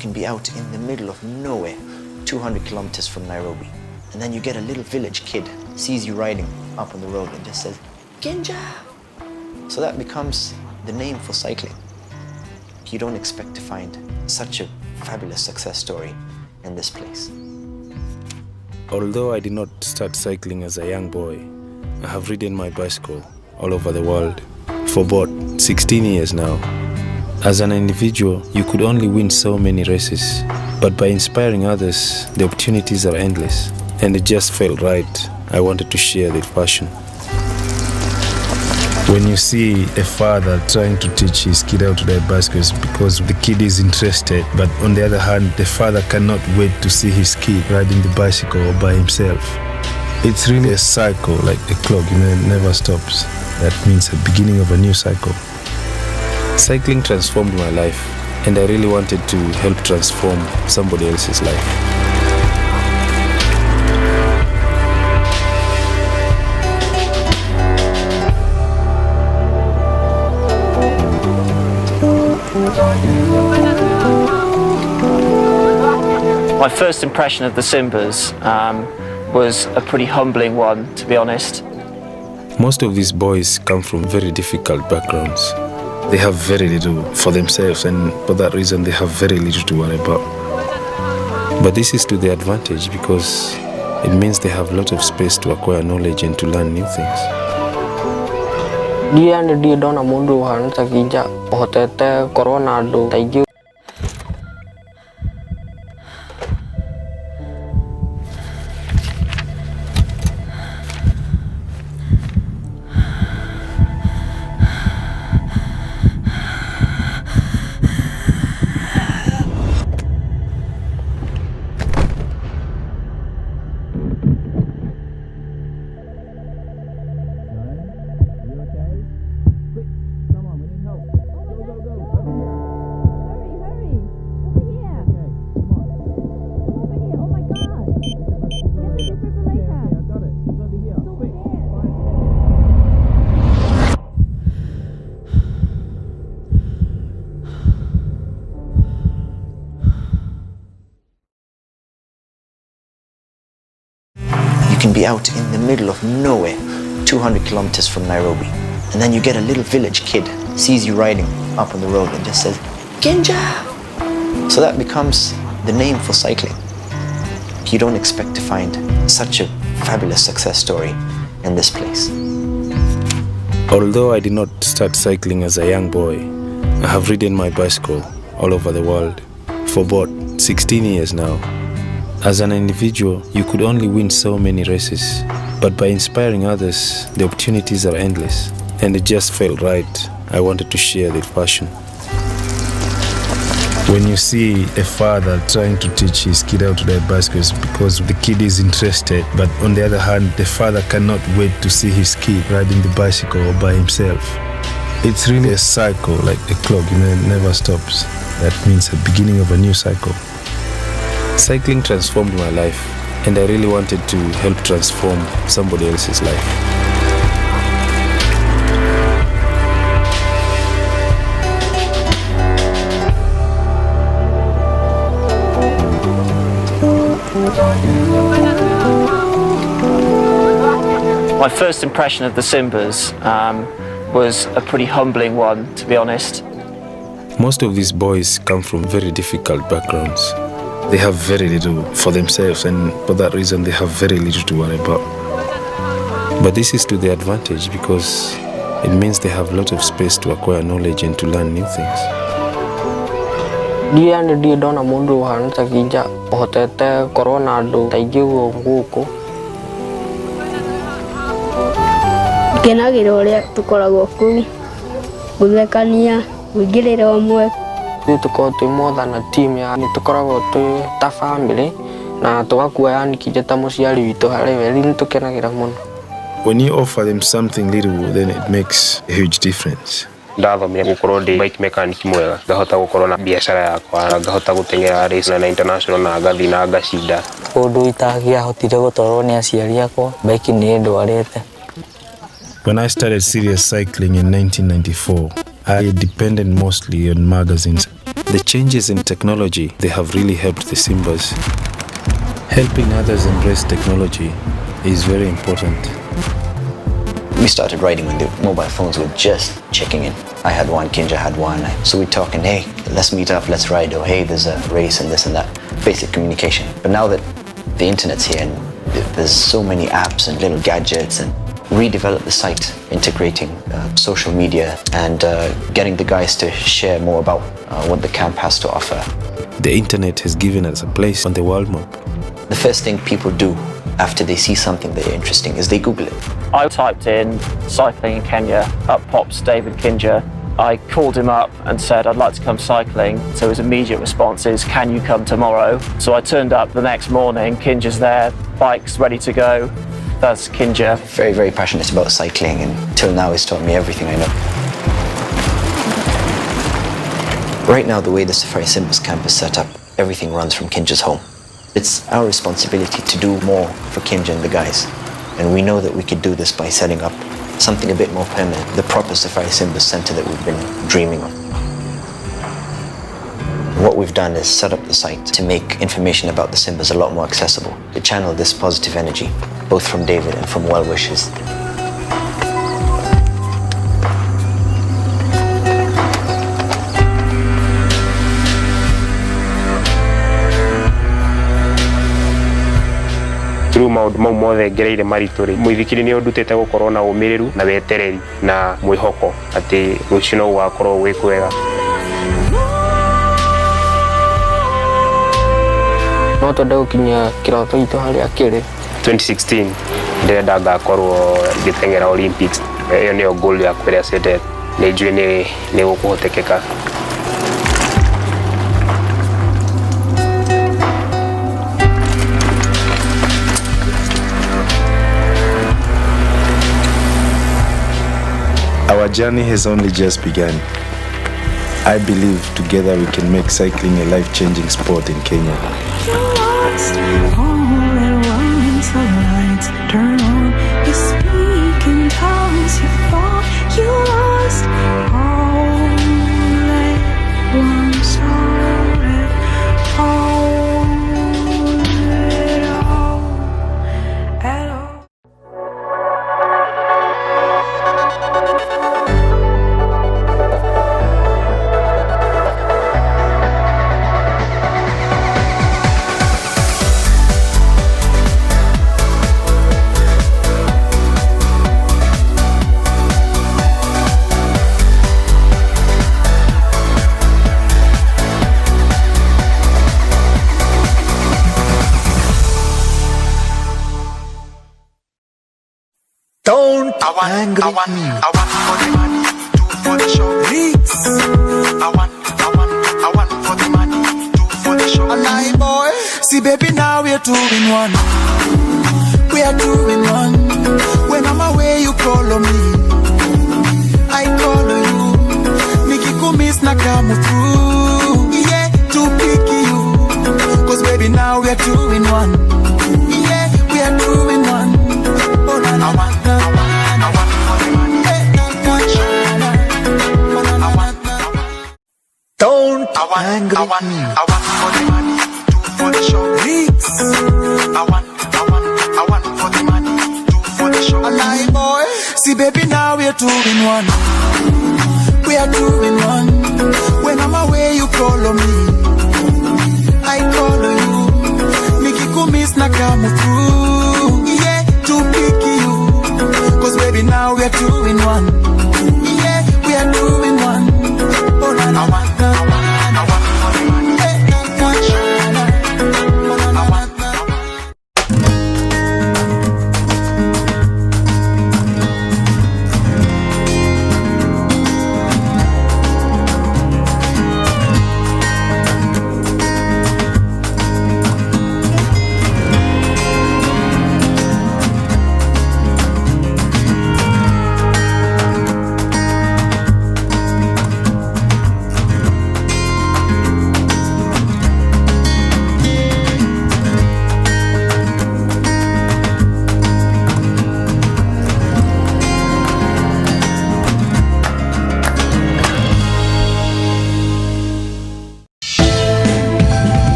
can be out in the middle of nowhere, 200 kilometers from Nairobi, and then you get a little village kid, sees you riding up on the road and just says, Genja! So that becomes the name for cycling. You don't expect to find such a fabulous success story in this place. Although I did not start cycling as a young boy, I have ridden my bicycle all over the world for about 16 years now. As an individual, you could only win so many races, but by inspiring others, the opportunities are endless, and it just felt right. I wanted to share that passion. When you see a father trying to teach his kid how to ride bicycles because the kid is interested, but on the other hand, the father cannot wait to see his kid riding the bicycle by himself. It's really a cycle, like a clock, it never stops. That means the beginning of a new cycle. Cycling transformed my life, and I really wanted to help transform somebody else's life. My first impression of the Simbas was a pretty humbling one, to be honest. Most of these boys come from very difficult backgrounds. They have very little for themselves, and for that reason they have very little to worry about. But this is to their advantage because it means they have a lot of space to acquire knowledge and to learn new things. You can be out in the middle of nowhere, 200 kilometers from Nairobi, and then you get a little village kid, sees you riding up on the road and just says, Genja! So that becomes the name for cycling. You don't expect to find such a fabulous success story in this place. Although I did not start cycling as a young boy, I have ridden my bicycle all over the world for about 16 years now. As an individual, you could only win so many races, but by inspiring others, the opportunities are endless, and it just felt right. I wanted to share that passion. When you see a father trying to teach his kid how to ride bicycles because the kid is interested, but on the other hand, the father cannot wait to see his kid riding the bicycle by himself. It's really a cycle, like a clock, it never stops. That means the beginning of a new cycle. Cycling transformed my life, and I really wanted to help transform somebody else's life. My first impression of the Simbas was a pretty humbling one, to be honest. Most of these boys come from very difficult backgrounds. They have very little for themselves, and for that reason they have very little to worry about. But this is to their advantage because it means they have a lot of space to acquire knowledge and to learn new things. Ngenagira uria tukoragwo kuu guthekania gwingirira omwe tukoragwo twi more na team ya ni tukoragwo twi ta family na tugakuwa yani kije ta muciari witu hari we ni tukenagira muno. When you offer them something little, then it makes a huge difference. Ndathomire gukorwo ndi bike mechanic mwega, ngahota gukorwo na biashara yakwa, ngahota gutengera race na international na ngathi na ngacinda. Undu itagia hotire gutwarwo ni aciari akwa, bike ni ndwarete. When I started serious cycling in 1994, I depended mostly on magazines. The changes in technology, they have really helped the Simbas. Helping others embrace technology is very important. We started riding when the mobile phones were just checking in. I had one, Kinja had one. So we're talking, hey, let's meet up, let's ride, or hey, there's a race and this and that. Basic communication. But now that the internet's here and there's so many apps and little gadgets, and redevelop the site, integrating social media and getting the guys to share more about what the camp has to offer. The internet has given us a place on the world map. The first thing people do after they see something that is interesting is they Google it. I typed in cycling in Kenya, up pops David Kinja. I called him up and said, I'd like to come cycling. So his immediate response is, can you come tomorrow? So I turned up the next morning, Kinja's there, bike's ready to go. That's Kinja. Very, very passionate about cycling, and till now he's taught me everything I know. Right now, the way the Safari Simbas camp is set up, everything runs from Kinja's home. It's our responsibility to do more for Kinja and the guys. And we know that we could do this by setting up something a bit more permanent, the proper Safari Simbas Center that we've been dreaming of. What we've done is set up the site to make information about the Simbas a lot more accessible, to channel this positive energy, both from David and from well wishers. Through maundu mau mothe ngereire maritu ri muithikiri ni undutite gukorwo na umiriru na wetereri na mwihoko ati rucio no gwakorwo gwi kwega. No twende gukinyia kiroto gitu haria kiri. 2016 ndirenda ngakorwo ngiteng'era Olympics. Iyo niyo goal ya kweria sete ni njui ni gukuhotekeka. Our journey has only just begun. I believe together we can make cycling a life-changing sport in Kenya. You lost all at once, the lights turn on. You speak in tongues, you fall. You lost all at once, all at all. I want for the money, two for the show. Leaks. I want for the money, two for the show. And I boy, see baby now we are 2 in 1. We are 2 in 1. When I'm away you call on me, I call on you. Niki kumis na kamu through. Yeah, to pick you. Cause baby now we are 2 in 1. Yeah, we are 2 in 1. Oh, I want. I want for the money, two for the show. Leaks. I want for the money, two for the show. And I boy, see baby now we are 2 in 1. We are 2 in 1. When I'm away you call on me, I call on you. Niki kumis na kamu through. Yeah, to pick you. Cause baby now we are 2 in 1. Yeah, we are 2 in 1. Oh, I want.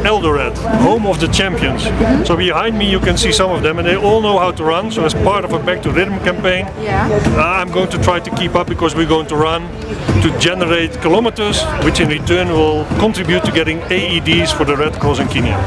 Eldoret, home of the champions. So behind me you can see some of them, and they all know how to run. So as part of a Back to Rhythm campaign, I'm going to try to keep up, because we're going to run to generate kilometers, which in return will contribute to getting AEDs for the Red Cross in Kenya.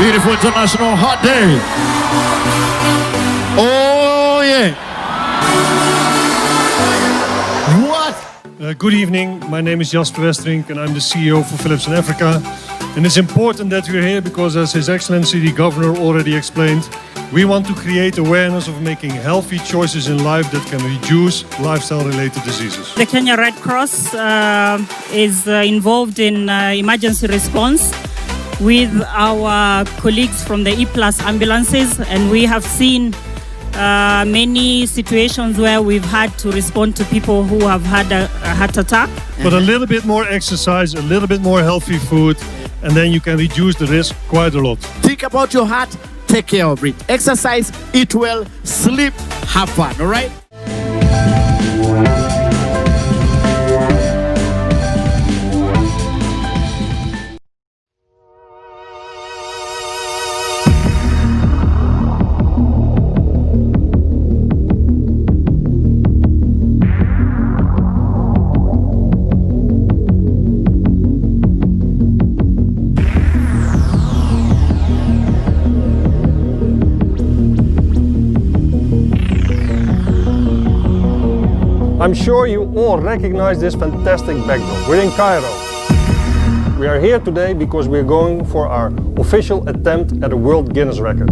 Beautiful international hot day. Oh yeah. What? Good evening, my name is Jasper Westerink and I'm the CEO for Philips in Africa. And it's important that we're here because, as His Excellency the Governor already explained, we want to create awareness of making healthy choices in life that can reduce lifestyle-related diseases. The Kenya Red Cross is involved in emergency response with our colleagues from the E-Plus ambulances, and we have seen many situations where we've had to respond to people who have had a heart attack. But a little bit more exercise, a little bit more healthy food, and then you can reduce the risk quite a lot. Think about your heart, take care of it. Exercise, eat well, sleep, have fun, all right? I'm sure you all recognize this fantastic backdrop. We're in Cairo. We are here today because we're going for our official attempt at a World Guinness record.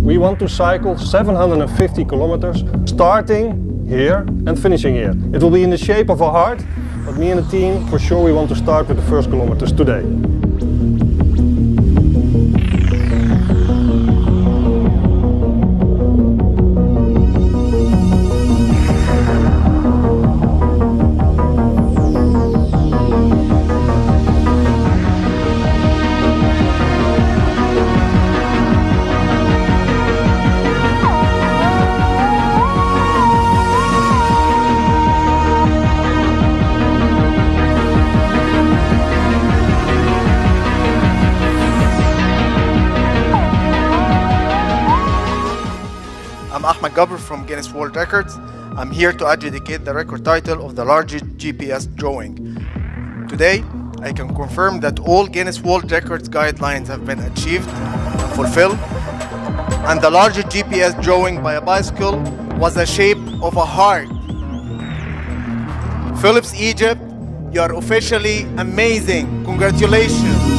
We want to cycle 750 kilometers, starting here and finishing here. It will be in the shape of a heart, but me and the team, for sure, we want to start with the first kilometers today. I'm Ahmed Gabr from Guinness World Records. I'm here to adjudicate the record title of the largest GPS drawing. Today, I can confirm that all Guinness World Records guidelines have been achieved and fulfilled, and the largest GPS drawing by a bicycle was the shape of a heart. Philips Egypt, you are officially amazing. Congratulations.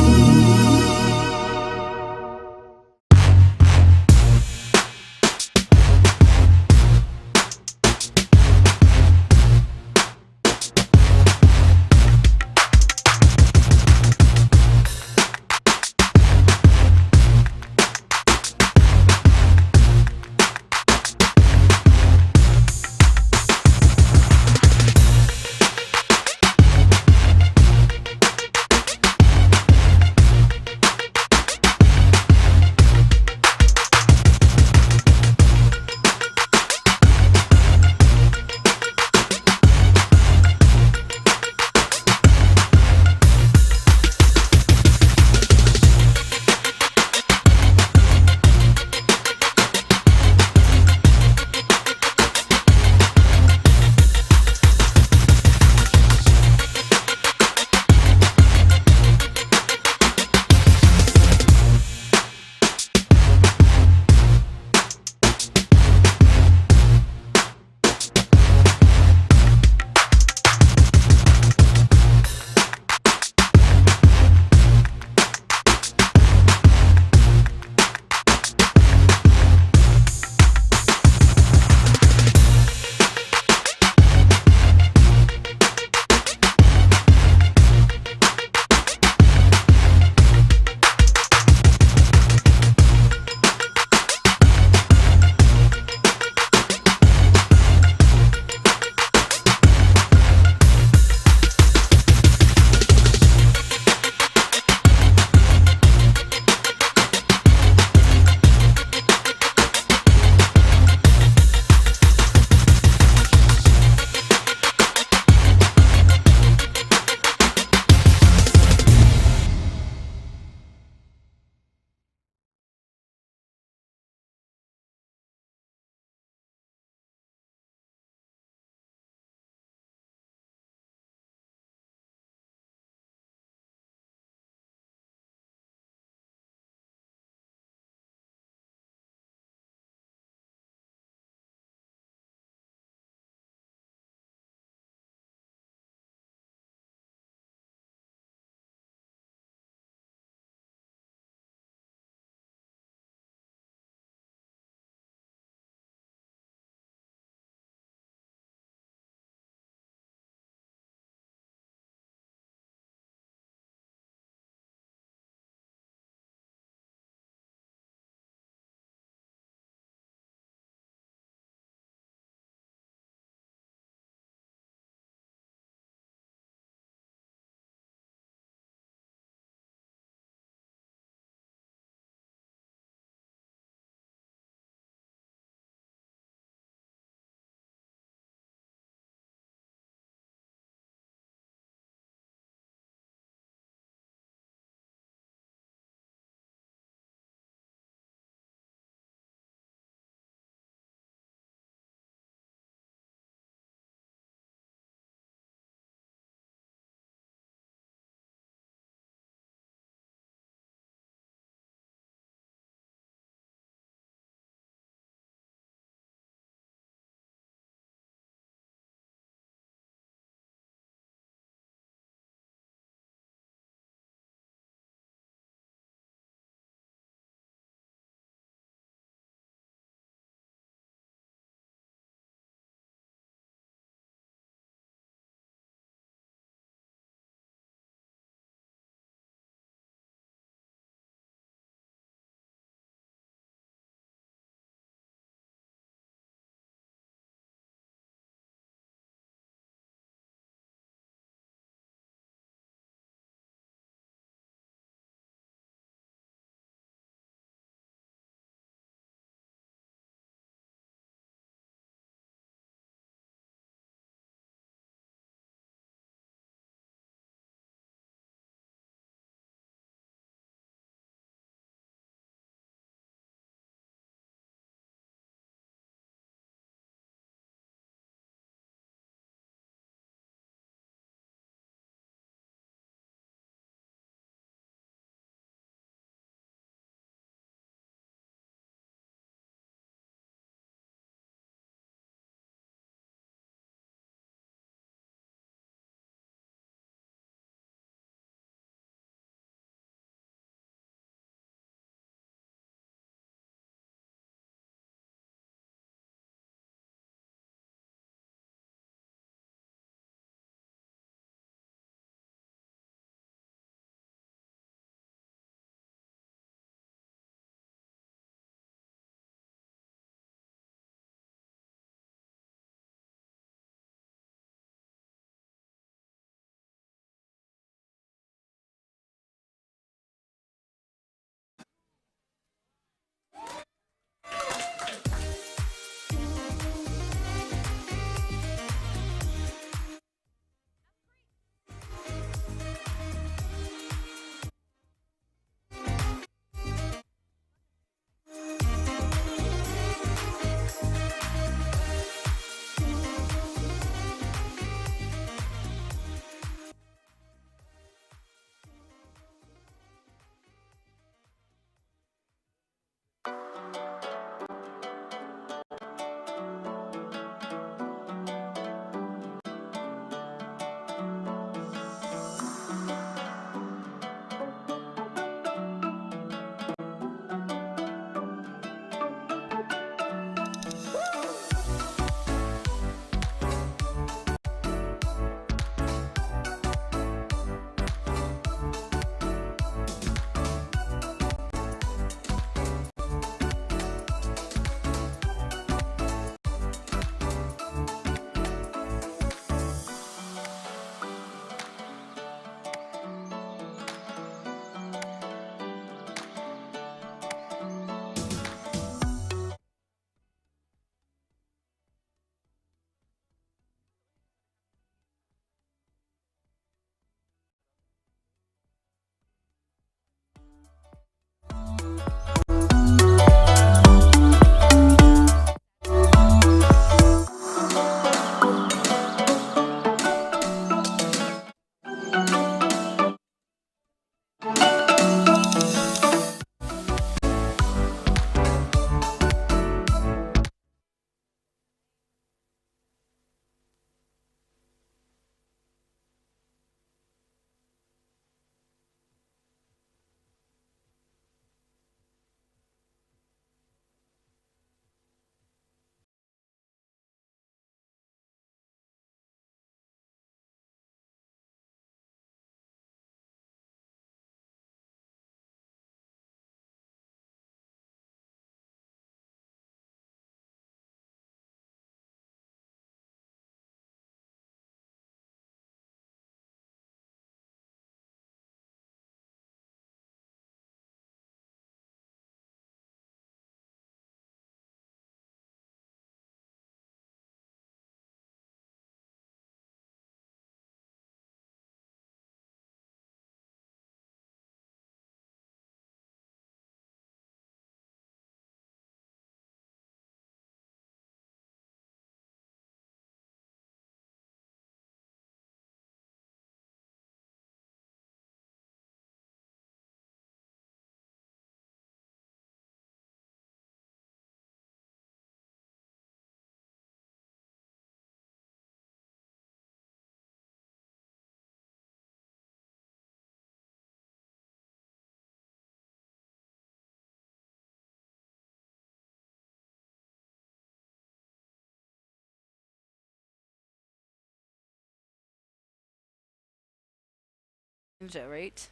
Kinja, right?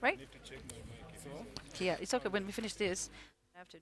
Right? Yeah, it's okay. When we finish this, I have to.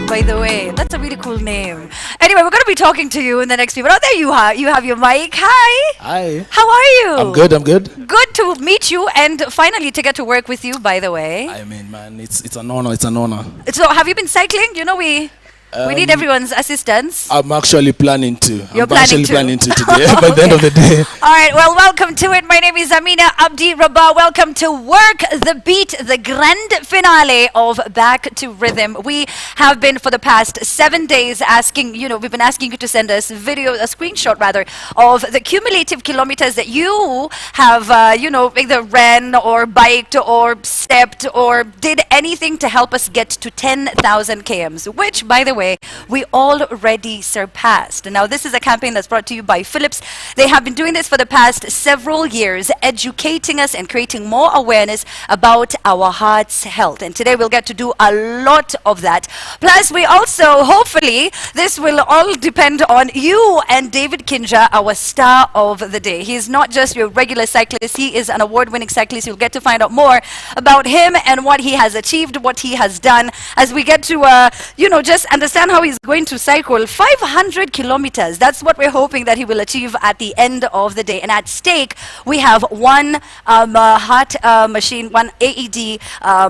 By the way, that's a really cool name. Anyway, we're going to be talking to you in the next few minutes. Oh, there you are. You have your mic. Hi. Hi. How are you? I'm good. I'm good. Good to meet you and finally to get to work with you, by the way. I mean, man, it's an honor. It's an honor. So, have you been cycling? You know, we need everyone's assistance. I'm actually planning to. You're planning to today by the end of the day. All right, well, welcome to it. My name is Amina Abdi Rabah. Welcome to Work the Beat, the grand finale of Back to Rhythm. We have been for the past 7 days asking, we've been asking you to send us a screenshot rather, of the cumulative kilometers that you have, either ran or biked or stepped or did anything to help us get to 10,000 kms, which, by the way, we already surpassed. Now, this is a campaign that's brought to you by Philips. They have been doing this for the past several years, educating us and creating more awareness about our heart's health. And today we'll get to do a lot of that. Plus, we also, hopefully, this will all depend on you and David Kinja, our star of the day. He is not just your regular cyclist. He is an award-winning cyclist. You'll get to find out more about him and what he has achieved, what he has done, as we get to, just understand how he's going to cycle 500 kilometers. That's what we're hoping that he will achieve at the end of the day. And at stake, we have one heart machine, one AED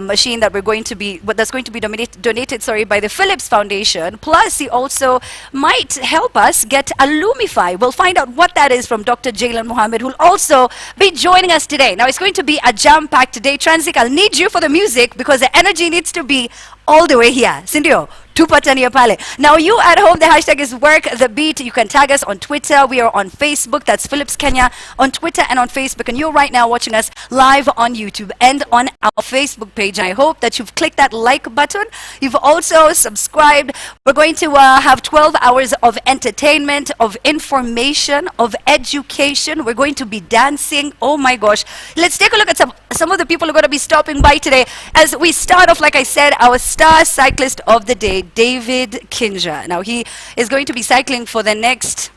machine that's going to be donated by the Philips Foundation. Plus, he also might help us get a Lumify. We'll find out what that is from Dr. Jaylan Mohammed, who'll also be joining us today. Now, it's going to be a jam-packed day. Transic, I'll need you for the music because the energy needs to be all the way here. Sindio, tupatania pale. Now, you at home, the hashtag is Work the Beat. You can tag us on Twitter. We are on Facebook. That's Philips Kenya on Twitter and on Facebook. And you're right now watching us live on YouTube and on our Facebook page. I hope that you've clicked that like button. You've also subscribed. We're going to have 12 hours of entertainment, of information, of education. We're going to be dancing. Oh my gosh. Let's take a look at some of the people who are going to be stopping by today. As we start off, like I said, our star cyclist of the day, David Kinja. Now, he is going to be cycling for the next,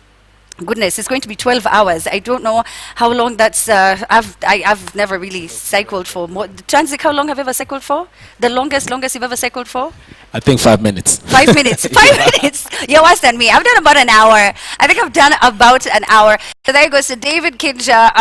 goodness, it's going to be 12 hours. I don't know how long that's, I've never really cycled for more. Transic, how long have you ever cycled for? The longest you've ever cycled for? I think 5 minutes. 5 minutes. 5 minutes. You're worse than me. I've done about an hour. I think I've done about an hour. So there goes to David Kinja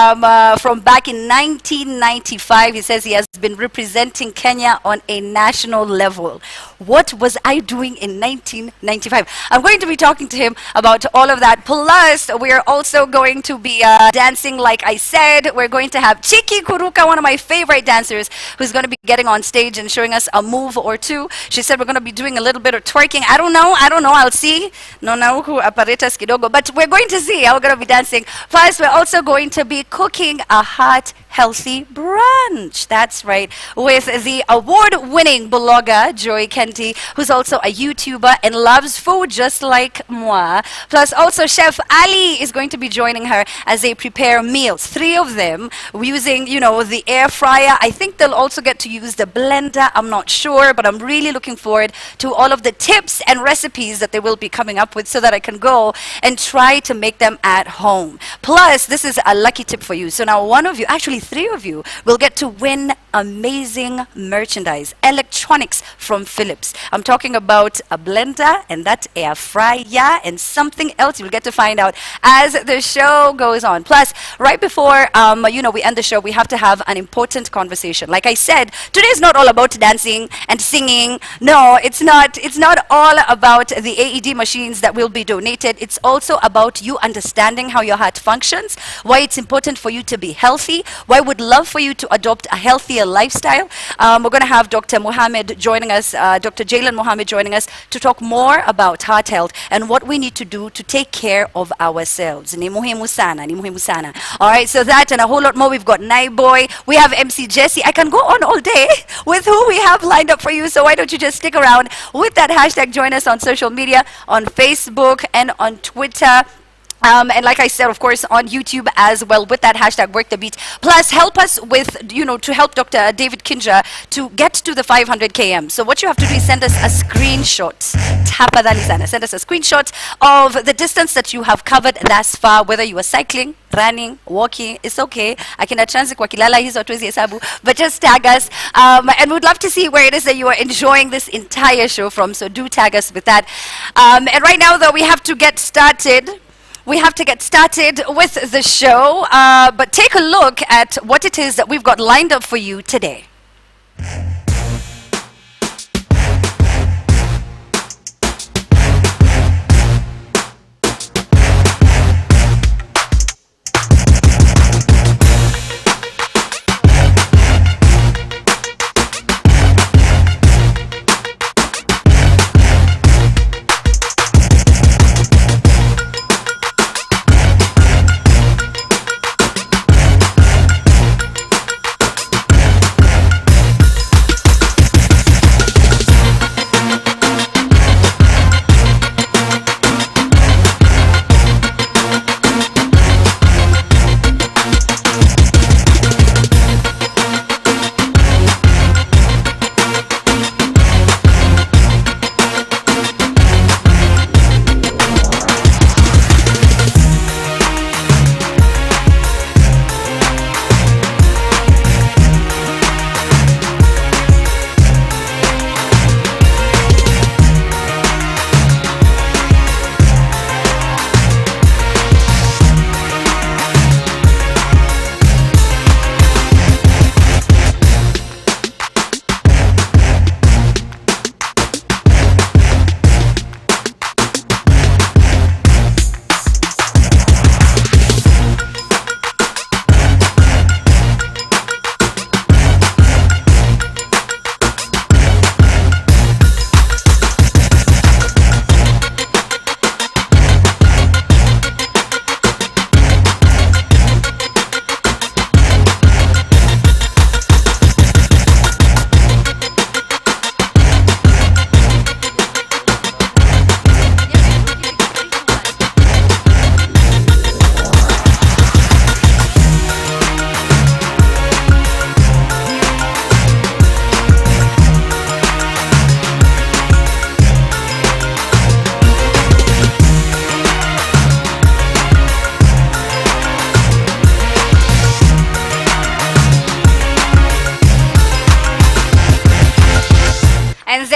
from back in 1995. He says he has been representing Kenya on a national level. What was I doing in 1995? I'm going to be talking to him about all of that. Plus, we're also going to be dancing, like I said. We're going to have Chiki Kuruka, one of my favorite dancers, who's going to be getting on stage and showing us a move or two. She said we're going to be doing a little bit of twerking. I don't know. I'll see. No, nauku apparatus kidogo. But we're going to see how we're going to be dancing. Plus, we're also going to be cooking a hot, healthy brunch. That's right. With the award-winning blogger, Joy Kenti, who's also a YouTuber and loves food just like moi. Plus, also Chef Ali is going to be joining her as they prepare meals. 3 of them using, the air fryer. I think they'll also get to use the blender. I'm not sure, but I'm really looking forward to all of the tips and recipes that they will be coming up with so that I can go and try to make them at home. Plus, this is a lucky tip for you. So now one of you, actually 3 of you, will get to win amazing merchandise, electronics from Philips. I'm talking about a blender and that air fryer and something else you'll get to find out as the show goes on. Plus, right before we end the show, we have to have an important conversation. Like I said, today is not all about dancing and singing. No, it's not all about the AED machines that will be donated. It's also about you understanding how your heart functions, why it's important for you to be healthy, why we'd love for you to adopt a healthier lifestyle. We're going to have Dr. Mohammed joining us, Dr. Jalen Mohammed joining us to talk more about heart health and what we need to do to take care of ourselves. Ni muhimu sana, ni muhimu sana. All right, so that and a whole lot more. We've got Naiboy, we have MC Jesse. I can go on all day with who we have lined up for you, so why don't you just stick around with that hashtag. Join us on social media, on Facebook and on Twitter. And like I said, of course, on YouTube as well with that hashtag Work the Beat. Plus, help us with, to help Dr. David Kinja to get to the 500 km. So what you have to do is send us a screenshot. Tafadhali sana. Send us a screenshot of the distance that you have covered thus far, whether you are cycling, running, walking, it's okay. Akina transi kwa kilala hizo hatuwezi hesabu, but just tag us. And we'd love to see where it is that you are enjoying this entire show from. So do tag us with that. And right now, though, we have to get started. We have to get started with the show, but take a look at what it is that we've got lined up for you today.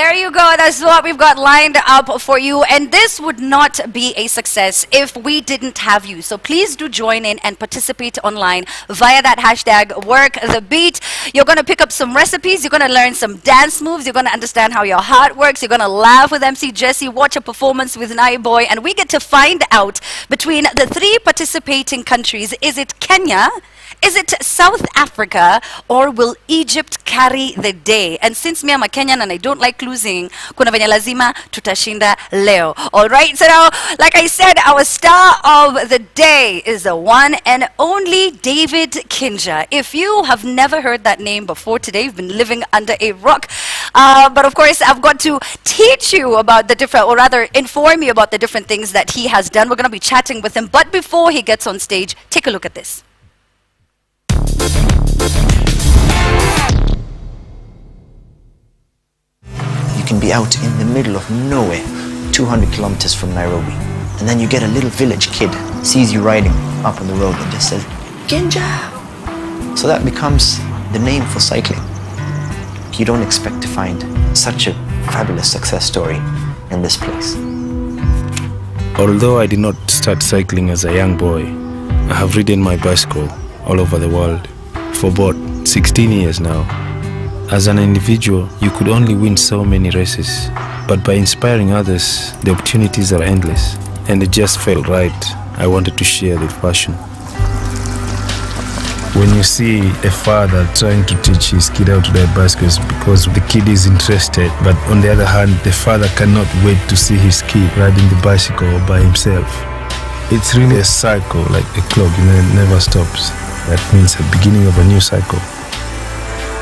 there you go. That's what we've got lined up for you. And this would not be a success if we didn't have you. So please do join in and participate online via that hashtag Work the Beat. You're going to pick up some recipes. You're going to learn some dance moves. You're going to understand how your heart works. You're going to laugh with MC Jesse, watch a performance with Naiboy. And we get to find out between the 3 participating countries, is it Kenya? Is it South Africa, or will Egypt carry the day? And since me I'm a Kenyan and I don't like losing, kuna venye lazima tutashinda leo. All right, so now, like I said, our star of the day is the one and only David Kinja. If you have never heard that name before today, you've been living under a rock. But of course, I've got to teach you about the different, or rather inform you about the different things that he has done. We're going to be chatting with him. But before he gets on stage, take a look at this. You can be out in the middle of nowhere, 200 kilometers from Nairobi, and then you get a little village kid, sees you riding up on the road and just says, Kinja! So that becomes the name for cycling. You don't expect to find such a fabulous success story in this place. Although I did not start cycling as a young boy, I have ridden my bicycle all over the world for about 16 years now. As an individual, you could only win so many races, but by inspiring others, the opportunities are endless, and it just felt right. I wanted to share the passion. When you see a father trying to teach his kid how to ride bicycles because the kid is interested, but on the other hand, the father cannot wait to see his kid riding the bicycle by himself. It's really a cycle, like a clock, it never stops. That means the beginning of a new cycle.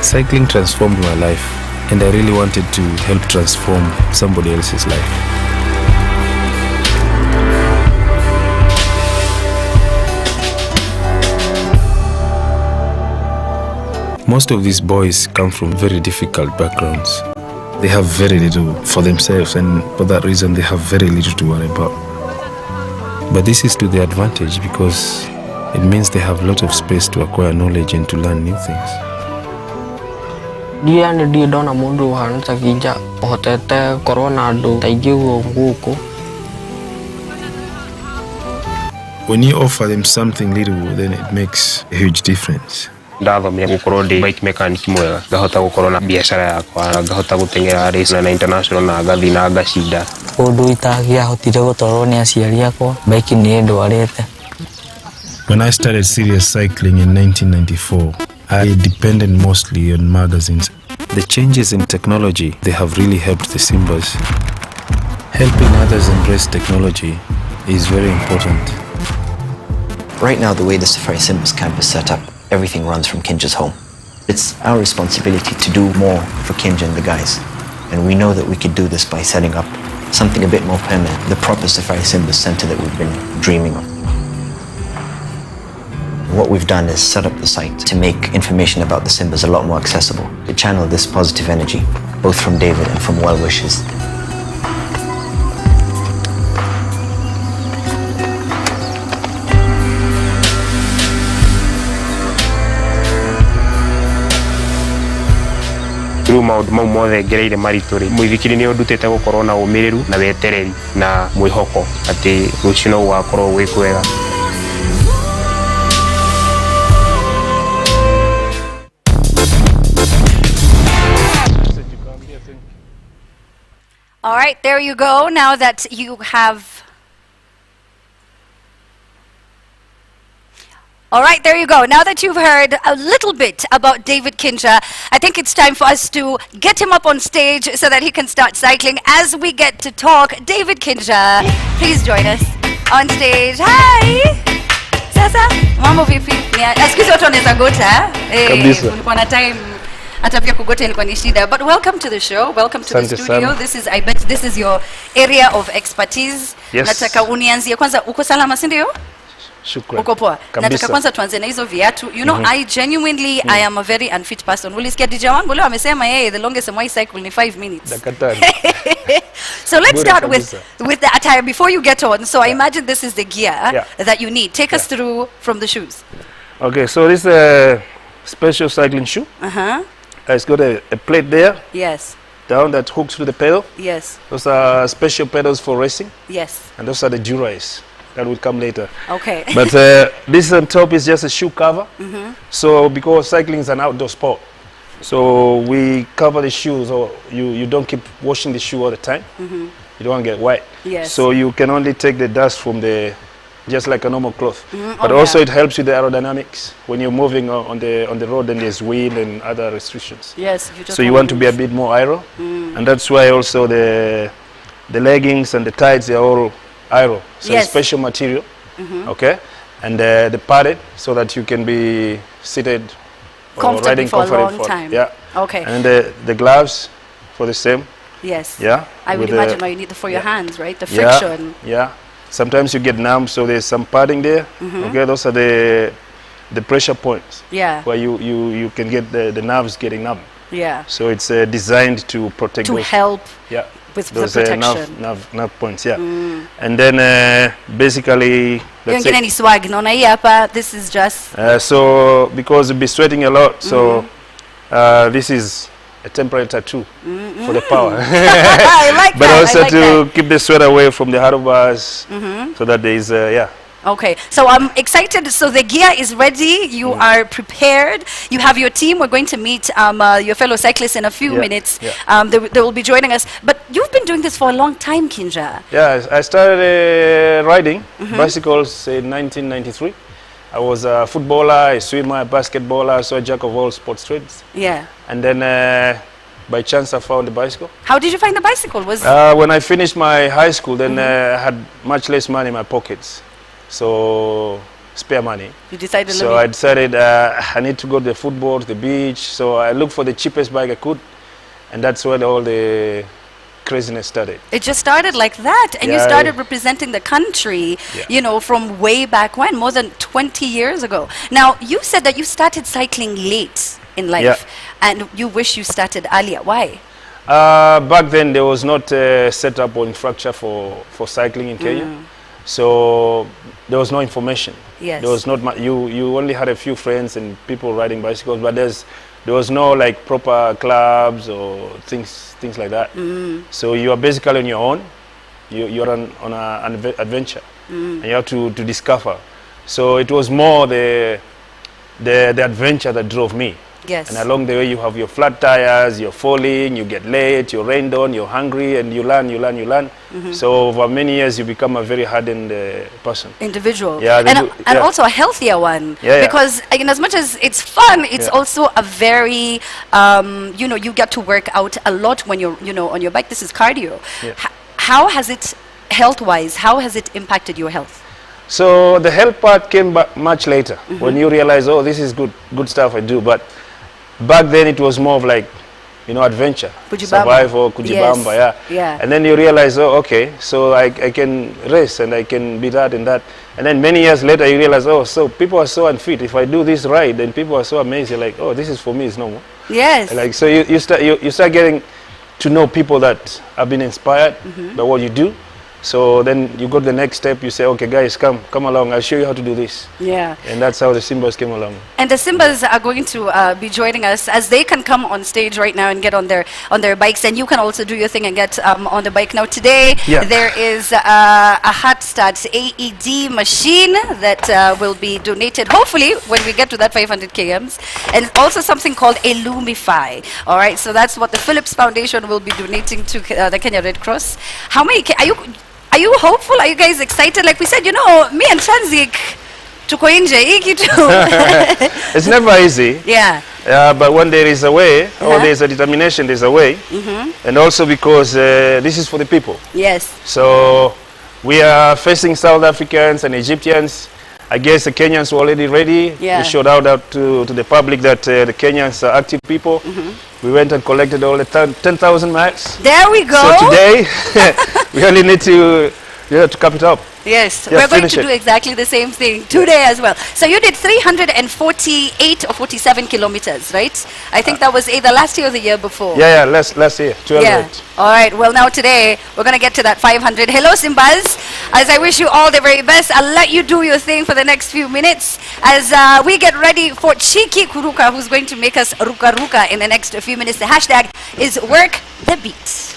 Cycling transformed my life, and I really wanted to help transform somebody else's life. Most of these boys come from very difficult backgrounds. They have very little for themselves, and for that reason they have very little to worry about. But this is to their advantage because it means they have a lot of space to acquire knowledge and to learn new things. Dia ni dia dona mundu hana takija hotete corona do taigiwo nguko. When you offer them something little, then it makes a huge difference. Ndathomire gukorwo ndi bike mechanic mwega, ngahota gukorwo na biashara yakwa, ngahota gutengera race na international na ngathi na ngacinda. Undu itagia hotire gutwarwo ni aciari akwa, bike ni ndwarite. When I started serious cycling in 1994, I depended mostly on magazines. The changes in technology, they have really helped the Simbas. Helping others embrace technology is very important. Right now, the way the Safari Simbas camp is set up, everything runs from Kinja's home. It's our responsibility to do more for Kinja and the guys. And we know that we could do this by setting up something a bit more permanent, the proper Safari Simbas center that we've been dreaming of. What we've done is set up the site to make information about the Simbas a lot more accessible, to channel this positive energy, both from David and from well wishers. Through maundu mau mothe ngereire marituri muithikiri ni ndutete gukorwo na umiriru na wetereri na mwihoko ati rucio no gwakorwo gwi kwega. All right, there you go. Now that you have... All right, there you go. Now that you've heard a little bit about David Kinja, I think it's time for us to get him up on stage so that he can start cycling as we get to talk. David Kinja, please join us on stage. Hi! Sasa, mambo vipi? Excuse watu wanaweza gota. Kabisa. Ulikuwa na time hata pia kugota ilikuwa ni shida. But welcome to the show. Welcome to the studio. This is, I bet this is your area of expertise. Yes. Nataka unianzie kwanza, uko salama si ndio? Shukran. Uko poa. Kabisa. Nataka kwanza tuanze na hizo viatu. You know, I genuinely I am a very unfit person. Ulisikia DJ wangu leo amesema yeye the longest my cycle ni 5 minutes. Dakatari. So let's Bure start kabisa. with the attire before you get on. So I imagine this is the gear that you need. Take us through from the shoes. Okay, so this is a special cycling shoe. Uh-huh. It's got a plate there. Yes. down that hooks to the pedal. Yes. Those are special pedals for racing. Yes. And those are the Dura-Ace. That will come later. Okay. But this on top is just a shoe cover. So because cycling is an outdoor sport, so we cover the shoes, or you don't keep washing the shoe all the time. You don't want to get wet. Yes. So you can only take the dust from the, just like a normal cloth. But Oh, also yeah. it helps with the aerodynamics when you're moving on the road and there's wind and other restrictions. Yes. You just So you want to be a bit more aero, and that's why also the leggings and the tights, they're all aero. So Yes. it's special material, okay, and the padded so that you can be seated or Comfortably riding for a long comfortably time. Yeah. Okay. And the gloves for the same. Yes. Yeah. I would with imagine the- why you need it for your hands, right? The yeah, friction. Yeah. Sometimes you get numb, so there's some padding there. Okay, those are the pressure points. Yeah. Where you can get the nerves getting numb. Yeah. So it's designed to protect To those. help Yeah. with the Those protection. nerve points. Yeah. And then basically that's Yongine it. ni swag. Naona hii hapa, this is just So because you'll be sweating a lot, so this is a temporary tattoo for the power. I like But that. I also like to that. keep the sweat away from the handlebars, so that there is yeah. Okay, so I'm excited. So the gear is ready. You are prepared. You have your team. We're going to meet your fellow cyclists in a few Yeah, minutes. yeah. They will be joining us. But you've been doing this for a long time, Kinja. Yeah, I started riding bicycles in 1993. I was a footballer, a swimmer, a basketballer, so a jack of all sports trades. Yeah. And then by chance I found the bicycle. How did you find the bicycle? Was When I finished my high school, then I had much less money in my pockets. So spare money. you decided? So I decided I need to go to the football, to the beach. So I looked for the cheapest bike I could. And that's where all the craziness started. It just started like that, and you Yeah, started representing the country, Yeah. you know, from way back when, more than 20 years ago. Now, you said that you started cycling late in life, Yeah. and you wish you started earlier. Why? Back then, there was not a setup or infrastructure for cycling in Kenya. So there was no information. Yes. There was not you only had a few friends and people riding bicycles, but there was no like proper clubs or things like that. So you are basically on your own. You're on an adventure, and you have to discover. So it was more the adventure that drove me. Yes. And along the way, you have your flat tires, you're falling, you get late, you're rained on, you're hungry, and you learn. So over many years, you become a very hardened person. Individual. Yeah, they and, do- and yeah. also a healthier one. Yeah, yeah. Because in as much as it's fun, it's Yeah. also a very, you know, you get to work out a lot when you're, you know, on your bike. This is cardio. Yeah. How has it, health-wise, how has it impacted your health? So the health part came back much later when you realize, oh, this is good stuff I do. But back then it was more of like, you know, adventure, Kujibamba. survival, kujibamba, Yes. yeah. Yeah. And then you realize, oh, okay, so I can race and I can be that and that. And then many years later you realize, oh, so people are so unfit. If I do this right, then people are so amazed. You're like, oh, this is for me, it's normal. Yes. Like, so you start getting to know people that have been inspired by what you do. So then you go to the next step, you say, okay, guys, come along, I'll show you how to do this. Yeah. And that's how the Simbas came along. And the Simbas are going to be joining us, as they can come on stage right now and get on their bikes, and you can also do your thing and get on the bike. Now today Yeah. there is a HeartStart AED machine that will be donated, hopefully when we get to that 500 kms, and also something called Illumify. All right, so that's what the Phillips Foundation will be donating to the Kenya Red Cross. How many? Are you hopeful? Are you guys excited? Like we said, you know, me and Chanzik tuko nje hii kitu. It's never easy. Yeah. But when there is a way, or there's a determination, there's a way. And also because this is for the people. Yes. So we are facing South Africans and Egyptians. I guess the Kenyans were already ready. Yeah. We showed out to the public that the Kenyans are active people. We went and collected all the 10,000 marks. There we go. So today, we only need to cap it up. Yes, Yeah, we're going finish to it. do exactly the same thing today as well. So you did 348 or 47 kilometers, right? I think that was either last year or the year before. Yeah, last year, 12 Yeah. right. All right. Well, now today we're going to get to that 500. Hello, Simbas. As I wish you all the very best, I'll let you do your thing for the next few minutes as we get ready for Chiki Kuruka, who's going to make us ruka ruka in the next few minutes. The hashtag is Work the Beat.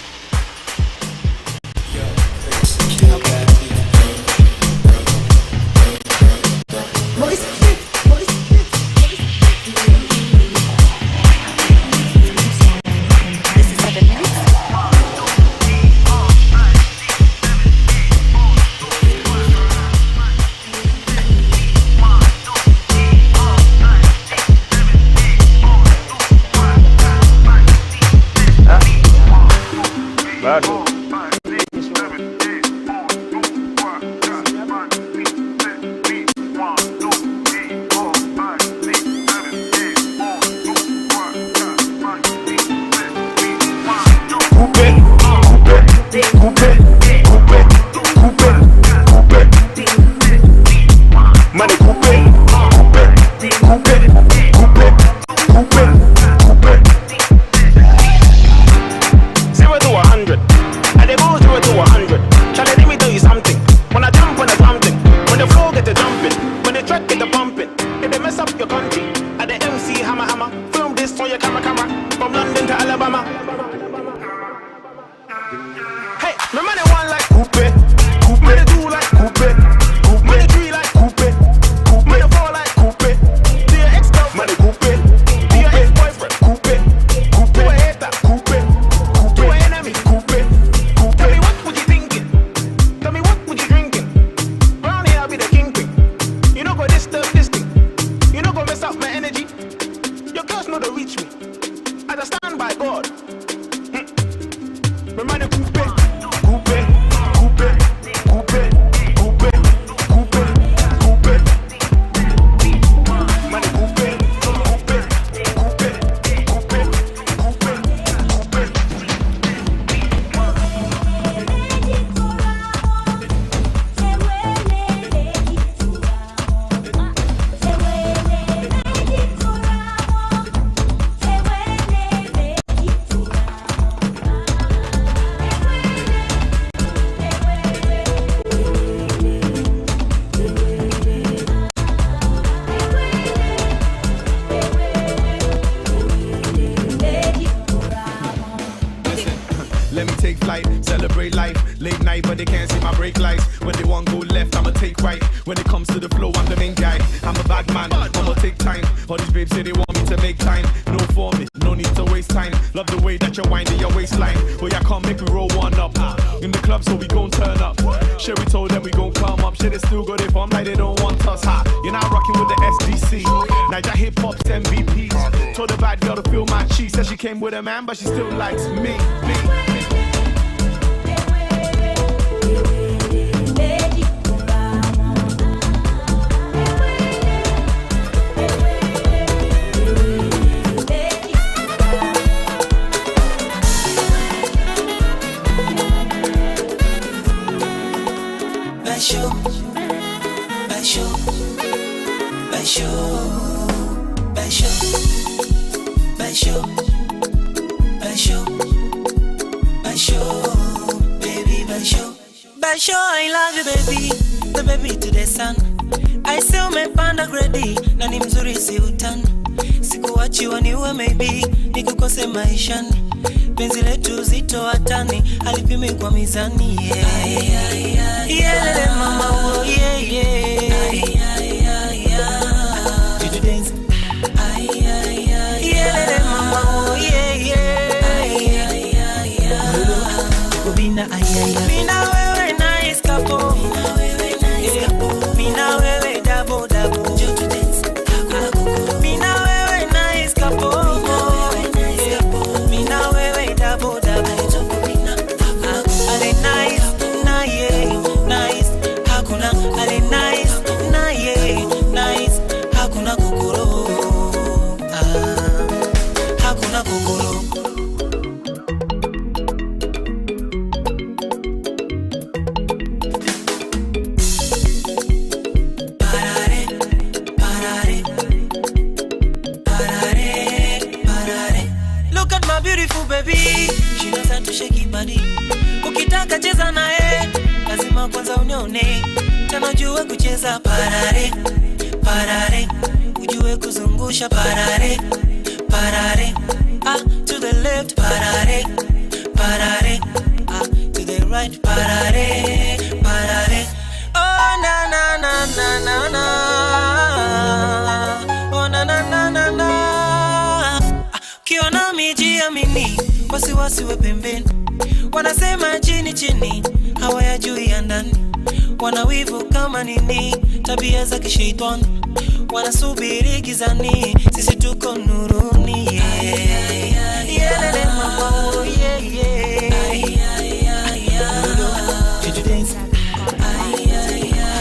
Bad. Let me take flight, celebrate life. Late night, but they can't see my brake lights. When they want go left, I'ma take right. When it comes to the flow, I'm the main guy. I'm a bad man, I'ma take time. All these babes say they want me to make time. No for me, no need to waste time. Love the way that you're winding your waistline. Oh yeah, come make me roll one up. In the club, so we gon' turn up. Shit, we told them we gon' come up. Shit, it's still good if I'm like they don't want us. Ha, you're not rocking with the SDC. Niger hip hop's MVPs. Told the bad girl to feel my cheeks. Said she came with a man, but she still likes me. Basho, I love you baby, the baby to the sun. I say umepanda gredi na ni mzuri si utani. Sikuachi waniwe maybe nikukose maishani. Penzi letu zito hatani alipime kwa mizani. Yeah, mama, oh yeah, yeah. Did you dance? Yeah, mama, oh yeah, yeah. Bina ayaya. Bina wewe nice couple. Bina wewe double double. Bina wewe nice couple. Bina wewe double double. Ale nice, na ye, nice. Hakuna ale nice, na ye, nice. Hakuna kokoro. Hakuna kokoro. my beautiful baby. She knows how to shake your body. Ukitaka cheza nae, lazima kwanza unione. Tena jua kucheza parare, parare. Ujue kuzungusha parare, parare. Ah, to the left, parare, parare. Ah, to the right, parare, parare. Oh na na na na na na. Oh na na na na na. Kiona mijiamini, wasiwasi we pembeni. Wanasema chini chini, hawayajui ya ndani. Wanawivu kama nini, tabia za kishaitani. Wanasubiri gizani, sisi tuko nuruni. Yelele mama, oh yeah yeah. Did you dance?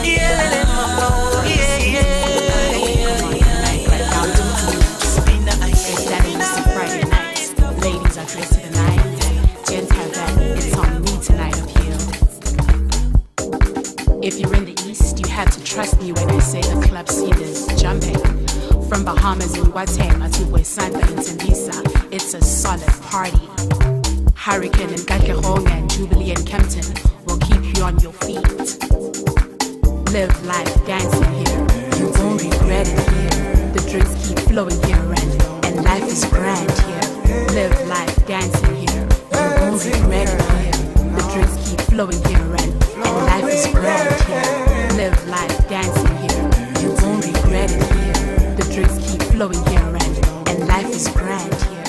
Yelele mama, oh yeah yeah. Friday nights, ladies are dressed to the nines, and gents have that "it's on me tonight" appeal. If you're in the east, you have to trust me when I say the club scene is jumping. From Bahamas in Guatemala to Wesanda in Tembisa, it's a solid party. Hurricane in Kakerong and Jubilee in Kempton will keep you on your feet. Live life dancing here, you won't regret it here. The drinks keep flowing here and life is grand here. Live life dancing here, you won't regret it here. The drinks keep flowing here and life is grand here. Live life dancing here, you won't regret it here. The drinks keep flowing here and life is grand here.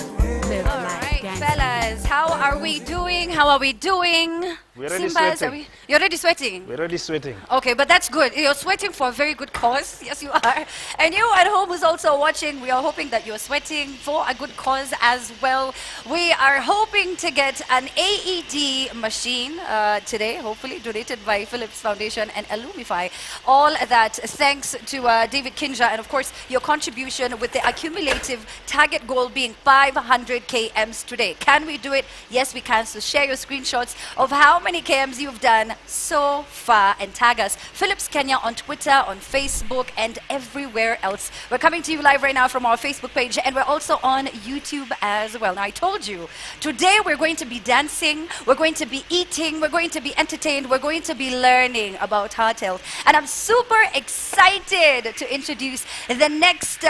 Live All right, fellas, how are we doing? How are we doing? We're already Simbas, sweating. you're already sweating? We're already sweating. Okay, but that's good. You're sweating for a very good cause. Yes, you are. And you at home who's also watching, we are hoping that you're sweating for a good cause as well. We are hoping to get an AED machine today, hopefully donated by Philips Foundation and Illumify. All that thanks to David Kinja and, of course, your contribution with the accumulative target goal being 500 kms today. Can we do it? Yes, we can. So share your screenshots of how many kms you've done so far and tag us. Philips Kenya on Twitter, on Facebook, and everywhere else. We're coming to you live right now from our Facebook page, and we're also on YouTube as well. Now, I told you, today we're going to be dancing, we're going to be eating, we're going to be entertained, we're going to be learning about heart health. And I'm super excited to introduce the next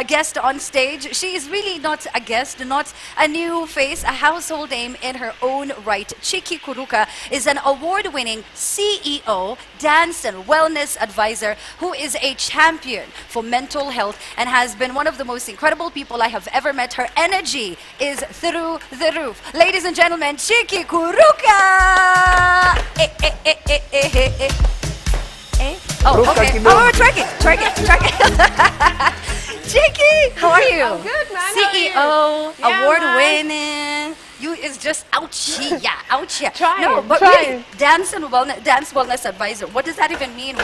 guest on stage. She is really not a guest, not a new face, a household name in her own right. Chiki Kuruka is an award-winning CEO, dance and wellness advisor who is a champion for mental health and has been one of the most incredible people I have ever met. Her energy is through the roof. Ladies and gentlemen, Chiki Kuruka! Oh, okay. Oh, track it. Chiki, how are you? I'm good, man. CEO, Yeah, award-winning. You is just out here. Trying, No, but trying. really, dance wellness advisor. What does that even mean?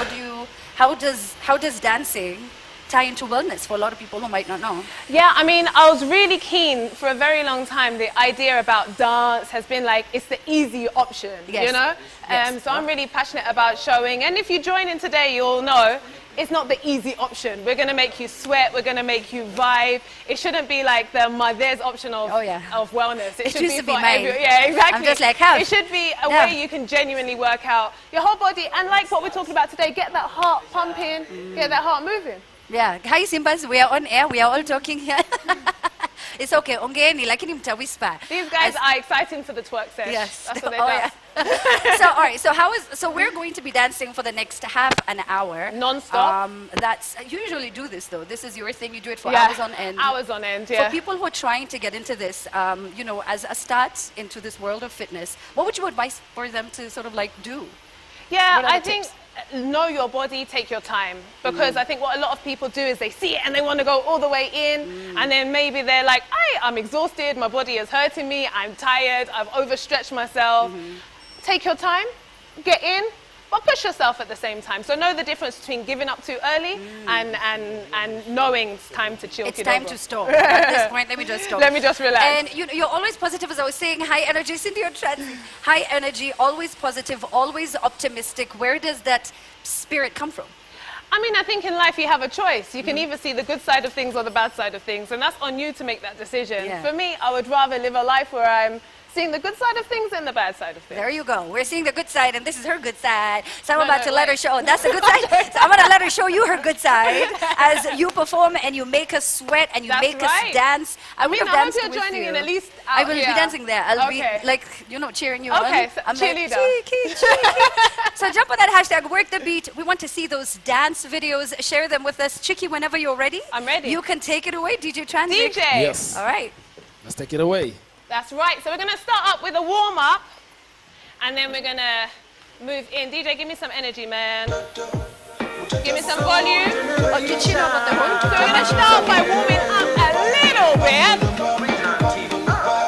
How does dancing tie into wellness for a lot of people who might not know? Yeah, I mean, I was really keen for a very long time. The idea about dance has been like, it's the easy option, Yes. you know? Yes. So I'm really passionate about showing. And if you join in today, you'll know it's not the easy option. We're going to make you sweat. We're going to make you vibe. It shouldn't be like the mother's option of wellness. It should used be to be for mine. Yeah, exactly. I'm just like, how? It should be a Yeah. way you can genuinely work out your whole body. And like what we're talking about today, get that heart pumping, get that heart moving. Yeah. Hi, Simbas. We are on air. We are all talking here. It's okay. Ongeeni, lakini mta whisper. These guys are exciting for the twerk sesh. Yes. That's what they Oh, do. yeah. All right. So we're going to be dancing for the next half an hour. Non-stop. You usually do this though. This is your thing. You do it for Yeah, hours on end. hours on end, yeah. For people who are trying to get into this, as a start into this world of fitness, what would you advise for them to sort of like do? Yeah, What are I the think tips? know your body, take your time. Because I think what a lot of people do is they see it and they want to go all the way in. And then maybe they're like, I'm exhausted, my body is hurting me, I'm tired, I've overstretched myself. Take your time, get in, but push yourself at the same time. So know the difference between giving up too early and knowing it's time to chill. It's time to stop. At this point, let me just stop. Let me just relax. And you're always positive, as I was saying. High energy, Cindy, you're high energy, always positive, always optimistic. Where does that spirit come from? I mean, I think in life you have a choice. You can either see the good side of things or the bad side of things, and that's on you to make that decision. Yeah. For me, I would rather live a life where I'm seeing the good side of things and the bad side of things. There you go. We're seeing the good side, and this is her good side. So I'm about to let her show. That's the good side. So I'm going to let her show you her good side as you perform and you make us sweat and you make us dance. I would have danced I hope you're joining with in you. at least I will here. be dancing there. I'll be like, cheering you on. Okay, so I'm cheerleader. Like, cheeky. So jump on that hashtag, work the beat. We want to see those dance videos. Share them with us. Chicky, whenever you're ready. I'm ready. You can take it away, DJ Transit. DJ. Yes. All right. Let's take it away. That's right. So we're going to start up with a warm-up, and then we're going to move in. DJ, give me some energy, man. Give me some volume. Oh, did you know about the whole? So we're going to start by warming up a little bit.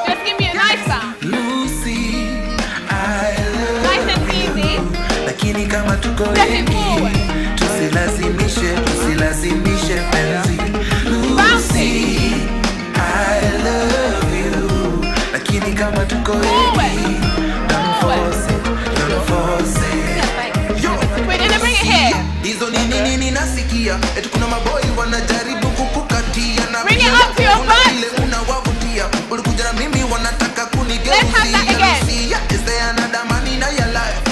Just give me a nice sound. Lucy, Nice and easy. lakini kama tuko Step it wengi forward. tusilazimishe penzi. Lucy, I love you, lakini kama tuko wengi don't force it. We're gonna bring it here. Hizo nini nasikia eti kuna maboi wanajaribu kukukatia na Bring it up to your butt. ile unawavutia ulikuja na mimi wanataka Let's have that kunigeuzia. again. Lucy, is there another man in your life?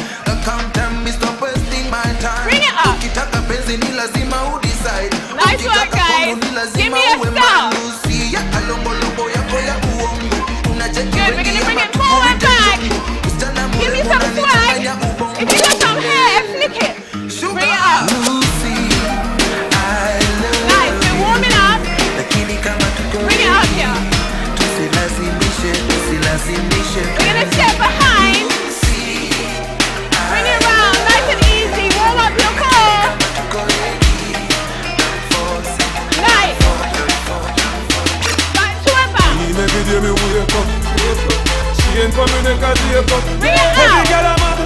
Come tell me, stop wasting my time. Bring it up. Ukitaka penzi ni lazima udecide. Nice work, guys. Give me a stop. Lucy, alongolobo yako ya uongo. Unacheki Good, we're gonna bring it forward back. Give me some swag. If you got some hair, flick it. Bring it up. Nice, we're warming up. Bring it up here. We're gonna step behind. Bring it round, nice and easy. Warm up your core. Nice. Back to her back. Every day me wake up. She ain't coming to wake up. Bring it Every out. girl I'm at,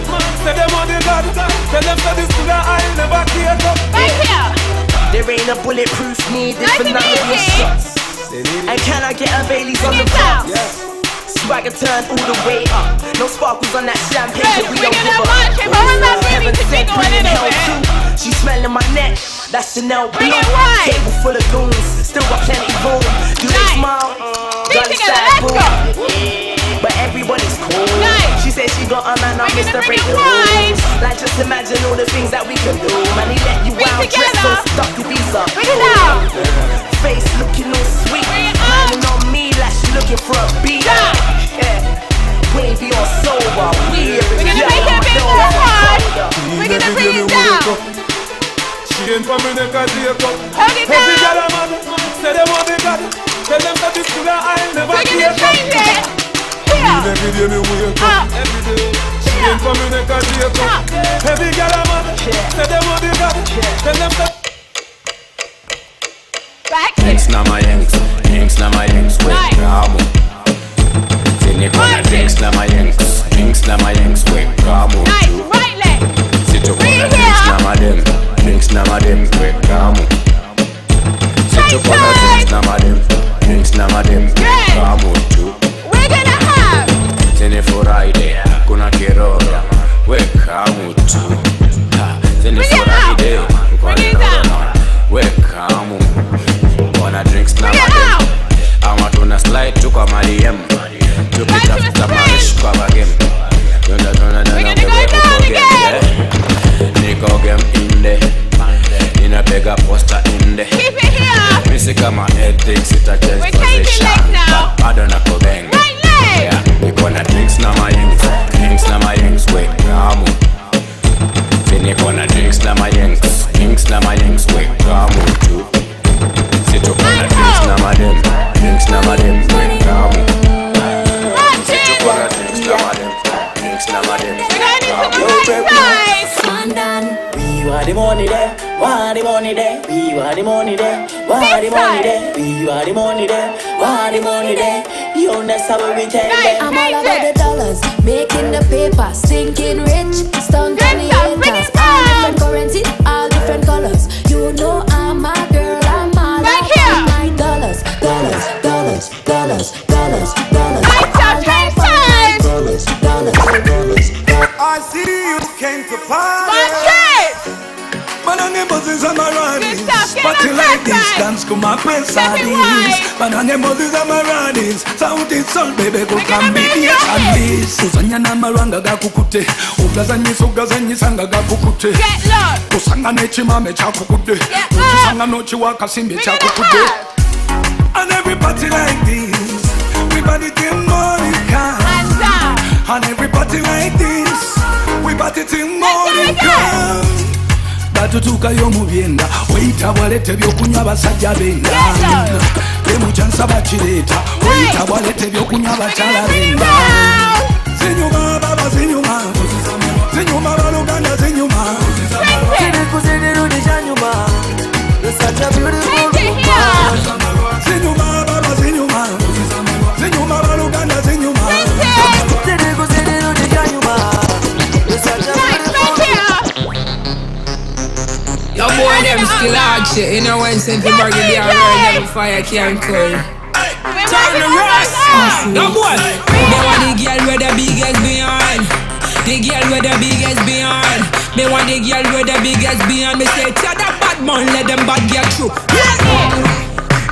say them on the God. Tell them that this sugar I never cake up. Back here. There ain't a bulletproof needed Nice for and none of your easy. shots. And can I get a Bailey's on the Bring it down. box? Swagger turned all the way up. No sparkles on that champagne. Good, so we we're don't gonna give march up. it, but we're not ready Heaven to sent, wiggle a bringing little hell bit. too. She's smelling my neck. That's Chanel Bring Blue. it wide. Table full of goons. Still got plenty room. Do they Nice. smile? Be Gun together, side let's boom. go. But everybody's cool. Nice. She said she got a man, I'm We're gonna Mr. bring Break it the wide. rules. Like just imagine all the things that we can do. Man, he let you Be out, dressed together. so stuck to visa. Bring it out. Face looking all sweet. Bring it up. Minding on me like she looking for a beat. Down. Yeah. We ain't be on sober. We We're gonna make it a bit more hard. We're gonna bring it down. She ain't coming to wake up. Hold it Every down. girl I'm at, say them on the God. Tell them that this sugar I never We're gonna cake up. change it. Here. Every day me wake Up. up. Every day. She ain't coming to wake up. Every girl I'm at, say them on the God. Tell them that. Back here. Drinks na my yanks, Nice. wait, kamu. Sinikona drinks na my yanks, wait, kamu. Nice, right leg. Situkona Bring it here. drinks na madem, wait, kamu. Situkona drinks na madem, wait, Good. kamu too. We're gonna have. Sinifurahi, kuna kiroro, wait, kamu too. Sinifurahi, kuna Bring it down. kiroro, wait, kamu. Wanna drinks na Bring it madem. out. Ama tuna slide tu kwa madiem. Tukitafuta marish kwa bagem. We're gonna go down again. Niko game inde. Ninapiga poster inde. Keep it here. Misi kama ethics ita change We're changing position. legs now. Bado nako bang. Right leg. Yeah, niko na drinks na my yanks, wait, kamu. Niko na drinks na my yanks, wait, kamu too. Situkona drinks na madem, wait, kamu. Watch it. Situkona drinks na madem, We're going into the right side. We want the money there, want the money there. We want the money there, want the money there. We want the money there, want the money there. You that's how we tell them. I'm all about the dollars, making the paper, stinking rich, stunk on the Bring haters. it All down. different currency, all different colors. You know I'm a girl, I'm all Right about here. my dollars, dollars, dollars, dollars, dollars, dollars. Right side, right side. Dollars, dollars, dollars. I see you came to party. Watch it. Man on the buses and my kuma pesadis Banange moses amaradis Sauti sol baby kukambidiation this Kuzanya na maranga gakukute Ugazanyisa nga gakukute Kusanga nechimame chakukude Uchisanga nochi wakasimbi chakukude And everybody like this We body till morning come And everybody like this We body till morning come Batutuka yo mubyenda Weita walete byokunywa basajja benda Emuchansa bachileta Weita walete byokunywa bachala benda Zinyuma baba zinyuma Zinyuma baluganda zinyuma Kuzidi rudi janyuma You're such a beautiful woman Zinyuma baba zinyuma Zinyuma baluganda zinyuma Kuzidi rudi janyuma You're such a beautiful woman Your boy them still hard shit, you know when St. Burgundy are around them fire can't cool. Turn the rest, your boy. They want the girl with the biggest behind. The girl with the biggest behind. They want the girl with the biggest behind. Me say tell that bad man let them bad get through.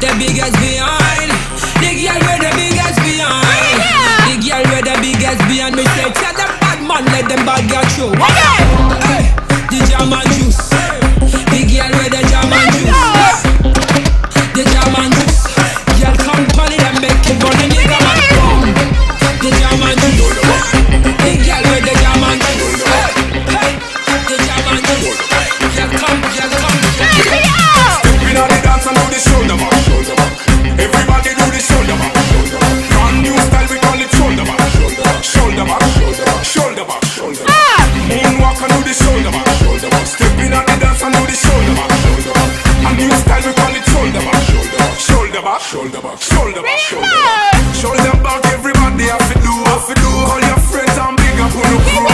The biggest behind. The girl with the biggest behind. The girl with the biggest behind. Me say tell that bad man let them bad get through. Hey, the German juice. The girl with the German juice. The German juice. Girl come on it and make it run and you come and come. The German juice. The girl with the German juice. The German juice. Girl come. Stepping on the dance and do the shoulder back. Everybody do the shoulder back. Brand new style we call it shoulder back. Shoulder back. Shoulder back. Moonwalk and do the shoulder back. Stepping on the dance and do the shoulder back. A new style we call it shoulder back. Shoulder back. Shoulder back. Shoulder back. Everybody have to do. All your friends and big up on the crew.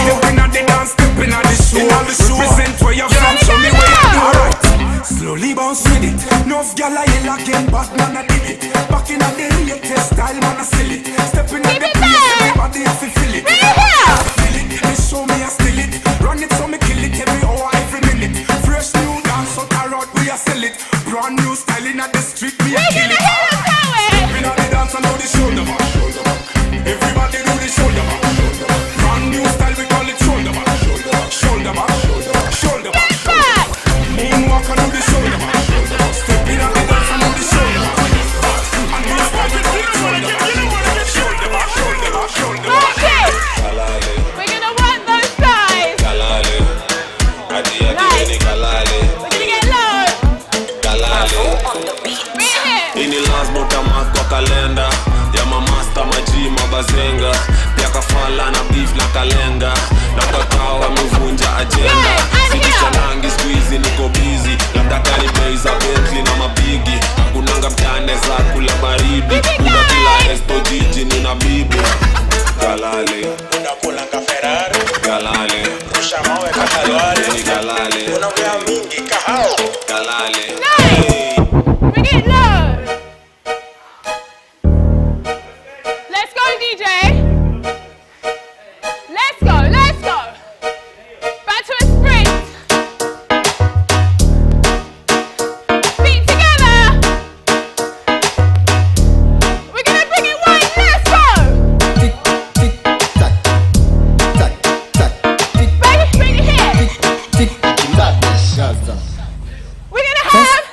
Stepping on the dance, stepping on the show. Represent where you're from, show me where you do. Alright. Slowly bounce with it. Nuff gyal a yell again, but man a dig it. Back in the latest style, man a sell it. Stepping on the place, everybody have to feel it. Feel it, they show me I steal it. Run it so me kill it every hour, every minute. Fresh new dance, so carrot we a sell it. Brand new style in the street, we a kill it. Stepping on the dance and do the shoulder back. Everybody do the shoulder back. Brand new style, we call it shoulder back. Shoulder back. Shoulder back. Moonwalk and do the shoulder back. Stepping on the dance and do the shoulder back. And new style, we call it shoulder back. Shoulder back. Shoulder back. We're gonna want those guys. Kalale. Adi kalale. We're gonna get low. Kalale. Ini lazima utamark kwa kalenda ya mamasta maji mabazenga pia kafala na beef na kalenga na kakao amevunja agenda sidisha nangi squeezy niko busy labda kani bei za Bentley na mabigi kunanga mtane za kula baridi kuna kila esto jiji nina bibi Kalale unakulanga Ferrari Kalale rusha mawe katalwari Kalale unaongea mingi kahao Kalale Bring it low. Let's go, DJ. Let's go. Back to a sprint. Feet together. We're gonna bring it wide. Let's go. Tick, tick, tack, tack, tack. Tick, bring it here. Tick, tack, Gaza. We're gonna have.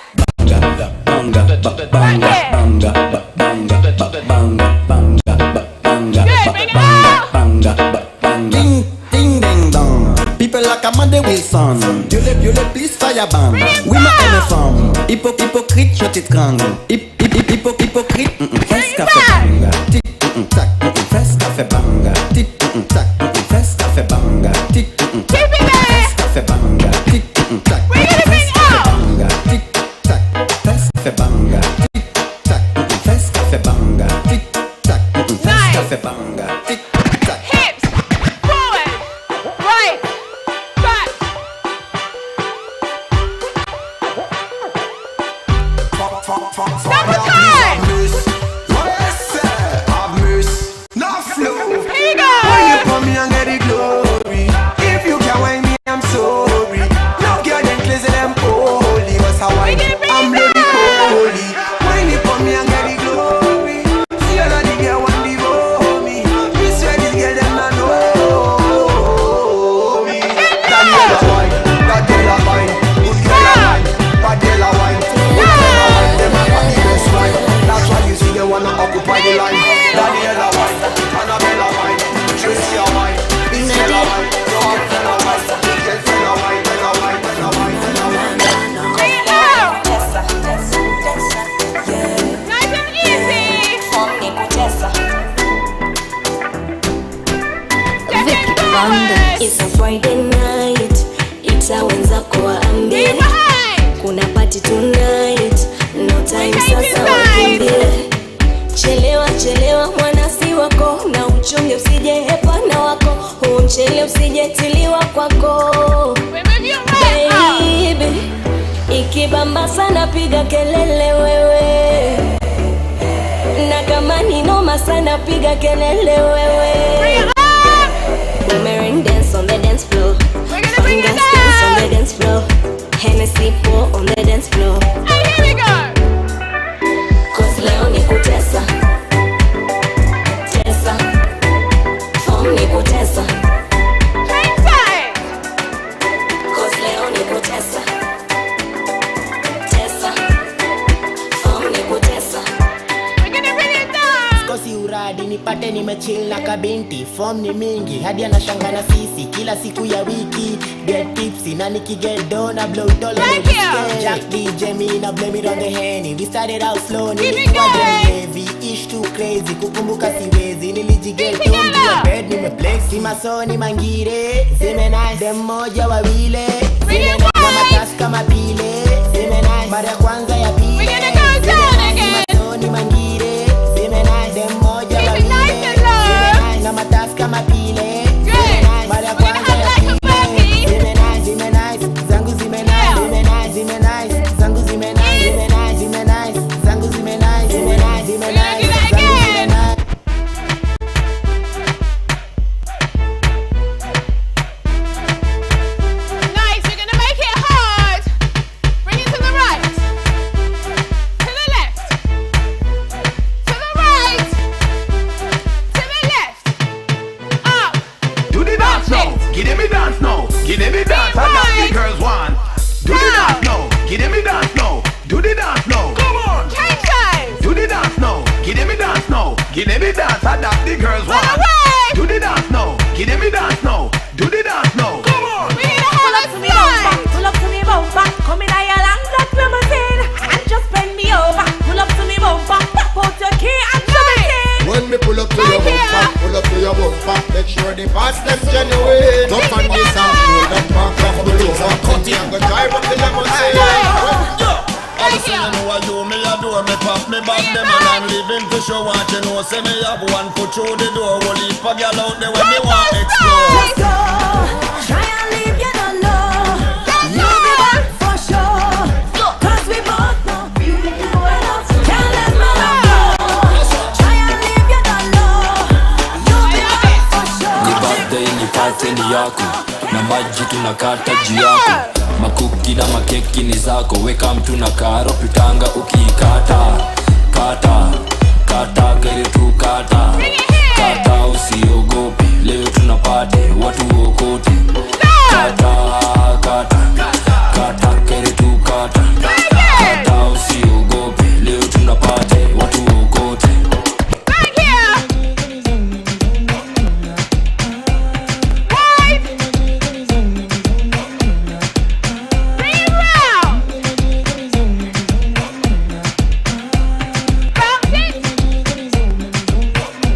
Ding, ding, ding, dong. People like Amanda Wilson. Violette, please fire ban. Oui, ma éléphant. Hypocrite, je t'étrangle. Hypocrite, fais café banga. Tic, tac, fais café banga. Tic, tac, fais café banga. Tic, tac, fais café banga. Tic, tac, fais café banga. Tic, tac, fais café banga. Tic, tac, fais café banga. Tic, tac, fais café banga. Tic, tac. Hips forward, right, back. Double time. Here you go. When you come here and get the glory, if you can't wind me, I'm sorry. No girl them crazy, them holy, but how I I'm bloody cold. Daniela wine, Annabella wine, Tricia wine, Isabella wine, Rockefeller wine, Rockefeller wine, Bella wine, Bella wine, Bella wine. Bring it out. Nice and easy. It's a Friday night, itawenza kuwaambia kuna party tonight, no time sasa wakimbie. Chelewa chelewa mwanasi wako, na uchunge usije hepana wako, huu mchele usije tiliwa kwako. Baby, ikibamba sana piga kelele wewe, na kama ni noma sana piga kelele wewe. Boomerang dance on the dance floor, fingers dance on the dance floor, Hennessy pour on the dance floor. Hey, here we go. Cause leo ni kutesa, tesa, form ni kutesa. Cause leo ni kutesa, tesa, form ni kutesa. We're gonna bring it down. Kosi uradi nipate nimechill na kabinti, form ni mingi hadi anashanga na sisi kila siku ya wiki. Get tipsy na nikiget down I blow it all on the Jack DJ me na blame it on the Henny. We started out slow nilikuwa heavy, ish too crazy kukumbuka siwezi, nilijiget down to bed nimeplex si masoni mangire zime nice dem moja wawile zime nice na matasi kama pile zime nice mara ya kwanza ya pile zime nice masoni mangire zime nice dem moja wawile zime nice na matasi kama pile zime nice mara ya kwanza ya pile zime nice zangu zime nice zime nice zime nice zangu zime nice zime nice zime nice zangu zime nice zime nice zime nice zangu zime nice. Nice, we're gonna make it hard. Bring it to the right, to the left, to the right, to the left, up. Do the dance now, give them a dance now, give them a dance, and that's the girls want. Do the dance now, give them a dance now, do the dance now. Come on, change sides. Do the dance now, give them a dance now, give them a dance, and that's the girls want. Do the dance now, give them a dance now, do the dance now. Come on, pull up to me bumper, pull up to me bumper, come in a your land that limousine, and just bend me over. Pull up to me bumper, pop out your key and show me in. When me pull up to your bumper, pull up to your bumper, make sure the parts them genuine. Jump on this and pull that back off the lower, cut it and go drive up the limousine. I say you know what you me a do, me pop me back them and I'm leaving to show what you know. Say me have one foot through the door, will leave a girl out there when me want explore. Let's go, try and leave you don't know. You'll be back for sure, cause we both know you enough. Can't let my love go. Try and leave you don't know. You'll be back for sure. Ni birthday ni party ni yako, na maji tunakata juu yako. Makuki na makeki ni zako, weka mtu na karo pitanga ukiikata. Kata, kata kere tu kata. Kata usiogope, leo tunapate watu wokote. Kata, kata, kata kere tu kata. Kata usiogope, leo tunapate watu wokote.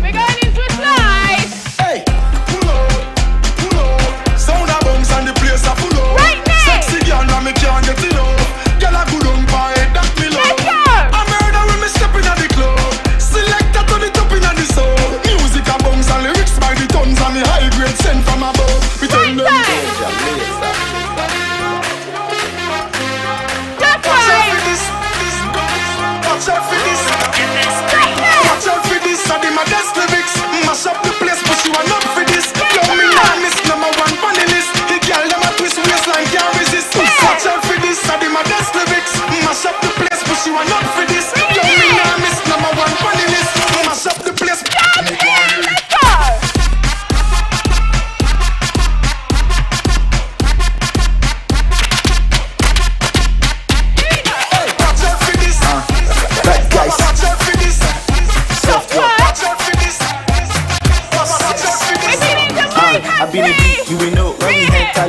We're going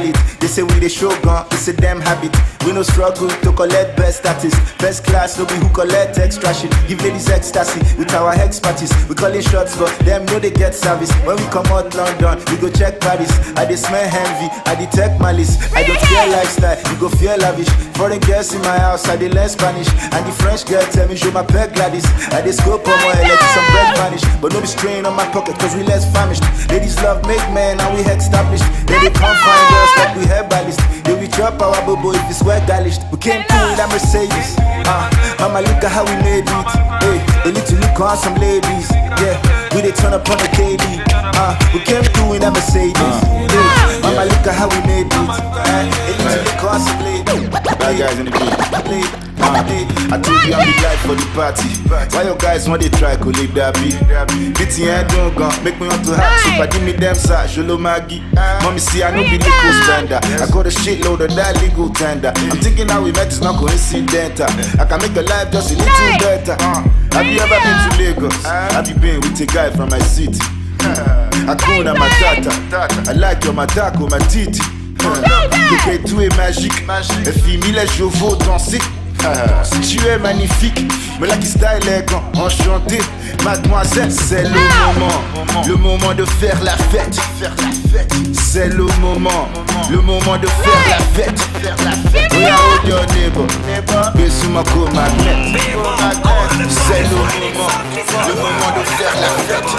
it. They say we the shogun, it's a damn habit. We no struggle to collect best status. First class, no be who collect extra shit. Give ladies ecstasy with our expertise. We call it shots, but them know they get service. When we come out London, we go check Paris. I dey smell envy, I detect malice. I don't fear lifestyle, you go fear lavish. Foreign girls in my house, I dey learn Spanish. And the French girl tell me show my peg Gladys. I dey scope on my let some bread vanish. But no be strain on my pocket, cause we less famished. Ladies love make men and we established. Then they come find girls like we herbalist. They we drop our bobo if it's well garnished. We came through with a Mercedes. Mama look at how we made it. Hey, they need to look on some ladies. Yeah, we they turn up on the KD. We came through with a Mercedes. Hey, mama look at how we made it. They need to look on some ladies. That guys in the beat. I told you I'm the life for the party. Why your guys want they try to leave that beat? Beating and don't go, make me want to have soup. I give me them side, Sholo Maggie. Mommy see I know be legal spender. I got a shitload of that legal tender. I'm thinking how we met is not coincidental. I can make a life just a little better. Have you ever been to Lagos? Have you been with a guy from my city? Hakuna Matata. I like your matako, ma titi. Le tout est magique. Les filles, les chevaux danser. Si tu es magnifique, me la qui style élégant, enchanté. Mademoiselle, c'est le moment de faire la fête. C'est le moment de faire la fête. We are all your neighbor, Besuma Magnet. C'est le moment de faire la fête.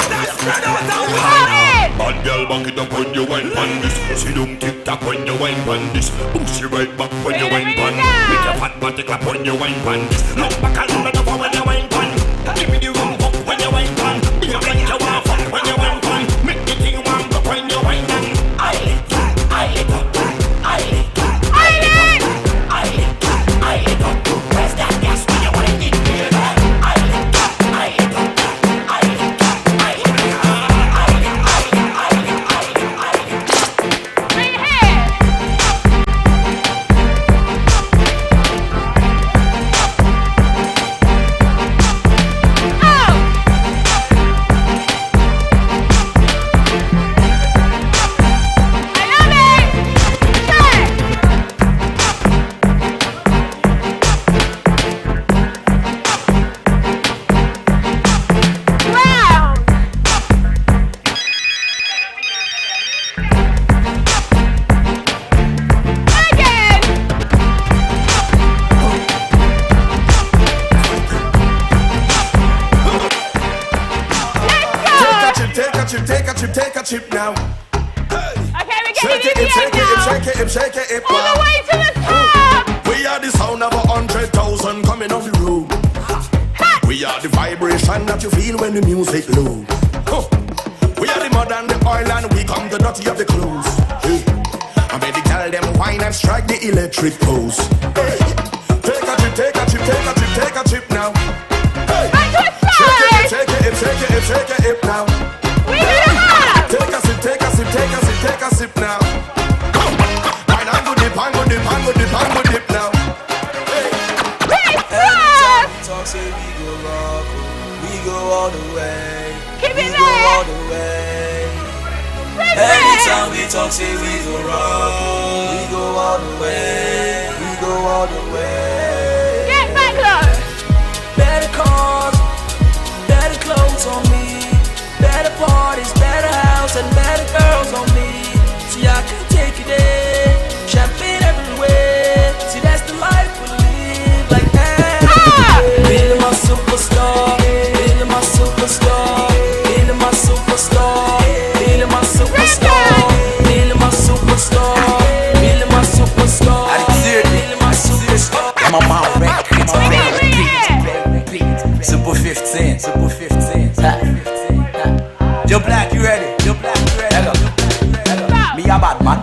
Bad girl, back it up when you wine pan this. Sit down, tick tock when you wine pan this. Push it right back when you wine pan. Make your fat body clap when you wine pan this. Look back and look over when you wine pan. Give me the room up when you wine pan. Be a like you want fuck when you wine pan. Make the thing warm up when you wine pan. I lick up, I lick up, I lick up, I lick up, I lick up, I lick up. Where's that gas when you wine it? I lick up, I lick up, I lick up, I lick up. Take a chip now. Okay, we're Shake getting it, shake it. All the way to the top. We are the sound of 100,000 coming off the road. We are the vibration that you feel when the music low. We are the mud and the oil and we come the dirty of the clothes. I made the girl them wine and strike the electric pose. Take a chip now. Shake it now. Take a sip now. Wine and go dip now. Talk say we go rock, we go all the way. Keep we it go there. all the way. Anytime we talk say we go rock, we go all the way. We go all the way. Get back low. Better cars, better clothes on me. Better parties, better house, and better girls on me. See, I can take you there. Champagne everywhere. See, that's the life we live like that. Feeling my superstar. Feeling my superstar. Feeling my superstar. Feeling my superstar. Feeling my superstar. Feeling my superstar. Feeling my superstar. I'm on my rank. Super 15. Super 15. Yo Black, you ready? Hello. Me a bad man.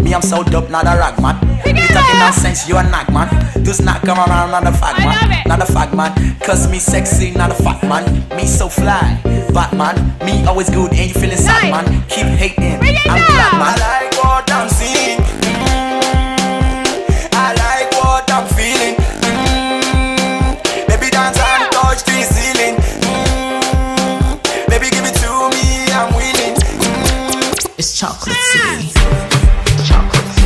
Me I'm so dope, not a rag man. You talking nonsense, you a nag man. Does not come around, not a fag man. Not a fag man. Cause me sexy, not a fat man. Me so fly, Batman. Me always good and you feeling sad man. Keep hating, I'm glad man. I like what I'm seeing. I like what I'm feeling. Baby dance and touch the ceiling. Baby give it to me, I'm willing. It's chocolate city. Chocolate city.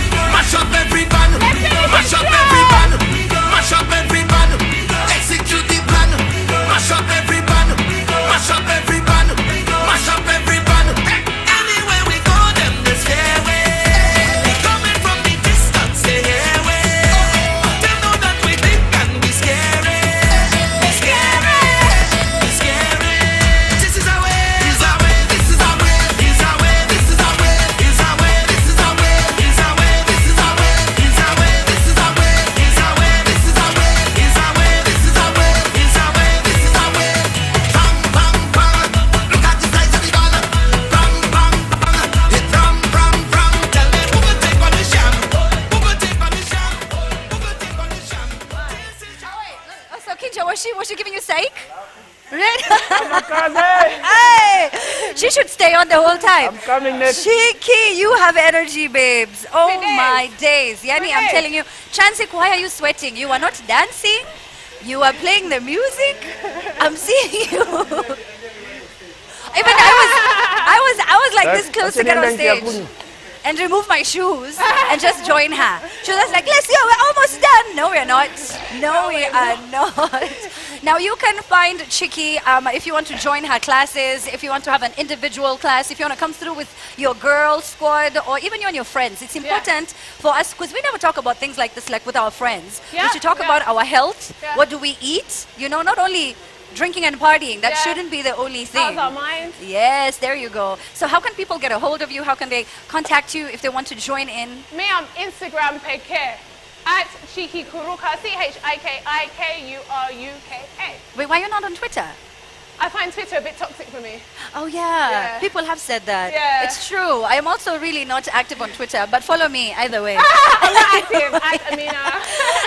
Was she giving you psych? Right? Hey, she should stay on the whole time. I'm coming next. Cheeky, you have energy, babes. Oh my days. Yani, I'm telling you, Chansik, why are you sweating? You are not dancing. You are playing the music. I'm seeing you. Even I was like this close to get on stage and remove my shoes and just join her. She was like, let's go, we're almost done. No, we're not. No, we are not. Now, you can find Chiki if you want to join her classes, if you want to have an individual class, if you want to come through with your girl squad, or even you and your friends. It's important for us, because we never talk about things like this, like with our friends. We should talk about our health. What do we eat? You know, not only drinking and partying, that shouldn't be the only thing. How's our mind? Yes, there you go. So how can people get a hold of you? How can they contact you if they want to join in? Me, I'm Instagram peke at Chiki Kuruka, CHIKIKURUKA. Wait, why are you not on Twitter? I find Twitter a bit toxic for me. Oh yeah, people have said that. Yeah. It's true. I am also really not active on Twitter, but follow me either way. I'm not active at Amina.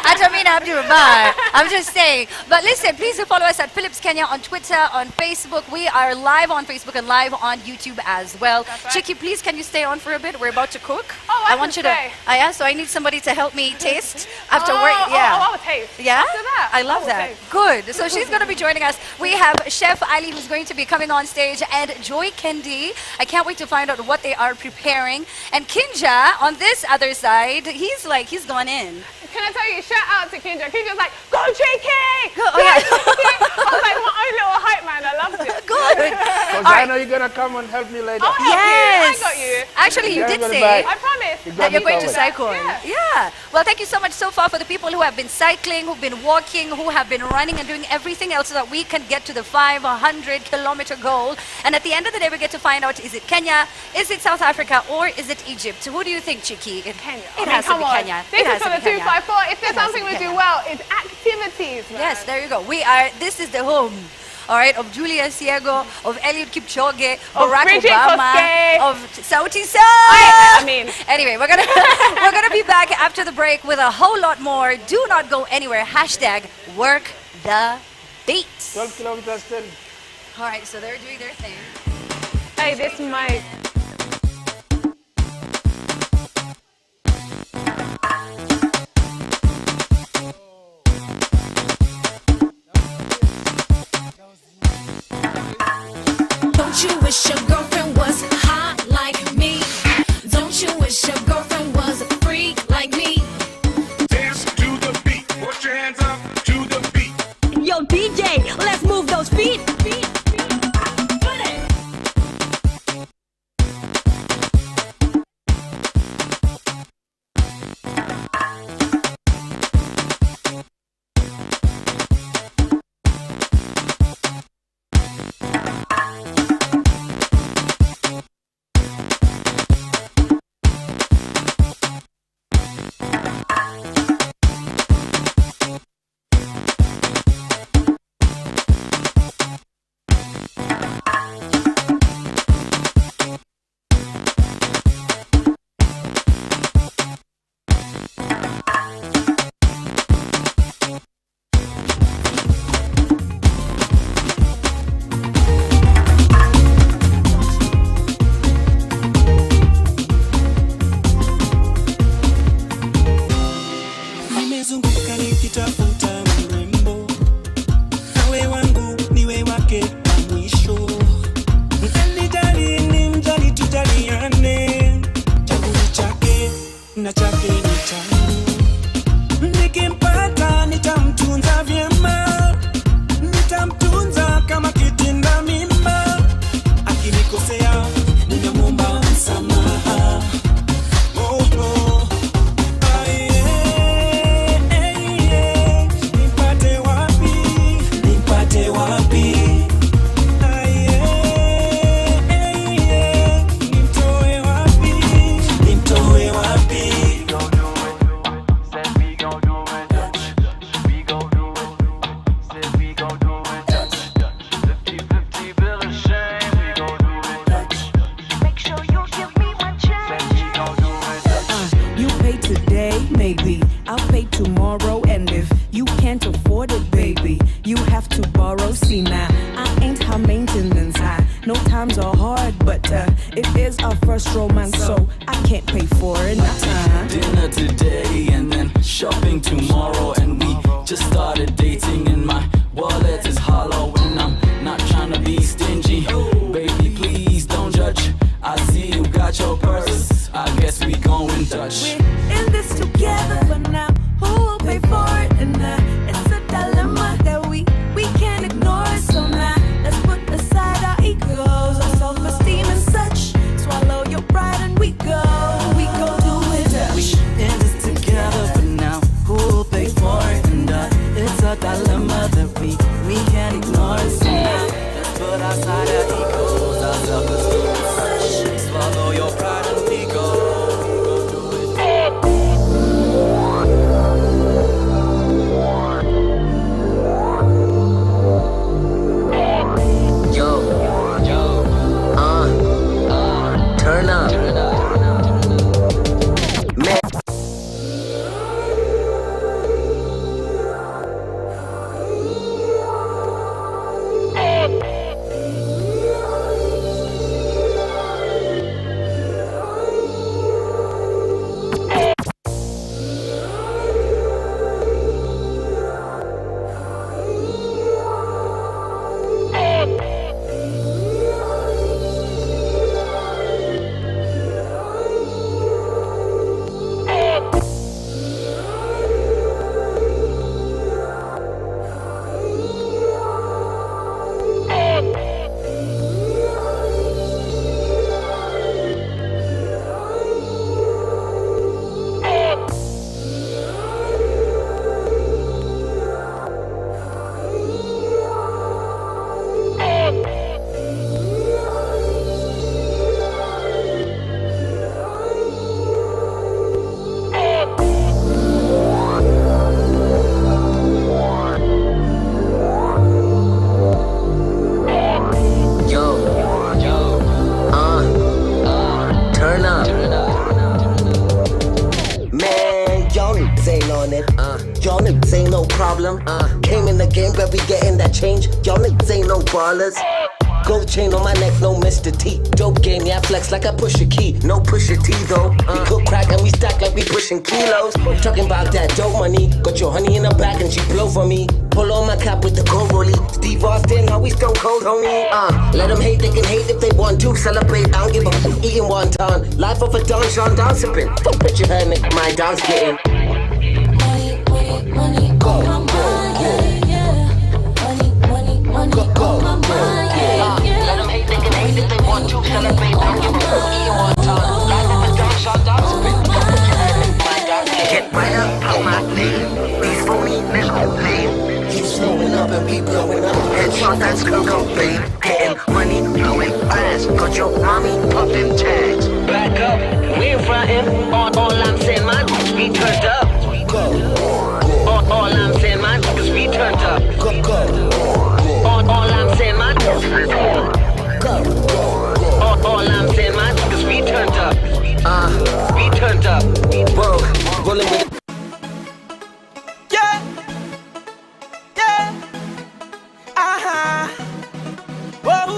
At Amina Abdul-Rabar. I'm just saying. But listen, please do follow us at Philips Kenya on Twitter, on Facebook. We are live on Facebook and live on YouTube as well. That's right. Chiki, please, can you stay on for a bit? We're about to cook. Oh, I want you stay. to. So I need somebody to help me taste after work. Yeah. I will taste. Yeah? After that, I love will that. taste. Good. So she's going to be joining us. We have Chef Ali, who's going to be coming on stage, and Joy Kendi. I can't wait to find out what they are preparing. And Kinja, on this other side, he's gone in. Can I tell you, shout out to Kinja. Kinja's like, go Cheeky! Go, oh, yeah. I was like, my own little hype man. I loved it. Good. Because I know you're going to come and help me later. I'll help Yes. you. I got you. Actually, you did say I promise. that you're going to cycle. Yeah. Well, thank you so much so far for the people who have been cycling, who've been walking, who have been running and doing everything else so that we can get to the 500-kilometer goal. And at the end of the day, we get to find out, is it Kenya, is it South Africa, or is it Egypt? Who do you think, Chiki? Kenya. It has to be Kenya. This It is has for to the be Kenya. 254. If there's It has something to be we do Kenya. well, it's activities, man. Yes, there you go. This is the home. All right, of Julius Yego, of Eliud Kipchoge, Of Barack Bridget Obama, Koskei. of Sauti Sol. I mean. Anyway, we're gonna be back after the break with a whole lot more. Do not go anywhere. #work the beat. 12 kilometers still. All right, so they're doing their thing. Hey, this mic. Don't you wish your girlfriend was hot like me? Don't you wish your girlfriend was a freak like me? Dance to the beat. Put your hands up to the beat. Yo, DJ, let's move those feet. Nimezunguka nikitafuta mrembo, nawe wangu niwe wake wa mwisho. Mkanijali ni mjali, tujaliane, changu ni chake na chake ni changu. Nikimpata nitamtunza vyema, nitamtunza kama kitinda mimba. Akinikosea ninamwomba msamaha. Oh, oh. Nipate wapi? Nimtoe wapi? You pay today, maybe I'll pay tomorrow, and if you can't afford it, baby, you first romance, so I can't pay for it. Dinner today and then shopping tomorrow, and we just started dating and my wallet is hollow and I'm not trying to be stingy. Baby, please don't judge. I see you got your purse. I guess we going Dutch. We're in this together, but now who will pay for it? And it's a dilemma that we can't ignore it. So now let's put aside our egos, our self-esteem and such. Swallow your pride and we go do it. We in this together, but now who will pay for it? And it's a dilemma that we can't ignore it. So now let's put aside our egos, our self-esteem and such. Swallow your pride and we go do it. Turn up. Man. Y'all niggas ain't no problem. Came in the game, but we getting that change. Y'all niggas ain't no ballers. Gold chain on my neck, no Mr. T. Dope game, yeah, I flex like I push a key. No push a T though. We cook crack and we stack like we pushing kilos. Talking about that dope money. Got your honey in her back and she blow for me. Pull on my cap with the gold rollie. Steve Austin, how we stone cold, homie. Let them hate, they can hate if they want to. Celebrate, I don't give a f*** eating wonton. Life of a Don Sean dance sipping. Fuck picture her, nigga, my dance getting. Go, go, go, go, go. Let them hate, they can hate if they want to. Celebrate, I don't give a f*** eating wonton. Life of a Don Sean dance sipping. Fuck picture her, nigga, my dance getting. Get right up on my name. These phony niggas lame. Keep slowing up and be blowing up. Headshot, that's Coco, babe. Getting money, blowing fast. Got your mommy popping tags. Back up, we ain't frontin'. All I'm saying, my we turned up. Go. All I'm saying, my niggas, we turned up. Go, go. All I'm saying, my niggas, go. All I'm saying, my niggas, we turned up. We turned up. Whoa, rolling with it. Yeah. Yeah. Whoa.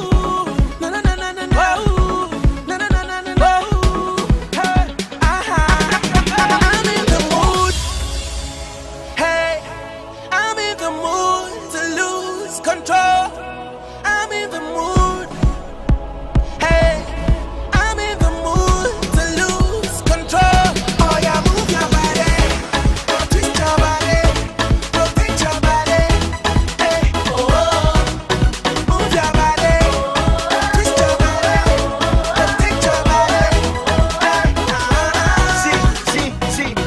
Na na na na na. Whoa. Na na na na na. Whoa. Hey. I'm in the mood. Hey. I'm in the mood to lose control. I'm in the mood. Hey. I'm in the mood to lose control. Oh yeah, move your body. Twist your body. Rotate your body. Hey. Oh. Move your body. Twist your body. Rotate your body. Hey.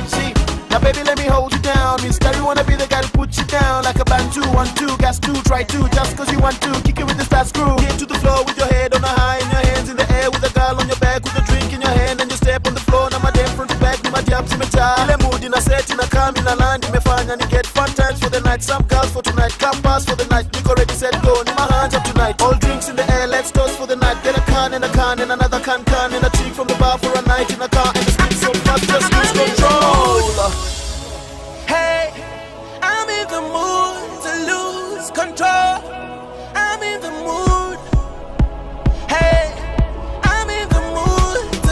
See. Now baby, let me hold you down. Miss Terry wanna be the guy to put you down like a band 2, 1, 2, gas 2, try 2. Just cause you want to, kick it with the fast screw. Get to the floor with your head on a high and your hands in the air with a girl on your back with a drink in your hand and you step on the floor. Now my damn front to back, ni my jabs in my tie. Ile mood in a set, in a calm, in a land, imefanya ni get fun times for the night. Some girls for tonight, come pass for the night. Nick already said go, ni my hands up tonight. All drinks in the air, let's toast for the night. Get a can and another can and a chick from the bar for a night in a car and the speed so fast, just lose control. Hey, I'm in the mood to lose control. I'm in the mood. Hey, I'm in the mood to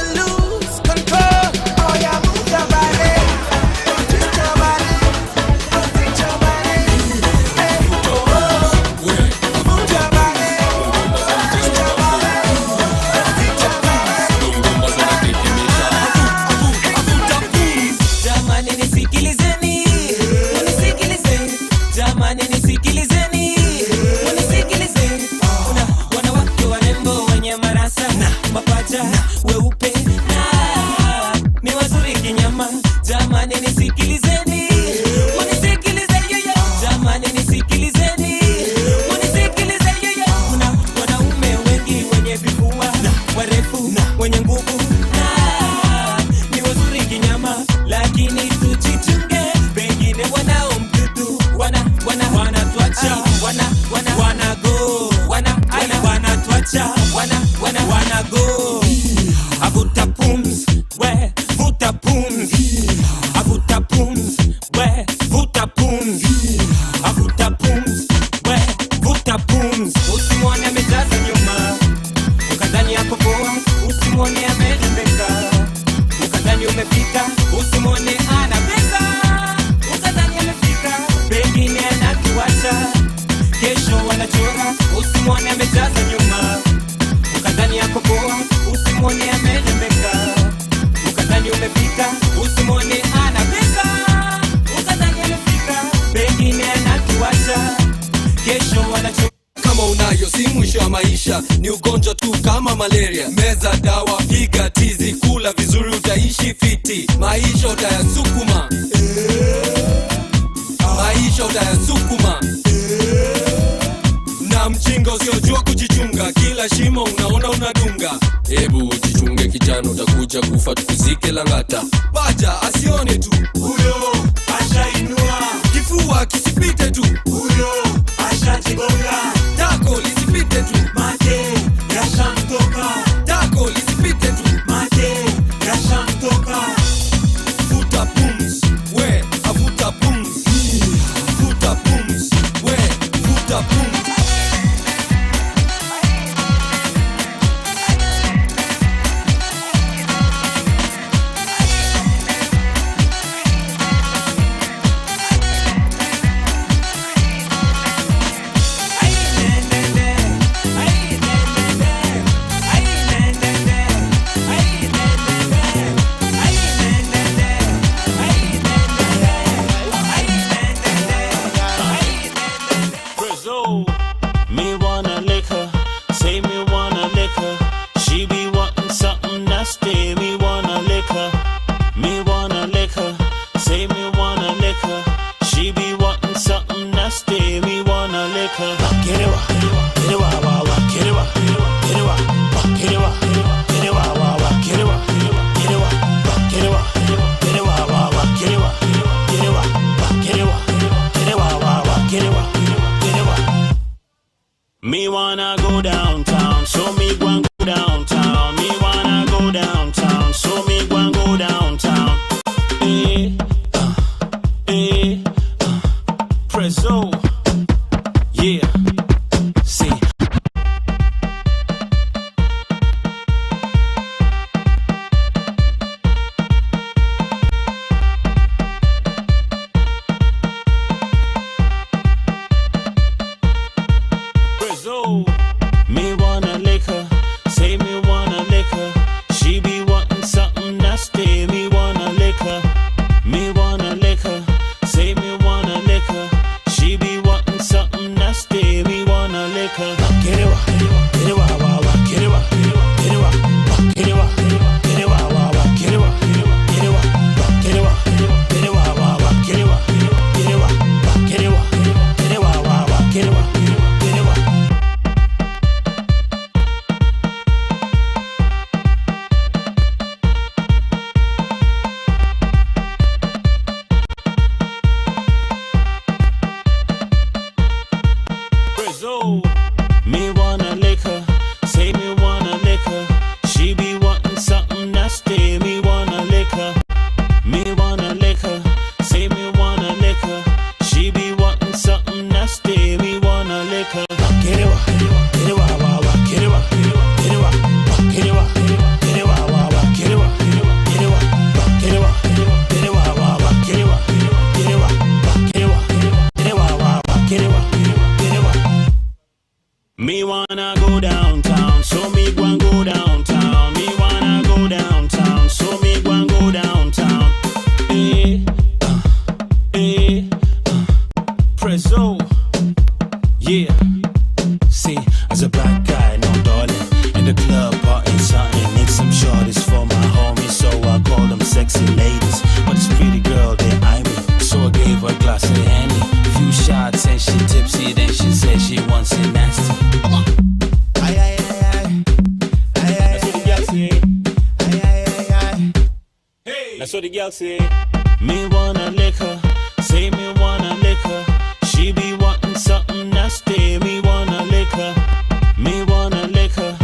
wacha wanna go. Avuta pums, we vuta pums. Avuta pums, we vuta pums. Avuta pums, we vuta pums. Usimwone amejaza nyuma, ukadhani yako poa. Usimwone amejembeka, ukadhani umefika. Usimwone ana pesa, ukadhani amefika. Pengine anakuacha, kesho wanachora. Usimwone amejaza nyuma, ukadhani yako poa. Usimwone amejembeka, ukadhani umefika. Usimwone ana pesa, ukadhani amefika. Pengine anakuacha, kesho wanachora. Kama unayo si mwisho wa maisha, ni ugonjwa tu kama malaria. Meza dawa, piga tizi, kula vizuri utaishi fiti. Maisha utayasukuma, maisha utayasukuma. Na mjinga usiojua kujichunga, kila shimo unaona unadunga. Hebu jichunge kijana, utakuja kufa tukuzike Langata. Baja asione tu, huyo ashainua. Kifua kisipite tu, huyo ashajigonga. Tako lisipite tu, mate yashamtoka. Tako lisipite tu, mate yashamtoka. Vuta pums, we avuta pums. Vuta pums, we vuta pums. Me wanna lick her, say me wanna lick her. She be wanting something nasty. Me wanna lick her, me wanna lick her, say me wanna lick her. She be wanting something nasty. Me wanna lick her. Get it wa, get it wa, wa wa, get it wa, get it wa, get it wa, get it wa, wa wa, get it wa, get it wa, get it wa, get it wa, wa wa, get it wa, get it wa, get it wa, get it wa, wa wa, get it wa, get it wa. Me wanna go downtown, so me go downtown. Me wanna go downtown, so me go downtown. Prezzo, yeah. See. Me wanna lick her, say me wanna lick her. She be wanting something nasty. Me wanna lick her, me wanna lick her, say me wanna lick her. She be wanting something nasty. Me wanna lick her. Get it wa, get it wa, wa wa, get it wa, get it wa, get it wa, get it wa, wa wa, get it wa, get it wa, get it wa, get it wa, wa wa, get it wa, get it wa, get it wa, get it wa, wa wa, get it wa, get it wa. Me wanna lick her, say me wanna lick her. She be wanting something nasty. Me wanna lick her, me wanna lick her, say me wanna lick her. She be wanting something nasty. Me wanna lick her. Get it wa, get it wa, wa wa, get it wa, get it wa, get it wa, get it wa, wa wa, get it wa, get it wa, get it wa, get it wa, wa wa, get it wa, get it wa, get it wa, get it wa, wa wa, get it wa, get it wa. Me wanna go downtown, so me go downtown. Me wanna go downtown, so me go downtown. Prezzo, yeah. See, as a black guy, no darling, in the club partying something. Need some shorties for my homies, so I call them sexy ladies. But this pretty girl, they eye me, so I gave her a glass of Henny. Few shots and she tipsy, then she said she wants it nasty. That's what the girl say. Me wanna lick her, say me wanna lick her. She be wanting something nasty. Me wanna lick her, me wanna lick her,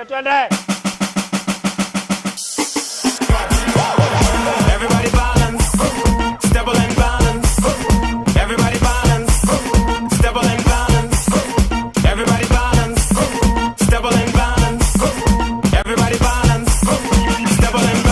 Twende. Everybody balance, stable and balance. Everybody balance, stable and balance. Everybody balance, stable and balance. Everybody balance, stable and balance.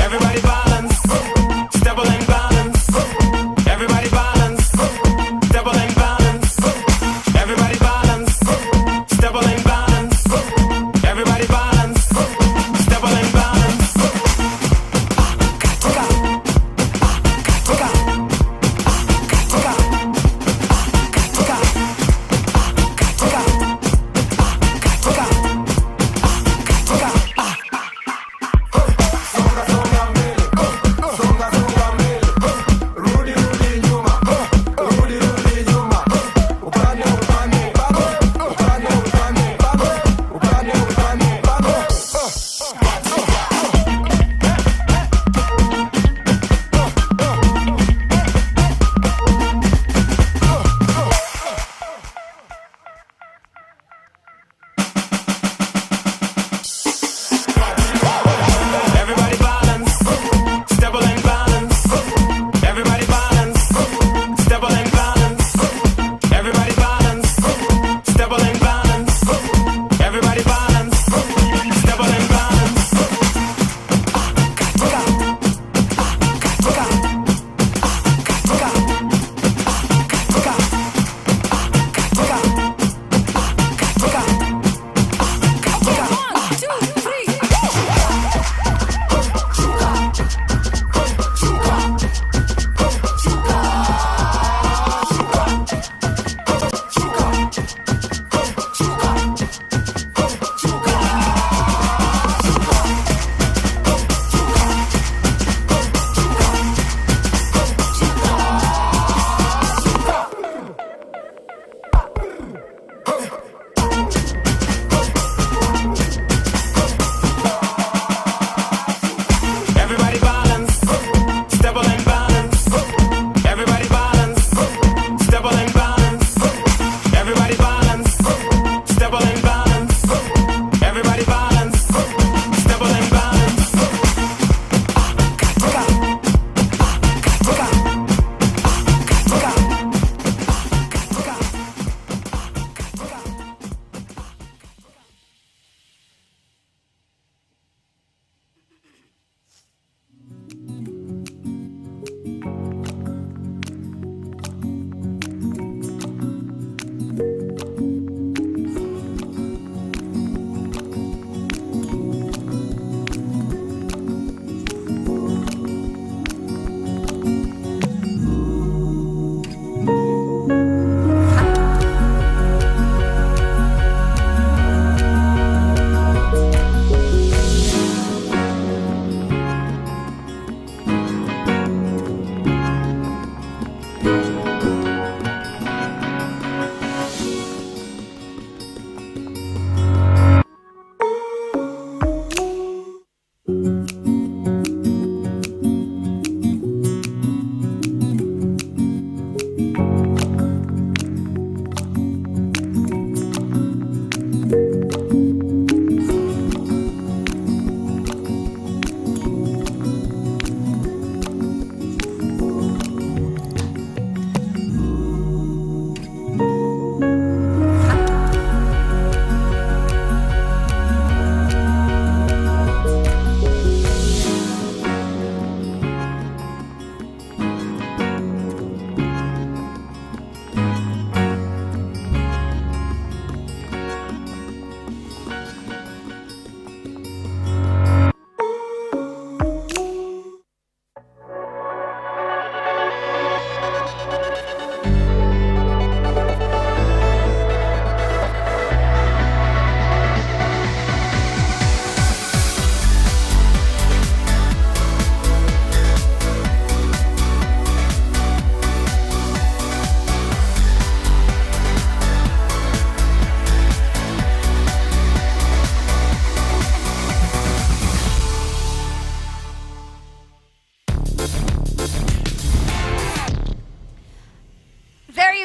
Everybody balance, stable and balance. Everybody balance, stable and balance. Everybody balance, stable and balance. Everybody balance, stable and balance.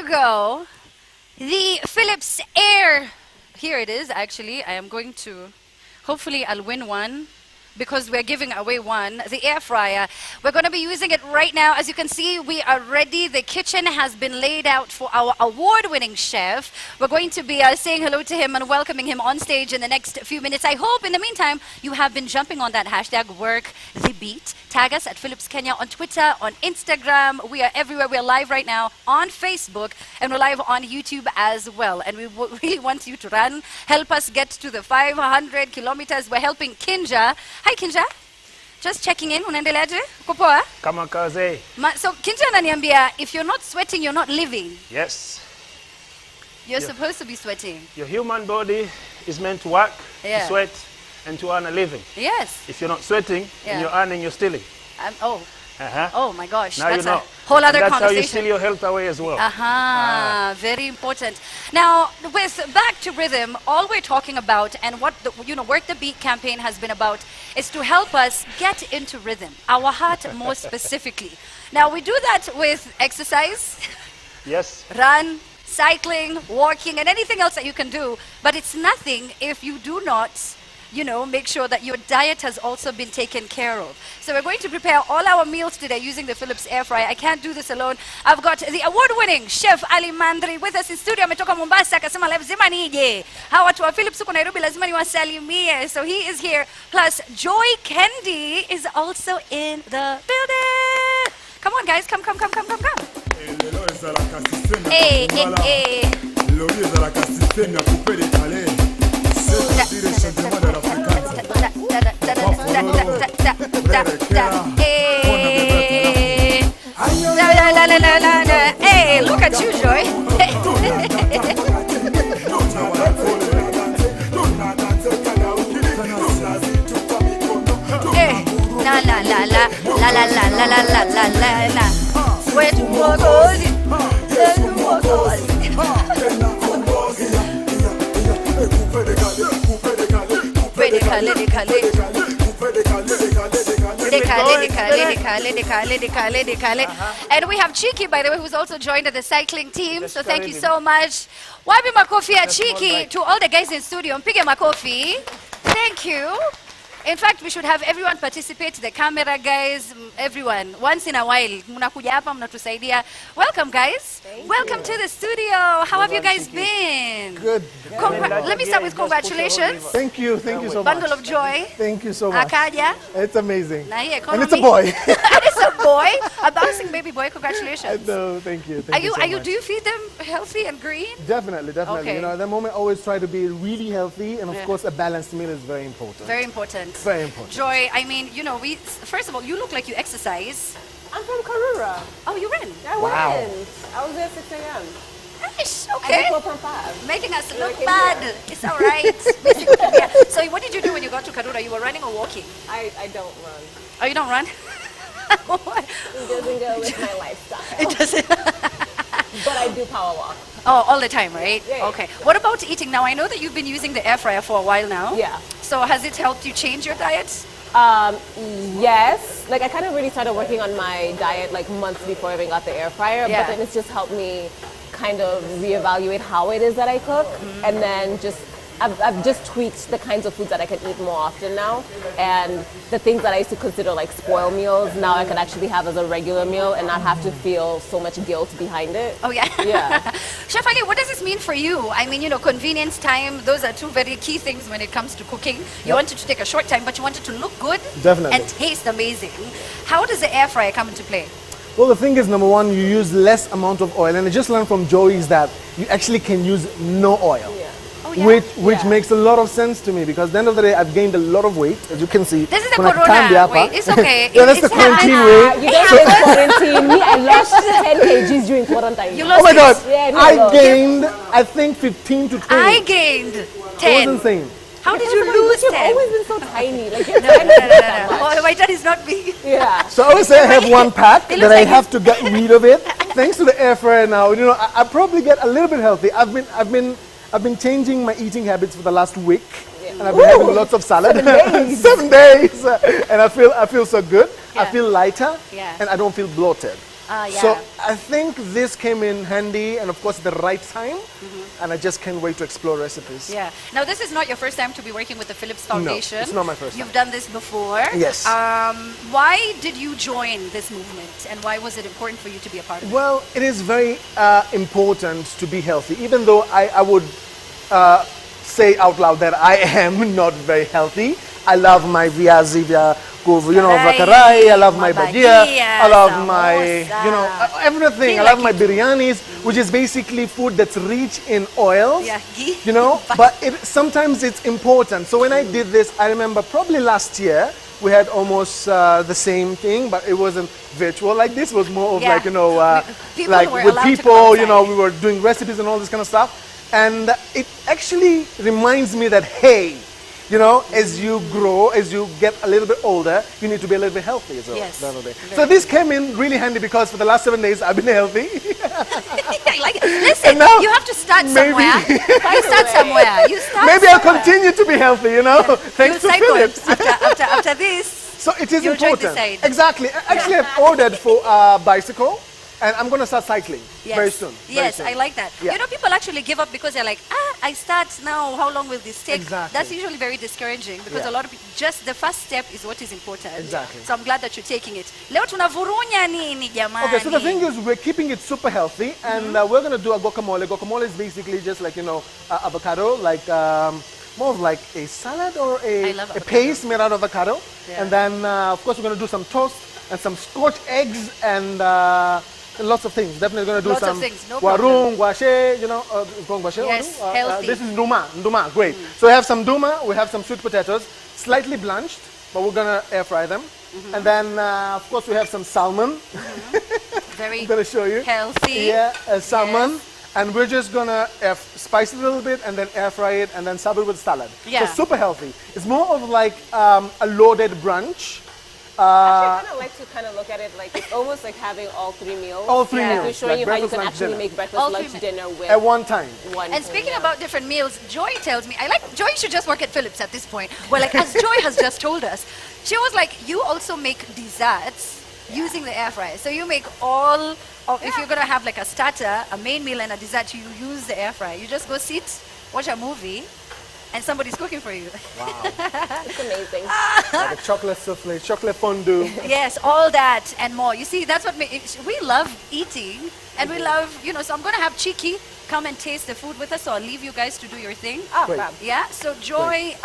you go. The Philips Air. Here it is, actually. I am going to, hopefully I'll win one, because we're giving away one, the air fryer. We're going to be using it right now. As you can see, we are ready. The kitchen has been laid out for our award-winning chef. We're going to be saying hello to him and welcoming him on stage in the next few minutes. I hope in the meantime you have been jumping on that hashtag #WorkTheBeat. Tag us at Philips Kenya on Twitter, on Instagram. We are everywhere. We're live right now on Facebook, and we're live on YouTube as well. And we really want you to run. Help us get to the 500 kilometers. We're helping Kinja. Hi Kinja. Just checking in. Unaendeleaje? Uko poa? Kama kaze. So Kinja ananiambia, if you're not sweating, you're not living. Yes. You're supposed to be sweating. Your human body is meant to work, Yeah. to sweat, and to earn a living. Yes. If you're not sweating and you're earning, you're stealing. Oh my gosh. Now That's you know. a whole other And that's conversation. how you steal your health away as well. Very important. Now, with Back to Rhythm, all we're talking about and what the Work the Beat campaign has been about is to help us get into rhythm, our heart more specifically. Now, we do that with exercise. Yes. Run, cycling, walking, and anything else that you can do. But it's nothing if you do not, make sure that your diet has also been taken care of. So we're going to prepare all our meals today using the Philips Air Fryer. I can't do this alone. I've got the award-winning Chef Ali Mandri with us in studio. Ametoka Mombasa, akasema lazima nije. Hawa watu wa Philips huko Nairobi lazima niwasalimie. So he is here. Plus Joy Kendi is also in the building. Come on guys, come. Hey. Hey, look at you, Joy. La. Where to walk And we have Chiki, by the way, who's also joined the cycling team. So thank you so much. Wapi makofi ya Chiki to all the guys in studio. Mpige makofi. Thank you. In fact, we should have everyone participate, the camera guys, everyone. Once in a while, mnakuja hapa mnatusaidia. Welcome guys. Welcome to the studio. How have you guys been? Good. Let me start with congratulations. Thank you so much. Bundle of joy. Thank you so much. Akaja. It's amazing. Na hii And it's a boy. And it's a boy. A bouncing baby boy. Congratulations. No, thank you. Do you feed them healthy and green? Definitely. Okay. At the moment, always try to be really healthy, and of course, a balanced meal is very important. Very important. Very important. Joy, I mean, first of all, you look like you exercise. I'm from Karura. Oh, you ran? I went. I was there 6 a.m. Nice, okay. I did 4.5. Making us look came bad. here. It's all right. Yeah. So what did you do when you got to Karura? You were running or walking? I don't run. Oh, you don't run? It doesn't go with my lifestyle. It doesn't. But I do power walk. Oh, all the time, right? Yeah. Okay. What about eating? Now, I know that you've been using the air fryer for a while now. Yeah. So has it helped you change your diet? Yes. I kind of really started working on my diet months before I even got the air fryer. Yeah. But then it's just helped me kind of reevaluate how it is that I cook. Mm-hmm. And then I've just tweaked the kinds of foods that I can eat more often now. And the things that I used to consider spoil meals, now I can actually have as a regular meal and not have to feel so much guilt behind it. Oh, yeah? Yeah. Chef Ali, what does this mean for you? I mean, convenience, time, those are two very key things when it comes to cooking. You wanted to take a short time, but you wanted to look good. Definitely. And taste amazing. How does the air fryer come into play? Well, the thing is, number one, you use less amount of oil. And I just learned from Joey is that you actually can use no oil. Yeah. Which makes a lot of sense to me, because at the end of the day, I've gained a lot of weight, as you can see. This is the corona weight. It's okay. Yeah, that's the quarantine weight. You don't have quarantine. Me, I lost 10 kgs during quarantine. You lost Oh my God! Yeah, I gained, I think, 15 to 20. I gained 10. It was insane. How did you lose 10? You've always been so tiny. No. Oh, my dad is not big. Yeah. So I always say I have one pack It that looks I like have to get rid of it. Thanks to the air fryer now, I probably get a little bit healthy. I've been changing my eating habits for the last week, and I've been having lots of salad. 7 days. 7 days, and I feel so good. Yeah. I feel lighter, Yeah. and I don't feel bloated. Yeah. So I think this came in handy and of course the right time. And I just can't wait to explore recipes. Yeah. Now, this is not your first time to be working with the Philips Foundation. No, it's not my first You've done this before. Yes. Why did you join this movement, and why was it important for you to be a part of it? Well, it is very important to be healthy, even though I would say out loud that I am not very healthy. I love my viazi, vakarai, I love my bhajia, I love my, everything. I love my biryanis, which is basically food that's rich in oils, but sometimes it's important. So when I did this, I remember probably last year, we had almost the same thing, but it wasn't virtual like this. It was more of like, like with people, we were doing recipes and all this kind of stuff. And it actually reminds me that, hey, as you grow, as you get a little bit older, you need to be a little bit healthy as well. Yes. So this came in really handy because for the last 7 days, I've been healthy. I like it. Listen, you have to start somewhere. You start somewhere. Maybe I'll continue to be healthy, Thanks to Philips. After this, so it is you'll join important. the side. Exactly. Actually, I've ordered for a bicycle. And I'm going to start cycling very soon. Yes, I like that. Yeah. People actually give up because they're like, I start now, how long will this take? Exactly. That's usually very discouraging because a lot of people, just the first step is what is important. Exactly. So I'm glad that you're taking it. Leo tunavurunya nini jamani? Okay, so the thing is, we're keeping it super healthy, and we're going to do a guacamole. Guacamole is basically just like, avocado, like more of like a salad or a paste made out of avocado. Yeah. And then, of course, we're going to do some toast and some scotch eggs and lots of things. Definitely going to do some warung, guache, Yes, healthy. This is nduma, great. So we have some nduma, we have some sweet potatoes, slightly blanched, but we're going to air fry them. And then, of course, we have some salmon. Very I'm going to show you. Healthy. Yeah, salmon. Yes. And we're just going to spice it a little bit and then air fry it and then serve it with salad. Yeah. So super healthy. It's more of like a loaded brunch. I kind of like to look at it like it's almost like having all 3 meals. All 3 meals. We're showing you how you can actually make breakfast, lunch, dinner with at one time. And speaking about different meals, Joy tells me, Joy should just work at Philips at this point. Well, like as Joy has just told us, she was like, you also make desserts using the air fryer. So you make all of, if you're going to have like a starter, a main meal and a dessert, you use the air fryer. You just go sit, watch a movie, and somebody's cooking for you. Wow. It's amazing. Like a chocolate souffle, chocolate fondue. Yes, all that and more. You see, that's what we love eating, and we love, so I'm going to have Chiki come and taste the food with us, so I'll leave you guys to do your thing. Oh, great. Yeah, so Joy,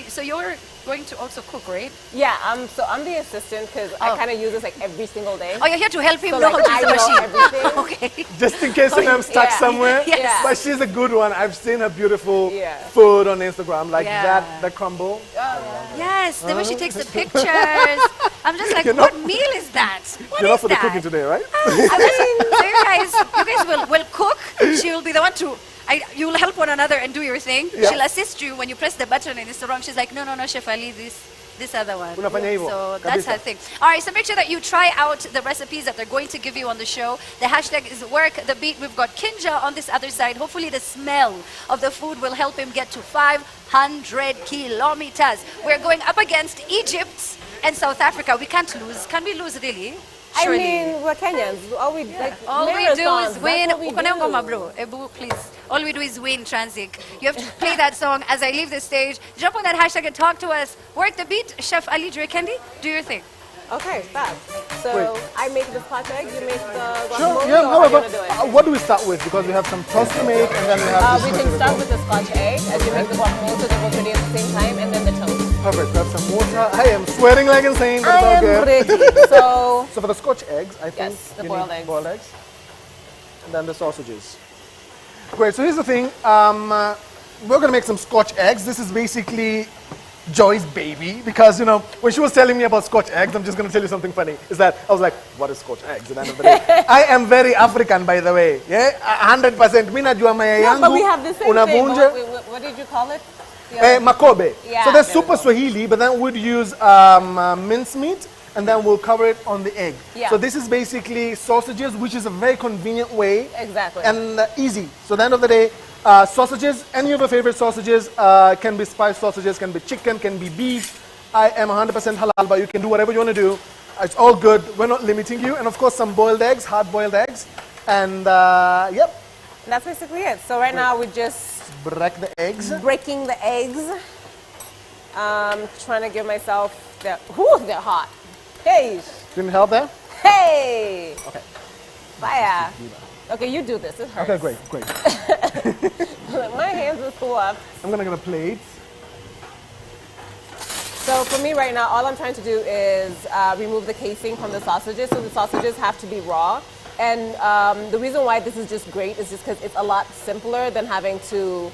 so you're going to also cook, right? Yeah, so I'm the assistant because I kind of use this like every single day. Oh, you're here to help him so, know how to use the machine. Everything. Okay. Just in case I'm stuck somewhere. Yes. But she's a good one. I've seen her beautiful food on Instagram, like the crumble. Yes, the way she takes the pictures. I'm just like, what meal is that? What you're is not for that? the cooking today, right? So you guys will cook. She will be the one to. You will help one another and do your thing. Yeah. She'll assist you when you press the button and it's wrong. She's like, no, Chef Ali, this other one. So that's her thing. All right, so make sure that you try out the recipes that they're going to give you on the show. The hashtag is Work the Beat. We've got Kinja on this other side. Hopefully the smell of the food will help him get to 500 kilometers. We're going up against Egypt and South Africa. We can't lose. Can we lose, really? Surely. I mean, we're Kenyans. All we do is win. Ebu, please. All we do is win, Transic. You have to play that song as I leave the stage. Jump on that hashtag and talk to us. Work the beat. Chef Ali Kendi, do your thing. Okay, fab. So I make the scotch egg, you make the guacamole. Sure, yeah, however, what do we start with? Because we have some toast to make and then we have we can start with the scotch egg as you make the guacamole so they both ready at the same time, and then the toast. Perfect, grab some water. I am sweating like insane, but I it's all am good. ready. So for the scotch eggs, I think yes, the you boiled need eggs. boiled eggs. And then the sausages. Great, so here's the thing. We're gonna make some scotch eggs. This is basically Joy's baby, because when she was telling me about scotch eggs, I'm just going to tell you something funny, is that I was like, what is scotch eggs at the end of the day? I am very African, by the way, 100%. Mina jua maya yangu, but we have the same unavunja. thing. What did you call it? Makobe. Yeah, so that's super Swahili, but then we'd use mincemeat, and then we'll cover it on the egg. Yeah. So this is basically sausages, which is a very convenient way. Exactly. And easy. So at the end of the day, sausages, any of your favorite sausages, can be spiced sausages, can be chicken, can be beef. I am 100% halal, but you can do whatever you want to do. It's all good. We're not limiting you. And of course, some boiled eggs, hard-boiled eggs. And yep. And that's basically it. So right now we're just break the eggs. Breaking the eggs. Trying to give myself they're hot. Hey. Can you help there? Hey. Okay. Fire. Okay, you do this. It hurts. Okay, great. My hands are sore. I'm gonna get a plate. So for me right now, all I'm trying to do is remove the casing from the sausages. So the sausages have to be raw. And the reason why this is just great is just because it's a lot simpler than having to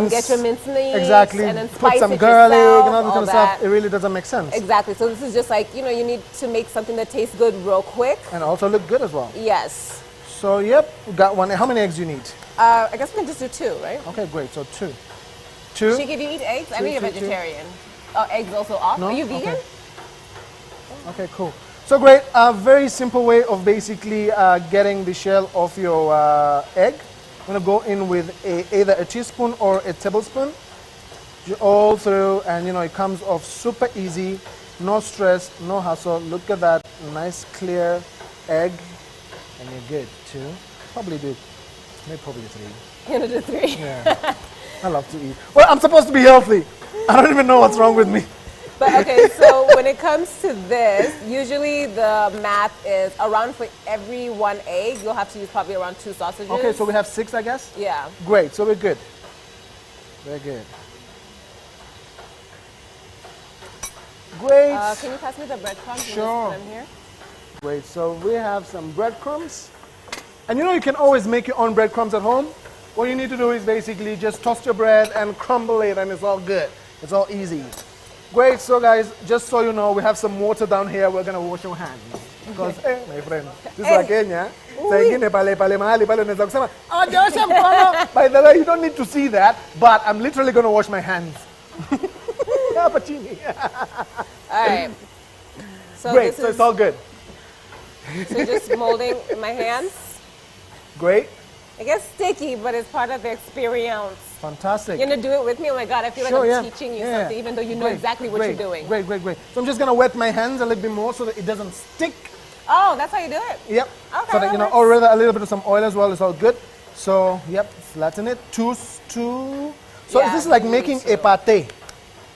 get your mincemeat exactly. and then put spice some it garlic yourself, and all that kind of that. stuff. It really doesn't make sense. Exactly. So this is just like, you need to make something that tastes good real quick. And also look good as well. Yes. So yep, we got one. How many eggs do you need? I guess we can just do 2, right? Okay, great. So 2. 2. Shiki, do you eat eggs? I know you're 2. vegetarian. Oh, eggs also off? No? Are you vegan? Okay, cool. So great. A very simple way of basically getting the shell off your egg. I'm gonna go in with either a teaspoon or a tablespoon, all through, and it comes off super easy, no stress, no hassle. Look at that nice clear egg, and you're good. 2, probably do, maybe probably 3. You're gonna do 3. Yeah, I love to eat. Well, I'm supposed to be healthy. I don't even know what's wrong with me. But okay, so when it comes to this, usually the math is around for every 1 egg, you'll have to use probably around 2 sausages. Okay, so we have 6, I guess? Yeah. Great, so we're good. Very good. Great. Can you pass me the breadcrumbs? Sure. I'm here. Great, so we have some breadcrumbs. And you can always make your own breadcrumbs at home. What you need to do is basically just toast your bread and crumble it, and it's all good. It's all easy. Great, so guys, just so you know, we have some water down here. We're gonna wash our hands. Because, my friend, this is like Kenya. By the way, you don't need to see that, but I'm literally gonna wash my hands. All right. So great, this so it's all good. So just molding my hands. Great. It gets sticky, but it's part of the experience. Fantastic. You're gonna do it with me? Oh my God, I feel like I'm teaching you something, even though you know exactly what you're doing. Great. So I'm just gonna wet my hands a little bit more so that it doesn't stick. Oh, that's how you do it? Yep. Okay. So that, already a little bit of some oil as well is all good. So, yep, flatten it. 2. So Yeah, this is like making a pate.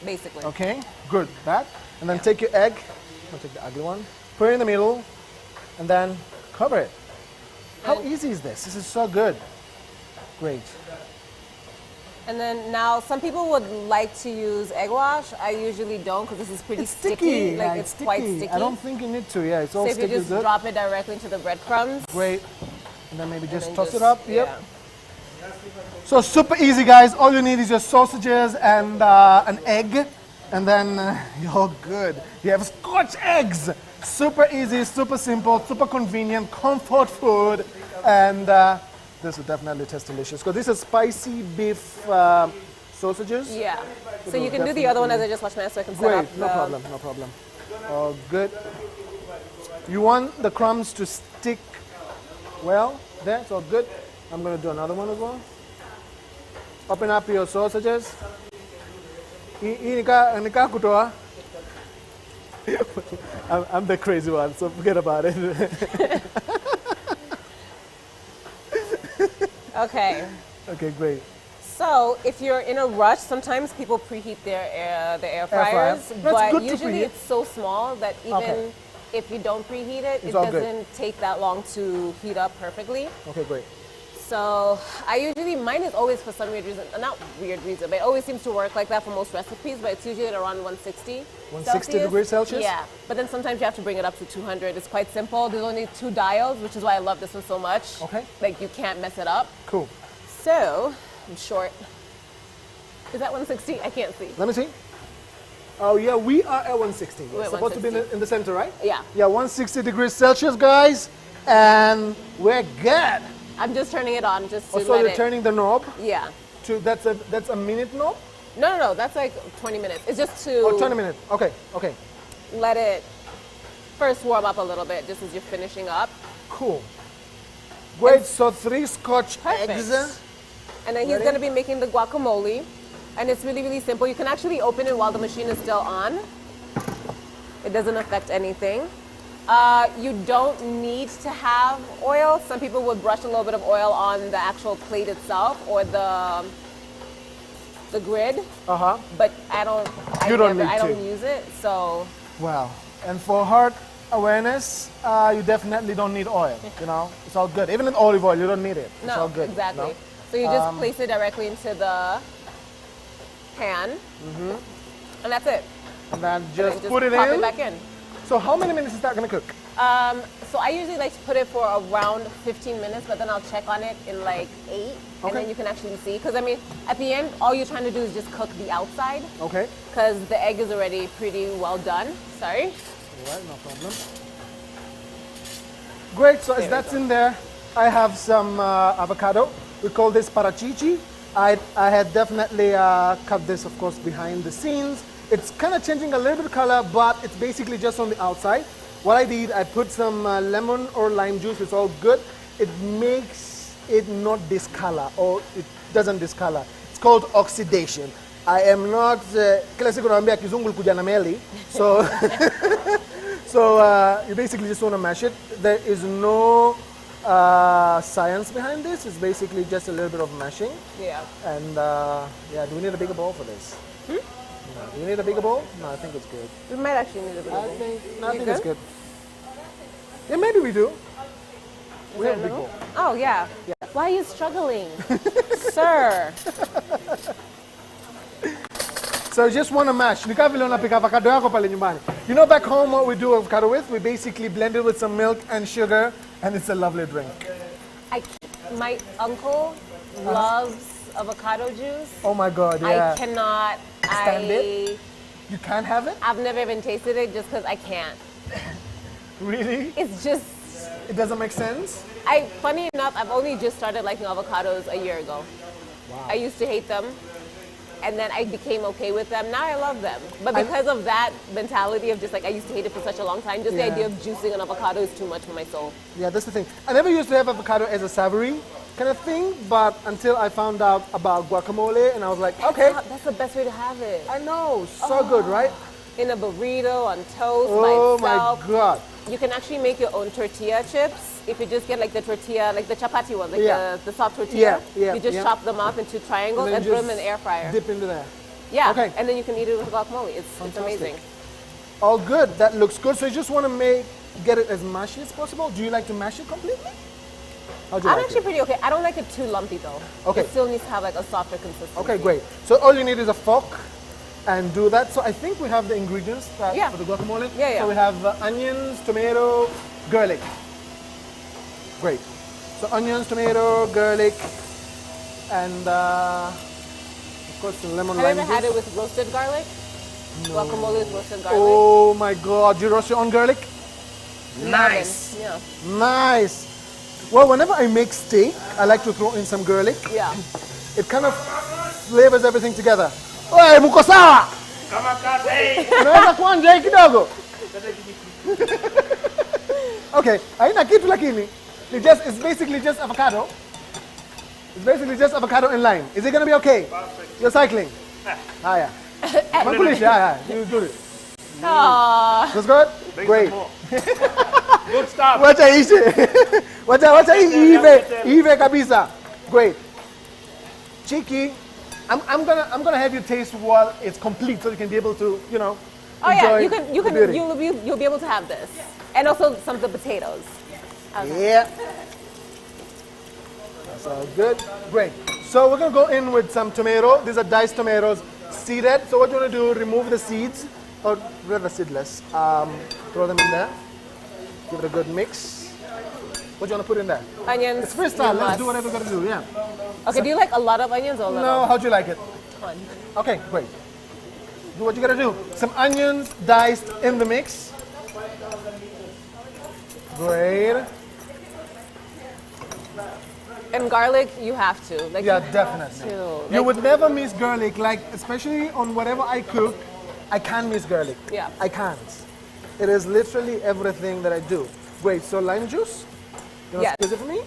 Basically. Okay, good. That. And then take your egg. I'm gonna take the ugly one. Put it in the middle. And then cover it. How easy is this? This is so good. Great. And then now, some people would like to use egg wash. I usually don't because this is pretty sticky. Yeah, Like it's quite sticky. I don't think you need to. Yeah, it's all so if you sticky. just drop it directly into the breadcrumbs. Great. And then maybe just then toss it up. yeah. Yep. So super easy, guys. All you need is your sausages and an egg, and then you're good. You have Scotch eggs. Super easy, super simple, super convenient, comfort food, and this will definitely taste delicious. Because this is spicy beef sausages. Yeah. So you can do the other one as I just washed my hands so I can set up. Great, no problem. Oh, good. You want the crumbs to stick well there, so good. I'm going to do another one as well. Open up your sausages. I'm the crazy one, so forget about it. Okay. Okay, great. So if you're in a rush, sometimes people preheat their air fryers, That's but good to usually preheat. it's so small that even if you don't preheat it, It's it all good. doesn't take that long to heat up perfectly. Okay, great. So mine is always for some weird reason, not weird reason, but it always seems to work like that for most recipes, but it's usually at around 160. 160 degrees Celsius? Yeah, but then sometimes you have to bring it up to 200. It's quite simple. There's only 2 dials, which is why I love this one so much. Okay. Like you can't mess it up. Cool. So, I'm short. Is that 160? I can't see. Let me see. Oh yeah, we are at 160. We're at supposed to be in the center, right? Yeah. Yeah, 160 degrees Celsius, guys, and we're good. I'm just turning it on just to Also, let you're it. turning the knob. Yeah. That's a minute knob. No. That's like 20 minutes. It's just to. Oh, 20 minutes. Okay. Let it first warm up a little bit, just as you're finishing up. Cool. Great. So 3 Scotch Perfect. eggs. And then he's Ready? going to be making the guacamole. And it's really, really simple. You can actually open it while the machine is still on. It doesn't affect anything. You don't need to have oil. Some people would brush a little bit of oil on the actual plate itself or the grid. But I don't. I don't use it. So. Wow. And for heart awareness, you definitely don't need oil. You know, it's all good. Even in olive oil, you don't need it. It's all good. Exactly. No? So you just place it directly into the pan, and that's it. And then just And then put it pop in. it back in. So how many minutes is that gonna cook? So I usually like to put it for around 15 minutes, but then I'll check on it in like 8, and then you can actually see. Because I mean, at the end, all you're trying to do is just cook the outside. Okay. Because the egg is already pretty well done. Sorry. All right, no problem. Great, so as that's in there, I have some avocado. We call this parachichi. I had definitely cut this, of course, behind the scenes. It's kind of changing a little bit of color, but it's basically just on the outside. What I did, I put some lemon or lime juice. It's all good. It makes it not discolor, or it doesn't discolor. It's called oxidation. I am not kila siku naambia kizungu kuja na meli. So so you basically just want to mash it. There is no science behind this. It's basically just a little bit of mashing. Yeah. And yeah, do we need a bigger bowl for this? No. Do you need a bigger bowl? No, I think it's good. We might actually need a bigger bowl. I think it's good. Yeah, maybe we do. We have a big bowl. Oh, yeah. Why are you struggling? Sir. So you just want to mash. You know back home what we do avocado with? We basically blend it with some milk and sugar, and it's a lovely drink. My uncle loves avocado juice. Oh my God, yeah. I cannot stand it. You can't have it? I've never even tasted it just because I can't. Really? It's just. It doesn't make sense? Funny enough, I've only just started liking avocados a year ago. Wow. I used to hate them, and then I became okay with them. Now I love them. But because of that mentality of just like I used to hate it for such a long time, just the idea of juicing an avocado is too much for my soul. Yeah, that's the thing. I never used to have avocado as a savory kind of thing, but until I found out about guacamole, and I was like, okay. That's the best way to have it. I know, so good, right? In a burrito, on toast, Oh by itself. my God. You can actually make your own tortilla chips. If you just get like the tortilla, like the chapati ones, like the soft tortilla. You just chop them up into triangles and throw them in the air fryer. Dip into there. Yeah, Okay. and then you can eat it with guacamole. It's amazing. All good. That looks good. So you just want to get it as mushy as possible. Do you like to mash it completely? How do you I'm like actually it? pretty okay. I don't like it too lumpy though. Okay. It still needs to have like a softer consistency. Okay, great. So all you need is a fork and do that. So I think we have the ingredients for the guacamole. Yeah. So we have onions, tomato, garlic. Great. So onions, tomato, garlic, and of course some lemon Have you lime ever had juice. it with roasted garlic? Guacamole with roasted garlic? Oh my God! You roast your own garlic? Nice. Yeah. Nice. Well, whenever I make steak, I like to throw in some garlic. Yeah. It kind of flavors everything together. Oi, muko sawa? Unaweza kuanja kidogo? Okay, haina kitu lakini. It's basically just avocado. It's basically just avocado and lime. Is it going to be okay? Perfect. You're cycling? Haya. Makulishi, haya. You do it. Aww. That's good? Great. Good stuff. Wacha ishe. Wacha ive kabisa. Great. Chiki, I'm gonna have you taste while it's complete, so you can be able to, Oh enjoy yeah, the beauty. you'll be able to have this, and also some of the potatoes. Yeah. That's all good. Great. So we're gonna go in with some tomato. These are diced tomatoes, seeded. So what you wanna do? Remove the seeds, or rather seedless. Throw them in there. Give it a good mix. What do you want to put in there? Onions. It's freestyle. Let's do whatever we're gonna do. Yeah. Okay. Do you like a lot of onions or a little? No. How'd you like it? Ton. Okay. Great. Do what you gotta do. Some onions diced in the mix. Great. And garlic, you have to. Like, Yeah, you have definitely. to. You Like, would never miss garlic, like especially on whatever I cook. I can't miss garlic. Yeah. I can't. It is literally everything that I do. Great. So lime juice. You want Yes. to squeeze it for me?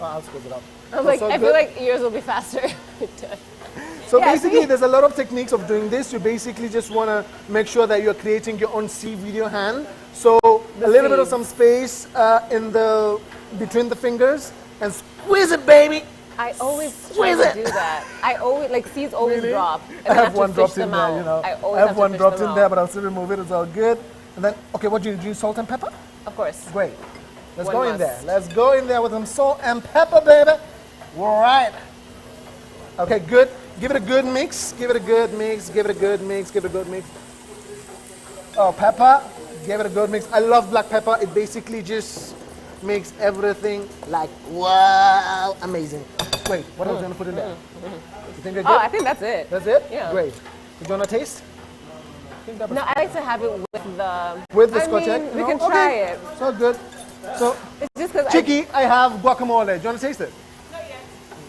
Oh, I'll squeeze it up. I'm like, So I feel good. like yours will be faster. So Yeah, basically, see? there's a lot of techniques of doing this. You basically just want to make sure that you're creating your own sieve with your hand. So So a little bit of seeds. some space in the between the fingers and squeeze it, baby. I always try Squeeze to it. do that. I always, like, seeds always Really? drop. And I then have one to dropped fish in them there, out. you know. I always I have have to one fish dropped them in out. there, but I'll still remove it. It's all good. And then, okay, what do you do? Salt and pepper? Of course. Great. Let's One go in must. there. Let's go in there with some salt and pepper, baby. All right. Okay, good. Give it a good mix. Give it a good mix. Give it a good mix. Give it a good mix. Oh, pepper. Give it a good mix. I love black pepper. It basically just makes everything like, wow, amazing. Wait, what else do you want to put in there? You think they're good? Oh, I think that's it. That's it? Yeah. Great. Do you want to taste? No, I like to have it with the... With the I Scotch egg? mean, we No? can try Okay. it. So good. So, It's just because Chicky, I have guacamole. Do you want to taste it?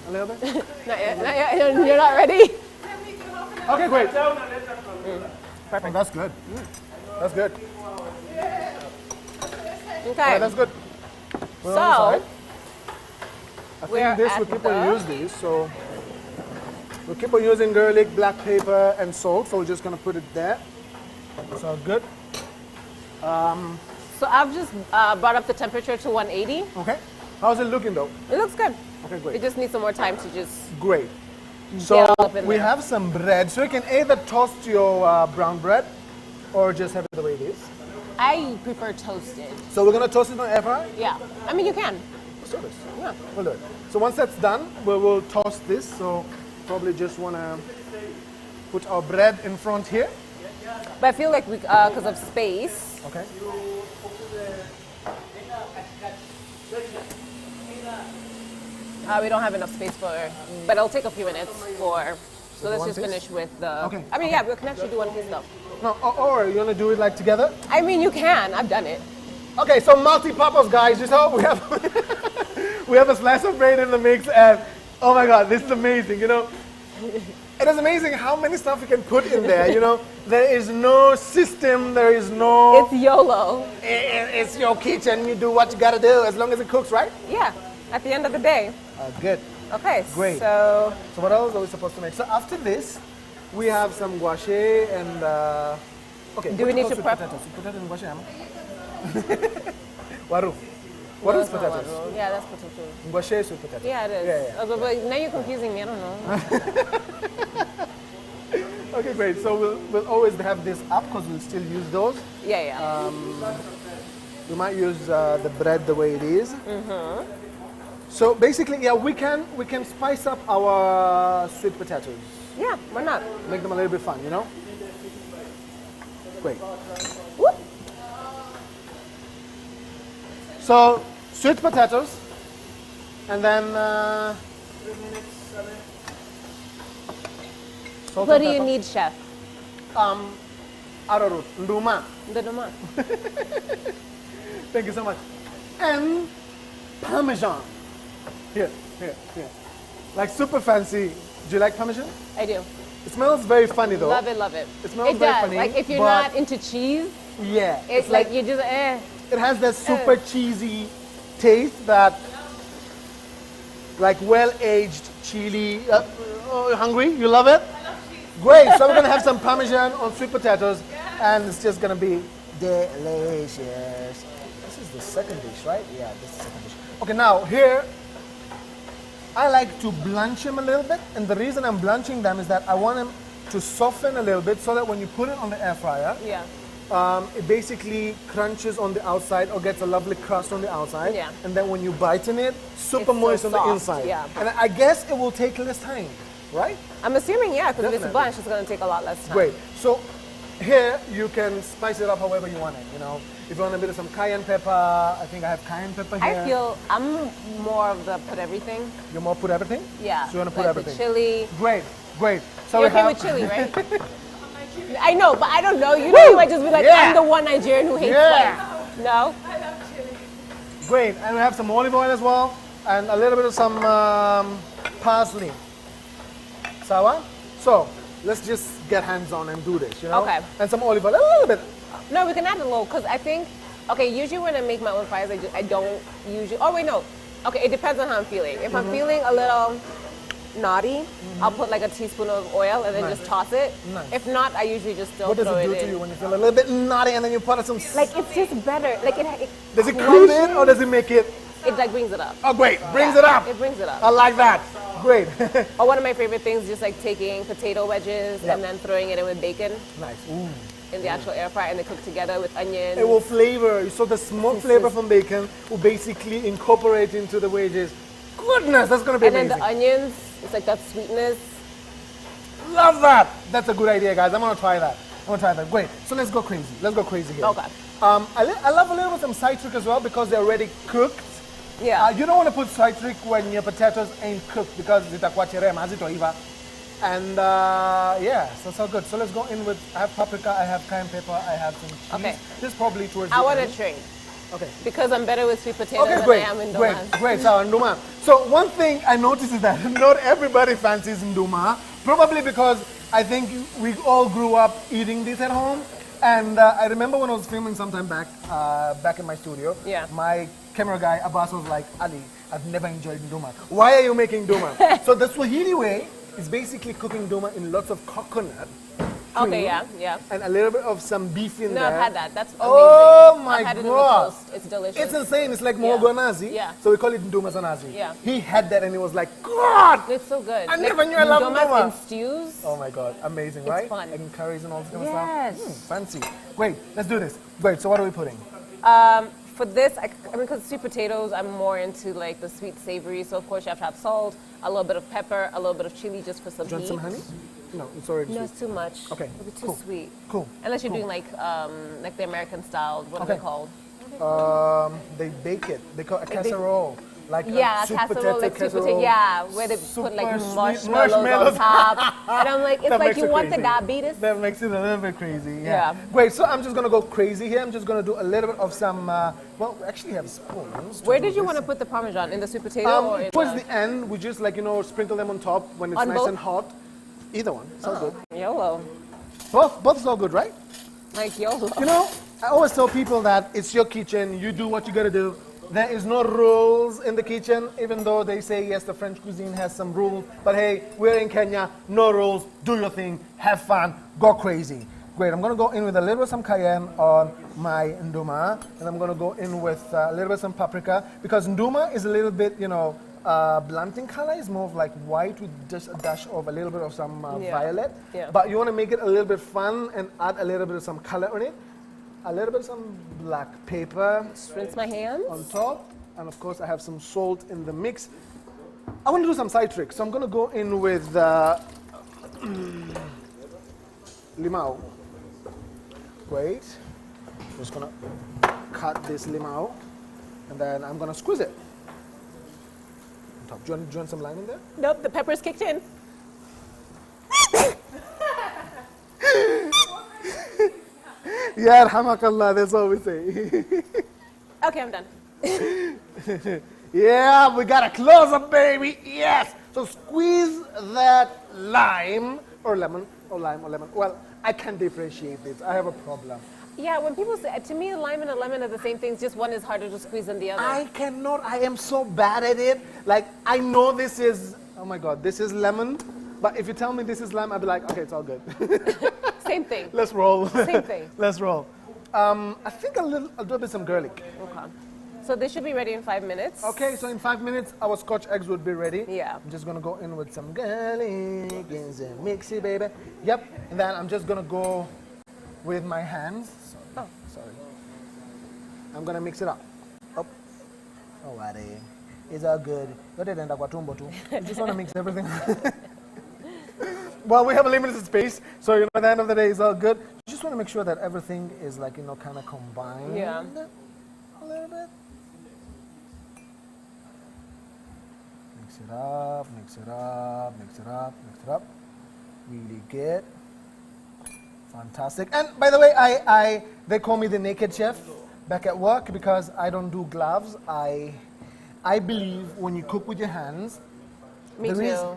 A little bit? Not yet. Not yet. You're not ready? Okay, great. Perfect. Oh, that's good. That's good. Okay. Alright, that's good. We're on the So, side. I we're think this at will keep on the- use these, so we'll keep on using garlic, black pepper, and salt. So we're just gonna put it there. So good. So I've just brought up the temperature to 180. Okay. How's it looking though? It looks good. Okay, great. It just needs some more time to just... Great. Get So all up in we there. have some bread. So you can either toast your brown bread or just have it the way it is. I prefer toasted. So we're gonna toast it on air fryer. Yeah. I mean, you can. Let's do this. Yeah. We'll do it. So once that's done, we will toast this. So probably just wanna put our bread in front here. But I feel like we, because of space, Okay. we don't have enough space for... But it'll take a few minutes for... So let's one just piece? finish with the... Okay. I mean, yeah, we can actually do one piece though. No, or you wanna do it like together? I mean, you can. I've done it. Okay, so multi-purpose, guys. You saw we have we have a slice of bread in the mix, and oh my God, this is amazing. You know, it is amazing how many stuff you can put in there. You know, there is no system. There is no. It's YOLO. It's your kitchen. You do what you gotta do as long as it cooks, right? Yeah. At the end of the day. Good. Okay. Great. So what else are we supposed to make? So after this, we have some guache and. Okay. Do we what need you to call prep? sweet potatoes? Sweet potato and guache, Amma? Waru. What is that's not potatoes? one. Yeah, that's potato. Guache is sweet potato. Yeah, it is. Yeah, yeah. But now you're confusing me. I don't know. Okay, great. So we'll always have this up because we'll still use those. Yeah, yeah. We might use the bread the way it is. Mm-hmm. So basically, yeah, we can spice up our sweet potatoes. Yeah, why not? Make them a little bit fun, you know. Great. Whoop. So sweet potatoes, and then. Salt What and do you pepper. need, chef? Arrowroot, nduma. Nduma. Thank you so much. And Parmesan. Here. Like super fancy. Do you like Parmesan? I do. It smells very funny though. Love it, love it. It smells It very does. funny. Like if you're but not into cheese, yeah, it's like you just It has that super cheesy taste that, like well-aged chili. Hungry? You love it? Great. So we're gonna have some Parmesan on sweet potatoes, and it's just gonna be delicious. This is the second dish, right? Yeah, this is the second dish. Okay, now here, I like to blanch them a little bit, and the reason I'm blanching them is that I want them to soften a little bit so that when you put it on the air fryer, yeah. it basically crunches on the outside or gets a lovely crust on the outside. Yeah. And then when you bite in it, super It's moist so on the soft, inside. yeah. And I guess it will take less time, right? I'm assuming, yeah, because if it's Definitely. blanched, it's going to take a lot less time. Great. So here you can spice it up however you want it. You know, if you want a bit of some cayenne pepper, I think I have cayenne pepper here. I feel I'm more of the put everything. You're more put everything? Yeah. So you want to put like everything? The chili. Great. So You're we okay have with chili, right? I know, but I don't know. You know, you might just be like, Yeah. I'm the one Nigerian who hates spice. No? Great, and we have some olive oil as well, and a little bit of some parsley. Sawa? So, let's just get hands-on and do this, you know? Okay. And some olive oil, a little bit. No, we can add a little, because I think, okay, usually when I make my own fries, I don't usually, oh wait, no. Okay, it depends on how I'm feeling. If I'm feeling a little naughty, I'll put like a teaspoon of oil and then Nice. just toss it. Nice. If not, I usually just still What does throw it do it to in. you when you feel a little bit naughty and then you put some... Like it's just better. Like it Does it cool it or does it make it... It like brings it up. Oh, great. Brings Yeah, it up. It brings it up. I like that. Great. Or one of my favorite things, just like taking potato wedges Yep. and then throwing it in with bacon Nice. Ooh. in the actual air fryer, and they cook together with onions. It will flavor. So the smoke flavor from bacon will basically incorporate into the wedges. Goodness, that's going to be And then amazing. the onions, it's like that sweetness. Love that. That's a good idea, guys. I'm going to try that. I'm going to try that. Great. So let's go crazy. Let's go crazy here. Okay. I love a little bit some citric as well because they're already cooked. Yeah. You don't want to put citric when your potatoes ain't cooked because zitakuwa chere mazitoiva. And yeah, so it's all good. So let's go in with, I have paprika, I have cayenne pepper, I have some cheese. Okay. This is probably towards I the want end. to trade. Okay. Because I'm better with sweet potatoes Okay, than great, I am in great, Ndomas. great. So nduma. So one thing I noticed is that not everybody fancies nduma. Probably because I think we all grew up eating this at home. And I remember when I was filming sometime back, back in my studio. Yeah. My camera guy Abbas was like, Ali, I've never enjoyed nduma. Why are you making nduma? So the Swahili way is basically cooking nduma in lots of coconut. Okay, cream, yeah, yeah. And a little bit of some beef in No, there. I've had that. That's amazing. Oh my I've had it in the God. toast. It's delicious. It's insane. It's like Yeah. Muhogo nazi. Yeah. So we call it nduma nazi. Yeah. He had that and he was like, God! It's so good. I never knew I loved Ndomas nduma. in stews. Oh my God, amazing, It's right? fun. And curries and all this kind of Yes. stuff. Fancy. Great, let's do this. Great, so what are we putting? For this, I mean, because sweet potatoes, I'm more into like the sweet savory. So of course you have to have salt, a little bit of pepper, a little bit of chili just for some Do you want heat. some honey? No, it's already No, sweet. it's too much. Okay, It'll be too cool. sweet. Cool. Unless you're Cool. doing like the American style. What are Okay. they called? They bake it. They call it a casserole. Like Yeah, a sweet casserole, potato like sweet casserole. potato. Yeah, where they Super put like sweet marshmallows on top. And I'm like, it's That like makes you it want crazy. the diabetes. That makes it a little bit crazy. Yeah. Great. So I'm just gonna go crazy here. I'm just gonna do a little bit of some. Well, we actually have spoons. Where did you want to put the Parmesan? In the sweet potato or in Towards the end, we just like sprinkle them on top when it's On nice both? and hot. Either one. Sounds good. YOLO. Both is all good, right? Like YOLO. I always tell people that it's your kitchen. You do what you gotta do. There is no rules in the kitchen, even though they say, yes, the French cuisine has some rules. But hey, we're in Kenya, no rules, do your thing, have fun, go crazy. Great, I'm gonna go in with a little bit of some cayenne on my nduma, and I'm gonna go in with a little bit of some paprika, because nduma is a little bit, blunt in color. It's more of like white with just a dash of a little bit of some violet. Yeah. But you wanna make it a little bit fun and add a little bit of some color on it. A little bit of some black pepper. Just rinse my hands. On top. And of course I have some salt in the mix. I want to do some citric, so I'm going to go in with limao. Wait. Just going to cut this limao. And then I'm going to squeeze it. On top. Do you want some lime in there? Nope, the pepper's kicked in. Yeah, Hamakallah, that's what we say. Okay, I'm done. Yeah, we got a close-up, baby. Yes. So squeeze that lime or lemon or lemon. Well, I can't differentiate this. I have a problem. Yeah, when people say, to me, a lime and a lemon are the same things, just one is harder to squeeze than the other. I cannot. I am so bad at it. Like, I know this is, oh my God, this is lemon. But if you tell me this is lime, I'll be like, okay, it's all good. Same thing. Let's roll. Same thing. Let's roll. I think I'll do a bit some garlic. Okay. So this should be ready in 5 minutes. Okay, so in 5 minutes, our scotch eggs would be ready. Yeah. I'm just gonna go in with some garlic and some mixy, baby. Yep, and then I'm just gonna go with my hands. Sorry. I'm gonna mix it up. Oh, alrighty. It's all good. You just wanna mix everything. Well, we have a limited space, so at the end of the day, it's all good. You just wanna make sure that everything is like, kind of combined. Yeah. A little bit. Mix it up, mix it up, mix it up, mix it up. Really good. Fantastic. And by the way, they call me the naked chef back at work because I don't do gloves. I believe when you cook with your hands, Me too.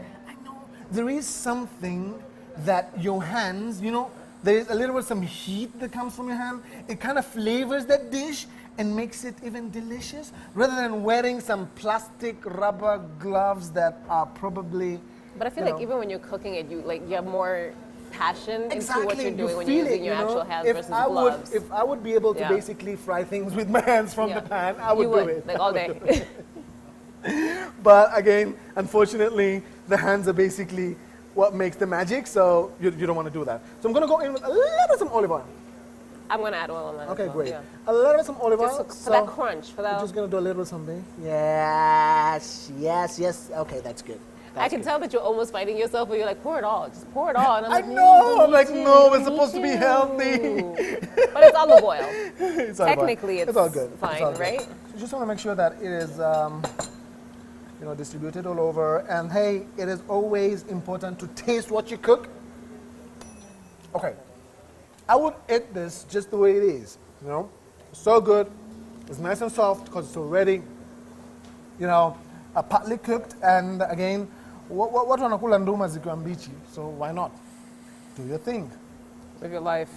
there is something that your hands, there is a little bit some heat that comes from your hand. It kind of flavors that dish and makes it even delicious rather than wearing some plastic rubber gloves that are probably But I feel like even when you're cooking it, you have more passion into what you're doing you when you're feel using your actual hands versus I gloves. If I would be able to basically fry things with my hands from the pan, I would do it. Like all day. But again, unfortunately, the hands are basically what makes the magic, so you don't want to do that. So I'm going to go in with a little some olive oil. I'm going to add oil on that. Okay, as well. great. Yeah. A little some olive oil. Just for that crunch. For that. We're just going to do a little something. Yes. Okay, that's good. I can tell that you're almost fighting yourself, but you're like, pour it all. Just pour it all. And I'm I like, know. I'm like, no, we're supposed to be healthy. But it's olive oil. It's olive oil. Technically, it's all good. fine, It's all good. right? So you just want to make sure that it is, distributed all over. And hey, it is always important to taste what you cook. Okay, I would eat this just the way it is. So good. It's nice and soft because it's already, partly cooked. And again, what wanakula nduma zikiwa mbichi? So why not? Do your thing. Live your life.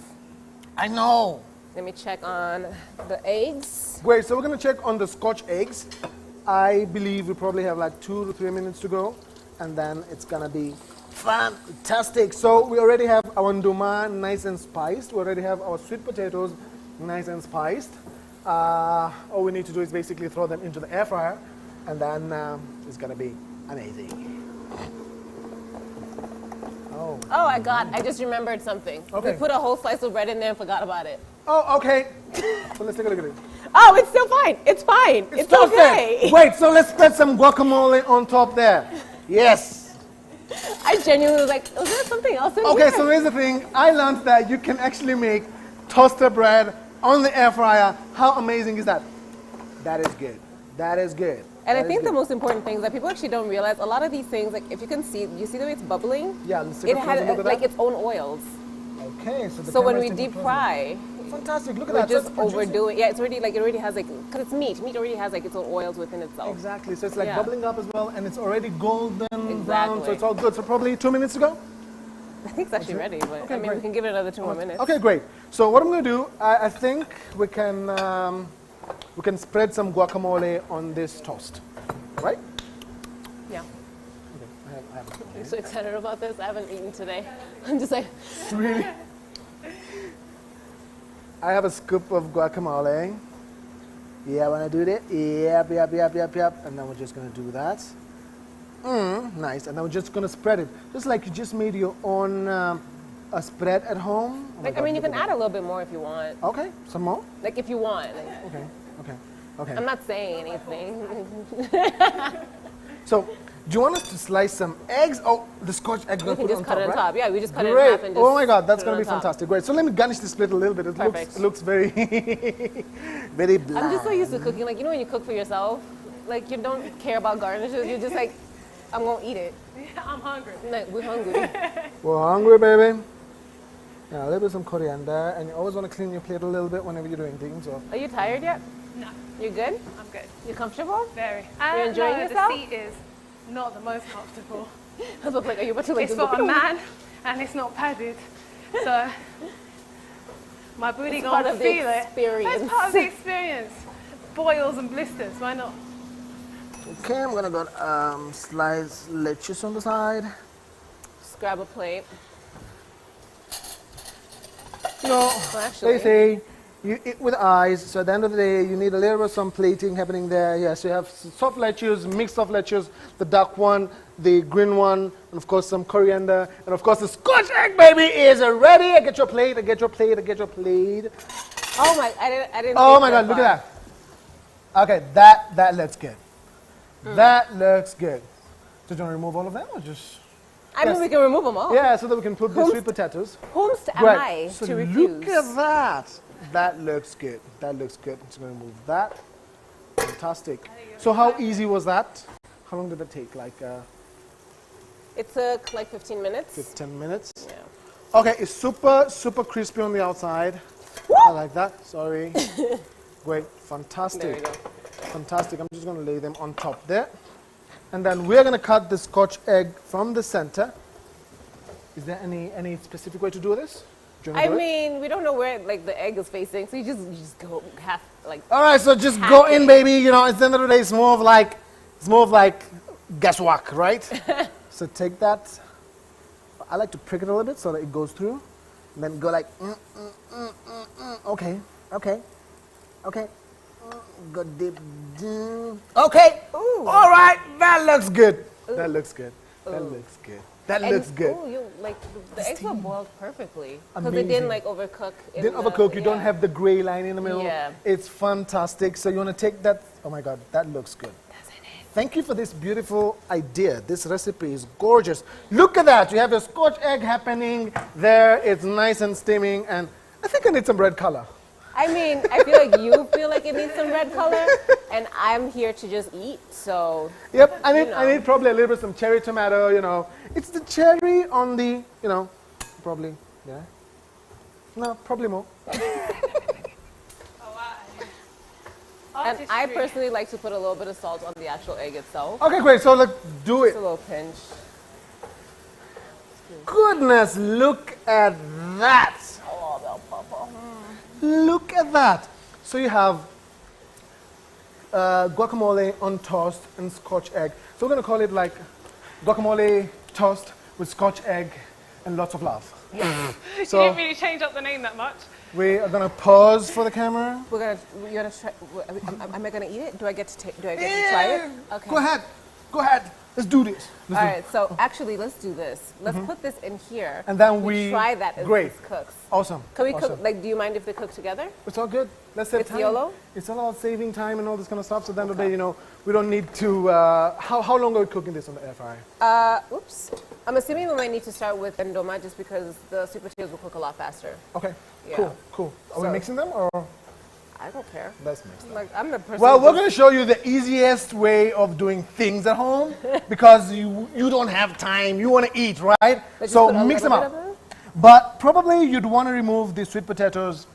I know. Let me check on the eggs. Great, so we're going to check on the Scotch eggs. I believe we probably have like 2 to 3 minutes to go, and then it's going to be fantastic. So we already have our nduma nice and spiced. We already have our sweet potatoes nice and spiced. All we need to do is basically throw them into the air fryer, and then it's going to be amazing. I just remembered something. Okay. We put a whole slice of bread in there and forgot about it. Oh, okay. So let's take a look at it. Oh, it's still fine. It's fine. It's okay. Wait, so let's spread some guacamole on top there. Yes. I genuinely was like, was there something else in here? Okay, so here's the thing. I learned that you can actually make toaster bread on the air fryer. How amazing is that? That is good. That is good. And I think the most important thing is that people actually don't realize a lot of these things, like if you can see, you see the way it's bubbling? Yeah, let's take it a closer had look at like that. its own oils. Okay, so when we deep fry, fantastic. Look at we're that. just overdoing. Yeah, it's already like it already has like because it's meat. Meat already has like its own oils within itself. Exactly. So it's like bubbling up as well, and it's already golden brown. So Exactly. it's all good. So probably 2 minutes to go. I think it's actually ready, but Okay, I mean great. we can give it another 2 more minutes. Okay, great. So what I'm going to do, I think we can spread some guacamole on this toast, right? Yeah. I have I'm so excited about this. I haven't eaten today. I'm just like really. I have a scoop of guacamole. Yeah, want to do that? Yep. And then we're just going to do that. Nice. And then we're just going to spread it. Just like you just made your own a spread at home. Oh my like I God, mean you look can at add a little bit more if you want. that. Okay, some more? Like if you want. Like, Okay. I'm not saying anything. So, do you want us to slice some eggs? Oh, the Scotch egg. We can just cut it on right? top. Yeah, we just cut it Great. in half and just Oh my God, that's put it going to be on top. fantastic. Great. So let me garnish this plate a little bit. It Perfect. looks very, very bland. I'm just so used to cooking. Like, you know when you cook for yourself, like you don't care about garnishes. You're just like, I'm going to eat it. Yeah, I'm hungry. Like, we're hungry. We're hungry, baby. Yeah, a little bit some coriander. And you always want to clean your plate a little bit whenever you're doing things. So. Are you tired yet? No. You're good? I'm good. You comfortable? Very. You're enjoying no, yourself? The seat is not the most comfortable. I was like, are you about to like It's just for go- a man and it's not padded. So my booty It's part gonna of the feel it. experience. It's part of the experience. Boils and blisters, why not? Okay, I'm going to go slice lettuce on the side. Just grab a plate. You know, actually- they say you eat with eyes, so at the end of the day, you need a little bit of some plating happening there. Yes, you have soft lettuce, mixed soft lettuce, the dark one, the green one, and of course some coriander, and of course the Scotch egg, baby, is ready. Get your plate, get your plate. Oh my, I didn't Oh think my that God, look far. at that. Okay, that looks good. That looks good. So do you want to remove all of them or just? I mean, we can remove them all. Yeah, so that we can put the Whomst- sweet potatoes. Whomst am Right. I So to refuse? look at that. That looks good. That looks good. I'm just going to remove that. Fantastic. So how easy was that? How long did it take? Like It took like 15 minutes. 10 minutes? Yeah. Okay, it's super, super crispy on the outside. I like that. Sorry. Great. Fantastic. There we go. Fantastic. I'm just going to lay them on top there. And then we're going to cut the Scotch egg from the center. Is there any specific way to do this? Do you wanna I do it? mean, we don't know where like the egg is facing, so you just go half like. All right, so just half go it. in, baby. You know, at the end of the day, it's more of like guesswork, right? So take that. I like to prick it a little bit so that it goes through. And then go like, okay, okay, okay. Go deep. Okay. Ooh. All right. That looks good. Ooh. That looks good. That Ooh. looks good. That And- looks good. Ooh, you, like, the eggs were boiled perfectly. Because Amazing. they didn't like overcook. in Didn't the- overcook. You don't yeah. have the gray line in the middle. Yeah. It's fantastic. So you want to take that. Oh my God, that looks good. Thank you for this beautiful idea. This recipe is gorgeous. Look at that. You have a Scotch egg happening there. It's nice and steaming. And I think I need some red color. I mean, I feel like you feel like it needs some red color, and I'm here to just eat, so. Yep, I you need probably a little bit some cherry tomato, you know. It's the cherry on the, you know, probably, yeah. No, probably more. And I personally like to put a little bit of salt on the actual egg itself. Okay, great. So let's do Just it. a little pinch. Goodness, look at that. Look at that. So you have guacamole on toast and Scotch egg. So we're going to call it like guacamole toast with Scotch egg and lots of love. Yeah. You So didn't really change up the name that much. we are going to pause for the camera. You're gonna try, am I gonna eat it? Do I get to try it? Okay. Go ahead. Go ahead. Let's do this. All right, so actually, let's do this. Let's put this in here. And then we try that as great. this cooks. Awesome. Can we Awesome. cook, like, do you mind if they cook together? It's all good. Let's save It's time. YOLO? It's all about saving time and all this kind of stuff. So then today, you know, we don't need to. How long are we cooking this on the air fryer? Oops. I'm assuming we might need to start with ndoma just because the sweet potatoes will cook a lot faster. Okay. Yeah. Cool. Cool. Are we So- mixing them or? I don't care. Let's mix them. Like, I'm the person. Well, who we're just- going to show you the easiest way of doing things at home because you don't have time. You want to eat, right? But just So put a mix them little up. bit of it? But probably you'd want to remove the sweet potatoes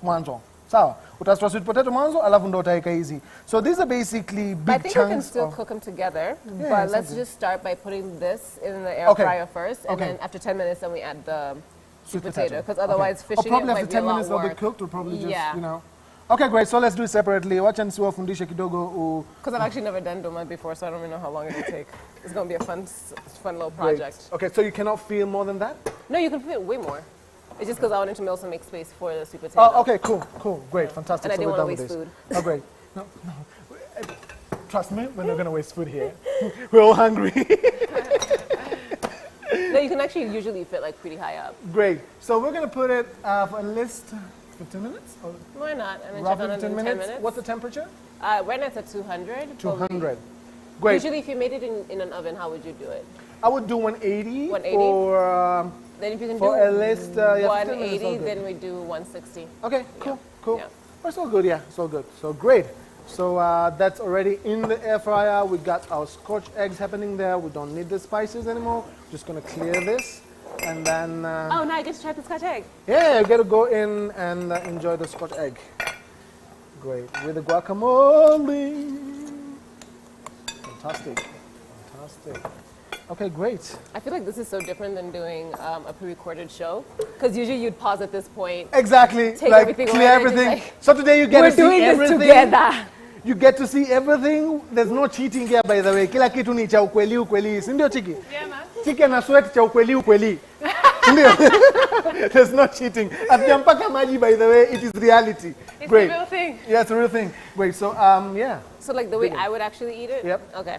mwanzo. Sawa. Utatoa sweet potato mwanzo alafu ndo utaeka easy. So these are basically But I big think we can chunks still of. cook them together. Yeah, but let's something. just start by putting this in the air Okay. fryer first, and Okay. then after 10 minutes, then we add the Sweet potato. Because Okay. otherwise, Or fishing it probably might after be 10 a lot minutes they'll be work. cooked. We'll probably just, Yeah. you know. Okay, great. So let's do it separately. Wacha nisiwafundishe kidogo. Because I've actually never done doma before, so I don't even know how long it'll take. It's going to be a fun little Great. project. Okay, so you cannot feel more than that? No, you can put way more. It's just because I wanted to also make space for the sweet potato. Oh, okay, cool, great, fantastic. And I So didn't we're want done to with waste this. food. Oh, great. No. Trust me, we're not going to waste food here. We're all hungry. No, you can actually usually fit like pretty high up. Great. So we're going to put it for at least 15 minutes? Or Why not? And then roughly check on it 15 in 10 minutes? minutes. What's the temperature? Right now it's at 200. but 200. Great. Usually if you made it in an oven, how would you do it? I would do 180. 180? For, Then if you can for do at least, yeah, 15 minutes is all 180, good. then we do 160. Okay, cool. Yeah. Oh, it's all good, yeah, it's all good. So great. So that's already in the air fryer. We got our Scotch eggs happening there. We don't need the spices anymore. Just gonna clear this, and then Oh, now I get to try the Scotch egg. yeah, you gotta go in and enjoy the Scotch egg. Great with the guacamole. Fantastic, fantastic. Okay, great. I feel like this is so different than doing a pre-recorded show. Because usually you'd pause at this point. Exactly. Take like everything clear away and just everything. like, So today you get we're to see doing this everything. together. You get to see everything. There's no cheating here, by the way. Kila kitu ni cha ukweli ukweli. Si ndio Chiki? Yeah, man. Chiki ana sweat cha ukweli ukweli. Si ndio? There's no cheating. Atiampaka maji, by the way, it is reality. It's Great. the real thing. Yeah, it's a real thing. Great. So yeah. So like the way I would actually eat it? Yep. Okay.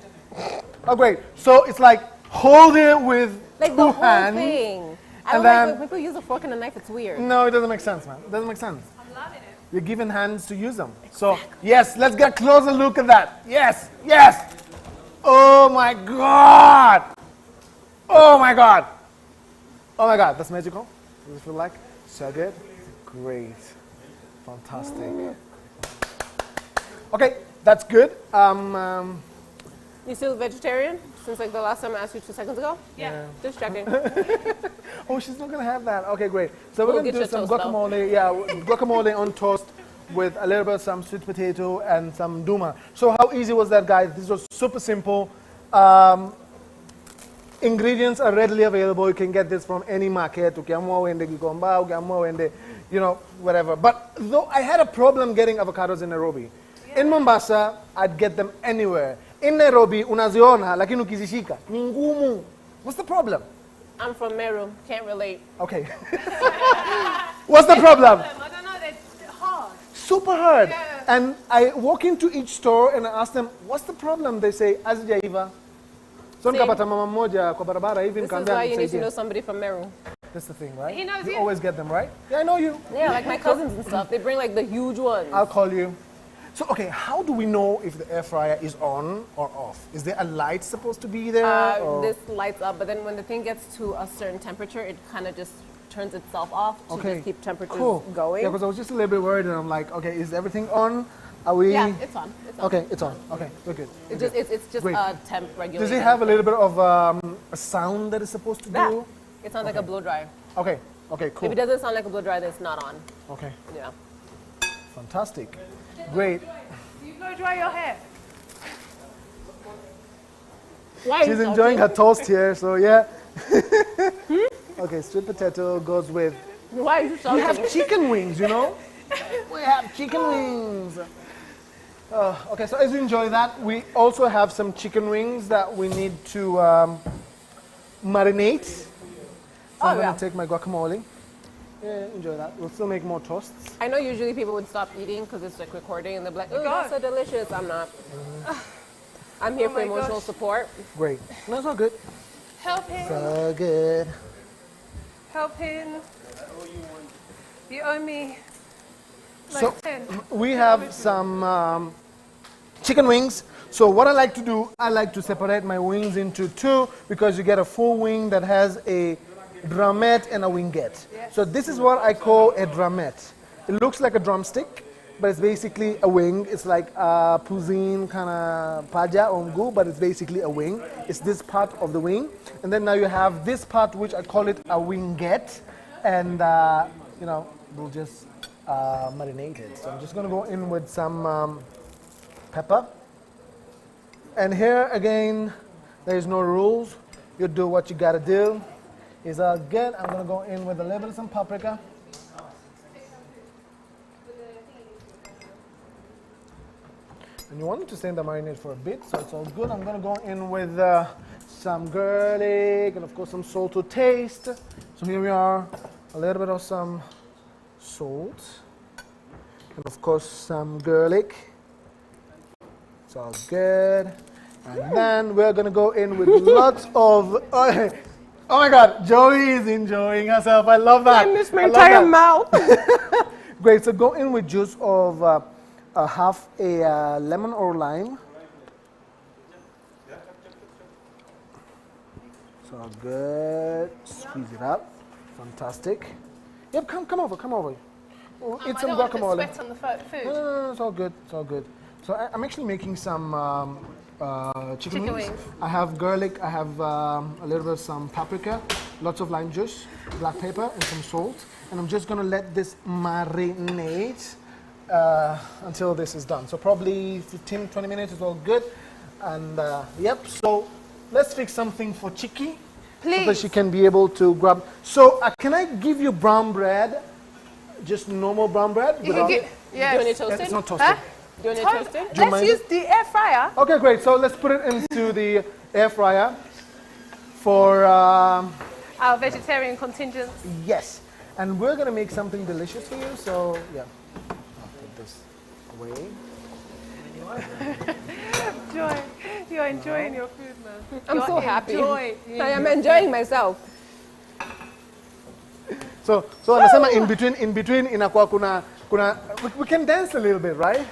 Oh great. So it's like hold it with Like two the whole hands. thing. I And don't like then when people use a fork and a knife, it's weird. no, it doesn't make sense, man. It doesn't make sense. You're given hands to use them. So, yes, let's get a closer look at that. Yes, yes. Oh my God. Oh my God. Oh my God, that's magical. Does it feel like? So good. Great. Fantastic. Okay, that's good. You still vegetarian? Since like the last time I asked you 2 seconds ago? Yeah. Just checking. Oh, she's not gonna have that. Okay, great. So We'll we're gonna get do your some toast, though. guacamole. Yeah, guacamole on toast with a little bit of some sweet potato and some duma. So how easy was that, guys? This was super simple. Ingredients are readily available. You can get this from any market. Ukiamua uende Gikomba, ukiamua uende, you know, whatever. But though I had a problem getting avocados in Nairobi. In Mombasa, I'd get them anywhere. in Nairobi unaziona lakini ukizishika ni ngumu. What's the problem? I'm from Meru. Can't relate. Okay. What's the problem? I don't know. They're hard. Super hard. And I walk into each store and I ask them, what's the problem? They say, hazijaiva. So nikapata mama mmoja kwa barabara hivi This is why you need to know somebody from Meru. That's the thing, right? He knows you you. always get them, right? Yeah, I know you. Yeah, like my cousins and stuff. They bring like the huge ones. I'll call you. So, okay, how do we know if the air fryer is on or off? Is there a light supposed to be there? or? This lights up, but then when the thing gets to a certain temperature, it kind of just turns itself off to just keep temperatures going. Yeah, because I was just a little bit worried, and I'm like, okay, is everything on? Are we? Yeah, it's on. It's on. Okay, it's on. Okay, we're good. It's just Great. a temp regulator. Does it have a little bit of a sound that it's supposed to do? Yeah, it sounds like a blow dryer. Okay, okay, cool. If it doesn't sound like a blow dryer, then it's not on. Okay. Yeah. Fantastic. Great. You blow dry your hair. She's enjoying her toast here, so yeah. Okay, sweet potato goes with. Why is it We have chicken wings, you know? We have chicken wings. Okay, so as you enjoy that, we also have some chicken wings that we need to marinate. So I'm going to take my guacamole. Yeah, enjoy that. We'll still make more toasts. I know usually people would stop eating because it's like recording and they're like, oh, that's so delicious. I'm not. I'm here for emotional support. Great. No, it's all good. Help him. So good. Help him. You owe me like So 10. we have some chicken wings. So what I like to do, I like to separate my wings into two because you get a full wing that has a drumette and a wingette. So this is what I call a drumette. It looks like a drumstick, but it's basically a wing. It's like a poutine kind of paja or mguu, but it's basically a wing. It's this part of the wing. And then now you have this part, which I call it a wingette. And, you know, we'll just marinate it. So I'm just going to go in with some pepper. And here, again, there's no rules. You do what you got to do. It's all good. I'm going to go in with a little bit of some paprika. And you want it to stay in the marinade for a bit, so it's all good. I'm going to go in with some garlic and, of course, some salt to taste. So here we are, a little bit of some salt. And, of course, some garlic. It's all good. And then we're going to go in with lots of... Oh my God, Joey is enjoying herself. I love that. I miss my entire mouth. Great, so go in with juice of half a lemon or lime. So good. Squeeze it up. Fantastic. Yep, come over. Oh, eat some guacamole. I don't want to sweat on the food. No, it's all good. It's all good. So I'm actually making some chicken wings. I have garlic, I have a little bit of some paprika, lots of lime juice, black pepper, and some salt. And I'm just going to let this marinate until this is done. So probably 15, 20 minutes is all good. And yep, so let's fix something for Chiki. Please. So that she can be able to grab. So can I give you brown bread? Just normal brown bread? You can get, yes. Do you want it toasted? It's not toasted. Huh? Do you want it toasted? Do you Let's mind use the air fryer. Okay, great. So let's put it into the air fryer for... Our vegetarian contingent. Yes. And we're going to make something delicious for you. So, yeah. I'll put this away. Joy, you're enjoying your food, man. I'm so happy. I am enjoying myself. So anasema in between inakuwa kuna we can dance a little bit, right?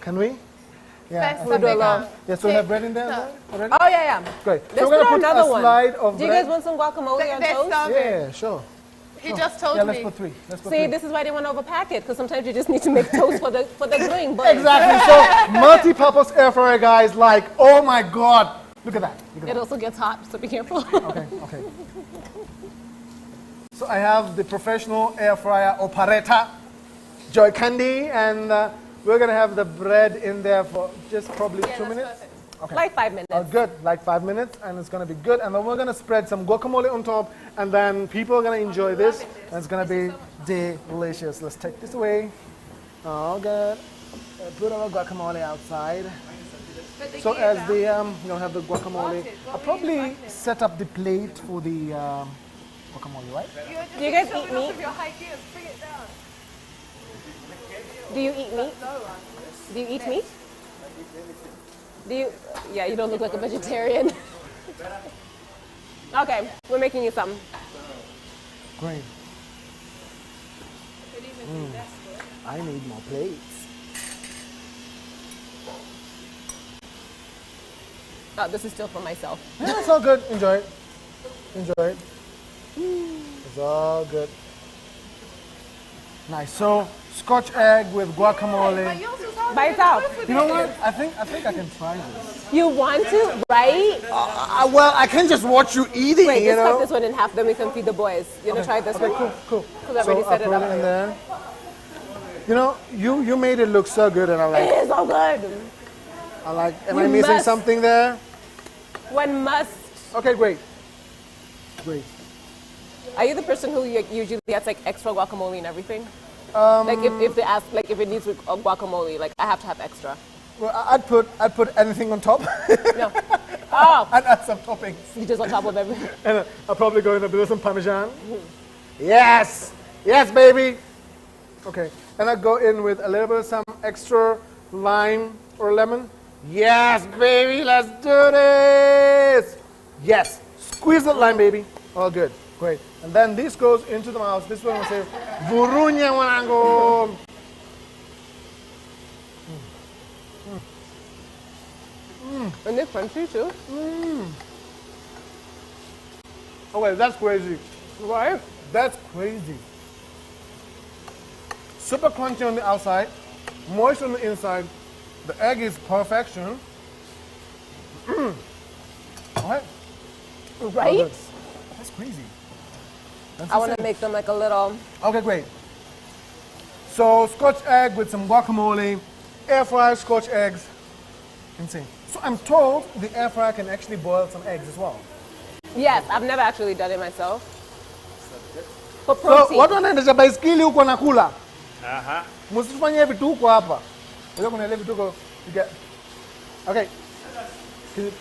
Can we? Yeah. We'll do along. Yeah, so we have bread in there already? Oh, yeah. Great. Let's So we're going to put another a one. slide of Do you bread. guys want some guacamole on toast? Yeah, sure. He just told Yeah, me. let's put three. See, this is why they want to overpack it, because sometimes you just need to make toast for the grilling button. Exactly. So multi-purpose air fryer, guys, like, oh my God. Look at that. Look at It that. also gets hot, so be careful. Okay. So I have the professional air fryer operator, Joy Candy, and we're going to have the bread in there for just probably 2 minutes. Okay. Like 5 minutes. Oh, good, like 5 minutes, and it's going to be good. And then we're going to spread some guacamole on top, and then people are going to enjoy this, and it's going to be delicious. Let's take this away. Oh, good. Put our guacamole outside. So as the you know, have the guacamole, I'll probably set up the plate for the guacamole, right? Do you guys eat meat? Do you eat meat? Do you eat meat? Do you? Yeah, you don't look like a vegetarian. Okay, we're making you some. Great. I need more plates. Oh, this is still for myself. Yeah, it's all good. Enjoy it. Enjoy it. It's all good. Nice. So, Scotch egg with guacamole. By itself. You know what? I think I can try this. You want to, right? Well, I can't just watch you eating. Wait, you let's know. cut this one in half, then we can feed the boys. You wanna try this one? Cool. Because I've already So set I'll it put up. it in there. You know, you made it look so good, and I like. It is so good. I like. Am You I missing must. something there? One must. Okay, great. Great. Are you the person who usually has like extra guacamole and everything? Like if they ask, like if it needs guacamole, like I have to have extra. Well, I'd put anything on top. No. Oh. I'd add some toppings. You just on top of everything. And I'll probably go in a bit of some Parmesan. Yes! Yes, baby! Okay. And I'll go in with a little bit of some extra lime or lemon. Yes, baby! Let's do this! Yes! Squeeze that lime, baby. All good. Great. And then this goes into the mouth. This one will say, Vurunya wanango. And they're crunchy too. Oh wait, that's crazy. Right? That's crazy. Super crunchy on the outside, moist on the inside. The egg is perfection. What? Right? That's crazy. I want to make them like a little. Okay, great. So Scotch egg with some guacamole, air fried Scotch eggs. Insane. So I'm told the air fryer can actually boil some eggs as well. Yes, I've never actually done it myself. For So protein. watu wanaendesha baiskeli huko nakula. Aha. Msifanye vituko hapa. Unajua kuna ile vituko you get. Okay.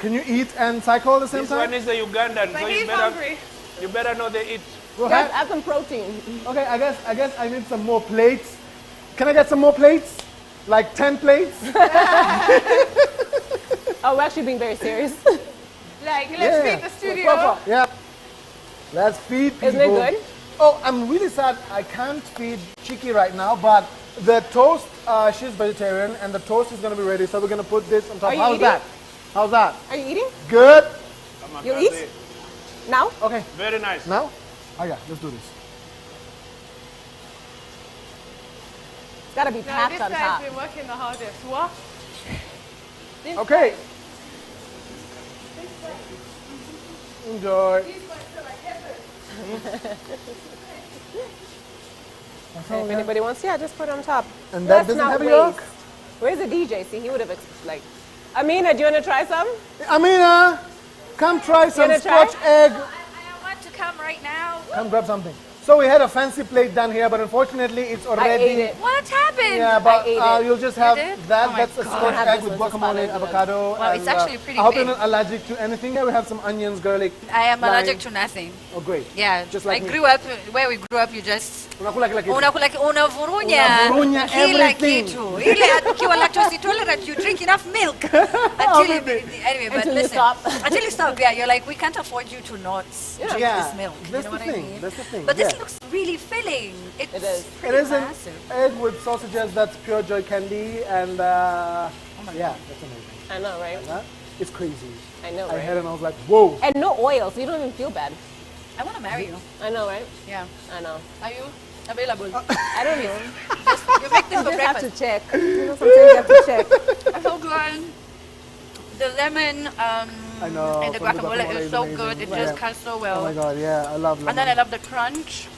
Can you eat and cycle at the same This time? one is the Ugandan, But so he's hungry. you better know they eat. Go Just ahead. add some protein. Okay, I guess I need some more plates. Can I get some more plates? Like 10 plates? Oh, we're actually being very serious. Like, let's feed the studio. Yeah. Let's feed people. Isn't it good? Oh, I'm really sad I can't feed Chiki right now, but the toast, she's vegetarian, and the toast is going to be ready, so we're going to put this on top. Are you How's eating? that? How's that? Are you eating? Good? You eat? Now? Okay. Very nice. Now? Oh yeah, let's do this. It's got to be No, packed this on guy's top. been working the hardest. What? Okay. Enjoy. If anybody wants, yeah, just put it on top. And that Let's doesn't not have a waste. yolk? Where's the DJ? See, he would have like. Amina, do you want to try some? Amina, come try some wanna try? Scotch egg. I want to come right now. Come grab something. So we had a fancy plate done here, but unfortunately it's already. ate it. What happened? Yeah, but I ate it. you'll just have You did? that. Oh my That's a God. Scotch Have egg this with one, just guacamole, follow the- avocado. Wow, it's and, actually pretty I hope big. you're not allergic to anything. Here we have some onions, garlic. I am lime. allergic to nothing. Oh, great. Yeah, Just like I me. grew up where we grew up. You just Unakula kila kitu. una vurunya Unavurunya kila everything. kitu. Ile ukiwa lactose intolerant, you drink enough milk until you, anyway. But Until you listen, stop. until you stop, yeah, you're like, we can't afford you to not drink Yeah, this milk. that's you know the what thing, I mean? that's the thing, But this yeah. looks really filling. It's It is. It pretty is an massive. egg with sausages that's pure joy candy, and yeah, that's amazing. I know, right? Huh? It's crazy. I know, I right? had it and I was like, whoa. And no oil, so you don't even feel bad. I want to marry you. I know, right? Yeah. I know. Are you available? I don't know. You make this You for just have to breakfast. check. You know, sometimes you have to check. I feel good. The lemon I know, and the from the guacamole guacamole is is so amazing. good. It Yeah. just cuts so well. Oh my god, yeah, I love lemon. And then I love the crunch.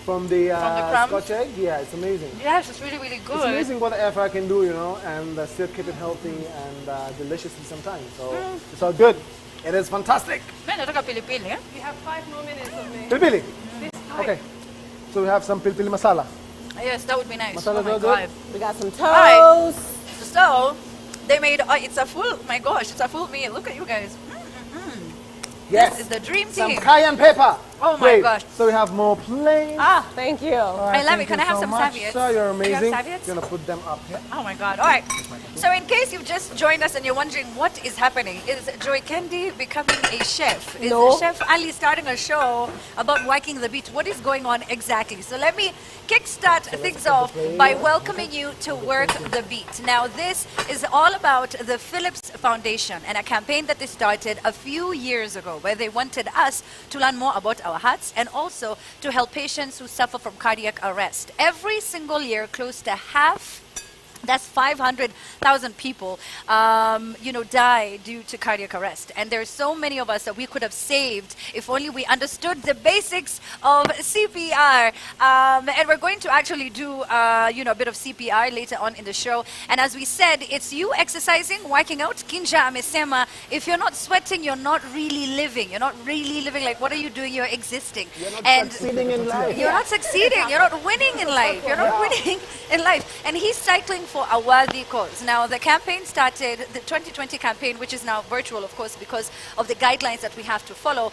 From the crumbs? Scotch egg, yeah, it's amazing. Yes, it's really, really good. It's amazing what the air fryer can do, you know, and still keep it healthy and delicious at the same time. So it's all good. It is fantastic. Man, nataka pilipili, eh? You have 5 more minutes of me. Pilipili. This time. Okay. So we have some pilipili masala. Yes, that would be nice. Masala Oh my is all God. We got some Alright. toast. So, They made, it's a full, my gosh, it's a full meal. Look at you guys. Yes. This is the dream Some team. cayenne pepper. Oh my Great. gosh. So we have more plates. Ah, thank you. Alright, I love it. thank Can you I have so some much, serviettes? Sir, you're Do you have amazing. serviettes? Gonna put them up here. Oh my God. All right. So in case you've just joined us and you're wondering what is happening, is Joy Candy becoming a chef? Is No. Chef Ali starting a show about working the beat? What is going on exactly? So let me kickstart things off by welcoming you to Work the Beat. Now this is all about the Philips Foundation and a campaign that they started a few years ago where they wanted us to learn more about our hearts and also to help patients who suffer from cardiac arrest. Every single year, close to half, that's 500,000 people, die due to cardiac arrest. And there's so many of us that we could have saved if only we understood the basics of CPR. And we're going to actually do, a bit of CPR later on in the show. And as we said, it's you exercising, working out. Kinja amesema, if you're not sweating, you're not really living. You're not really living. Like, what are you doing? You're existing. You're not succeeding in life. You're not succeeding. You're not winning in life. You're not winning in life. And he's cycling for a worthy cause. Now, the campaign started, the 2020 campaign, which is now virtual, of course, because of the guidelines that we have to follow,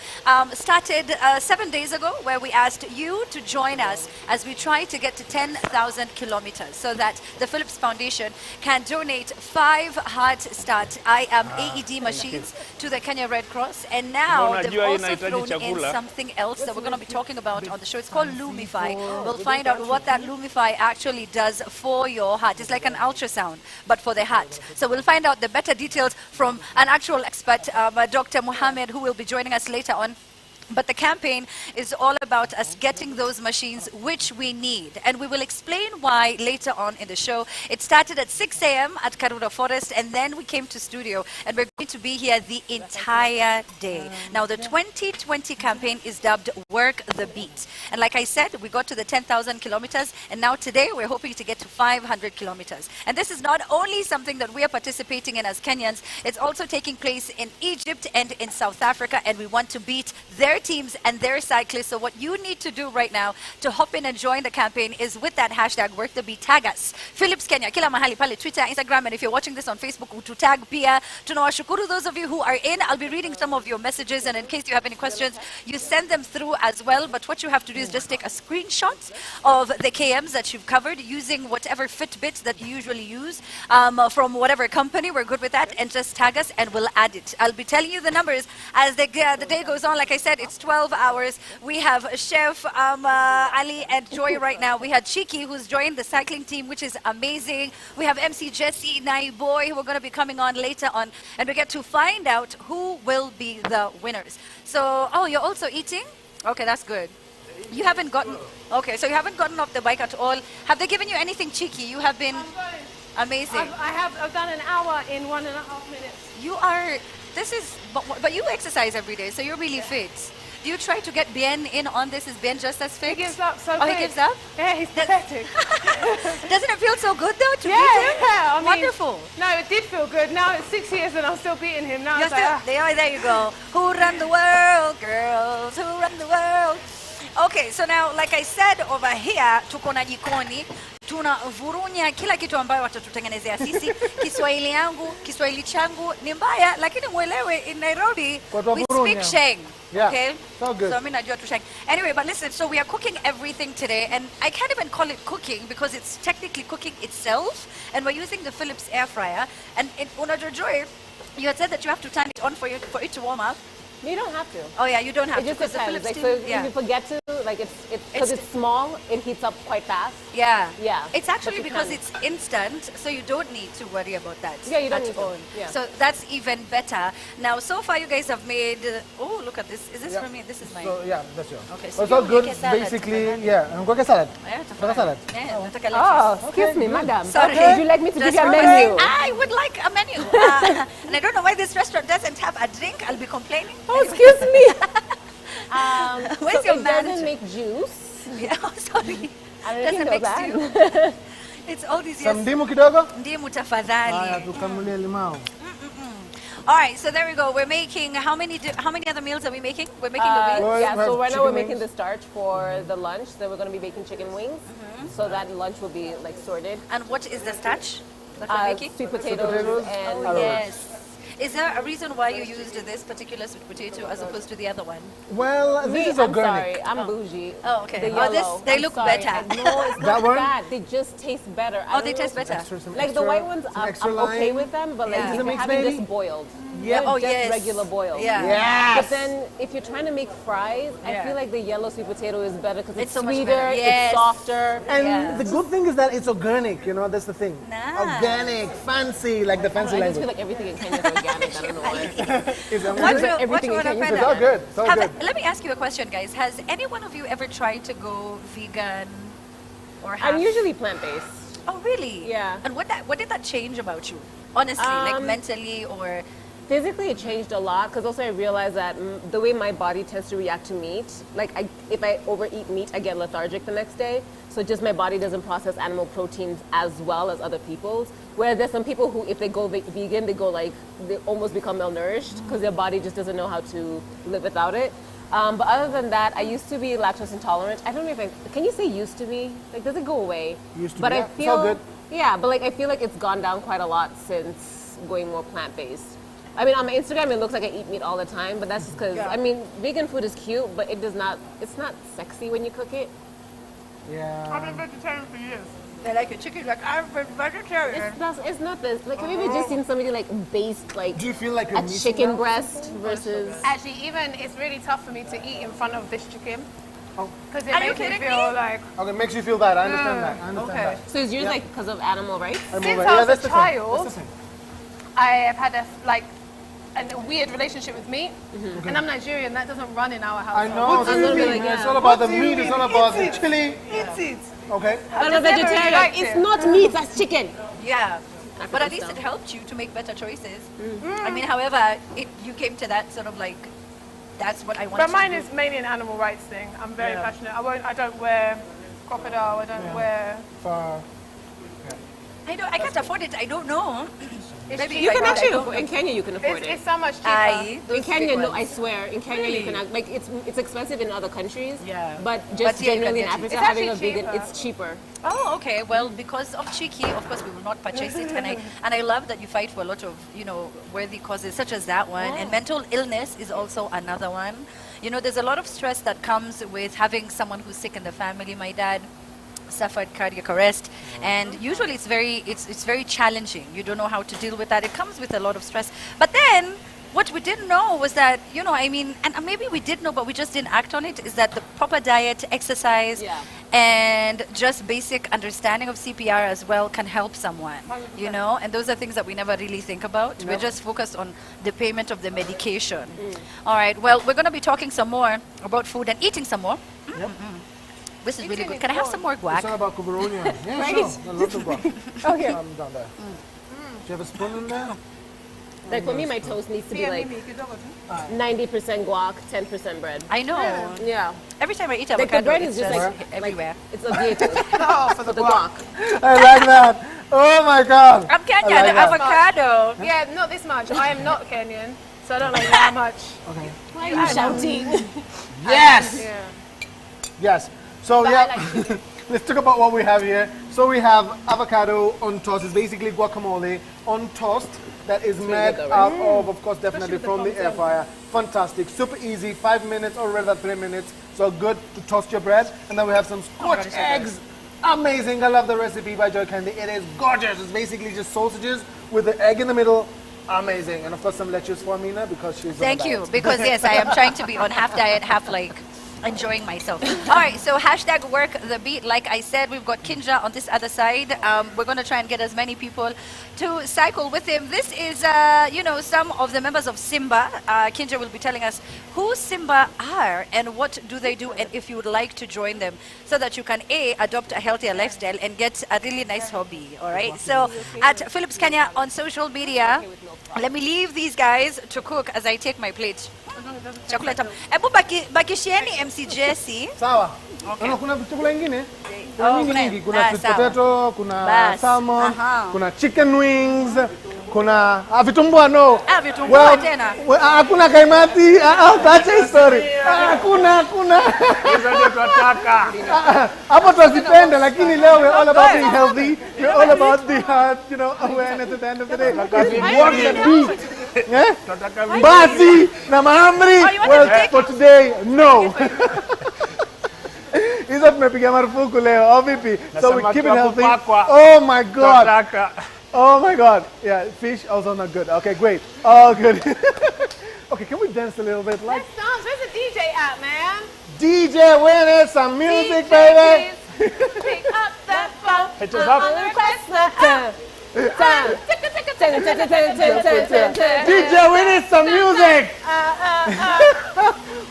started 7 days ago, where we asked you to join us as we try to get to 10,000 kilometers so that the Philips Foundation can donate 5 Heart Start AED machines to the Kenya Red Cross. And now they've also thrown in something else that we're going to be talking about on the show. It's called Lumify. We'll find out what that Lumify actually does for your heart. It's like an ultrasound, but for the heart. So we'll find out the better details from an actual expert, Dr. Mohammed, who will be joining us later on. But the campaign is all about us getting those machines which we need. And we will explain why later on in the show. It started at 6 a.m. at Karura Forest, and then we came to studio, and we're going to be here the entire day. Now, the 2020 campaign is dubbed Work the Beat. And like I said, we got to the 10,000 kilometers, and now today we're hoping to get to 500 kilometers. And this is not only something that we are participating in as Kenyans, it's also taking place in Egypt and in South Africa, and we want to beat their teams and their cyclists. So what you need to do right now to hop in and join the campaign is with that hashtag #WorkTheBeat, tag us Philips Kenya kila mahali pale, Twitter, Instagram, and if you're watching this on Facebook, to tag pia. Tunawashukuru those of you who are in. I'll be reading some of your messages, and in case you have any questions, you send them through as well. But what you have to do is just take a screenshot of the KMs that you've covered using whatever Fitbit that you usually use from whatever company. We're good with that, and just tag us and we'll add it. I'll be telling you the numbers as the day goes on. Like I said, it's 12 hours. We have Chef Ali and Joy right now. We had Chiki, who's joined the cycling team, which is amazing. We have MC Jesse, Nai Boy, who are going to be coming on later on, and we get to find out who will be the winners. So, oh, you're also eating? Okay, that's good. You haven't gotten, okay, so you haven't gotten off the bike at all. Have they given you anything cheeky? You have been amazing. I've done an hour in 1.5 minutes. You are, but you exercise every day, so you're really fit. Do you try to get Bien in on this? Is Bien just as fit? He gives up so Oh, quick. he gives up? Yeah, he's pathetic. Doesn't it feel so good though to beat him? Yeah, I mean, wonderful. No, it did feel good. Now it's 6 years and I'm still beating him. Now You're it's like, still, there you go. Who run the world, girls? Who run the world? Okay, so now, like I said over here, tuko na jikoni. Tunavurunya kila kitu ambayo watatutengenezea sisi. Kiswahili yangu, Kiswahili changu ni mbaya, lakini mwelewe in Nairobi we speak Sheng. Yeah, okay? so good. So mimi najua tu Sheng. Anyway, but listen, so we are cooking everything today, and I can't even call it cooking because it's technically cooking itself, and we're using the Philips air fryer. And in Joy, you had said that you have to turn it on for it to warm up. You don't have to. Oh yeah, you don't have it to. It just depends. Like, steam, so if you forget to, like because it's small, it heats up quite fast. Yeah. Yeah. It's actually because it's instant, so you don't need to worry about that. Yeah, you don't need to. Yeah. So that's even better. Now, so far you guys have made. Oh, look at this. Is this for me? This is mine. So yeah, that's yours. Okay. So it's all good. Basically, yeah. And go get salad. Yeah, salad. Yeah. Oh, excuse me, madam. Sorry. Would you like me to give you a menu? I would like a menu. And I don't know why this restaurant doesn't have a drink. I'll be complaining. Oh, excuse me. Where's so your it manager? doesn't make juice. Yeah, oh, sorry. I don't Doesn't know make that. stew. It's all these years. Some ndimu kidogo? Ndimu tafadhali. Haya, tukamulie limau. All right, so there we go. We're making how many other meals are we making? We're making the wings. Yeah, so right now we're making the starch for the lunch. Then we're going to be making chicken wings. So that lunch will be like sorted. And what is the starch? sweet potatoes and yes. Is there a reason why you used this particular sweet potato as opposed to the other one? Well, this is I'm organic. sorry, I'm bougie. Oh, okay. The Oh, yellow. they look better. No, it's That not one? bad. They just taste better. Oh, they taste better. Like the white ones, I'm okay with them, but like Yeah. if you're mixed having baby? this boiled. Yeah. Or Oh, just yes. regular boiled. Yeah. Yes. But then if you're trying to make fries, I Yeah. feel like the yellow sweet potato is better because it's so much sweeter, better. Yes. it's softer. And Yeah. the good thing is that it's organic, you know, that's the thing. Nice. Organic, fancy, like the fancy I just feel language. like everything in Kenya is organic. I don't know why. It's What amazing. will- everything what in will Kenya happen is It's all good. It's all Have- good. Let me ask you a question, guys. Has any one of you ever tried to go vegan or have? I'm usually plant-based. Oh, really? Yeah. And what did that change about you? Honestly, like Um, mentally or... Physically, it changed a lot because also I realized that the way my body tends to react to meat, like if I overeat meat, I get lethargic the next day. So just my body doesn't process animal proteins as well as other people's. Whereas there's some people who, if they go vegan, they go like, they almost become malnourished because their body just doesn't know how to live without it. But other than that, I used to be lactose intolerant. I don't know if can you say used to be? Like, does it go away? Used to but be, I yeah. It's feel, all good. yeah, but like I feel like it's gone down quite a lot since going more plant-based. I mean, on my Instagram, it looks like I eat meat all the time, but that's just because, I mean, vegan food is cute, but it's not sexy when you cook it. Yeah. I've been vegetarian for years. They like a chicken, like, I'm vegetarian. It's not this. Like, have you ever just seen somebody like baste like Do you feel like you're a missing chicken out? breast versus? Actually, even it's really tough for me to eat in front of this chicken. Oh. Because it Are you makes me kidding feel me? like... Okay, makes you feel bad. I understand that. I understand okay. that. So is yours Yeah. like because of animal rights? Since Yeah, I was that's a the thing. child, That's the thing. I have had a weird relationship with meat, and I'm Nigerian. That doesn't run in our I household. know. What do you It's mean? It's all about the What do you meat. It's mean? all about the Eat it. chili. Eat it. Okay. But I'm a just never vegetarian. liked It's it. not meat. That's chicken. Yeah. But at least stuff. it helped you to make better choices. I mean, however, you came to that sort of like, that's what I want But to mine do. is mainly an animal rights thing. I'm very passionate. I don't wear crocodile. I don't wear... I can't afford it. I don't know. Maybe You if I can got it, I actually don't afford, know. in Kenya you can afford It's, it. it's so much cheaper. Aye. In Those Kenya, big no, ones. I swear. In Kenya, you can like it's expensive in other countries. Yeah. But But just here you can generally in get it. Africa, It's having a actually vegan, cheaper. it's cheaper. Oh, okay. Well, because of Cheeky, of course, we will not purchase it. And I love that you fight for a lot of, worthy causes such as that one. And mental illness is also another one. There's a lot of stress that comes with having someone who's sick in the family. My dad suffered cardiac arrest, and usually it's very challenging. You don't know how to deal with that. It comes with a lot of stress. But then what we didn't know was that, and maybe we did know, but we just didn't act on it, is that the proper diet, exercise, and just basic understanding of CPR as well can help someone, and those are things that we never really think about. We're just focused on the payment of the medication. All right, well, we're going to be talking some more about food and eating some more. This is really good. Can I have some more guac? It's all about Kubaronia. Yeah, Right. sure. I love the guac. Okay. I'm down there. Do you have a spoon in there? Like for me, my toast needs to be like 90% guac, 10% bread. I know. Yeah. Every time I eat Like the avocado, bread it's is just like everywhere. It's a vehicle for the guac. I like that. Oh my God. I'm Kenyan, I like that. avocado. Yeah, not this much. I am not Kenyan, so I don't like that much. Okay. Why are you shouting? Yes. Yeah. Yes. So But I yeah, like let's talk about what we have here. So we have avocado on toast. It's basically guacamole on toast that is made good though, right? out of course, definitely from the air fryer. Fantastic, super easy, 5 minutes or rather 3 minutes. So good to toast your bread. And then we have some Scotch it's so eggs. Amazing. I love the recipe by Joy Candy. It is gorgeous. It's basically just sausages with the egg in the middle. Amazing. And of course some lettuce for Amina because she's Thank on a you, diet. because yes, I am trying to be on half diet, half enjoying myself. All right, so hashtag work the beat. Like I said, we've got Kinja on this other side. We're going to try and get as many people to cycle with him. This is, some of the members of Simba. Kinja will be telling us who Simba are and what do they do, and if you would like to join them so that you can adopt a healthier lifestyle and get a really nice hobby. All right, so at Philips Kenya on social media. Let me leave these guys to cook as I take my plate. Chakula tamu. Ebu bakishieni MC Jesse. Sawa. Ano, kuna chakula ingine? Kuna Oh, nyingi kuna- nyingi. Kuna sweet sawa. potato, kuna Bas. salmon, Aha. kuna chicken wings. kuna vitumbua no. Vitumbua tena. Hakuna kaimati. That's story. Hakuna. Hapo tunazipenda lakini leo we're all about being healthy. We're all about the awareness at the end of the day. Walk the beat. Basi na mahamri. Well, for today, no. Hizo tumepiga marufuku leo. Oh, vipi? So we keep it healthy. Oh my God. Oh my God. Yeah, fish also not good. Okay, great. Oh, good. Okay, can we dance a little bit? Let's dance. Where's the DJ at, man? DJ, win it, some music, baby. Pick up that phone. Hit us up. DJ, we need some music.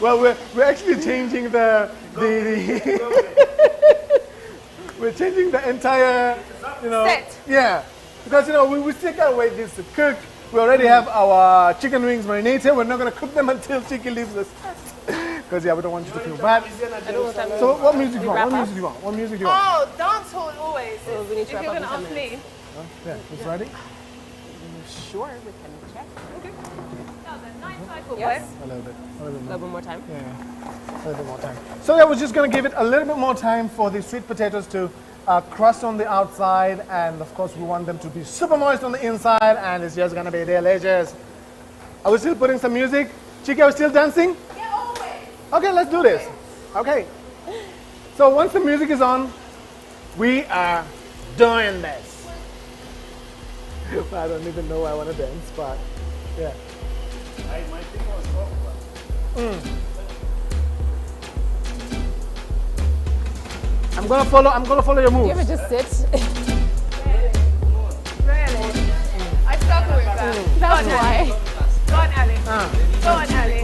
Well, we're actually changing the we're changing the entire, set. Yeah, because we still gotta wait this to cook. We already have our chicken wings marinated. We're not gonna cook them until Chiki leaves us. Because we don't want you to feel bad. So what music do you want? What music do you want? Oh, dance hall always. We need to if you're gonna ask me. Yeah, it's ready. Sure, we can check. Okay. That was a nice cycle, Yes. A little bit. A little bit more time. Yeah. A little bit more time. So yeah, we're just gonna give it a little bit more time for the sweet potatoes to crust on the outside, and of course we want them to be super moist on the inside, and it's just gonna be delicious. Are we still putting some music? Chiki, are we still dancing? Yeah, always. Okay, let's do this. Okay. So once the music is on, we are doing this. I don't even know I want to dance, but yeah. I'm gonna follow your moves. You ever just sit? Really? I struggle with that. That's why. Go on, Ali. Go on, Ali.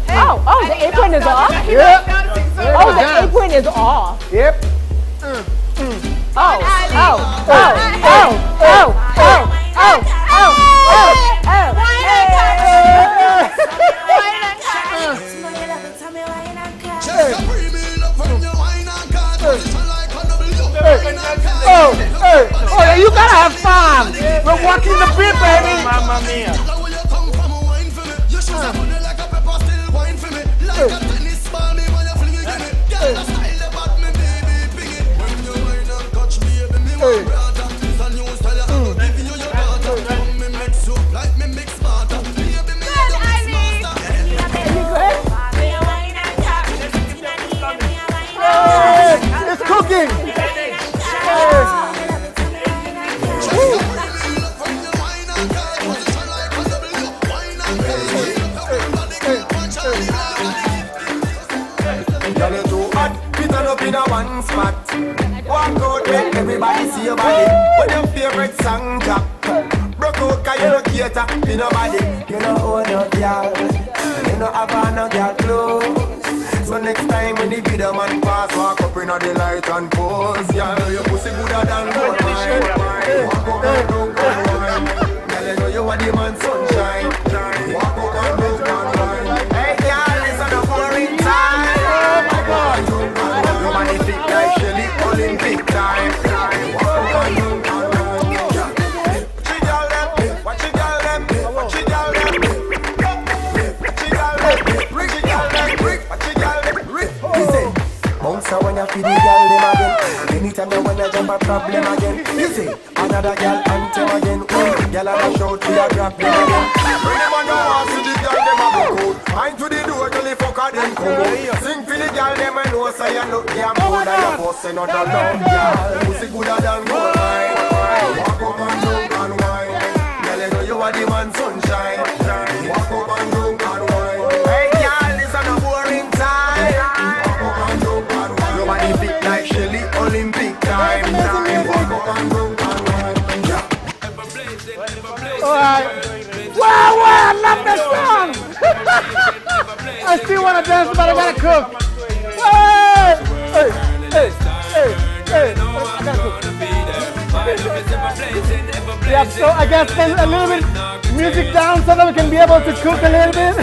Hey, Oh, the apron is off? Yeah. Oh, the apron is off. Yep. Oh, you gotta have fun. We're walking the beat, baby. Mamma mia. It's cooking. In a one spot, walk out when everybody see your body. What your favorite song drop? Broke out 'cause you don't cater to nobody. You don't own no girl, you don't have on no girl clothes. So next time when the video man pass, walk up in the light and pose. Girl, your pussy gooder than gold mine. Walk up and down and wine. Girl, you know you are the man sunshine. Walk up and down and wine. Hey girl, it's on a boring time. Oh my God. Nobody fit like Shelly, Olympic time. So when you feel the girl them again, anytime you wanna jump a problem again, you see another girl anthem again. One girl a shout to your grab them again. When them on the wall, see the girl them a broke out. Mind to the door, till the fucker them come out. Sing for the girl them and know say you look damn good and your boss say not a love girl. Pussy gooder than gold mine. Walk up and down and wine. Girl you know you are the man sunshine. Walk up and down and wine. Hey girl, this is a boring time. Walk up and down and wine. Nobody fit like Shelly, Olympic time. Walk up and down and wine. Alright. Wow, I love that song. I still want to dance, but I gotta cook. Hey, hey, hey, hey, hey. I gotta cook. Yeah, so I guess then a little bit music down so that we can be able to cook a little bit.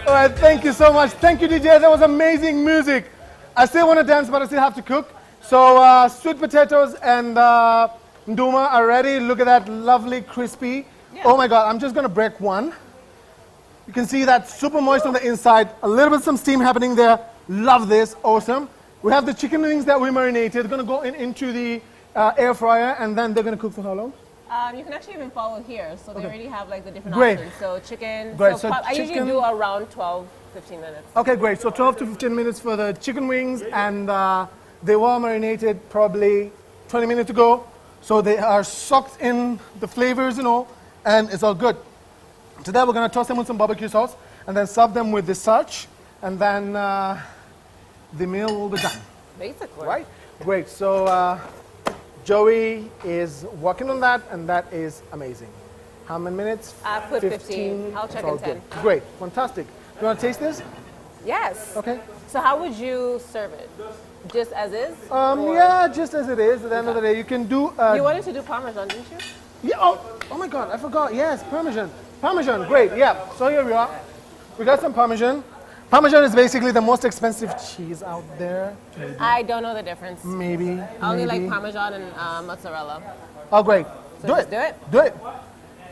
Alright, thank you so much. Thank you, DJ. That was amazing music. I still want to dance, but I still have to cook. So sweet potatoes and nduma are ready. Look at that lovely crispy. Oh my God, I'm just gonna break one. You can see that super moist on the inside. A little bit some steam happening there. Love this, awesome. We have the chicken wings that we marinated. Gonna go into the air fryer and then they're gonna cook for how long? You can actually even follow here. So they already have like the different Great. options. So chicken. Great. So So I usually chicken- do around 12, 15 minutes. Okay, great. So 12 to 15 minutes for the chicken wings, and they were marinated probably 20 minutes ago. So they are soaked in the flavors and all, and it's all good. Today we're gonna toss them with some barbecue sauce, and then serve them with the such, and then the meal will be done. Basically. Right? Great. So Joey is working on that, and that is amazing. How many minutes? I put 15. I'll check It's all in 10. good. Great. Fantastic. You want to taste this? Yes. Okay. So how would you serve it? Just as is? Or- Yeah, just as it is. At the end of the day, you can do. You wanted to do Parmesan, didn't you? Yeah. Oh my God, I forgot. Yes, Parmesan. Parmesan. Great. Yeah. So here we are. We got some Parmesan. Parmesan is basically the most expensive cheese out there. Maybe. I don't know the difference. Maybe. I only like maybe. Parmesan and mozzarella. Oh, great. So Do just it. do it? Do it.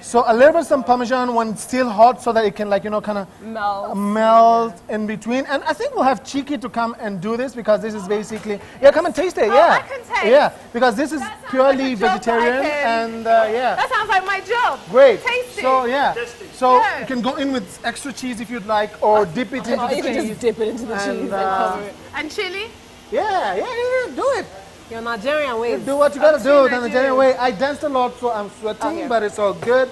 So a little bit some Parmesan when it's still hot so that it can kind of melt in between. And I think we'll have Chiki to come and do this because this is basically, yeah, come and taste it, yeah. I can taste. Yeah, because this is purely a job that I vegetarian can- and yeah. That sounds like my job. Great. Tasty. So yeah. So Yeah. you can go in with extra cheese if you'd like or dip it into Or the you cheese. can just dip it into the cheese and cover it. And chili? Yeah, do it. Your Nigerian ways. Do what you gotta I'm do still the Nigerian way. I danced a lot, so I'm sweating, Okay. but it's all good.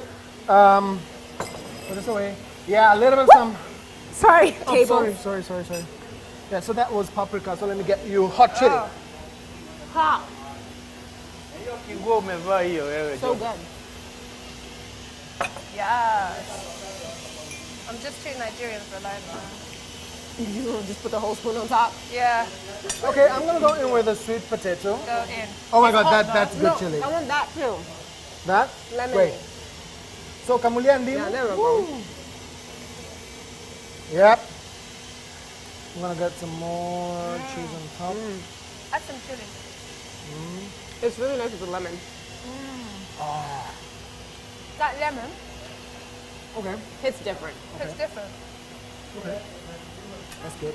Put this away. Yeah, a little bit some. Sorry, Oh, cable. sorry. Yeah, so that was paprika. So let me get you hot chili. Hot. So good. Yes. I'm just too Nigerian for life. You want to just put the whole spoon on top? Yeah. Okay, I'm gonna go in with a sweet potato. Go in. Oh my God, Hot that's though. good chili. I want that too. That? Lemon. Great. So kamulian Yeah, dim. there we go. Yep. I'm gonna get some more cheese on top. Add some chili. It's really nice with the lemon. That lemon, Okay. It's different. it's different. Okay. That's good.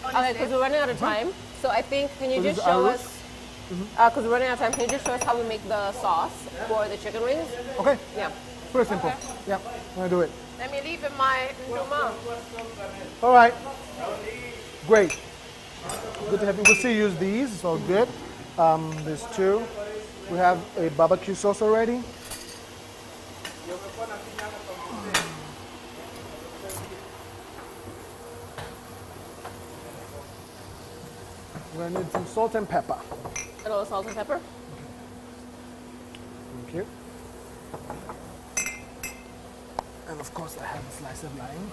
Okay, because we're running out of time. So I think, can you So this just is show arroz? us, because we're running out of time, can you just show us how we make the sauce for the chicken wings? Okay. Yeah. Pretty simple. Yeah, I'm gonna do it. Let me leave in my nduma. All right. Great. Good to have you. We'll still use these. It's all good. There's two. We have a barbecue sauce already. We're gonna need some salt and pepper. A little salt and pepper. Thank you. And of course, I have a slice of lime,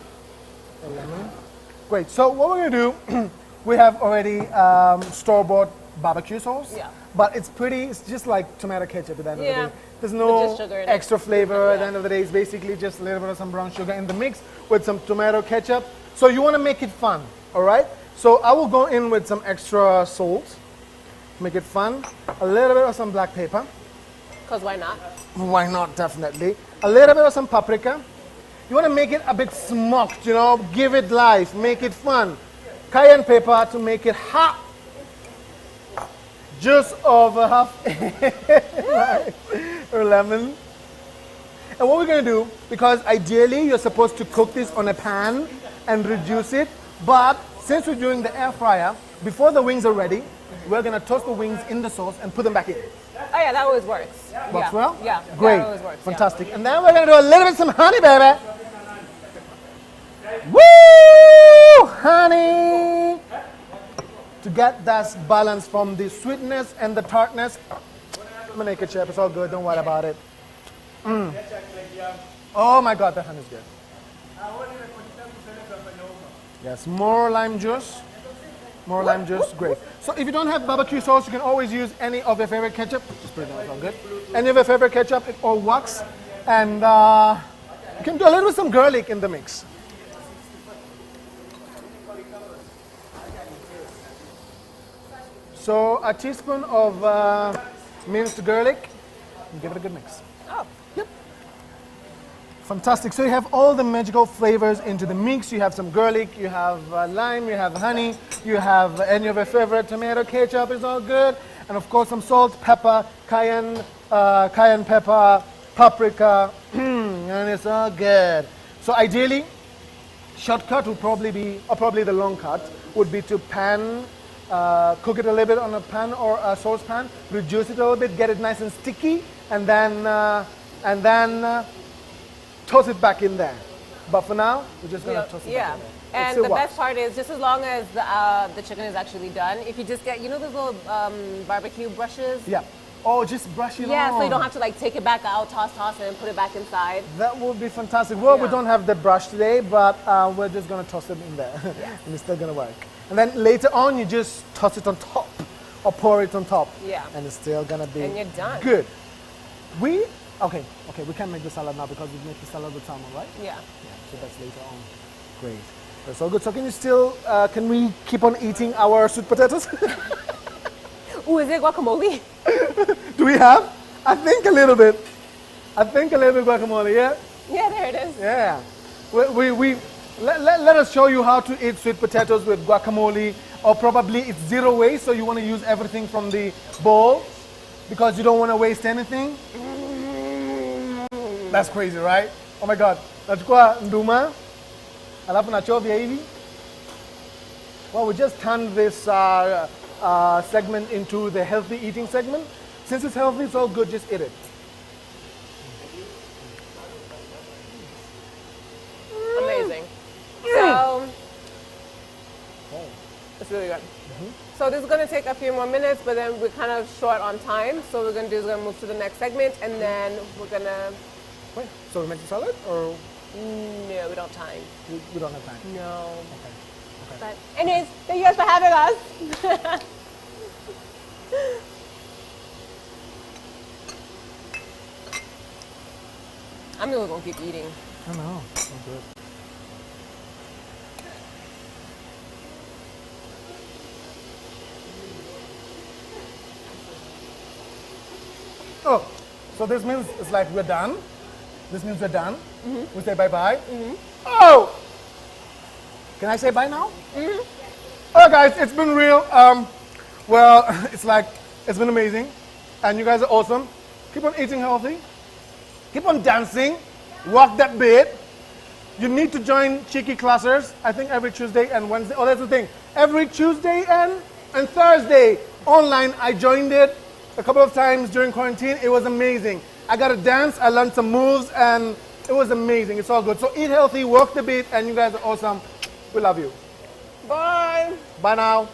a lemon. Great. So what we're gonna do, we have already store-bought barbecue sauce. Yeah. But it's pretty. It's just like tomato ketchup at the end of Yeah. the day. There's With no just sugar in it. extra flavor. At the end of the day, it's basically just a little bit of some brown sugar in the mix with some tomato ketchup. So you want to make it fun, all right? So I will go in with some extra salt, make it fun. A little bit of some black pepper. Because why not? Why not? Definitely. A little bit of some paprika. You want to make it a bit smoked, you know, give it life, make it fun. Cayenne pepper to make it hot. Just over half or lemon. And what we're going to do, because ideally you're supposed to cook this on a pan and reduce it, but since we're doing the air fryer, before the wings are ready, we're going to toss the wings in the sauce and put them back in. Oh yeah, that always works. Works yeah. well? Yeah. Great. That always works. yeah. Fantastic. And then we're going to do a little bit some honey, baby. Woo! Honey! To get that balance from the sweetness and the tartness. I'm going to make a chip. It's all good. Don't worry about it. Oh my God, the honey is good. Yes, more lime juice. More lime juice, great. So if you don't have barbecue sauce, you can always use any of your favorite ketchup. Just put it down, it's all good. Any of your favorite ketchup, it all works. And you can do a little bit of some garlic in the mix. So a teaspoon of minced garlic. And give it a good mix. Oh. Yep. Fantastic. So you have all the magical flavors into the mix. You have some garlic, you have lime, you have honey, you have any of your favorite tomato ketchup is all good. And of course some salt, pepper, cayenne pepper, paprika, and it's all good. So ideally, shortcut would probably be, or probably the long cut, would be to cook it a little bit on a pan or a saucepan, reduce it a little bit, get it nice and sticky, and then toss it back in there. But for now, we're just gonna toss it back in there. And the best part is, just as long as the chicken is actually done, if you just get, you know those little barbecue brushes? Yeah. Oh, just brush it on. Yeah, so you don't have to like take it back out, toss, and then put it back inside. That would be fantastic. Well, we don't have the brush today, but we're just gonna toss it in there. And it's still gonna work. And then later on, you just toss it on top or pour it on top. Yeah. And it's still gonna be And you're done. good. Okay, we can't make the salad now because we make the salad with salmon, right? Yeah. So that's later on. Great. That's all good. So can you still, can we keep on eating our sweet potatoes? Ooh, is it guacamole? Do we have? I think a little bit. Guacamole, yeah? Yeah, there it is. Yeah. Let us show you how to eat sweet potatoes with guacamole, or probably it's zero waste, so you want to use everything from the bowl because you don't want to waste anything. That's crazy, right? Oh my God. Nachukua nduma, alafu nachovya hivi. Well, we just turned this segment into the healthy eating segment. Since it's healthy, it's all good, just eat it. Amazing. So, it's really good. So this is going to take a few more minutes, but then we're kind of short on time. So what we're going to do is we're going to move to the next segment, and then we're going to... Wait, so we make the salad, or...? No, we don't have time. We don't have time? No. Okay. But anyways, thank you guys for having us. I'm really going to keep eating. I know. So good. Oh, so this means it's like we're done. This means we're done. We say bye-bye. Oh! Can I say bye now? Oh, guys, it's been real. Well, it's been amazing. And you guys are awesome. Keep on eating healthy. Keep on dancing. Walk that bit. You need to join Cheeky Classes, I think every Tuesday and Wednesday. Oh, that's the thing. Every Tuesday and Thursday online. I joined it a couple of times during quarantine. It was amazing. I got to dance. I learned some moves, and it was amazing. It's all good. So eat healthy, walk the beat, and you guys are awesome. We love you. Bye. Bye now.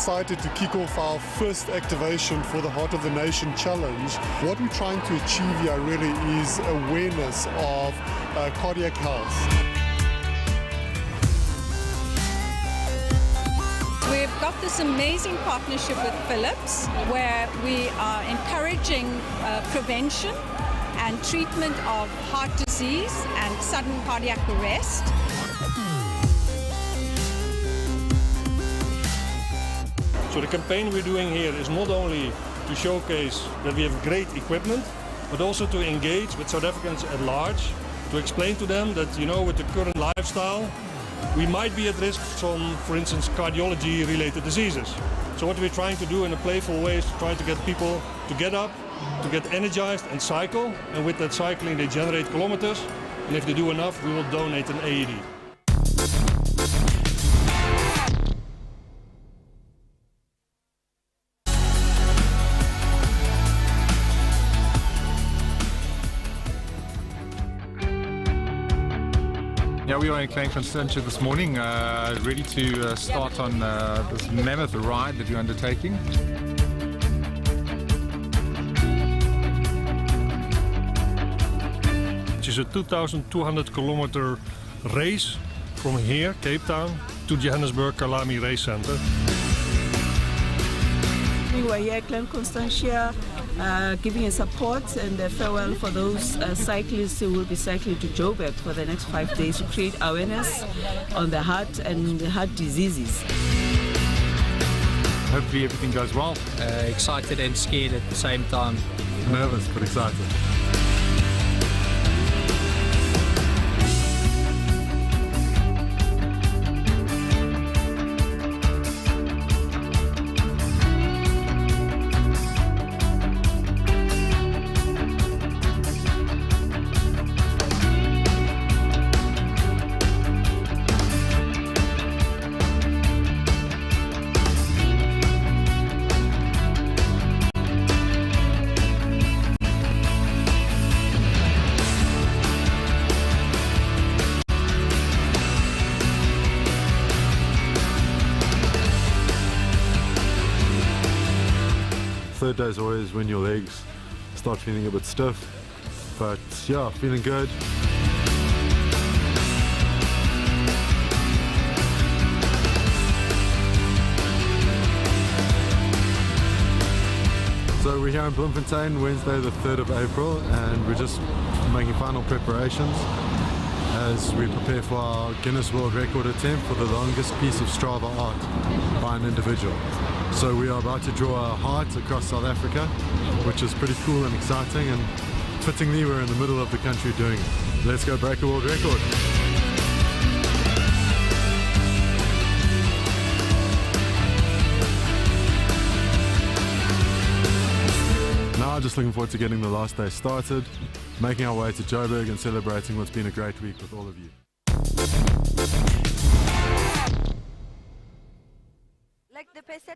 excited to kick off our first activation for the Heart of the Nation Challenge. What we're trying to achieve here really is awareness of cardiac health. We've got this amazing partnership with Philips where we are encouraging prevention and treatment of heart disease and sudden cardiac arrest. So the campaign we're doing here is not only to showcase that we have great equipment, but also to engage with South Africans at large, to explain to them that, you know, with the current lifestyle, we might be at risk from, for instance, cardiology-related diseases. So what we're trying to do in a playful way is to try to get people to get up, to get energized and cycle, and with that cycling they generate kilometers, and if they do enough, we will donate an AED. Yeah, we are in Klein Constantia this morning, ready to start on this mammoth ride that we're undertaking. It is a 2,200 kilometer race from here, Cape Town, to Johannesburg Kalami Race Center. We were here at Klein Constantia giving a support and a farewell for those cyclists who will be cycling to Joburg for the next 5 days to create awareness on the heart and the heart diseases. Hopefully everything goes well. Excited and scared at the same time. Nervous but excited. Third day is always when your legs start feeling a bit stiff, but yeah, feeling good. So we're here in Bloemfontein, Wednesday the 3rd of April, and we're just making final preparations as we prepare for our Guinness World Record attempt for the longest piece of Strava art by an individual. So we are about to draw a heart across South Africa, which is pretty cool and exciting, and fittingly we're in the middle of the country doing it. Let's go break a world record. Now just looking forward to getting the last day started, making our way to Joburg and celebrating what's been a great week with all of you. Like the person.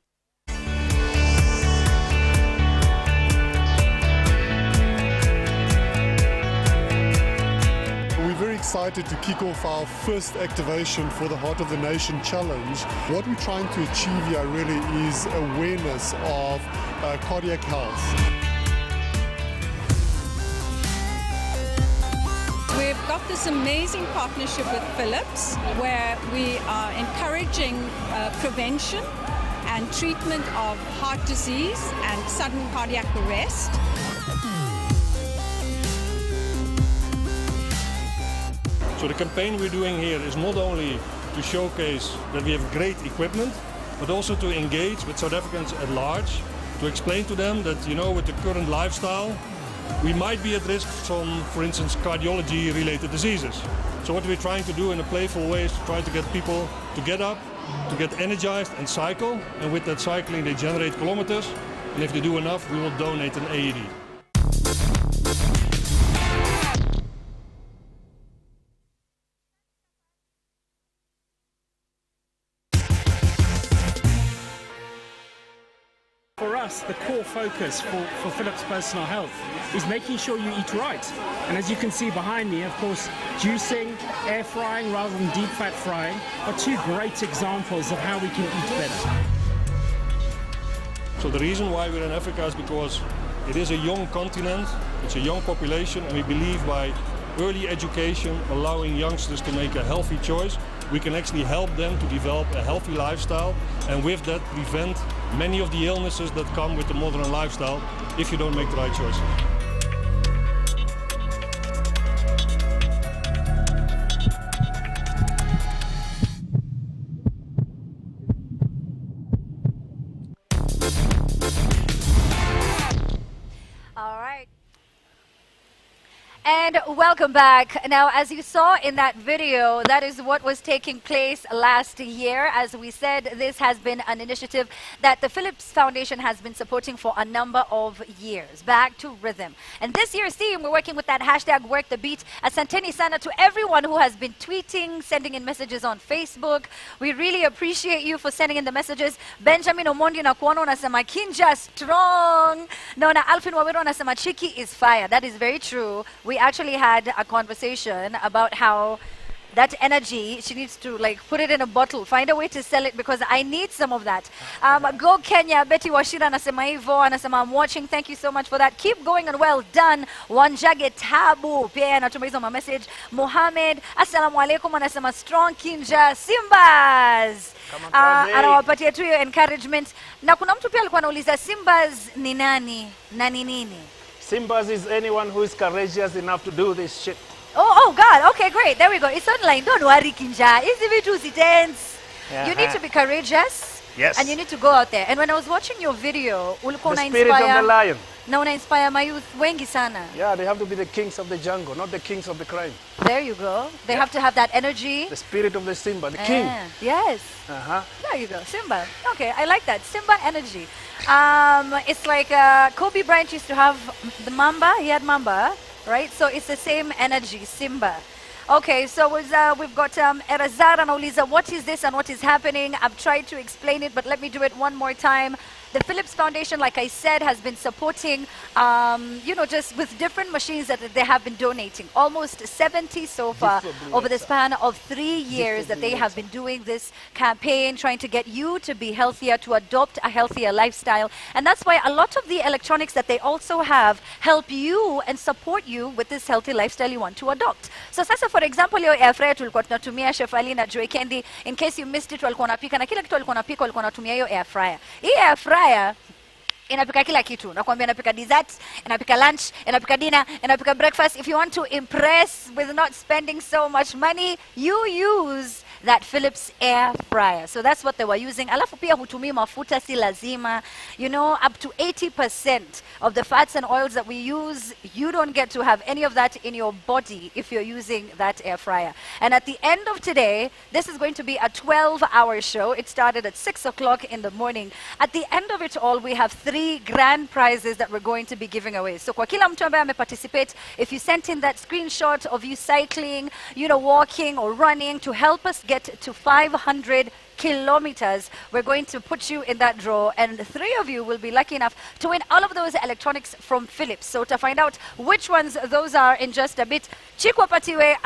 We're very excited to kick off our first activation for the Heart of the Nation Challenge. What we're trying to achieve here really is awareness of cardiac health. We've got this amazing partnership with Philips where we are encouraging prevention and treatment of heart disease and sudden cardiac arrest. So the campaign we're doing here is not only to showcase that we have great equipment, but also to engage with South Africans at large, to explain to them that, you know, with the current lifestyle, we might be at risk from, for instance, cardiology-related diseases. So what we're trying to do in a playful way is to try to get people to get up, to get energized and cycle, and with that cycling they generate kilometers, and if they do enough, we will donate an AED. For us, the core focus for Philips Personal Health is making sure you eat right. And as you can see behind me, of course, juicing, air frying rather than deep fat frying are two great examples of how we can eat better. So the reason why we're in Africa is because it is a young continent, it's a young population, and we believe by early education, allowing youngsters to make a healthy choice, we can actually help them to develop a healthy lifestyle, and with that prevent many of the illnesses that come with the modern lifestyle if you don't make the right choice. All right. And welcome back. Now, as you saw in that video, that is what was taking place last year. As we said, this has been an initiative that the Philips Foundation has been supporting for a number of years. Back to Rhythm. And this year's theme, we're working with that hashtag Work the Beat. Asanteni sana to everyone who has been tweeting, sending in messages on Facebook. We really appreciate you for sending in the messages. Benjamin Omondi na kuona unasema Kinja strong. Naona Alfin Wawero unasema Chiki is fire. That is very true. We actually had a conversation about how that energy, she needs to like put it in a bottle, find a way to sell it because I need some of that. Go Kenya, Betty Washira anasema hivyo, anasema I'm watching, thank you so much for that. Keep going and well done. Wanjage Tabu, pia anatuma hizo message. Mohamed, assalamu alaikum, anasema strong Kinja, Simbas. Anawapatia tu hiyo encouragement. Na kuna mtu pia alikuwa anauliza Simbas ni nani na ni nini? Simbas is anyone who is courageous enough to do this shit. Oh God, okay, great. There we go. It's online. Don't worry, Kinja. Easy vitu si tense. You need to be courageous. Yes. And you need to go out there. And when I was watching your video, ulikuwa The una spirit of the lion. Na una inspire my youth wengi sana. Yeah, they have to be the kings of the jungle, not the kings of the crime. There you go. They have to have that energy. The spirit of the Simba, the king. Yes. Uh-huh. There you go. Simba. Okay, I like that. Simba energy. It's like Kobe Bryant used to have the Mamba. He had Mamba, right? So it's the same energy, Simba. Okay, so we've got Erazar anauliza, what is this and what is happening? I've tried to explain it, but let me do it one more time. The Philips Foundation, like I said, has been supporting, just with different machines that they have been donating. Almost 70 so far over the span of 3 years that they have been doing this campaign, trying to get you to be healthier, to adopt a healthier lifestyle. And that's why a lot of the electronics that they also have help you and support you with this healthy lifestyle you want to adopt. So sasa, for example, your air fryer tulikuwa tunatumia Chef Ali na Joy Candy. In case you missed it, walikuwa wanapika na kila kitu walikuwa wanapika, walikuwa wanatumia hiyo air fryer. Hii air fryer inapika kila kitu. Nakwambia inapika dessert, inapika lunch, inapika dinner, inapika breakfast. If you want to impress with not spending so much money, you use that Philips air fryer. So that's what they were using. Alafu pia hutumii mafuta si lazima. You know, up to 80% of the fats and oils that we use, you don't get to have any of that in your body if you're using that air fryer. And at the end of today, this is going to be a 12-hour show. It started at 6 o'clock in the morning. At the end of it all, we have 3 grand prizes that we're going to be giving away. So kwa kila mtu ambaye ameparticipate, if you sent in that screenshot of you cycling, walking or running to help us get to 500 kilometers, we're going to put you in that draw, and 3 of you will be lucky enough to win all of those electronics from Philips. So to find out which ones those are in just a bit, Chikwa Patiwe,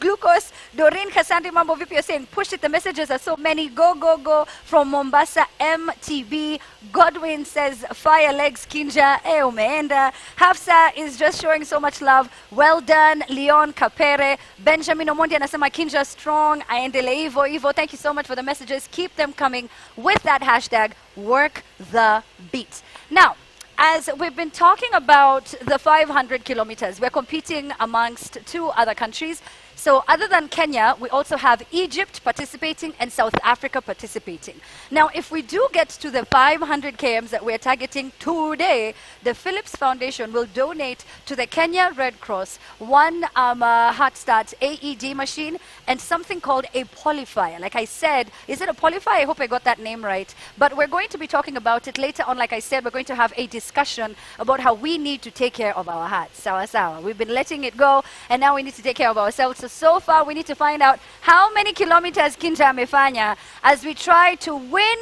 Glucose, Doreen Kasandi Mambo Vipi, you're saying push it, the messages are so many. Go, go, go from Mombasa, MTB. Godwin says fire legs, Kinja, umeenda. Hafsa is just showing so much love. Well done, Leon Kapere. Benjamin Omondi anasema Kinja strong, aendele hivyo hivyo. Thank you so much for the messages. Keep them coming with that hashtag Work the Beat. Now, as we've been talking about the 500 kilometers, we're competing amongst 2 other countries. So other than Kenya, we also have Egypt participating and South Africa participating. Now, if we do get to the 500 kms that we're targeting today, the Philips Foundation will donate to the Kenya Red Cross 1 Heart Start AED machine and something called a polyfier. Like I said, is it a polyfier? I hope I got that name right. But we're going to be talking about it later on. Like I said, we're going to have a discussion about how we need to take care of our hearts. Sawa sawa. We've been letting it go, and now we need to take care of ourselves. So far, we need to find out how many kilometers Kinja amefanya as we try to win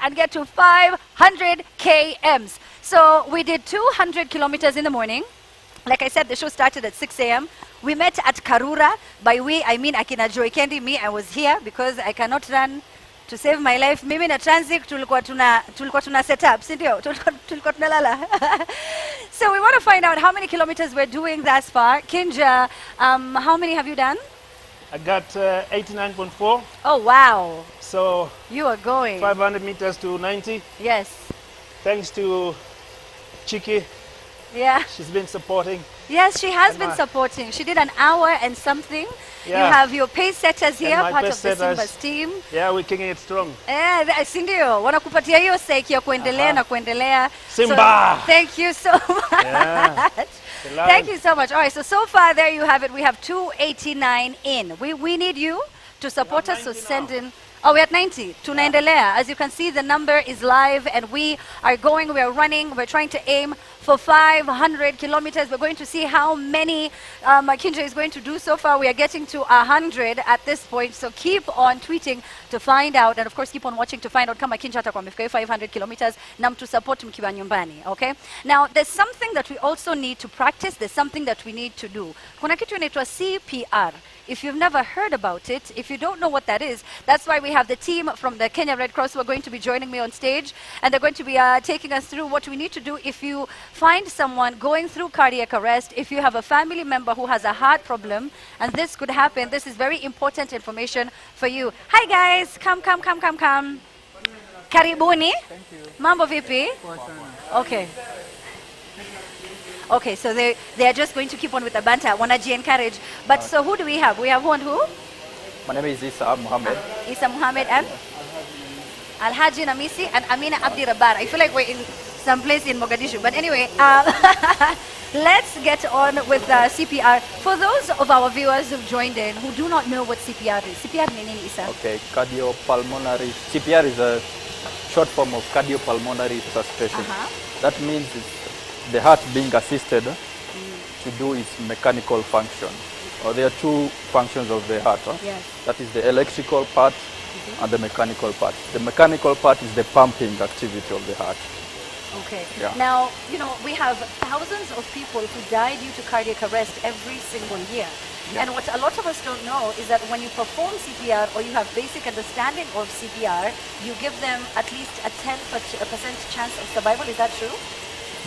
and get to 500 kms. So we did 200 kilometers in the morning. Like I said, the show started at 6 a.m. We met at Karura. By we, I mean Akina Joy Candy. Me, I was here because I cannot run to save my life. Mimi na Transic tulikuwa tuna set up, si ndio? Tulikuwa tunalala. So we want to find out how many kilometers we're doing thus far. Kinja, how many have you done? I got 89.4. Oh wow. So you are going 500 meters to 90. Yes. Thanks to Chiki. Yeah. She's been supporting. Yes, she has been supporting. She did an hour and something. Yeah. You have your pace setters here, And my part pace of the setters. Simba's team. Yeah, we're kicking it strong. Si ndio, wanakupatia hiyo sake ya kuendelea na kuendelea. Simba! So, thank you so much. Yeah. Thank you so much. All right, so far there you have it. We have 289 in. We need you to support us, so send in. Oh, we're at 90. Tunaendelea. As you can see, the number is live and we are running. We're trying to aim for 500 kilometers. We're going to see how many Kinja is going to do. So far, we are getting to 100 at this point. So keep on tweeting to find out. And of course, keep on watching to find out kama Kinja atakuwa amefika 500 kilometers na mtu support mkiwa nyumbani. Okay? Now, there's something that we also need to practice. There's something that we need to do. Kuna kitu inaitwa CPR. If you've never heard about it, if you don't know what that is, that's why we have the team from the Kenya Red Cross who are going to be joining me on stage, and they're going to be taking us through what we need to do if you find someone going through cardiac arrest, if you have a family member who has a heart problem, and this could happen. This is very important information for you. Hi guys, come. Karibuni. Thank you. Mambo vipi? Okay. Okay, so they are just going to keep on with the banter. Wanaji encourage. But so who do we have? We have one who? My name is Isa Muhammad. Isa Muhammad and Alhaji Namisi and Amina Abdi Rabar. I feel like we're in some place in Mogadishu. But anyway, let's get on with CPR. For those of our viewers who've joined in who do not know what CPR is, CPR ni nini, Isa? Okay, cardiopulmonary. CPR is a short form of cardiopulmonary resuscitation. That means it's the heart being assisted to do its mechanical function. Or there are two functions of the heart. Yes. That is the electrical part and the mechanical part. The mechanical part is the pumping activity of the heart. Okay. Yeah. Now, you know, we have thousands of people who die due to cardiac arrest every single year. Yeah. And what a lot of us don't know is that when you perform CPR or you have basic understanding of CPR, you give them at least a 10% chance of survival. Is that true?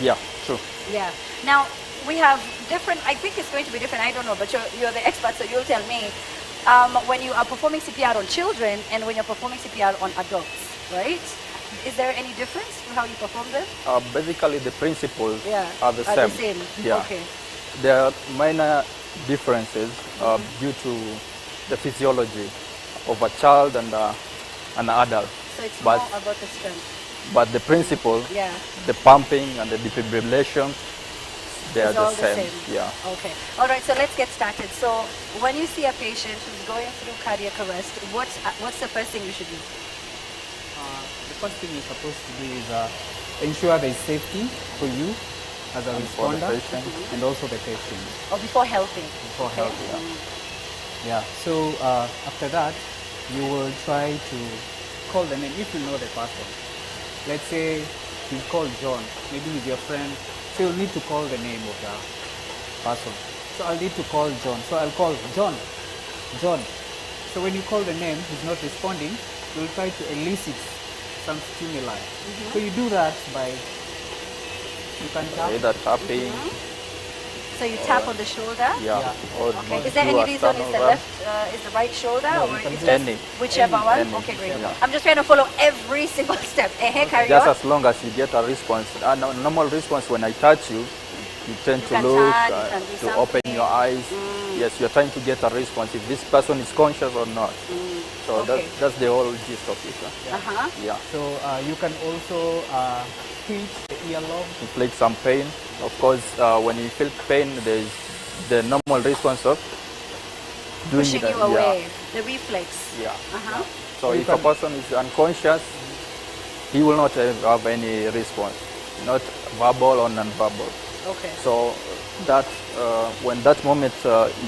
Yeah, true. Yeah. Now, we have different, I think it's going to be different, I don't know, but you're the expert, so you'll tell me. When you are performing CPR on children and when you're performing CPR on adults, right? Is there any difference in how you perform them? Basically, the principles Yeah, are the are same. the same. Yeah. Okay. There are minor differences due to the physiology of a child and an adult. So it's But more about the strength. But the principle, Yeah. the pumping and the defibrillation, they are It's all the same. Yeah. Okay. All right, so let's get started. So when you see a patient who's going through cardiac arrest, what's the first thing you should do? The first thing you're supposed to do is ensure there is safety for you as a responder and also the patient. Or before helping? Before Okay. helping, yeah. So after that, you will try to call the name if you know the person. Let's say you call John, maybe he's your friend, so you'll need to call the name of the person. So I'll need to call John. So I'll call John. So when you call the name, he's not responding, you'll try to elicit some stimuli. So you do that by, you can tap. Either tapping. So you tap on the shoulder? Yeah. Or Okay. Is there any reason is the is the right shoulder or is any. just whichever one? Any. Okay, great. Yeah. I'm just trying to follow every single step. Carry Just on. as long as you get a response, a normal response when I touch you, you tend to can look, turn, you can do to open your eyes. Yes, you're trying to get a response if this person is conscious or not. So Okay. that's the whole gist of it. Yeah. So you can also pinch the earlobe. Inflict some pain. Of course, when you feel pain, there is the normal response of doing Pushing that. you away. The reflex. Yeah. You So if a can- person is unconscious, he will not have any response, not verbal or non-verbal. Okay. So that when that moment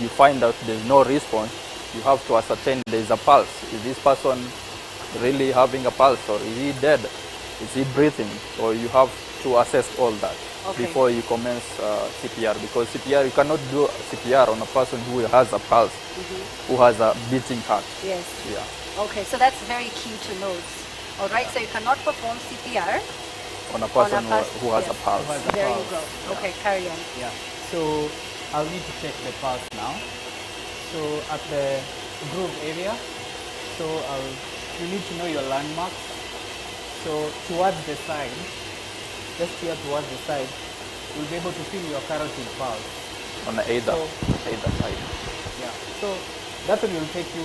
you find out there's no response, you have to ascertain there's a pulse. Is this person really having a pulse, or is he dead? Is he breathing? So you have to assess all that Okay. before you commence CPR, because CPR, you cannot do CPR on a person who has a pulse, who has a beating heart. Yes. Yeah. Okay, so that's very key to note. All right, so you cannot perform CPR on a person who has a yes. pulse. There you go. Okay, carry on. Yeah. So I'll need to check the pulse now. So at the groove area, so you need to know your landmarks. So towards the side, just here towards the side, you'll be able to feel your carotid pulse. On either side. Yeah. So that one will take you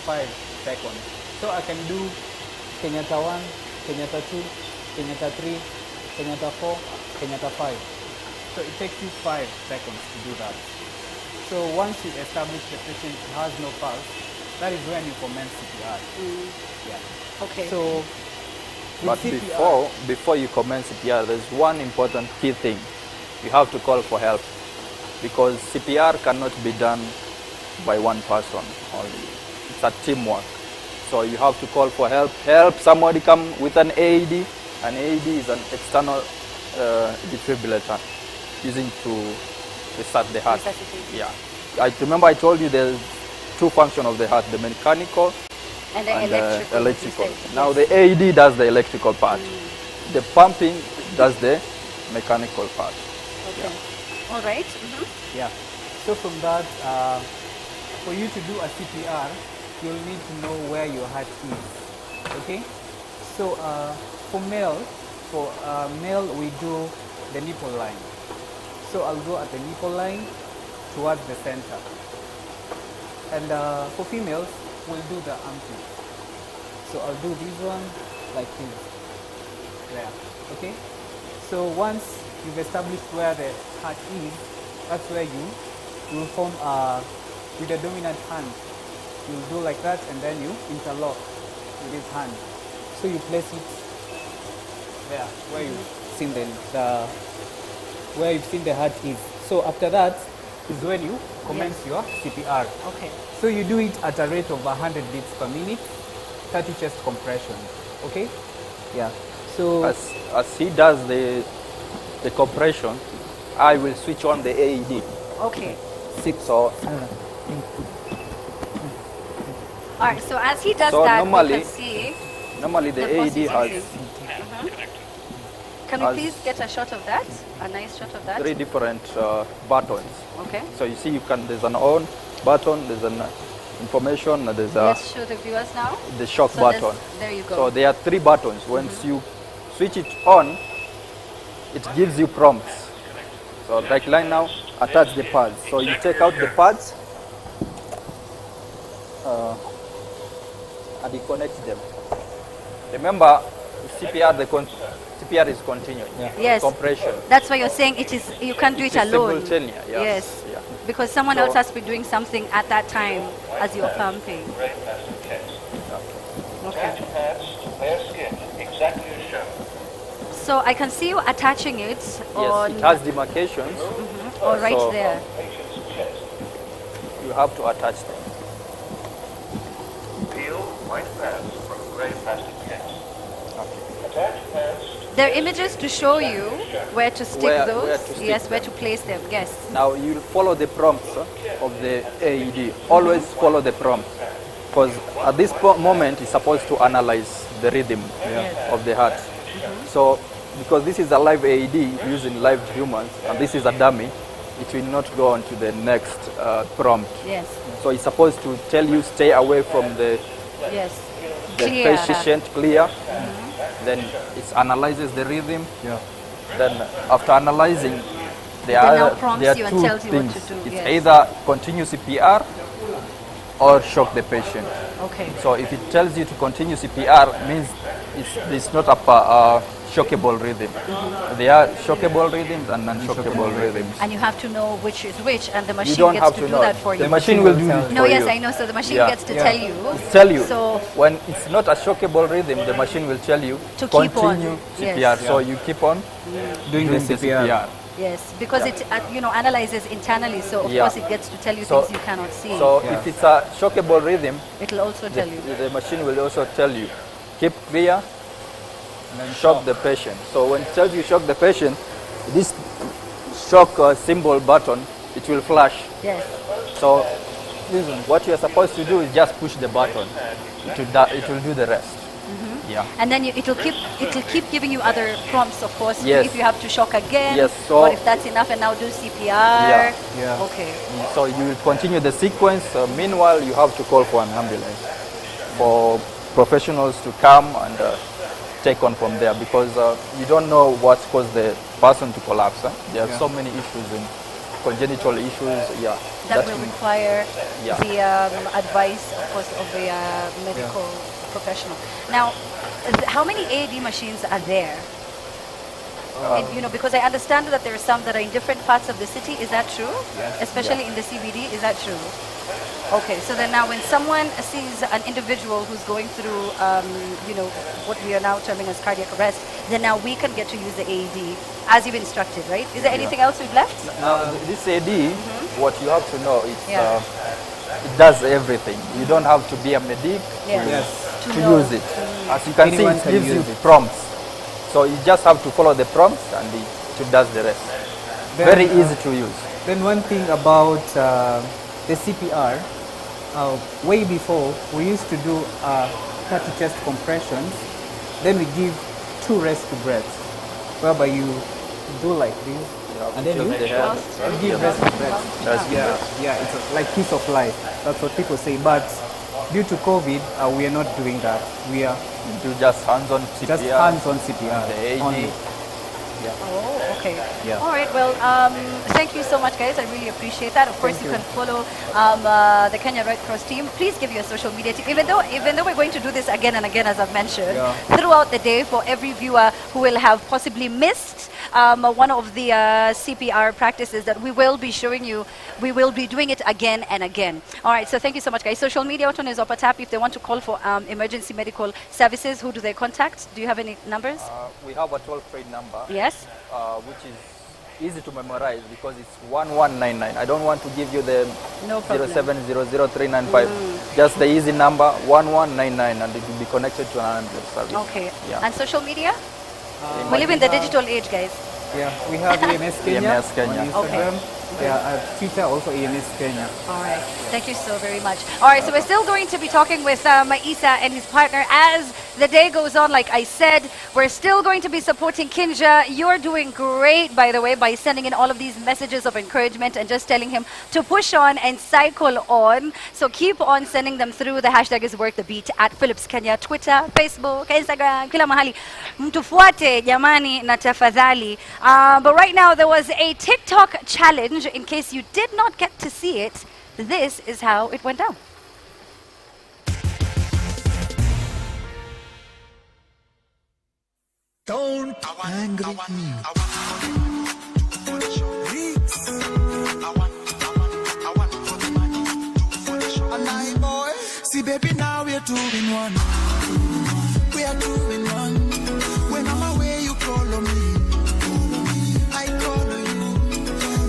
5 seconds. So I can do Kenyatta 1, Kenyatta 2, Kenyatta 3, Kenyatta 4, Kenyatta 5. So it takes you 5 seconds to do that. So once you establish the patient has no pulse, that is when you commence CPR. Yeah. Okay. So But CPR, before you commence CPR, there's one important key thing. You have to call for help, because CPR cannot be done by one person only. It's a teamwork. So you have to call for help. Somebody come with an AED. An AED is an external defibrillator using to restart the heart. Yeah. I remember I told you there's two functions of the heart, the mechanical and the electrical. Now the AED does the electrical part. The pumping does the mechanical part. Okay. All right. Yeah. So from that, for you to do a CPR, you'll need to know where your heart is. Okay. So for male, we do the nipple line. So I'll go at the nipple line towards the center. And for females, we'll do the armpit. So I'll do this one like this. There. Okay. So once you've established where the heart is, that's where you will form with the dominant hand. You'll do like that, and then you interlock with this hand. So you place it there, where you've seen where you've seen the heart is. So after that is when you commence your CPR. Okay. So you do it at a rate of 100 beats per minute, 30 chest compression. Okay? Yeah. So as he does the compression, I will switch on the AED. Okay. 6 or All right. So as he does So that, normally- we can see. normally the AED has Can we has please get a shot of that? A nice shot of that. 3 different buttons. Okay. So you see, there's an on button, there's an information, and there's Let's show the viewers now. the shock So button. there you go. So there are 3 buttons. Once you switch it on, it gives you prompts. So like line now, attach the pads. So you take out the pads and you connect them. Remember, CPR, CPR is continuous. Yes. Compression. That's why you're saying it is. You can't do it It is alone. simultaneous, yes. Yes. Yeah. Because someone So- else has to be doing something at that time as you're pumping. Okay. So I can see you attaching it on. Yes, it has demarcations. Or right So there. You have to attach them. Peel white pads from gray plastic case. Attach pads. There are images to show you where to stick Where those. to stick Yes, where to place them. Yes. Now you follow the prompts of the AED. Always follow the prompts, because at this moment it's supposed to analyze the rhythm of the heart. So because this is a live AED using live humans, and this is a dummy, it will not go on to the next prompt. Yes. So it's supposed to tell you stay away from the Yes. the Clear. patient clear. Then it analyzes the rhythm. Then after analyzing, there Then now are prompts you and two tells you what things. to do, It's yes. either continue CPR or shock the patient. Okay. So if it tells you to continue CPR, means it's not a shockable rhythm. There are shockable rhythms and non-shockable rhythms. And you have to know which is which, and the machine don't gets have to to do know. that for you. The machine will do it No, for yes, you. I know. So the machine Yeah. gets to tell you. Tell you. So When it's not a shockable rhythm, the machine will tell you To keep on. continue Yes. CPR. So you keep on Doing the CPR. yes, because it analyzes internally. So of Yeah. course it gets to tell you So- things you cannot see. So if it's a shockable rhythm, it'll also tell you. the machine will also tell you keep clear and then shock the patient. So when it tells you shock the patient, this shock symbol button, it will flash. Yes. So Listen. What you're supposed to do is just push the button. It will do the rest. Yeah. And then it'll keep giving you other prompts, of course. Yes. If you have to shock again, Yes, or if that's enough, and now do CPR. Yeah. Okay. So you will continue the sequence. Meanwhile, you have to call for an ambulance for professionals to come and take on from there, because you don't know what's caused the person to collapse. There are so many issues and congenital issues. Yeah. That will require Yeah. the advice, of course, of the medical professional. Now, how many AED machines are there? And, because I understand that there are some that are in different parts of the city. Is that true? Yes. Especially in the CBD. Is that true? Okay. So then now, when someone sees an individual who's going through, what we are now terming as cardiac arrest, then now we can get to use the AED as you've instructed, right? Is there anything else we've left? Now, this AED, what you have to know is Yeah. it does everything. You don't have to be a medic Yes. to To know. use it. As you can Anyone see, it can gives you use it. prompts. So you just have to follow the prompts and it does the rest. Then, Very easy to use. Then one thing about the CPR, way before we used to do 30 chest compressions, then we give 2 rescue breaths, whereby you do like this, and then you give rescue breaths. Yeah, it's like piece of life. That's what people say. But due to COVID, we are not doing that. We are do just hands-on CPR. Just hands-on CPR. The AED. Only. Yeah. Oh, okay. Yeah. All right. Well, thank you so much, guys. I really appreciate that. Of course, you can follow the Kenya Red Cross team. Please give your social media team. Even though we're going to do this again and again, as I've mentioned, throughout the day for every viewer who will have possibly missed one of the CPR practices that we will be showing you. We will be doing it again and again. All right. So thank you so much, guys. Social media button is up at tap. If they want to call for emergency medical services, who do they contact? Do you have any numbers? We have a toll-free number. Yes. Which is easy to memorize because it's 1199. I don't want to give you the No problem. 0700395. Just the easy number 1199, and it will be connected to an ambulance service. Okay. Yeah. And social media? We live in the digital age, guys. Yeah, we have EMS Kenya, EMS Kenya. on Instagram. Twitter also EMS Kenya. All right. Thank you so very much. All right. So we're still going to be talking with Maisa and his partner as the day goes on. Like I said, we're still going to be supporting Kinja. You're doing great, by the way, by sending in all of these messages of encouragement and just telling him to push on and cycle on. So keep on sending them through. The hashtag is Work the Beat at Philips Kenya, Twitter, Facebook, Instagram, kila mahali. Mtufuate jamani na tafadhali. But right now there was a TikTok challenge. In case you did not get to see it, this is how it went down. Don't angry me. See, baby, now we're 2 in 1. We are 2 in 1. When I'm away, you call on me. I call on you.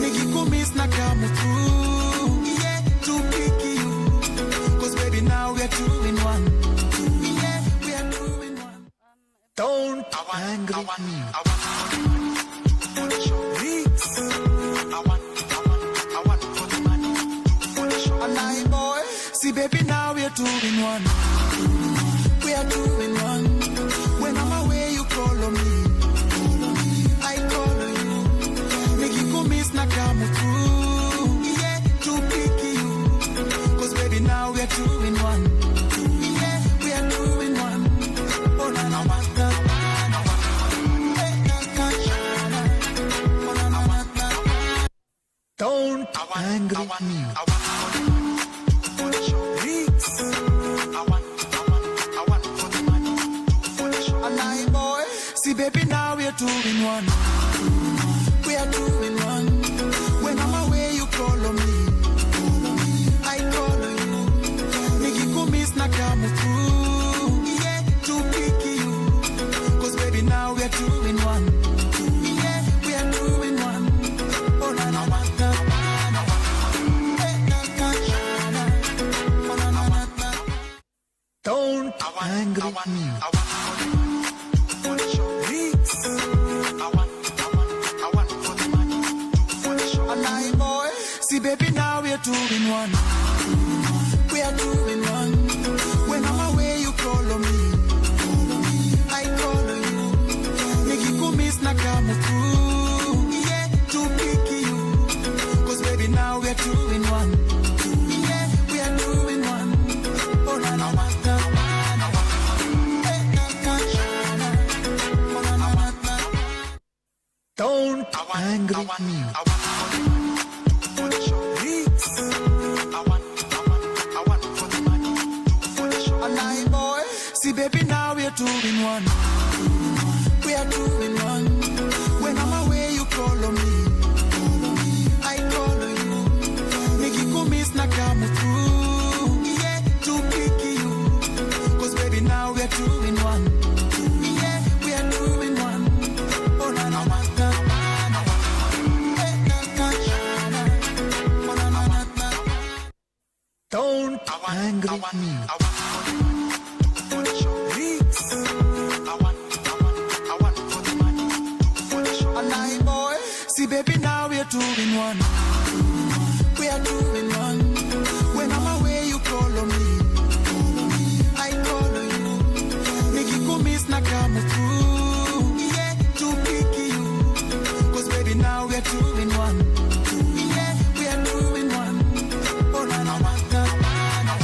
Nikikumiss na come through. Yeah, to pick you. 'Cause baby, now we're 2 in 1. Yeah, we are 2 in 1. Don't angry me. See, baby, now we're 2 in 1. We are 2 in 1. When I'm away, you call on me. I call on you. Nikikumiss na come through. Yeah, to pick you. 'Cause baby, now we're 2 in 1. Yeah, we are 2 in 1. Oh, na na na na. Don't angry me. See, baby, now we're 2 in 1. We are 2 in 1. When I'm away, you call on me. I call on you. Nikikumiss na come through. Yeah, to pick you. 'Cause baby, now we're 2 in 1. Yeah, we are 2 in 1. Oh, na na na na. Don't angry me. See, baby, now we're 2 in 1. angry with me. See, baby, now we're 2 in 1. We are 2 in 1. When I'm away, you call on me. I call on you. Make you miss na come through. Yeah, to pick you. Cause baby, now we're 2 in 1. Yeah, we are 2 in 1. Oh, na na na na na. Don't angry with me. See, baby, now we're 2 in 1. We are 2 in 1. When I'm away, you call on me. I call on you. Make you miss na come through. Yeah, to pick you. Cause baby, now we're 2 in 1. Yeah, we are 2 in 1. Oh, na na na na na.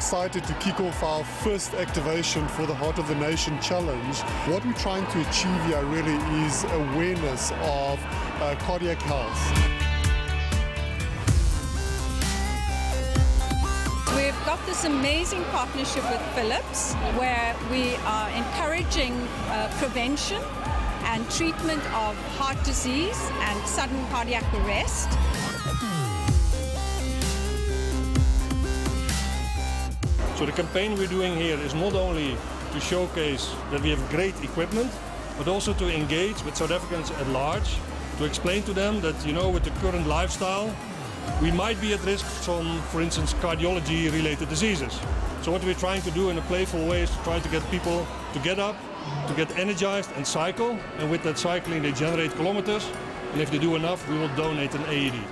excited to kick off our first activation for the Heart of the Nation Challenge. What we're trying to achieve here really is awareness of cardiac health. We've got this amazing partnership with Philips where we are encouraging prevention and treatment of heart disease and sudden cardiac arrest. So the campaign we're doing here is not only to showcase that we have great equipment, but also to engage with South Africans at large, to explain to them that, you know, with the current lifestyle, we might be at risk from, for instance, cardiology-related diseases. So what we're trying to do in a playful way is to try to get people to get up, to get energized and cycle, and with that cycling they generate kilometers, and if they do enough, we will donate an AED.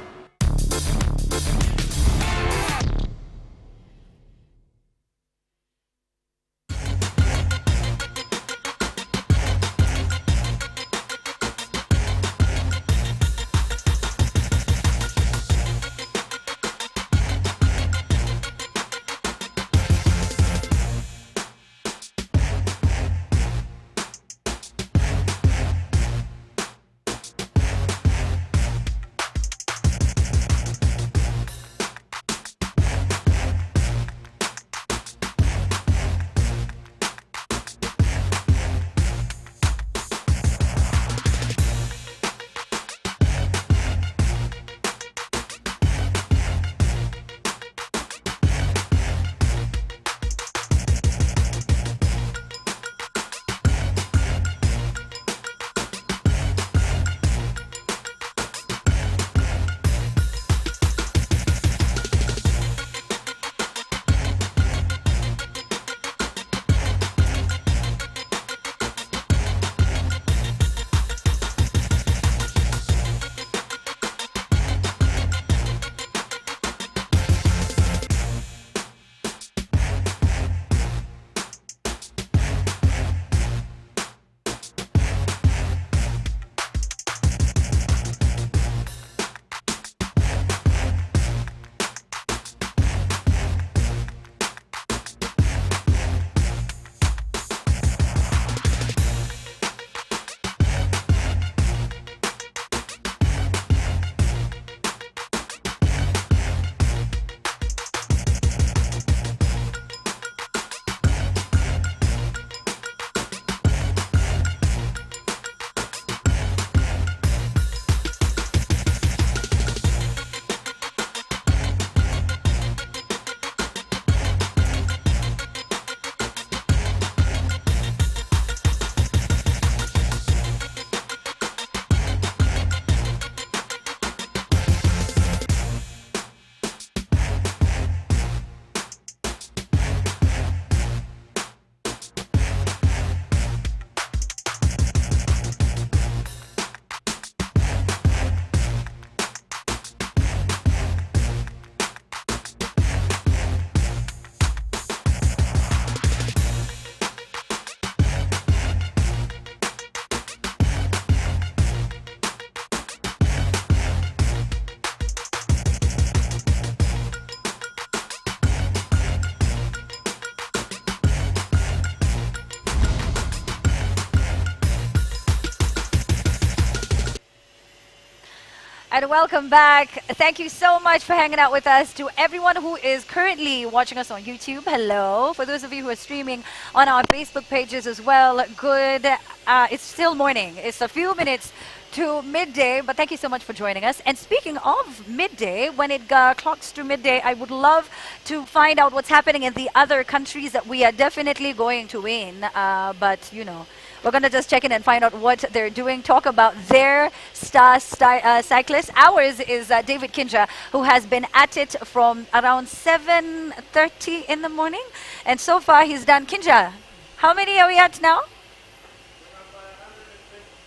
And welcome back. Thank you so much for hanging out with us. To everyone who is currently watching us on YouTube, hello. For those of you who are streaming on our Facebook pages as well, good. It's still morning. It's a few minutes to midday, but thank you so much for joining us. And speaking of midday, when it clocks to midday, I would love to find out what's happening in the other countries that we are definitely going to win. But, you know, we're going to just check in and find out what they're doing, talk about their star cyclists. Ours is David Kinja, who has been at it from around 7:30 in the morning. And so far he's done, Kinja, how many are we at now?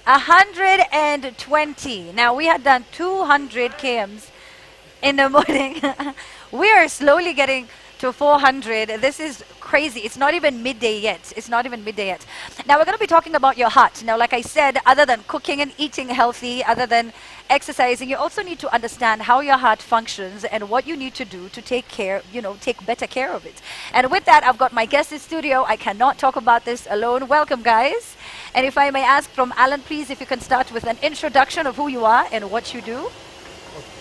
120. Now we had done 200 kms in the morning. We are slowly getting to 400. This is crazy. It's not even midday yet. It's not even midday yet. Now we're going to be talking about your heart. Now, like I said, other than cooking and eating healthy, other than exercising, you also need to understand how your heart functions and what you need to do to take care, take better care of it. And with that, I've got my guest in studio. I cannot talk about this alone. Welcome, guys. And if I may ask from Alan, please, if you can start with an introduction of who you are and what you do.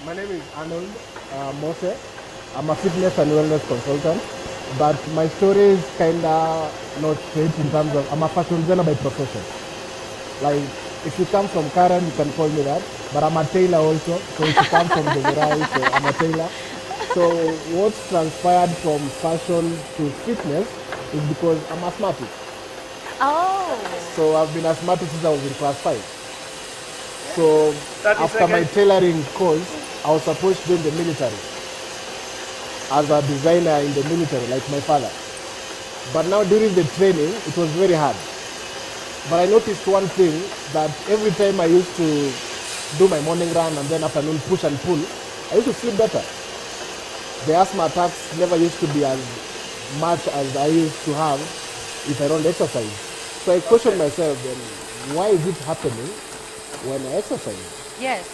My name is Arnold Mose. I'm a fitness and wellness consultant, but my story is kind of not straight in terms of, I'm a fashion designer by profession. Like, if you come from Karen, you can call me that, but I'm a tailor also, so if you come from the Virai, so I'm a tailor. So what's transpired from fashion to fitness is because I'm asthmatic. Oh. So I've been asthmatic since I was in class 5. So after my tailoring course, I was supposed to join the military as a designer in the military, like my father. But now during the training, it was very hard. But I noticed one thing, that every time I used to do my morning run and then afternoon push and pull, I used to sleep better. The asthma attacks never used to be as much as I used to have if I don't exercise. So I questioned myself, then, why is it happening when I exercise? Yes.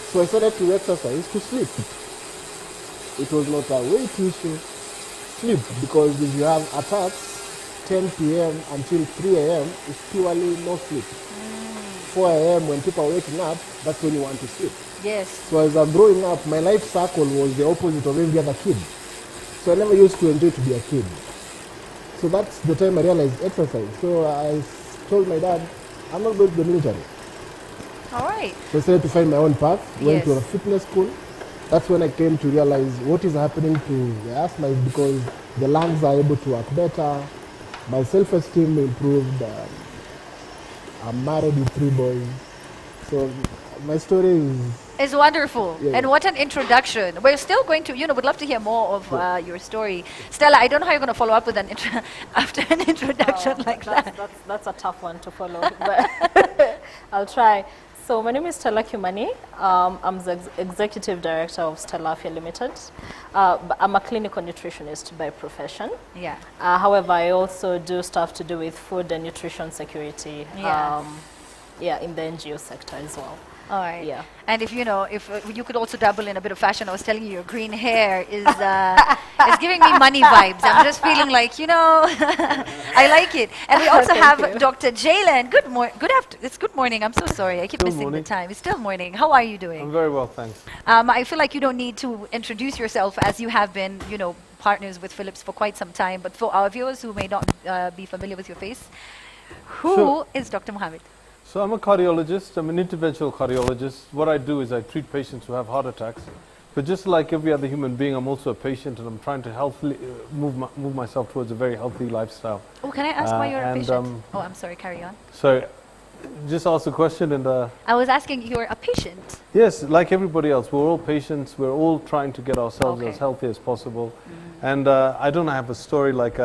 So I started to exercise to sleep. It was not a weight issue. Sleep, because if you have attacks 10 p.m. until 3 a.m. is purely no sleep. 4 a.m. when people are waking up, that's when you want to sleep. Yes. So as I'm growing up, my life cycle was the opposite of every other kid. So I never used to enjoy to be a kid. So that's the time I realized exercise. So I told my dad, I'm not going to the military. All right. So I started to find my own path, went to a Yes. fitness school. That's when I came to realize what is happening to the asthma is because the lungs are able to work better, my self-esteem improved, I'm married with 3 boys. So my story is... It's wonderful. Yeah. And what an introduction. We're still going to, would love to hear more of your story. Stella, I don't know how you're going to follow up with an after an introduction like that. That's a tough one to follow, but I'll try. So my name is Stella Kimani. I'm the Executive Director of Stella Afya Limited. But I'm a clinical nutritionist by profession. Yeah. However, I also do stuff to do with food and nutrition security. Yeah. In the NGO sector as well. All right. Yeah. And if if you could also dabble in a bit of fashion, I was telling you your green hair is giving me money vibes. I'm just feeling like, I like it. And we also have Dr. Jaylen. It's good morning. I'm so sorry. I keep missing the time. It's still morning. How are you doing? I'm very well, thanks. I feel like you don't need to introduce yourself, as you have been, partners with Philips for quite some time. But for our viewers who may not be familiar with your face, who is Dr. Mohammed? So I'm a cardiologist. I'm an interventional cardiologist. What I do is I treat patients who have heart attacks. But just like every other human being, I'm also a patient, and I'm trying to healthily move myself towards a very healthy lifestyle. Oh, can I ask why you're a patient? Oh, I'm sorry. Carry on. So, just ask the question and... I was asking, you're a patient. Yes, like everybody else, we're all patients. We're all trying to get ourselves as healthy as possible. And I don't have a story like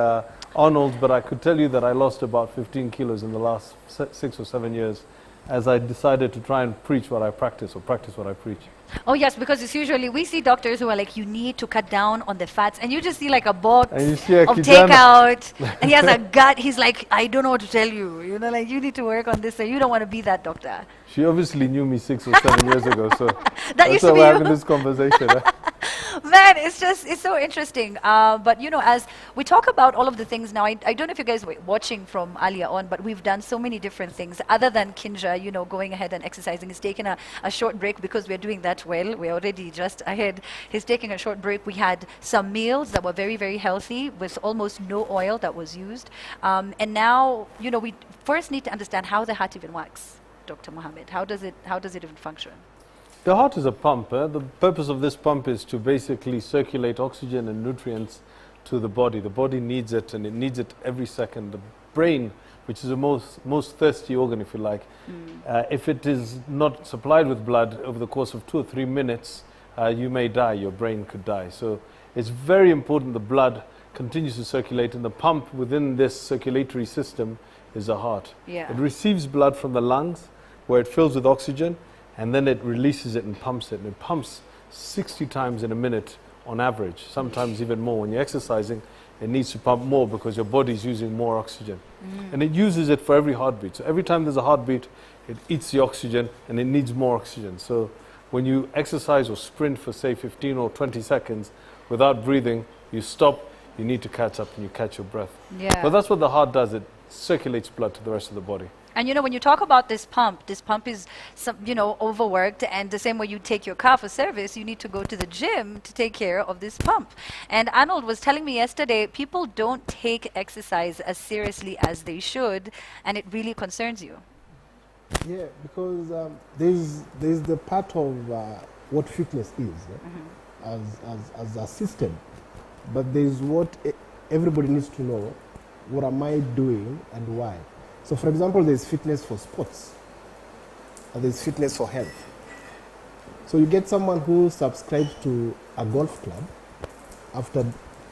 Arnold, but I could tell you that I lost about 15 kilos in the last 6 or 7 years as I decided to try and preach what I practice, or practice what I preach. Oh yes, because it's usually, we see doctors who are like, you need to cut down on the fats, and you just see like a box of takeout, and he has a gut, he's like, I don't know what to tell you, like you need to work on this, so you don't want to be that doctor. She obviously knew me 6 or 7 years ago, so that's why we're having this conversation. Man, it's so interesting. But as we talk about all of the things now, I don't know if you guys were watching from earlier on, but we've done so many different things other than Kinja, going ahead and exercising. He's taken a short break because we're doing that well. We're already just ahead. He's taking a short break. We had some meals that were very, very healthy with almost no oil that was used. And now, we first need to understand how the heart even works, Dr. Mohammed. How does it even function? The heart is a pump. The purpose of this pump is to basically circulate oxygen and nutrients to the body. The body needs it, and it needs it every second. The brain, which is the most thirsty organ, if you like, if it is not supplied with blood over the course of 2 or 3 minutes, you may die. Your brain could die. So it's very important the blood continues to circulate, and the pump within this circulatory system is the heart. Yeah. It receives blood from the lungs, where it fills with oxygen, and then it releases it and pumps it. And it pumps 60 times in a minute on average, sometimes even more. When you're exercising, it needs to pump more because your body's using more oxygen. And it uses it for every heartbeat. So every time there's a heartbeat, it eats the oxygen and it needs more oxygen. So when you exercise or sprint for say 15 or 20 seconds without breathing, you stop, you need to catch up and you catch your breath. Yeah. But that's what the heart does. It circulates blood to the rest of the body. And you know, when you talk about this pump is, overworked, and the same way you take your car for service, you need to go to the gym to take care of this pump. And Arnold was telling me yesterday, people don't take exercise as seriously as they should, and it really concerns you. Yeah, because there's the part of what fitness is as a system, but there's what everybody needs to know. What am I doing and why? So, for example, there's fitness for sports, and there's fitness for health. So you get someone who subscribes to a golf club after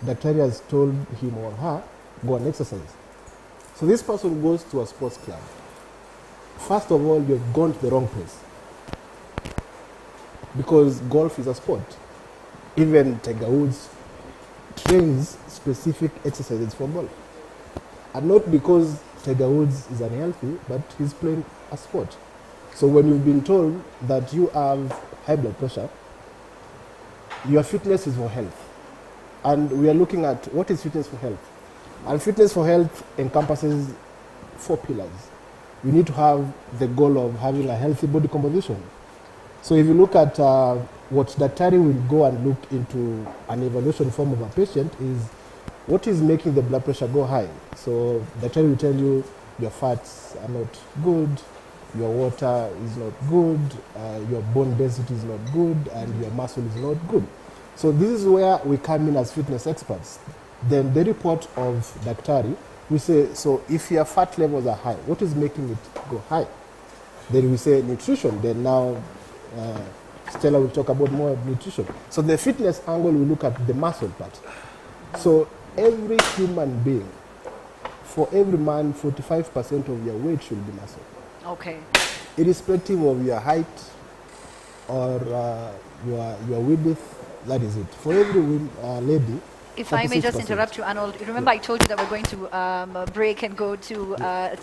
the trainer has told him or her, go and exercise. So this person goes to a sports club. First of all, you've gone to the wrong place, because golf is a sport. Even Tiger Woods trains specific exercises for golf. And not because Tiger Woods is unhealthy, but he's playing a sport. So when you've been told that you have high blood pressure, your fitness is for health. And we are looking at what is fitness for health. And fitness for health encompasses 4 pillars. You need to have the goal of having a healthy body composition. So if you look at what Daktari will go and look into an evaluation form of a patient is what is making the blood pressure go high. So Daktari will tell you your fats are not good, your water is not good, your bone density is not good, and your muscle is not good. So this is where we come in as fitness experts. Then the report of Daktari, we say, so if your fat levels are high, what is making it go high? Then we say nutrition. Then now Stella will talk about more nutrition. So the fitness angle, we look at the muscle part. So every human being, for every man, 45% of your weight should be muscle. Okay. Irrespective of your height or your width, that is it. For every lady, If I may just 46%. interrupt you, Arnold, remember I told you that we're going to break and go to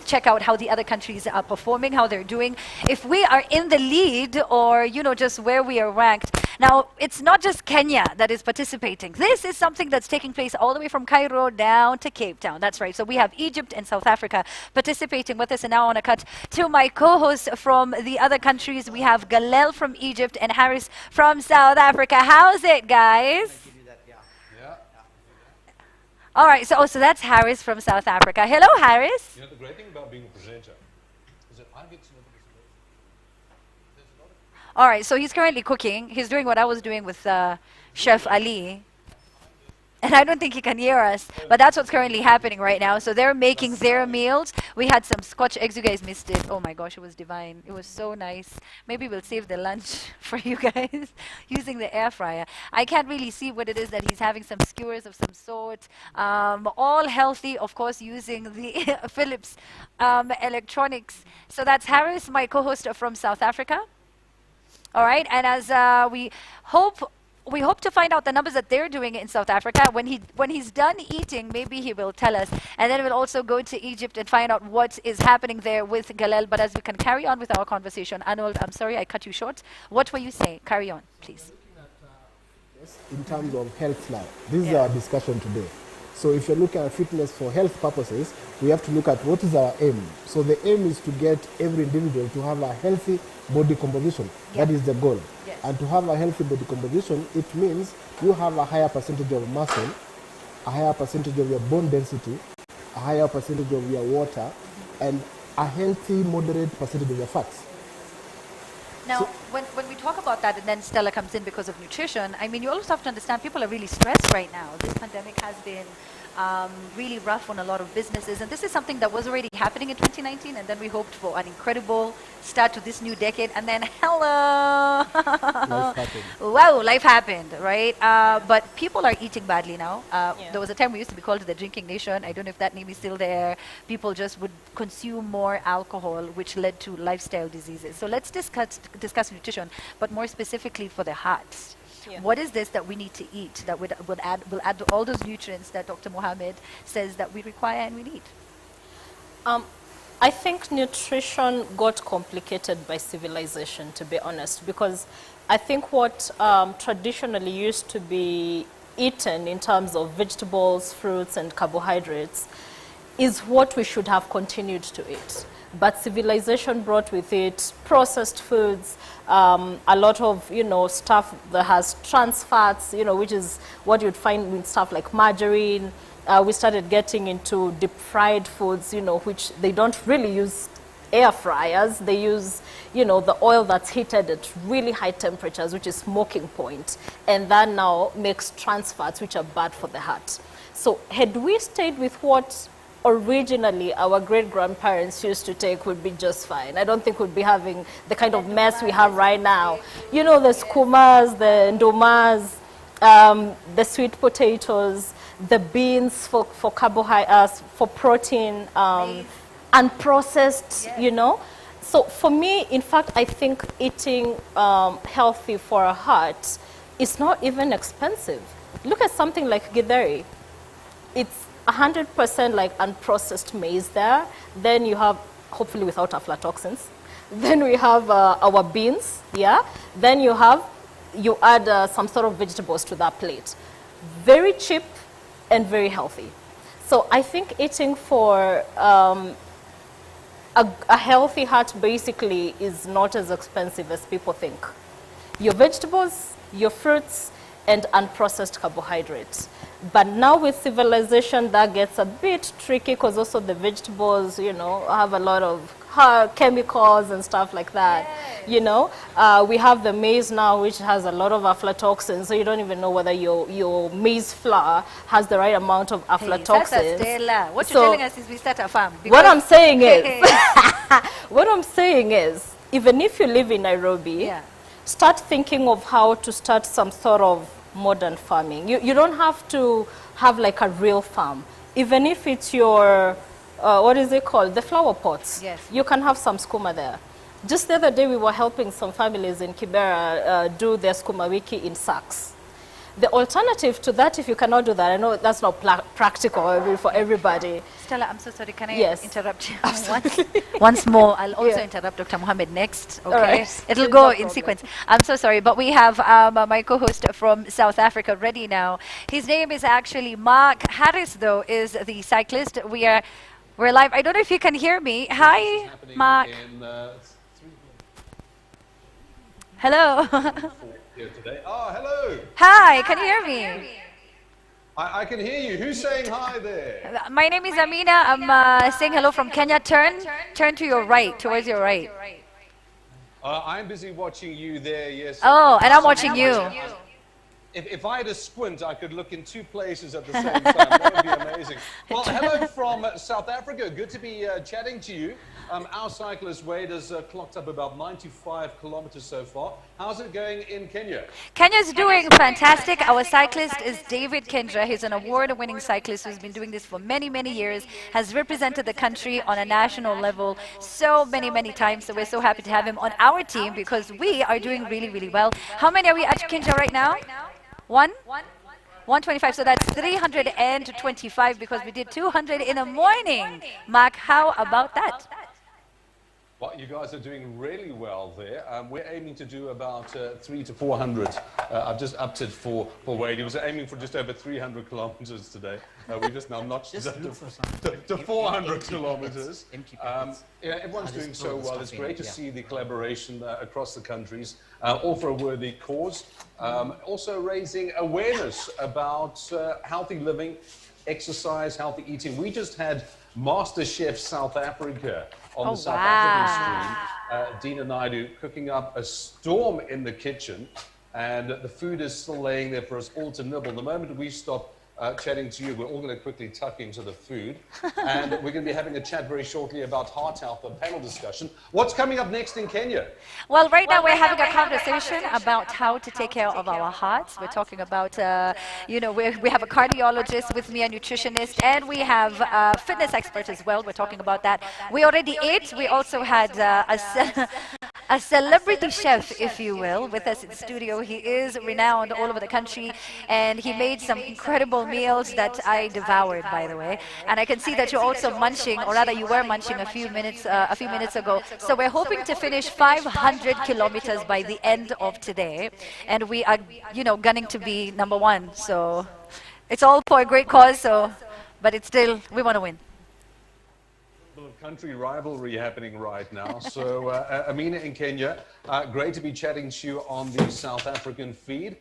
check out how the other countries are performing, how they're doing. If we are in the lead or, just where we are ranked. Now, it's not just Kenya that is participating. This is something that's taking place all the way from Cairo down to Cape Town. That's right. So we have Egypt and South Africa participating with us. And now I want to cut to my co-hosts from the other countries. We have Galel from Egypt and Harris from South Africa. How's it, guys? All right, so that's Harris from South Africa. Hello, Harris. The great thing about being a presenter is that I get to know All right, so he's currently cooking. He's doing what I was doing with Chef Ali. And I don't think he can hear us, but that's what's currently happening right now. So they're making their meals. We had some Scotch eggs. You guys missed it. Oh my gosh, it was divine. It was so nice. Maybe we'll save the lunch for you guys using the air fryer. I can't really see what it is that he's having, some skewers of some sort. All healthy, of course, using the Philips electronics. So that's Harris, my co-host from South Africa. All right, and as we hope to find out the numbers that they're doing in South Africa. When he's done eating, maybe he will tell us. And then we'll also go to Egypt and find out what is happening there with Galel. But as we can carry on with our conversation, Arnold, I'm sorry I cut you short. What were you saying? Carry on, please. in terms of health now, this is our discussion today. So if you're looking at fitness for health purposes, we have to look at what is our aim. So the aim is to get every individual to have a healthy body composition. That is the goal. And to have a healthy body composition, it means you have a higher percentage of muscle, a higher percentage of your bone density, a higher percentage of your water, and a healthy, moderate percentage of your fats. Now, when we talk about that, and then Stella comes in because of nutrition, I mean, you also have to understand people are really stressed right now. This pandemic has been really rough on a lot of businesses, and this is something that was already happening in 2019, and then we hoped for an incredible start to this new decade, and then hello! Life happened. Wow, life happened, right? But people are eating badly now. There was a time we used to be called the drinking nation. I don't know if that name is still there. People just would consume more alcohol, which led to lifestyle diseases. So let's discuss nutrition, but more specifically for the heart. What is this that we need to eat that will add all those nutrients that Dr. Mohammed says that we require and we need? I think nutrition got complicated by civilization, to be honest, because I think what traditionally used to be eaten in terms of vegetables, fruits, and carbohydrates is what we should have continued to eat. But civilization brought with it processed foods, a lot of, stuff that has trans fats, which is what you'd find in stuff like margarine. We started getting into deep fried foods, which they don't really use air fryers. They use, the oil that's heated at really high temperatures, which is smoking point. And that now makes trans fats, which are bad for the heart. So had we stayed with what originally our great-grandparents used to take, would be just fine. I don't think we'd be having the kind of mess we have right now. The skumas, the ndomas, the sweet potatoes, the beans for carbohydrates, for protein, unprocessed, So for me, in fact, I think eating healthy for a heart is not even expensive. Look at something like githeri. It's 100% like unprocessed maize there. Then you have, hopefully without aflatoxins. Then we have our beans, yeah. Then you add some sort of vegetables to that plate. Very cheap and very healthy. So I think eating for a healthy heart basically is not as expensive as people think. Your vegetables, your fruits, and unprocessed carbohydrates. But now with civilization, that gets a bit tricky because also the vegetables, have a lot of chemicals and stuff like that. We have the maize now, which has a lot of aflatoxins, so you don't even know whether your maize flour has the right amount of aflatoxins. Hey, what you're telling us is we start a farm. What I'm saying is, even if you live in Nairobi, start thinking of how to start some sort of modern farming. You don't have to have like a real farm. Even if it's your, what is it called? The flower pots. Yes. You can have some skuma there. Just the other day we were helping some families in Kibera do their skuma wiki in sacks. The alternative to that, if you cannot do that, I know that's not practical for everybody. Stella, I'm so sorry. Can I interrupt you once more? I'll also interrupt Dr. Mohammed next. Okay, right. It'll go in sequence. I'm so sorry, but we have my co-host from South Africa ready now. His name is actually Mark Harris, though, is the cyclist. We're live. I don't know if you can hear me. Hi, Mark. Hello. Here today. Oh, hello. Hi, can you hear me? I can hear you. Who's saying hi there? My name is Amina. I'm saying hello from Kenya. Turn to your right, towards your right. I'm busy watching you there, yes. Oh, and I'm watching you. If I had a squint, I could look in two places at the same time. That would be amazing. Well, hello from South Africa. Good to be chatting to you. Our cyclist Wade has clocked up about 95 kilometers so far. How's it going in Kenya? Kenya's doing fantastic. Our cyclist is David Kendra. He's an award-winning cyclist who's been doing this for many, many years, has represented the country on a national level so many times. So we're so happy to have him on our team because we are doing really, really well. How many are we at Kenya right now? 125, so that's 325 because we did 200 in the morning. Mark, how about that? Well, you guys are doing really well there. We're aiming to do about 300 to 400. I've just upped it for Wade. He was aiming for just over 300 kilometers today. We just now notched it up to 400 kilometers. Everyone's doing so well. It's great to see the collaboration across the countries, all for a worthy cause. Also raising awareness about healthy living, exercise, healthy eating. We just had MasterChef South Africa on the South African stream. Dina Naidu cooking up a storm in the kitchen, and the food is still laying there for us all to nibble. The moment we stop chatting to you, we're all going to quickly tuck into the food, and we're going to be having a chat very shortly about heart health, a panel discussion. What's coming up next in Kenya? Well, right now we're having a conversation about how to take care of our hearts. We're talking about, we have a cardiologist with me, a nutritionist, and we have a fitness expert as well. We're talking about that. We already ate. We also had a celebrity chef, if you will, with us in studio. He is renowned all over the country, and he made some incredible meals that I devoured, by the way. And I can see that you're also munching, or rather you were munching a few minutes ago. So we're hoping to finish 500 kilometers by the end of today, and we are, gunning to be number one. So it's all for a great cause. But it's still, we want to win. Country rivalry happening right now. So Amina in Kenya, great to be chatting to you on the South African feed.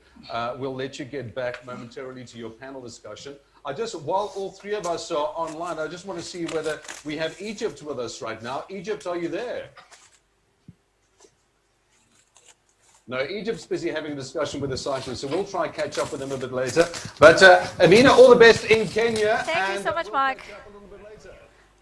We'll let you get back momentarily to your panel discussion. While all three of us are online, I just want to see whether we have Egypt with us right now. Egypt, are you there? No, Egypt's busy having a discussion with the cyclists, so we'll try and catch up with them a bit later. But Amina, all the best in Kenya. Thank you so much, Mark.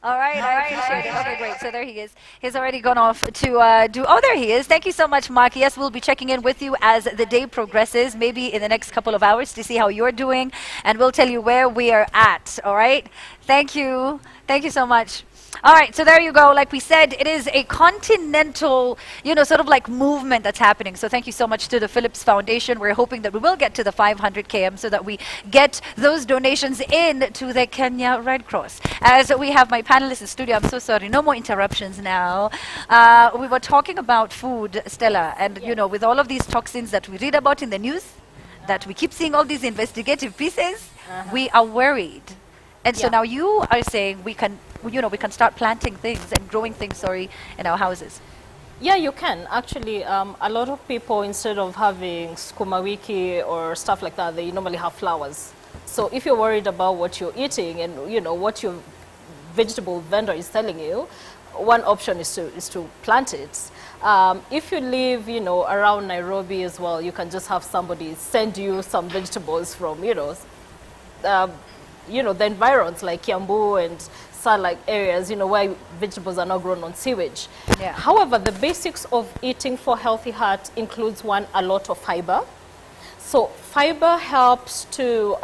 All right, I appreciate it. Okay, great. So there he is. He's already gone off to do... Oh, there he is. Thank you so much, Mark. Yes, we'll be checking in with you as the day progresses, maybe in the next couple of hours to see how you're doing, and we'll tell you where we are at, all right? Thank you. Thank you so much. All right, so there you go. Like we said, it is a continental, sort of like movement that's happening. So thank you so much to the Philips Foundation. We're hoping that we will get to the 500 km so that we get those donations in to the Kenya Red Cross. As we have my panelists in studio, I'm so sorry, no more interruptions now. We were talking about food, Stella, and with all of these toxins that we read about in the news, that we keep seeing all these investigative pieces, we are worried. And so now you are saying we can start planting things and growing things, in our houses. Yeah, you can. Actually, a lot of people, instead of having sukuma wiki or stuff like that, they normally have flowers. So if you're worried about what you're eating and, what your vegetable vendor is telling you, one option is to plant it. If you live, around Nairobi as well, you can just have somebody send you some vegetables from, the environs like Kiambu and Salak areas, where vegetables are not grown on sewage. Yeah. However, the basics of eating for healthy heart includes a lot of fiber. So fiber helps to,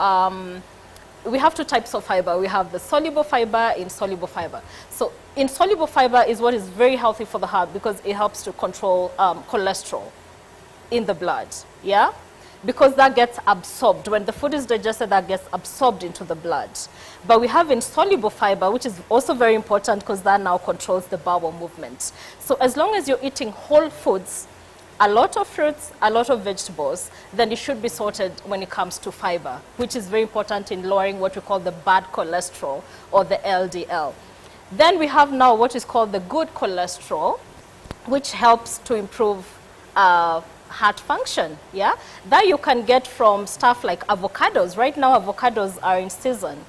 we have two types of fiber. We have the soluble fiber, insoluble fiber. So insoluble fiber is what is very healthy for the heart because it helps to control cholesterol in the blood, yeah? Because that gets absorbed. When the food is digested, that gets absorbed into the blood. But we have insoluble fiber, which is also very important because that now controls the bowel movement. So as long as you're eating whole foods, a lot of fruits, a lot of vegetables, then it should be sorted when it comes to fiber, which is very important in lowering what we call the bad cholesterol or the LDL. Then we have now what is called the good cholesterol, which helps to improve heart function, yeah? That you can get from stuff like avocados. Right now, avocados are in season.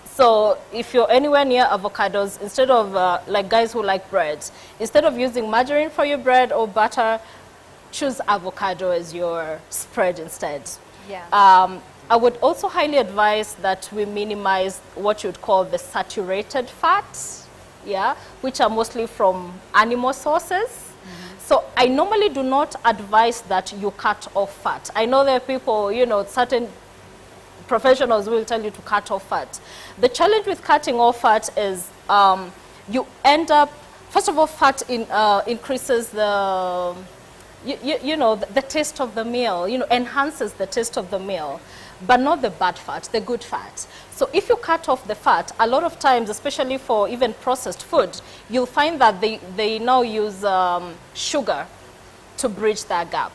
So if you're anywhere near avocados, instead of, like guys who like bread, instead of using margarine for your bread or butter, choose avocado as your spread instead. Yeah. I would also highly advise that we minimize what you'd call the saturated fats, yeah, which are mostly from animal sources. So I normally do not advise that you cut off fat. I know there are people, certain professionals will tell you to cut off fat. The challenge with cutting off fat is you end up, first of all, fat increases the, the taste of the meal, enhances the taste of the meal, but not the bad fat, the good fat. So if you cut off the fat, a lot of times, especially for even processed food, you'll find that they now use sugar to bridge that gap.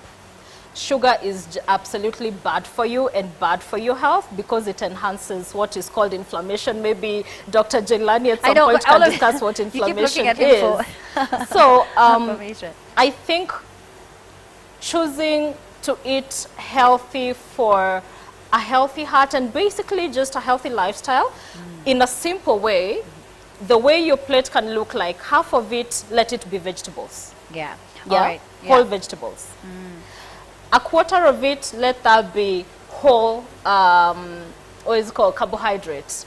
Sugar is absolutely bad for you and bad for your health because it enhances what is called inflammation. Maybe Dr. Jelani at some point can discuss what inflammation is. So I think choosing to eat healthy for a healthy heart and basically just a healthy lifestyle in a simple way, the way your plate can look like, half of it, let it be vegetables. Yeah. Yeah. All right. Whole vegetables. A quarter of it, let that be whole, what is it called, carbohydrates.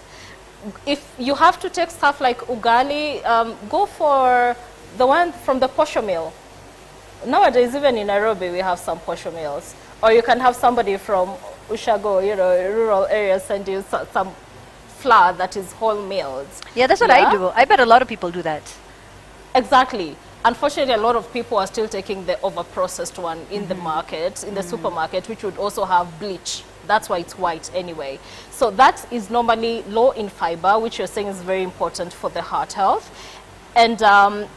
If you have to take stuff like ugali, go for the one from the posho meal. Nowadays, even in Nairobi, we have some posho meals. Or you can have somebody from Ushago, rural areas, send you some flour that is whole meals. Yeah, that's what I do. I bet a lot of people do that. Exactly. unfortunately, a lot of people are still taking the over-processed one in the market, in the supermarket, which would also have bleach. That's why it's white anyway. So that is normally low in fiber, which you're saying is very important for the heart health. And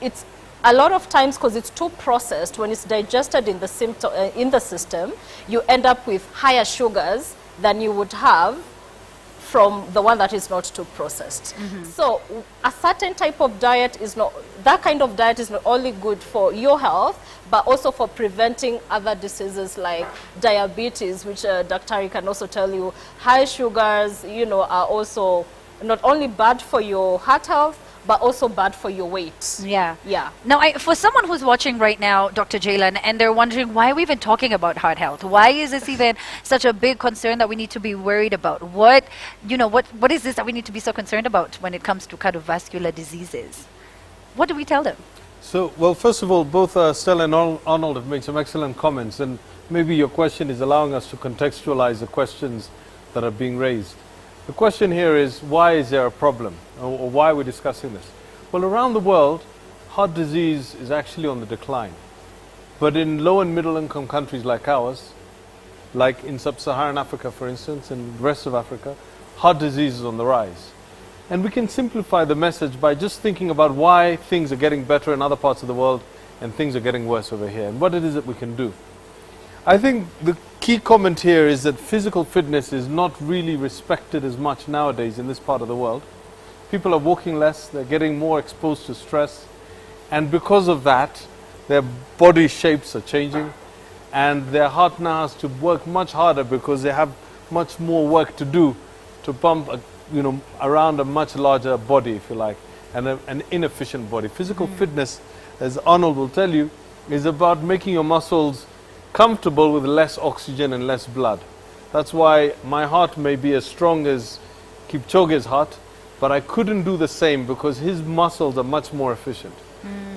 it's a lot of times, because it's too processed, when it's digested in the system, you end up with higher sugars than you would have from the one that is not too processed. So a certain type of diet is not, that kind of diet is not only good for your health, but also for preventing other diseases like diabetes, which Dr. Ari can also tell you, high sugars, you know, are also not only bad for your heart health, but also bad for your weight. Yeah. Yeah. Now, for someone who's watching right now, Dr. Jaylan, and they're wondering, why are we even talking about heart health? Why is this even such a big concern that we need to be worried about? What is this that we need to be so concerned about when it comes to cardiovascular diseases? What do we tell them? So, well, first of all, both Stella and Arnold have made some excellent comments, and maybe your question is allowing us to contextualize the questions that are being raised. The question here is, why is there a problem, or why are we discussing this? Well, around the world, heart disease is actually on the decline. But in low and middle income countries like ours, like in sub-Saharan Africa, for instance, and the rest of Africa, heart disease is on the rise. And we can simplify the message by just thinking about why things are getting better in other parts of the world and things are getting worse over here, and what it is that we can do. I think the key comment here is that physical fitness is not really respected as much nowadays in this part of the world. People are walking less, they're getting more exposed to stress, and because of that, their body shapes are changing, and their heart now has to work much harder because they have much more work to do to pump around a much larger body, if you like, and an inefficient body. Physical fitness, as Arnold will tell you, is about making your muscles comfortable with less oxygen and less blood. That's why my heart may be as strong as Kipchoge's heart, but I couldn't do the same because his muscles are much more efficient.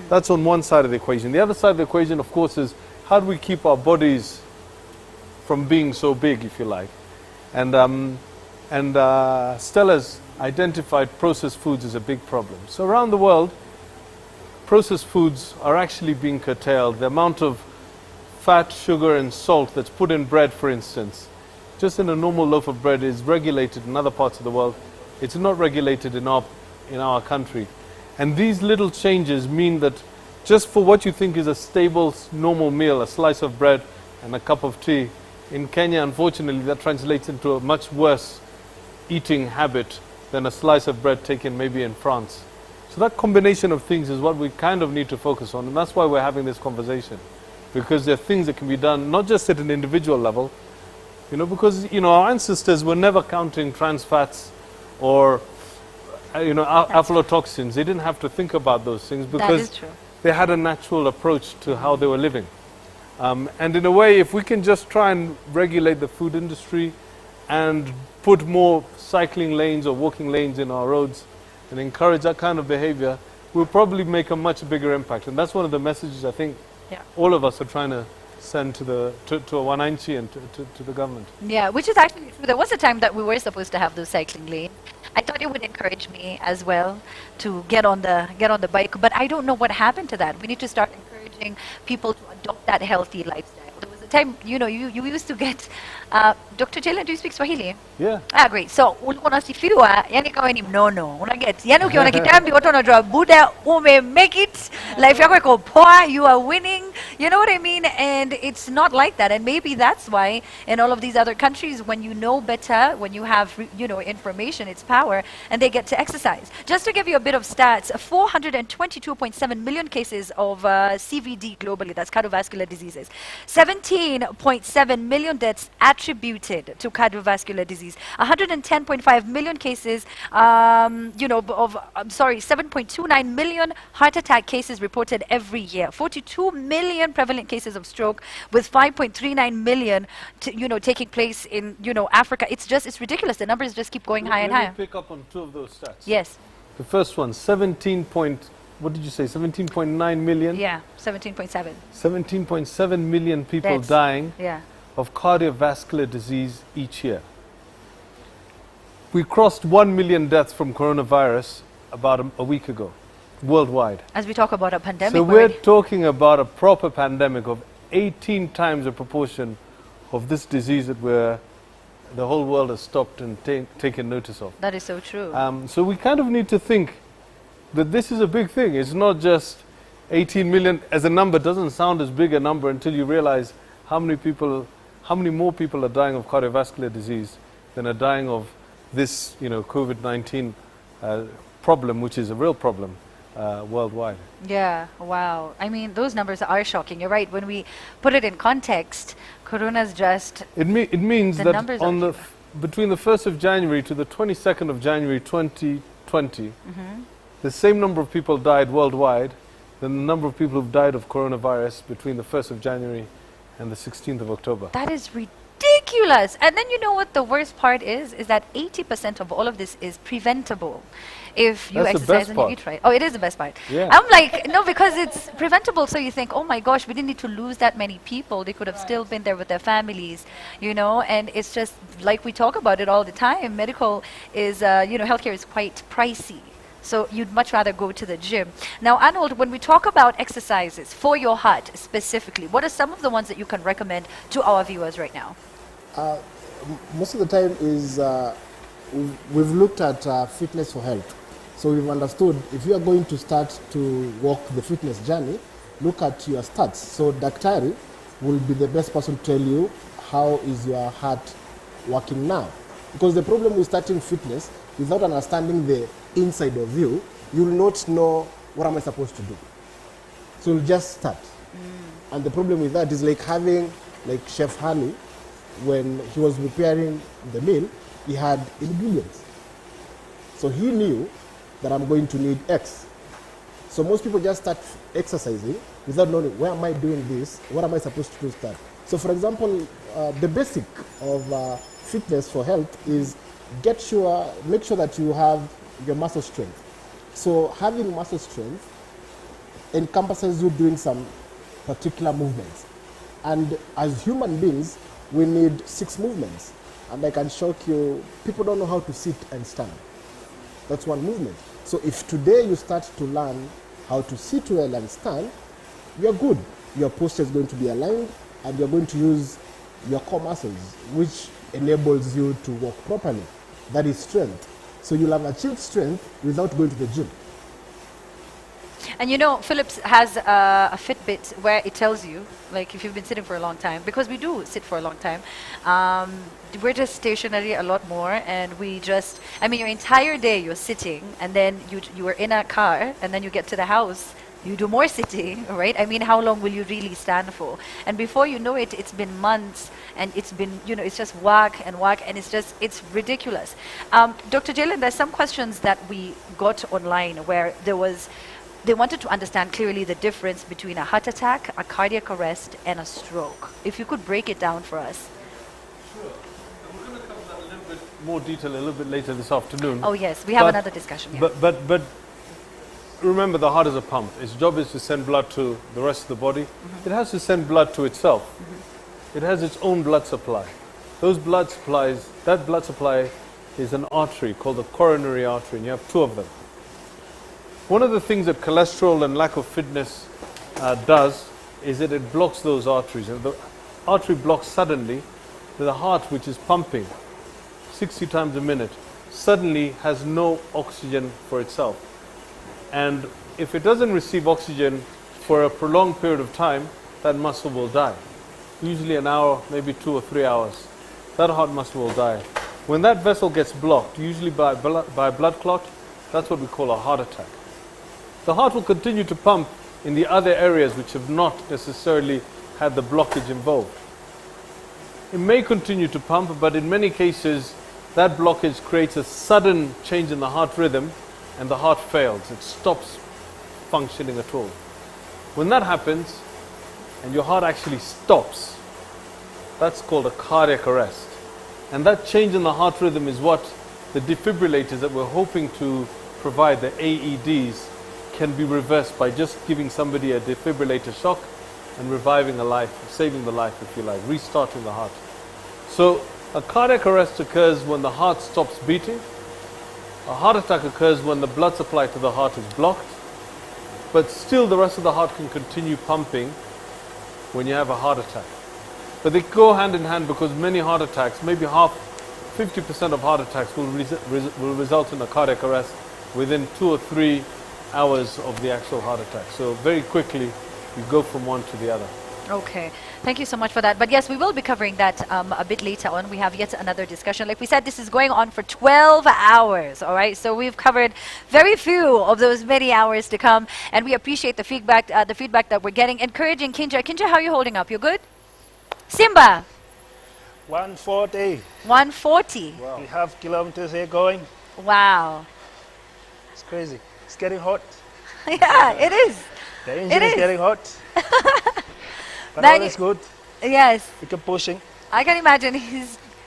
That's on one side of the equation. The other side of the equation, of course, is how do we keep our bodies from being so big, if you like. And Stella's identified processed foods as a big problem. So around the world, processed foods are actually being curtailed. The amount of fat, sugar, and salt that's put in bread, for instance, just in a normal loaf of bread, is regulated in other parts of the world. It's not regulated in our country. And these little changes mean that just for what you think is a stable, normal meal, a slice of bread and a cup of tea, in Kenya, unfortunately, that translates into a much worse eating habit than a slice of bread taken maybe in France. So that combination of things is what we kind of need to focus on, and that's why we're having this conversation. Because there are things that can be done, not just at an individual level, because, our ancestors were never counting trans fats or, aflatoxins. They didn't have to think about those things because they had a natural approach to how they were living. And in a way, if we can just try and regulate the food industry and put more cycling lanes or walking lanes in our roads and encourage that kind of behavior, we'll probably make a much bigger impact. And that's one of the messages I think all of us are trying to send to Wananchi and to the government. Yeah, which is actually true. There was a time that we were supposed to have those cycling lanes. I thought it would encourage me as well to get on the bike, but I don't know what happened to that. We need to start encouraging people to adopt that healthy lifestyle. There was a time, you used to get Dr. Jaylan, do you speak Swahili? Yeah. Great. So, unasifiwa, yani kama ni mnono. Unaget. Yani ukiona kitambi watu wanajua Buddha make it. Life yako iko poa, you are winning. You know what I mean? And it's not like that. And maybe that's why in all of these other countries, when you know better, when you have, information, it's power, and they get to exercise. Just to give you a bit of stats, 422.7 million cases of CVD globally, that's cardiovascular diseases. 17.7 million deaths attributed to cardiovascular disease. 110.5 million cases, 7.29 million heart attack cases reported every year. 42 million prevalent cases of stroke, with 5.39 million, taking place in, Africa. It's ridiculous. The numbers just keep going higher and higher. Let me pick up on two of those stats. Yes. The first one, 17.9 million? Yeah, 17.7. 17.7 million people dying of cardiovascular disease each year. We crossed 1 million deaths from coronavirus about a week ago. worldwide. As we talk about a pandemic. So we're talking about a proper pandemic of 18 times the proportion of this disease that the whole world has stopped and taken notice of. That is so true. So we kind of need to think that this is a big thing. It's not just 18 million as a number. Doesn't sound as big a number until you realize how many more people are dying of cardiovascular disease than are dying of this, COVID-19 problem, which is a real problem worldwide. Yeah, wow. I mean, those numbers are shocking. You're right. When we put it in context, Corona's just... It means the that numbers between the 1st of January to the 22nd of January 2020, the same number of people died worldwide than the number of people who've died of coronavirus between the 1st of January and the 16th of October. That is ridiculous. And then you know what the worst part is that 80% of all of this is preventable if you exercise and you eat right. Oh, it is the best part. Yeah. I'm like, no, because it's preventable. So you think, oh my gosh, we didn't need to lose that many people. They could have still been there with their families, and it's just like we talk about it all the time. Medical is, healthcare is quite pricey. So you'd much rather go to the gym. Now, Arnold, when we talk about exercises for your heart specifically, what are some of the ones that you can recommend to our viewers right now? Most of the time is we've looked at fitness for health. So we've understood if you are going to start to walk the fitness journey, look at your stats. So Daktari will be the best person to tell you how is your heart working now. Because the problem with starting fitness, without understanding the inside of you, you'll not know what am I supposed to do. So you'll just start. And the problem with that is like having Chef Hani, when he was preparing the meal, he had ingredients. So he knew that I'm going to need X. So most people just start exercising without knowing where am I doing this, what am I supposed to do start. So for example, the basic of fitness for health is make sure that you have your muscle strength. So having muscle strength encompasses you doing some particular movements. And as human beings, we need 6 movements. And I can shock you, people don't know how to sit and stand. That's one movement. So if today you start to learn how to sit well and stand, you're good. Your posture is going to be aligned and you're going to use your core muscles, which enables you to walk properly. That is strength. So you'll have achieved strength without going to the gym. And Philips has a Fitbit where it tells you, like if you've been sitting for a long time, because we do sit for a long time, we're just stationary a lot more, and your entire day you're sitting, and then you are in a car, and then you get to the house, you do more sitting, right? I mean, how long will you really stand for? And before you know it, it's been months, and it's been, it's just whack, and it's ridiculous. Dr. Jalen, there's some questions that we got online where they wanted to understand clearly the difference between a heart attack, a cardiac arrest, and a stroke. If you could break it down for us. Sure. And we're going to cover that a little bit more detail a little bit later this afternoon. Oh yes, we have another discussion here. But remember, the heart is a pump. Its job is to send blood to the rest of the body. It has to send blood to itself. It has its own blood supply. That blood supply is an artery called the coronary artery, and you have 2 of them. One of the things that cholesterol and lack of fitness does is that it blocks those arteries. And the artery blocks suddenly, the heart, which is pumping 60 times a minute, suddenly has no oxygen for itself. And if it doesn't receive oxygen for a prolonged period of time, that muscle will die. Usually an hour, maybe 2 or 3 hours. That heart muscle will die. When that vessel gets blocked, usually by a blood clot, that's what we call a heart attack. The heart will continue to pump in the other areas which have not necessarily had the blockage involved. It may continue to pump, but in many cases, that blockage creates a sudden change in the heart rhythm, and the heart fails. It stops functioning at all. When that happens, and your heart actually stops, that's called a cardiac arrest. And that change in the heart rhythm is what the defibrillators that we're hoping to provide, the AEDs, can be reversed by just giving somebody a defibrillator shock and reviving a life, saving the life, if you like, restarting the heart. So a cardiac arrest occurs when the heart stops beating. A heart attack occurs when the blood supply to the heart is blocked. but still the rest of the heart can continue pumping when you have a heart attack. But they go hand in hand because many heart attacks, maybe 50% of heart attacks will result in a cardiac arrest within 2 or 3 hours of the actual heart attack. So very quickly, you go from one to the other. Okay, thank you so much for that. But yes, we will be covering that a bit later on. We have yet another discussion. Like we said, this is going on for 12 hours, all right? So we've covered very few of those many hours to come, and we appreciate the feedback that we're getting. Encouraging Kinja. Kinja, how are you holding up? You good? Simba? 140. 140. Wow. We have kilometers here going. Wow. It's crazy. It's getting hot. Yeah, it is. The engine is getting hot. But all is good. Yes. We keep pushing. I can imagine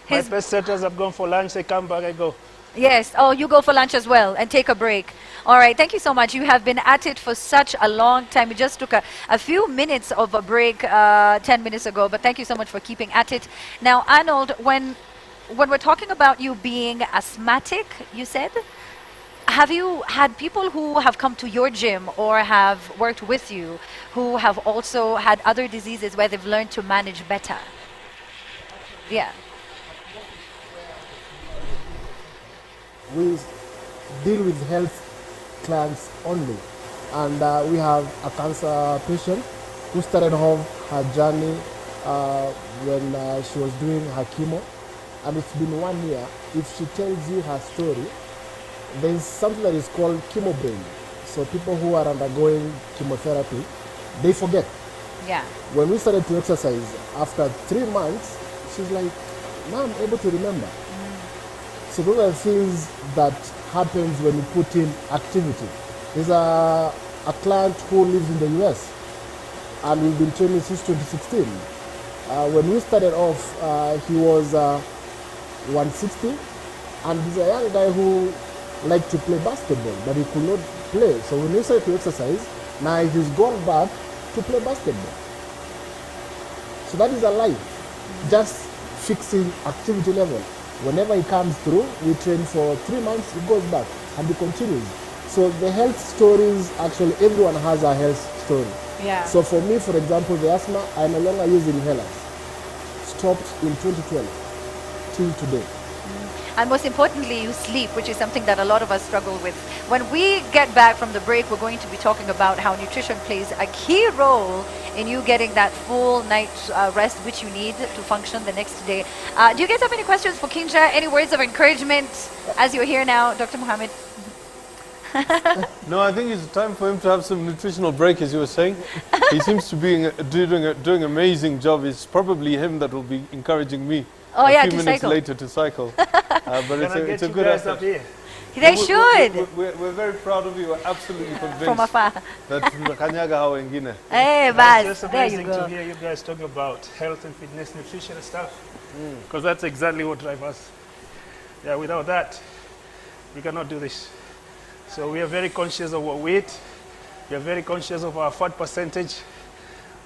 My best setters have gone for lunch. They come back, I go. Yes. Oh, you go for lunch as well and take a break. All right. Thank you so much. You have been at it for such a long time. We just took a few minutes of a break 10 minutes ago, but thank you so much for keeping at it. Now, Arnold, when we're talking about you being asthmatic, you said, have you had people who have come to your gym or have worked with you who have also had other diseases where they've learned to manage better? Yeah. We deal with health clients only, and we have a cancer patient who started off her journey when she was doing her chemo, and it's been 1 year. If she tells you her story, there's something that is called chemo brain. So people who are undergoing chemotherapy, they forget. Yeah. When we started to exercise, after 3 months, she's like, now I'm able to remember. So those are things that happens when you put in activity. There's a client who lives in the US, and we've been training since 2016. When we started off, he was 160, and he's a young guy who liked to play basketball, but he could not play. So when we started to exercise, now he's gone back to play basketball. So that is a life, just fixing activity level. Whenever he comes through, we train for 3 months, he goes back and he continues. So the health stories, actually everyone has a health story. Yeah. So for me, for example, the asthma, I no longer use inhalers. Stopped in 2012 till today. And most importantly, you sleep, which is something that a lot of us struggle with. When we get back from the break, we're going to be talking about how nutrition plays a key role in you getting that full night's rest which you need to function the next day. Do you guys have any questions for Kinja? Any words of encouragement as you're here now, Dr. Mohammed? No, I think it's time for him to have some nutritional break, as you were saying. He seems to be doing an amazing job. It's probably him that will be encouraging me a few minutes later to cycle. But it's a good effort. They should. We're very proud of you. We're absolutely convinced From afar. that tunakanyaga hao wengine. Hey, It's Baz, just there you amazing go. to hear you guys talking about health and fitness, nutrition and stuff, because that's exactly what drives us. Yeah, without that, we cannot do this. So we are very conscious of what we eat. We are very conscious of our fat percentage.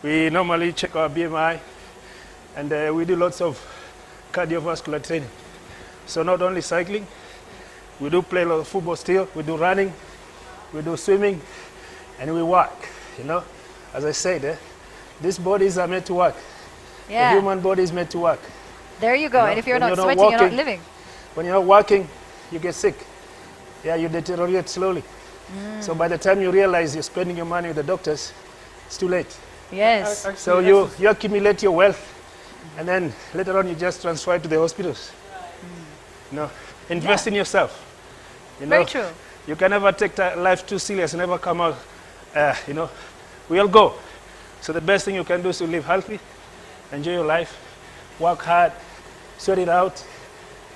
We normally check our BMI, and we do lots of cardiovascular training. So not only cycling, we do play a lot of football still, we do running, we do swimming, and we work, you know. As I said, these bodies are made to work. Yeah. The human body is made to work. There you go. You know, And if you're when not you're sweating, you're not walking- living. When you're not working, you get sick. Yeah, you deteriorate slowly. So by the time you realize you're spending your money with the doctors, it's too late. Yes. So you accumulate your wealth, and then later on you just transfer it to the hospitals. You know, invest in yourself. You know, Very true. You can never take life too serious and never come out. You know, we all go. So the best thing you can do is to live healthy, enjoy your life, work hard, sort it out.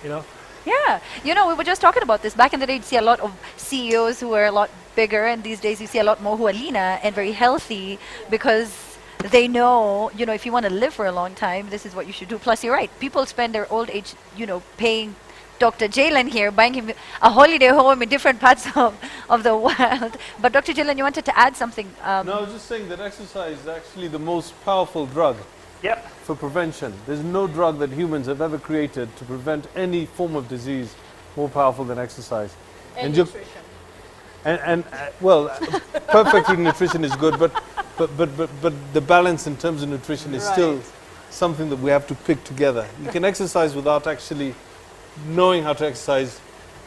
You know. Yeah, you know, we were just talking about this. Back in the day, you'd see a lot of CEOs who were a lot bigger, and these days you see a lot more who are leaner and very healthy because they know, you know, if you want to live for a long time, this is what you should do. Plus, you're right. People spend their old age, you know, paying Dr. Jalen here, buying him a holiday home in different parts of the world. But Dr. Jalen, you wanted to add something. No, I was just saying that exercise is actually the most powerful drug for prevention. There's no drug that humans have ever created to prevent any form of disease more powerful than exercise. And ju- nutrition. Well, perfect eating nutrition is good, but the balance in terms of nutrition is still something that we have to pick together. You can exercise without actually knowing how to exercise.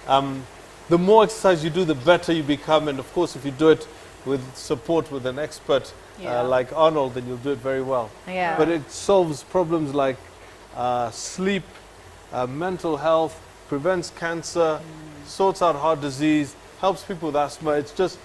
The more exercise you do, the better you become, and of course, if you do it with support with an expert like Arnold, then you'll do it very well. Yeah. But it solves problems like sleep, mental health, prevents cancer, sorts out heart disease, helps people with asthma. It's just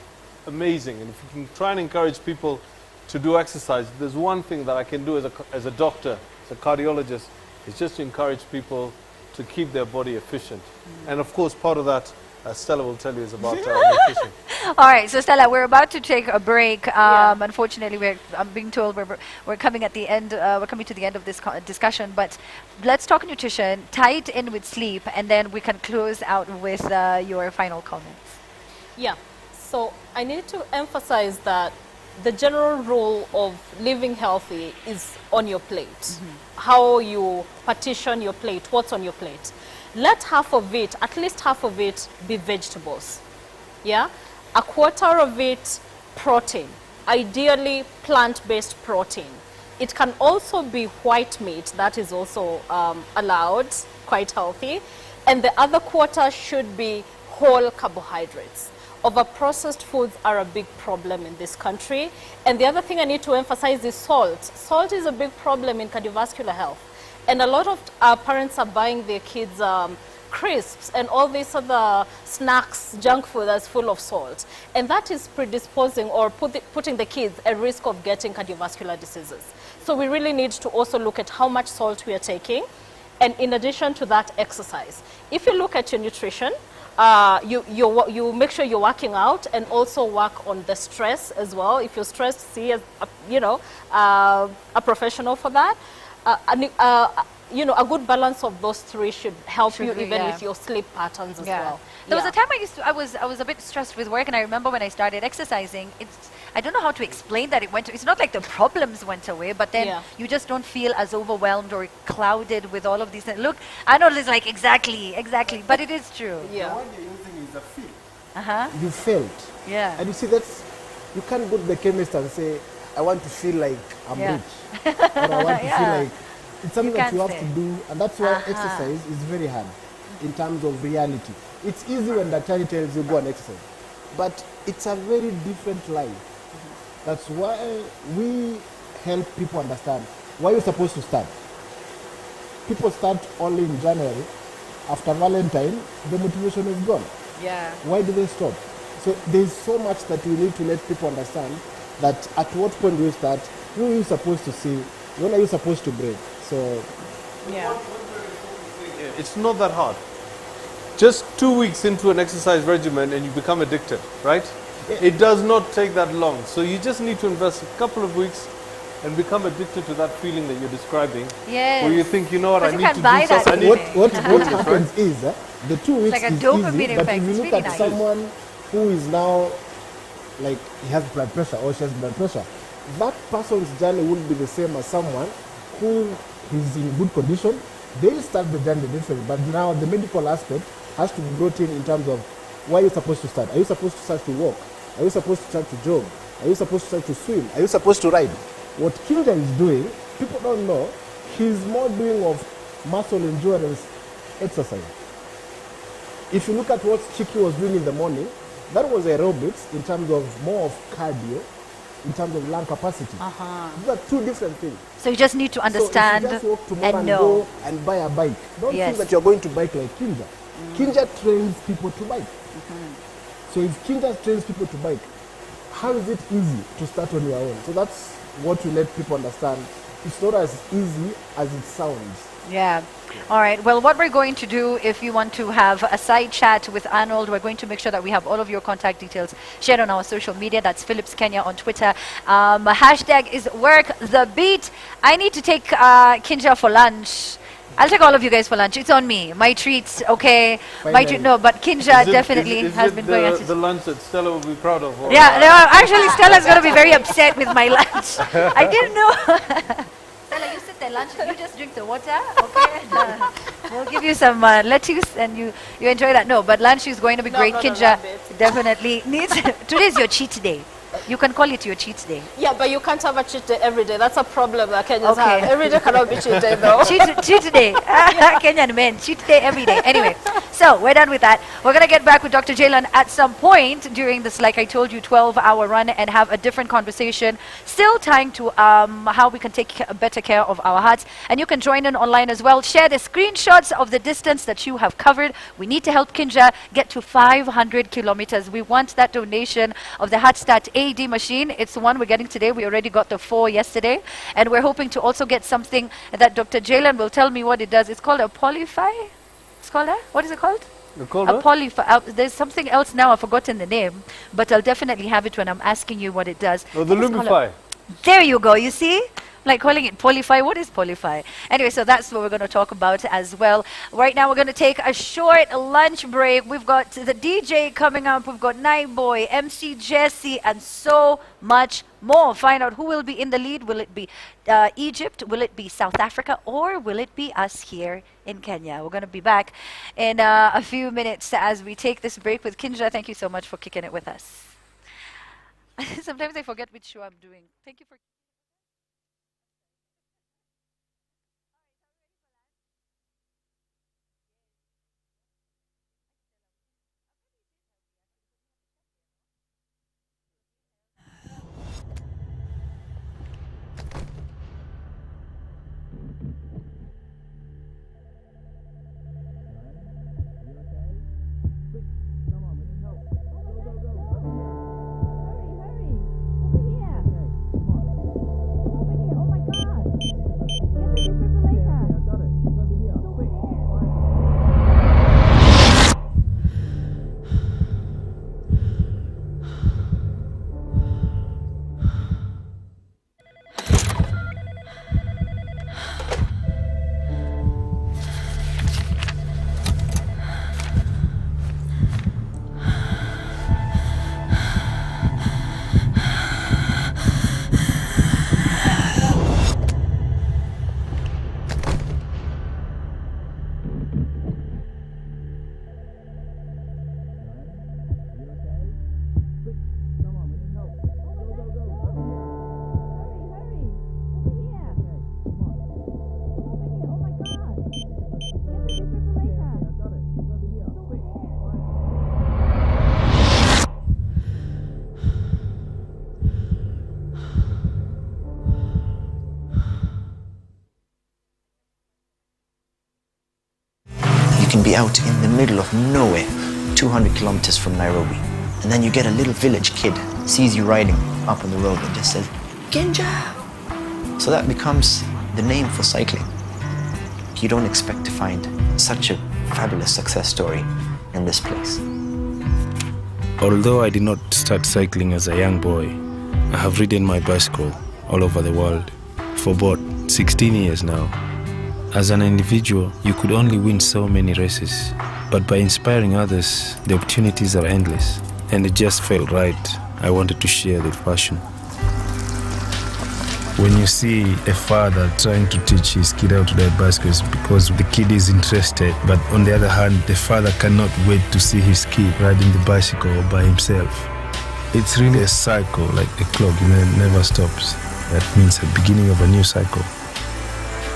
amazing. And if you can try and encourage people to do exercise, there's one thing that I can do as a doctor, as a cardiologist, is just to encourage people to keep their body efficient. And of course, part of that, Stella will tell you, is about nutrition. All right, so Stella, we're about to take a break. Unfortunately, I'm being told we're coming at the end. We're coming to the end of this discussion. But let's talk nutrition, tie it in with sleep, and then we can close out with your final comments. Yeah. So I need to emphasize that the general rule of living healthy is on your plate. How you partition your plate, what's on your plate. Let half of it, at least half of it, be vegetables. Yeah? A quarter of it, protein. Ideally, plant-based protein. It can also be white meat, that is also allowed, quite healthy. And the other quarter should be whole carbohydrates. Overprocessed foods are a big problem in this country. And the other thing I need to emphasize is salt. Salt is a big problem in cardiovascular health. And a lot of parents are buying their kids crisps and all these other snacks, junk food that's full of salt. And that is predisposing or putting the kids at risk of getting cardiovascular diseases. So we really need to also look at how much salt we are taking. And in addition to that, exercise. If you look at your nutrition, you make sure you're working out and also work on the stress as well. If you're stressed, see as a professional for that. A good balance of those three should help you even with your sleep patterns as well. There was a time I was a bit stressed with work, and I remember when I started exercising, I don't know how to explain that it's not like the problems went away, but then you just don't feel as overwhelmed or clouded with all of these things. Look, Arnold is like, exactly, but it is true. The one you're using is a feel. You felt. Yeah. And you see, you can't go to the chemist and say, I want to feel like I'm rich. Or I want to feel like, it's something that you have to do, and that's why exercise is very hard in terms of reality. It's easy when the child tells you go and exercise, but it's a very different life. That's why we help people understand why you're supposed to start. People start only in January. After Valentine, the motivation is gone. Yeah. Why do they stop? So there's so much that we need to let people understand that at what point do you start, who are you supposed to see, when are you supposed to break? So it's not that hard. Just 2 weeks into an exercise regimen and you become addicted, right? It does not take that long. So you just need to invest a couple of weeks and become addicted to that feeling that you're describing. Yes. Where you think, you know what, I you need can to buy do that something. What happens is the 2 weeks like a is dopamine easy, but effect. if you It's look really at nice. someone who is now, like, he has blood pressure or she has blood pressure, that person's journey will be the same as someone who is in good condition. They'll start the journey differently, but now the medical aspect has to be brought in terms of why you're supposed to start. Are you supposed to start to walk? Are you supposed to start to jog? Are you supposed to start to swim? Are you supposed to ride? What Kinja is doing, people don't know, he's more doing of muscle endurance exercise. If you look at what Chiki was doing in the morning, that was aerobics in terms of more of cardio, in terms of lung capacity. These are two different things. So you just need to understand so if you just walk tomorrow and and know. go and buy a bike, don't think that you're going to bike like Kinja. Kinja trains people to bike. So if Kinja trains people to bike, how is it easy to start on your own? So that's what we let people understand. It's not as easy as it sounds. Yeah. All right. Well, what we're going to do, if you want to have a side chat with Arnold, we're going to make sure that we have all of your contact details shared on our social media. That's Philips Kenya on Twitter. Hashtag is Work the Beat. I need to take Kinja for lunch. I'll take all of you guys for lunch. It's on me. My treats, okay. My treat, no, but Kinja definitely has been going at the lunch that Stella will be proud of. Yeah, no, actually Stella's going to be very upset with my lunch. I didn't know. Stella, you sit there. lunch. You just drink the water, okay? We'll give you some lettuce and you enjoy that. No, but lunch is going to be great. Kinja definitely needs. Today's your cheat day. You can call it your cheat day. Yeah, but you can't have a cheat day every day. That's a problem that Kenyans have. Every day cannot be cheat day, though. cheat day. Kenyan men, cheat day every day. Anyway, so we're done with that. We're going to get back with Dr. Jalen at some point during this, like I told you, 12-hour run and have a different conversation, still tying to how we can take better care of our hearts. And you can join in online as well. Share the screenshots of the distance that you have covered. We need to help Kinja get to 500 kilometers. We want that donation of the HeartStart AED machine. It's the one we're getting today. We already got the 4 yesterday. And we're hoping to also get something that Dr. Jalen will tell me what it does. It's called a Polyfi. It's called a, what is it called? A Polyfi. There's something else now. I've forgotten the name. But I'll definitely have it when I'm asking you what it does. Oh, the Lumify. There you go. You see? Like calling it Polyfi. What is Polyfi? Anyway, so that's what we're going to talk about as well. Right now, we're going to take a short lunch break. We've got the DJ coming up. We've got Night Boy, MC Jesse, and so much more. Find out who will be in the lead. Will it be Egypt? Will it be South Africa? Or will it be us here in Kenya? We're going to be back in a few minutes as we take this break with Kinja. Thank you so much for kicking it with us. Sometimes I forget which show I'm doing. Thank you for... can be out in the middle of nowhere, 200 kilometers from Nairobi. And then you get a little village kid, sees you riding up on the road and just says, Kinja. So that becomes the name for cycling. You don't expect to find such a fabulous success story in this place. Although I did not start cycling as a young boy, I have ridden my bicycle all over the world for about 16 years now. As an individual, you could only win so many races, but by inspiring others, the opportunities are endless, and it just felt right. I wanted to share the passion. When you see a father trying to teach his kid how to ride bicycles because the kid is interested, but on the other hand, the father cannot wait to see his kid riding the bicycle by himself. It's really a cycle, like a clock, it never stops. That means the beginning of a new cycle.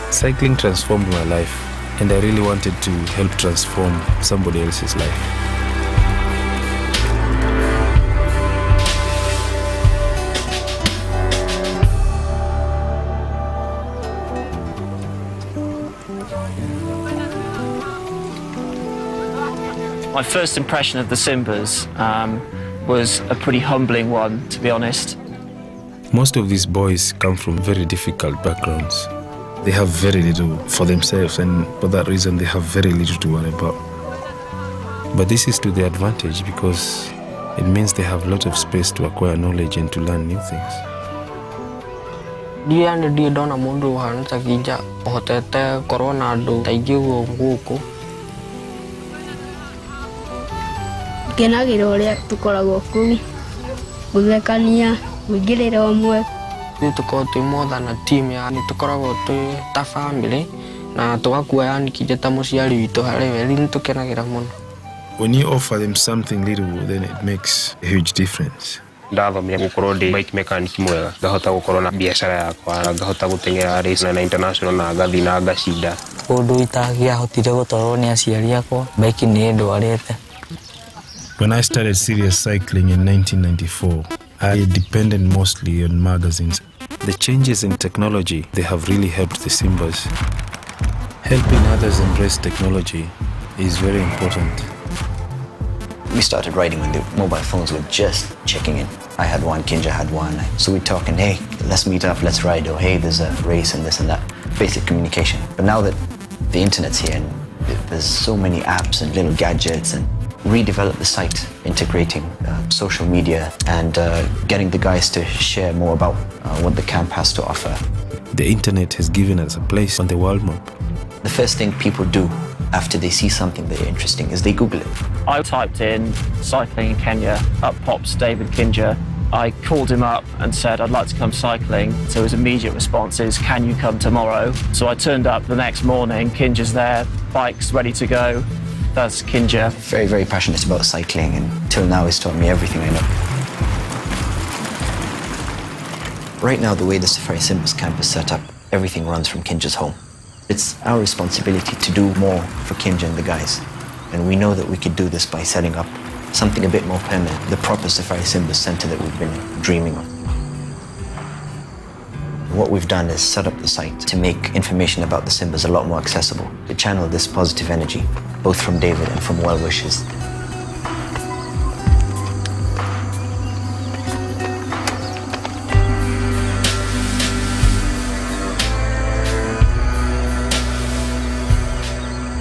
Cycling transformed my life, and I really wanted to help transform somebody else's life. My first impression of the Simbas was a pretty humbling one, to be honest. Most of these boys come from very difficult backgrounds. They have very little for themselves, and for that reason they have very little to worry about. But this is to their advantage because it means they have a lot of space to acquire knowledge and to learn new things. Dia dona mundu han sakija hotete corona do taigiwo nguku. Ngenagira uria tukoragwo kuu guthekania gwingirira umwe Ni tuko tu more than a team ya ni tukoragwo tu ta family na tugakuoya yani kije ta muciari witu hari we ni tukenagira muno. When you offer them something little, then it makes a huge difference. Ndathomire gukorwo ndi bike mechanic mwega, ngahota gukorwo na biashara yakwa, ngahota gutengera race na international na ngathi na ngacinda. Undu itagiahotire gutwarwo ni aciari akwa, bike ni ndwarete. When I started serious cycling in 1994, I depended mostly on magazines. The changes in technology, they have really helped the Simbas. Helping others embrace technology is very important. We started riding when the mobile phones were just checking in. I had one, Kinja had one. So we're talking, hey, let's meet up, let's ride. Or hey, there's a race and this and that. Basic communication. But now that the internet's here and there's so many apps and little gadgets, and redevelop the site, integrating social media and getting the guys to share more about what the camp has to offer. The internet has given us a place on the world map. The first thing people do after they see something that is interesting is they Google it. I typed in cycling in Kenya, up pops David Kinja. I called him up and said I'd like to come cycling. So his immediate response is, can you come tomorrow? So I turned up the next morning, Kinja's there, bike's ready to go. That's Kinja. Very, very passionate about cycling, and till now he's taught me everything I know. Right now, the way the Safari Simbas camp is set up, everything runs from Kinja's home. It's our responsibility to do more for Kinja and the guys. And we know that we could do this by setting up something a bit more permanent, the proper Safari Simbas center that we've been dreaming of. What we've done is set up the site to make information about the Simbas a lot more accessible, to channel this positive energy, both from David and from well wishes.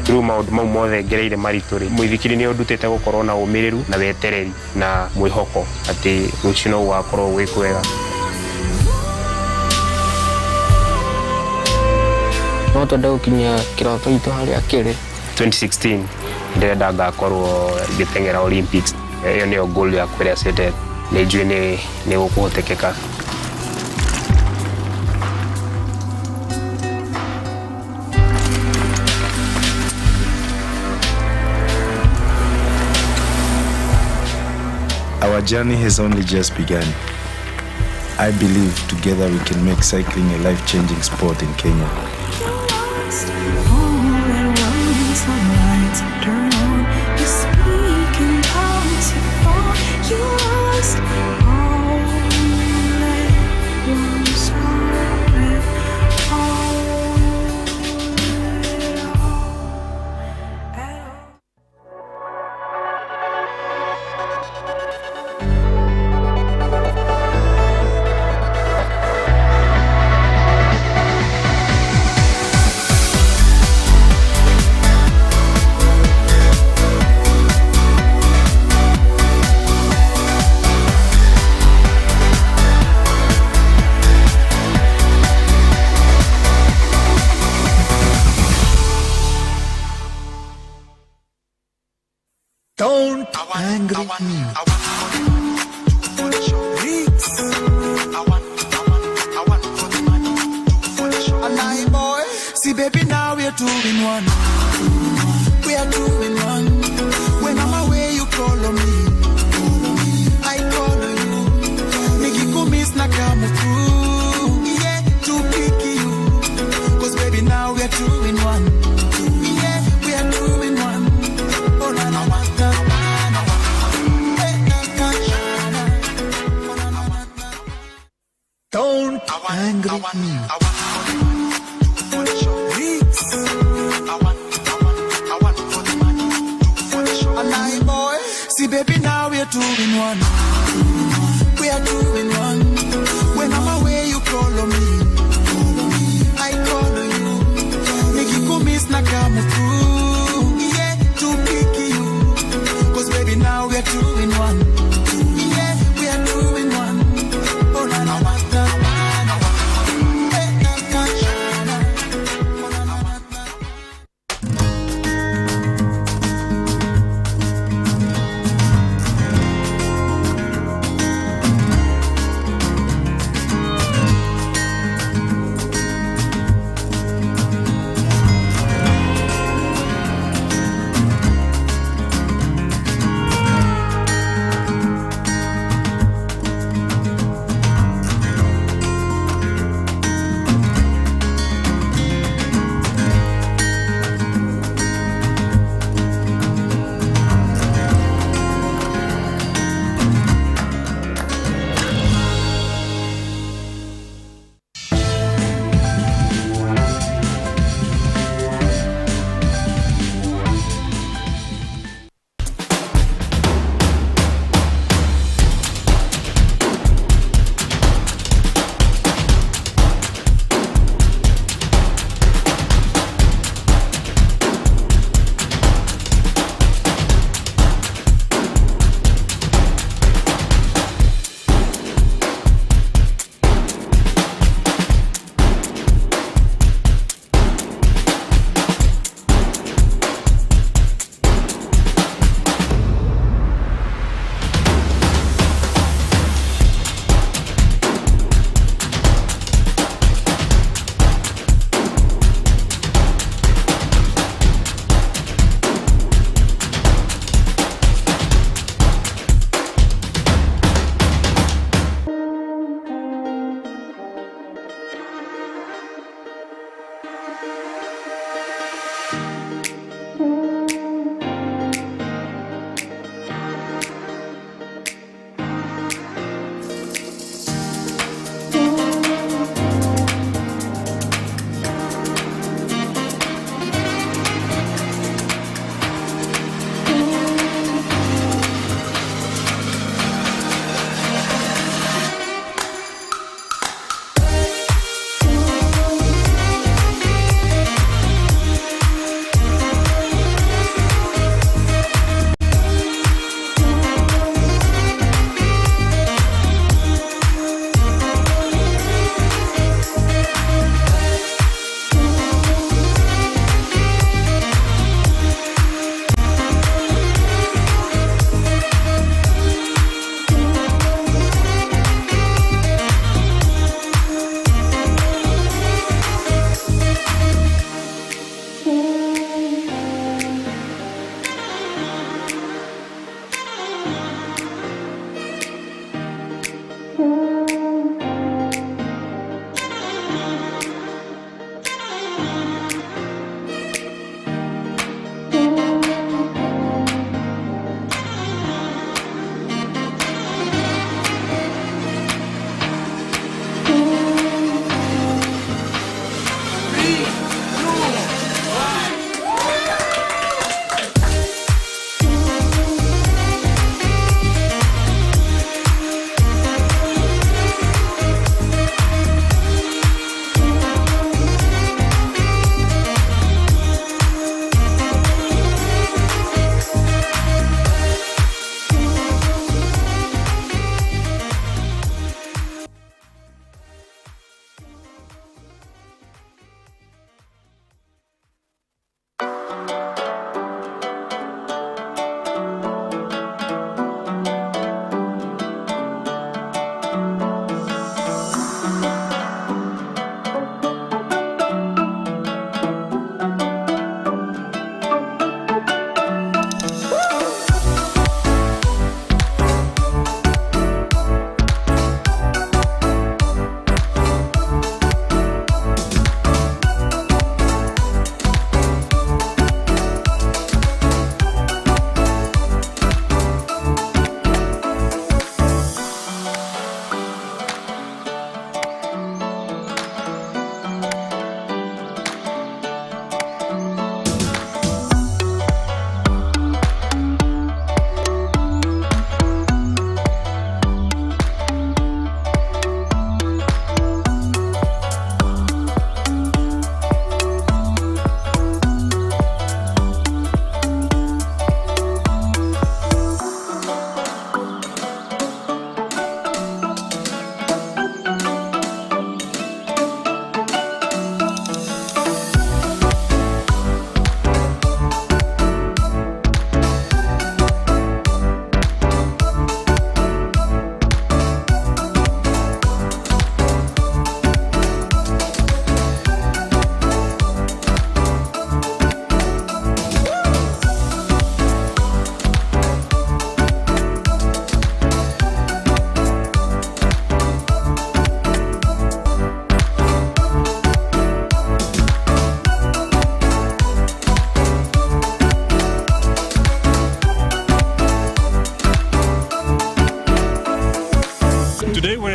Through maundu mau mothe ngereire marituri, muithikiri ni undutete gukorwo na umiriru na wetereri na mwihoko ati rucio no gwakorwo gwi kwega. No twende gukinya kiroto itu haria kiri. 2016 ndirenda ngakorwo ngitengera Olympics. Iyo niyo goal yakwa iria setete. Nijue ni gukuhotekeka. Our journey has only just begun. I believe together we can make cycling a life-changing sport in Kenya. Don't angry me. See, baby, now we're 2 in 1. We are 2 in 1. When I'm away, you call on me. I call on you. Niki miss na kamu through. Yeah, to pick you. Cause baby, now we're 2 in 1. Yeah, we are 2 in 1. Oh, na na na. Don't angry me. See, baby, now we're 2 in 1. We are 2 in 1. When I'm away, you call on me. I call on you. Niki miss na kamu through. Yeah, to pick you. Cause baby, now we're 2 in 1. Yeah, we are 2 in 1. Oh, na na na.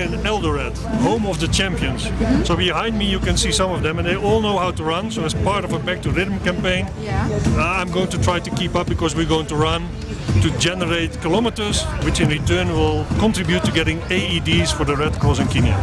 in Eldoret, home of the champions. So behind me you can see some of them, and they all know how to run. So as part of a Back to Rhythm campaign, I'm going to try to keep up, because we're going to run to generate kilometers, which in return will contribute to getting AEDs for the Red Cross in Kenya.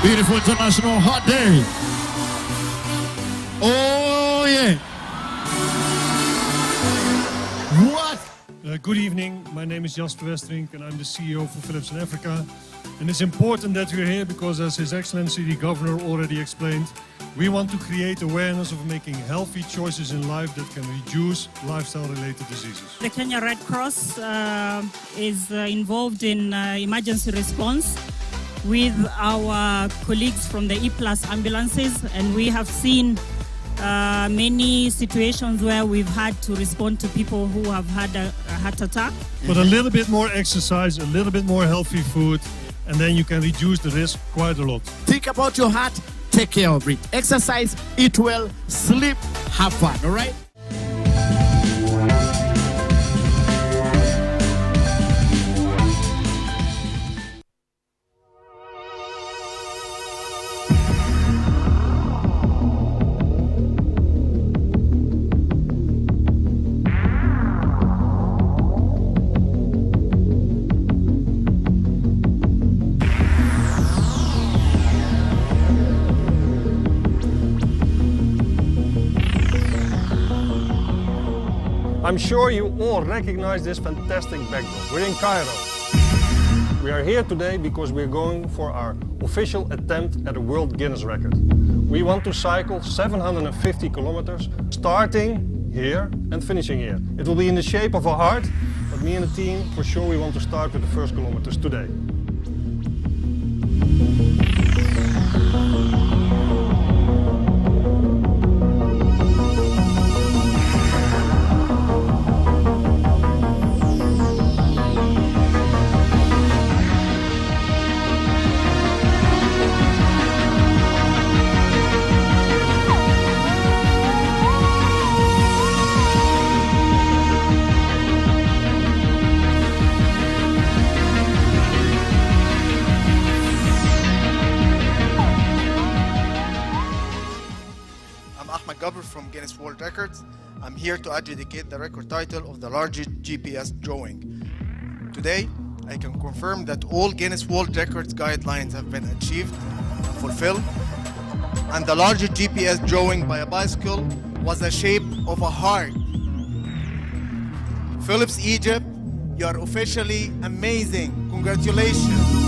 Beautiful international hot day. Oh yeah. What? Good evening, my name is Jasper Westerink and I'm the CEO for Philips in Africa. And it's important that we're here because, as His Excellency the Governor already explained, we want to create awareness of making healthy choices in life that can reduce lifestyle-related diseases. The Kenya Red Cross is involved in emergency response with our colleagues from the E-Plus ambulances, and we have seen many situations where we've had to respond to people who have had a heart attack. But a little bit more exercise, a little bit more healthy food, and then you can reduce the risk quite a lot. Think about your heart, take care of it. Exercise, eat well, sleep, have fun, all right? I'm sure you all recognize this fantastic backdrop. We're in Cairo. We are here today because we're going for our official attempt at a World Guinness record. We want to cycle 750 kilometers, starting here and finishing here. It will be in the shape of a heart, but me and the team, for sure, we want to start with the first kilometers today. From Guinness World Records. I'm here to adjudicate the record title of the largest GPS drawing. Today, I can confirm that all Guinness World Records guidelines have been achieved and fulfilled, and the largest GPS drawing by a bicycle was the shape of a heart. Philips Egypt, you are officially amazing. Congratulations.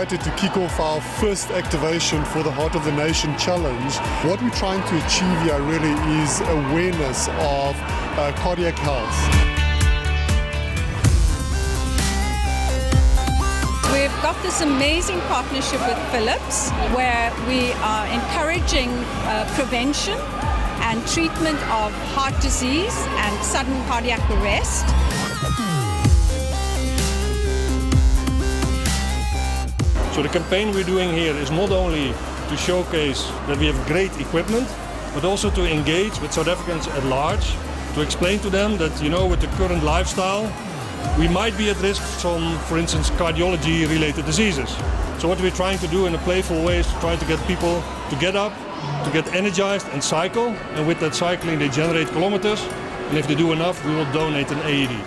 excited to kick off our first activation for the Heart of the Nation Challenge. What we're trying to achieve here really is awareness of cardiac health. We've got this amazing partnership with Philips where we are encouraging prevention and treatment of heart disease and sudden cardiac arrest. So the campaign we're doing here is not only to showcase that we have great equipment, but also to engage with South Africans at large, to explain to them that, you know, with the current lifestyle, we might be at risk from, for instance, cardiology-related diseases. So what we're trying to do in a playful way is to try to get people to get up, to get energized and cycle, and with that cycling they generate kilometers, and if they do enough, we will donate an AED.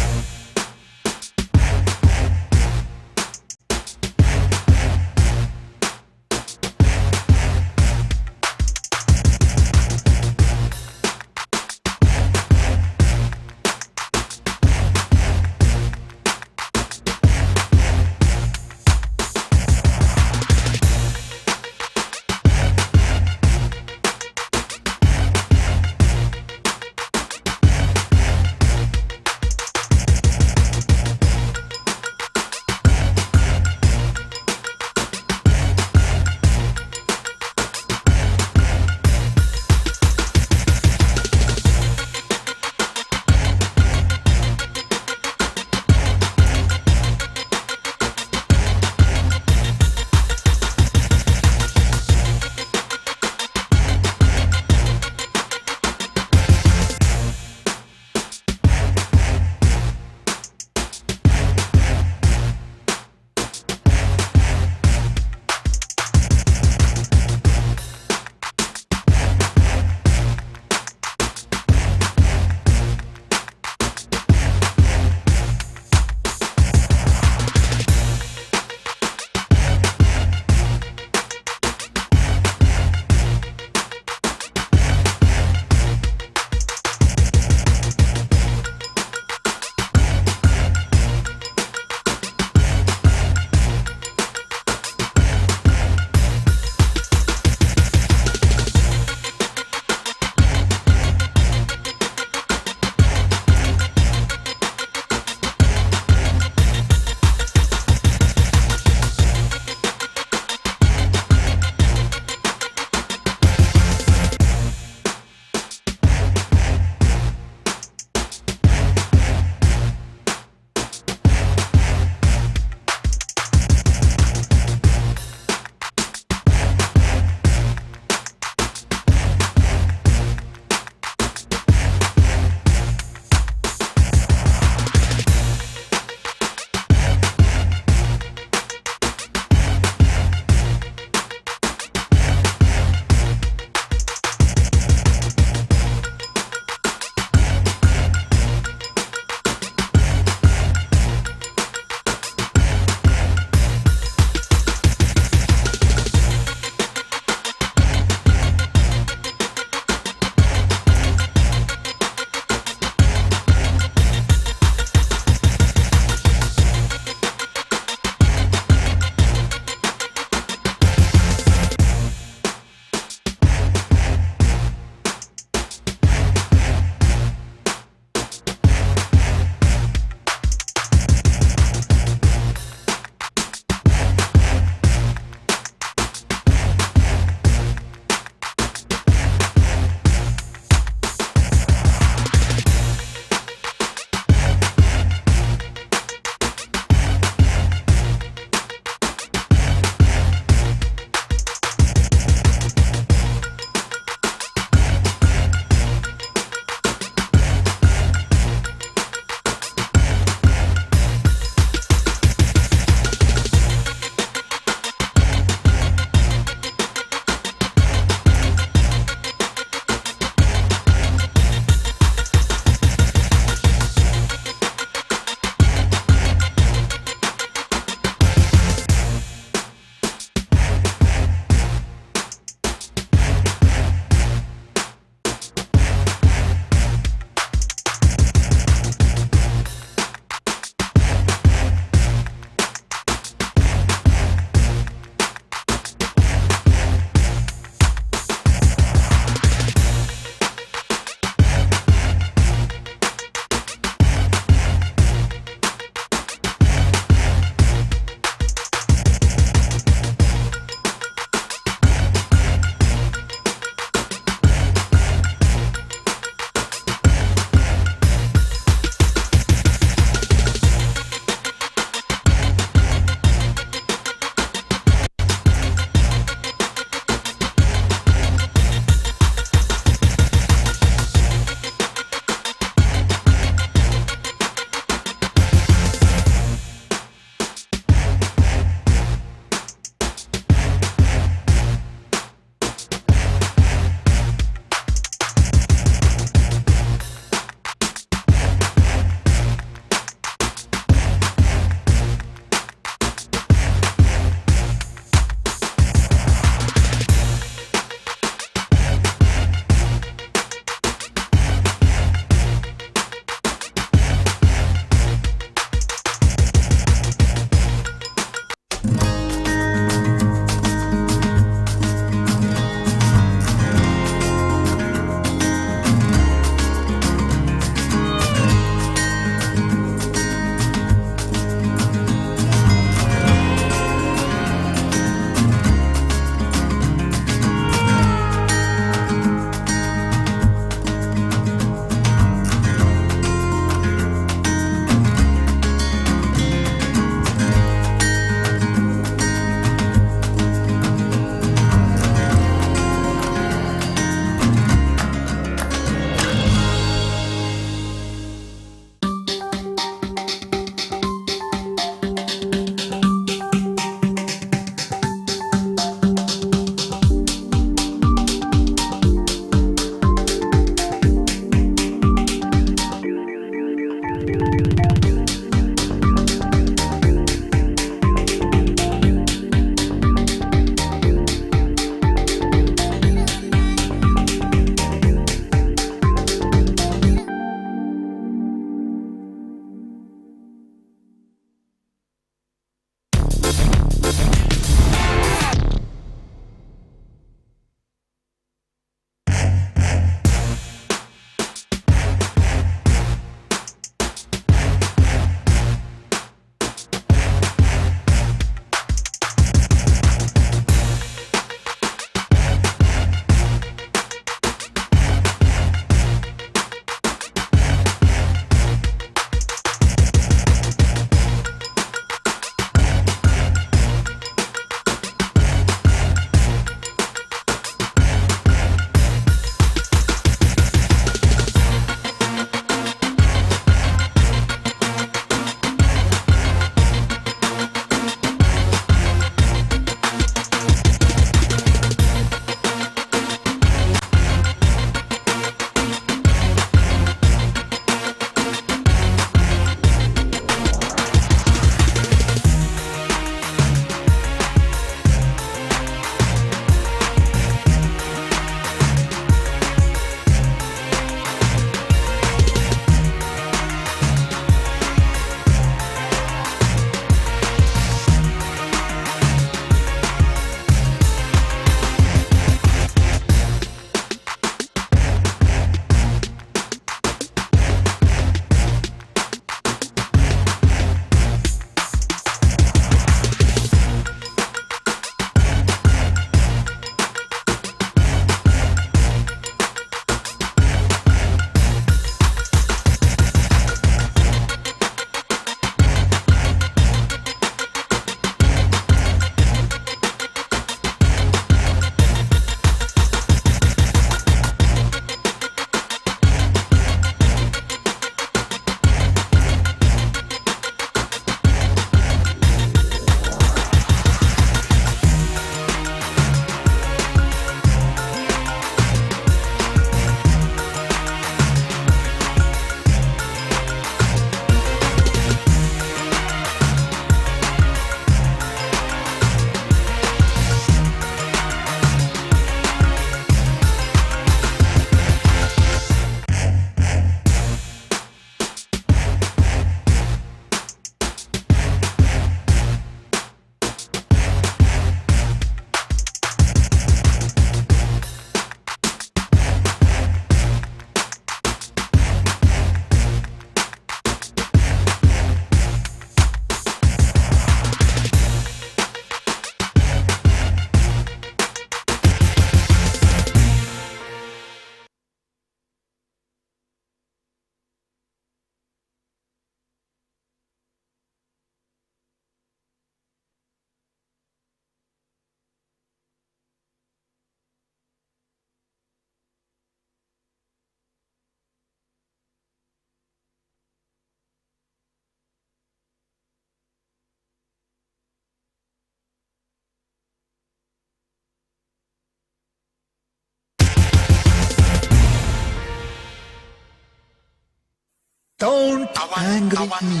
Don't angry me.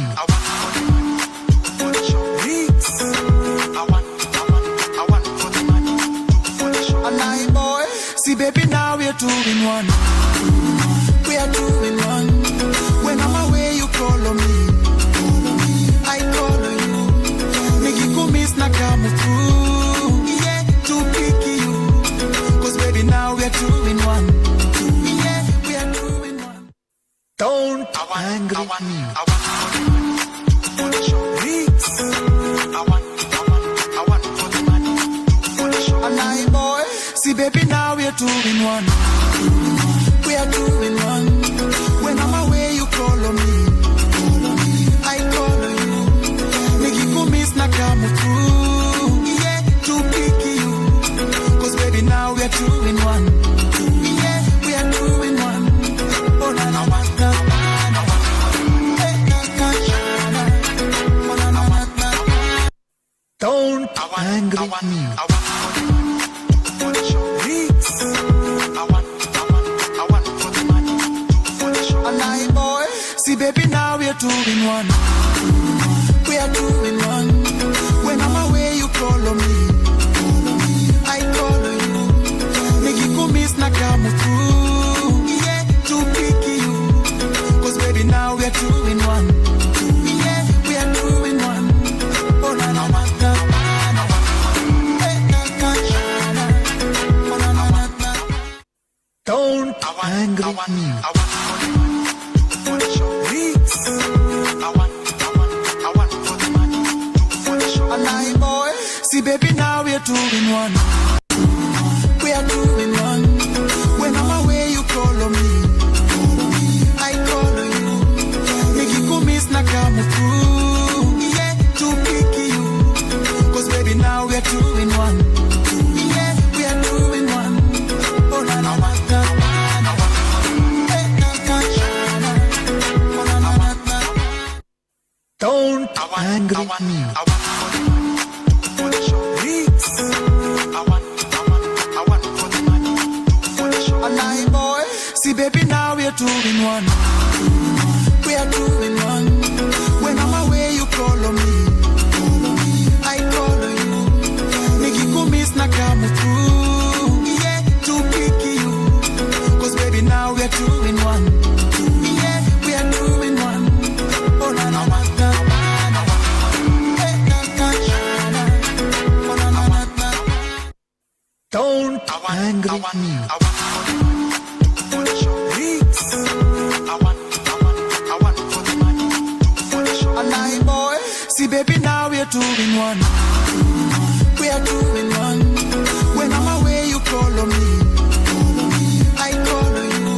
See, baby, now we're 2 in 1. We are 2 in 1. When I'm away, you call on me. I call on you. Make you go miss Nakamu too. Yeah, to pick you. Cause baby, now we're 2 in 1. Yeah, we are 2 in 1. Don't angry me. See, baby, now we're 2 in 1. We are 2 in 1. When I'm away, you call on me. I call on you. Make you go miss Nakamu too. Yeah, to pick you. Cause baby, now we're 2 in 1. Yeah, we are 2 in 1. Oh, na na na na. Don't angry me. See, baby, now we're 2 in 1. We are 2 in 1. When I'm away, you call on me. I call on you. Make you go miss Nakamu too. Yeah, to pick you. Cause baby, now we're 2 in 1. Yeah, we are 2 in 1. Oh, na na na na. Don't angry me. See, baby, now we're 2 in 1. We are 2 in 1. When I'm away, you call on me. I call on you. Make you go miss Nakamu too. Yeah, to pick you. Cause baby, now we're 2 in 1. Yeah, we are 2 in 1. Oh, na na na na. Don't angry me. See, baby, now we're 2 in 1. We are 2 in 1. When I'm away, you call on me. I call on you. Make you go miss Nakamu too. Yeah, to pick you. Cause baby, now we're 2 in 1. Yeah, we are 2 in 1. Oh, na na na na. Don't angry me. See, baby, now we're 2 in 1. We are 2 in 1. When I'm away, you call on me. I call on you.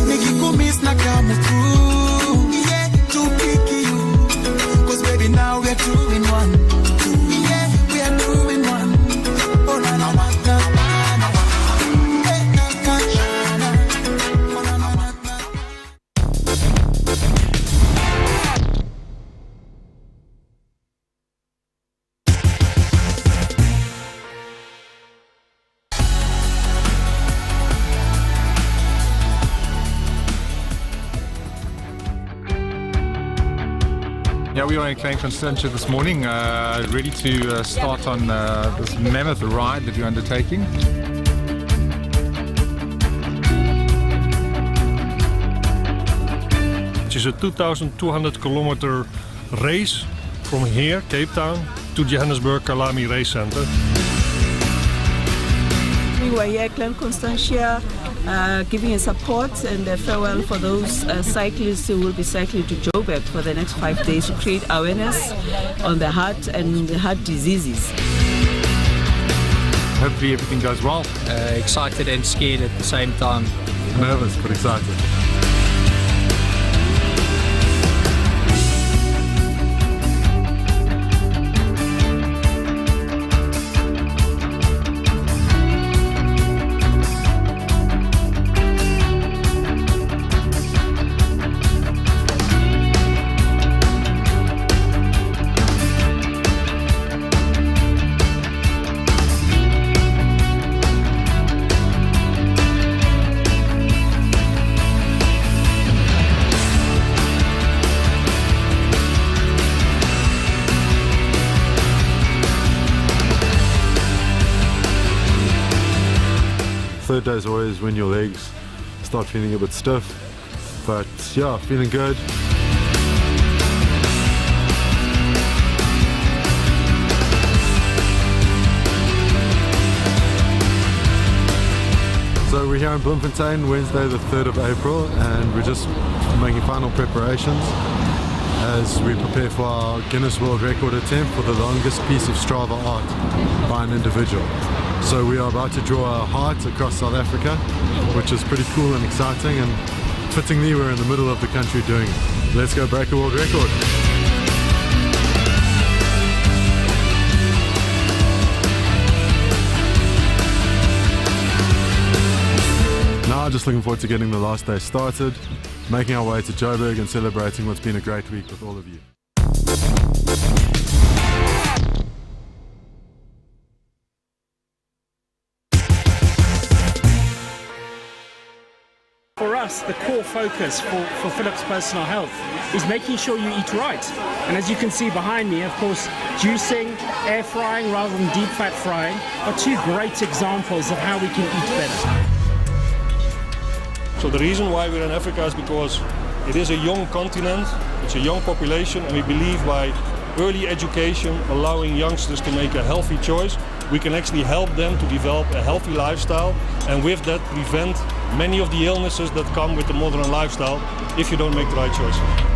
Make you go miss Nakamu too. Yeah, to pick you. Cause baby, now we're 2 in 1. Yeah, we are 2 in 1. Oh, na na na na. Yeah, we are in Klein Constantia this morning, ready to start on this mammoth ride that you're undertaking. It is a 2,200 kilometer race from here, Cape Town, to Johannesburg Kalami Race Center. We were here at Klein Constantia giving a support and a farewell for those cyclists who will be cycling to Joburg for the next 5 days to create awareness on the heart and the heart diseases. Hopefully everything goes well. Excited and scared at the same time. Nervous but excited. third day is always when your legs start feeling a bit stiff, but yeah, feeling good. So we're here in Bloemfontein, Wednesday the 3rd of April, and we're just making final preparations as we prepare for our Guinness World Record attempt for the longest piece of Strava art by an individual. So we are about to draw a heart across South Africa, which is pretty cool and exciting, and fittingly we're in the middle of the country doing it. Let's go break a world record. Now just looking forward to getting the last day started, making our way to Joburg and celebrating what's been a great week with all of you. For us, the core focus for Philips Personal Health is making sure you eat right. And as you can see behind me, of course, juicing, air frying rather than deep fat frying are two great examples of how we can eat better. So the reason why we're in Africa is because it is a young continent, it's a young population, and we believe by early education, allowing youngsters to make a healthy choice, we can actually help them to develop a healthy lifestyle, and with that prevent many of the illnesses that come with the modern lifestyle if you don't make the right choice.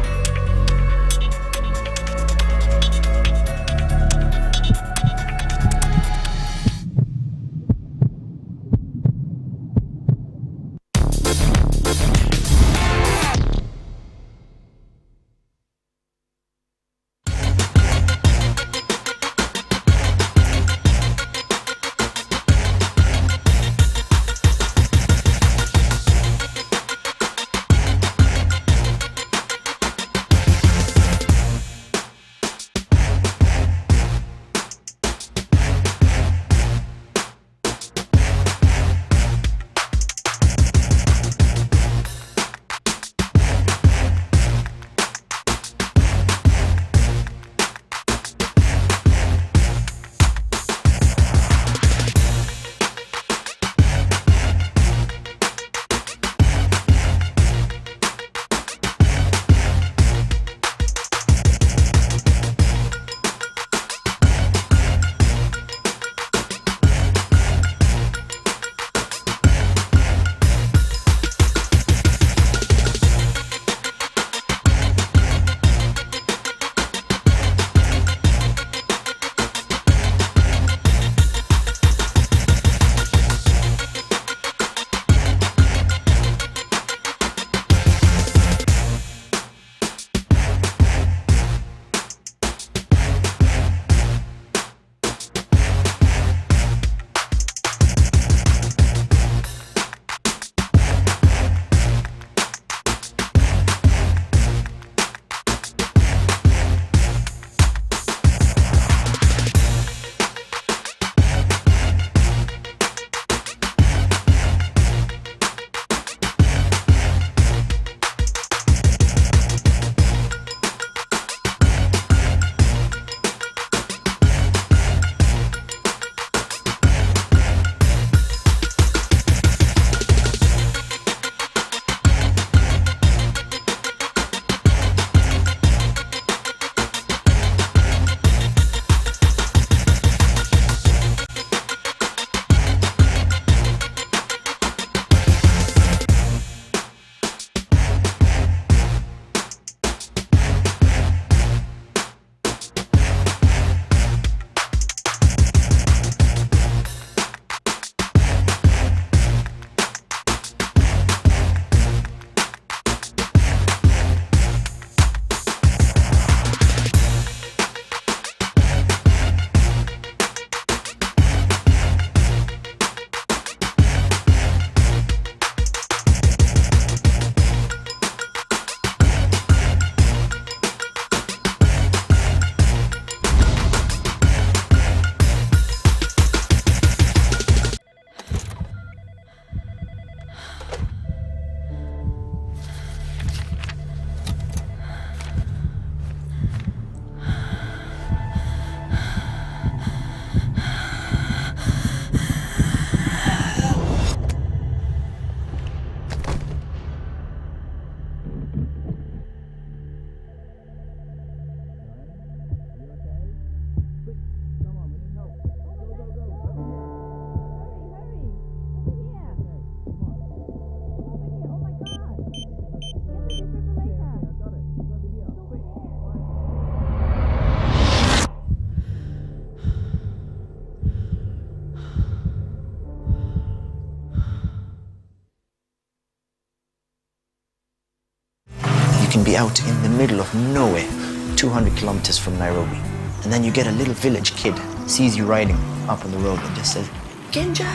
can be out in the middle of nowhere, 200 kilometers from Nairobi. And then you get a little village kid, sees you riding up on the road and just says, Kenja.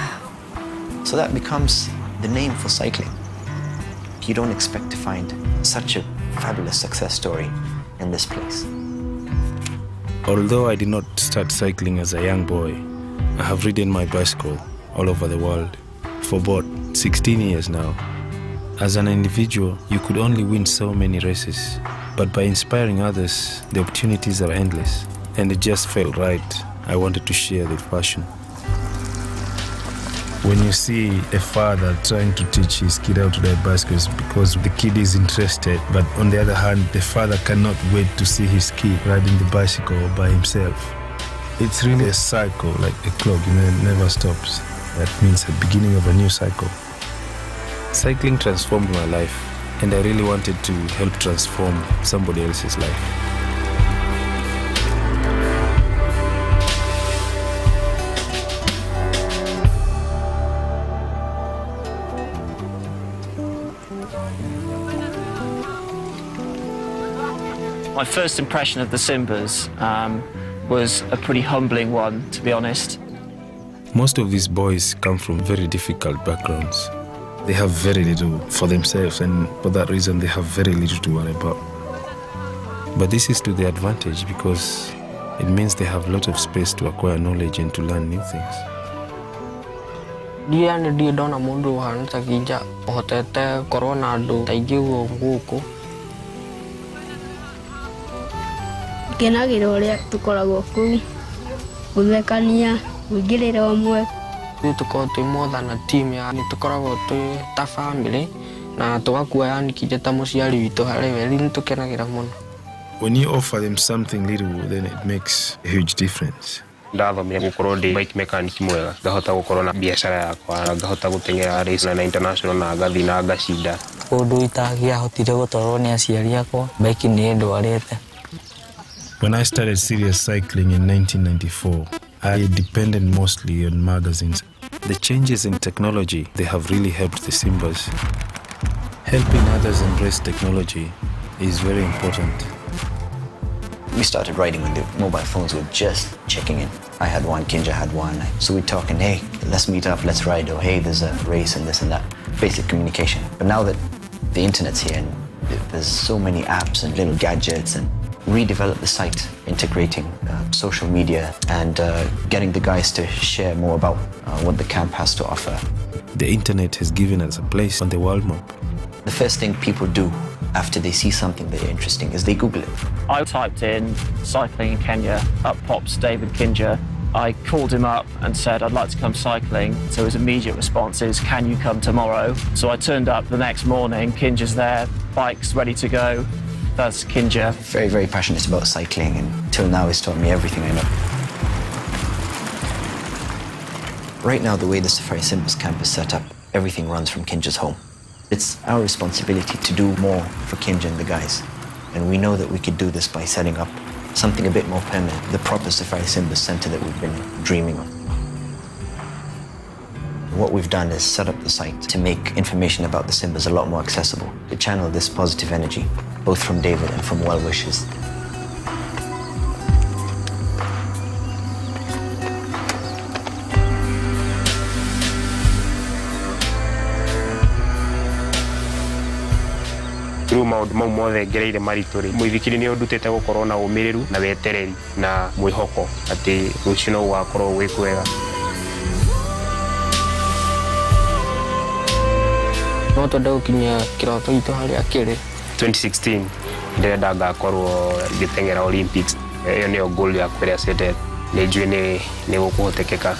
So that becomes the name for cycling. You don't expect to find such a fabulous success story in this place. Although I did not start cycling as a young boy, I have ridden my bicycle all over the world for about 16 years now. As an individual, you could only win so many races, but by inspiring others, the opportunities are endless, and it just felt right. I wanted to share the passion. When you see a father trying to teach his kid how to ride bicycles because the kid is interested, but on the other hand, the father cannot wait to see his kid riding the bicycle by himself. It's really a cycle, like a clock, it never stops. That means the beginning of a new cycle. Cycling transformed my life, and I really wanted to help transform somebody else's life. My first impression of the Simbas was a pretty humbling one, to be honest. Most of these boys come from very difficult backgrounds. They have very little for themselves, and for that reason they have very little to worry about. But this is to their advantage because it means they have a lot of space to acquire knowledge and to learn new things. Dia ni dia dona mundu han takija hotete corona do taigiwo nguku. Kenagĩra ũrĩa tũkoragwo kũu, gũthekania, gwĩingĩrĩra ũmwe. Tukoragwo twĩ more than a team, yani tukoragwo twĩ ta family, na tũgakuoya yani kĩnja ta mũciari witũ harĩ we, nĩ tũkenagĩra mũno. When you offer them something little, then it makes a huge difference. Ndathomire gũkorwo ndĩ bike mechanic mwega, ngahota gũkorwo na biacara yakwa, ngahota gũteng'era race na international na ngathi na ngacinda. Ũndũ itangĩahotire gũtwarwo nĩ aciari akwa, bike nĩ ndwarĩte. When I started serious cycling in 1994, I depended mostly on magazines. The changes in technology, they have really helped the Simbas. Helping others embrace technology is very important. We started riding when the mobile phones were just checking in. I had one, Kinja had one. So we're talking, hey, let's meet up, let's ride, or hey, there's a race and this and that. Basic communication. But now that the internet's here and there's so many apps and little gadgets, and redevelop the site, integrating social media and getting the guys to share more about what the camp has to offer. The internet has given us a place on the world map. The first thing people do after they see something that is interesting is they Google it. I typed in cycling in Kenya, up pops David Kinja. I called him up and said, I'd like to come cycling. So his immediate response is, can you come tomorrow? So I turned up the next morning, Kinja's there, bike's ready to go. That's Kinja. Very, very passionate about cycling, and till now he's taught me everything I know. Right now, the way the Safari Simbas camp is set up, everything runs from Kinja's home. It's our responsibility to do more for Kinja and the guys. And we know that we could do this by setting up something a bit more permanent, the proper Safari Simbas center that we've been dreaming of. What we've done is set up the site to make information about the Simbas a lot more accessible, to channel this positive energy, both from David and from well wishes. Through maũndũ mau mothe ngereire maritũ-rĩ, mũithikiri nĩ ũndutĩte gũkorwo na ũmĩrĩru na wetereri na mwĩhoko atĩ rũciũ no gũgakorwo gwĩ kwega. No twende gũkinyia kĩroto gitũ harĩa kĩrĩ. 2016 ndĩrenda ngakorwo ngĩteng'era Olympics. Ĩyo nĩyo goal yakwa ĩrĩa setete. Nĩ njũĩ nĩ gũkũhotekeka.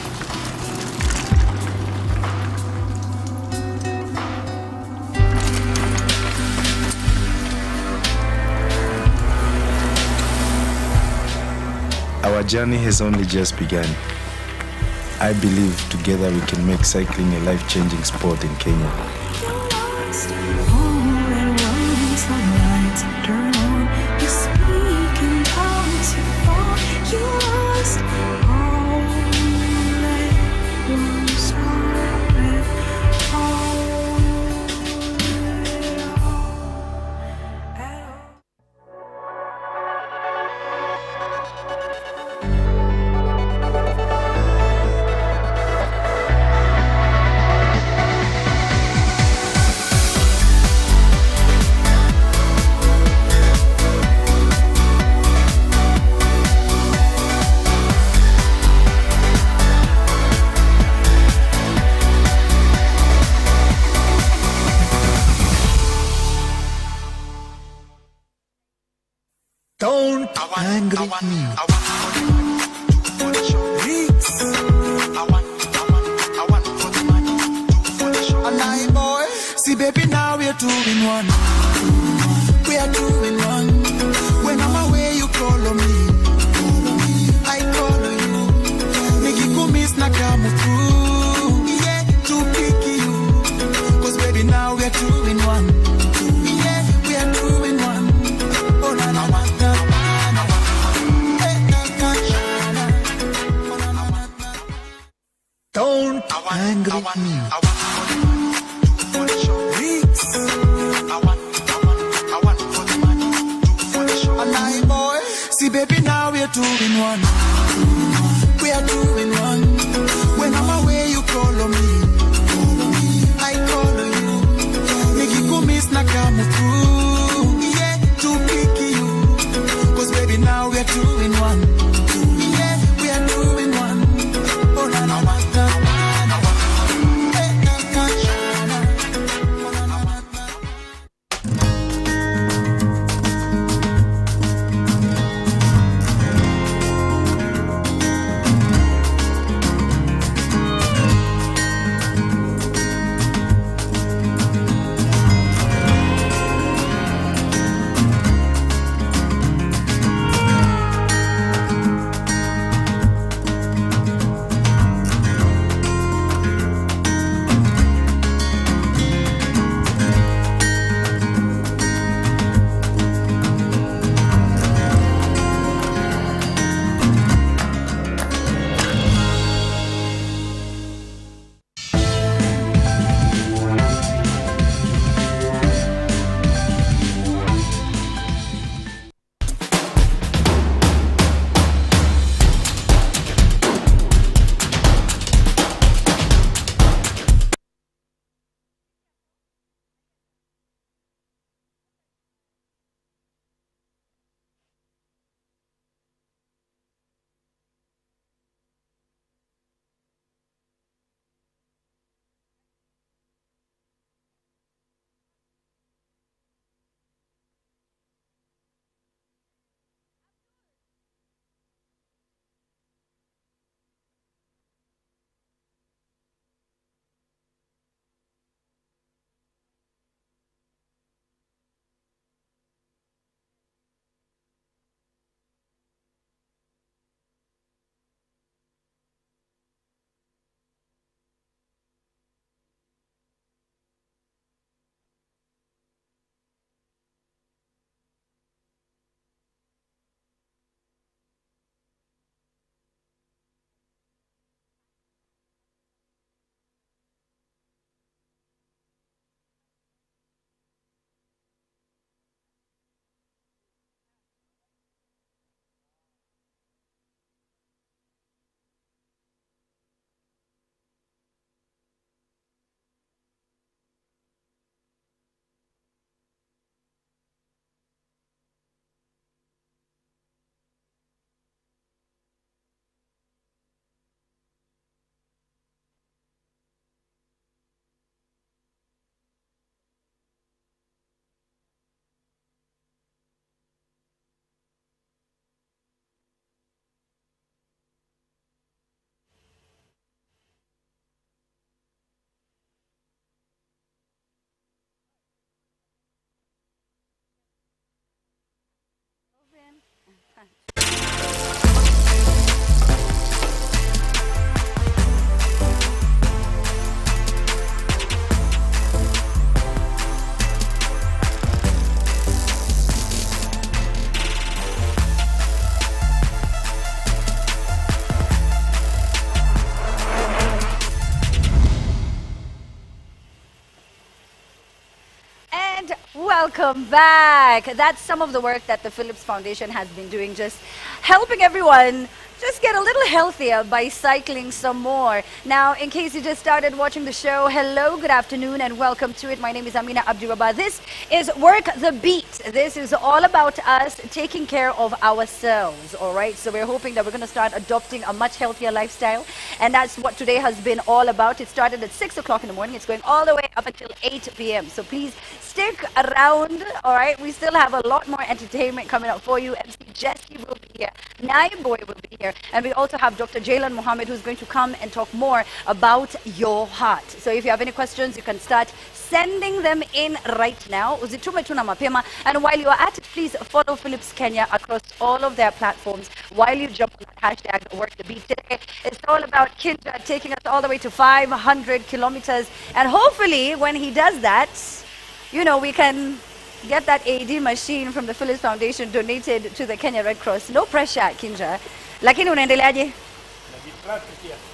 Our journey has only just begun. I believe together we can make cycling a life-changing sport in Kenya. angry me. See, baby, now we're 2 in 1. We are 2 in 1. When I'm away, you call on me. I call on you. Nikikumiss nakamutu. Yeah, to pick you. Cause baby, now we're 2 in 1. Yeah, we are 2 in 1. Oh, na na na na na. Don't angry me. See, baby, now we're 2 in 1. We are 2 in 1. When I'm away, you call on me. I call on you. Nikikumiss nakamutu. Yeah, to pick you. Cause baby, now we're 2 in 1. Yeah, we are 2 in 1. Oh, na na na na. Welcome back. That's some of the work that the Philips Foundation has been doing, just helping everyone just get a little healthier by cycling some more. Now, in case you just started watching the show, hello, good afternoon, and welcome to it. My name is Amina Abdirabba. This is Work the Beat. This is all about us taking care of ourselves, all right? So we're hoping that we're going to start adopting a much healthier lifestyle, and that's what today has been all about. It started at 6 o'clock in the morning. It's going all the way up until 8 p.m. So please stick around, all right? We still have a lot more entertainment coming up for you. MC Jesse will be here. Naib Boy will be here. And we also have Dr. Jaylan Mohammed, who's going to come and talk more about your heart. So if you have any questions, you can start sending them in right now. Uzitume tuna mapema. And while you are at it, please follow Philips Kenya across all of their platforms while you jump on that hashtag Work the Beat today. It's all about Kinja taking us all the way to 500 kilometers. And hopefully, when he does that, you know, we can get that AED machine from the Philips Foundation donated to the Kenya Red Cross. No pressure, Kinja. Lakini unaendeleaje?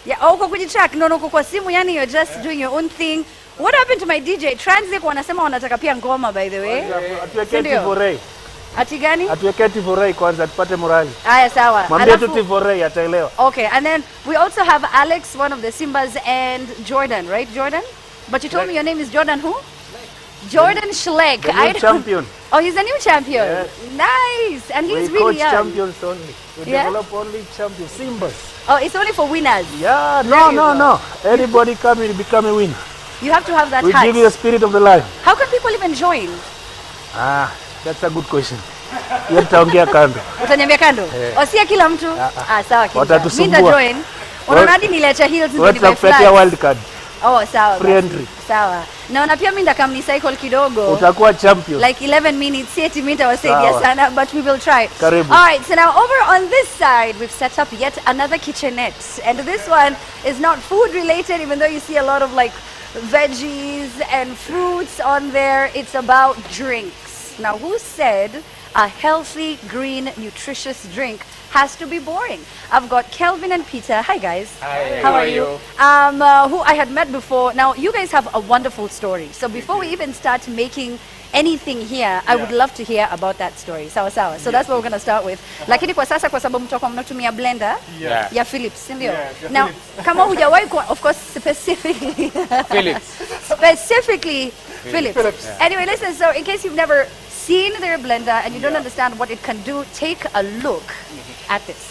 Yeah, uko kujitrack. No, kwa simu, yani you're just doing your own thing. What happened to my DJ? Translate wanasema wanataka pia ngoma, by the way. Atuweke Tivorei. Ati gani? Atuweke Tivorei kwanza tupate morali. Aya, sawa. Mwambie tu Tivorei ataelewa. Okay, and then we also have Alex, one of the Simbas, and Jordan, right? Jordan? But you told me your name is Jordan who? Jordan Schleck. The new champion. Oh, he's a new champion. Yes. Nice. And he's we really coach young. champions only. We develop only champions. Simbas. Oh, it's only for winners. Yeah, no. Anybody come in, become a winner. You have to have that we heart. give you the spirit of the life. How can people even join? That's a good question. Yetaongea kando. Utaniambia kando? Osia kila mtu? Sawa kila. Watatusumbua. Mimi join. Unaona hadi niliacha heels ndio nimefly. Wild card. Oh, sawa. Free entry. Sawa. Naona pia mimi ndakamni cycle kidogo. Utakuwa champion. Like 11 minutes. Sieti mimi nitawasaidia sana, but we will try. Karibu. All right, so now over on this side, we've set up yet another kitchenette. And this one is not food related, even though you see a lot of like veggies and fruits on there. It's about drinks. Now, who said a healthy, green, nutritious drink has to be boring? I've got Kelvin and Peter. Hi, guys. Hi. How are you? Who I had met before. Now, you guys have a wonderful story. So before we even start making anything here, I would love to hear about that story. Sawa sawa. So that's what we're going to start with. Lakini kwa sasa kwa sababu mtakuwa mnatumia blender ya Philips, ndio? Now, kama hujawahi of course specifically Philips. Specifically Philips. Anyway, listen, so in case you've never seen their blender and you don't understand what it can do, take a look at this.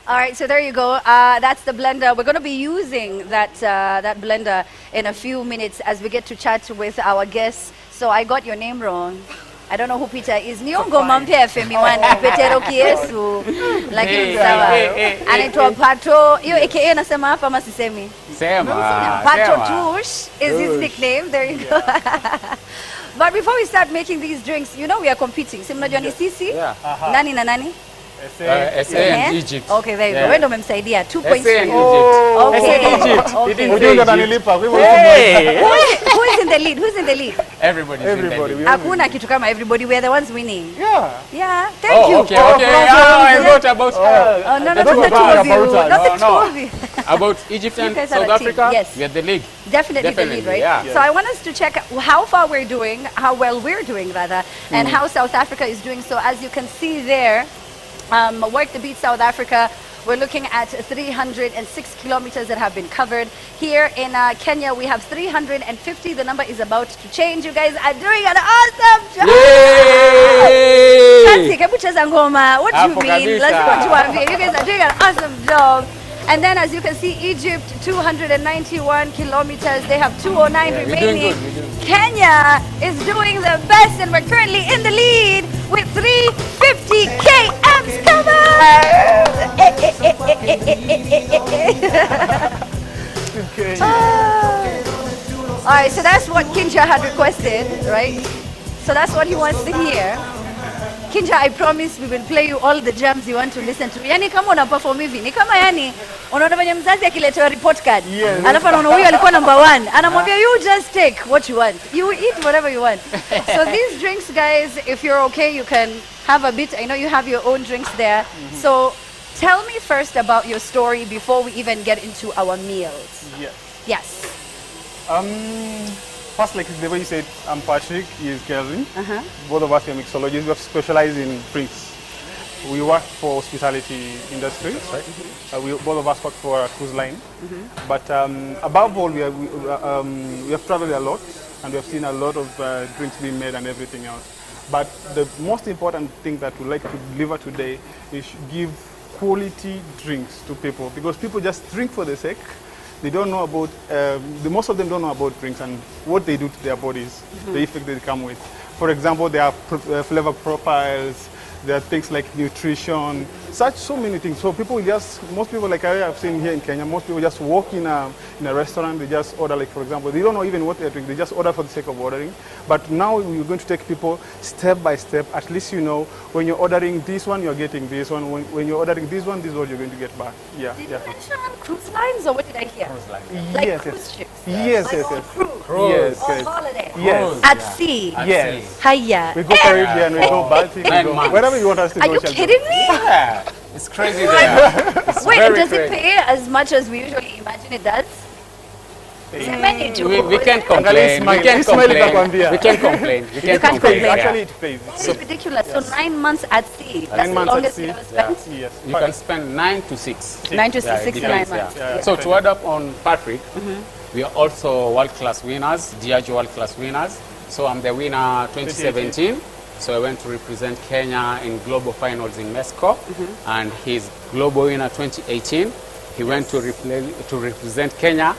All right, so there you go. That's the blender. We're going to be using that that blender in a few minutes as we get to chat with our guests. So I got your name wrong. I don't know who Peter is. Niongo mampia femiwani Petero Kiesu. Lakini sawa. Anaitwa Pato. Hiyo AKA nasema hapa ama sisemi? Sema. Pato Tush is his nickname. There you go. But before we start making these drinks, you know we are competing. Si mnajua ni sisi? Nani na nani? SA and Egypt. Okay, there you go. Wewe ndo umemsaidia 2 points for you. Okay. Egypt. Okay. Who is in the lead? Who's in the lead? Everybody. Hakuna kitu kama everybody. We are the ones winning. Yeah. Thank you. Okay. I thought about Oh, no, not the two of you. Not the two of you. About Egypt You and guys are South a team, Africa, yes. we are the league. Definitely the lead, right? Yeah. So I want us to check how far we're doing, how well we're doing rather, and how South Africa is doing. So as you can see there, Work the Beat South Africa, we're looking at 306 kilometers that have been covered. Here in Kenya, we have 350. The number is about to change. You guys are doing an awesome job. Chansi, hebu cheza ngoma. What do you Hapo mean? kabisa. Lazima tuambie. You guys are doing an awesome job. And then as you can see, Egypt, 291 kilometers. They have 209 remaining. Kenya is doing the best, and we're currently in the lead with 350 kms covered. All right, so that's what Kinja had requested, right? So that's what he wants to hear. Kinja, I promise we will play you all the jams you want to listen to. Yani kama una perform hivi, ni kama yani unaona venye mzazi akiletewa report card. Alafu anaona huyu alikuwa number 1. Anamwambia you just take what you want. You eat whatever you want. So these drinks, guys, if you're okay, you can have a bit. I know you have your own drinks there. So tell me first about your story before we even get into our meals. Yes. First, like the way you said, I'm Patrick, he is Kelvin. Both of us are mixologists. We have specialized in drinks. We work for hospitality industry. That's right. Both of us work for a cruise line. But above all, we have traveled a lot, and we have seen a lot of drinks being made and everything else. But the most important thing that we like to deliver today is give quality drinks to people, because people just drink for the sake. They don't know about, most of them don't know about drinks and what they do to their bodies, the effect they come with. For example, there are flavor profiles, there are things like nutrition, so many things. So people most people, like I have seen here in Kenya, most people just walk in a restaurant, they just order, like for example, they don't know even what they're drinking, they just order for the sake of ordering. But now we're going to take people step by step. At least you know, when you're ordering this one, you're getting this one. When you're ordering this one, this is what you're going to get back. Did you mention cruise lines, or what did I hear? Cruise lines. Like yes, cruise ships? Yes, like yes, on yes. Cruise. Yes, On yes. holiday. Yes. At sea. Yes. Hiya. We go Caribbean, we go Baltic, we go wherever you want us to Are go. you kidding me? Yeah, it's crazy there. It's Wait, very does it crazy. pay as much as we usually imagine it does? We can't complain. We can't complain. We can't complain. We You can't complain. Actually, it pays. It's ridiculous. So 9 months at sea. That's 9 the months at longest sea. you ever spent? Yes. You can spend 9 to 6. 9 to 6, Yeah, 6 it to 9 depends, months. yeah. Yeah. So to add up on Patrick, we are also world-class winners, Diageo world-class winners. So I'm the winner 2017. So I went to represent Kenya in global finals in Mexico, and he's global winner 2018. He went to represent Kenya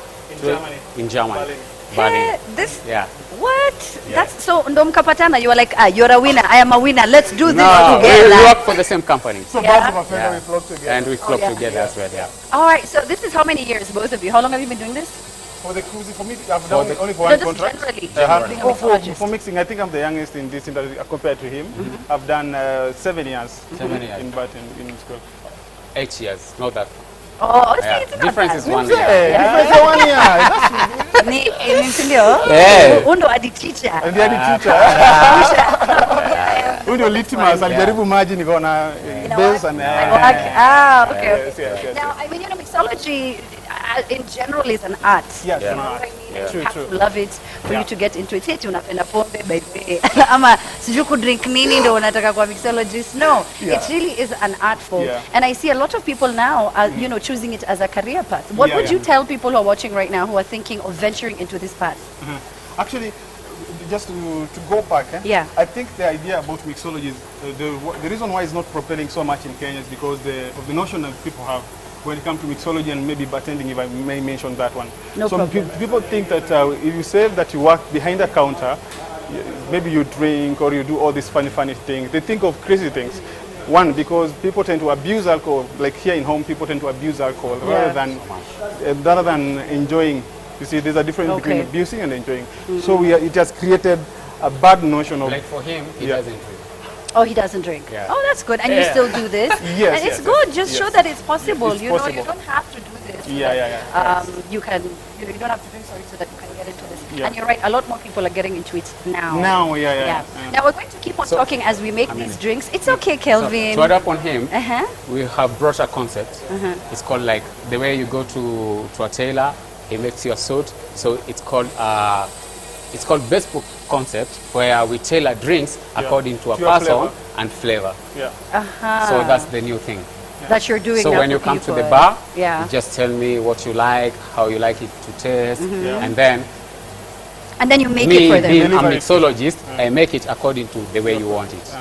in Germany. Berlin. This Yeah. what? Yeah. That's so ndo mkapatana. You are like, you're a winner, I am a winner. Let's do this No, together. we work for the same company. So Yeah. both of us, we flock together. And we flock yeah. together as well, yeah. All right. So this is how many years, both of you? How long have you been doing this? For the cruising, for me, I've done only for No, one just contract. generally. I have, Generally. for mixing, I think I'm the youngest in this industry compared to him. I've done 7 years. 7 years. In Baton, in school. 8 years, not that. Oh, see, Yeah. it's not Difference bad. is 1 Yeah, year. difference is 1 year. Ni sindio? Yeah. Undo adi teacher. Ndiye hadi teacher. Huyu ndio litmus, alijaribu maji nikaona base and Okay. Yes, yes, yes. Now, I mean, you know, mixology in general is an art. Yes, You an know art. what I mean? Yeah. You True, have true. to love it for you to get into it. Eti unapenda pombe by the way. Ama sijui kudrink nini ndo unataka kuwa mixologist. No, Yeah. it really is an art form. Yeah. And I see a lot of people now are, you know, choosing it as a career path. What would you tell people who are watching right now who are thinking of venturing into this path? Actually, just to go back, Yeah. I think the idea about mixology is the reason why it's not propelling so much in Kenya is because of the notion that people have when it comes to mixology and maybe bartending, if I may mention that one. No so problem. people think that if you say that you work behind a counter, maybe you drink or you do all these funny things. They think of crazy things. One, because people tend to abuse alcohol. Like here in home, people tend to abuse alcohol rather than enjoying. You see, there's a difference between abusing and enjoying. So it has created a bad notion of... Like for him, he doesn't drink. Oh, he doesn't drink. Yeah. Oh, that's good. And you still do this. Yes, and it's yes, good. yes, Just yes. show that it's possible. It's you know, possible. you don't have to do this. Yeah. You can. You don't have to drink, sorry, so that you can get into this And you're right, a lot more people are getting into it now. Now, yeah. Now we're going to keep on talking as we make these drinks. It's okay, Kelvin. So to add up on him, we have brought a concept. It's called like the way you go to a tailor, he makes your suit. So it's called bespoke concept, where we tailor drinks according to a person and flavor. Yeah. So that's the new thing. That you're doing. So now when you for come to people. the bar, you just tell me what you like, how you like it to taste, and then you make it for them. being a mixologist, I make it according to the way you want it.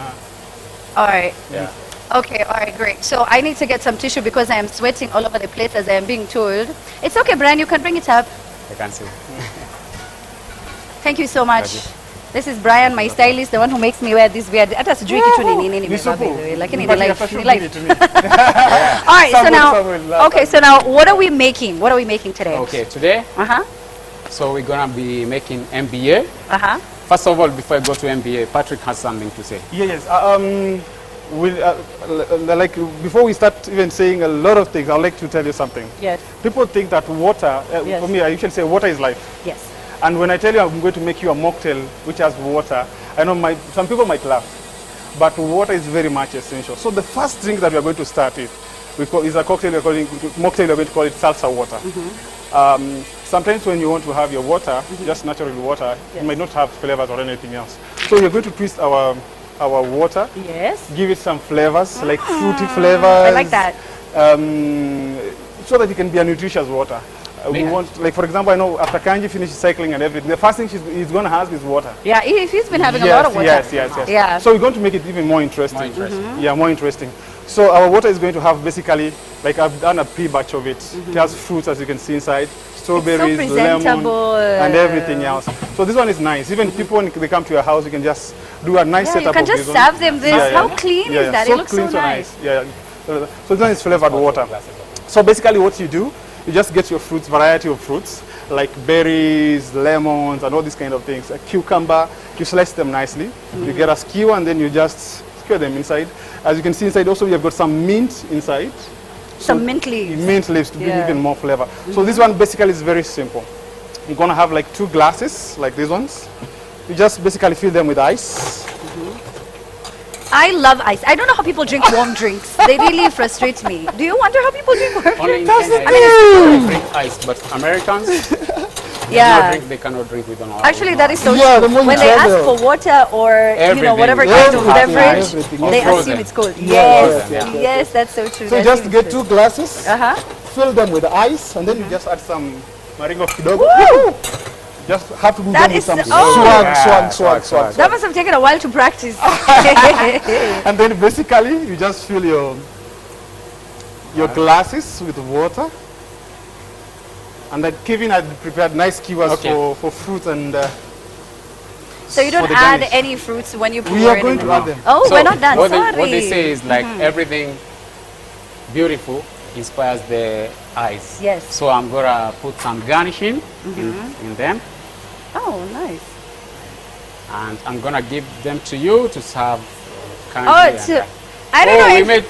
All right. Yeah. Okay, all right, great. So I need to get some tissue because I am sweating all over the place as I am being told. It's okay, Brian, you can bring it up. I can see. Thank you so much. This is Brian, my stylist, the one who makes me wear this weird. Hata sijui kitu ni nini nimevaa lakini the life. All right, so now, okay, so now what are we making? What are we making today? Okay, today, so we're gonna be making MBA. First of all, before I go to MBA, Patrick has something to say. Yes. Like before we start even saying a lot of things, I'd like to tell you something. Yes. People think that water, for me, I usually say water is life. Yes. And when I tell you I'm going to make you a mocktail which has water, I know some people might laugh, but water is very much essential. So the first drink that we are going to start is a cocktail, mocktail, we're going to call it salsa water. Sometimes when you want to have your water, just natural water, it might not have flavors or anything else. So we're going to twist our water, give it some flavors, like fruity flavors. I like that. So that it can be a nutritious water. We want, like for example, I know after Kanji finishes cycling and everything, the first thing he's going to have is water. Yeah, he's been having a lot of water. Yes. Yeah. So we're going to make it even more interesting. Yeah, more interesting. So our water is going to have basically, like I've done a pre-batch of it. It has fruits, as you can see inside, strawberries, lemon, and everything else. So this one is nice. Even people, when they come to your house, you can just do a nice setup. You can just serve them this. How clean is that? So it looks clean, so nice. So this one is flavored water. So basically what you do, you just get your fruits, variety of fruits, like berries, lemons, and all these kind of things. A cucumber, you slice them nicely. You get a skewer, and then you just skewer them inside. As you can see inside, also we have got some mint inside. Some mint leaves. Mint leaves to give even more flavor. So this one basically is very simple. You're gonna have like 2 glasses, like these ones. You just basically fill them with ice. I love ice. I don't know how people drink warm drinks. They really frustrate me. Do you wonder how people drink warm Only in drinks? Kenya, I drink ice, but Americans, they cannot drink with ice. Actually, that is so true. When they ask for water or whatever kind of beverage, they assume it's cold. Yes, that's so true. So just get 2 glasses, fill them with ice, and then you just add some Maringo kidogo. Just have to do them with some swag. That must have taken a while to practice. And then basically you just fill your glasses with water. And then Kevin had prepared nice skewers for fruit and so you don't add any fruits when you pour We are going to add them. Oh, so we're not done. What Sorry. they say is like everything beautiful inspires the eyes. Yes. So I'm gonna put some garnishing in them. Oh, nice. And I'm gonna give them to you to serve. I don't know. We made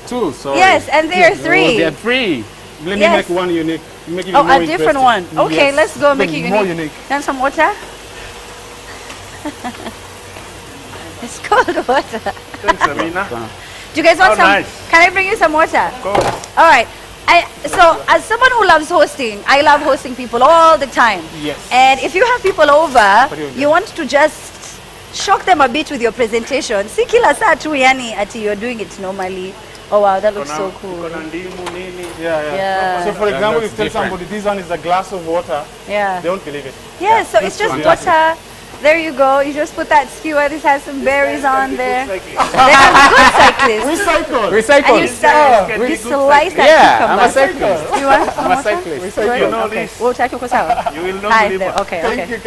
2. Sorry. Yes, and there are 3. Oh, there are 3. Let me make one unique. Make it a different one. Okay, let's go make it more unique. And some water. It's cold water. Thanks, Amina. Do you guys want some? Nice. Can I bring you some water? Of course. All right. So as someone who loves hosting, I love hosting people all the time. Yes. And if you have people over, you want to just shock them a bit with your presentation. Si kila saa tu yani ati you're doing it normally. Oh wow, that looks so cool. Yeah. So for example, if you tell somebody this one is a glass of water, they don't believe it. Yeah, so it's just water. There you go. You just put that skewer. This has some berries on there. Then I'm a good cyclist. Recycle. And you slice that cucumber. I'm a cyclist. You want? I'm a cyclist. You know this. We'll take you sawa. You will not believe it. Okay. Thank you,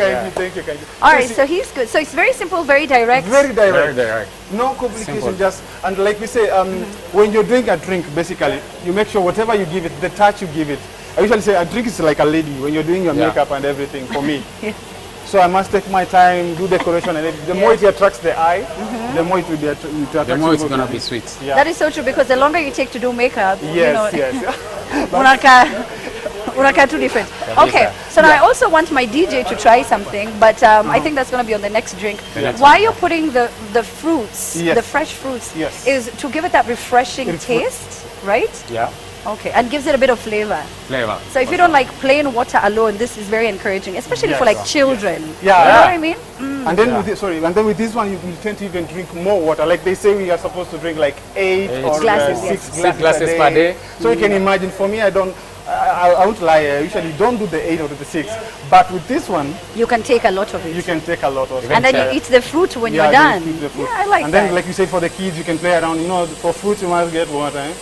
Kaiji. All right, so he's good. So it's very simple, very direct. Very direct. No complication. Just and like we say, when you're doing a drink, basically, you make sure whatever you give it, the touch you give it. I usually say a drink is like a lady when you're doing your makeup and everything. For me. So I must take my time, do decoration, and the more it attracts the eye, the more it will be the more it's going to be sweet. Yeah. That is so true because the longer you take to do makeup, yes. Unakaa too different. Okay, so now I also want my DJ to try something, but I think that's going to be on the next drink. Why you're putting the fruits, the fresh fruits, is to give it that refreshing taste, right? Yeah. Okay, and gives it a bit of flavor. Flavor. So if you don't like plain water alone, this is very encouraging, especially for like children. Yeah. You know what I mean? And then with this, and then with this one, you tend to even drink more water. Like they say, we are supposed to drink like 8 or glasses, 6 glasses per day. So you can imagine. For me, I won't lie. I usually don't do the 8 or the 6. But with this one, you can take a lot of it. You can take a lot of it. And then you eat the fruit when you're done. You eat the fruit. Yeah, I like and that. And then, like you said, for the kids, you can play around. You know, for fruits, you must get water. Eh?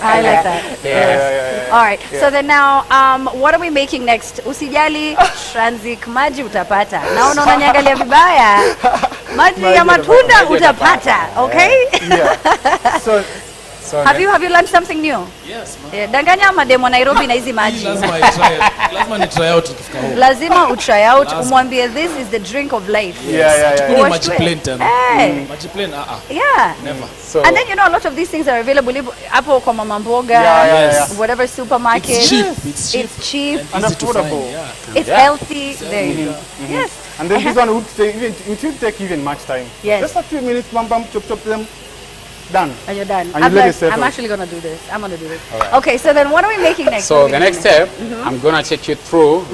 I like that. Yeah. All right. So then now, what are we making next? Usijali, Shranzik, maji utapata. Naona unaniangalia vibaya. Maji ya matunda utapata. Okay? Yeah. So have you learned something new? Yes, ma'am. Yeah, danganya mademo Nairobi na hizi maji. Lazima ni try out ikifika huko. Lazima utry out, umwambie this is the drink of life. Tukunywe maji plain tena. Hey. Maji plain Yeah. Never. And then a lot of these things are available hapo kwa mama mboga, whatever supermarket. It's cheap. And affordable. It's healthy. There you go. Yes. And then this one would take even much time. Yes. Just a few minutes, bam, chop them. Done. And you're done. And I'm actually going to do this. I'm going to do this. Right. Okay, so then what are we making next? So the next step, I'm going to take you through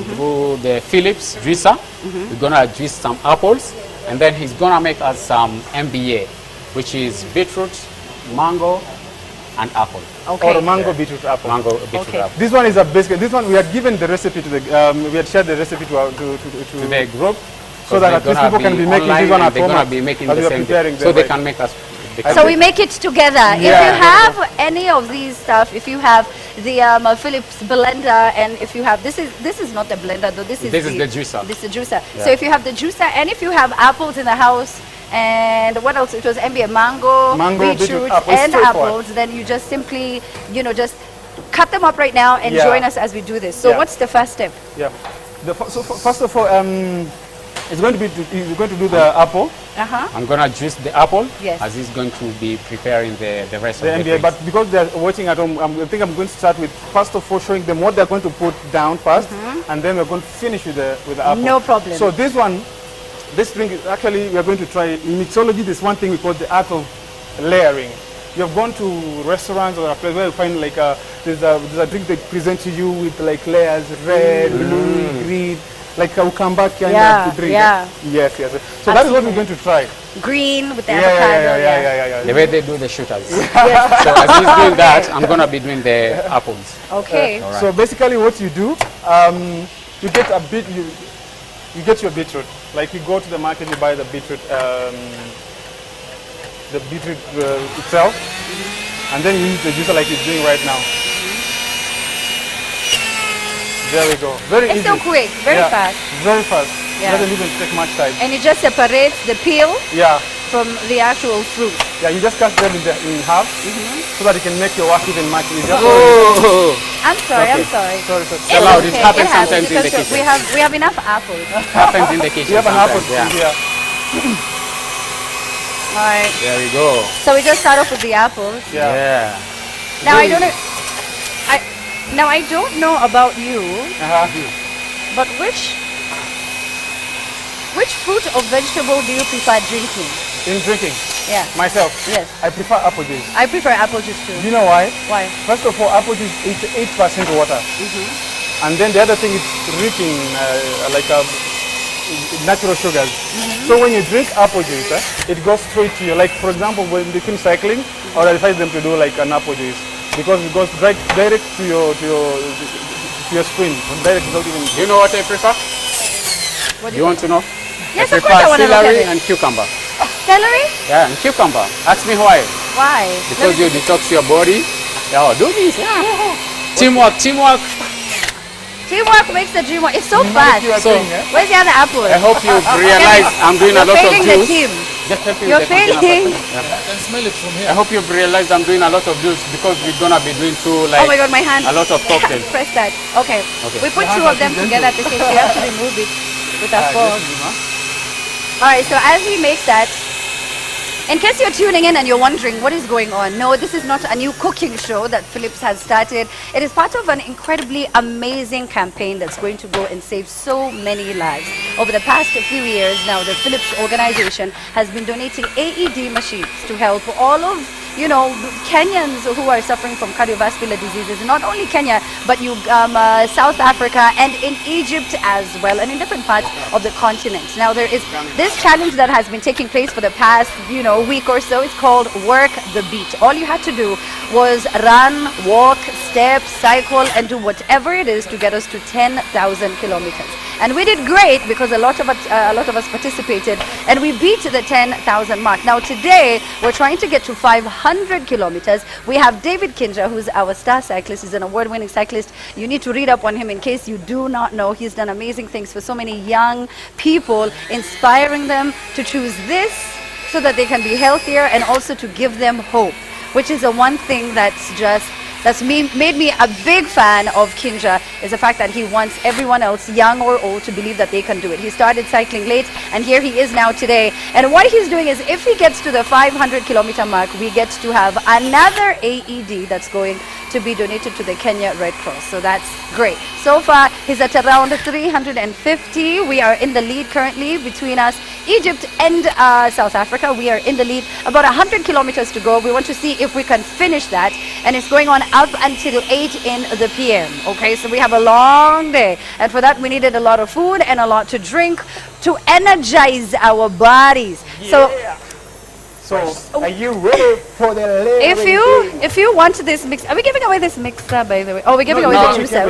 the Philips juicer. We're going to juice some apples. And then he's going to make us some MBA, which is beetroot, mango, and apple. Okay. Or mango, beetroot, apple. Mango, beetroot, apple. This one is a basic. This one we had given the recipe to the. We had shared the recipe to the group. So that at least people can be making this one at home. They're going to be making the same thing. So they can make us. So we make it together. If you have any of these stuff, if you have the Philips blender, and if you have this is not the blender though. This is the juicer. This is the juicer. Yeah. So if you have the juicer, and if you have apples in the house, and what else? It was MBA mango, beetroot, and apples. Then you just simply just cut them up right now and join us as we do this. So what's the first step? Yeah. So first of all, it's going to do the apple. I'm going to juice the apple as he's going to be preparing the rest of the MBA. But because they're watching at home, I think I'm going to start with first of all showing them what they're going to put down first, and then we're going to finish with the apple. No problem. So this drink is actually, we are going to try it. In mixology, there's one thing we call the art of layering. You have gone to restaurants or a place where you find like there's a drink they present to you with like layers, red, blue, green. Like ukamba kind of drink. Yes. So that is what we're going to try. Green with the avocado. Yeah. The way they do the shooters. So as he's doing that, I'm going to be doing the apples. Okay. Right. So basically what you do, you get a bit, you get your beetroot. Like you go to the market, you buy the beetroot itself, and then you use the juicer like he's doing right now. There we go. Very easy. It's so quick, very fast. Very fast. Yeah. Doesn't even take much time. And it just separates the peel from the actual fruit. Yeah, you just cut them in half so that you can make your work even much easier. I'm sorry. Sorry. It happens sometimes in the kitchen. We have enough apples. It happens in the kitchen. We have an apple here. All right. There we go. So we just start off with the apples. Yeah. Now I don't know. Now I don't know about you, but which fruit or vegetable do you prefer drinking? In drinking? Yeah. Myself? Yes. I prefer apple juice. I prefer apple juice too. Do you know why? Why? First of all, apple juice is 8% water. And then the other thing is rich in natural sugars. So when you drink apple juice, it goes straight to you. Like for example, when they finish cycling, I would advise them to do like an apple juice. Because it goes direct to your screen. Direct without even. Do you know what I prefer? What do you want to know? Yes, I of course I want to look at celery it. and cucumber. Celery? Yeah, and cucumber. Ask me why. Why? Because you detox your body. Yeah, do this. Teamwork. Teamwork makes the dream work. It's so fast. So, where's the other apple? I hope you realize I'm doing a lot of juice. juice. The team. Just help you You're failing. I can smell it from here. I hope you've realized I'm doing a lot of juice because we're gonna be doing Oh my God, my hand. a lot of cocktails. Press that. Okay. We put two of them together because we have to remove it with a fork. All right. So as he makes that, In case you're tuning in and you're wondering what is going on, no, this is not a new cooking show that Philips has started. It is part of an incredibly amazing campaign that's going to go and save so many lives. Over the past few years now, the Philips organization has been donating AED machines to help all of Kenyans who are suffering from cardiovascular diseases. Not only Kenya, but South Africa and in Egypt as well, and in different parts of the continent. Now there is this challenge that has been taking place for the past week or so. It's called Work the Beat. All you had to do was run, walk, step, cycle, and do whatever it is to get us to 10,000 kilometers. And we did great because a lot of us participated, and we beat the 10,000 mark. Now today we're trying to get to 500 kilometers. We have David Kinja, who's our star cyclist. He's an award-winning cyclist. You need to read up on him in case you do not know. He's done amazing things for so many young people, inspiring them to choose this so that they can be healthier, and also to give them hope, which is the one thing that's made me a big fan of Kinja, is the fact that he wants everyone else, young or old, to believe that they can do it. He started cycling late, and here he is now today. And what he's doing is, if he gets to the 500 kilometer mark, we get to have another AED that's going to be donated to the Kenya Red Cross. So that's great. So far, he's at around 350. We are in the lead currently between us, Egypt and South Africa. We are in the lead. About 100 kilometers to go. We want to see if we can finish that. And it's going on up until 8 in the PM. Okay, so we have a long day. And for that, we needed a lot of food and a lot to drink to energize our bodies. Yeah. So, are you ready for the if you want this mix, are we giving away this mixer, by the way? Oh, we're giving away the juicer.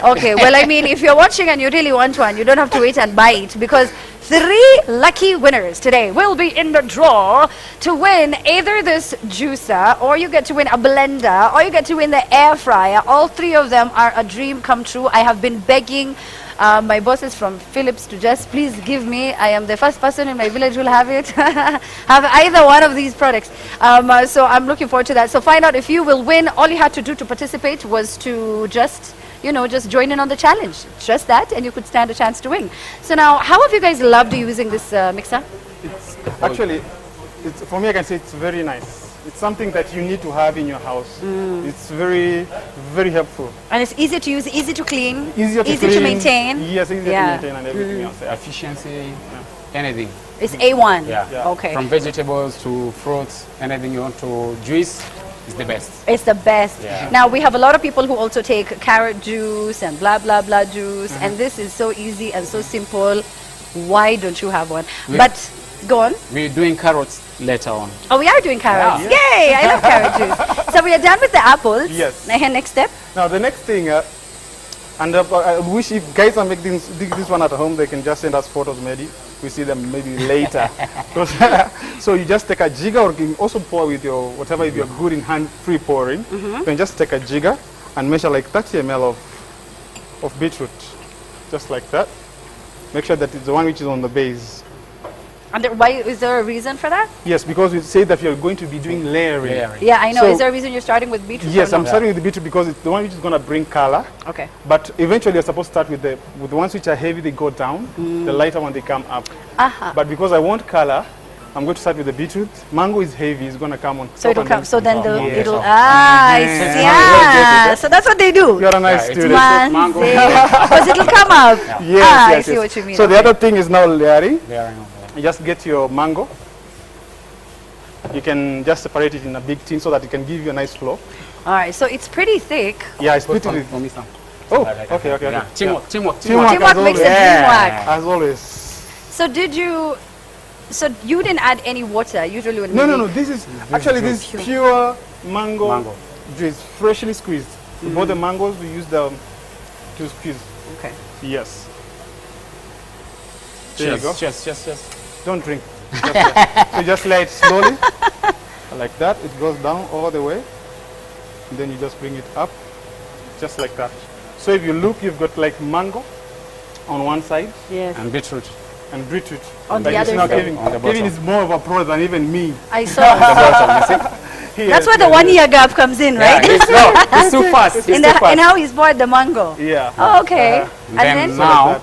Okay, well, I mean, if you're watching and you really want one, you don't have to wait and buy it, because 3 lucky winners today will be in the draw to win either this juicer, or you get to win a blender, or you get to win the air fryer. All 3 of them are a dream come true. I have been begging my bosses from Philips to just please give me. I am the first person in my village who will have it. Have either one of these products. So I'm looking forward to that. So find out if you will win. All you had to do to participate was to just join in on the challenge. Just that, and you could stand a chance to win. So now, how have you guys loved using this mixer? Actually, for me, I can say it's very nice. It's something that you need to have in your house. It's very, very helpful. And it's easy to use, easy to clean, easy to maintain. Yes, easy to maintain and everything else. Efficiency, anything. It's A1. Yeah. Okay. From vegetables to fruits, anything you want to juice is the best. It's the best. Yeah. Now, we have a lot of people who also take carrot juice and blah, blah, blah juice. And this is so easy and so simple. Why don't you have one? But go on. We're doing carrots later on. Oh, we are doing carrots. Yeah. Yay! I love carrot juice. So we are done with the apples. Yes. Now, next step. Now, the next thing, and I wish if guys are making this one at home, they can just send us photos maybe. We see them maybe later. So you just take a jigger, or you can also pour with your whatever, if you're good in hand-free pouring. You can just take a jigger and measure like 30 ml of beetroot. Just like that. Make sure that it's the one which is on the base. And why is there a reason for that? Yes, because we say that you're going to be doing layering. Yeah, I know. So, is there a reason you're starting with beetroot? yes, I'm starting with the beetroot because it's the one which is going to bring color. Okay. But eventually you're supposed to start with the ones which are heavy, they go down. The lighter one, they come up. But because I want color, I'm going to start with the beetroot. Mango is heavy, it's going to come on top. So it'll come. So then it'll. Yeah. So that's what they do. You're a nice student. Mango. Because it'll come up. Yes, I see what you mean. So the other thing is now layering. You just get your mango. You can just separate it in a big tin so that it can give you a nice flow. All right, so it's pretty thick. Yeah, it's pretty thick. Oh, okay. Yeah. Teamwork makes the dream work. As always. So you didn't add any water usually when No. This is pure mango juice, freshly squeezed. We bought the mangoes. We use them to squeeze. Okay. Yes. There you go. Cheers. Don't drink. So just lay it slowly, like that. It goes down all the way. And then you just bring it up, just like that. So if you look, you've got like mango on one side. Yes. And beetroot. On the other side. Kevin is more of a pro than even me. I saw. That's where the 1 year gap comes in, right? It's too fast. And how he's bought the mango. Yeah. Oh, okay. And then now,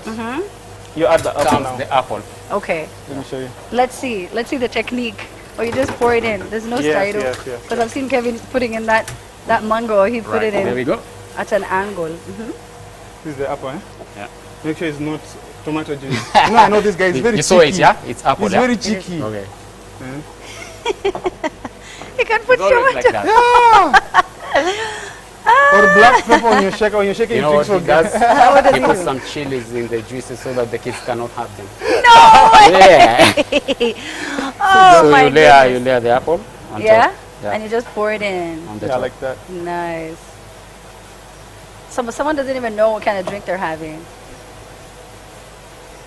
You add the apple comes now. the apple. Okay. Let me show you. Let's see the technique. Or you just pour it in. There's no style. Yes. Because I've seen Kevin putting in that mango. He put it in. There we go. At an angle. This is the apple, eh? Yeah. Make sure it's not tomato juice. No, I know this guy is very You cheeky. saw it, yeah? It's apple. He's yeah? very cheeky. Okay. You can put It's always tomato. like that. Or black pepper on your shaker. When you're shaking, You know it what drinks he does? What does He he puts do? some chilies in the juices so that the kids cannot have them. No way! Yeah. Oh So my you goodness. layer the apple on Yeah? top. Yeah. And you just pour it in. On the Yeah, top. like that. Nice. Someone doesn't even know what kind of drink they're having.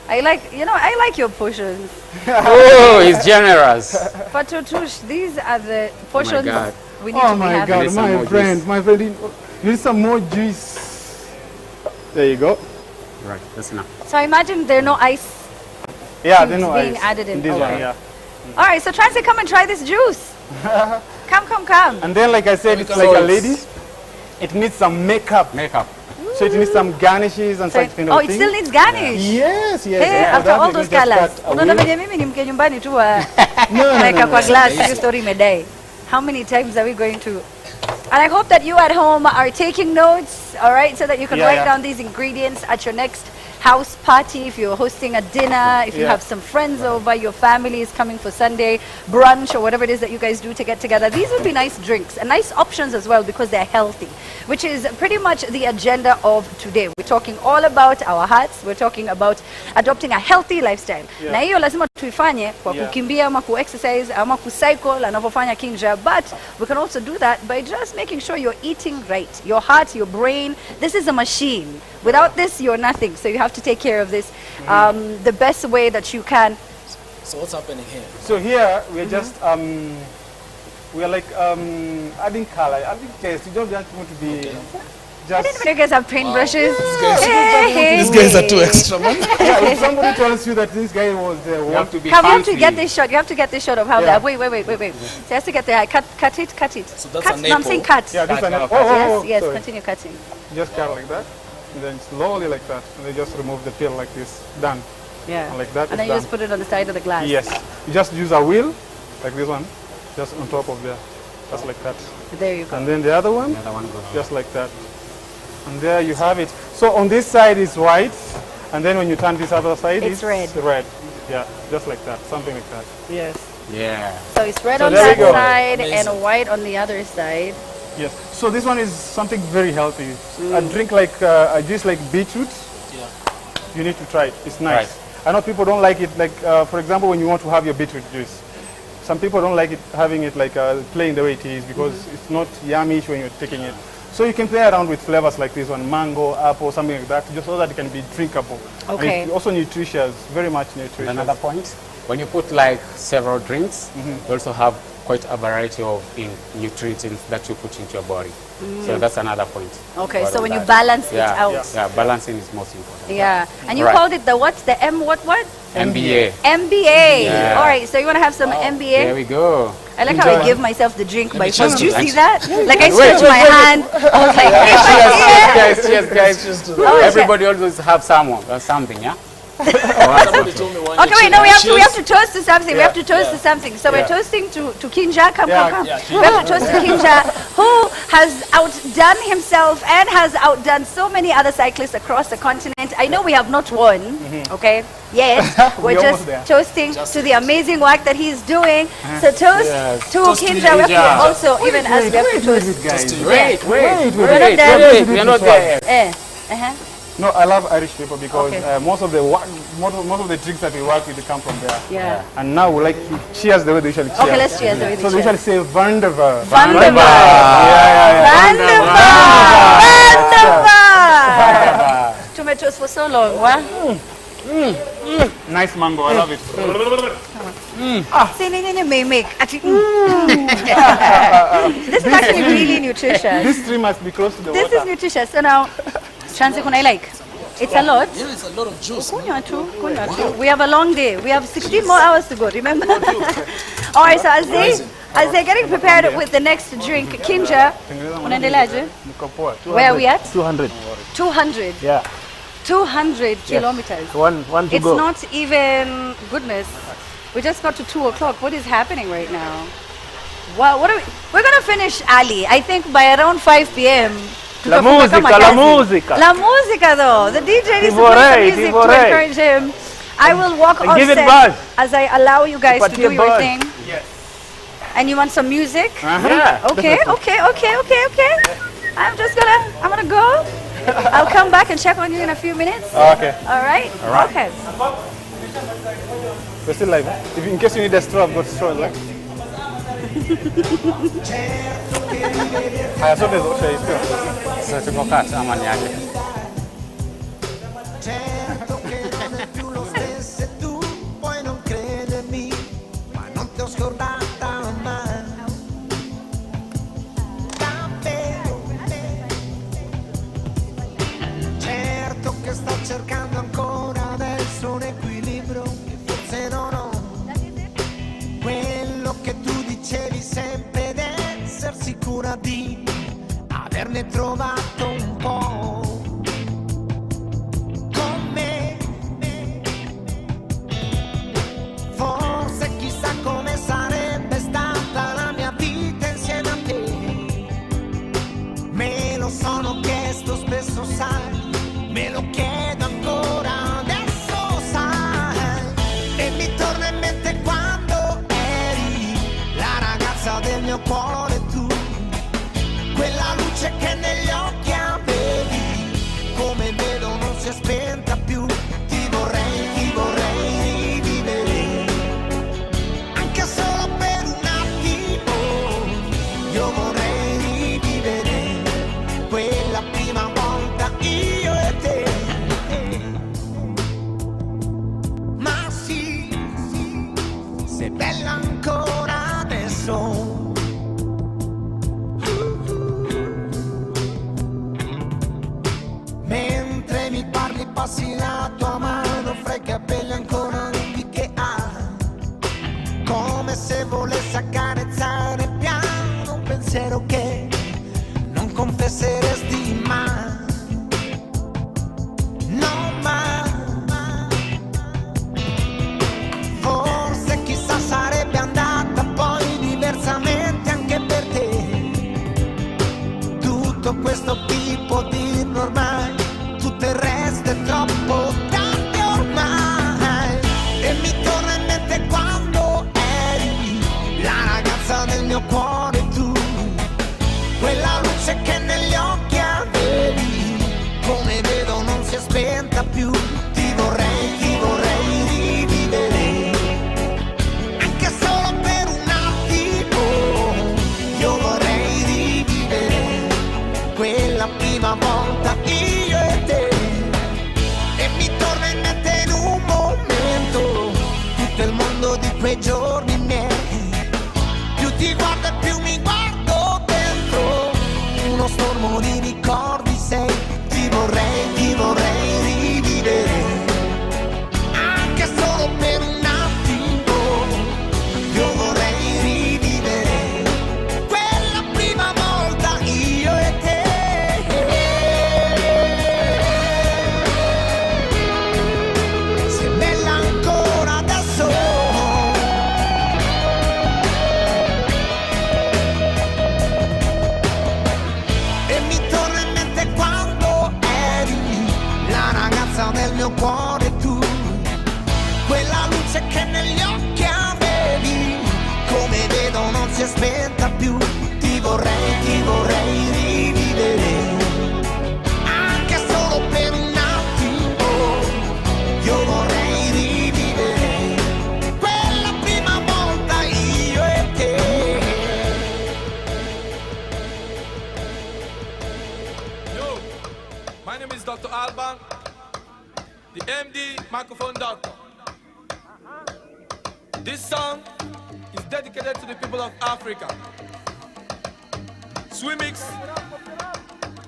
I like your portions. Oh, he's generous. But Tutush, these are the portions God. we need Oh to be my having. God, Need some my more friend, juice. my friend, you need some more juice. There you go. Right, that's enough. So imagine there are no ice Yeah, cubes they know being ice. added in. this Okay. one, yeah. All right, so Transit, come and try this juice. Come. And then, like I said, it's So like a it's- lady. It needs some makeup. So it needs some garnishes and So such kind of oh, it thing. still needs garnish. Yes. Hey, And for after that, all we those can just colors. cut a Unaona wheel. venye mimi ni mke nyumbani tu wa No, like no, kwa no. glass hiyo story imedai. How many times are we going to? And I hope that you at home are taking notes, all right, so that you can Yeah, write yeah. down these ingredients at your next house party, if you're hosting a dinner, if you Yeah. have some friends over, your family is coming for Sunday brunch or whatever it is that you guys do to get together. These would be nice drinks and nice options as well because they're healthy, which is pretty much the agenda of today. We're talking all about our hearts. We're talking about adopting a healthy lifestyle. Yeah. Na hiyo lazima tuifanye kwa Yeah. kukimbia ama ku-exercise ama ku-cycle anavyofanya Kinja, but we can also do that by just making sure you're eating right. Your heart, your brain, this is a machine. Without this, you're nothing. So you have to take care of this the best way that you can. So what's happening here? So here we are just we are like adding color, adding taste. You don't just want to be I didn't know you guys have paintbrushes. These guys are too extra, man. Yeah, if somebody tells you that this guy was You have to be Come, you have to fancy. get this shot. You have to get this shot of how Yeah. that. Wait. So you have to get the cut it. So that's cut. an No, I'm apple. saying cut. Yeah, this Cut, one. okay. Yes, sorry. continue cutting. Just cut like that, and then slowly like that, and then just remove the peel like this. Done. Yeah. And like that, And then it's you done. just put it on the side of the glass. Yes. You just use a wheel, like this one, just on top of there, just like that. There you go. And then the other one, The other one goes. just like that. And there you have it. So on this side is white, and then when you turn this other side, It's red. Red. Yeah, just like that, something like that. Yes. Yeah. So it's red So on there we that go. side Amazing. and white on the other side. Yes. So this one is something very healthy. A drink like a juice like beetroot. Yeah. You need to try it. It's nice. Right. I know people don't like it. Like for example, when you want to have your beetroot juice, some people don't like it having it like plain the way it is because it's not yummy when you're taking it. So you can play around with flavors like this one, mango, apple, something like that, just so that it can be drinkable. And Okay. it's also nutritious, very much nutritious. Another point, when you put like several drinks, you also have quite a variety of nutrients that you put into your body. So that's another point. Okay, about so when you that. balance it Yeah, out. Yeah, balancing is most important. Yeah. And you Right. called it the what? The M what? MBA. MBA. Yeah. All right, so you want to have some MBA? There we go. I like how I give myself the drink by cheers force. Do you to see that. that? Like I Wait, stretch my hand. I was like, Cheers, guys. Oh, Everybody always have something, yeah? Somebody told me one Okay, wait, no, we have to toast to something. We Yeah. have to toast to something. So we're toasting to Kinja. Come. Yeah, We have to toast to Kinja, who has outdone himself and has outdone so many other cyclists across the continent. I know we have not won, okay, yet. We're We're just almost there. toasting to the amazing work that he's doing. So toast Yes. to Toast to Kinja. We have to Kinja. also, even as we have to toast. Guys. Wait. We're not there. We are not there. Uh-huh. No, I love Irish people because Okay. most of the drinks that we work with they come from there. Yeah. And now we like to cheers the way they usually cheers. Okay, let's cheers the way they So they cheers. usually say Vanderver. Vanderbilt. Tomatoes for so long, what? Nice mango, I love it. See, may make. This is actually really nutritious. This tree must be close to the This water. is nutritious. So now, Chansi, I like. It's a lot. Yeah, it's a lot of juice. Kunywa tu. We have a long day. We have 16 more hours to go, remember? All right, so as they're getting prepared with the next drink, Kinja, unaendeleaje? Niko poa. Where are we at? 200. 200. Yeah. 200 kilometers. One to It's go. not even, goodness, we just got to 2 o'clock. What is happening right now? Wow, we're going to finish early. I think by around 5 p.m. La musica. La musica though. The DJ needs to play vorrei, some music to encourage him. I will walk And off give it set buzz. as I allow you guys to do your buzz. thing. Yes. And you want some music? Yeah. Okay. I'm gonna go. I'll come back and check on you in a few minutes. Okay. All right? All right. Okay. We're still live. If in case you need a straw, I've got straw, right? Haya, sote zote hizo. Sasa tuko kati ama ni aje? Certo che non è più lo stesso e tu puoi non credermi, ma non ti ho scordata mai. Davvero. Certo che sto cercando ancora adesso un equilibrio che forse non ho. Quello che tu dicevi sempre ed essere sicura di averne trovato un po'. Forse chissà come sarebbe stata la mia vita insieme a te. Me lo sono chiesto spesso, sai, me lo chiedo ancora adesso, sai. E mi torna in mente quando eri la ragazza del mio cuore, tu, quella luce che negli occhi avevi, come vedo non si è spenta più. Ti vorrei rivivere, anche solo per un attimo. Io vorrei rivivere quella prima volta, io e te. Ma sì, sei bella ancora adesso. Mentre mi parli passi la tua mano fra i capelli ancora lunghi che ha, come se volessi accarezzare piano un pensiero che non confesseresti mai. No, mai. Forse chissà sarebbe andata poi diversamente anche per te. Tutto questo tipo di ormai, tutto il resto è troppo tardi ormai. E mi torna in mente quando eri la ragazza del mio cuore, tu, quella luce che negli occhi avevi, come vedo non si è spenta più. Ti vorrei rivivere, anche solo per un attimo. Io vorrei rivivere quella prima volta, io e te. E mi torna in mente in un momento tutto il mondo di quei giorni miei. Più ti guardo e più mi guardo dentro uno stormo di ricordi sei. Ti vorrei rivivere, anche solo per un attimo. Io vorrei rivivere quella prima volta, io e te. Sei bella ancora adesso. E mi torna in mente quando eri la ragazza del mio cuore, tu, quella luce che negli occhi avevi, come vedo non si è spenta più. Ti vorrei rivivere, anche solo per un attimo. Io vorrei rivivere quella prima volta, io e te. Yo, my name is Dr. Alban, the MD microphone doctor. This song is dedicated to the people of Africa. Swimix,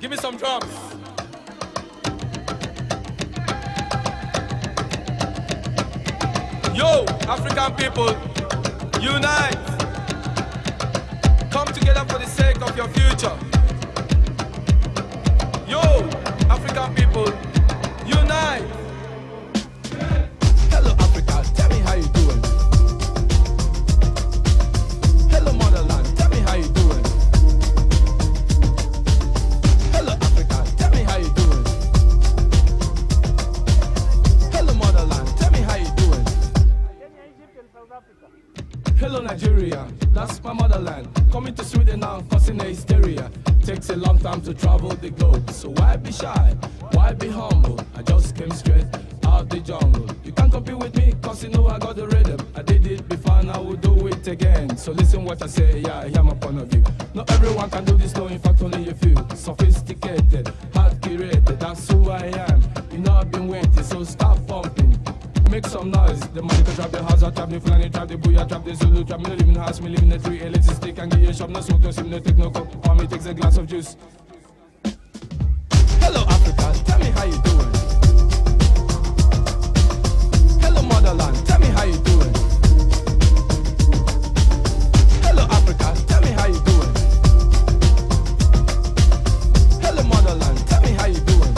give me some drums. Yo, African people, unite. Come together for the sake of your future. Yo, African people, unite. Nigeria, that's my motherland. Coming to Sweden now, causing a hysteria. Takes a long time to travel the globe, so why be shy? Why be humble? I just came straight out the jungle. You can't compete with me, cause you know I got the rhythm. I did it before and I will do it again. So listen what I say, yeah, hear my point of view. Not everyone can do this, no, in fact only a few. Sophisticated, hard curated, that's who I am. You know I've been waiting, so stop pumping. Make some noise. The money can trap the house, I trap the Fulani, trap the Booyah, trap the Zulu, trap me no live in the house, me live in the tree, a little stick and get you a shop, no smoke, no sim, no take no coke. For me takes a glass of juice. Hello Africa, tell me how you doing. Hello motherland, tell me how you doing. Hello Africa, tell me how you doing. Hello motherland, tell me how you doing.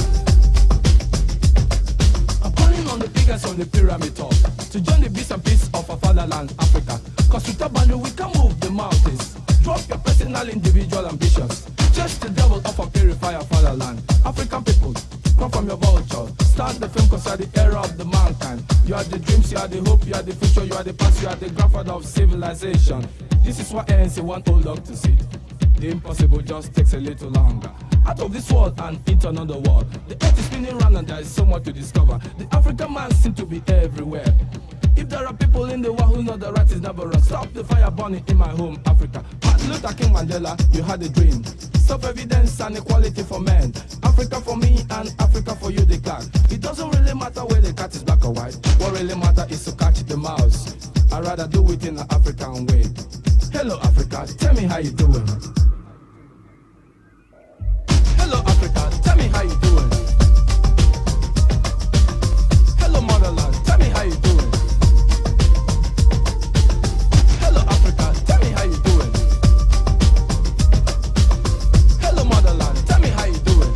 I'm calling on the biggest on the pyramid top to join the bits and pieces of our fatherland, Africa. Cause with a boundary we can move the mountains. Drop your personal, individual ambitions. Just the devil of a purifier fatherland. African people, come from your vulture. Start the film cause you are the era of the mankind. You are the dreams, you are the hope, you are the future, you are the past, you are the grandfather of civilization. This is what ANC want old dog to see. The impossible just takes a little longer. Out of this world and into another world. The earth is spinning round and there is so much to discover. The African man seems to be everywhere. If there are people in the world who know the right is never wrong, stop the fire burning in my home, Africa. Martin Luther King Mandela, you had a dream. Self-evidence and equality for men. Africa for me and Africa for you, the cat. It doesn't really matter where the cat is black or white. What really matters is to catch the mouse. I'd rather do it in an African way. Hello Africa, tell me how you doing. Hello Africa, tell me how you doing. Hello motherland, tell me how you doing. Hello Africa, tell me how you doing. Hello motherland, tell me how you doing.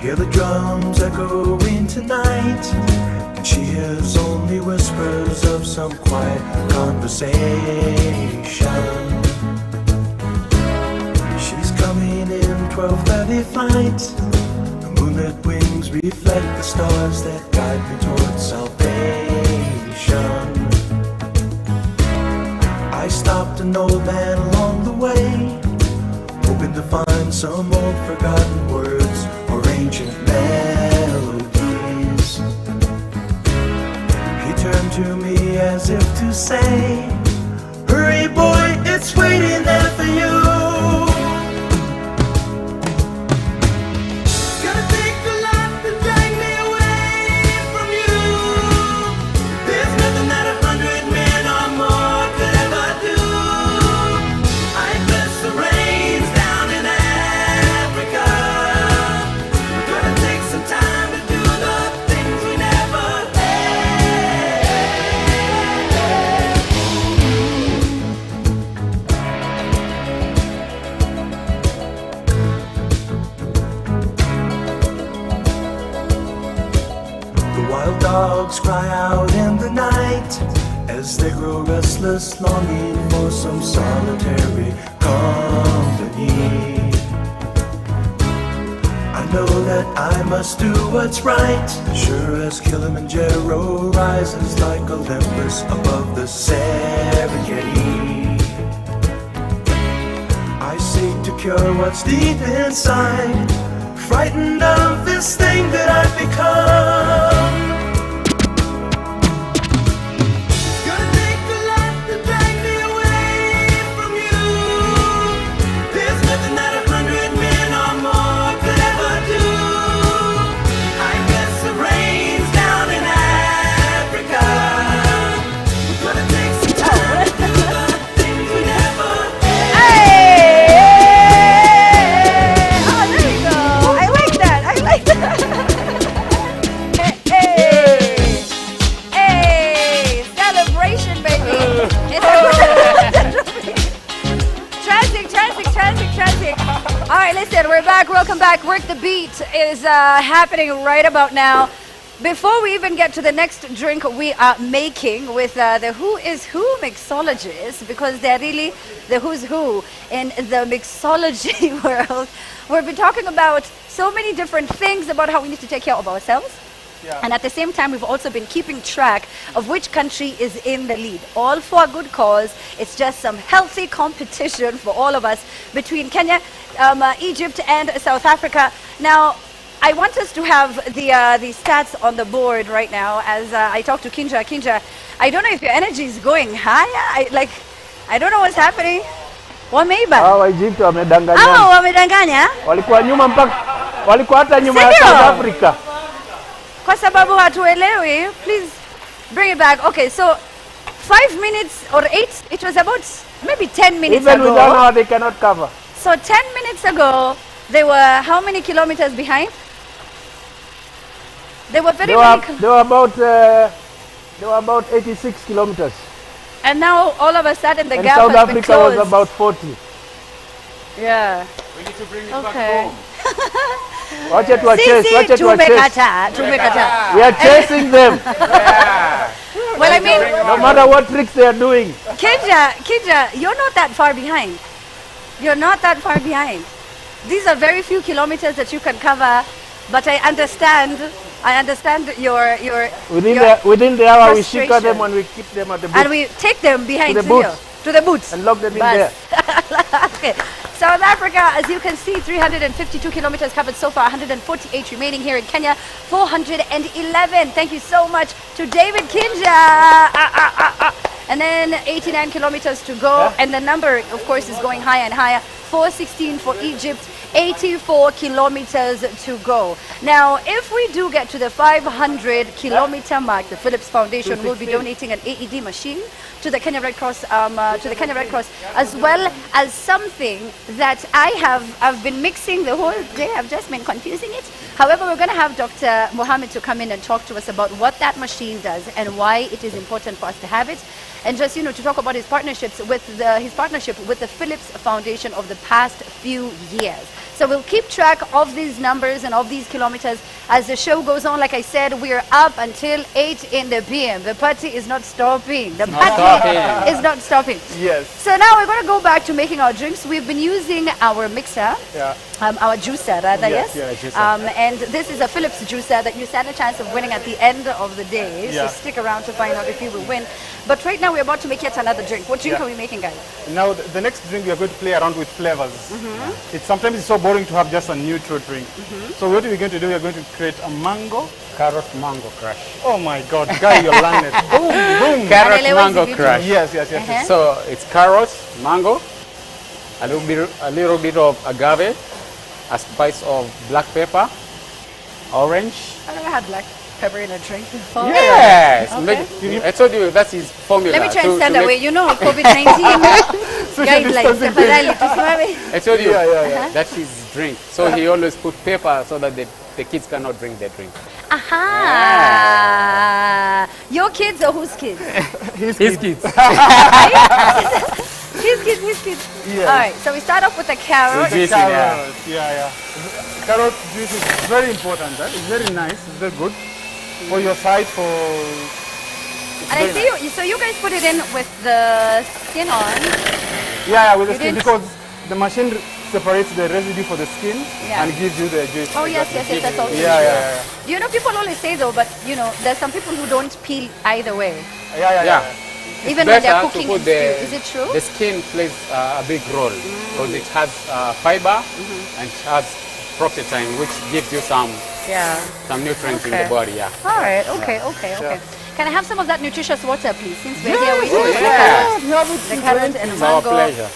Hear the drums echoing tonight, and she hears only whispers of some quiet conversation. She's coming in 12:30 flight. The moonlit wings reflect the stars that guide me towards salvation. I stopped an old man along the way, hoping to find some old forgotten words or ancient melodies. He turned to me as if to say, hurry boy, it's waiting there for you. Gonna take a lot to drag me away from you. There's nothing that 100 men or more could ever do. I bless the rains down in Africa. Gonna take some time to do the things we never The wild dogs cry out in the night as they grow restless, longing for some solitary company. I know that I must do what's right, sure as Kilimanjaro rises like Olympus above the Serengeti. I seek to cure what's deep inside. Frightened of this thing that I've become. It's gonna take a lot to drag me away from you. There's nothing that 100 men or more could ever do. I guess the rain's down in Africa. We're gonna take some time to do the things we never All right, listen, we're back. Welcome back. Work the Beat is happening right about now. Before we even get to the next drink we are making with the Who is Who mixologists, because they're really the who's who in the mixology world, we've been talking about so many different things about how we need to take care of ourselves. Yeah. And at the same time, we've also been keeping track of which country is in the lead. All for a good cause. It's just some healthy competition for all of us between Kenya, Egypt, and South Africa. Now, I want us to have the stats on the board right now as I talk to Kinja. Kinja, I don't know if your energy is going higher. I don't know what's happening. Wameiba? Hawa Egypt wamedanganya. Hao wamedanganya? Walikuwa nyuma mpaka walikuwa hata nyuma ya Sindio? South Africa. Kwa sababu hatuelewi, please bring it back. Okay, so 5 minutes or 8, it was about maybe 10 minutes Even ago. we don't know how they cannot cover. So 10 minutes ago, they were how many kilometers behind? They were very, They were about 86 kilometers. and now all of a sudden the And gap South has been Africa closed. was about 40. Yeah. We need to bring it Okay. back home. Wacha tuwachase, Sisi wacha tuwachase. tumekataa. We are chasing them. Well, I mean, No matter what tricks they are doing. Kinja, you're not that far behind. You're not that far behind. These are very few kilometers that you can cover, but I understand your Within the hour we frustration. shika them and we keep them at the booth. And we take them behind To the Sindio? boots. To the boots. And lock them in Bas. there. Okay. South Africa, as you can see, 352 kilometers covered so far, 148 remaining here in Kenya, 411. Thank you so much to David Kinja. And then 89 kilometers to go. And the number, of course, is going higher and higher. 416 for Egypt, 84 kilometers to go. Now, if we do get to the 500 kilometer mark, the Philips Foundation will be donating an AED machine to the Kenya Red Cross, as well as something that I've been mixing the whole day. I've just been confusing it. However, we're going to have Dr. Mohammed to come in and talk to us about what that machine does and why it is important for us to have it. And just, to talk about his partnership with the Philips Foundation of the past few years. So we'll keep track of these numbers and of these kilometers as the show goes on. Like I said, we're up until 8 in the PM. The party is not stopping. The party is not stopping. Yes. So now we're going to go back to making our drinks. We've been using our mixer. Yeah. Our juicer, rather, Yes, yes? yeah, juicer. And this is a Philips juicer that you stand a chance of winning at the end of the day. Yeah. So stick around to find out if you will win. But right now we're about to make yet another drink. What drink Yeah. are we making, guys? Now, the next drink we are going to play around with flavors. Sometimes it's so boring to have just a neutral drink. So what we're going to do, we're going to create a mango. Carrot mango crush. Oh my God, guy, you're learned. Boom, boom. Carrot mango crush. Yes, yes, yes. yes. So it's carrots, mango, a little bit of agave, a spice of black pepper, orange. I've never had black pepper in a drink before. Yes. Okay. I told you that's his formula. Let me try and to stand make- away. COVID-19 guidelines. Tafadhali, tusimame. I told you Uh-huh. that's his drink. So he always put pepper so that the kids cannot drink their drink. Aha! Your kids or whose kids? His kids. His kids. Yes. All right, so we start off with the carrot. Carrot, yeah. Carrot juice is very important. That is very nice. It's very good for your side. And I see you, so you guys put it in with the skin on. Yeah, with the You skin, didn't- because the machine separates the residue for the skin Yeah. and gives you the juice. Oh, yes, that's also Yeah. You know, people always say though, but there's some people who don't peel either way. Yeah. Even when they're better to cooking put in stew. Is it true? The skin plays a big role because it has fiber and it has protein, which gives you some nutrients in the body. Yeah. All right. Okay. Can I have some of that nutritious water, please? Since we're here waiting Oh, for yeah. the carrot and It's our mango. pleasure.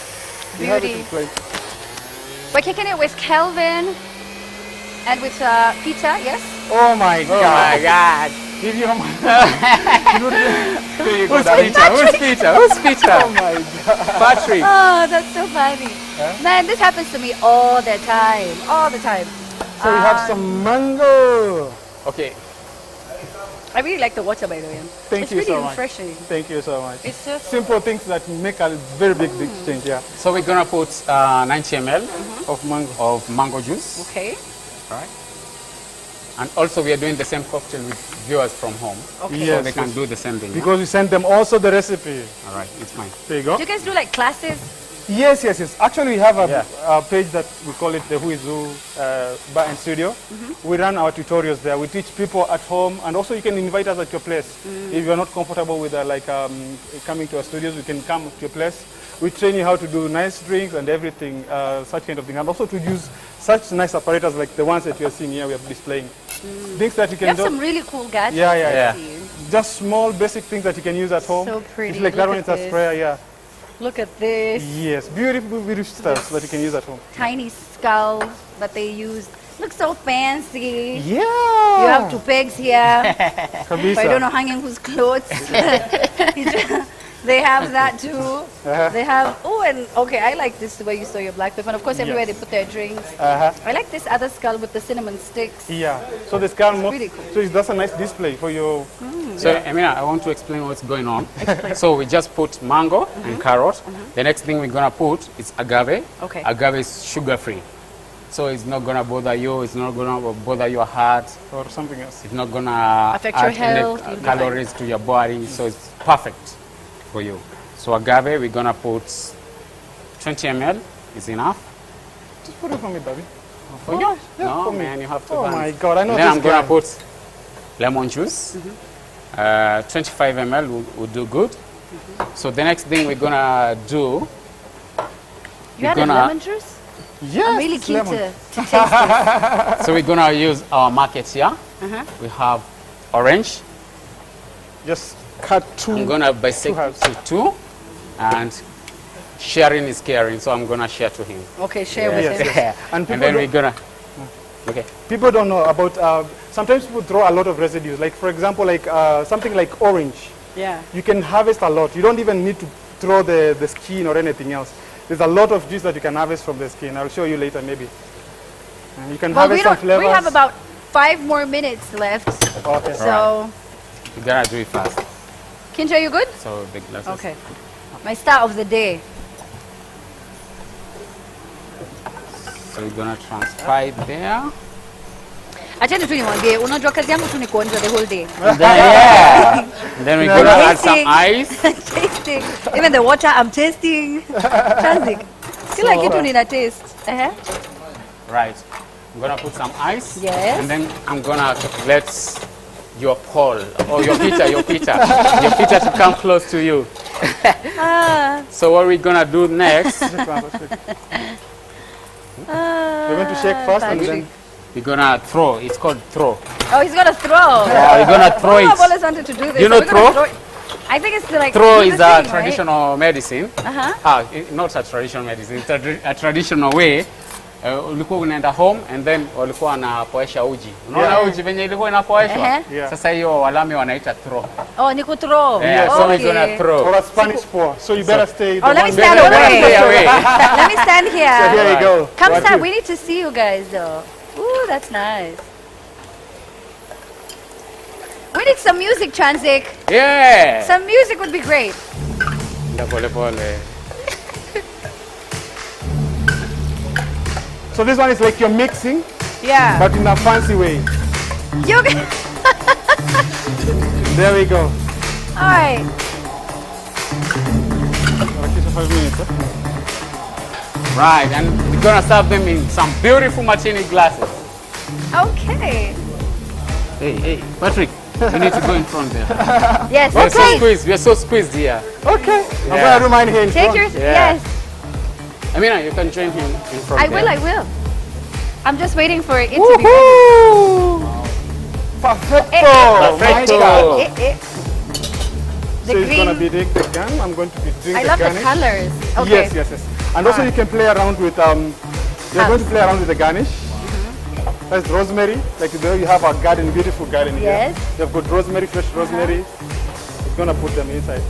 Beauty. We're kicking it with Kelvin and with Peter. Yes. Oh my God. Oh my God. Give your Who's Peter? Who's Peter? Who's Peter? Oh my God. Patrick. Oh, that's so funny. Man, this happens to me all the time. All the time. So we have some mango. Okay. I really like the water, by the way. Thank you It's really so much. refreshing. Thank you so much. It's just Simple things that make a very big change. Yeah. So we're gonna put 90 ml of mango juice. Okay. Right. And also we are doing the same cocktail with viewers from home. Okay. So Yes, they can yes. do the same thing. Because we send them also the recipe. All right, it's fine. There you go. Do you guys do like classes? Yes. Actually, we have a page that we call it the Who is Who Bar and Studio. We run our tutorials there. We teach people at home, and also you can invite us at your place. If you're not comfortable with coming to our studios, we can come to your place. We train you how to do nice drinks and everything, such kind of thing, and also to use such nice apparatus like the ones that you're seeing here. We are displaying things that you You can have do. some really cool gadgets. Yeah. I see. Just small, basic things that you can use at home. So pretty. It's like Look that one. at It's a this. sprayer. Yeah. Look at this. Yes, beautiful stuff that you can use at home. Tiny skulls that they use. Look so fancy. Yeah. You have two pegs here. Kabisa. But I don't know hanging whose clothes. They have that too. They have, I like this the way you saw your black pepper. And of course, everywhere they put their drinks. I like this other skull with the cinnamon sticks. Yeah. So the skull, really cool. so that's a nice display for your. So, Amina, I want to explain what's going on. So we just put mango and carrot. The next thing we're gonna put is agave. Okay. Agave is sugar-free. So it's not gonna bother you, it's not gonna bother your heart. Or something else. It's not gonna Affect your add any health, you'll be calories to your body, so it's perfect for you. So agave, we're gonna put 20 ml is enough. Just put it for me, baby. For you? Yeah, No, for me. man, you have to. Oh balance. my God, I know Then this I'm gonna guy. put lemon juice. 25 ml will do good. So the next thing we're gonna do, You we're had a gonna lemon juice? Yes, I'm really it's keen lemon. to taste this. so we're gonna use our markets here. We have orange. Just cut two. I'm gonna bisect to two, and sharing is caring. So I'm gonna share to him. Okay, share with him. And And people then we're don't, gonna. Okay. people don't know about. Sometimes people throw a lot of residues. Like for example, like something like orange. Yeah. You can harvest a lot. You don't even need to throw the skin or anything else. There's a lot of juice that you can harvest from the skin. I'll show you later maybe. You can Well, harvest some flavors. we have about 5 more minutes left. Okay. So, You gotta do it fast. Kinja, you good? So the glasses. Okay. My start of the day. So we're gonna transfer it there. Achani tu niwaambie, unajua kazi yangu tu ni kuonja the whole day. And then we're gonna add some ice. Tasting. Even the water I'm tasting. Chanzik. Kila kitu nina taste. Right. I'm gonna put some ice. Yes. And then I'm gonna let your Paul or your Peter to come close to you. So what we're gonna do next? We're going to shake first and then. We're gonna throw. It's called throw. Oh, he's gonna throw. Yeah, we're gonna throw it. I've always wanted to do this. You know We're gonna throw? it. I think it's like Throw do is the a thing, traditional medicine. Not a traditional medicine. It's a traditional way. Ulikuwa unaenda home and then walikuwa wanapoesha uji. Unaona uji venye ilikuwa inapoeshwa? Sasa hiyo walami wanaita throw. Oh, ni kuthrow. Yeah, so we're gonna throw. Or a Spanish pour. So you better stay. Oh, let me stand away. Let me stand here. So here you go. Come What stand. you- We need to see you guys though. Ooh, that's nice. We need some music, Chanzik. Yeah. Some music would be great. Pole pole. So this one is like you're mixing, Yeah. but in a fancy way. You. There we go. All right. Right, and we're gonna serve them in some beautiful martini glasses. Okay. Hey, Patrick, You need to go in front there. Yes, We're so okay. squeezed. We're so squeezed here. Okay. Yeah. I'm going to do mine here in Take front. yours. Yeah. Yes. Amina, you can join him in front I there. will. I will. I'm just waiting for it to be ready. Perfecto. Perfecto. The So it's going to green. be the gun. I'm going to be doing I the love the garnish. colors. Okay. Yes. And also you can play around with, you're going to play around with the garnish. That's rosemary. Like there you have a garden, beautiful garden Yes. here. You've got rosemary, fresh rosemary. You're going to put them inside.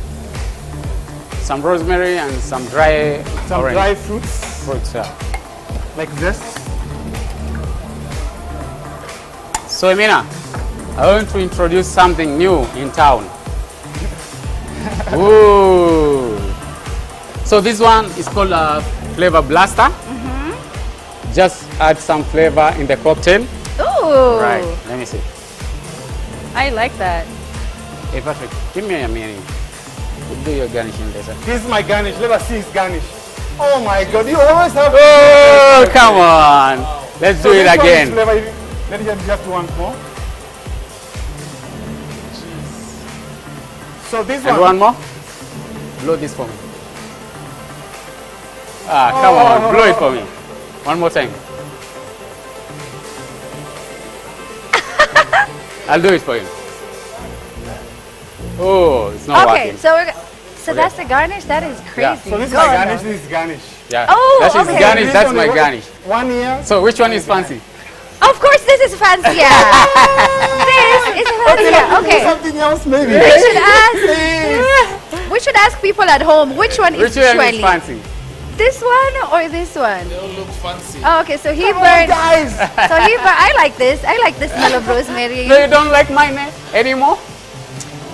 Some rosemary and some dry Some orange. dry fruits, fruits. Yeah. like zest. So Amina, I want to introduce something new in town. Ooh. So this one is called a flavor blaster. Just add some flavor in the cocktail. Ooh. Right. Let me see. I like that. Hey Patrick, give me a minute. We'll do your garnishing later. This is my garnish. Let us see his garnish. Oh my God, you always have. Oh, come on. Let's do it this one is again. flavor. Let me just do one more. So this And one. one more. Blow this for me. Ah, come on. Blow it for me. One more time. I'll do it for you. Oh, it's not Okay, working. so so Okay. that's the garnish. That is crazy. Yeah. So this is Go my on garnish. now. This is garnish. Yeah. Oh, that is okay. garnish. This That's one my is garnish. 1 year. So which one is fancy? Of course, this is fancier. This is fancier. Okay. Something else maybe. We should ask people at home which one is Which one is Shweli. fancy? This one or this one? They all look fancy. Oh, okay, so he Come on, burned. guys. So he burned. I like this. I like the smell of rosemary. So you don't like mine anymore?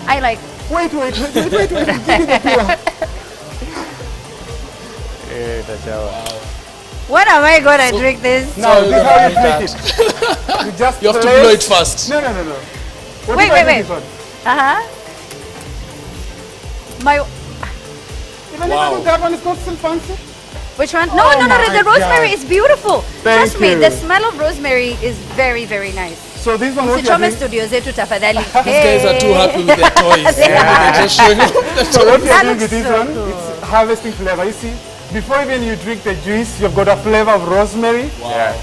I like. Wait. When am I gonna drink this? No, this is how you drink it. You just You have to place- blow it first. No. What Wait, if I wait, do wait. this one? My Even if I do that one, it's not still fancy. which one? Oh No, my the rosemary God. is beautiful. Thank Trust me, you. the smell of rosemary is very, very nice. So this one, what you're Usichome doing, studio zetu tafadhali. These guys are too happy with their toys. They're just showing off their so what toys. you're That doing looks with this so one, cool. it's harvesting flavor. You see, before even you drink the juice, you've got a flavor of rosemary, Yeah.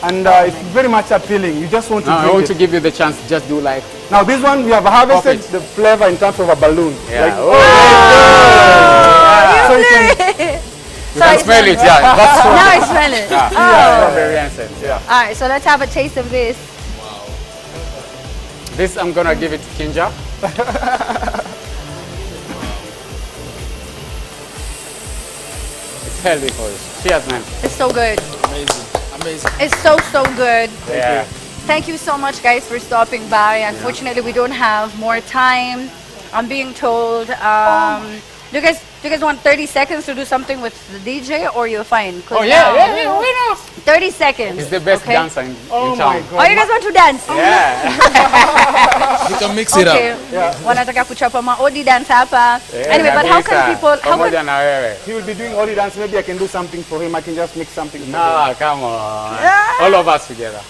and it's very much appealing. You just want to No, I drink want it. to give you the chance to just do like. Now this one, we have harvested Pop it. the flavor in terms of a balloon. Yeah. Like, Oh, so you can, you can smell it. Yeah. That's true. Now I smell it. Yeah. Oh. Strawberry essence. Yeah. All right, so let's have a taste of this. This I'm gonna give it to Kinja. It's healthy for you. Cheers, man. It's so good. Amazing. It's so good. Yeah. Thank you so much, guys, for stopping by. Unfortunately, we don't have more time. I'm being told. Do you guys want 30 seconds to do something with the DJ, or you're fine? 'Cause Oh yeah, now- yeah, yeah. Why not? 30 seconds. He's the best okay? dancer in oh town. my Oh, God. you guys want to dance? Yeah. You can mix it Okay. up. Wanataka kuchapa maodi dance hapa. Yeah, Anyway, but how can kabisa. people? How Pamoja can, na wewe. He will be doing all the dance. Maybe I can do something for him. I can just mix something. for him. No, come on. All of us together.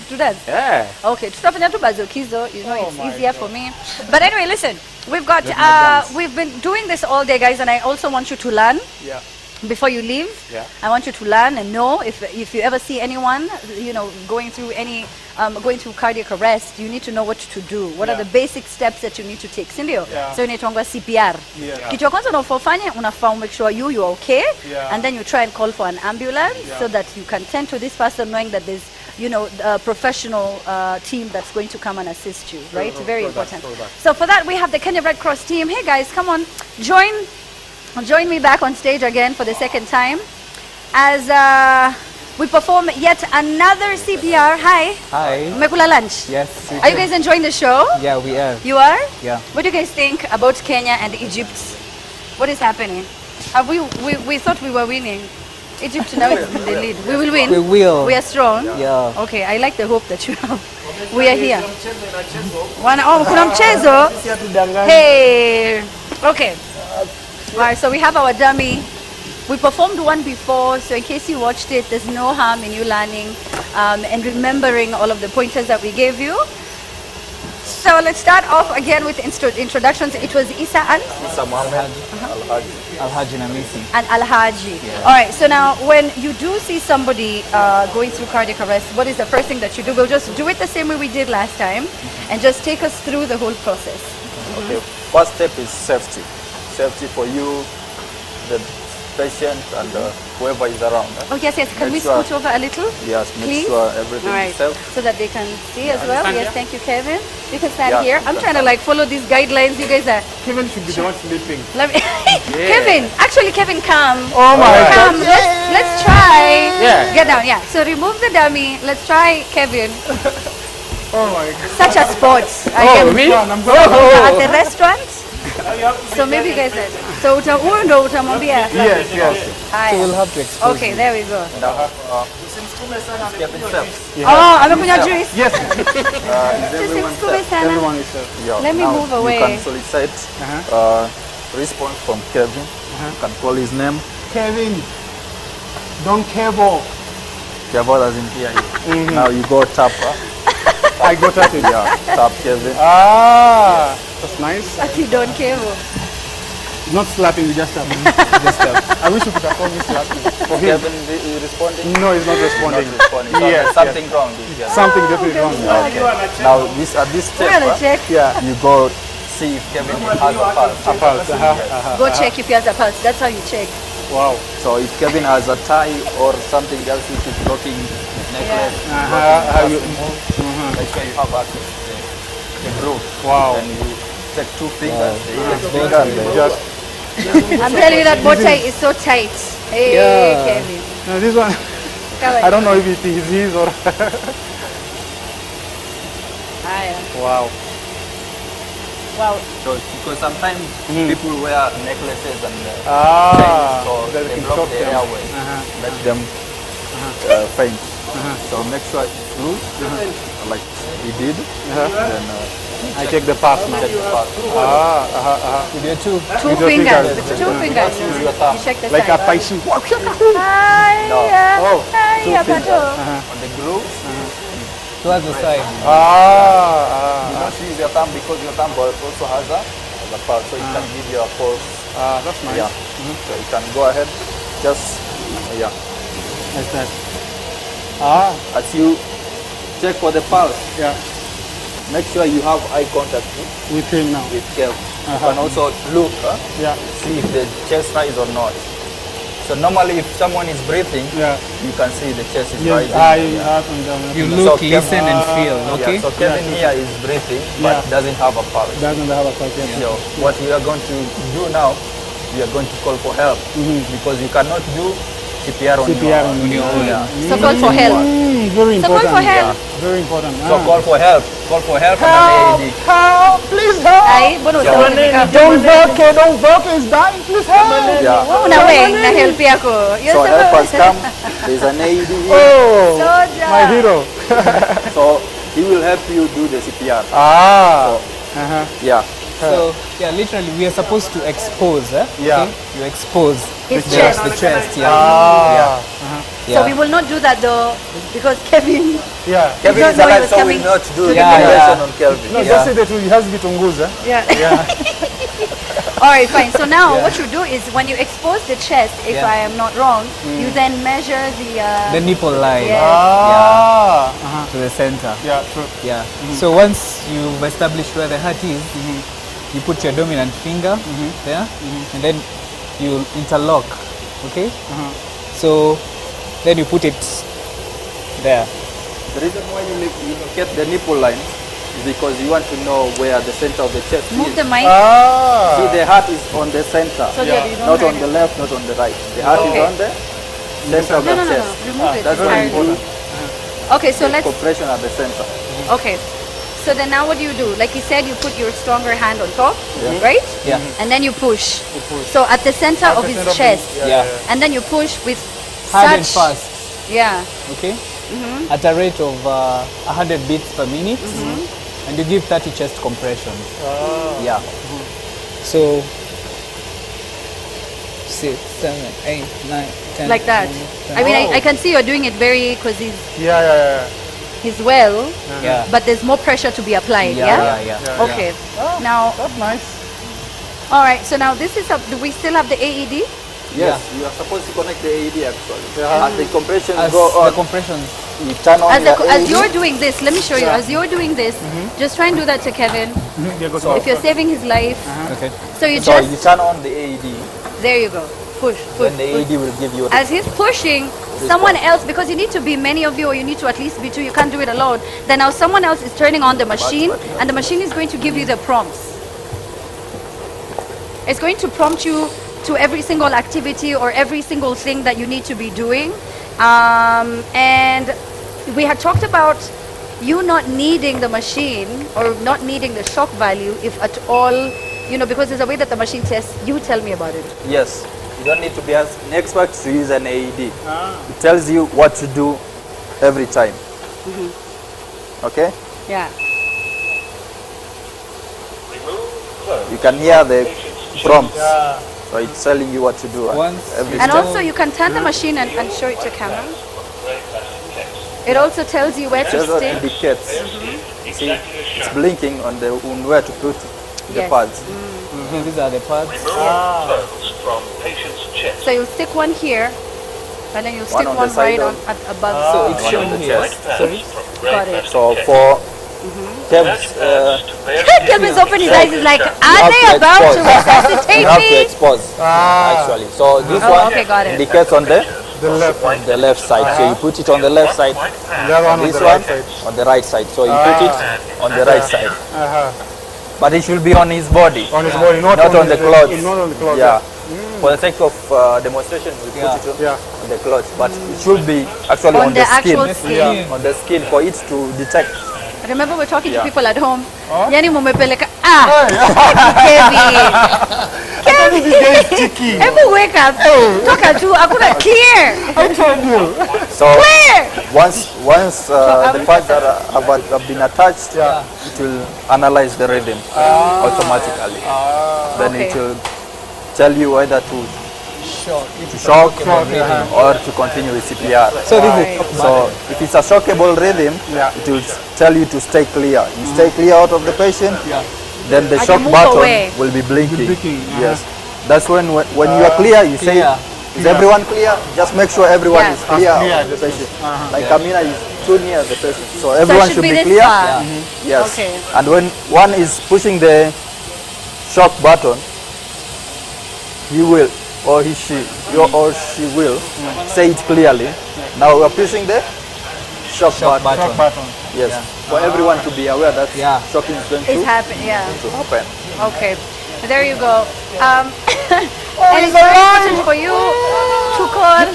to dance? Yeah. Okay, tutafanya tu bazokizo. You know, it's easier for me. But anyway, listen. We've got. Let me dance. We've been doing this all day, guys, and I also want you to learn. Yeah. Before you leave, Yeah. I want you to learn and know if you ever see anyone, going through going through cardiac arrest, you need to know what to do. What are the basic steps that you need to take, sindio? Yeah. So inaitwangwa CPR. Yeah. Kitu ya kwanza unafanya unafaa make sure you're okay, Yeah. and then you try and call for an ambulance Yeah. so that you can tend to this person knowing that there's a professional team that's going to come and assist you, right? Very important. So for that we have the Kenya Red Cross team. Hey guys, come on, join me back on stage again for the second time as we perform yet another CPR. Hi. Hi. Mmekula lunch? Yes. Are you guys enjoying the show? Yeah, we are. You are? Yeah. What do you guys think about Kenya and Egypt? What is happening? Have we thought we were winning. Egypt now is in the lead. We will win. We will. We are strong. Yeah. Okay, I like the hope that you have. We are here. Kuna mchezo. Hey. Okay. Alright, so we have our dummy. We performed one before, so in case you watched it, there's no harm in you learning and remembering all of the pointers that we gave you. So let's start off again with introductions. It was Isa and Isa Mohammed, Al-Haji Namisi. and Al-Haji. All right, so now when you do see somebody going through cardiac arrest, what is the first thing that you do? We'll just do it the same way we did last time and just take us through the whole process. Okay, first step is safety. Safety for you, the patient, and whoever is around. Oh, yes, yes. Can we Make sure- scoot over a little? Yes, make please? sure everything All right, is safe. so that they can see as well. Stand Yes, here. thank you, Kevin. You can stand Yeah, here. you I'm can trying to like follow these guidelines. You guys are. Kevin should be the one sleeping. Let me. Kevin, actually, Kevin, come. Oh my Come. God. Let's try. Yeah. Get down. Yeah. So remove the dummy. Let's try Kevin. Oh my God. Such a sport. Me? At the restaurant. So maybe you guys. So utamundo utamwambia. Yes, yes. Haya. So we'll have to expose Okay, him. there we go. Kevin Phelps. Oh, amekunywa juice. Yes. Everyone Msikume sana. Everyone is safe. Yeah, Let me now move away. You can solicit response from Kevin. You can call his name. Kevin, don't Kevo. Kevin doesn't hear you. Now you go tap. I got at it. Yeah, tap Kevin. Ah, that's nice. Ati don't care. Not slapping, you just tap. Just tap. I wish you could have called me slapping. For him. Kevin is responding? No, he's not responding. Not responding. So Yes, there's something yes. wrong with Kevin. Something definitely wrong. Okay. Now this at this step, We're gonna check. you go see if Kevin has a pulse. A pulse. Go check if he has a pulse. That's how you check. Wow. So if Kevin has a tie or something else which is blocking his necklace, How you? make sure you have access to the groove. Wow. Then you take two fingers, the index Both finger, and fingers. the Just. I'm telling you that bow tie is so tight. Hey, Yeah. Kevin. No, this one. Come on. I don't know if it is his or. Haya. Wow. Wow. So because sometimes people wear necklaces and Ah, chains, so that they can block stop the them. airway, let them faint. So make sure it's loose, like we did. Then I check the pulse now. check the pulse. With your two. Two with your fingers. With two fingers. Use your thumb. You check the Like a side. Paishi. Hiya. Oh. Hiya, Two fingers pato. on the groove. Towards the side. You don't use your thumb because your thumb also has a pulse, so it can give you a pulse. That's nice. Yeah. So you can go ahead, just yeah. Like that. As you check for the pulse, Yeah. make sure you have eye contact With him now. with Kev. You can also look, Yeah. see if the chest rise or not. So normally, if someone is breathing, Yeah. you can see the chest is Yes, rising. up and down. You look, Kevin, listen, and feel, okay? So Kevin Yeah. here is breathing, but Yeah. doesn't have a pulse. Doesn't have a pulse. So what we are going to do now, we are going to call for help because you cannot do CPR on CPR your on your own. Yeah. So call for help. Very So call important. for help. Very important. So call for help. Call for help from an AED. Help! Please help! Ay, bono Yeah. sa Don't vote, is dying. Please help! Yeah. Una weng na help yako. You're So help supposed- has come. There's an AED here. Oh, Soldier. my hero. So he will help you do the CPR. Yeah. So, yeah, literally, we are supposed to expose, Yeah. Okay? You expose His the chest. The chest, yeah. So we will not do that though because Kevin. Yeah. Kevin don't is know he alive, was so we coming will not do the Yeah, intervention yeah. on Kelvin. No, just say that he has vitunguza. Yeah. Yeah. All right, fine. So now Yeah. what you do is when you expose the chest, if Yeah. I am not wrong, you then measure The nipple line Yes. to the center. Yeah, true. Yeah. So once you've established where the heart is, you put your dominant finger there, and then you interlock. Okay. So then you put it there. The reason why you locate the nipple line is because you want to know where the center of the chest Move is. the mic. See, the heart is on the center, So that you don't not hurt on the it. left, not on the right. The heart Okay. is on the center of No, the no, no, chest. no. Remove it. That's It's why fine. you do Okay, so let's. compression at the center. Okay. So then now what do you do? Like you said, you put your stronger hand on top, Yeah. right? Yeah. And then you push. So at the center of his chest. Yeah. And then you push with Hard and such. fast. Yeah. Okay. At a rate of 100 beats per minute, and you give 30 chest compressions. Yeah. So 6, 7, 8, 9, 10. Like that. 11, I mean, I 12. can see you're doing it very because he's. Yeah. he's well, Yeah. but there's more pressure to be applied. Yeah. Okay. Now. That's nice. All right. So now this is. Do we still have the AED? Yes, you are supposed to connect the AED actually. As the compressions As go on, the compressions. you turn on As, the as AED. you're doing this, let me show you. Yeah. As you're doing this, just try and do that to Kevin. So- If you're saving his life. Okay. So you So just. you turn on the AED, There you go. Push. Push. then the push. AED will give you As he's pushing, someone else, because you need to be many of you, or you need to at least be two, you can't do it alone. Then now someone else is turning on the machine, and the machine is going to give you the prompts. It's going to prompt you to every single activity or every single thing that you need to be doing. And we had talked about you not needing the machine or not needing the shock value, if at all, you know, because there's a way that the machine tests. You tell me about it. Yes, you don't need to be an expert to use an AED. It tells you what to do every time. Okay? Yeah. You can hear the prompts. So it's telling you what to do every And step. also you can turn the machine and show it to camera. It also tells you where It to tells what stick. indicates. See, it's blinking on where to put the Yes. pads. These are the pads. So you'll stick one here, and then you'll One stick on the one side right of- on above. So it's One on shown the here. chest. Sorry. Got it. So for Kev's, Kevin's opening his eyes. He's like, you are have they about to expose. resuscitate You have to me? expose actually. So this Oh, one okay, got it. indicates on the left side. So you put it on the left side. That one on This the one right side. on the right side. So you put it on the right side. But it should be on his body. On his body, not on on the his- clothes. not on the clothes, Yeah. yeah. For the sake of demonstration, we put it on the clothes. But it should be actually On on, the the skin. actual skin. Yeah, on the skin for it to detect. Remember, we're talking to Yeah. people at home. Yani mumepeleka. Kevin. Kevin. Hebu wake up. Toka tu. Hakuna clear. So Clear. once the pads have been attached, it will analyze the rhythm automatically. Then it Okay. will tell you whether to shock or to continue with CPR. So this is So if it's a shockable rhythm, it will tell you to stay clear. You stay clear out of the patient, then the And shock you move button away. will be blinking. Yes, that's when you are clear, you say, is everyone clear? Just make sure everyone Yeah. is clear of the patient. Like Amina is too near the patient, so everyone should should be be this clear. far. Yes, Okay. and when one is pushing the shock button, he will or she will say it clearly. Now we are pushing the shock button. Yes, for everyone to be aware that shocking is going It's happening. Yeah. to happen. Okay, there you go. And it's very important for you to call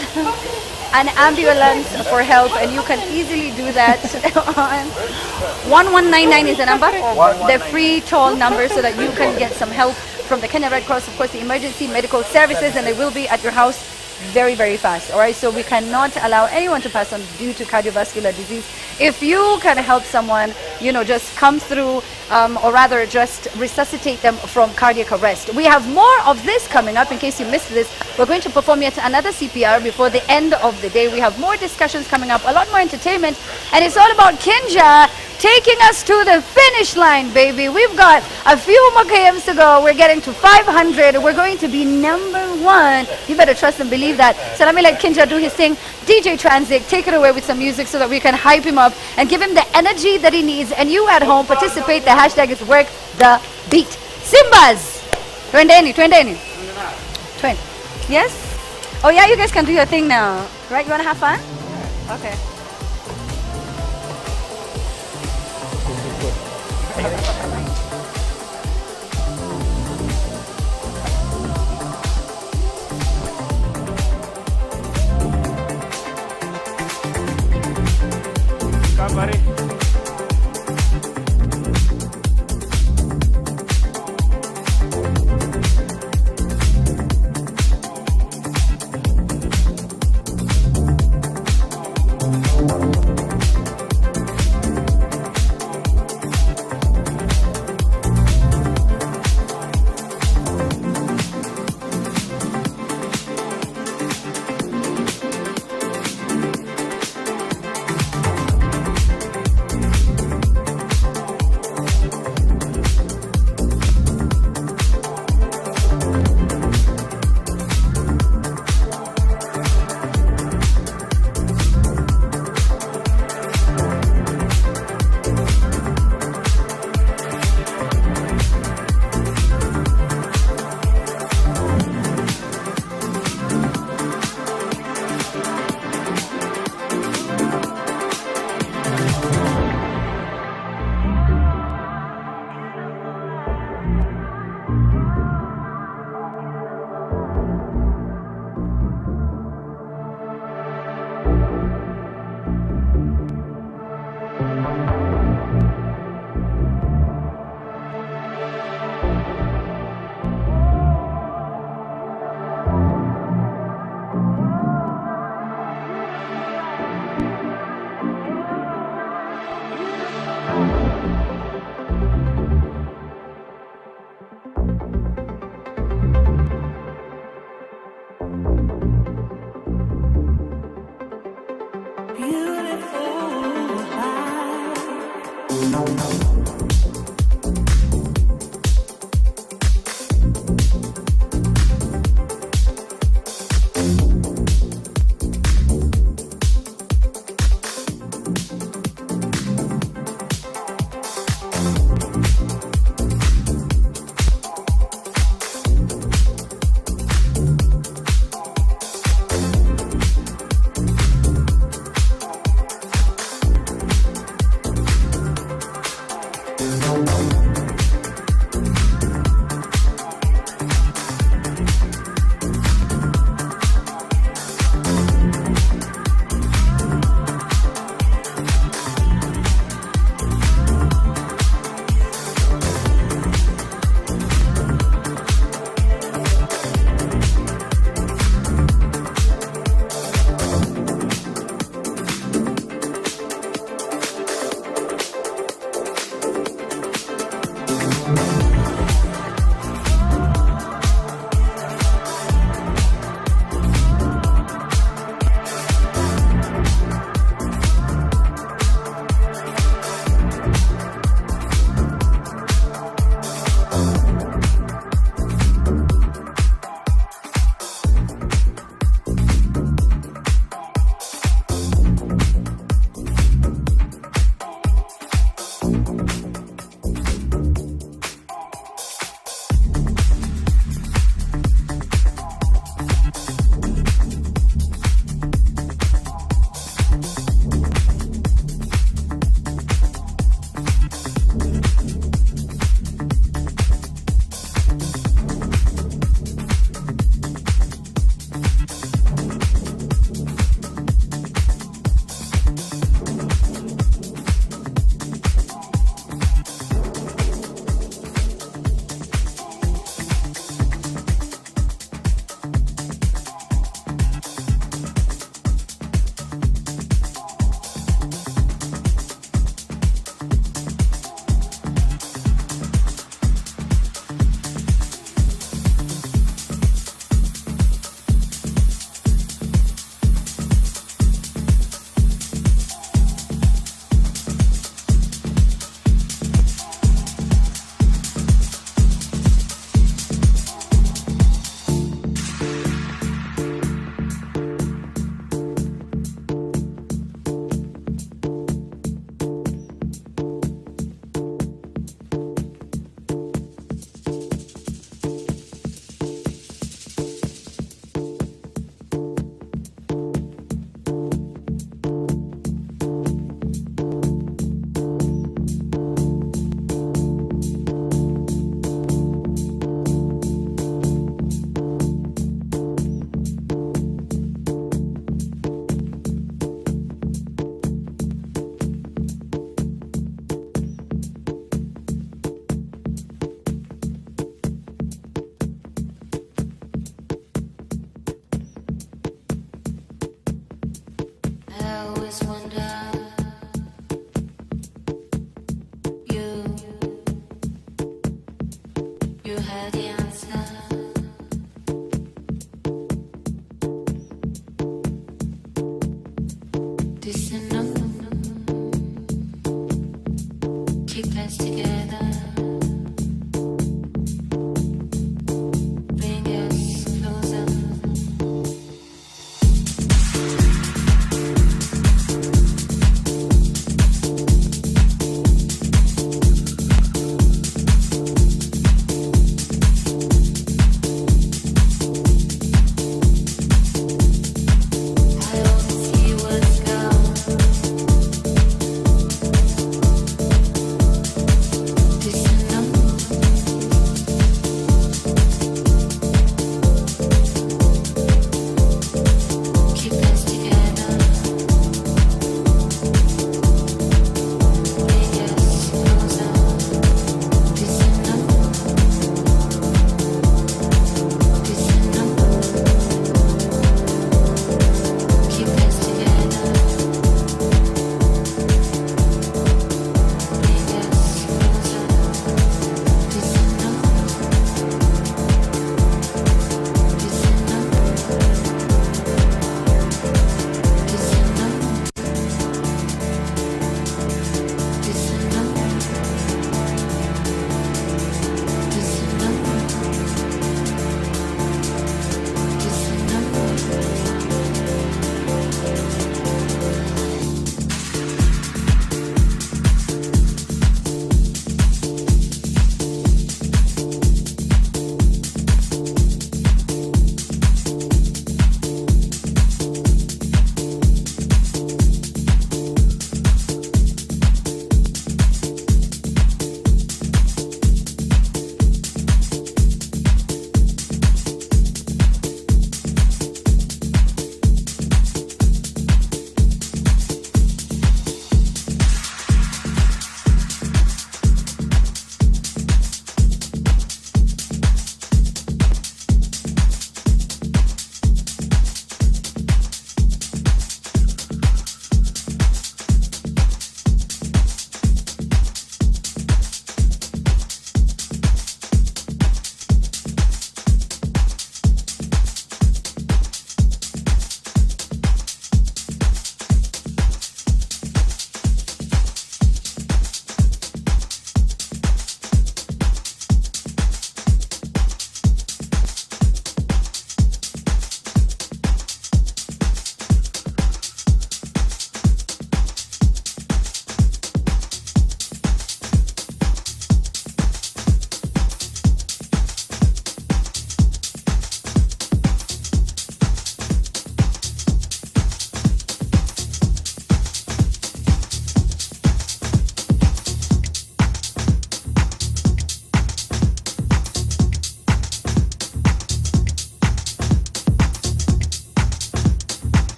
an ambulance for help, and you can easily do that on 1199 is the number, the free toll number, so that you can get some help from the Kenya Red Cross, of course, the emergency medical services, and they will be at your house very, very fast. All right, so we cannot allow anyone to pass on due to cardiovascular disease. If you can help someone, you know, just come through, or rather just resuscitate them from cardiac arrest. We have more of this coming up. In case you missed this, we're going to perform yet another CPR before the end of the day. We have more discussions coming up, a lot more entertainment, and it's all about Kinja taking us to the finish line, baby. We've got a few more KMs to go. We're getting to 500. We're going to be #1. You better trust and believe that. So let me let Kinja do his thing. DJ Transit, take it away with some music so that we can hype him up and give him the energy that he needs. And you at home, participate. The hashtag is Work the Beat. Simbas! Twendeni. Yes? Oh yeah, you guys can do your thing now. Right, you want to have fun? Okay. Come, buddy.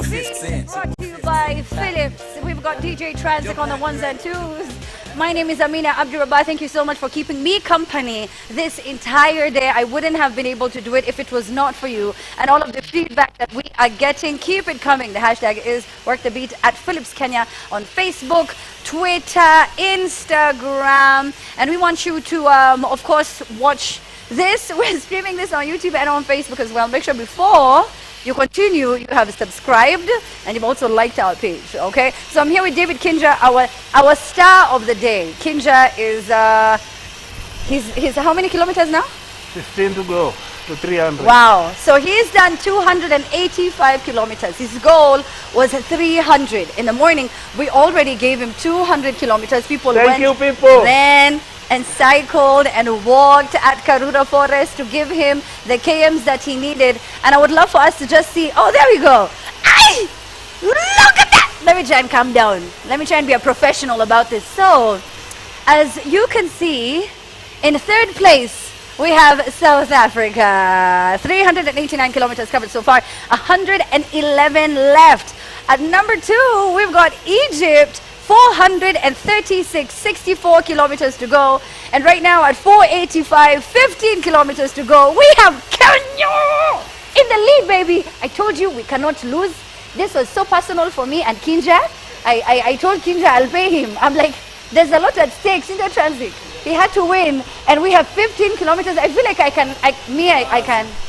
Brought to you by Philips. We've got DJ Transic on the ones and twos. My name is Amina Abdurrabah. Thank you so much for keeping me company this entire day. I wouldn't have been able to do it if it was not for you. And all of the feedback that we are getting, keep it coming. The hashtag is Work the Beat at Philips Kenya on Facebook, Twitter, Instagram. And we want you to, of course, watch this. We're streaming this on YouTube and on Facebook as well. Make sure before you continue, you have subscribed and you've also liked our page, okay? So I'm here with David Kinja, our star of the day. Kinja is, he's how many kilometers now? 15 to go to 300. Wow. So he's done 285 kilometers. His goal was 300. In the morning, we already gave him 200 kilometers. People Thank went, you, people. ran, and cycled and walked at Karura Forest to give him the KMs that he needed. And I would love for us to just see, oh, there we go. Ay! Look at that! Let me try and calm down. Let me try and be a professional about this. So, as you can see, in third place, we have South Africa. 389 kilometers covered so far, 111 left. At number 2, we've got Egypt. 436, 64 kilometers to go. And right now at 485, 15 kilometers to go, we have Kenya in the lead, baby. I told you we cannot lose. This was so personal for me and Kinja. I told Kinja I'll pay him. I'm like, there's a lot at stake in the transit. He had to win, and we have 15 kilometers. I feel like I can,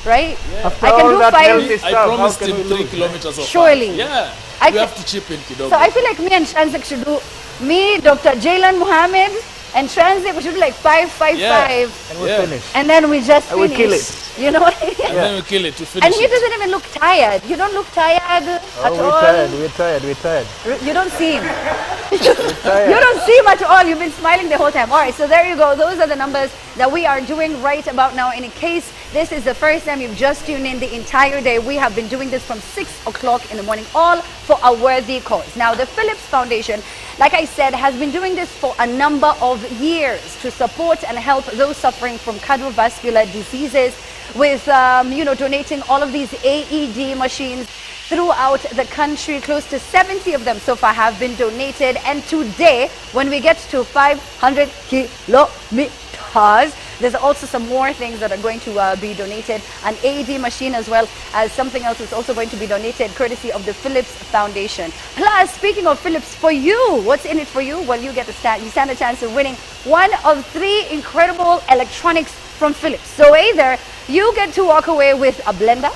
right? Yeah. I can do 5. I promised him 3 kilometers of Surely. Yeah. I You have to chip in, Kidogo. So I feel like me and Transit should do, me, Dr. Jaylan Mohammed, and Transit, we should do like 5, 5, Yeah. 5. And we'll finish. And then we just And we finish. kill it. You know what I mean? And then we kill it to finish And he it. doesn't even look tired. You don't look tired at all. We're tired. You don't seem. You don't seem at all. You've been smiling the whole time. All right, so there you go. Those are the numbers that we are doing right about now. And in case this is the first time you've just tuned in the entire day, we have been doing this from 6 o'clock in the morning, all for a worthy cause. Now, the Philips Foundation, like I said, has been doing this for a number of years to support and help those suffering from cardiovascular diseases with, donating all of these AED machines throughout the country. Close to 70 of them so far have been donated. And today, when we get to 500 kilometers, there's also some more things that are going to be donated. An AED machine, as well as something else is also going to be donated, courtesy of the Philips Foundation. Plus, speaking of Philips, for you, what's in it for you? Well, you stand a chance of winning one of 3 incredible electronics from Philips. So either you get to walk away with a blender,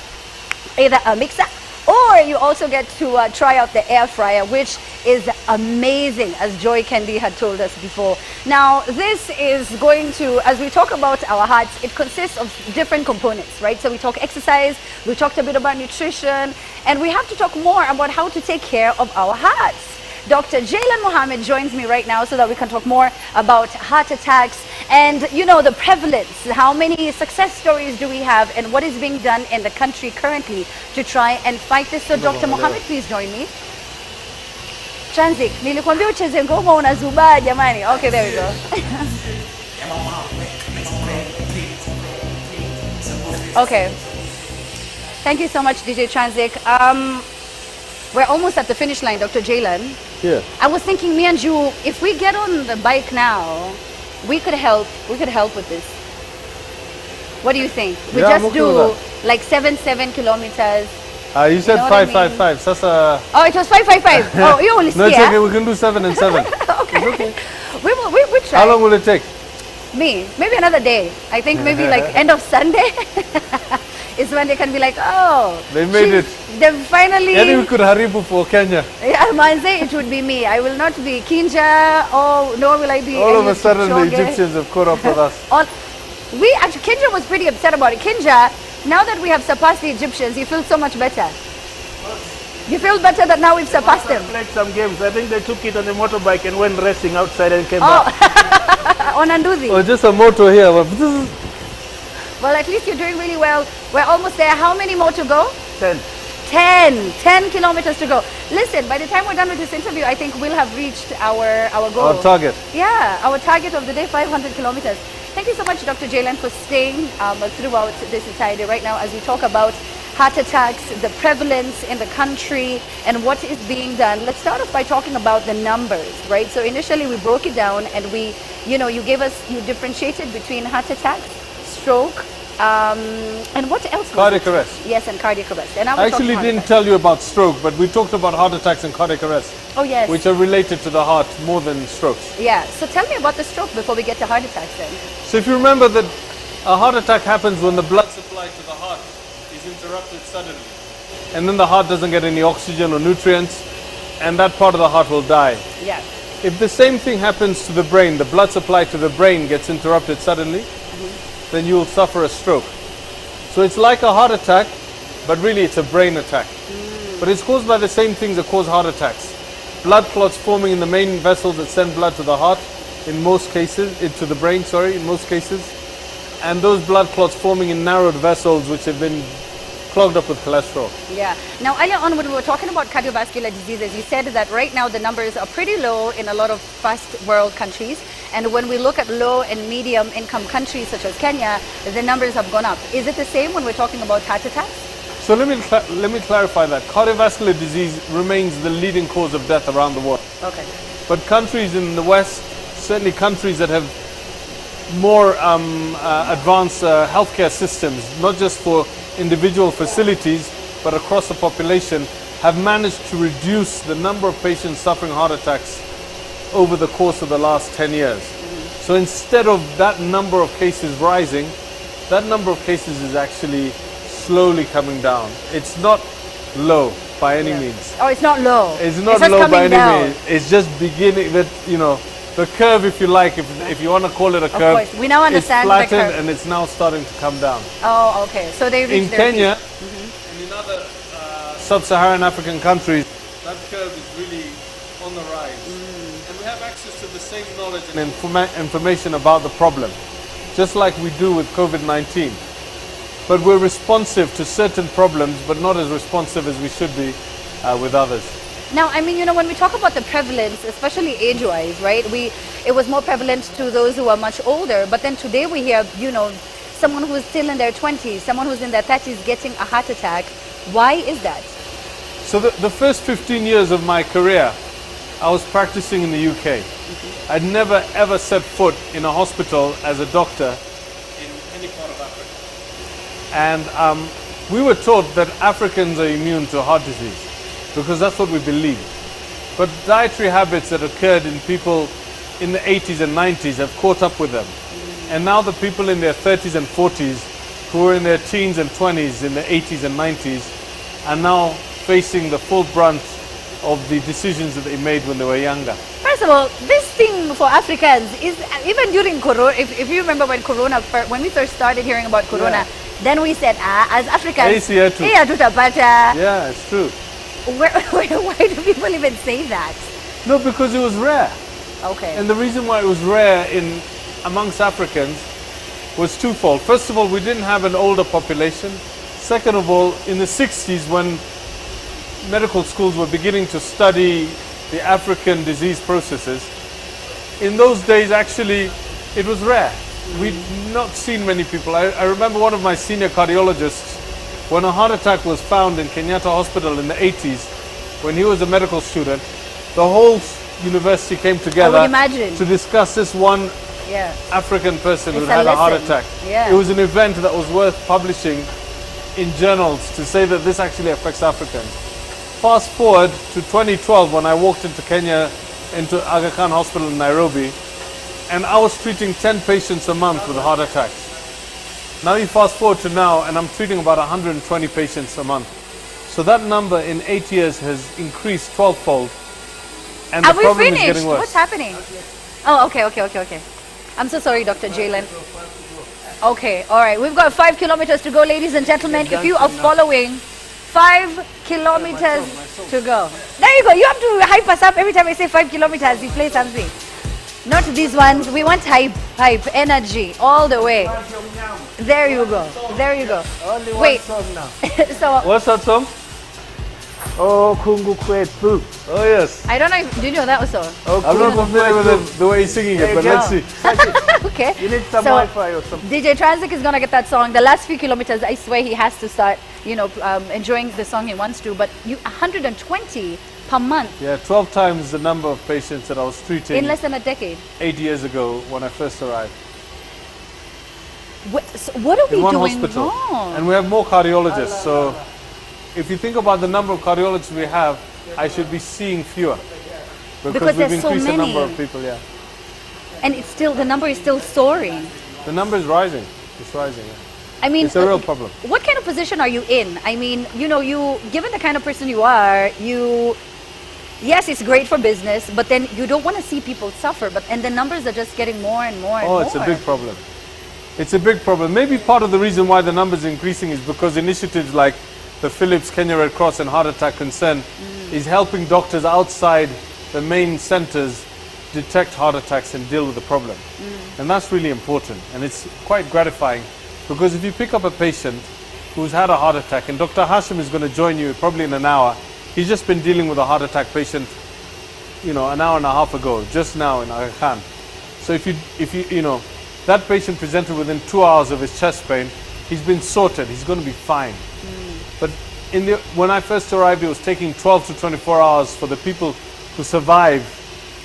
either a mixer, or you also get to try out the air fryer, which is amazing, as Joy Kendi had told us before. Now, this is going to, as we talk about our hearts, it consists of different components, right? So we talk exercise, we talked a bit about nutrition, and we have to talk more about how to take care of our hearts. Dr. Jaylan Mohammed joins me right now so that we can talk more about heart attacks and, the prevalence. How many success stories do we have and what is being done in the country currently to try and fight this? So, Dr. Mohammed, please join me. Transit, nilikwambia ucheze ngoma unazubaa jamani. Okay, there we go. Okay. Thank you so much, DJ Transit. We're almost at the finish line, Dr. Jaylan. Yeah. I was thinking, me and you, if we get on the bike now, we could help with this. What do you think? We Yeah, I'm just okay do with like 7 kilometers. You said You know what I 5, 5, 5. Sasa. Oh, it was 5, 5, 5. Oh, you only see, No, it's okay. We can do 7 and 7. Okay. We try. How long will it take? Me, maybe another day. I think maybe like end of Sunday is when they can be like, oh, They made it. They finally. Yani we could haribu for Kenya. Yeah, Manze, it would be me. I will not be Kinja. Oh, nor will I be. All of a Eliud sudden, the Kipchoge. Egyptians have caught up with us. Kinja was pretty upset about it. Kinja, now that we have surpassed the Egyptians, you feel so much better. You feel better that now we've surpassed them. Played some games. I think they took it on the motorbike and went racing outside and came back. On Anduzi. Oh, just a motor here. Well, at least you're doing really well. We're almost there. How many more to go? 10. 10 kilometers to go. Listen, by the time we're done with this interview, I think we'll have reached our goal. Our target. Yeah, our target of the day, 500 kilometers. Thank you so much, Dr. Jaylan, for staying throughout this entire day right now as we talk about heart attacks, the prevalence in the country, and what is being done. Let's start off by talking about the numbers, right? So initially we broke it down and you differentiated between heart attacks, stroke, and what else? Cardiac arrest. Yes, and cardiac arrest. And I actually didn't tell you about stroke, but we talked about heart attacks and cardiac arrest. Oh, yes. Which are related to the heart more than strokes. Yeah, so tell me about the stroke before we get to heart attacks then. So if you remember that a heart attack happens when the blood supply to the heart is interrupted suddenly. And then the heart doesn't get any oxygen or nutrients, and that part of the heart will die. Yeah. If the same thing happens to the brain, the blood supply to the brain gets interrupted suddenly, then you will suffer a stroke. So it's like a heart attack, but really it's a brain attack. But it's caused by the same things that cause heart attacks. Blood clots forming in the main vessels that send blood to the heart, in most cases, to the brain, in most cases. And those blood clots forming in narrowed vessels which have been clogged up with cholesterol. Yeah. Now, earlier on when we were talking about cardiovascular diseases, you said that right now the numbers are pretty low in a lot of first world countries. And when we look at low and medium income countries such as Kenya, the numbers have gone up. Is it the same when we're talking about heart attacks? So let me clarify that. Cardiovascular disease remains the leading cause of death around the world. Okay. But countries in the West, certainly countries that have more advanced healthcare systems, not just for individual facilities, but across the population, have managed to reduce the number of patients suffering heart attacks over the course of the last 10 years. So instead of that number of cases rising, that number of cases is actually slowly coming down. It's not low by any means. Oh, it's not low. It's not low by any means. It's just beginning that, the curve, if you like, if you want to call it a curve, of course. We now understand it's flattened the curve. and it's now starting to come down. Oh, okay. So they reached in their Kenya peak. and in other sub-Saharan African countries, that curve is really on the rise. And we have access to the same knowledge and information about the problem, just like we do with COVID-19. But we're responsive to certain problems, but not as responsive as we should be with others. Now, I mean, when we talk about the prevalence, especially age-wise, right? It was more prevalent to those who are much older, but then today we hear, someone who's still in their 20s, someone who's in their 30s getting a heart attack. Why is that? So the first 15 years of my career, I was practicing in the UK. I'd never ever set foot in a hospital as a doctor in any part of Africa. And we were taught that Africans are immune to heart disease, because that's what we believe. But dietary habits that occurred in people in the 80s and 90s have caught up with them. And now the people in their 30s and 40s, who were in their teens and 20s in the 80s and 90s, are now facing the full brunt of the decisions that they made when they were younger. First of all, this thing for Africans is, even during Corona, if you remember when we first started hearing about Corona, then we said, as Africans, yeah, it's true. Why do people even say that? No, because it was rare. Okay. And the reason why it was rare amongst Africans was twofold. First of all, we didn't have an older population. Second of all, in the 60s, when medical schools were beginning to study the African disease processes, in those days, actually, it was rare. We'd not seen many people. I remember one of my senior cardiologists, when a heart attack was found in Kenyatta Hospital in the 80s, when he was a medical student, the whole university came together to discuss this one African person who had a heart attack. Yeah. It was an event that was worth publishing in journals to say that this actually affects Africans. Fast forward to 2012, when I walked into Kenya, into Aga Khan Hospital in Nairobi, and I was treating 10 patients a month with heart attacks. Now you fast forward to now, and I'm treating about 120 patients a month. So that number in 8 years has increased 12-fold. And Have the we problem is finished? getting worse. What's happening? Oh, okay. I'm so sorry, Dr. Jalen. Okay, all right. We've got 5 kilometers to go, ladies and gentlemen. If you are following, 5 kilometers to go. There you go. You have to hype us up every time I say 5 kilometers. You play something. Not these ones. We want hype, energy, all the way. There you go. Only Wait. one song now. So what's that song? Oh, Kungu Kwetu. Oh yes. I don't know. Do you know that song? I'm not familiar with the way he's singing it, but let's see. Okay. You need some So, Wi-Fi or something. DJ Transic is gonna get that song. The last few kilometers, I swear he has to start, enjoying the song he wants to. But 120 per month Yeah, 12 times the number of patients that I was treating in less than a decade. 8 years ago when I first arrived. What are we in one doing hospital. wrong? And we have more cardiologists. So if you think about the number of cardiologists we have, I should be seeing fewer. Because we've there's so increased the number many. of people, yeah. And the number is still soaring. The number is rising. It's rising. Yeah. I mean, it's a real problem. What kind of position are you in? I mean, you given the kind of person you are, yes, it's great for business, but then you don't want to see people suffer. And the numbers are just getting more and more and more. Oh, it's a big problem. It's a big problem. Maybe part of the reason why the numbers are increasing is because initiatives like the Philips Kenya Red Cross and Heart Attack Concern is helping doctors outside the main centers detect heart attacks and deal with the problem. And that's really important. And it's quite gratifying because if you pick up a patient who's had a heart attack, and Dr. Hashim is going to join you probably in an hour, he's just been dealing with a heart attack patient, an hour and a half ago, just now in Aga Khan. So if you that patient presented within 2 hours of his chest pain, he's been sorted, he's going to be fine. But when I first arrived, it was taking 12 to 24 hours for the people who survive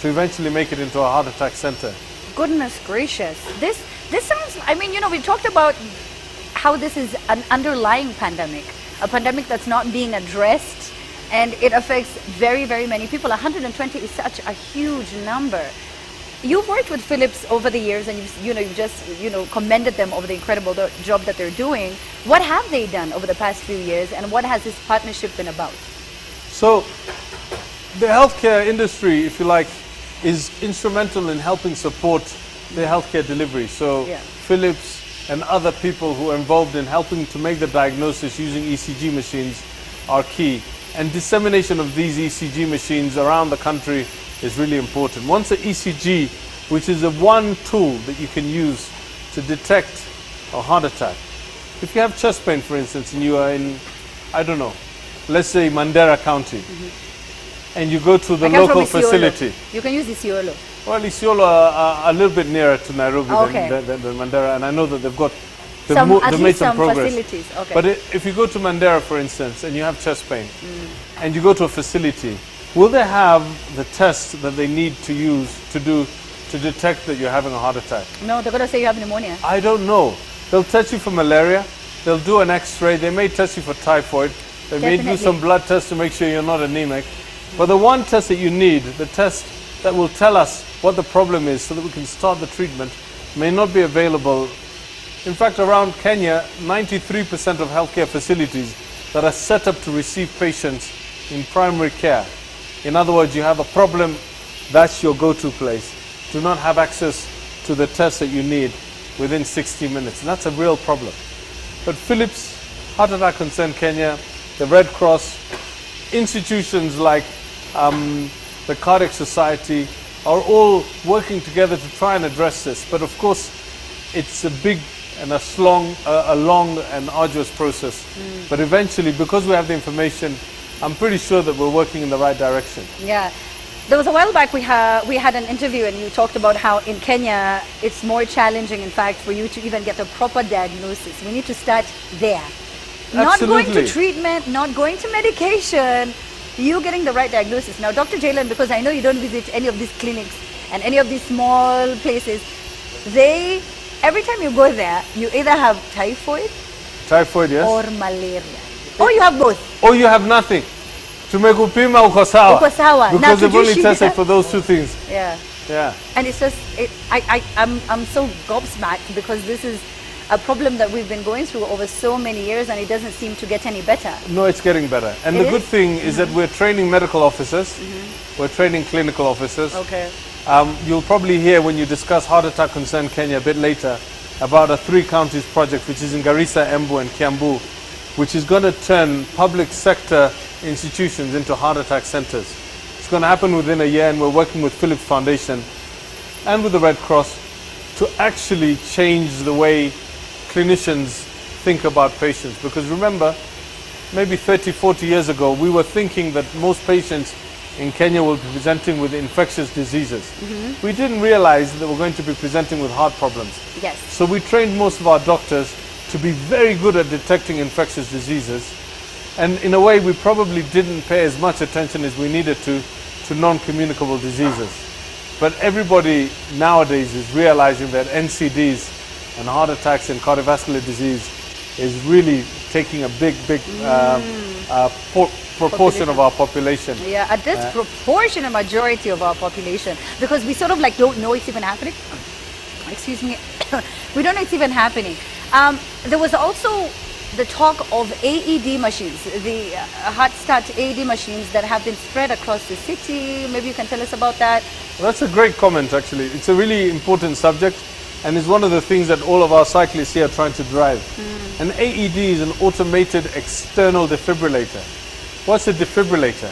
to eventually make it into a heart attack center. Goodness gracious. This sounds, we talked about how this is an underlying pandemic, a pandemic that's not being addressed, and it affects very, very many people. 120 is such a huge number. You've worked with Philips over the years, and you've just commended them over the incredible job that they're doing. What have they done over the past few years, and what has this partnership been about? So, the healthcare industry, if you like, is instrumental in helping support the healthcare delivery. So, Philips and other people who are involved in helping to make the diagnosis using ECG machines are key. And dissemination of these ECG machines around the country is really important. Once an ECG, which is one tool that you can use to detect a heart attack. If you have chest pain, for instance, and you are in, let's say Mandera County, and you go to the local facility. You can use Isiolo. Well, Isiolo are a little bit nearer to Nairobi than Mandera, and I know that they've made some progress. Facilities. Okay. But if you go to Mandera, for instance, and you have chest pain, and you go to a facility, will they have the test that they need to use to detect that you're having a heart attack? No, they're going to say you have pneumonia. I don't know. They'll test you for malaria. They'll do an X-ray. They may test you for typhoid. They may do some blood tests to make sure you're not anemic. But the one test that you need, the test that will tell us what the problem is so that we can start the treatment, may not be available. In fact, around Kenya, 93% of healthcare facilities that are set up to receive patients in primary care. In other words, you have a problem, that's your go-to place. Do not have access to the test that you need within 60 minutes. And that's a real problem. But Philips, Heart Attack Concern Kenya, the Red Cross, institutions like the Cardiac Society are all working together to try and address this. But of course, it's a big and a long and arduous process. But eventually, because we have the information, I'm pretty sure that we're working in the right direction. Yeah. There was a while back we had an interview, and you talked about how in Kenya it's more challenging, in fact, for you to even get a proper diagnosis. We need to start there. Not going to treatment, not going to medication, you getting the right diagnosis. Now, Dr. Jalen, because I know you don't visit any of these clinics and any of these small places, every time you go there, you either have typhoid, yes, or malaria. Or you have both. Or you have nothing. Tumekupima uko sawa. Uko sawa. Because they've only tested for those two things. Yeah. Yeah. And it's just, I'm so gobsmacked because this is a problem that we've been going through over so many years, and it doesn't seem to get any better. No, it's getting better. And the good thing is that we're training medical officers, we're training clinical officers. Okay. You'll probably hear when you discuss Heart Attack Concern Kenya a bit later about a 3 counties project, which is in Garissa, Embu, and Kiambu, which is going to turn public sector institutions into heart attack centers. It's going to happen within a year, and we're working with Philips Foundation and with the Red Cross to actually change the way clinicians think about patients. Because remember, maybe 30, 40 years ago, we were thinking that most patients in Kenya will be presenting with infectious diseases. We didn't realize that we're going to be presenting with heart problems. Yes. So we trained most of our doctors to be very good at detecting infectious diseases. And in a way, we probably didn't pay as much attention as we needed to non-communicable diseases. But everybody nowadays is realizing that NCDs and heart attacks and cardiovascular disease is really taking a big proportion of our population. Yeah, a disproportionate majority of our population, because we sort of like don't know it's even happening. Excuse me. We don't know it's even happening. There was also the talk of AED machines, the heart start AED machines that have been spread across the city. Maybe you can tell us about that. Well, that's a great comment, actually. It's a really important subject, and it's one of the things that all of our cyclists here are trying to drive. An AED is an automated external defibrillator. What's a defibrillator?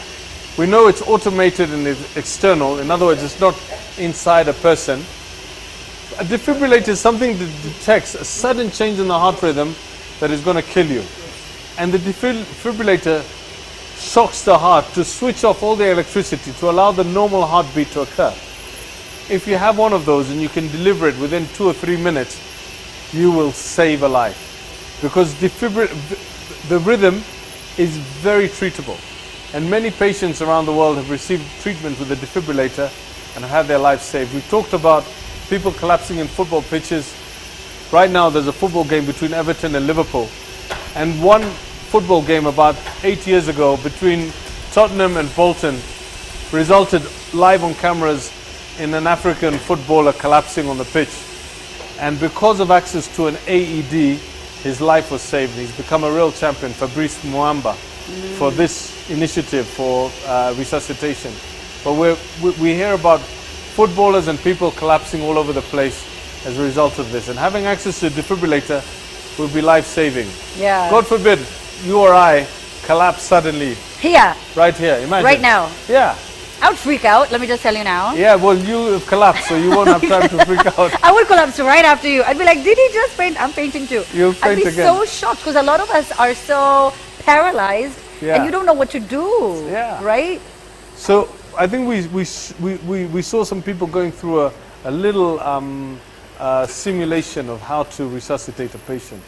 We know it's automated and it's external. In other words, it's not inside a person. A defibrillator is something that detects a sudden change in the heart rhythm that is going to kill you. And the defibrillator shocks the heart to switch off all the electricity to allow the normal heartbeat to occur. If you have one of those and you can deliver it within 2 or 3 minutes, you will save a life. Because the rhythm is very treatable. And many patients around the world have received treatment with the defibrillator and have had their lives saved. We talked about people collapsing in football pitches. Right now there's a football game between Everton and Liverpool. And one football game about 8 years ago between Tottenham and Bolton resulted live on cameras in an African footballer collapsing on the pitch. And because of access to an AED, his life was saved. He's become a real champion, Fabrice Muamba, for this initiative for resuscitation. But we hear about footballers and people collapsing all over the place as a result of this. And having access to a defibrillator will be life-saving. Yeah. God forbid you or I collapse suddenly. Here. Right here, imagine. Right now. Yeah. I would freak out, let me just tell you now. Yeah, well, you have collapsed, so you won't have time to freak out. I would collapse right after you. I'd be like, did he just faint? I'm fainting too. You'll faint I'd be again. so shocked because a lot of us are so paralyzed and you don't know what to do, right? So I think we saw some people going through a little simulation of how to resuscitate a patient.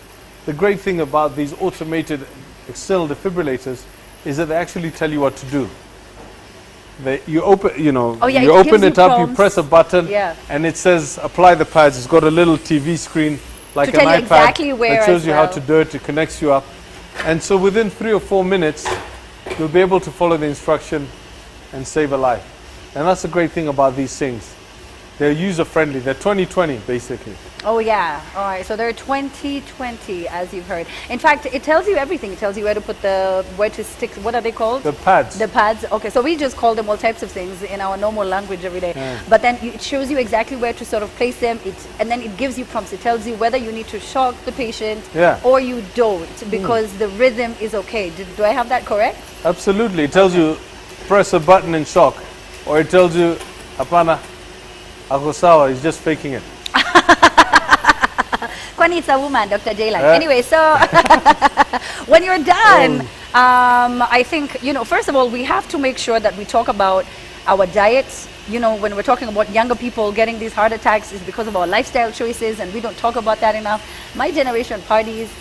The great thing about these automated external defibrillators is that they actually tell you what to do. You open, you open it up, you press a button, and it says apply the pads. It's got a little TV screen like an iPad exactly where that shows you how to do it. It connects you up, and so within 3 or 4 minutes, you'll be able to follow the instruction and save a life. And that's the great thing about these things. They're user-friendly. They're 2020, basically. Oh, yeah. All right. So they're 2020, as you've heard. In fact, it tells you everything. It tells you where to put where to stick. What are they called? The pads. The pads. Okay. So we just call them all types of things in our normal language every day. Yeah. But then it shows you exactly where to sort of place them. And then it gives you prompts. It tells you whether you need to shock the patient or you don't, because the rhythm is okay. Do I have that correct? Absolutely. It tells you press a button and shock. Or it tells you, Hapana, ako sawa, he's just faking it. Kwani it's a woman, Dr. Jaylan. Anyway, so when you're done, I think, first of all, we have to make sure that we talk about our diets. When we're talking about younger people getting these heart attacks, is because of our lifestyle choices, and we don't talk about that enough. My generation parties,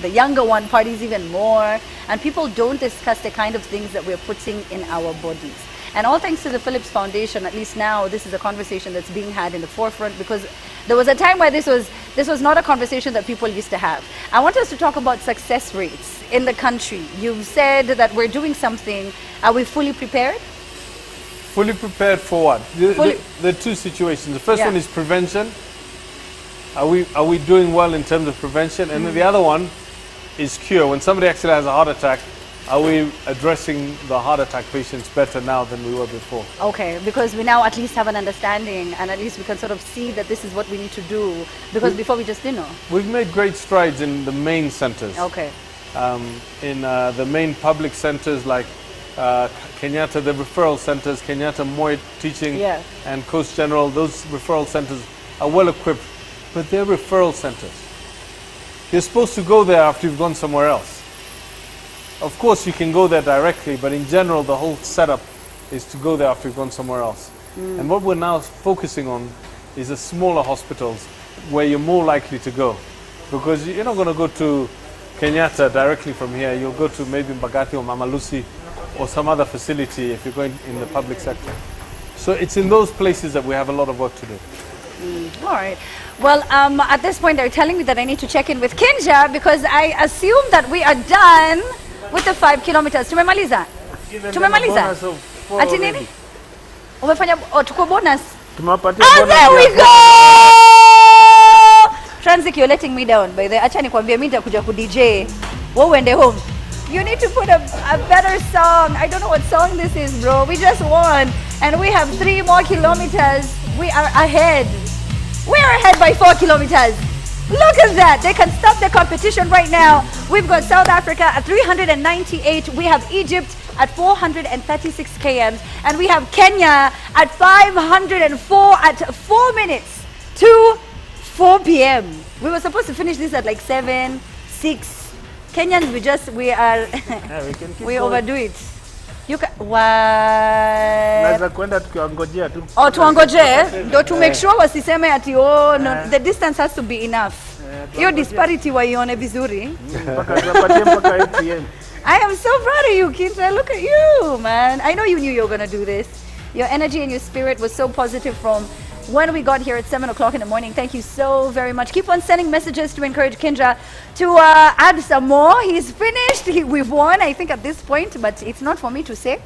the younger one parties even more, and people don't discuss the kind of things that we're putting in our bodies. And all thanks to the Philips Foundation, at least now this is a conversation that's being had in the forefront, because there was a time where this was not a conversation that people used to have. I want us to talk about success rates in the country. You've said that we're doing something. Are we fully prepared? Fully prepared for what? There are two situations. The first one is prevention. Are we doing well in terms of prevention? And then the other one is cure. When somebody actually has a heart attack, are we addressing the heart attack patients better now than we were before? Okay, because we now at least have an understanding, and at least we can sort of see that this is what we need to do, because before we just didn't know. We've made great strides in the main centers. Okay. In the main public centers like Kenyatta, the referral centers, Kenyatta Moi Teaching and Coast General, those referral centers are well equipped, but they're referral centers. You're supposed to go there after you've gone somewhere else. Of course, you can go there directly, but in general, the whole setup is to go there after you've gone somewhere else. And what we're now focusing on is the smaller hospitals where you're more likely to go. Because you're not going to go to Kenyatta directly from here. You'll go to maybe Mbagati or Mama Lucy or some other facility if you're going in the public sector. So it's in those places that we have a lot of work to do. All right. Well, at this point, they're telling me that I need to check in with Kinja because I assume that we are done with the 5 kilometers. Tumemaliza? Tumemaliza? Ati nini? Umefanya tukue bonus? There we go! Transic, you're letting me down. By the acha nikwambie mimi nitakuja ku DJ. Wewe uende home. You need to put a better song. I don't know what song this is, bro. We just won and we have 3 more kilometers. We are ahead. We are ahead by 4 kilometers. Look at that. They can stop the competition right now. We've got South Africa at 398. We have Egypt at 436 kms. And we have Kenya at 504 at 4 minutes to 4 p.m. We were supposed to finish this at like 7, 6. Kenyans, we overdo it. You can, Naweza kwenda tukiwangojea tu. Oh, tuangoje ndo to make sure wasiseme ati oh no, the distance has to be enough. Hiyo disparity waione vizuri. I am so proud of you, Kinja. Look at you, man. I know you knew you were going to do this. Your energy and your spirit was so positive from when we got here at 7 o'clock in the morning. Thank you so very much. Keep on sending messages to encourage Kinja to add some more. He's finished. We've won, I think, at this point, but it's not for me to say.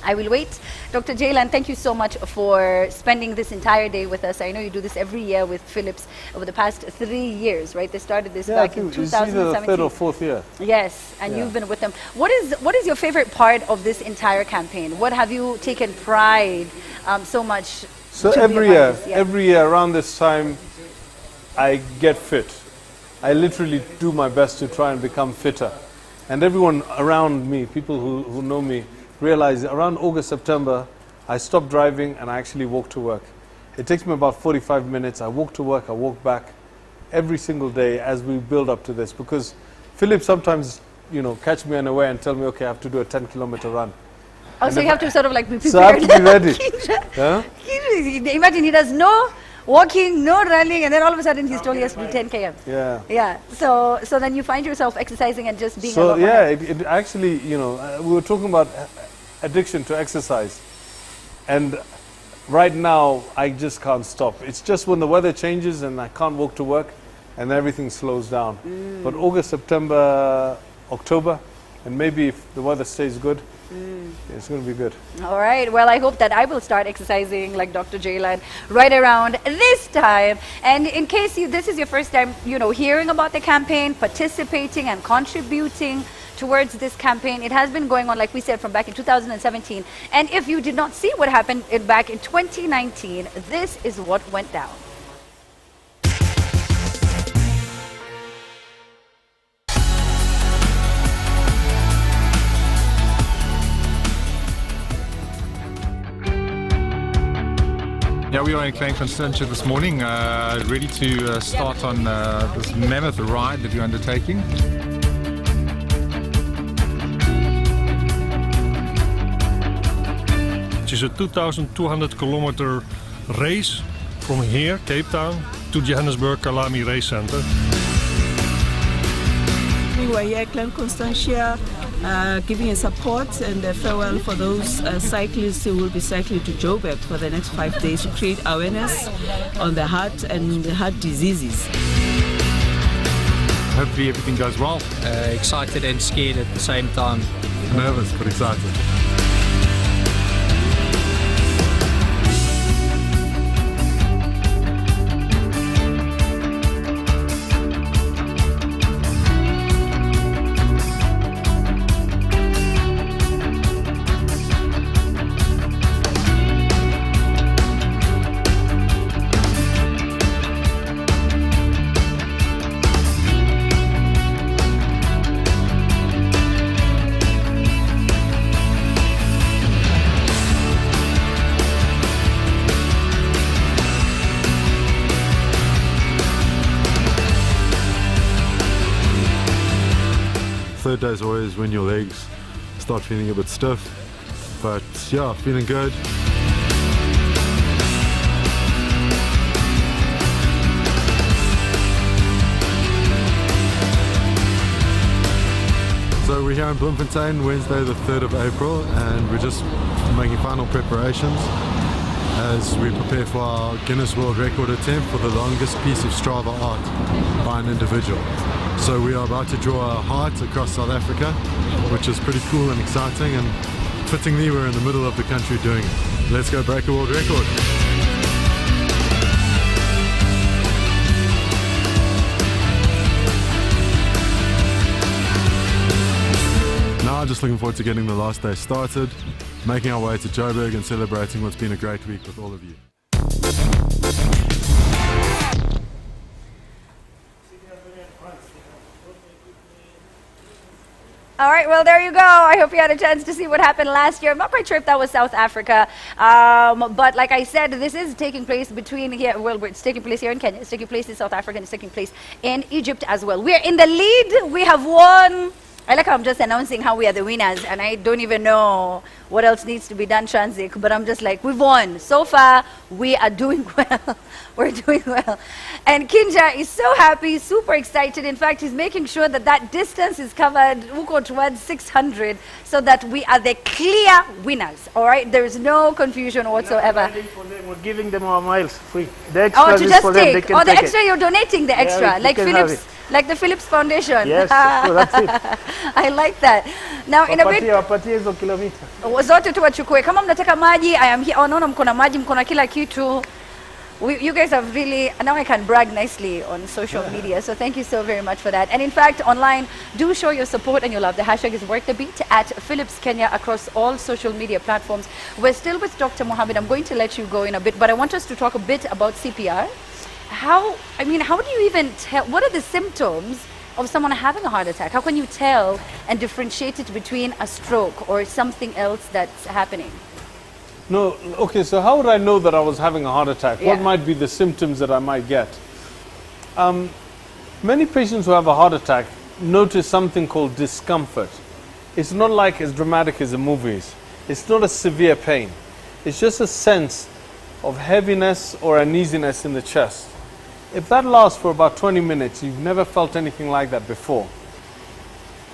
I will wait. Dr. Jaylan, thank you so much for spending this entire day with us. I know you do this every year with Philips over the past 3 years, right? They started this back in 2017. It's either the 3rd or 4th year. Yes, and you've been with them. What is your favorite part of this entire campaign? What have you taken pride so much? So every year around this time, I get fit. I literally do my best to try and become fitter. And everyone around me, people who know me, realize around August, September, I stop driving and I actually walk to work. It takes me about 45 minutes. I walk to work, I walk back every single day as we build up to this. Because Philip sometimes, catch me on the way and tell me, okay, I have to do a 10-kilometer run. Oh, and so you have to sort of like be prepared. So I have to be ready. Huh? Imagine he does no walking, no running, and then all of a sudden he's told he has to do 10 km. Yeah. Yeah. So then you find yourself exercising and just being. So it actually, we were talking about addiction to exercise, and right now I just can't stop. It's just when the weather changes and I can't walk to work, and everything slows down. But August, September, October, and maybe if the weather stays good, it's going to be good. All right. Well, I hope that I will start exercising like Dr. Jaylan right around this time. And in case this is your first time, hearing about the campaign, participating and contributing towards this campaign, it has been going on, like we said, from back in 2017. And if you did not see what happened back in 2019, this is what went down. Yeah, we are in Klein Constantia this morning, ready to start on this mammoth ride that we're undertaking. It is a 2,200 kilometer race from here, Cape Town, to Johannesburg Kalami Race Center. We were here at Klein Constantia giving a support and a farewell for those cyclists who will be cycling to Joburg for the next 5 days to create awareness on the heart and the heart diseases. Hopefully everything goes well. Excited and scared at the same time. Nervous but excited. Third day is always when your legs start feeling a bit stiff. But yeah, feeling good. So we're here in Bloemfontein, Wednesday the 3rd of April, and we're just making final preparations as we prepare for our Guinness World Record attempt for the longest piece of Strava art by an individual. So we are about to draw a heart across South Africa, which is pretty cool and exciting, and fittingly we're in the middle of the country doing it. Let's go break a world record. Now just looking forward to getting the last day started, making our way to Joburg and celebrating what's been a great week with all of you. All right, well, there you go. I hope you had a chance to see what happened last year. I'm not quite sure if that was South Africa, but like I said, this is taking place between here. Well, it's taking place here in Kenya. It's taking place in South Africa, and it's taking place in Egypt as well. We're in the lead. We have won. I like how I'm just announcing how we are the winners, and I don't even know what else needs to be done, Transic, but I'm just like, we've won. So far, we are doing well. We're doing well. And Kinja is so happy, super excited. In fact, he's making sure that that distance is covered, we'll go towards 600, so that we are the clear winners, all right? There is no confusion whatsoever. We're giving them our miles free. The extra Oh, to is just for them. They take. can Oh, the take extra, it. you're donating the extra, Yeah, like you can have Philips. Like the Philips Foundation. Yes, so that's it. I like that. Now in a bit Wapatie hizo kilomita. zote tu wachukue. Kama mnataka maji, I am here. Oh, naona mko na maji, mko na kila kitu. You guys have really, now I can brag nicely on social media, so thank you so very much for that. And in fact, online, do show your support and your love. The hashtag is WorkTheBeat at Philips Kenya across all social media platforms. We're still with Dr. Mohammed. I'm going to let you go in a bit, but I want us to talk a bit about CPR. How do you even tell, what are the symptoms of someone having a heart attack? How can you tell and differentiate it between a stroke or something else that's happening? No, okay, so how would I know that I was having a heart attack? Yeah. What might be the symptoms that I might get? Many patients who have a heart attack notice something called discomfort. It's not like as dramatic as the movies. It's not a severe pain. It's just a sense of heaviness or uneasiness in the chest. If that lasts for about 20 minutes, you've never felt anything like that before.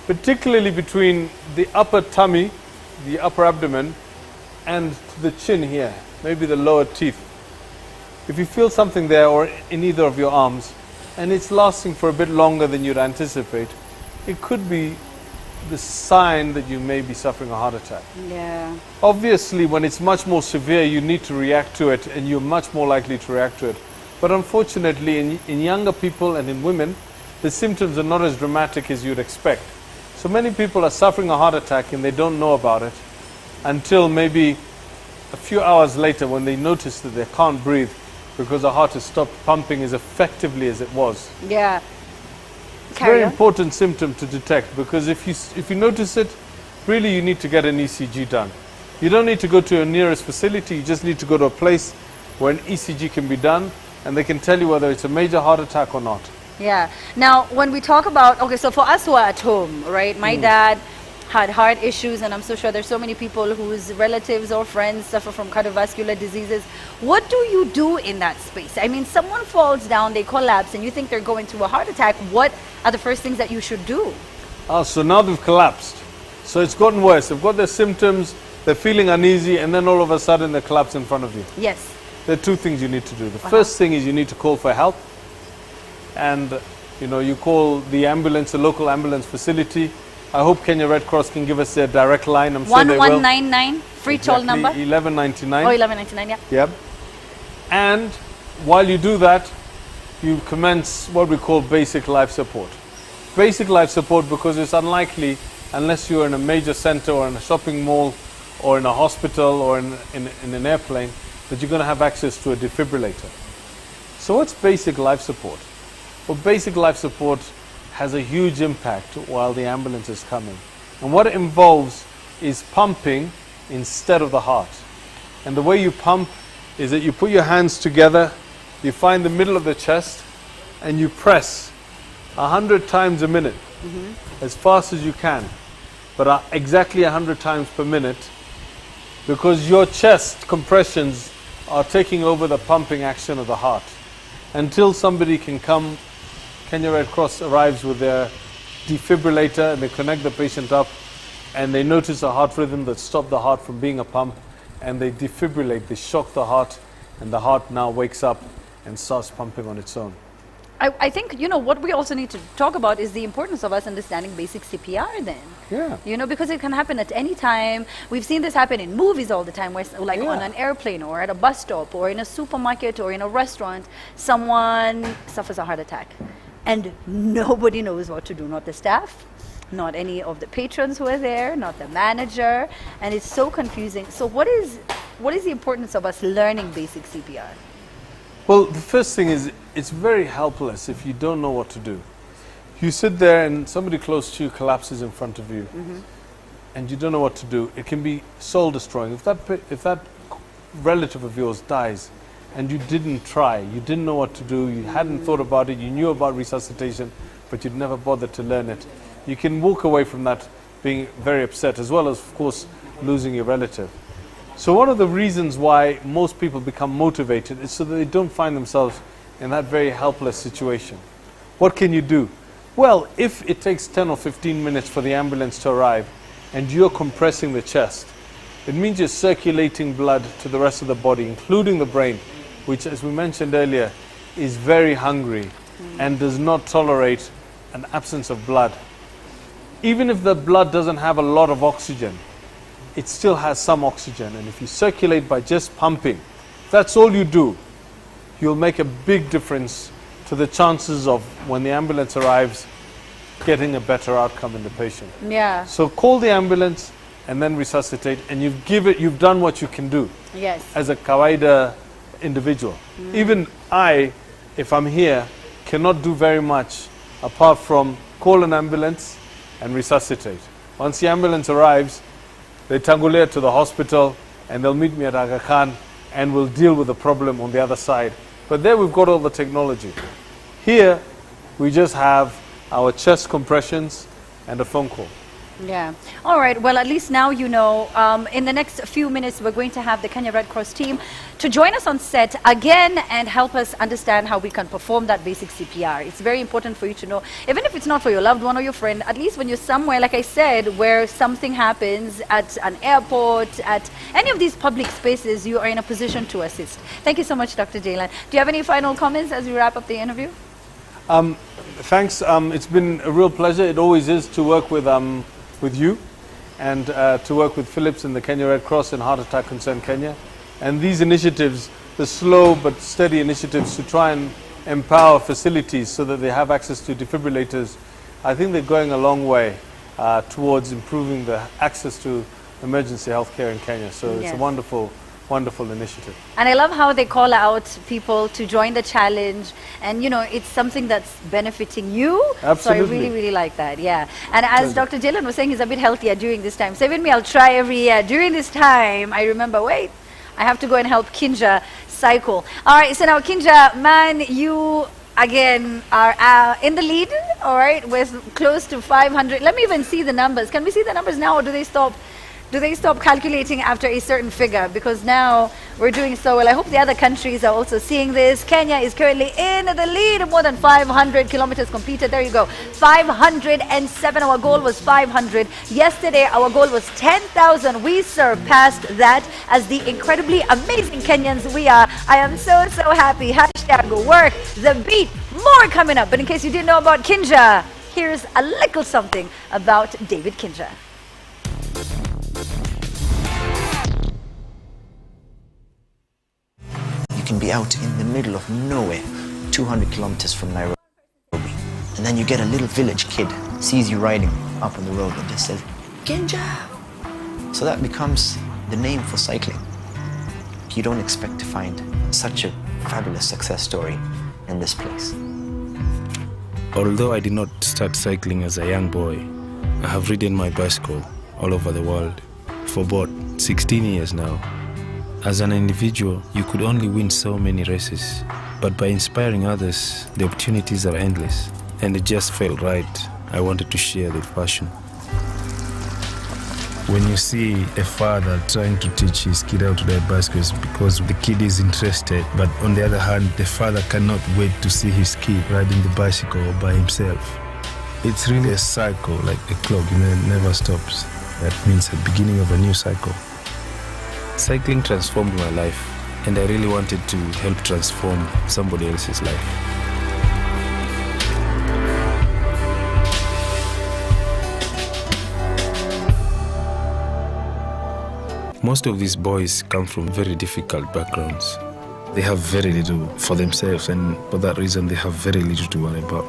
Particularly between the upper tummy, the upper abdomen, and the chin here, maybe the lower teeth. If you feel something there or in either of your arms, and it's lasting for a bit longer than you'd anticipate, it could be the sign that you may be suffering a heart attack. Yeah. Obviously, when it's much more severe, you need to react to it, and you're much more likely to react to it. But unfortunately, in younger people and in women, the symptoms are not as dramatic as you'd expect. So many people are suffering a heart attack and they don't know about it until maybe a few hours later when they notice that they can't breathe because the heart has stopped pumping as effectively as it was. Yeah. It's a very important symptom to detect, because if you notice it, really you need to get an ECG done. You don't need to go to your nearest facility, you just need to go to a place where an ECG can be done, and they can tell you whether it's a major heart attack or not. Yeah. Now, when we talk about, okay, so for us who are at home, right? My dad had heart issues, and I'm so sure there's so many people whose relatives or friends suffer from cardiovascular diseases. What do you do in that space? I mean, someone falls down, they collapse, and you think they're going through a heart attack. What are the first things that you should do? So now they've collapsed. So it's gotten worse. They've got their symptoms, they're feeling uneasy, and then all of a sudden they collapse in front of you. Yes. There are two things you need to do. The first thing is you need to call for help, and you call the ambulance, the local ambulance facility. I hope Kenya Red Cross can give us their direct line. I'm sure they will. 1199 free toll number. 1199. Oh, 1199, yeah. Yep. And while you do that, you commence what we call basic life support. Basic life support because it's unlikely, unless you're in a major center or in a shopping mall or in a hospital or in an airplane, that you're going to have access to a defibrillator. So what's basic life support? Well, basic life support has a huge impact while the ambulance is coming. And what it involves is pumping instead of the heart. And the way you pump is that you put your hands together, you find the middle of the chest, and you press 100 times a minute, as fast as you can, but exactly 100 times per minute, because your chest compressions are taking over the pumping action of the heart. Until somebody can come, Kenya Red Cross arrives with their defibrillator and they connect the patient up and they notice a heart rhythm that stops the heart from being a pump, and they defibrillate, they shock the heart, and the heart now wakes up and starts pumping on its own. I think, you know, what we also need to talk about is the importance of us understanding basic CPR then. Yeah. You know, because it can happen at any time. We've seen this happen in movies all the time, where like on an airplane or at a bus stop or in a supermarket or in a restaurant, someone suffers a heart attack and nobody knows what to do, not the staff, not any of the patrons who are there, not the manager, and it's so confusing. So what is the importance of us learning basic CPR? Well, the first thing is it's very helpless if you don't know what to do. You sit there and somebody close to you collapses in front of you, and you don't know what to do. It can be soul destroying. If that relative of yours dies and you didn't try, you didn't know what to do, you hadn't thought about it, you knew about resuscitation, but you'd never bothered to learn it, you can walk away from that being very upset, as well as, of course, losing your relative. So one of the reasons why most people become motivated is so that they don't find themselves in that very helpless situation. What can you do? Well, if it takes 10 or 15 minutes for the ambulance to arrive and you're compressing the chest, it means you're circulating blood to the rest of the body, including the brain, which, as we mentioned earlier, is very hungry and does not tolerate an absence of blood. Even if the blood doesn't have a lot of oxygen, it still has some oxygen, and if you circulate by just pumping, if that's all you do, you'll make a big difference to the chances of, when the ambulance arrives, getting a better outcome in the patient. Yeah. So call the ambulance and then resuscitate, and you've done what you can do. Yes. As a kawaida individual. Even I, if I'm here, cannot do very much apart from call an ambulance and resuscitate. Once the ambulance arrives, they tangulate to the hospital and they'll meet me at Aga Khan and we'll deal with the problem on the other side. But there we've got all the technology. Here, we just have our chest compressions and a phone call. Yeah. All right. Well, at least now you know. In the next few minutes, we're going to have the Kenya Red Cross team to join us on set again and help us understand how we can perform that basic CPR. It's very important for you to know, even if it's not for your loved one or your friend, at least when you're somewhere, like I said, where something happens at an airport, at any of these public spaces, you are in a position to assist. Thank you so much, Dr. Jaylan. Do you have any final comments as we wrap up the interview? Thanks. It's been a real pleasure. It always is to work with you and to work with Philips and the Kenya Red Cross and Heart Attack Concern Kenya. And these initiatives, the slow but steady initiatives to try and empower facilities so that they have access to defibrillators, I think they're going a long way towards improving the access to emergency healthcare in Kenya. So it's a wonderful initiative. And I love how they call out people to join the challenge, and you know, it's something that's benefiting you. Absolutely. So I really like that. Yeah. And as Dr. Jaylan was saying, he's a bit healthier during this time. So even me, I'll try every year. During this time, I remember, wait, I have to go and help Kinja cycle. All right, so now Kinja, man, you again are in the lead, all right, with close to 500. Let me even see the numbers. Can we see the numbers now, or do they stop? Do they stop calculating after a certain figure? Because now we're doing so well. I hope the other countries are also seeing this. Kenya is currently in the lead. More than 500 kilometers completed. There you go. 507. Our goal was 500. Yesterday, our goal was 10,000. We surpassed that as the incredibly amazing Kenyans we are. I am so happy. Hashtag work the beat. More coming up. But in case you didn't know about Kinja, here's a little something about David Kinja. You can be out in the middle of nowhere, 200 kilometers from Nairobi, and then you get a little village kid, sees you riding up on the road and just says, Kinja! So that becomes the name for cycling. You don't expect to find such a fabulous success story in this place. Although I did not start cycling as a young boy, I have ridden my bicycle all over the world for about 16 years now. As an individual, you could only win so many races, but by inspiring others, the opportunities are endless, and it just felt right. I wanted to share that passion. When you see a father trying to teach his kid how to ride bicycles because the kid is interested, but on the other hand, the father cannot wait to see his kid riding the bicycle by himself. It's really a cycle, like a clock, it never stops. That means the beginning of a new cycle. Cycling transformed my life, and I really wanted to help transform somebody else's life. Most of these boys come from very difficult backgrounds. They have very little for themselves, and for that reason they have very little to worry about.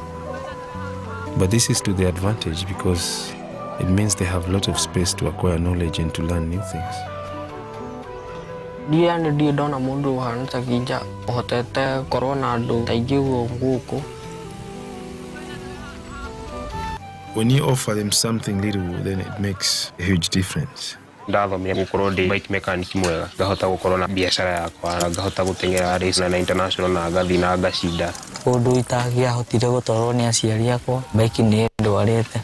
But this is to their advantage because it means they have a lot of space to acquire knowledge and to learn new things. When you offer them something little, then it makes a huge difference. Ndathomire gukorwo ndi bike mechanic mwega ngahota gukorwo na biashara yakwa na ngahota gutengera race na international na ngathi na ngacinda undu itagiahotire gutwarwo ni aciari akwa bike ni ndwarete.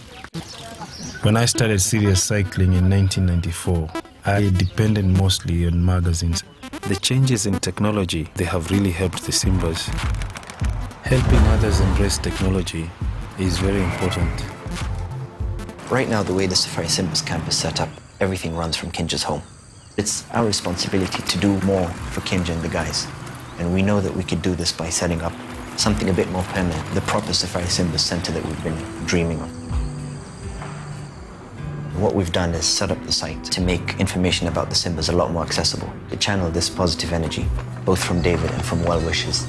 When I started serious cycling in 1994, I depended mostly on magazines. The changes in technology, they have really helped the Simbas. Helping others embrace technology is very important. Right now, the way the Safari Simbas camp is set up, everything runs from Kinja's home. It's our responsibility to do more for Kinja and the guys. And we know that we could do this by setting up something a bit more permanent, the proper Safari Simbas center that we've been dreaming of. What we've done is set up the site to make information about the Simbas a lot more accessible, to channel this positive energy, both from David and from well-wishers.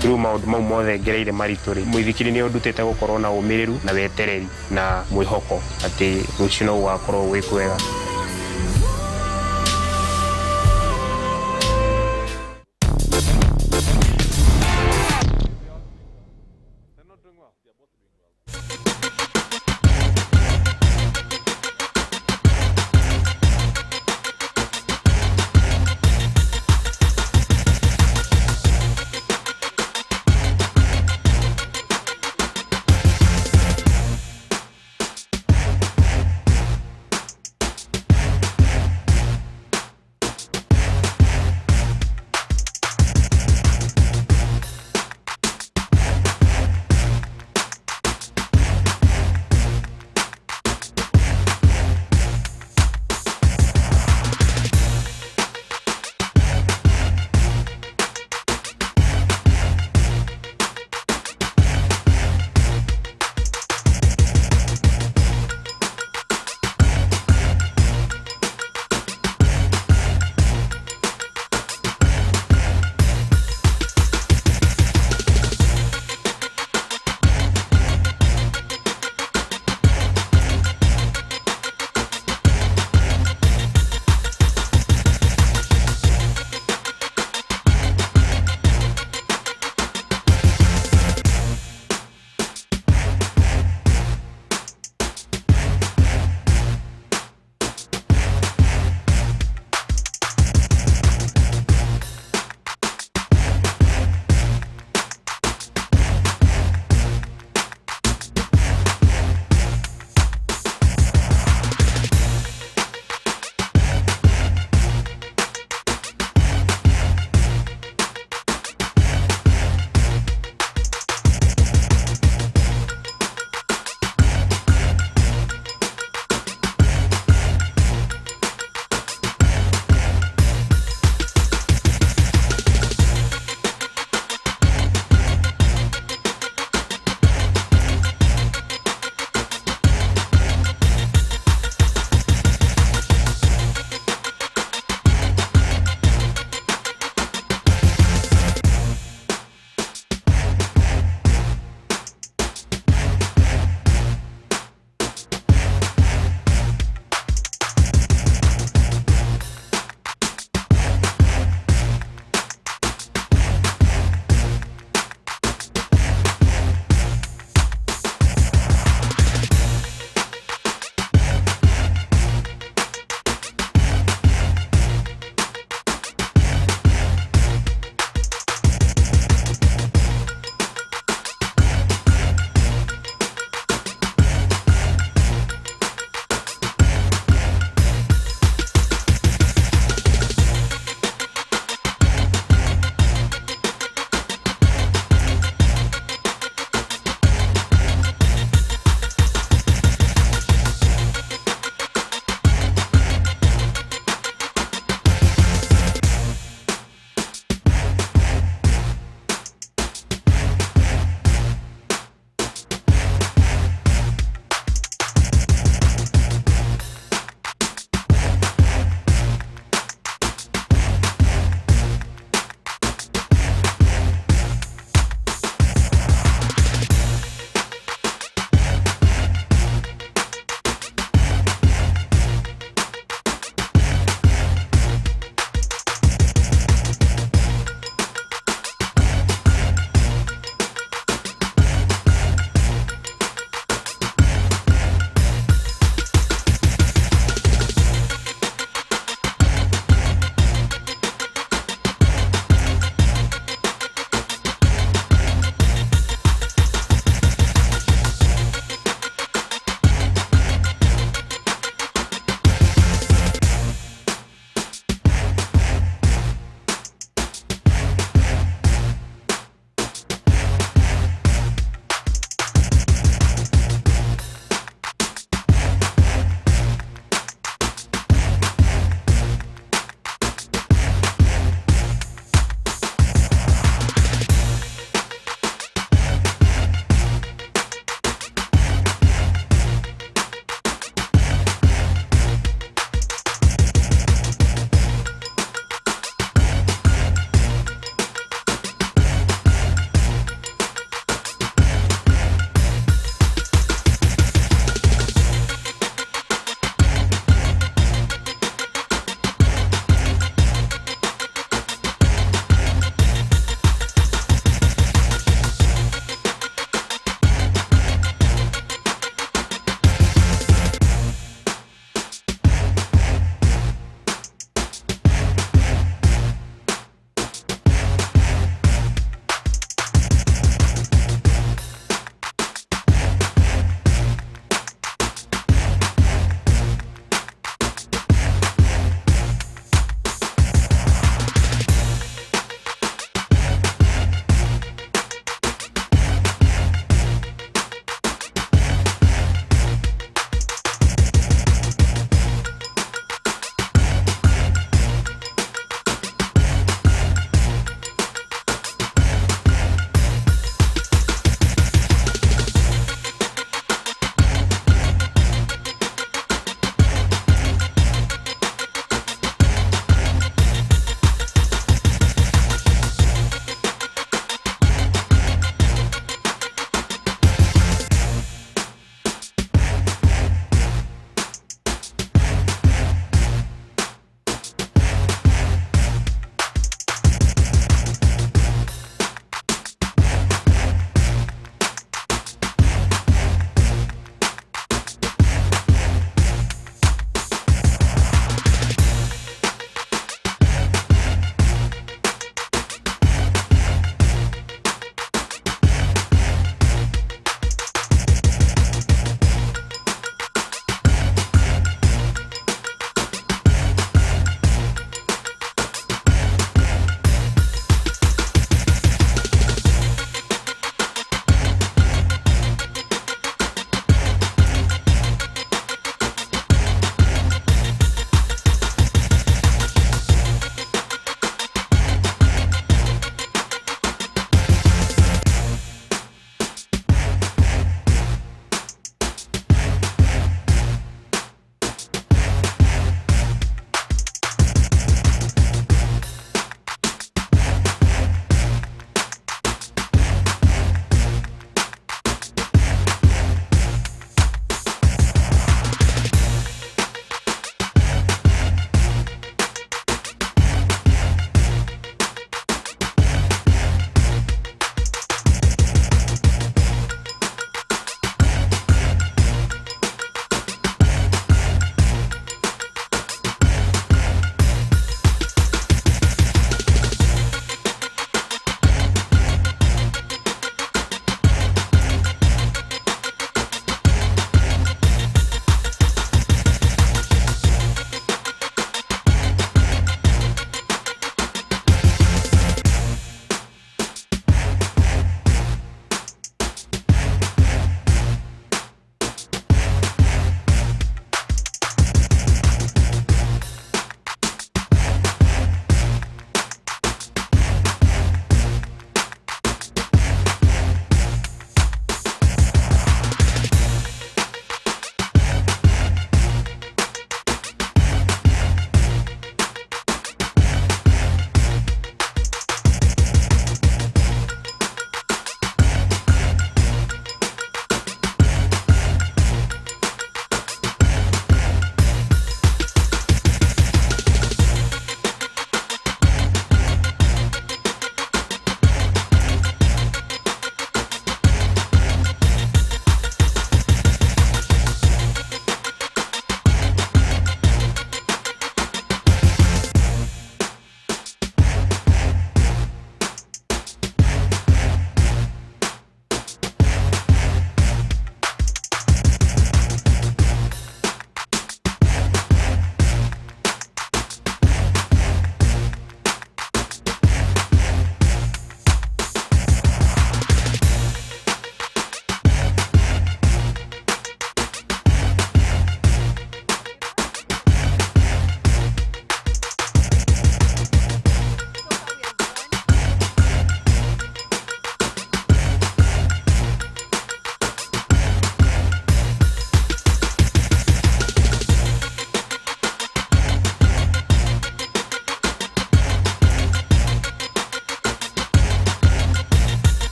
Through maundu mau mothe ngereire maritu ri muithikiri ni ndutete gukorwo na umiriru na wetereri na mwihoko ati rucio no gwakorwo gwi kwega.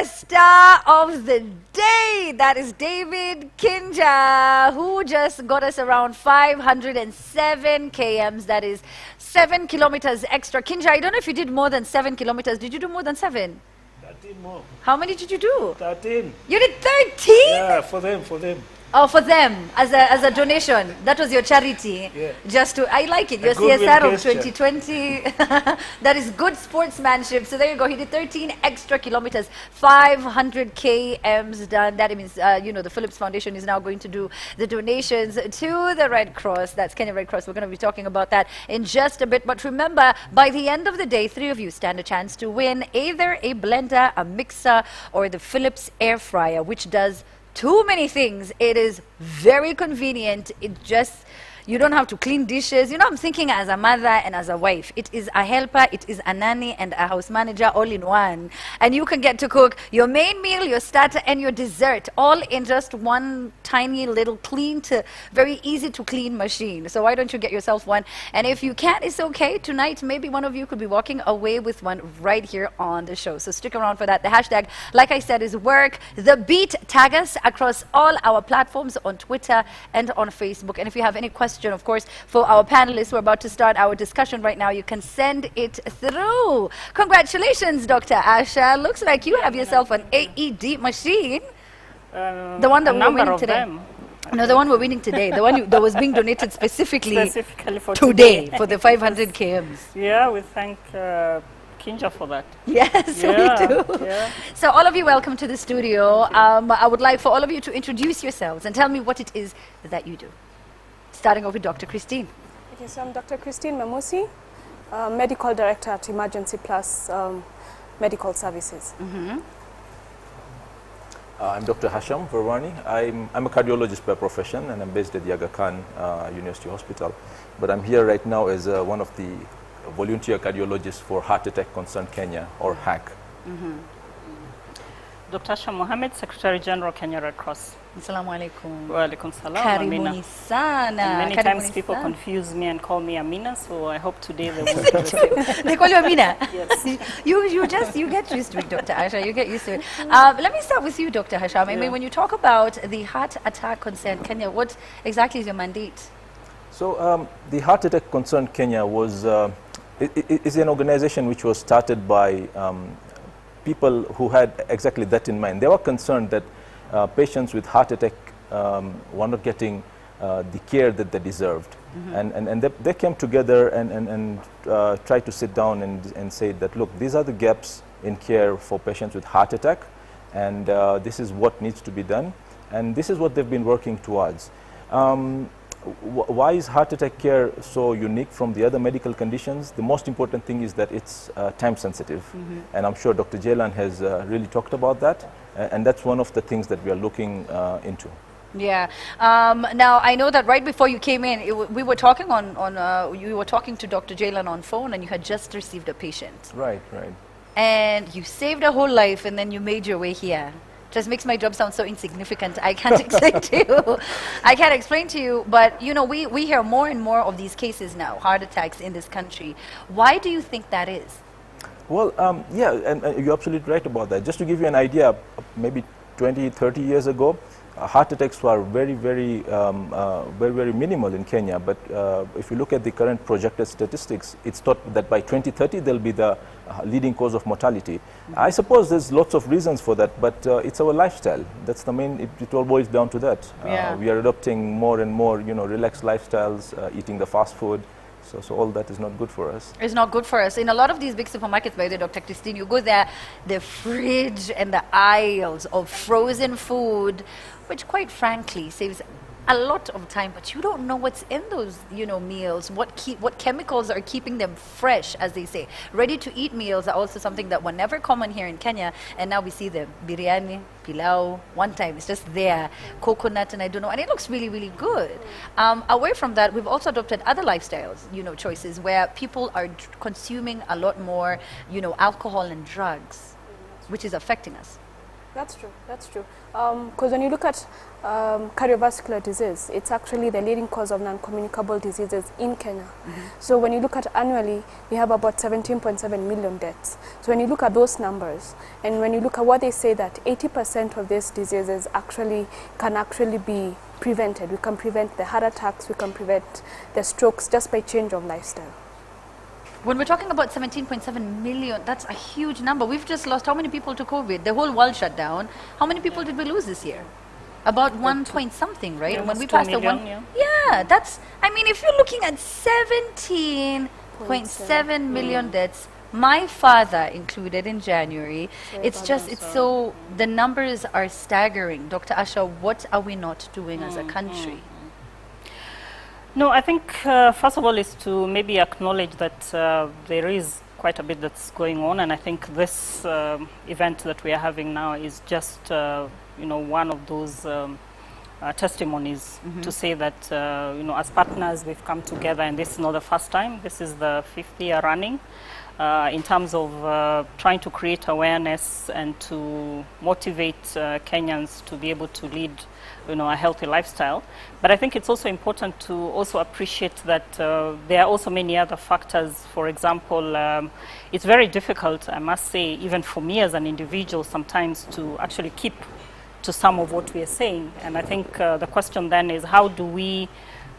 the star of the day. That is David Kinja, who just got us around 507 kms. That is 7 kilometers extra. Kinja, I don't know if you did more than 7 kilometers. Did you do more than 7? 13 more. How many did you do? 13. You did 13? Yeah, for them. Oh, for them, as a donation. That was your charity. Yeah. Just to, I like it, your goodwill CSR of gesture. 2020. That is good sportsmanship. So there you go. He did 13 extra kilometers, 500 kms done. That means, the Phillips Foundation is now going to do the donations to the Red Cross. That's Kenya Red Cross. We're going to be talking about that in just a bit. But remember, by the end of the day, 3 of you stand a chance to win either a blender, a mixer, or the Philips air fryer, which does too many things. It is very convenient. You don't have to clean dishes. I'm thinking as a mother and as a wife. It is a helper, it is a nanny and a house manager all in one. And you can get to cook your main meal, your starter and your dessert all in just one tiny little very easy to clean machine. So why don't you get yourself one? And if you can't, it's okay. Tonight, maybe one of you could be walking away with one right here on the show. So stick around for that. The hashtag, like I said, is Work the Beat. Tag us across all our platforms on Twitter and on Facebook. And if you have any questions, of course, for our panelists, we're about to start our discussion right now. You can send it through. Congratulations, Dr. Asha. Looks like you have yourself an AED machine. The one that we're winning today. No, the one we're winning today. The one that was being donated specifically for today for the 500 kms. Yeah, we thank Kinja for that. Yes, Yeah, we do. yeah. So all of you, welcome to the studio. I would like for all of you to introduce yourselves and tell me what it is that you do. Starting off with Dr. Christine. Okay, so I'm Dr. Christine Memusi, Medical Director at Emergency Plus Medical Services. I'm Dr. Hasham Verwani. I'm a cardiologist by profession and I'm based at the Aga Khan University Hospital. But I'm here right now as one of the volunteer cardiologists for Heart Attack Concern Kenya, or HAC. Dr. Asha Mohammed, Secretary General, Kenya Red Cross. Assalamu alaikum. Wa alaikum salam. Karibuni sana. And many Karibuni times people sana. confuse me and call me Amina, so I hope today they won't do the same. They call you Amina? Yes. You get used to it, Dr. Asha. You get used to it. Let me start with you, Dr. Hasham. I mean, when you talk about the Heart Attack Concern Kenya, what exactly is your mandate? So the Heart Attack Concern Kenya was is an organization which was started by people who had exactly that in mind. They were concerned that patients with heart attack were not getting the care that they deserved. And they came together and tried to sit down and say that, look, these are the gaps in care for patients with heart attack, and this is what needs to be done, and this is what they've been working towards. Why is heart attack care so unique from the other medical conditions? The most important thing is that it's time sensitive. And I'm sure Dr. Jaylan has really talked about that. And that's one of the things that we are looking into. Yeah. Now, I know that right before you came in, we were talking you were talking to Dr. Jaylan on phone, and you had just received a patient. Right. And you saved a whole life, and then you made your way here. Just makes my job sound so insignificant. I can't explain to you. I can't explain to you, but we hear more and more of these cases now, heart attacks in this country. Why do you think that is? Well, yeah, and you're absolutely right about that. Just to give you an idea, maybe 20, 30 years ago, heart attacks were very, very minimal in Kenya. But if you look at the current projected statistics, it's thought that by 2030 they'll be the leading cause of mortality. I suppose there's lots of reasons for that, but it's our lifestyle. That's the main. It all boils down to that. Yeah. We are adopting more and more, relaxed lifestyles, eating the fast food. So all that is not good for us. It's not good for us. In a lot of these big supermarkets, by the way, Dr. Christine, you go there, the fridge and the aisles of frozen food, which quite frankly saves a lot of time, but you don't know what's in those, meals, what chemicals are keeping them fresh, as they say. Ready-to-eat meals are also something that were never common here in Kenya, and now we see them. Biryani, pilau, one time it's just there, coconut, and I don't know, and it looks really, really good. Away from that, we've also adopted other lifestyles, choices where people are consuming a lot more, alcohol and drugs, which is affecting us. That's true. That's true. Because when you look at cardiovascular disease, it's actually the leading cause of non-communicable diseases in Kenya. So when you look at annually, we have about 17.7 million deaths. So when you look at those numbers, and when you look at what they say that 80% of these diseases can actually be prevented. We can prevent the heart attacks, we can prevent the strokes just by change of lifestyle. When we're talking about 17.7 million, that's a huge number. We've just lost how many people to COVID? The whole world shut down. How many people did we lose this year? About 1 point something, right? Yeah, when we 2 passed million, the one, yeah. that's. I mean, if you're looking at 17.7 million deaths, my father included in January. It's so the numbers are staggering. Dr. Asha, what are we not doing as a country? No, I think first of all is to maybe acknowledge that there is quite a bit that's going on, and I think this event that we are having now is just one of those testimonies to say that as partners we've come together, and this is not the first time. This is the 5th year running in terms of trying to create awareness and to motivate Kenyans to be able to lead a healthy lifestyle. But I think it's also important to also appreciate that there are also many other factors. For example, it's very difficult, I must say, even for me as an individual sometimes to actually keep to some of what we are saying. And I think the question then is, how do we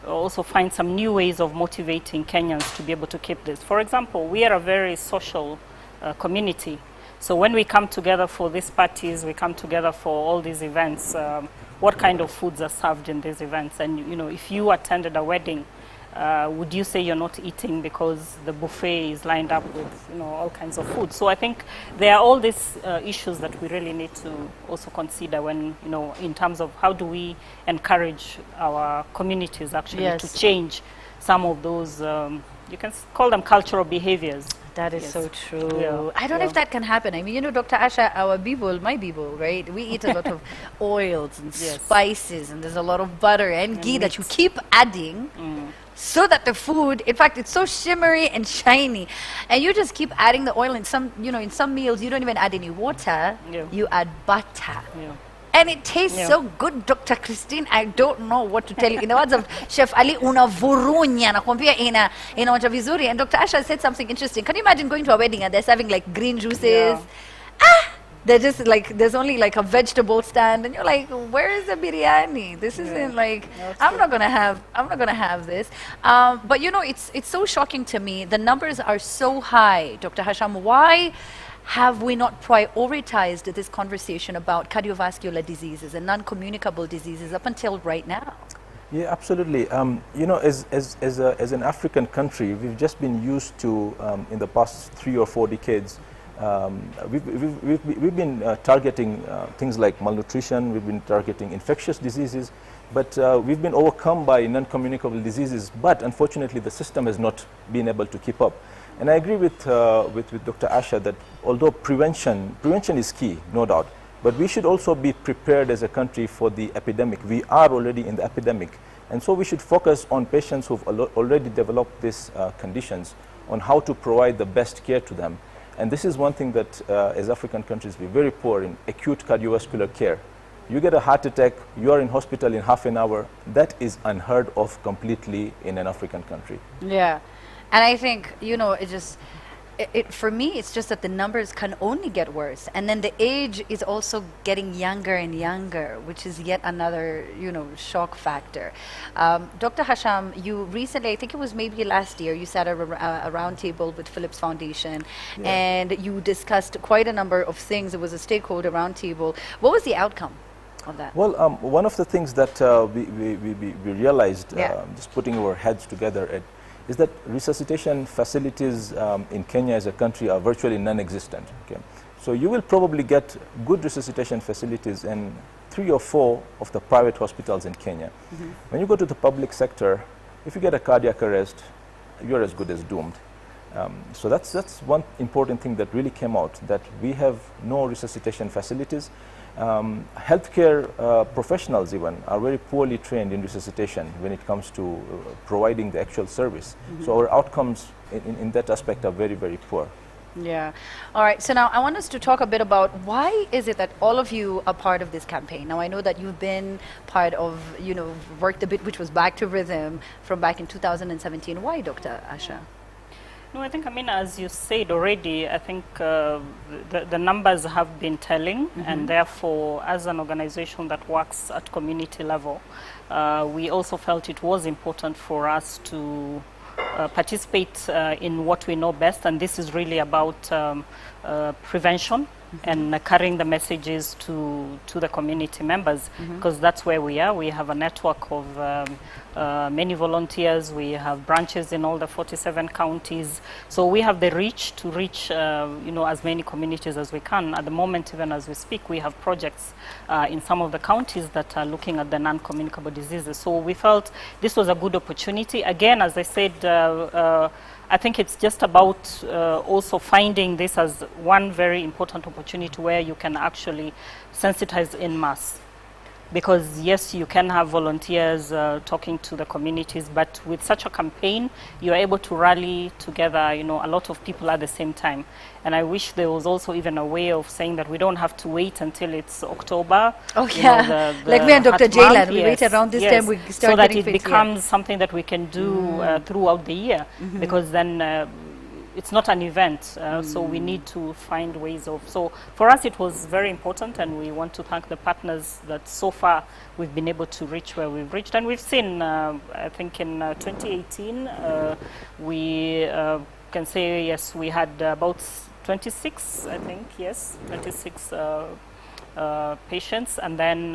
also find some new ways of motivating Kenyans to be able to keep this? For example, we are a very social community. So when we come together for these parties, we come together for all these events, what kind of foods are served in these events? And if you attended a wedding, would you say you're not eating because the buffet is lined up with all kinds of food? So I think there are all these issues that we really need to also consider when in terms of how do we encourage our communities actually to change some of those you can call them cultural behaviors. That is so true. Yeah. I don't know if that can happen. I mean, Dr. Asha, my people, right? We eat a lot of oils and spices, and there's a lot of butter and ghee that you keep adding so that the food, in fact, it's so shimmery and shiny. And you just keep adding the oil in some, in some meals, you don't even add any water. You add butter. And it tastes so good, Dr. Christine. I don't know what to tell you. In the words of Chef Ali, unavurunya, nakwambia inaonja vizuri. And Dr. Asha said something interesting. Can you imagine going to a wedding and they're serving like green juices? They're just like, there's only like a vegetable stand, and you're like, where is the biryani? This isn't like, I'm not gonna have this. But it's so shocking to me. The numbers are so high, Dr. Hasham. Why have we not prioritized this conversation about cardiovascular diseases and non-communicable diseases up until right now? Yeah, absolutely. As an African country, we've just been used to, in the past 3 or 4 decades, we've been targeting things like malnutrition, we've been targeting infectious diseases, but we've been overcome by non-communicable diseases, but unfortunately the system has not been able to keep up. And I agree with Dr. Asha that although prevention is key, no doubt, but we should also be prepared as a country for the epidemic. We are already in the epidemic, and so we should focus on patients who've already developed these conditions, on how to provide the best care to them. And this is one thing that as African countries we're very poor in: acute cardiovascular care. You get a heart attack, you are in hospital in half an hour. That is unheard of completely in an African country. Yeah. And I think, for me, it's just that the numbers can only get worse. And then the age is also getting younger and younger, which is yet another, shock factor. Dr. Hasham, you recently, I think it was maybe last year, you sat at a round table with Philips Foundation, and you discussed quite a number of things. It was a stakeholder round table. What was the outcome of that? Well, one of the things that we realized, just putting our heads together, is that resuscitation facilities in Kenya as a country are virtually non-existent. Okay? So you will probably get good resuscitation facilities in 3 or 4 of the private hospitals in Kenya. When you go to the public sector, if you get a cardiac arrest, you're as good as doomed. So that's one important thing that really came out, that we have no resuscitation facilities. Healthcare professionals even are very poorly trained in resuscitation when it comes to providing the actual service. So our outcomes in that aspect are very, very poor. Yeah. All right. So now I want us to talk a bit about why is it that all of you are part of this campaign? Now I know that you've been part of, you know, Work the Beat, which was Back to Rhythm from back in 2017. Why, Dr. Asha? No, I think, I mean, as you said already, I think the numbers have been telling, and therefore, as an organization that works at community level, we also felt it was important for us to participate in what we know best, and this is really about prevention and carrying the messages to the community members, because that's where we are. We have a network of many volunteers. We have branches in all the 47 counties. So we have the reach to reach you know, as many communities as we can. At the moment, even as we speak, we have projects in some of the counties that are looking at the non-communicable diseases. So we felt this was a good opportunity. Again, as I said, I think it's just about also finding this as one very important opportunity where you can actually sensitize en masse. Because yes, you can have volunteers talking to the communities, but with such a campaign, you're able to rally together, you know, a lot of people at the same time. And I wish there was also even a way of saying that we don't have to wait until it's October. Oh yeah, like me and Dr. Jaylan, we wait around this time, we start so that getting it fit, becomes something that we can do throughout the year, because then it's not an event, so we need to find ways of. So for us, it was very important, and we want to thank the partners that so far we've been able to reach where we've reached. And we've seen, I think in 2018, we can say, yes, we had about 26, I think, yes, 26 patients. And then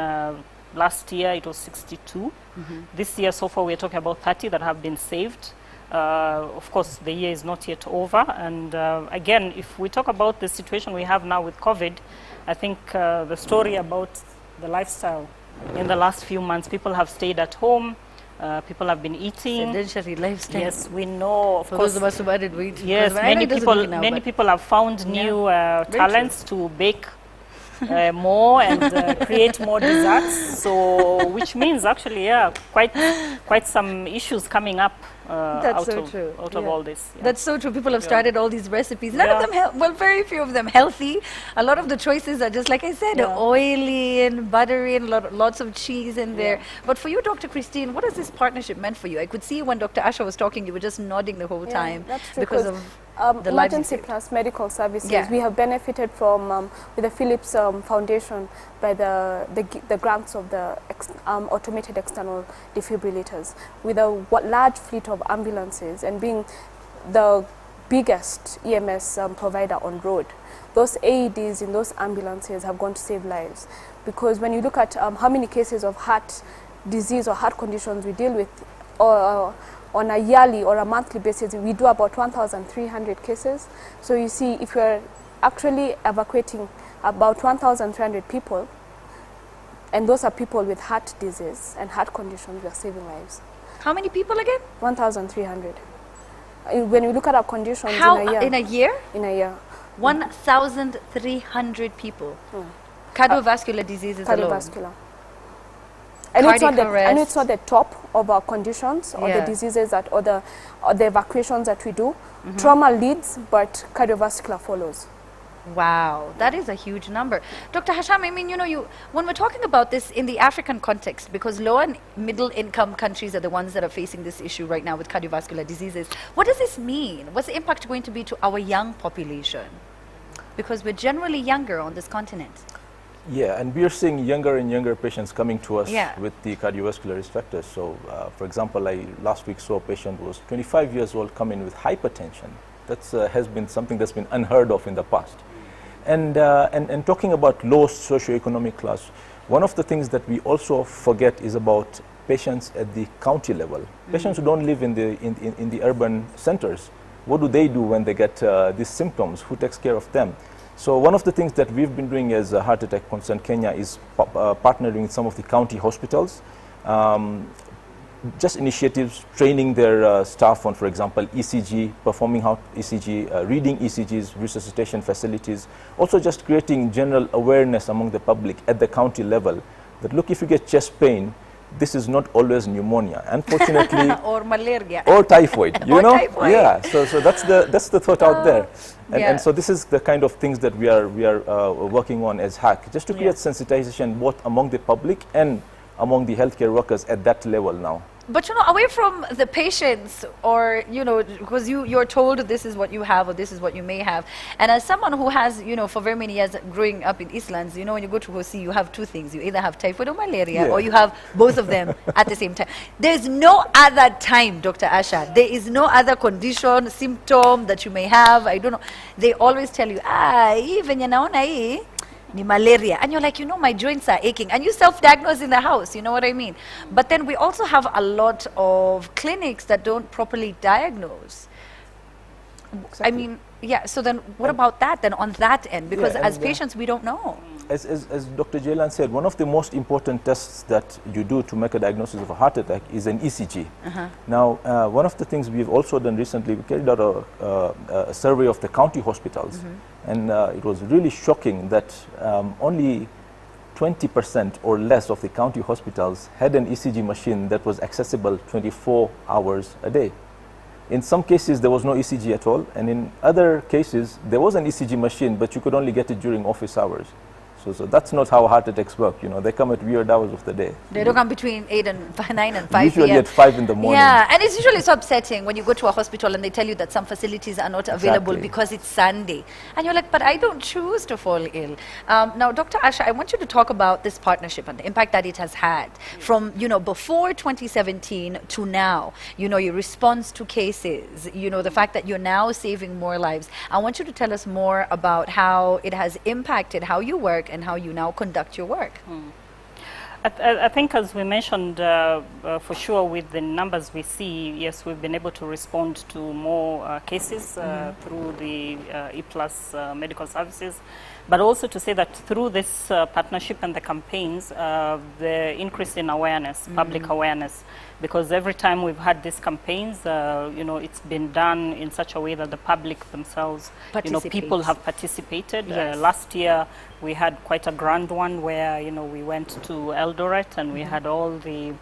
last year it was 62. This year, so far, we're talking about 30 that have been saved. Of course, the year is not yet over, and again, if we talk about the situation we have now with COVID, I think the story about the lifestyle in the last few months, people have stayed at home, people have been eating. Sedentary lifestyle. Yes, we know, of For course. those of us who added weight. Yes, many people have found new talents to bake more and create more desserts. So, which means actually, yeah, quite some issues coming up. That's so true. Out of all this. Yeah. That's so true. People have started all these recipes. None of them, well, very few of them healthy. A lot of the choices are just, like I said, oily and buttery and lots of cheese in there. But for you, Dr. Christine, what has this partnership meant for you? I could see when Dr. Asha was talking, you were just nodding the whole time. That's true, because of the Emergency Plus Medical Services. We have benefited from, with the Philips Foundation, by the grants of the automated external defibrillators, with a large fleet of ambulances, and being the biggest EMS provider on road. Those AEDs in those ambulances have gone to save lives, because when you look at how many cases of heart disease or heart conditions we deal with on a yearly or a monthly basis, we do about 1,300 cases. So you see, if you're actually evacuating about 1,300 people, and those are people with heart disease and heart conditions, we are saving lives. How many people again? 1,300. When you look at our conditions in a year. In a year? In a year. 1,300 people. Cardiovascular diseases cardiovascular. alone. And it's not the top of our conditions or the diseases that or the evacuations that we do. Trauma leads, but cardiovascular follows. Wow, that is a huge number. Dr. Hasham, I mean, you know, when we're talking about this in the African context, because low and middle income countries are the ones that are facing this issue right now with cardiovascular diseases, what does this mean? What's the impact going to be to our young population? Because we're generally younger on this continent. Yeah, and we are seeing younger and younger patients coming to us Yeah. with the cardiovascular risk factors. So, for example, I last week saw a patient who was 25 years old come in with hypertension. That has been something that's been unheard of in the past. And talking about low socioeconomic class, one of the things that we also forget is about patients at the county level. Patients who don't live in the urban centers. What do they do when they get these symptoms? Who takes care of them? So one of the things that we've been doing as Heart Attack Concern Kenya is partnering with some of the county hospitals. Just initiatives, training their staff on, for example, ECG, performing ECG, reading ECGs, resuscitation facilities. Also just creating general awareness among the public at the county level that, look, if you get chest pain, this is not always pneumonia. Unfortunately, or malaria. or typhoid, you Or know? typhoid. Yeah, so that's the thought out there. Yeah. And so this is the kind of things that we are working on as HACC, just to create sensitization both among the public and among the healthcare workers at that level now. But you know, away from the patients, or you know, because you're told this is what you have or this is what you may have, and as someone who has, you know, for very many years growing up in Eastlands, you know, when you go to Hosi, you have two things: you either have typhoid or malaria, or you have both of them at the same time. There's no other time, Dr. Asha. There is no other condition, symptom that you may have. I don't know. They always tell you, even you ni malaria, and you're like, you know, my joints are aching, and you self-diagnose in the house, you know what I mean? But then we also have a lot of clinics that don't properly diagnose. I mean, yeah, so then what about that then on that end? Because as patients, we don't know. As Dr. Jaylan said, one of the most important tests that you do to make a diagnosis of a heart attack is an ECG. Now, one of the things we've also done recently, we carried out a survey of the county hospitals, and it was really shocking that only 20% or less of the county hospitals had an ECG machine that was accessible 24 hours a day. In some cases, there was no ECG at all, and in other cases, there was an ECG machine, but you could only get it during office hours. So that's not how heart attacks work, you know. They come at weird hours of the day. They don't come between 9 and 5 Usually p.m. at 5 in the morning. Yeah, and it's usually so upsetting when you go to a hospital and they tell you that some facilities are not available because it's Sunday. And you're like, but I don't choose to fall ill. Now, Dr. Asha, I want you to talk about this partnership and the impact that it has had from, you know, before 2017 to now. You know, your response to cases, you know, the fact that you're now saving more lives. I want you to tell us more about how it has impacted how you work and how you now conduct your work. I think, as we mentioned, for sure, with the numbers we see, yes, we've been able to respond to more cases through the E-Plus medical services, but also to say that through this partnership and the campaigns, the increase in awareness, public awareness, because every time we've had these campaigns, you know, it's been done in such a way that the public themselves, you know, people have participated. Last year, we had quite a grand one where, you know, we went to Eldoret and we had all the,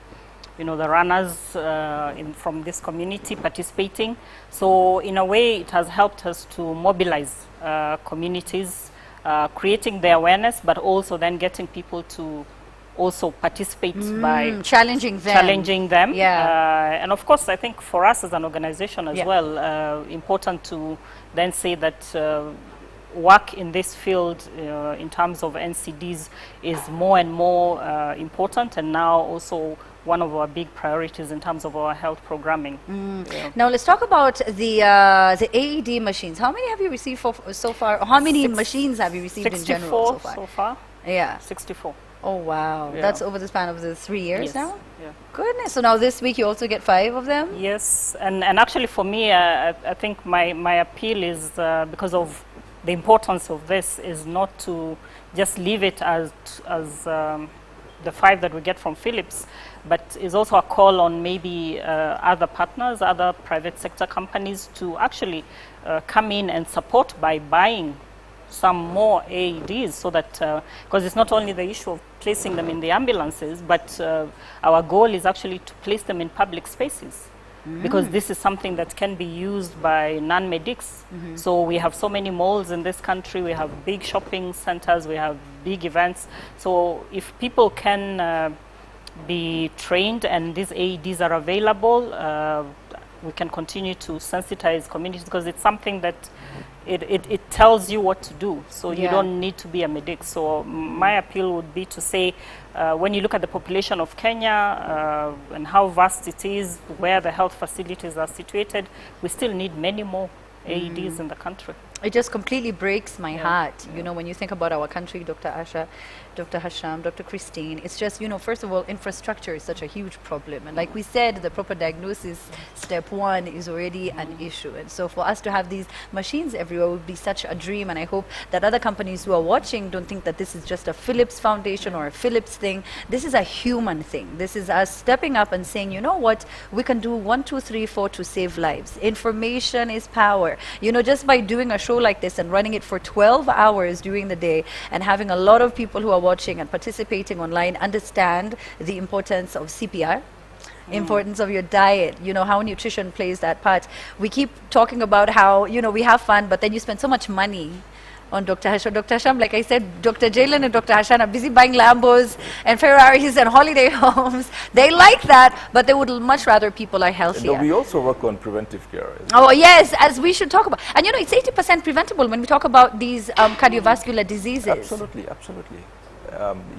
you know, the runners from this community participating. So in a way, it has helped us to mobilize communities, creating the awareness, but also then getting people to also participate by challenging them. And of course, I think for us as an organization as well, important to then say that work in this field in terms of NCDs is more and more important, and now also one of our big priorities in terms of our health programming. Now let's talk about the AED machines. How many have you received so far? How many machines have you received in general so far? 64 so far. Yeah. 64. Oh wow, Yeah. that's over the span of the 3 years Yes. now? Yeah. Goodness, so now this week you also get 5 of them? Yes, and actually for me, I think my appeal is, because of the importance of this, is not to just leave it as the 5 that we get from Philips, but is also a call on maybe other partners, other private sector companies to actually come in and support by buying some more AEDs, so that, because it's not only the issue of placing them in the ambulances, but our goal is actually to place them in public spaces. Because this is something that can be used by non-medics. So we have so many malls in this country, we have big shopping centers, we have big events. So if people can be trained and these AEDs are available, we can continue to sensitize communities, because it's something that it tells you what to do. So you don't need to be a medic. So my appeal would be to say, when you look at the population of Kenya and how vast it is, where the health facilities are situated, we still need many more AEDs in the country. It just completely breaks my heart, you know, when you think about our country, Dr. Asha, Dr. Hasham, Dr. Christine. It's just, you know, first of all, infrastructure is such a huge problem. And like we said, the proper diagnosis, step 1, is already an issue. And so for us to have these machines everywhere would be such a dream. And I hope that other companies who are watching don't think that this is just a Philips Foundation or a Philips thing. This is a human thing. This is us stepping up and saying, you know what, we can do 1, 2, 3, 4 to save lives. Information is power. You know, just by doing a show like this and running it for 12 hours during the day and having a lot of people who are watching and participating online understand the importance of CPR, importance of your diet, you know, how nutrition plays that part. We keep talking about how, you know, we have fun, but then you spend so much money on Dr. Harsha. Dr. Hasham, like I said, Dr. Jalen and Dr. Hashan are busy buying Lambos and Ferraris and holiday homes. They like that, but they would much rather people are healthier. No, we also work on preventive care. Oh yes, as we should talk about. And you know, it's 80% preventable when we talk about these cardiovascular diseases. Absolutely, absolutely.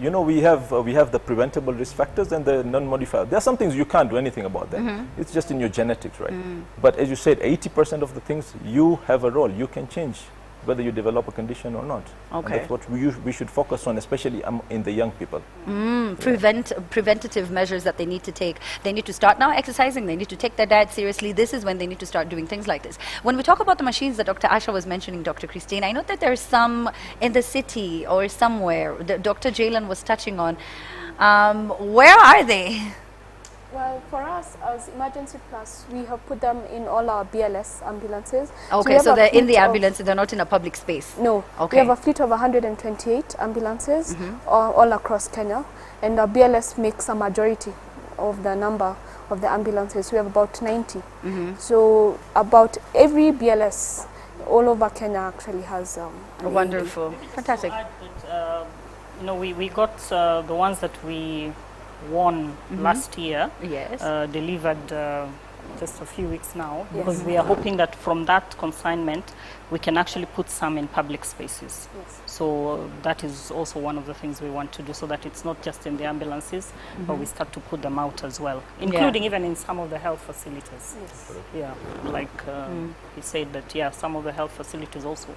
You know, we have the preventable risk factors and the non-modifiable. There are some things you can't do anything about that. It's just in your genetics, right? But as you said, 80% of the things you have a role. You can change whether you develop a condition or not. Okay. And that's what we should focus on, especially in the young people. Preventative measures that they need to take. They need to start now exercising. They need to take their diet seriously. This is when they need to start doing things like this. When we talk about the machines that Dr. Asha was mentioning, Dr. Christine, I know that there are some in the city or somewhere that Dr. Jalen was touching on. Where are they? Well, for us, as Emergency Plus, we have put them in all our BLS ambulances. Okay, so they're in the ambulance, they're not in a public space? No. Okay. We have a fleet of 128 ambulances all across Kenya, and our BLS makes a majority of the number of the ambulances. We have about 90. So about every BLS all over Kenya actually has wonderful. Fantastic. You know, we got the ones that we won last year, delivered just a few weeks now, because we are hoping that from that consignment we can actually put some in public spaces. So that is also one of the things we want to do, so that it's not just in the ambulances, but we start to put them out as well, including even in some of the health facilities. Yeah, like he said that some of the health facilities also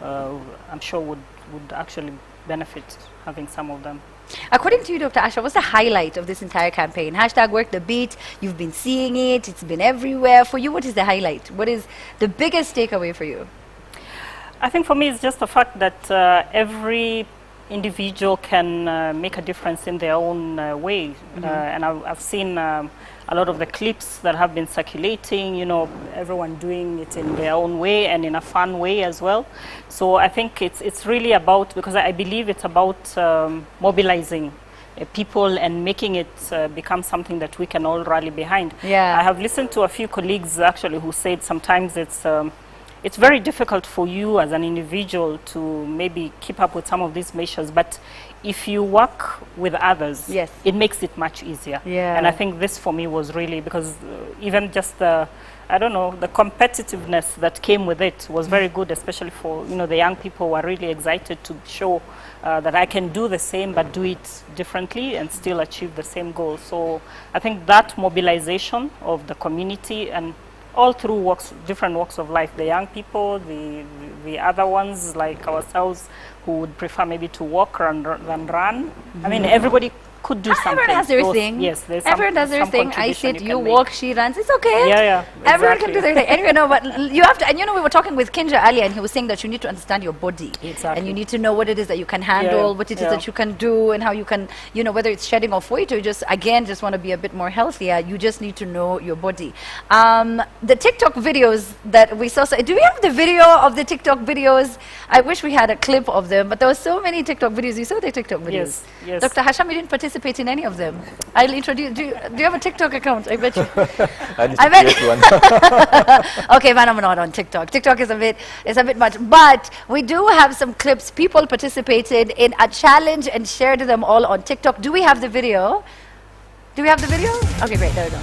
I'm sure would actually benefit having some of them. According to you, Dr. Asha, what's the highlight of this entire campaign? Hashtag Work the Beat, you've been seeing it, it's been everywhere. For you, what is the highlight? What is the biggest takeaway for you? I think for me it's just the fact that every individual can make a difference in their own way. And I've seen a lot of the clips that have been circulating, you know, everyone doing it in their own way and in a fun way as well. So I think it's really about, because I believe it's about mobilizing people and making it become something that we can all rally behind. I have listened to a few colleagues actually who said sometimes it's very difficult for you as an individual to maybe keep up with some of these measures, but if you work with others, it makes it much easier. And I think this for me was really, because even just the, I don't know, the competitiveness that came with it was very good, especially for, you know, the young people who are really excited to show that I can do the same but do it differently and still achieve the same goal. So I think that mobilization of the community and all through different walks of life, the young people, the other ones like ourselves who would prefer maybe to walk than run. I mean, everybody could do something. Everyone has their thing. Yes, there's everyone does their thing. I sit, you walk, she runs. It's okay. Everyone can do their thing. Anyway, no, but you have to. And you know, we were talking with Kinja earlier, and he was saying that you need to understand your body, and you need to know what it is that you can handle, what it is that you can do, and how you can, you know, whether it's shedding off weight or just want to be a bit more healthier. You just need to know your body. The TikTok videos that we saw. So do we have the video of the TikTok videos? I wish we had a clip of them, but there were so many TikTok videos. You saw the TikTok videos. Yes. Dr. Hasham, you didn't participate in any of them. I'll introduce. Do you have a TikTok account? I bet you. I bet one. Okay, man, I'm not on TikTok. TikTok is a bit much, but we do have some clips. People participated in a challenge and shared them all on TikTok. Do we have the video? Do we have the video? Okay, great. There we go.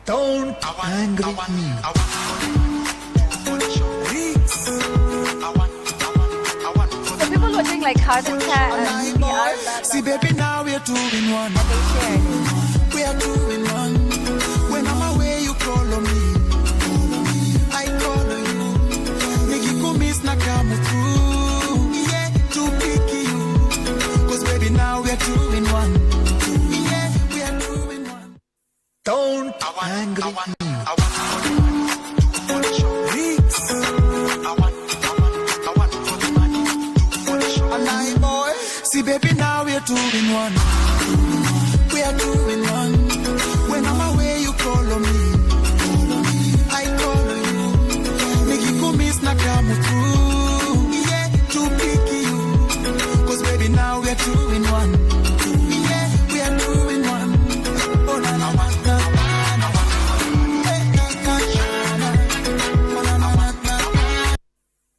Don't angry me. So people were doing like heart attack and CPR. See, baby, now we're 2 in 1. We are 2 in 1. When I'm away, you call on me. I call on you. Make you miss na come through. Yeah, to pick you. Cause baby, now we're 2 in 1. Yeah, we are 2 in 1. Don't angry me. See, baby, now we're 2 in 1. We are 2 in 1. When I'm away, you call on me. I call on you.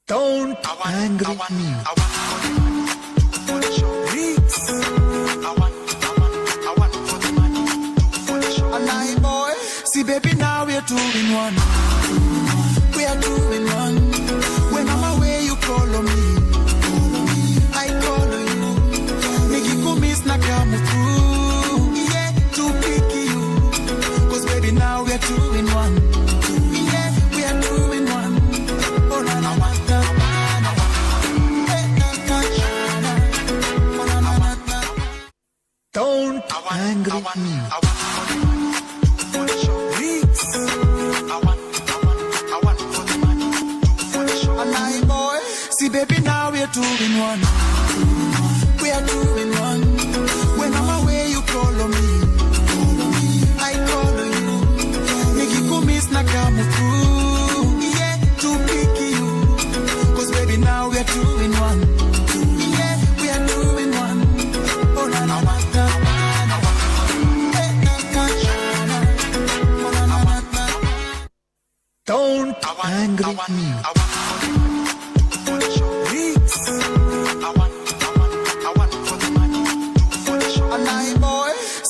Don't angry me. See, baby, now we are 2 in 1. We are 2 in 1. When I'm away, you call on me. I call on you. Make you come miss na come through. Yeah, to pick you. Cause baby, now we are 2 in 1. Yeah, we are 2 in 1. Oh, na na na na. Don't angry me. See, baby, now we are 2 in 1. We are 2 in 1. When I'm away, you call on me. I call on you. Make you come miss na come through. Yeah, to pick you. Cause baby, now we are 2 in 1. Yeah, we are 2 in 1. Oh, na na na na. Don't angry me.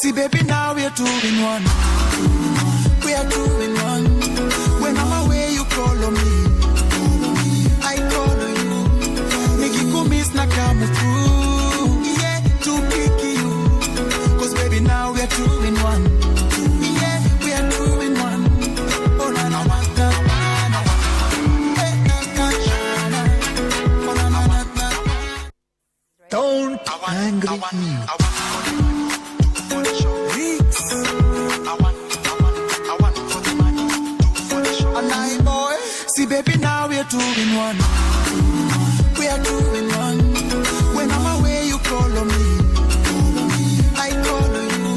See, baby, now we are 2 in 1. We are 2 in 1. When I'm away, you call on me. I call on you. Make you come miss na come through. Yeah, to pick you. Cause baby, now we are 2 in 1. Yeah, we are 2 in 1. Oh, na na na na. Don't angry me. See, baby, now we are 2 in 1. We are 2 in 1. When I'm away, you call on me. I call on you.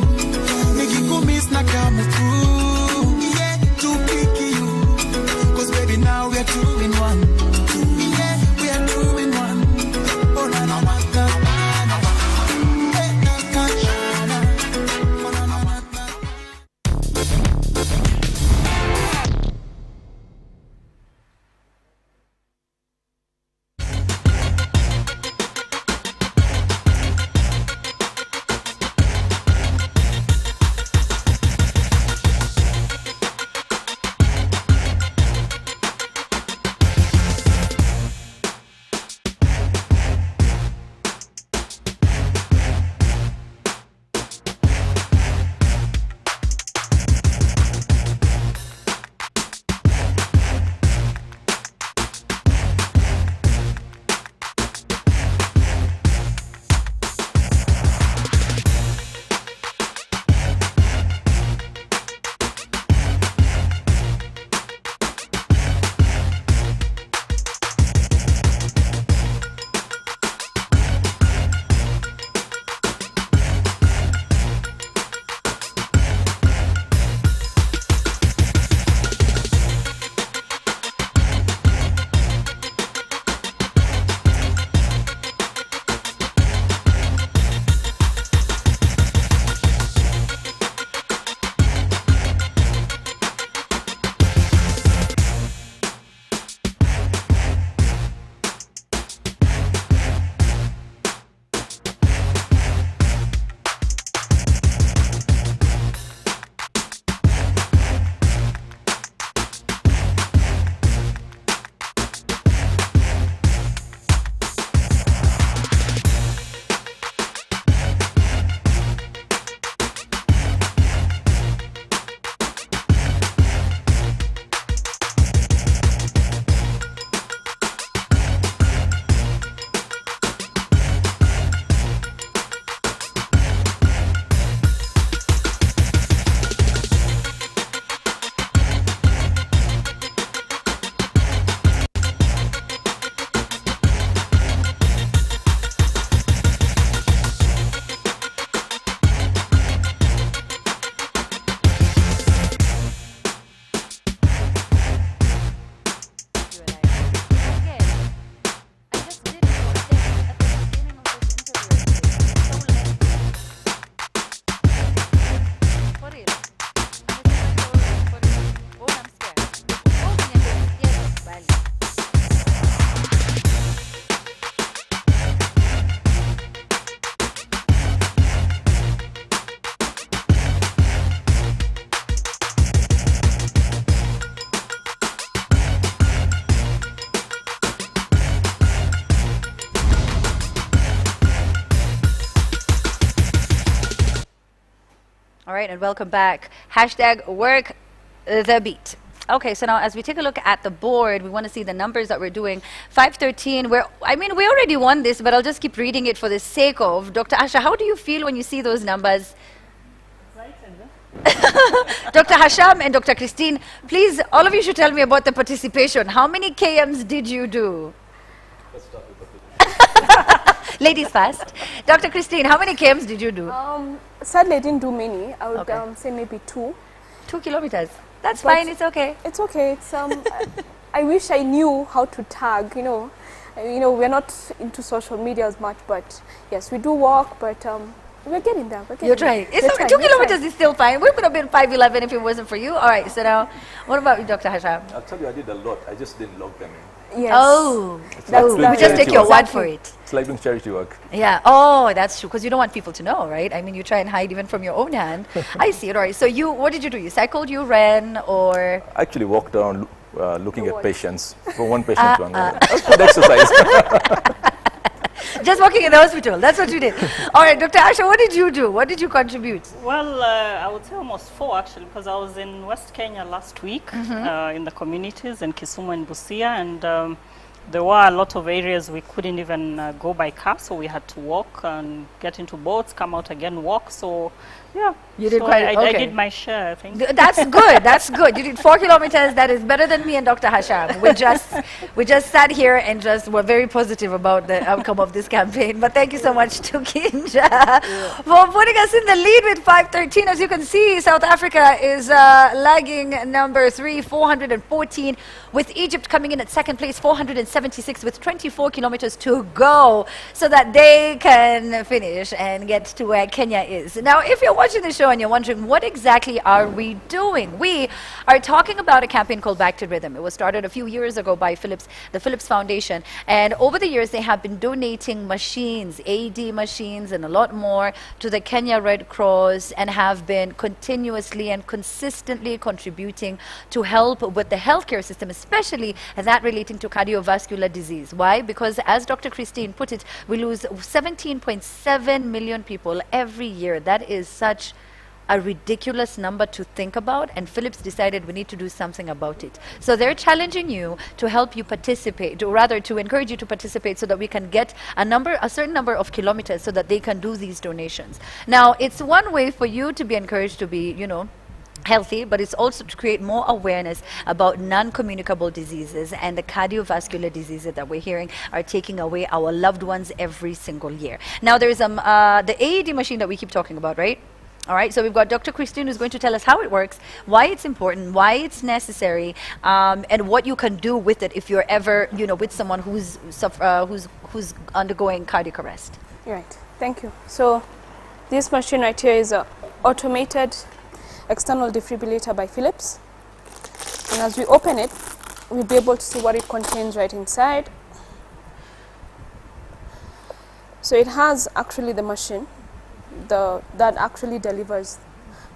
Make you come miss na come through. Yeah, to pick you. Cause baby, now we are 2 in 1. Yeah, we are 2 in 1. Oh, na na na na. right, and welcome back. Hashtag work the beat. Okay, so now as we take a look at the board, we want to see the numbers that we're doing. 513, we already won this, but I'll just keep reading it for the sake of. Dr. Asha, how do you feel when you see those numbers? Dr. Hasham and Dr. Christine, please, all of you should tell me about the participation. How many KMs did you do? Let's start with the Ladies first. Dr. Christine, how many KMs did you do? Sadly, I didn't do many. I would say maybe 2. 2 kilometers. That's But fine, it's okay. It's okay. It's I wish I knew how to tag. We're not into social media as much, but yes, we do walk. But we're getting there. You're trying. It's okay. 2 kilometers is still fine. We could have been 5:11 if it wasn't for you. All right. So now, what about you, Dr. Hasham? I'll tell you, I did a lot. I just didn't log them in. Yes. Oh, We just take your word for it. It's like doing charity work. Yeah. Oh, that's true. Because you don't want people to know, right? I mean, you try and hide even from your own hand. I see it. All right. So what did you do? You cycled, you ran, or? I actually walked around looking at patients from one patient to another. That's good exercise. Just walking in the hospital. That's what you did. All right, Dr. Asha, what did you do? What did you contribute? Well, I would say almost 4 actually, because I was in West Kenya last week in the communities in Kisumu and Busia, and there were a lot of areas we couldn't even go by car, so we had to walk and get into boats, come out again, walk. So, yeah. You did so quite I did my share, I think. That's good. That's good. You did 4 kilometers. That is better than me and Dr. Hasham. We just sat here and just were very positive about the outcome of this campaign. But thank you so much to Kinja for putting us in the lead with 513. As you can see, South Africa is lagging number 3, 414, with Egypt coming in at second place, 476, with 24 kilometers to go, so that they can finish and get to where Kenya is. Now, if you're watching the show and you're wondering what exactly are we doing, we are talking about a campaign called Back to Rhythm. It was started a few years ago by the Philips Foundation, and over the years they have been donating machines, AED machines and a lot more, to the Kenya Red Cross, and have been continuously and consistently contributing to help with the healthcare system, especially that relating to cardiovascular disease. Why? Because as Dr. Christine put it, we lose 17.7 million people every year. That is such a ridiculous number to think about, and Philips decided we need to do something about it. So they're challenging you to help you participate, or rather to encourage you to participate, so that we can get a certain number of kilometers so that they can do these donations. Now, it's one way for you to be encouraged to be, healthy, but it's also to create more awareness about non-communicable diseases and the cardiovascular diseases that we're hearing are taking away our loved ones every single year. Now, there's the AED machine that we keep talking about, right? All right, so we've got Dr. Christine who's going to tell us how it works, why it's important, why it's necessary, and what you can do with it if you're ever, with someone who's undergoing cardiac arrest. Right, thank you. So this machine right here is an automated external defibrillator by Philips, and as we open it, we'll be able to see what it contains right inside. So it has actually the machine that actually delivers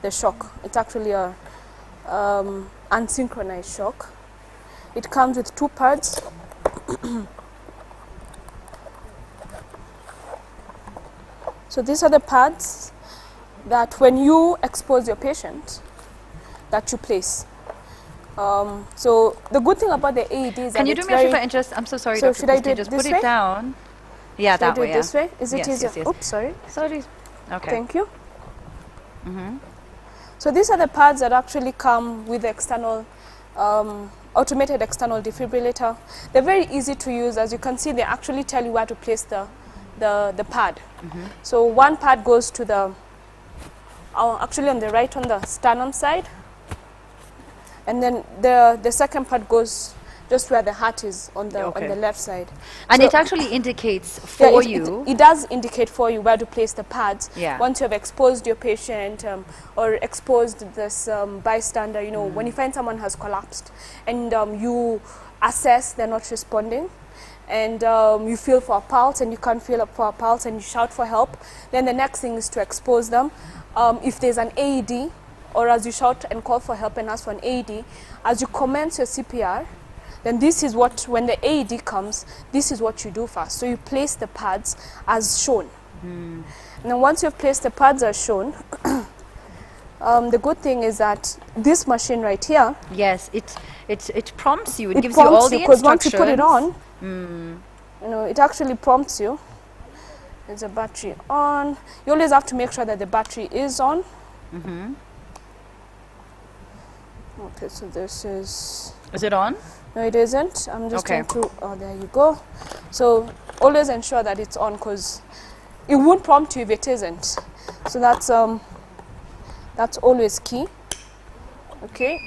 the shock. It's actually a unsynchronized shock. It comes with 2 pads. So these are the pads that when you expose your patient, that you place. So the good thing about the AED is Can you do me a favor and just, I'm so sorry, so Dr. should I do it just this put way? it down. Yeah, Should I that do way. it this way? Is it Yes, easier? yes, yes. Oops, sorry. Sorry. Okay. Thank you. So these are the pads that actually come with the external automated external defibrillator. They're very easy to use. As you can see, they actually tell you where to place the pad. So one pad goes to the actually on the right, on the sternum side, and then the second pad goes just where the heart is on the left side. And So it actually indicates for you. It does indicate for you where to place the pads. Yeah. Once you have exposed your patient or exposed this bystander, when you find someone has collapsed and you assess they're not responding, and you feel for a pulse and you can't feel up for a pulse and you shout for help, then the next thing is to expose them. If there's an AED, or as you shout and call for help and ask for an AED, as you commence your CPR, then this is what, when the AED comes, this is what you do first. So you place the pads as shown. And then once you've placed the pads as shown, the good thing is that this machine right here. Yes, it prompts you. It gives prompts you all the because once instructions. you put it on, you know, it actually prompts you. There's a battery on. You always have to make sure that the battery is on. Okay, so this is. Is it on? No, it isn't. I'm just trying to. Oh, there you go. So always ensure that it's on, because it won't prompt you if it isn't. So that's always key. Okay.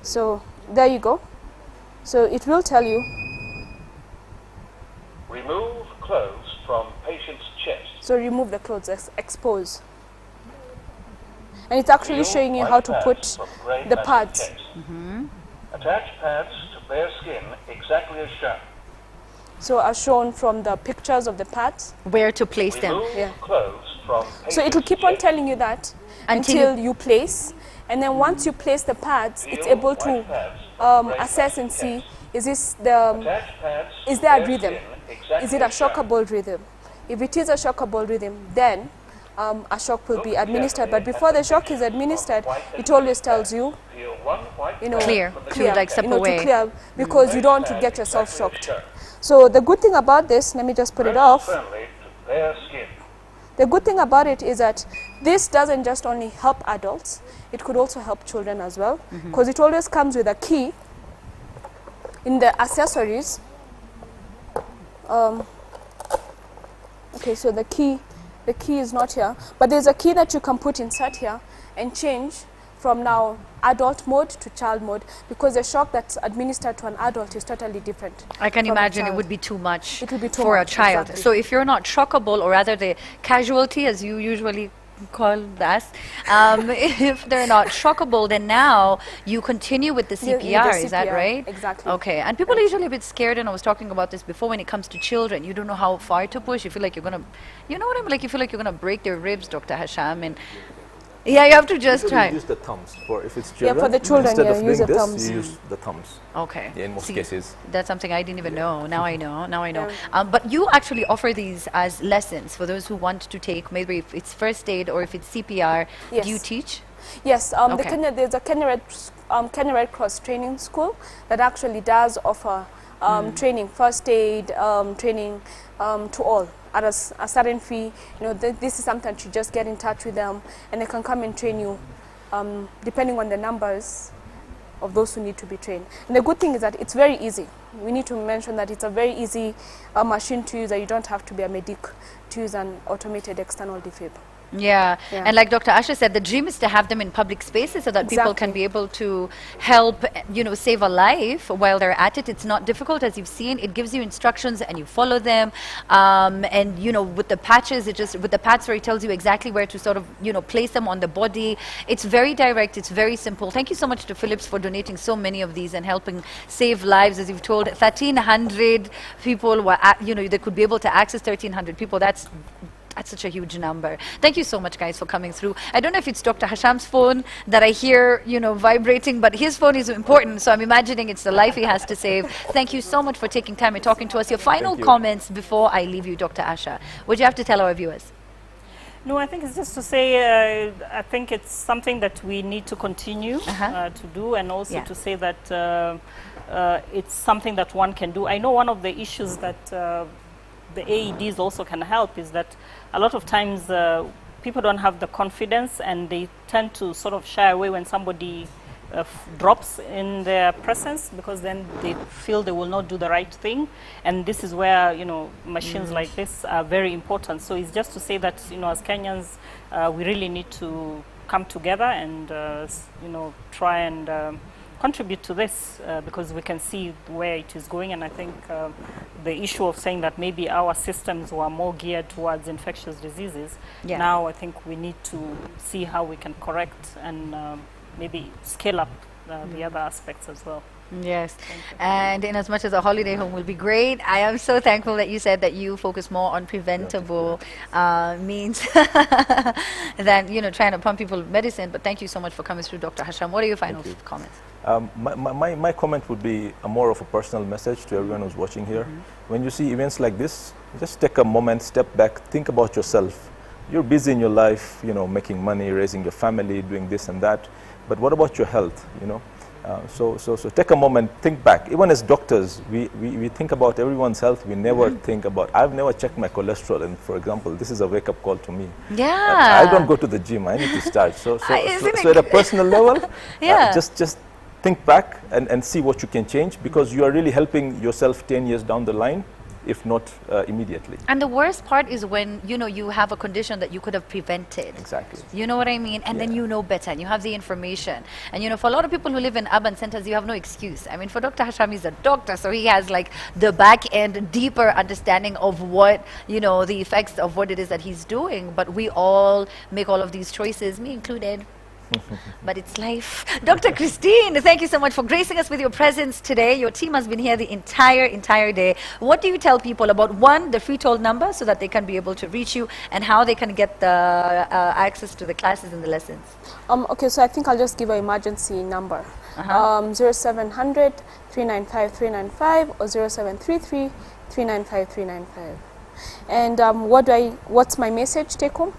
So there you go. So it will tell you. Remove clothes from patient's chest. So remove the clothes, expose. And it's actually showing you how to put the pads. Attach pads to bare skin exactly as shown. So as shown from the pictures of the pads. Where to place them. Remove clothes from So it will keep on telling you that Until until you place. And then once you place the pads, it's able to assess and see, is this is there a rhythm? Is it a shockable rhythm? If it is a shockable rhythm, then a shock will be administered. But before the shock is administered, it always tells you, you know, clear, like step you know, away. to clear, because you don't want to get yourself shocked. So the good thing about this, let me just put it off. The good thing about it is that this doesn't just only help adults, it could also help children as well, because it always comes with a key in the accessories. Okay, so the key is not here, but there's a key that you can put inside here and change from now adult mode to child mode, because the shock that's administered to an adult is totally different. I can from a imagine it child. would be too much It will be too for much, a child. exactly. So if you're not shockable, or rather the casualty, as you usually call us, if they're not shockable, then now you continue with the CPR, is that CPR, right? exactly. Okay, and people are usually a bit scared, and I was talking about this before, when it comes to children, you don't know how far to push. You feel like you're going to, you know what I mean? Like you feel like you're going to break their ribs, Dr. Hasham, and yeah, you have to just Usually try. you use the thumbs for if it's Yeah, children. for the children, instead yeah, of use doing the this, thumbs. you use the thumbs. Okay. Yeah, in most See, cases. That's something I didn't even know. Now I know. Now I know. But you actually offer these as lessons for those who want to take, maybe if it's first aid or if it's CPR. Yes. Do you teach? Yes, Okay. there's a Kenya Red Cross training school that actually does offer training, first aid training to all at a certain fee. You know, this is something that you just get in touch with them, and they can come and train you depending on the numbers of those who need to be trained. And the good thing is that it's very easy. We need to mention that it's a very easy machine to use, that you don't have to be a medic to use an automated external defib. Yeah. Yeah. And like Dr. Asha said, the dream is to have them in public spaces so that people can be able to help, you know, save a life while they're at it. It's not difficult, as you've seen. It gives you instructions and you follow them. And, you know, with the patches, with the pads where it tells you exactly where to sort of, you know, place them on the body. It's very direct. It's very simple. Thank you so much to Philips for donating so many of these and helping save lives. As you've told, 1,300 people were, you know, they could be able to access 1,300 people. That's such a huge number. Thank you so much, guys, for coming through. I don't know if it's Dr. Hasham's phone that I hear, you know, vibrating, but his phone is important, so I'm imagining it's the life he has to save. Thank you so much for taking time and talking to us. Your final comments before I leave you, Dr. Asha. What do you have to tell our viewers? No, I think it's just to say, I think it's something that we need to continue to do, and also to say that it's something that one can do. I know one of the issues that the AEDs also can help is that a lot of times people don't have the confidence, and they tend to sort of shy away when somebody drops in their presence, because then they feel they will not do the right thing. And this is where, you know, machines like this are very important. So it's just to say that, you know, as Kenyans, we really need to come together and, you know, try and contribute to this because we can see where it is going. And I think the issue of saying that maybe our systems were more geared towards infectious diseases, now I think we need to see how we can correct and maybe scale up the other aspects as well. Yes, and in as much as a holiday home will be great, I am so thankful that you said that you focus more on preventable means than, you know, trying to pump people with medicine. But thank you so much for coming through, Dr. Hasham. What are your final comments? My comment would be more of a personal message to everyone who's watching here. When you see events like this, just take a moment, step back, think about yourself. You're busy in your life, you know, making money, raising your family, doing this and that. But what about your health, you know? So take a moment, think back. Even as doctors, we think about everyone's health. We never think about, I've never checked my cholesterol. And for example, this is a wake-up call to me. Yeah. I don't go to the gym. I need to start. So at a personal level, just think back and see what you can change, because you are really helping yourself 10 years down the line, if not immediately. And the worst part is when, you know, you have a condition that you could have prevented. Exactly. You know what I mean? And then you know better and you have the information. And, you know, for a lot of people who live in urban centers, you have no excuse. I mean, for Dr. Hasham, he's a doctor, so he has like the back end, deeper understanding of what, you know, the effects of what it is that he's doing. But we all make all of these choices, me included. But it's life. Dr. Christine, thank you so much for gracing us with your presence today. Your team has been here the entire day. What do you tell people about, one, the free toll number so that they can be able to reach you, and how they can get the access to the classes and the lessons? Okay, so I think I'll just give an emergency number. 0700 395 395 or 0733 395 395. And what's my message take home?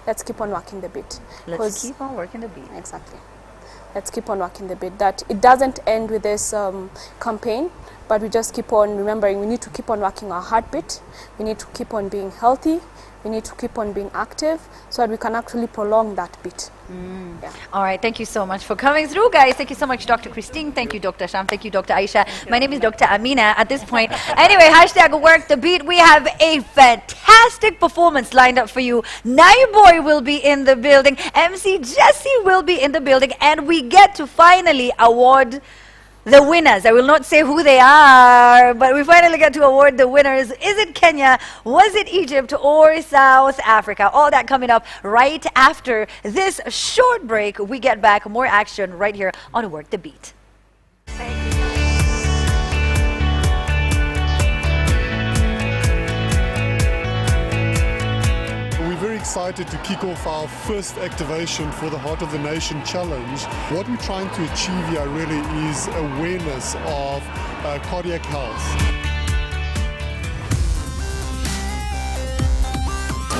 Let's keep on working the beat. Let's keep on working the beat. Exactly. Let's keep on working the beat. That it doesn't end with this campaign, but we just keep on remembering we need to keep on working our heartbeat. We need to keep on being healthy. We need to keep on being active so that we can actually prolong that beat. Yeah. All right, thank you so much for coming through, guys. Thank you so much, Dr. Christine. Thank you, Dr. Sham. Thank you, Dr. Aisha. My name is Dr. Amina at this point. Anyway, hashtag work the beat. We have a fantastic performance lined up for you. Nai Boy will be in the building. MC Jesse will be in the building. And we get to finally award the winners. I will not say who they are, but we finally get to award the winners. Is it Kenya? Was it Egypt or South Africa? All that coming up right after this short break. We get back, more action right here on Work the Beat. We're very excited to kick off our first activation for the Heart of the Nation Challenge. What we're trying to achieve here really is awareness of cardiac health.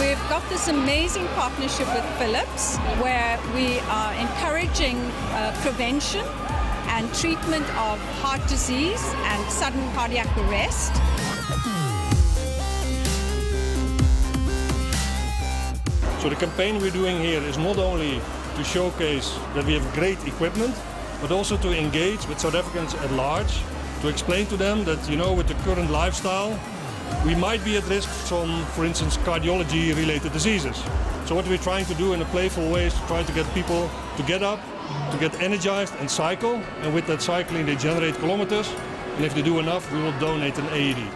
We've got this amazing partnership with Philips where we are encouraging prevention and treatment of heart disease and sudden cardiac arrest. So the campaign we're doing here is not only to showcase that we have great equipment, but also to engage with South Africans at large, to explain to them that, you know, with the current lifestyle, we might be at risk from, for instance, cardiology-related diseases. So what we're trying to do in a playful way is to try to get people to get up, to get energized and cycle, and with that cycling they generate kilometers, and if they do enough, we will donate an AED.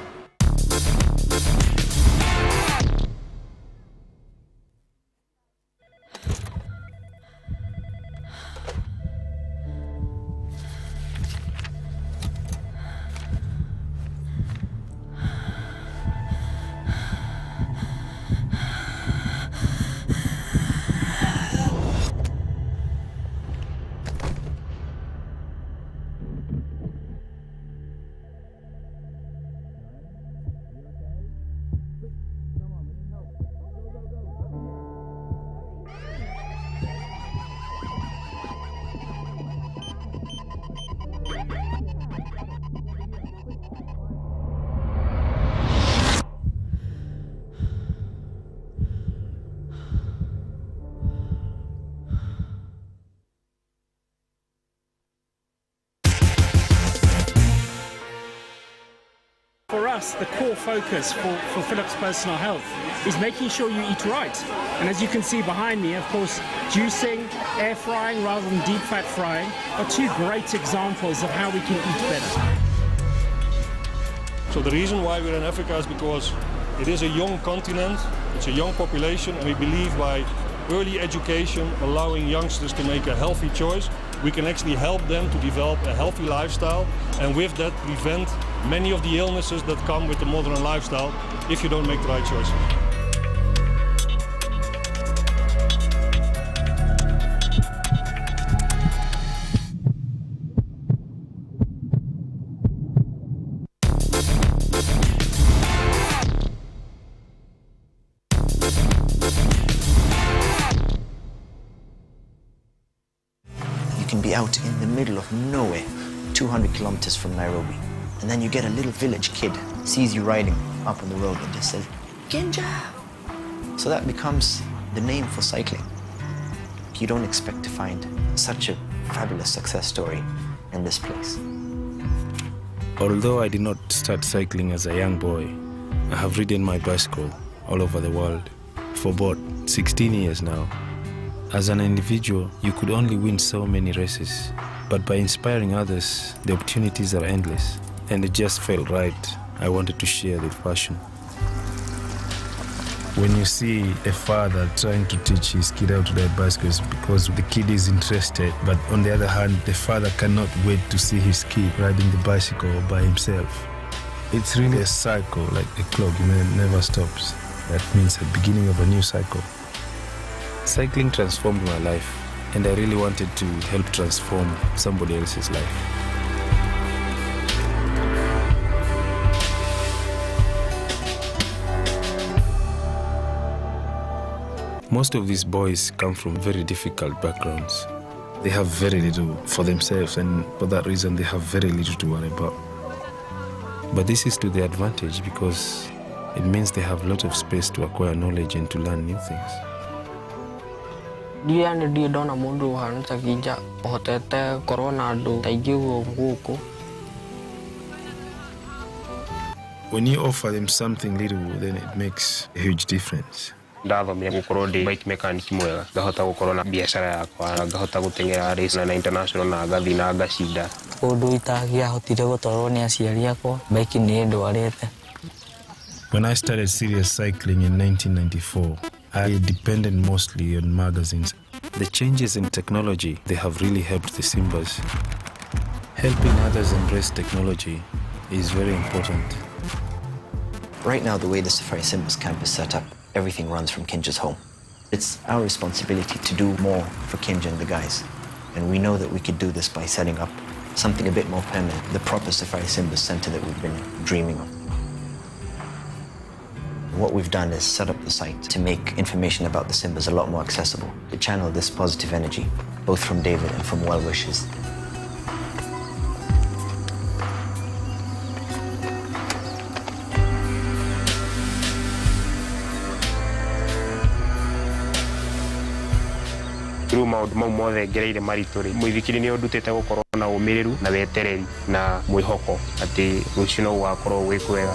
For us, the core focus for Philips Personal Health is making sure you eat right. And as you can see behind me, of course, juicing, air frying rather than deep fat frying are two great examples of how we can eat better. So the reason why we're in Africa is because it is a young continent, it's a young population, and we believe by early education, allowing youngsters to make a healthy choice, we can actually help them to develop a healthy lifestyle, and with that prevent many of the illnesses that come with the modern lifestyle if you don't make the right choices. be out in the middle of nowhere, 200 kilometers from Nairobi. And then you get a little village kid, sees you riding up on the road and just says, Genja! So that becomes the name for cycling. You don't expect to find such a fabulous success story in this place. Although I did not start cycling as a young boy, I have ridden my bicycle all over the world for about 16 years now. As an individual, you could only win so many races, but by inspiring others, the opportunities are endless, and it just felt right. I wanted to share the passion. When you see a father trying to teach his kid how to ride bicycles because the kid is interested, but on the other hand, the father cannot wait to see his kid riding the bicycle by himself. It's really a cycle, like a clock, it never stops. That means the beginning of a new cycle. Cycling transformed my life, and I really wanted to help transform somebody else's life. Most of these boys come from very difficult backgrounds. They have very little for themselves, and for that reason they have very little to worry about. But this is to their advantage because it means they have a lot of space to acquire knowledge and to learn new things. When you offer them something little, then it makes a huge difference. Ndathomire gukorwo ndi bike mechanic mwega, ngahota gukorwo na biashara yakwa, na ngahota gutengera race na international na ngathi na ngacinda. Undu itagiahotire gutwarwo ni aciari akwa, bike ni ndwarite. When I started serious cycling in 1994, I depended mostly on magazines. The changes in technology, they have really helped the Simbas. Helping others embrace technology is very important. Right now, the way the Safari Simbas camp is set up, everything runs from Kinja's home. It's our responsibility to do more for Kinja and the guys. And we know that we could do this by setting up something a bit more permanent, the proper Safari Simbas center that we've been dreaming of. What we've done is set up the site to make information about the Simbas a lot more accessible, to channel this positive energy, both from David and from well wishes. Through maundu mau mothe ngereire maritu ri muithikiri ni undutite gukorwo na umireru na wetereri na mwihoko ati rucio no gwakorwo gwi kwega.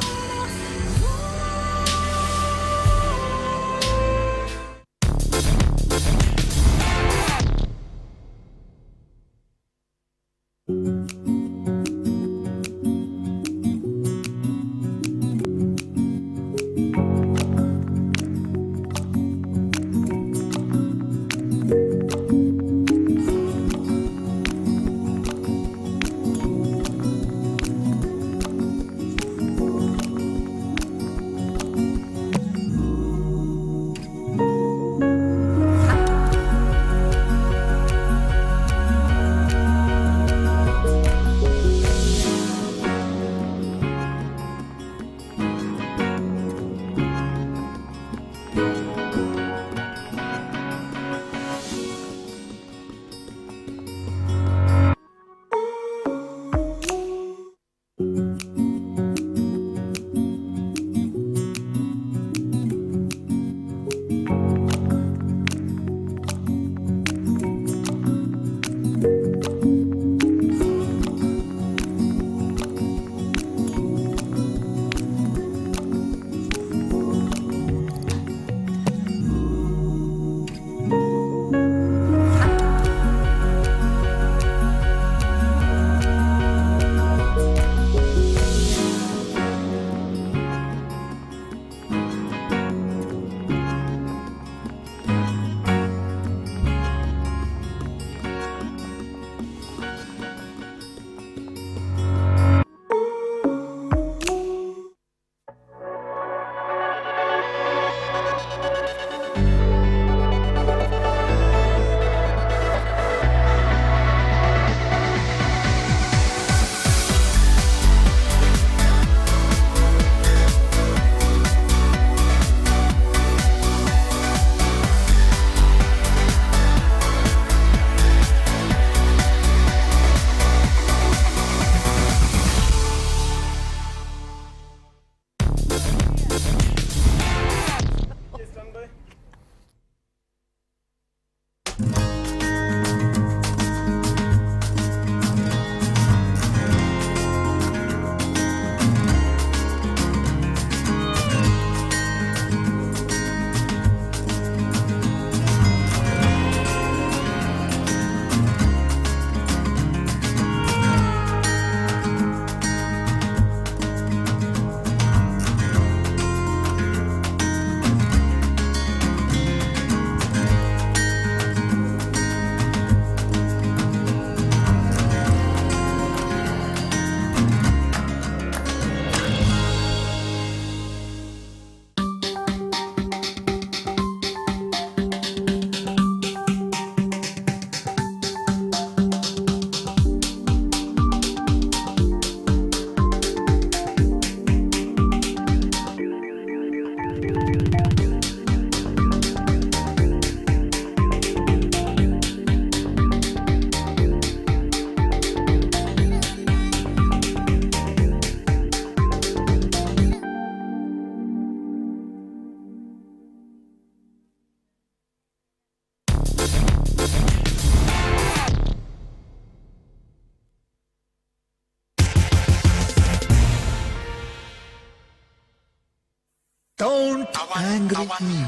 Don't angry me.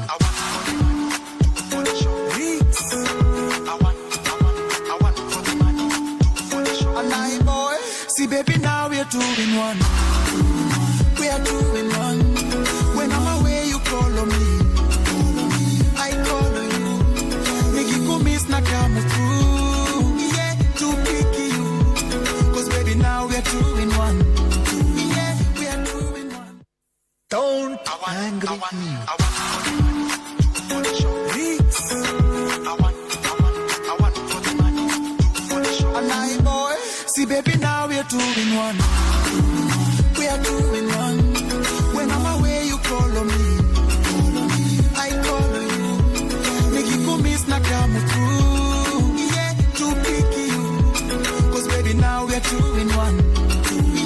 See, baby, now we are 2 in 1. We are 2 in 1. When I'm away, you call on me. I call on you. Nigga, go miss na come through. Yeah, to pick you. Cause baby, now we are 2 in 1. Yeah, we are 2 in 1. Don't angry me. See, baby, now we are 2 in 1. We are 2 in 1. When I'm away, you call on me. I call on you. Nigga, go miss na come through. Yeah, to pick you. Cause baby, now we are 2 in 1.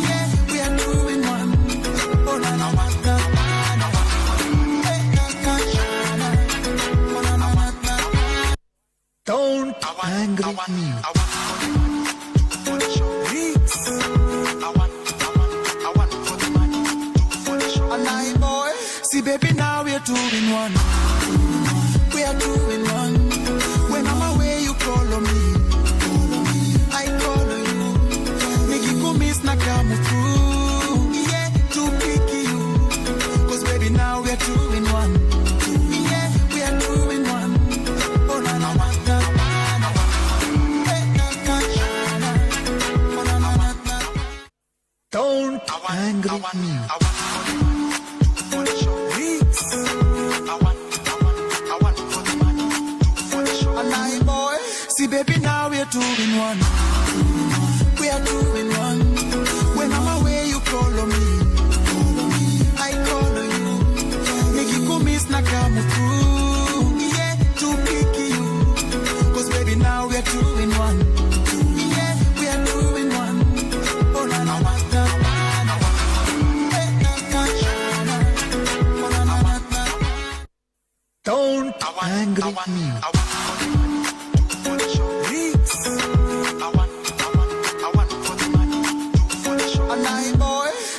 Yeah, we are 2 in 1. Oh, na na na na. Don't angry me. See, baby, now we are 2 in 1. We are 2 in 1. When I'm away, you call on me. I call on you. Nigga, go miss na come through. Yeah, to pick you. Cause baby, now we are 2 in 1. Yeah, we are 2 in 1. Oh, na na na na. Don't angry me. See, baby, now we are 2 in 1. We are 2 in 1. When I'm away, you call on me. I call on you. Nigga, go miss na come through. Yeah, to pick you. Cause baby, now we are 2 in 1. Yeah, we are 2 in 1. Oh, na na na na. Don't angry me.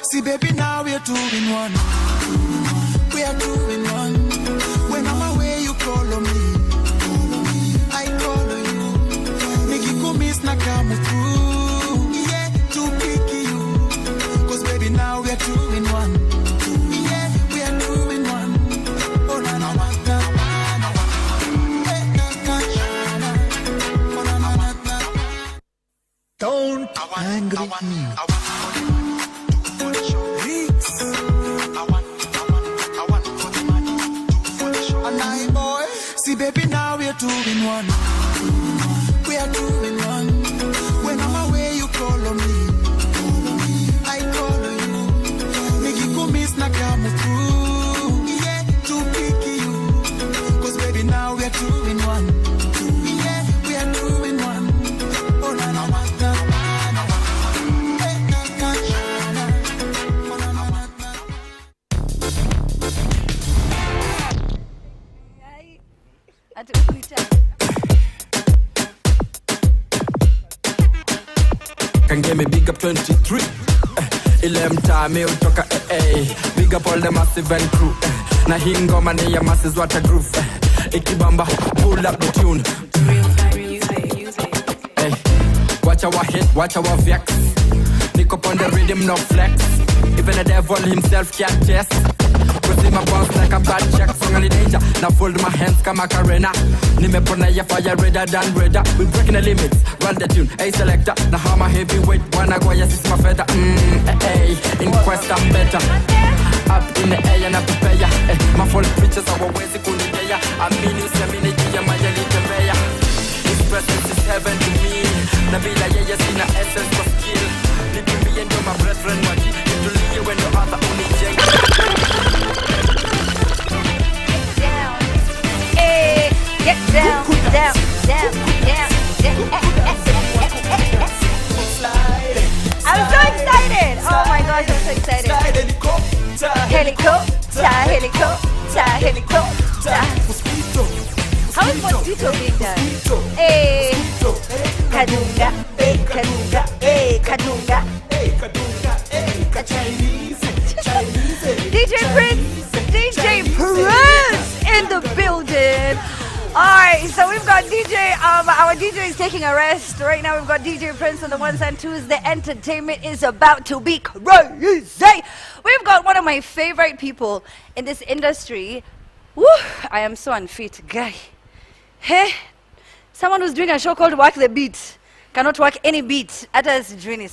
See, baby, now we are 2 in 1. We are 2 in 1. When I'm away, you call on me. I call on you. Nigga, go miss na come through. Yeah, to pick you. Cause baby, now we are 2 in 1. Yeah, we are 2 in 1. Oh, na na na na. Don't angry me. See, baby, now we are 2 in 1. We are 2 in 1. When I'm away, you call on me. I call on you. Nigga, go miss na come through. Yeah, to pick you. Cause baby, now we are 2 in 1. Yeah, we are 2 in 1. Oh, na na na na. Can give me big up 23. 11 time me utoka big up all the massive and crew. Na hii ngoma ni ya masses what a groove. Ikibamba pull up the tune. Watch our hit, watch our vex. Nick up on the rhythm, no flex. Even the devil himself can't test. Cause my bounce like a bad check. Song on the danger, now fold my hands come Macarena. Nimepona ya fire redder than redder. We breaking the limits, run the tune. Hey selector, now how my heavyweight. Wanna go, yes it's my feather. In quest I'm better. Up in the air and I prepare ya. My full preachers are always kunidea. I'm meaning seminity, my jelly conveyor. His presence is heaven to me. Nabila yeah sina essence for skill. Living me and you're my brethren. What you do you when you're other only J. Get down, down, down, down, down. I'm so excited! Oh my gosh, I'm so excited. Helicopter, helicopter, helicopter. How is mosquito being done? Hey, Kadunga, hey, Kadunga, hey, Kadunga, hey, Kadunga, hey, Chinese. DJ Prince, DJ right, so we've got DJ, our DJ is taking a rest. Right now we've got DJ Prince on the ones and twos. The entertainment is about to be crazy. We've got one of my favorite people in this industry. Woo, I am so unfit, guy. Hey, someone who's doing a show called Work the Beat. Cannot work any beat. But anyway,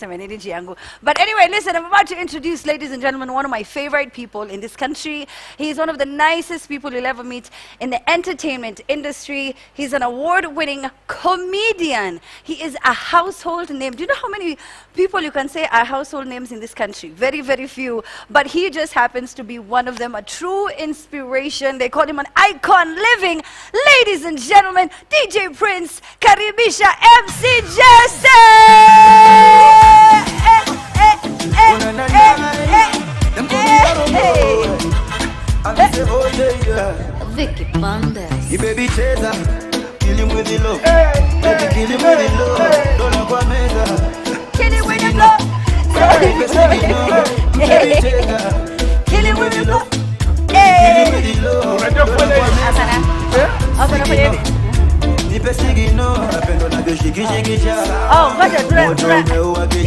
listen, I'm about to introduce, ladies and gentlemen, one of my favorite people in this country. He's one of the nicest people you'll ever meet in the entertainment industry. He's an award-winning comedian. He is a household name. Do you know how many people you can say are household names in this country? Very, very few. But he just happens to be one of them, a true inspiration. They call him an icon living. Ladies and gentlemen, DJ Prince, Karibisha MC Jesse! Vicky Bandes. You baby chaser, kill him with the love. Baby kill him with the love. Don't look what made kill him with the love. Baby chaser, kill him with the love. Kill him with the love. Oh, what a dress. You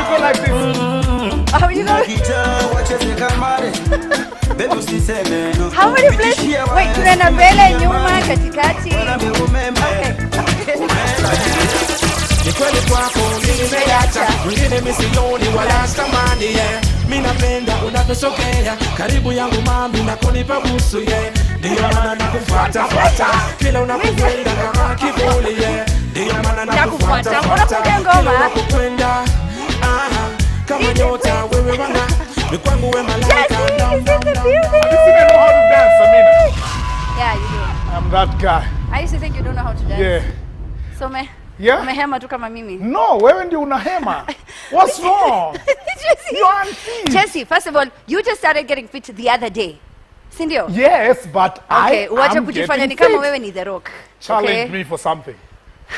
go like this. How you go? How many places? Wait, tuna mbele nyuma katikati. Ni kweli kwako nimeacha wengine misioni wala stamani yeah. Mimi napenda unavyosogea karibu yangu mami na kunipa busu yeah. Ndio maana nakufuata kila unapokwenda kama kivuli yeah. Ndio maana nakufuata unapokwenda kama nyota wewe wana ni kwangu wewe malaika. I think I know how to dance, Amina. Yeah, you do. I'm that guy. I used to think you don't know how to dance. Yeah. So umehema tu kama mimi. No, wewe ndio unahema. What's wrong? Jesse. You're unfit. Jesse, first of all, you just started getting fit the other day. Sindio? Yes, but okay, I am kujifanya ni getting kama fit. wewe ni The Rock. Challenge me for something.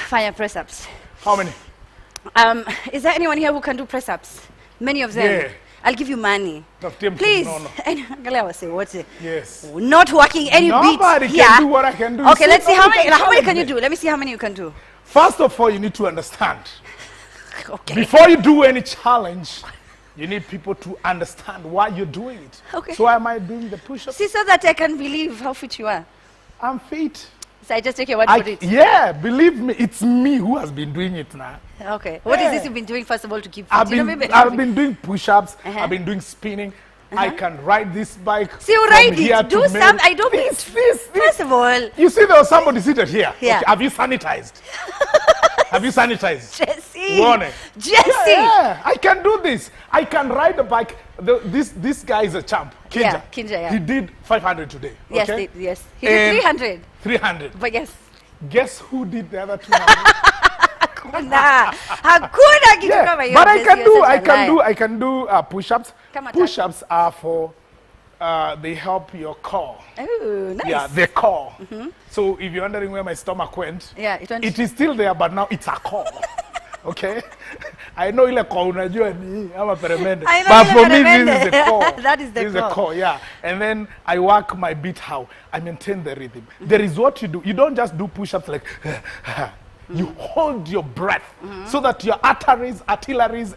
Fanya press ups. How many? Is there anyone here who can do press ups? Many of them. Yeah. I'll give you money. Please. No. Yes. Not working any beats. Nobody can do what I can do. Okay, let's see how many can you do? Let me see how many you can do. First of all, you need to understand. Okay. Before you do any challenge, you need people to understand why you're doing it. Okay. So am I doing the push-ups? See, so that I can believe how fit you are. I'm fit. So I just take your word for it. Yeah, believe me, it's me who has been doing it now. Okay. What is this you've been doing first of all to keep fit? I've been doing push-ups. I've been doing spinning. I can ride this bike. See, you ride it. Do some. I don't. This. First of all. You see, there was somebody seated here. Yeah. Okay, have you sanitized? Have you sanitized? Jesse. Warning. Jesse. Yeah, I can do this. I can ride a bike. This guy is a champ. Kinja. Yeah, Kinja, yeah. He did 500 today. Yes, okay? yes. He did 300. 300. But yes. Guess who did the other 200? Hakuna kitu kama hiyo. But I can do push-ups. Push-ups are for they help your core. Oh, nice. Yeah, the core. So if you're wondering where my stomach went, it is still there, but now it's a core. Okay? I know ile core unajua ni ama peremende. But for me this is the core. That is the core. This is the core, yeah. And then I work my beat how I maintain the rhythm. There is what you do. You don't just do push-ups like you hold your breath so that your arteries,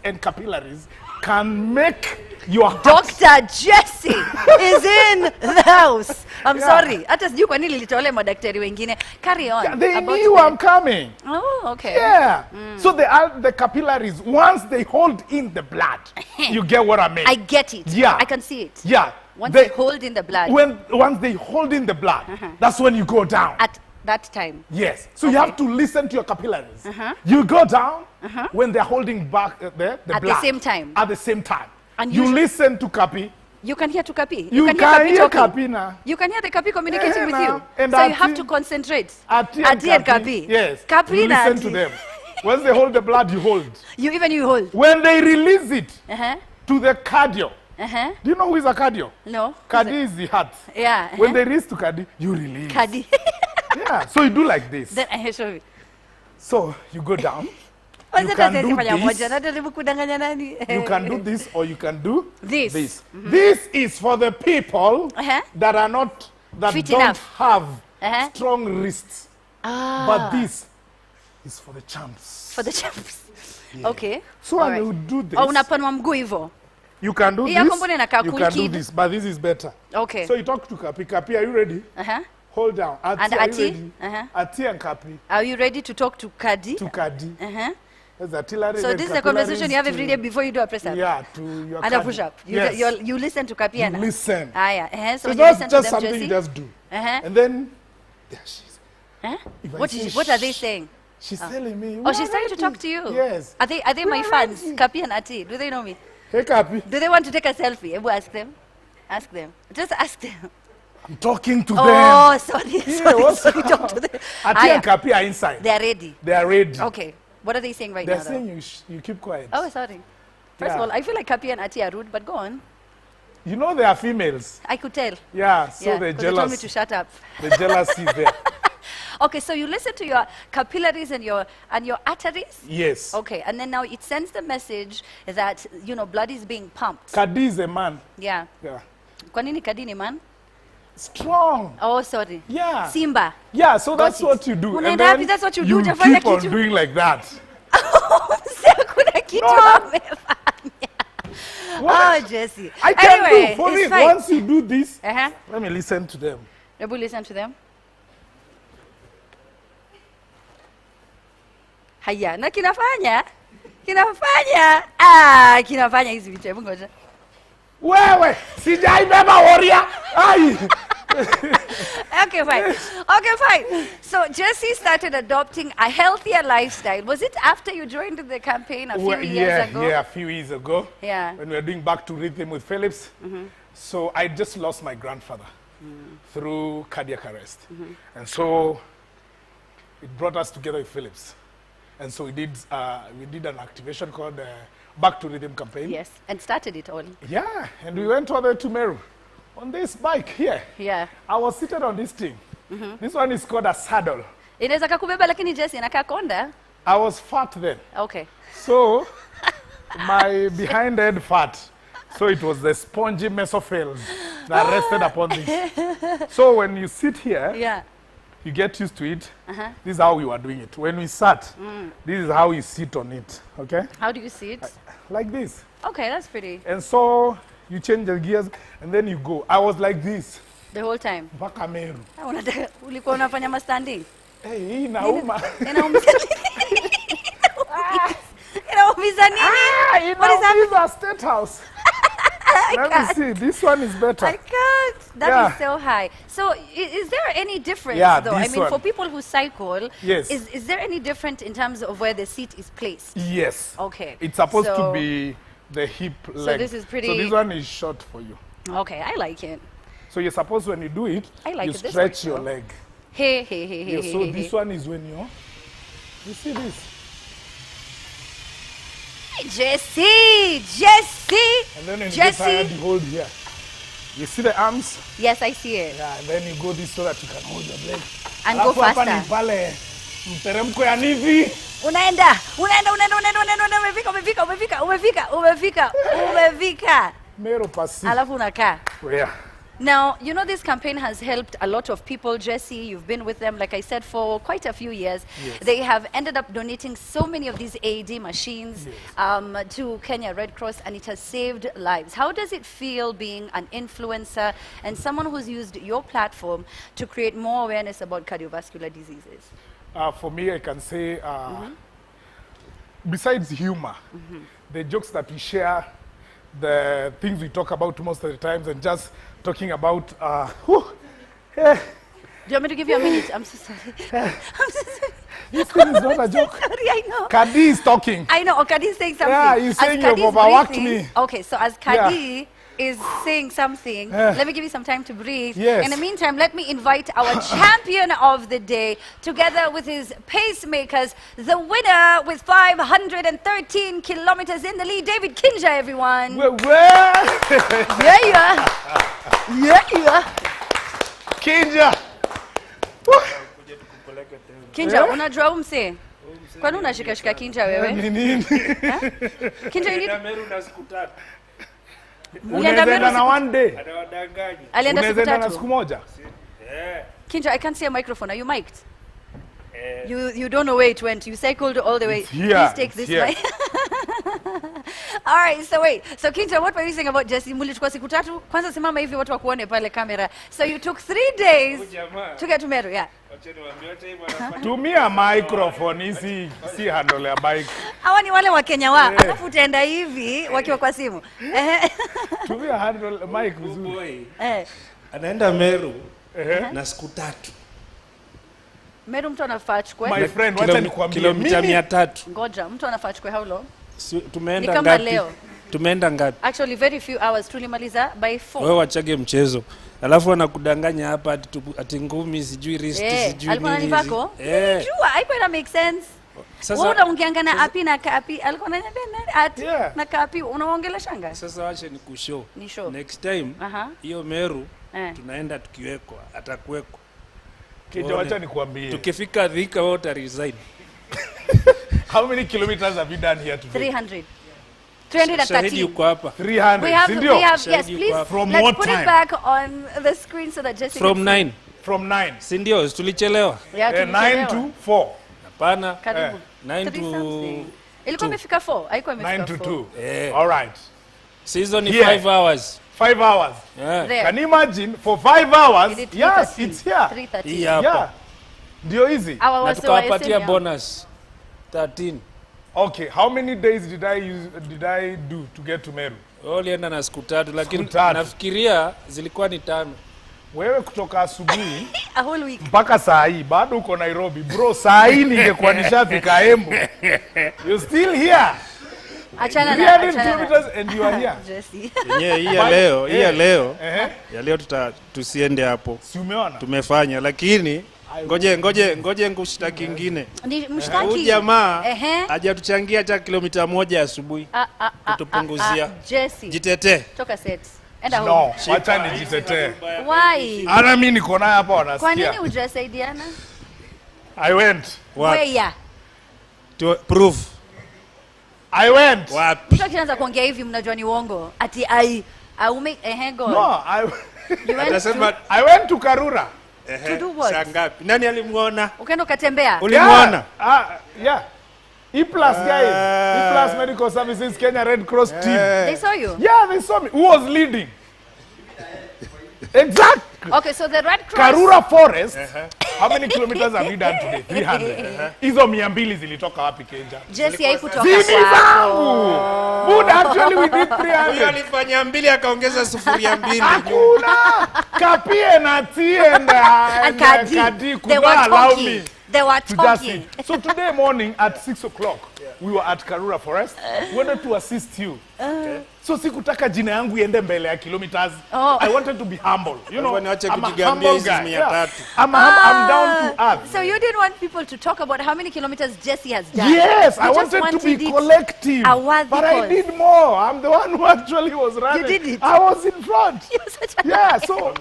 and capillaries can make your Dr. Jesse is in the house. I'm sorry. Hata sijui kwa nini litole madaktari wengine. Carry on. Yeah, they knew I'm coming. Oh, okay. Yeah. So the capillaries, once they hold in the blood, you get what I mean? I get it. Yeah. I can see it. Yeah. Once they hold in the blood. Once they hold in the blood, that's when you go down. At that time. Yes. So you have to listen to your capillaries. You go down when they're holding back the blood. At the same time. At the same time. And you listen to Kapi. You can hear to Kapi. You can hear Kapi now. You can hear the Kapi communicating with you. And so you have to concentrate. Ati and Kapi. Yes. Kapi you listen to them. Once they hold the blood, you hold. You hold. When they release it to the cardio. Do you know who is a cardio? No. Cardi is the heart. Yeah. When they release to cardi, you release. Cardi. Yeah. So you do like this. Then I show you. So you go down. You can do this. You can do this or you can do This. this. This is for the people that are not, that Fit don't enough. have strong wrists. Ah. But this is for the champs. For the champs. Okay. So All when right. you do this, Oh, unapanua mguu hivyo. you can do Hii this, yako mbona inakaa you cool can do kid? this, but this is better. Okay. So you talk to Kapi. Kapi, are you ready? Hold down. Ati, And are you Ati? ready? Ati and Kapi. Are you ready to talk to Kadi? To Kadi. There's artillery, So then this is a capillaries conversation you have every to- day before you do a press up? Yeah, to your And a Kadi. push up. You, Yes. you listen to Kapiana? You listen. Ah, yeah. So it's you not listen just to them, something Jesse? you just do. And then, there she is. If I What, say what are they saying? She's telling me. Oh, "We she's are trying to ready." talk to you? Yes. Are they my fans? Kapi and Ati, do they know me? Hey, Kapi. Do they want to take a selfie? Ebu ask them. Ask them. Just ask them. I'm talking to Oh, them. sorry. Yeah, sorry, what's sorry. Talk to them. Ati and Kapi are inside. They are ready. They are ready. Okay. What are they saying right They're now? saying you keep quiet. Oh, sorry. First of Yeah. all, I feel like Kapi and Ati are rude, but go on. You know they are females. I could tell. Yeah, so Yeah, they're 'cause they told me jealous. to shut up. The jealousy there. Okay, so you listen to your capillaries and your arteries? Yes. Okay, and then now it sends the message that, you know, blood is being pumped. Kadi is a man. Yeah. Yeah. Kwa nini Kadi ni man? Strong. Oh, sorry. Yeah. Simba. Yeah, so Got that's it. what you do. Unaenda And then wapi? That's what you do, you hujafanya keep on kitu. doing like that. Kuna kitu amefanya. Oh, Jesse. I can Anyway, do for it's it. fine. Once you do this, let me listen to them. Ebu listen to them. Haya, na kinafanya? Kinafanya? Ah, kinafanya hizi vitu. Hebu ngoja. Wewe, sijaibeba warrior. Ai. Okay, fine. Okay, fine. So Jesse started adopting a healthier lifestyle. Was it after you joined the campaign a few years ago? Yeah, a few years ago. Yeah. When we were doing Back to Rhythm with Phillips. So I just lost my grandfather through cardiac arrest. And so it brought us together with Phillips. And so we did an activation called Back to Rhythm campaign. Yes, and started it all. Yeah, and we went all the way to Meru on this bike here. Yeah. I was seated on this thing. This one is called a saddle. Inaweza kakubeba lakini Jesse inakaa konda. I was fat then. Okay. So my behind head fat. So it was the spongy mesophils that rested upon this. So when you sit here, Yeah. you get used to it. This is how we were doing it. When we sat, this is how you sit on it. Okay? How do you see it? Like this. Okay, that's pretty. And so you change the gears and then you go. I was like this. The whole time. Mpaka Meru. Unataka ulikuwa unafanya mastanding? Hey, hii inauma. Inaumiza nini? Inaumiza nini? What is happening? Inaumiza State House. Let me see. This one is better. I can't. That is Yeah. so high. So is there any difference Yeah, though? I this mean, one. for people who cycle, Yes. is there any different in terms of where the seat is placed? Yes. Okay. It's supposed to So- be the hip leg. this is pretty- So this one is short for you. Okay, I like it. So you're supposed when you do it, I like you it this stretch way, your though. leg. Hey, hey, hey, hey, Yeah, hey, so hey, this hey. one is when you see this. Jesse, Jesse, And then when you get tired, Jesse. you hold here. You see the arms? Yes, I see it. Yeah, and then you go this so that you can hold your leg. And go Alafu hapa faster. ni pale mteremko ya nivi. Unaenda, umefika. Meru Pacific. Alafu unakaa. Yeah. Now, you know this campaign has helped a lot of people, Jesse. You've been with them, like I said, for quite a few years. Yes. They have ended up donating so many of these AED machines to Kenya Red Cross, and it has saved lives. How does it feel being an influencer and someone who's used your platform to create more awareness about cardiovascular diseases? For me, I can say, besides humor, the jokes that we share, the things we talk about most of the times, and just talking about, Do you want me to give you a minute? I'm so sorry. I'm so sorry. This thing is not a joke. Sorry, I know. Kadi is talking. I know. Kadi is saying something. Yeah, he's As saying Kadi you've is overworked breathing- me. Okay, so as Kadi is saying something, let me give you some time to breathe. Yes. In the meantime, let me invite our champion of the day, together with his pacemakers, the winner with 513 kilometers in the lead, David Kinja, everyone. Yeah, yeah. Yeah, yeah. Kinja. Kinja, unajua umse? Kwani unashika Kinja wewe? Nini? Kinja you need Meru na siku 3. Unaenda na one day. Alienda siku 3. Unaenda na siku moja. Kinja, I can't see a microphone. Are you mic'd? You don't know where it went. You cycled all the way. Please take this mic. All right, so wait. So Kinja, what were you saying about Jesse? Mulichukua siku 3. Kwanza simama hivi watu wakuone pale kamera. So you took 3 days to get to Meru, yeah. Tumia microphone si handle ya bike. Hawa ni wale wa Kenya wa. Alafu utaenda hivi wakiwa kwa simu. Tumia handle mic vizuri. Anaenda Meru na siku 3. Meru mtu anafaa achukue. My friend, wacha nikwambie kilomita 300. Ngoja, mtu anafaa achukue how long? Tumeenda ngapi? Tumeenda ngapi? Actually very few hours, tulimaliza by 4. Wewe wachage mchezo. Alafu anakudanganya hapa ati ngumi sijui wrist sijui nini. Alikuwa ananivako? Jua, haiko ina make sense. Sasa wewe unaongeanga na api na kapi, alikuwa ananiambia ati na kapi unaongelea shanga. Sasa wacha nikushow. Ni show. Next time hiyo Meru tunaenda tukiwekwa, atakuwekwa. Kinja, wacha nikwambie. Tukifika Thika wewe uta resign. How many kilometers have you done here today? 300. 330. 300. We have yes, please. From let's what put time? it back on the screen so that Jesse From 9. From 9. Si ndio tulichelewa? Yeah, 9 to 4. Hapana. 9 to ilikuwa imefika 4. Haikuwa imefika 9 to 2. All right. Season is 5 hours. 5 hours. Yeah. Can you imagine for 5 hours? Yes, it's here. 3:30. Yeah. Ndio hizi. Na tukawapatia bonus 13. Okay, how many days did I do to get to Meru? Ulienda na siku 3 lakini nafikiria zilikuwa ni 5. Wewe kutoka asubuhi a whole week mpaka saa hii bado uko Nairobi. Bro, saa hii ningekuwa nishafika Embu. You still here? Achana 300 kilometers and you are here. Jesse. Hii ya leo tusiende hapo. Si umeona? Tumefanya lakini ngoje ngushita kingine. Ni mshtaki. Huyu jamaa hajatuchangia hata kilomita 1 asubuhi. Kutupunguzia. Jesse. Jitetee. Toka set. Enda home. No, wacha nijitetee. Why? Ana mimi niko naye hapa wanasikia. Kwa nini hujasaidiana? I went. Where? To prove. I went. Wapi? Mtu akianza kuongea hivi mnajua ni uongo. Ati aume go. No, I went to Karura. To do what? Sangapi? Nani alimuona? Ukaenda ukatembea? Ulimuona? Yeah. E+ guys. E+ Medical Services Kenya Red Cross team. They saw you? Yeah, they saw me. Who was leading? Exactly. Okay, so the Red Cross. Karura Forest. How many kilometers have you done today? 300. Hizo 200 zilitoka wapi Kenya? Jesse haikutoka kwako. But actually we did 300. Huyo alifanya 2 akaongeza 2. Hakuna. Kapie na T and Kadi could not allow me. They were talking. So today morning at 6 o'clock, we were at Karura Forest. We wanted to assist you. So sikutaka jina yangu iende mbele ya kilometers. I wanted to be humble. You know, I'm a humble guy. Yeah. I'm down to earth. So you didn't want people to talk about how many kilometers Jesse has done? Yes, I wanted to be collective. But I did more. I'm the one who actually was running. You did it. I was in front. You're such a so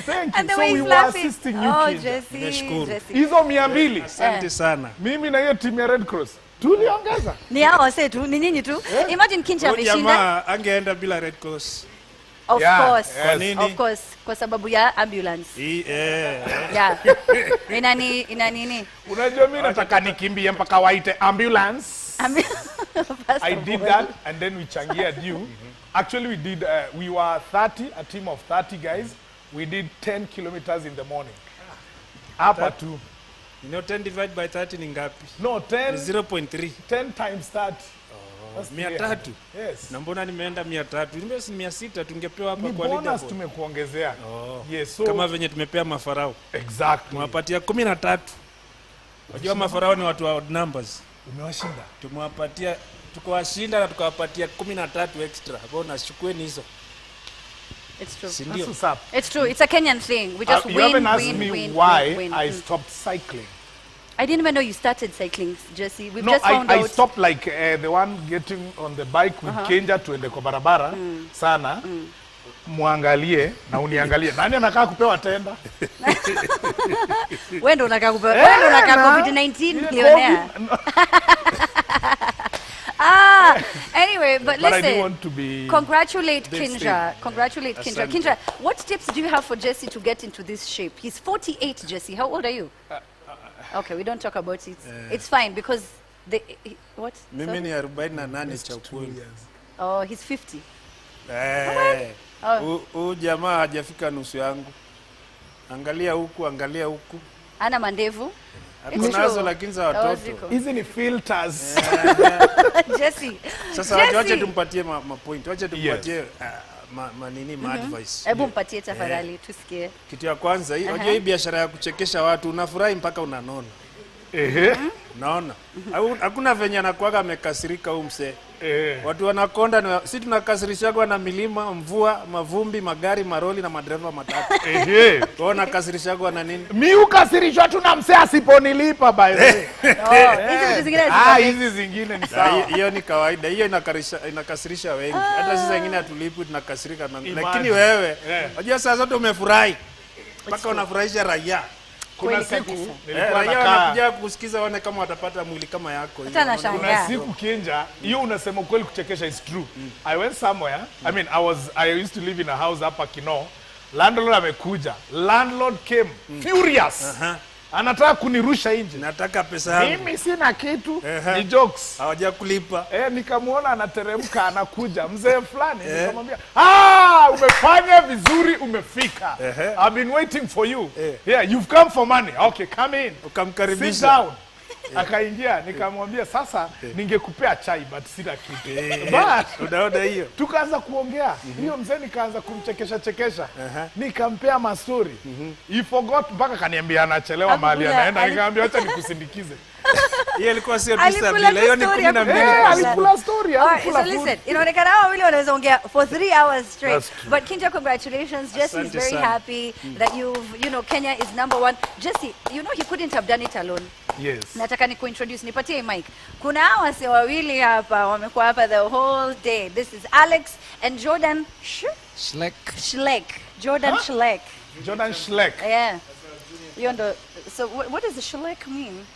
thank you. And the so way we he's were laughing. assisting you kids. Jesse. Hizo 200. Asante sana. Mimi na hiyo team ya Red Cross. Tuliongeza. Ni hao wase tu, ni nyinyi tu. Imagine Kinja ameshinda. Jamaa angeenda bila Red Cross. Of course. Kwa nini? Of course, kwa sababu ya ambulance. Yeah. Ina nini? Unajua mimi nataka nikimbie mpaka waite ambulance. I did that and then we changied you. Actually we did we were 30, a team of 30 guys. We did 10 kilometers in the morning. Hapa tu. You know 10 divided by 30 ni ngapi? No, 10 is 0.3. 10 times 30. That's 300. Yes. Na mbona nimeenda 300? Nimesi 600 tungepewa hapa kwa leader. Bonus tumekuongezea. Yes, so kama venye tumepea mafarao. Exactly. Tumewapatia 13. Unajua mafarao ni watu wa odd numbers. Umewashinda. Tumewapatia tukawashinda na tukawapatia 13 extra. Bonus chukueni hizo. It's true. That's what's up. It's true. It's a Kenyan thing. We just you win, haven't asked win, me win, why win. I stopped cycling. I didn't even know you started cycling, Jesse. We've no, just found out. I stopped like the one getting on the bike with Kenja to Endeko Barabara. Sana. muangalie na uniangalie. Nani anakaa kupewa tenda? Wewe ndo unakaa kupewa. Wewe ndo unakaa COVID-19 millionaire. Anyway, but But I do listen, want to be congratulate this Kinja. thing. Congratulate Kinja. Asante. Kinja, what tips do you have for Jesse to get into this shape? He's 48, Jesse. How old are you? Okay, we don't talk about it. It's fine because what? Mimi Sorry? ni 48 cha ukweli. Oh, he's 50. Huyu jamaa hajafika nusu yangu. Angalia huku, angalia huku. Ana mandevu. It's Kunazo true. lakini za watoto. Hizi ni filters. Jesse. Sasa wacha tumpatie point. Wacha tumpatie manini ma advice. Hebu mpatie tafadhali tusikie. Kitu ya kwanza, unajua hii biashara ya kuchekesha watu unafurahi mpaka unanona. Naona. Hakuna venye anakuaga amekasirika huyu msee. Watu wanakonda, sisi tunakasirishagwa na milima, mvua, mavumbi, magari, maroli na madereva matatu. Wao nakasirishagwa na nini? Mimi ukasirishwa tu na msee asiponilipa by the way. Hizi zingine ni sawa. Hiyo ni kawaida. Hiyo inakasirisha wengi. Hata sisi wengine hatulipwi tunakasirika na. Lakini wewe, unajua saa zote umefurahi. Mpaka unafurahisha raia. Kuna siku nilikuwa raia nakaa wanakuja kusikiza waone kama watapata mwili kama yako. Kuna siku Kinja, hiyo unasema kweli kuchekesha is true. I went somewhere. I used to live in a house hapa Kino. Landlord amekuja. Landlord came furious. Anataka kunirusha nje. Nataka pesa yangu. Mimi sina kitu. Ni jokes. Hawaja kulipa. Nikamuona anateremka anakuja. Mzee fulani nikamwambia, umefanya vizuri umefika. I've been waiting for you. Yeah, you've come for money. Okay, come in. Ukamkaribisha. Sit down. Akaingia nikamwambia sasa ningekupea chai but sina kitu. Unaona hiyo? Tukaanza kuongea. Hiyo mzee nikaanza kumchekesha. Nikampea mastori. He forgot mpaka kaniambia anachelewa mahali anaenda. Nikamwambia acha nikusindikize. Hiyo ilikuwa sio tisa bila. Hiyo ni 12. Alikula story. So listen, inaonekana hao wawili wanaweza ongea for 3 hours straight. But Kinja, congratulations. Jesse is very happy that Kenya is #1. Jesse, he couldn't have done it alone. Yes. Nataka nikuintroduce, nipatie mic. Kuna hawa wase wawili hapa wamekuwa hapa the whole day. This is Alex and Jordan Schleck. Jordan Schleck. Jordan Schleck. Yeah. So what does the Schleck mean?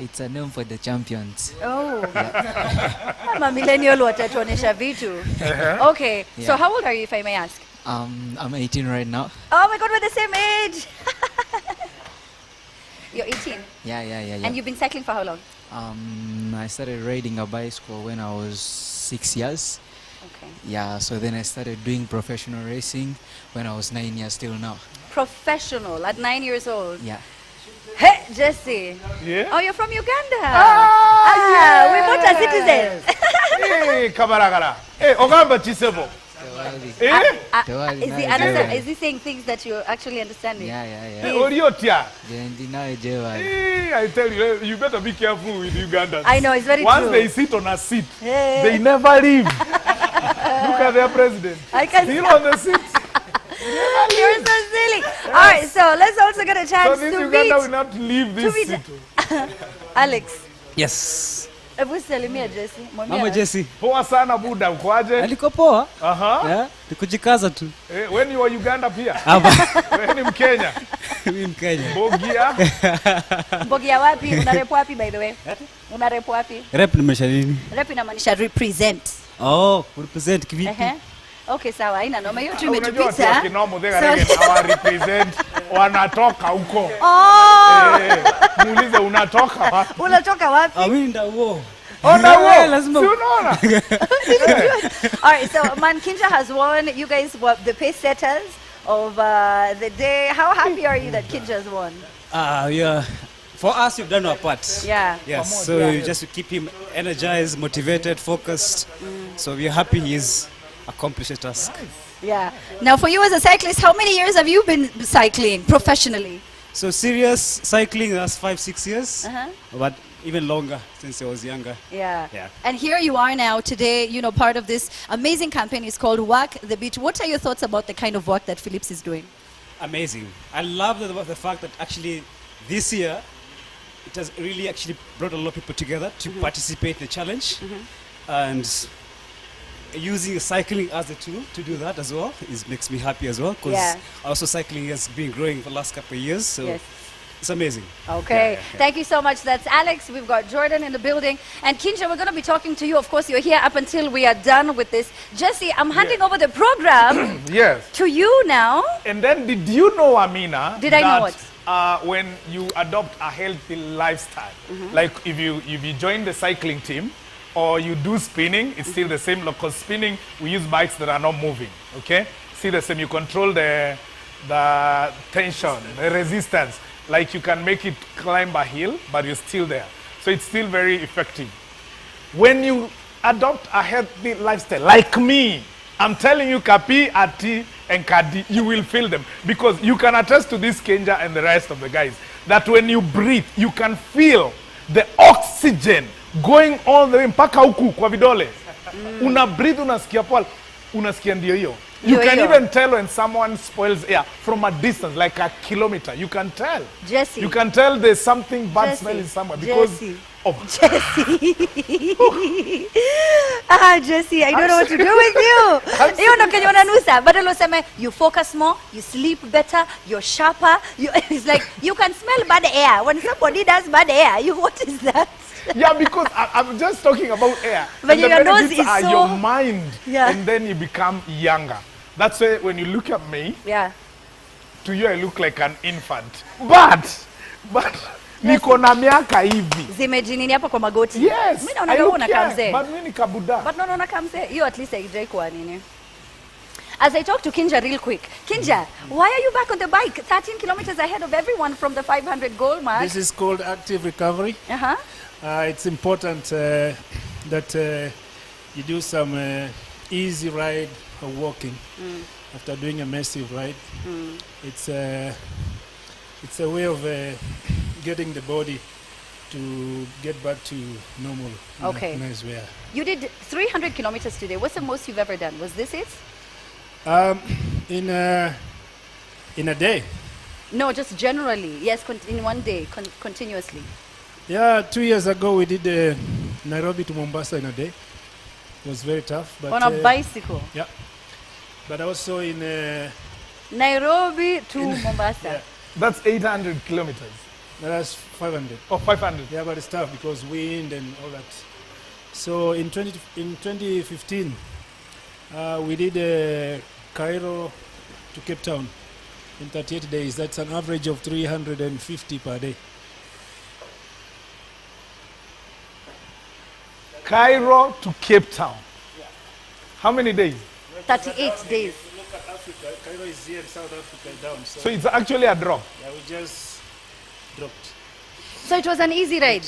It's a name for the champions. Oh. I'm a millennial watatuonesha vitu. Okay. Yeah. So how old are you, if I may ask? I'm 18 right now. Oh my God, we're the same age. You're 18? Yeah. And you've been cycling for how long? I started riding a bicycle when I was 6 years. Okay. Yeah, so then I started doing professional racing when I was 9 years till now. Professional at 9 years old? Yeah. Hey, Jesse. Yeah? Oh, you're from Uganda. Yes. We both are citizens. Hey, kabaragara. Hey, Ogamba Chisebo. Is he saying things that you're actually understanding? Yeah. Oriotia. I tell you, you better be careful with Ugandans. I know, it's very Once true. they sit on a seat, they never leave. Look at their president. I can still on the seat. You're so silly. All right, so let's also get a chance so this to Uganda meet. will not leave this seat. Alex. Yes. Hebu salimia Jesse. Mama Jesse. Poa sana buda, ukoaje? Niko poa. Yeah, nikujikaza tu. When you were Uganda pia? Wewe ni Mkenya? Mimi Mkenya. Bogia. Bogia wapi? Unarep wapi by the way? Unarep wapi? Rep nimesha nini? Rep inamaanisha represent. Oh, represent kivipi? Okay, sawa, haina noma. Hiyo tu Unajua imetupita. Kinomo represent wanatoka huko. Muulize unatoka wapi? Unatoka wapi? Awinda huo. Lazima. Unaona? All right, so Kinja has won. You guys were the pace setters of the day. How happy are you that Kinja has won? Yeah. For us, you've done our part. Yeah. Yes. So you just keep him energized, motivated, focused. So we're happy he's accomplished a task. Yeah. Now, for you as a cyclist, how many years have you been cycling professionally? So serious cycling, that's 5-6 years. But even longer since I was younger. Yeah. And here you are now today, part of this amazing campaign. It's called Work the Beat. What are your thoughts about the kind of work that Philips is doing? Amazing. I love the fact that actually this year it has really actually brought a lot of people together to participate in the challenge. And using cycling as a tool to do that as well makes me happy as well, because Yeah. also cycling has been growing for the last couple of years, so Yes. it's amazing. Okay, thank you so much. That's Alex. We've got Jordan in the building. And Kinja, we're going to be talking to you. Of course, you're here up until we are done with this. Jesse, I'm handing over the program Yes. to you now. And then did you know, Amina, Did I know what? When you adopt a healthy lifestyle, like if you join the cycling team or you do spinning, it's still the same. Because spinning, we use bikes that are not moving, okay? Still the same. You control the tension, the resistance. Like you can make it climb a hill, but you're still there. So it's still very effective. When you adopt a healthy lifestyle, like me, I'm telling you, Kapi, Ati, and Kadi, you will feel them. Because you can attest to this, Kenja and the rest of the guys, that when you breathe, you can feel the oxygen going all the way mpaka huku kwa vidole. Una breathe, unasikia poa, unasikia ndio hiyo. You can even tell when someone spoils air from a distance, like a kilometer. You can tell. Jesse. You can tell there's something bad smelling somewhere because of Jesse. Jesse, I don't know what to do with you. You know, Kenya unanusa. Badala useme, you focus more, you sleep better, you're sharper. It's like you can smell bad air. When somebody does bad air, what is that? Yeah, because I'm just talking about air. But and the your nose benefits is are so- your mind, Yeah. and then you become younger. That's why when you look at me, Yeah. to you I look like an infant. But niko na miaka hivi. Zimejinini hapa kwa magoti. Yes. Mimi I naona look una young, kamzee. but mimi ni kabuda. But no, kamzee. You at least haijai kuwa nini. As I talk to Kinja real quick. Kinja, why are you back on the bike 13 kilometers ahead of everyone from the 500 goal mark? This is called active recovery. Uh-huh. It's important that you do some easy ride or walking after doing a massive ride. It's a way of getting the body to get back to normal. Okay. Nice way. You did 300 kilometers today. What's the most you've ever done? Was this it? In a day. No, just generally. Yes, in one day, continuously. Yeah, 2 years ago we did Nairobi to Mombasa in a day. It was very tough. But, On a bicycle? Yeah. But also in... Nairobi to Mombasa. Yeah. That's 800 kilometers. That's 500. Oh, 500. Yeah, but it's tough because wind and all that. So in 2015, we did Cairo to Cape Town in 38 days. That's an average of 350 per day. Cairo to Cape Town. How many days? 38 days. Look at Africa. Cairo is here in South Africa down. So it's actually a drop. Yeah, we just dropped. So it was an easy ride.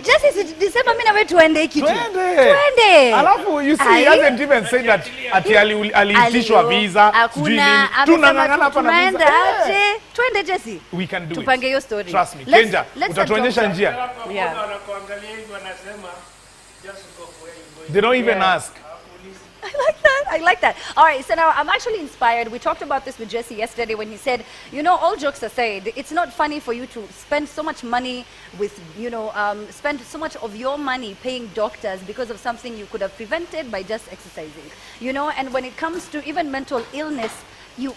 Just as December, mimi na wewe tuende kitu. Twende. Alafu you see, he hasn't even said that ati aliitishwa visa. Hakuna. Tunang'ang'ana hapa na visa. Tunaenda aje. Twende Jesse. We can do it. Tupange hiyo story. Trust me. Let's- Kenja, let's utatuonyesha adopt njia. that. Yeah. They don't even ask. I like that. All right, so now I'm actually inspired. We talked about this with Jesse yesterday when he said, you know, all jokes aside, it's not funny for you to spend so much money with, you know, spend so much of your money paying doctors because of something you could have prevented by just exercising. You know, and when it comes to even mental illness, you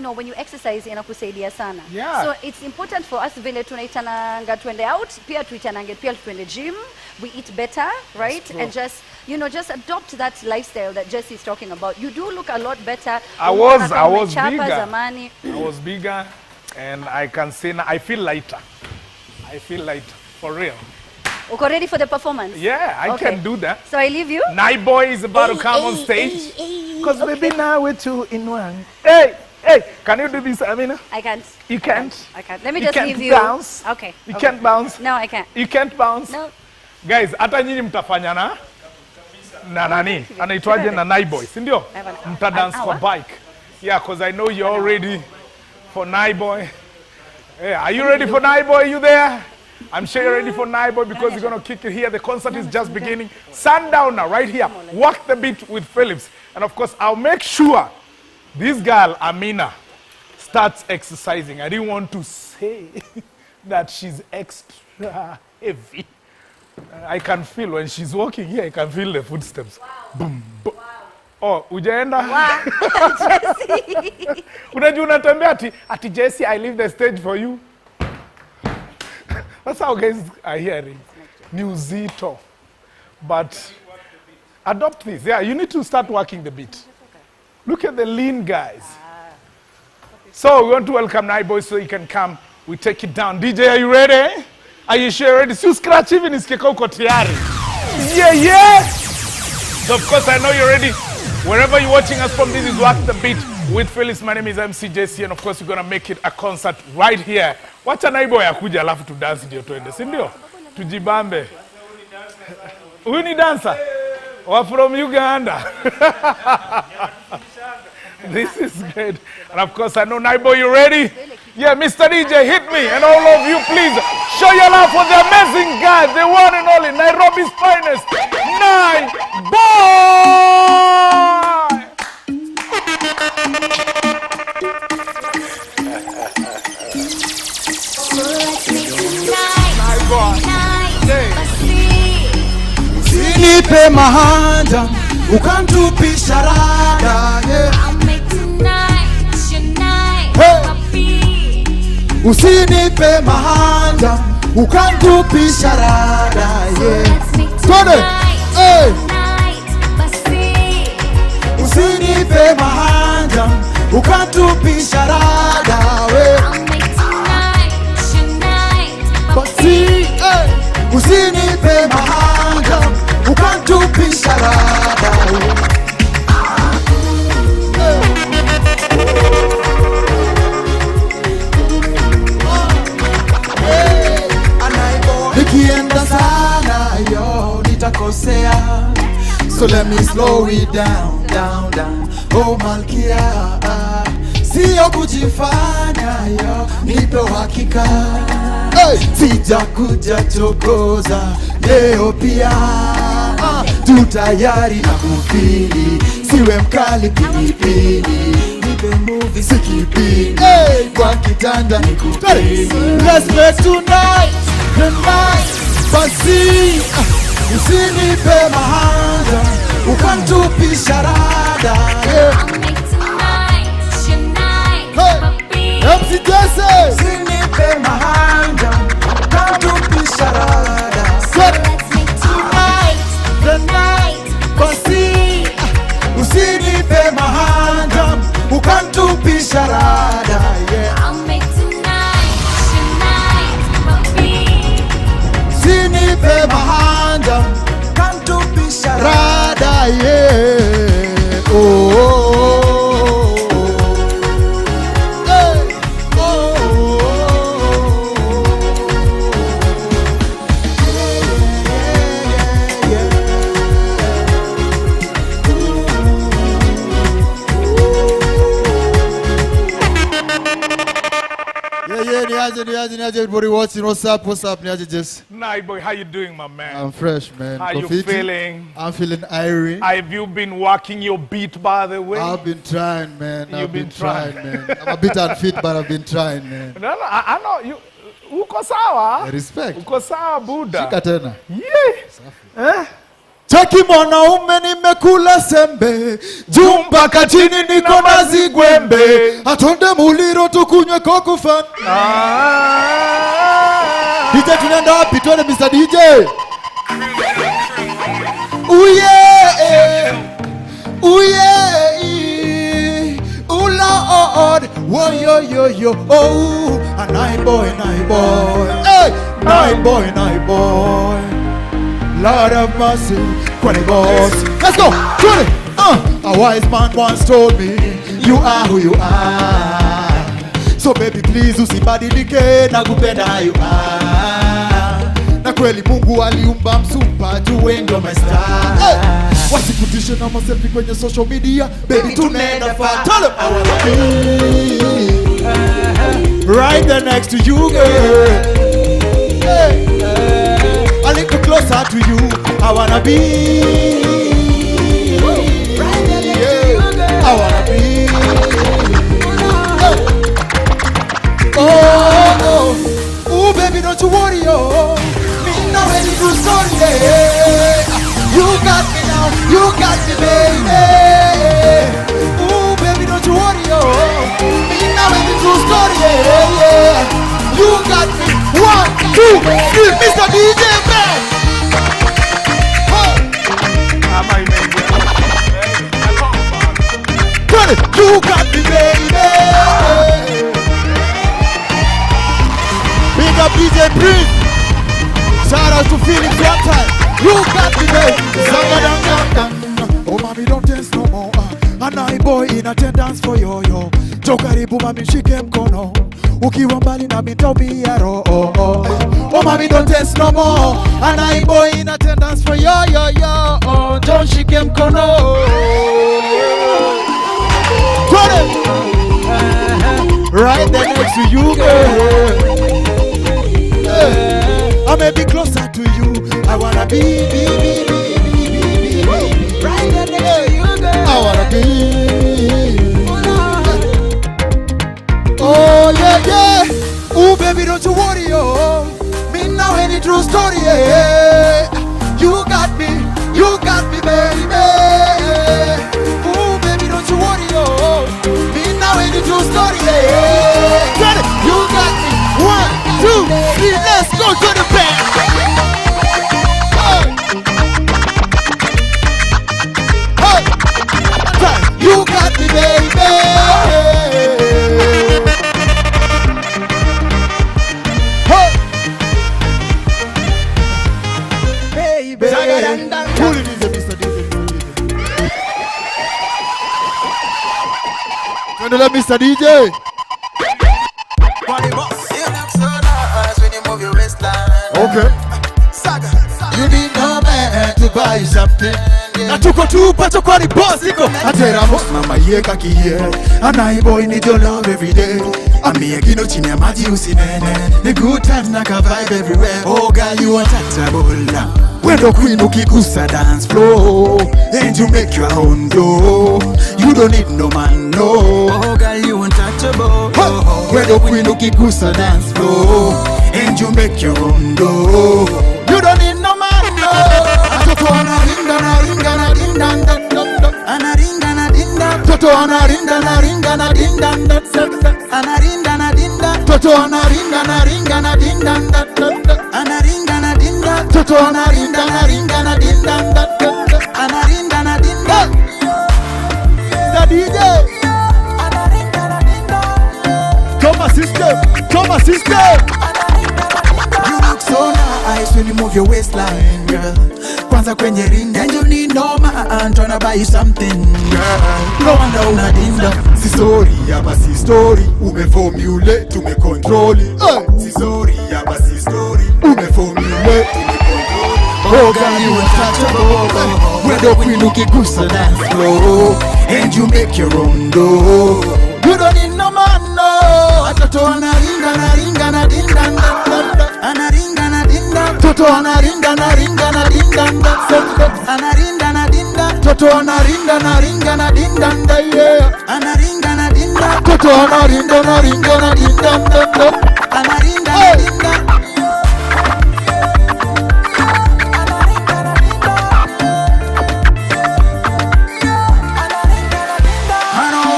know, when you exercise inakusaidia sana. Yeah. So it's important for us vile tunaitananga twende out, pia tuitanange pia twende gym, we eat better, right? true. And just, you know, just adopt that lifestyle that Jesse is talking about. You do look a lot better. I was Umechapa bigger. zamani. I was bigger, and I can say now I feel lighter. I feel lighter, for real. Uko ready for the performance? Yeah, I Okay. can do that. So I leave you. Night Boy is about to come on stage. Because baby, now we're two in one. Hey, can you do this, Amina? I can't. You can't? I can't. Let me You just can't leave you. bounce? Okay. You okay. can't bounce? No, I can't. You can't bounce? No. Guys, hata nyinyi mtafanya na nani? Anaitwaje na Night Boy, si ndio? Mtadance kwa bike. Yeah, because I know you're all ready for Night Boy. Yeah, are you ready for Night Boy? You there? I'm sure you're ready for Night Boy because you're going to kick it here. The concert is just beginning. Sundowner right here. Walk the beat with Phillips. And of course, I'll make sure this girl, Amina, starts exercising. I didn't want to say that she's extra heavy. I can feel when she's walking here, I can feel the footsteps. Boom, boom. Oh, ujaenda? Unajua unatembea ati Jesse, I leave the stage for you. That's how guys are hearing. Newzito. But adopt this. Yeah, you need to start working the beat. Look at the lean guys. So we want to welcome Naiboy so he can come. We take it down. DJ, are you ready? Are you sure ready? So scratch even iskeka uko tayari. Yeah. So of course I know you're ready. Wherever you're watching us from, this is Work the Beat with Phyllis. My name is MC JC, and of course we're gonna make it a concert right here. Wacha Naiboy akuja alafu tu dance ndio tuende, si ndio? Tujibambe. Huyu ni dancer? Or from Uganda? This is great. And of course I know Naiboy, you ready? Yeah, Mr. DJ, hit me. And all of you, please show your love for the amazing guy, the one and only Nairobi's finest, Naiboy! Usinipe mahanja ukantupisha rada, usinipe mahanja ukantupisha rada, Tone, usinipe mahanja ukantupisha rada, usinipe mahanja ukantupisha rada, nikienda sana yo nitakosea, so let me slow it down. Oh malkia, sio kujifanya yo, nipe uhakika, sija kuja chokoza leo pia, tu tayari na kufili, siwe mkali pilipili, nipe movie sikipini, kwa kitanda nikupili, let's make tonight the night, basi usinipe mahanja ukantupisha rada, MC Jesse, usinipe mahanja ukantupisha rada, the night, basi usinipe mahanja ukantupisha rada, usinipe mahanja ukantupisha rada, everybody watching, what's up, Niaje Jess? Naiboy, how you doing, my man? I'm fresh, man. How you feeling? I'm feeling irie. Have you been working your beat, by the way? I've been trying, man. You've been trying, man. I'm a bit unfit, but I've been trying, man. No, I know you. Uko sawa? Respect. Uko sawa, Buddha. Shika tena. Yeah. Chaki mwanaume nimekula sembe, jumba kachini niko na zigwembe, atonde muliro tukunywe koko fan. DJ tunaenda wapi? Tuende Mr. DJ. Lord, whoa yo, oh, a Naiboy, hey, Naiboy. Lord of mercy, Quanny boss. Let's go, 20. A wise man once told me, you are who you are. So baby please usibadilike, nakupenda you are. Na kweli Mungu aliumba msumpa, juwe ndio star. Hey! Wasikutishe na maselfie kwenye social media, baby tunaenda far. Tell them I wanna be right there next to you, girl. Hey. A little closer to you, I wanna be right there next to you, girl. I wanna be oh, baby don't you worry, oh. Me now ready to Sunday. You got me now. You got me, baby. Ooh, baby, don't you worry, oh. Me now in the true story, yeah. You got me. 1, 2, 3, Mr. DJ man. You got me, baby. Big up DJ Prince. Shout out to Felix one time. You got me, baby. Oh, mommy, don't dance no more. And I boy in attendance for yo. Jokaribu mami shike mkono. Ukiwa mbali na mitobia roho. Oh, mommy, don't dance no more. And I boy in attendance for yo. Oh, don't shike mkono. Right there next to you, girl. I may be closer to you. I wanna be. Right there next to you, girl. I wanna be. Oh yeah. Ooh, baby, don't you worry, oh. Me now any true story, yeah. You got me, baby. Ooh, baby, don't you worry, oh. Me now any true story, yeah. Got it, you got me. 1, 2, 3, let's go to the band. Hey, you got me, baby. Hey, baby. Pull it in, Mr. DJ. Turn it up, Mr. DJ. Okay. You need no man to buy something. Na tuko tupacho kwa ni boss iko atera boss mama yeka kiye. Anai boy need your love every day. Amie kino chini ya maji usinene. The good times na ka vibe everywhere. Oh girl you untouchable. When the queen ukigusa dance floor and you make your own door. You don't need no man, no. Oh girl you untouchable. When the queen ukigusa dance floor and you make your own door. You don't need no man, no. Toto anaringa na ringa na dindan dan dan. Anaringa na dindan. Toto anaringa na ringa na dindan dan dan. Anaringa na dindan. Toto anaringa na ringa na dindan dan dan. Anaringa na dindan. Toto anaringa na ringa na dindan dan dan. Anaringa na dindan. The DJ. Anaringa na dindan. Come on, sister. So nice when you move your waistline, girl. Kwanza kwenye ring and you need no man tryna buy you something, girl. No wonder unadinda. Si story, yaba si story. Umeformulate, umecontrol it. Si story, yaba si story. Umeformulate, umecontrol it. Oh girl, you untouchable. When the queen ukigusa dance floor and you make your own door. You don't need no man, no. Atoto anaringa na ringa na dinda na. Anaringa na dinda. Toto anaringa na ringa na dinda na. Anaringa na dinda. Toto anaringa na ringa na dinda na, yeah. Anaringa na dinda. Toto anaringa na ringa na dinda na. Anaringa na dinda.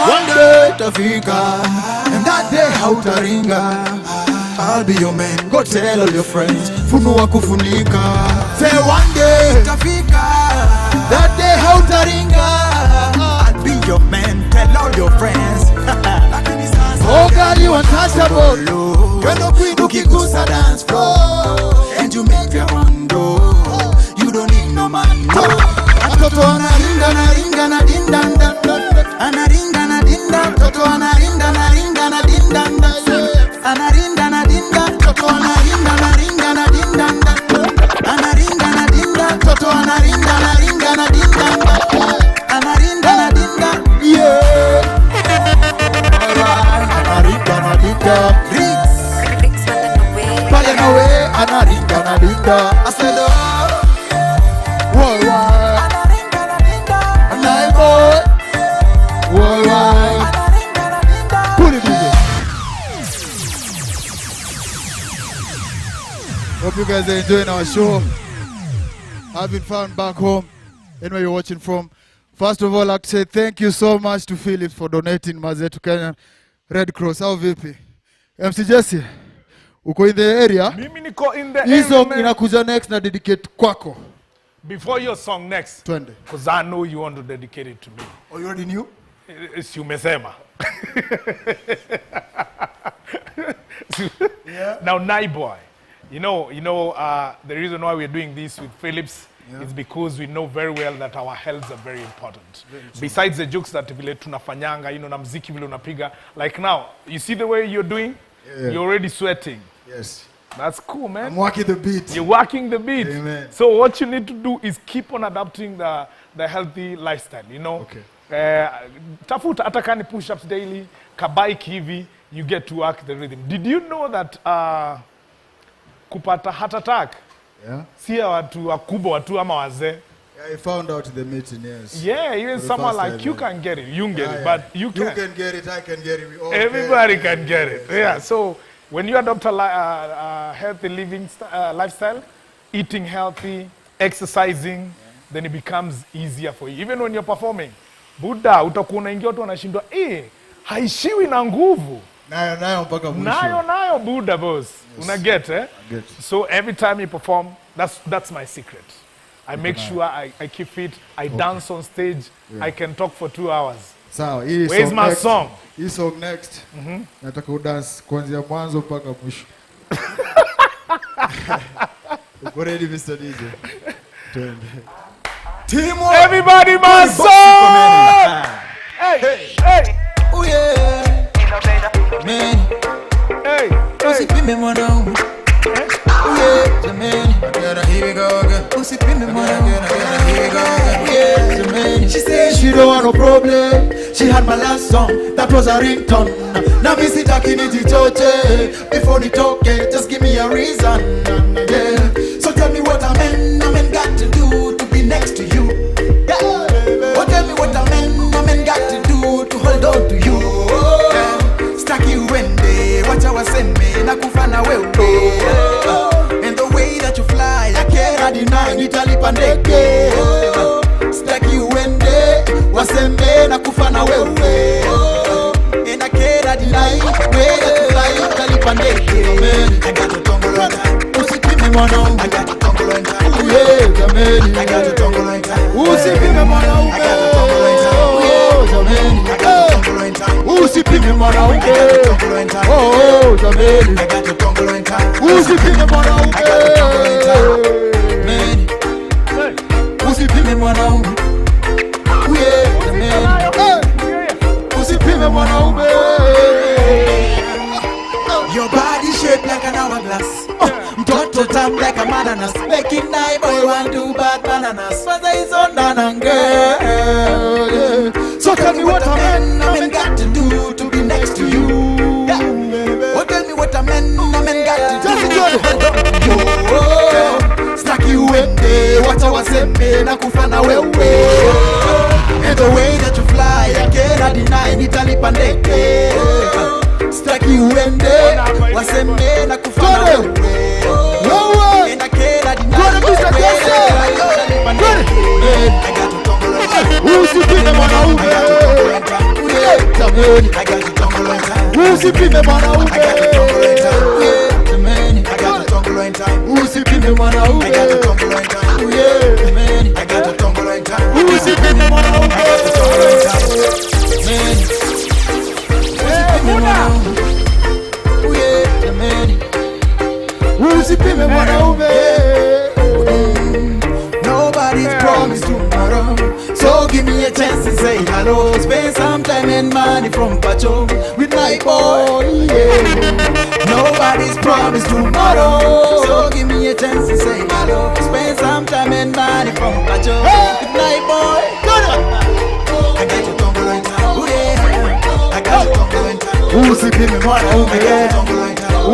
One day tafika, and that day hautaringa. I'll be your man, go tell all your friends. Funua kufunika. Say one day tafika, that day hautaringa. I'll be your man, tell all your friends. Oh girl, you untouchable. When the queen ukigusa dance floor and you make your own door. You don't need no man, no. Toto anaringa na ringa na dinda na. Anaringa na dinda. Toto anaringa na ringa na dinda na. Anaringa na dinda. Toto anaringa na ringa na dinda na. Anaringa na dinda. Toto anaringa na ringa na dinda na. Anaringa na dinda. Yeah. Alright. Anaringa na dinda. Rix pale na we. Anaringa na dinda. I said worldwide. Anaringa na dinda. Anai boy. Worldwide. Put it in. Hope you guys are enjoying our show. Having fun back home. anywhere you're watching from. First of all, I'd like to say thank you so much to Philip for donating Mazee to Kenya Red Cross. How vipi? MC Jesse, uko in the area? Mimi niko in the area. Hii song man. inakuja next na dedicate kwako. Before your song next. Twende. Because I know you want to dedicate it to me. Oh, you already knew? Si umesema. Yeah. Now, Naiboy, you know, the reason why we're doing this with Philips is because we know very well that our healths are very important. Besides the jokes that vile tunafanyanga, na mziki vile unapiga, like now, you see the way you're doing? Yeah. You're already sweating. Yes. That's cool, man. I'm working the beat. You're working the beat. Amen. So what you need to do is keep on adapting the healthy lifestyle, Okay. Tafuta hata kani push-ups daily, kabike hivi, you get to work the rhythm. Did you know that kupata heart attack? Yeah. Si watu wakubwa watu ama wazee. Yeah, I found out in the meeting, yes. Yeah, even someone like you can get it. You can get it, but you can. You can get it, I can get it. We all Everybody can get it. Yeah, so when you adopt a healthy living lifestyle, eating healthy, exercising, then it becomes easier for you. Even when you're performing. Buddha, utakuwa unaingia watu wanashindwa, haishiwi na nguvu. Nayo mpaka mwisho. Nayo Buddha boss. Yes. Una get, Get. So every time you perform, that's my secret. I make sure I keep fit. I dance on stage. Yeah. I can talk for 2 hours. Sawa, where's my song? Hii song next. Nataka udance kuanzia mwanzo mpaka mwisho. Uko ready, Mr. DJ? Twende. Teamwork. Everybody, my song! Hey! Oh yeah. Man. Hey! Usipime mwanaume. Oh yeah, jamani. Here we go again. Usipime mwanaume. Here we go again. Yeah, jamani. She said she don't want no problem. She had my last song, that was a ringtone. Now me sit talking it before the talk, just give me a reason. Yeah. So tell me what a man got to do to be next to you. Yeah. Oh, tell me what a man got to do to hold on to you. Yeah. Staki uende, wacha waseme na kufana wewe. And the way that you fly, I can't deny, nitalipa ndege. Staki uende, waseme na kufana wewe. And I can't deny, way that you fly, nitalipa ndege. I got to tongo like that. Usipime mwanaume. I got to tongo like that. Yeah, jamani. I got to tongo like that. Usipime mwanaume. I got to tongo like that. Yeah, jamani. I got to tongo like that. Usipime mwanaume. I got to tongo like that. Oh, jamani. I got to tongo like that. Usipime mwanaume. I got to tongo like that. Man. Usipime mwanaume. Yeah, jamani. Usipime mwanaume. Your body shaped like an hourglass. Mtoto tap like a bananas. Making Naiboy want to bad bananas. Father is on and girl. So tell me what a man got to do to be next to you. Yeah. Oh, tell me what a man got to do to do. Staki uende, wacha waseme na kufana wewe. And the way that you fly, I cannot deny, nitalipa ndege. Staki uende, waseme na kufana wewe. And I cannot deny, nitalipa ndege. I got to tongo like that. Usipime mwanaume. I got to tongo like that. Usipime mwanaume. I got to tongo like that. I got to tongo like that. Usipime mwanaume. I got to tongo like that. I got to tongo like that. Usipime mwanaume. I got to tongo like that. Usipime mwanaume. Nobody's promised tomorrow, so give me a chance to say hello. Spend some time and money from Pacho with Naiboy. Yeah. Nobody's promised tomorrow, so give me a chance to say hello. Spend some time and money from Pacho with Naiboy. I got to tongo like that. Oh yeah. I got to tongo like that. Usipime mwanaume.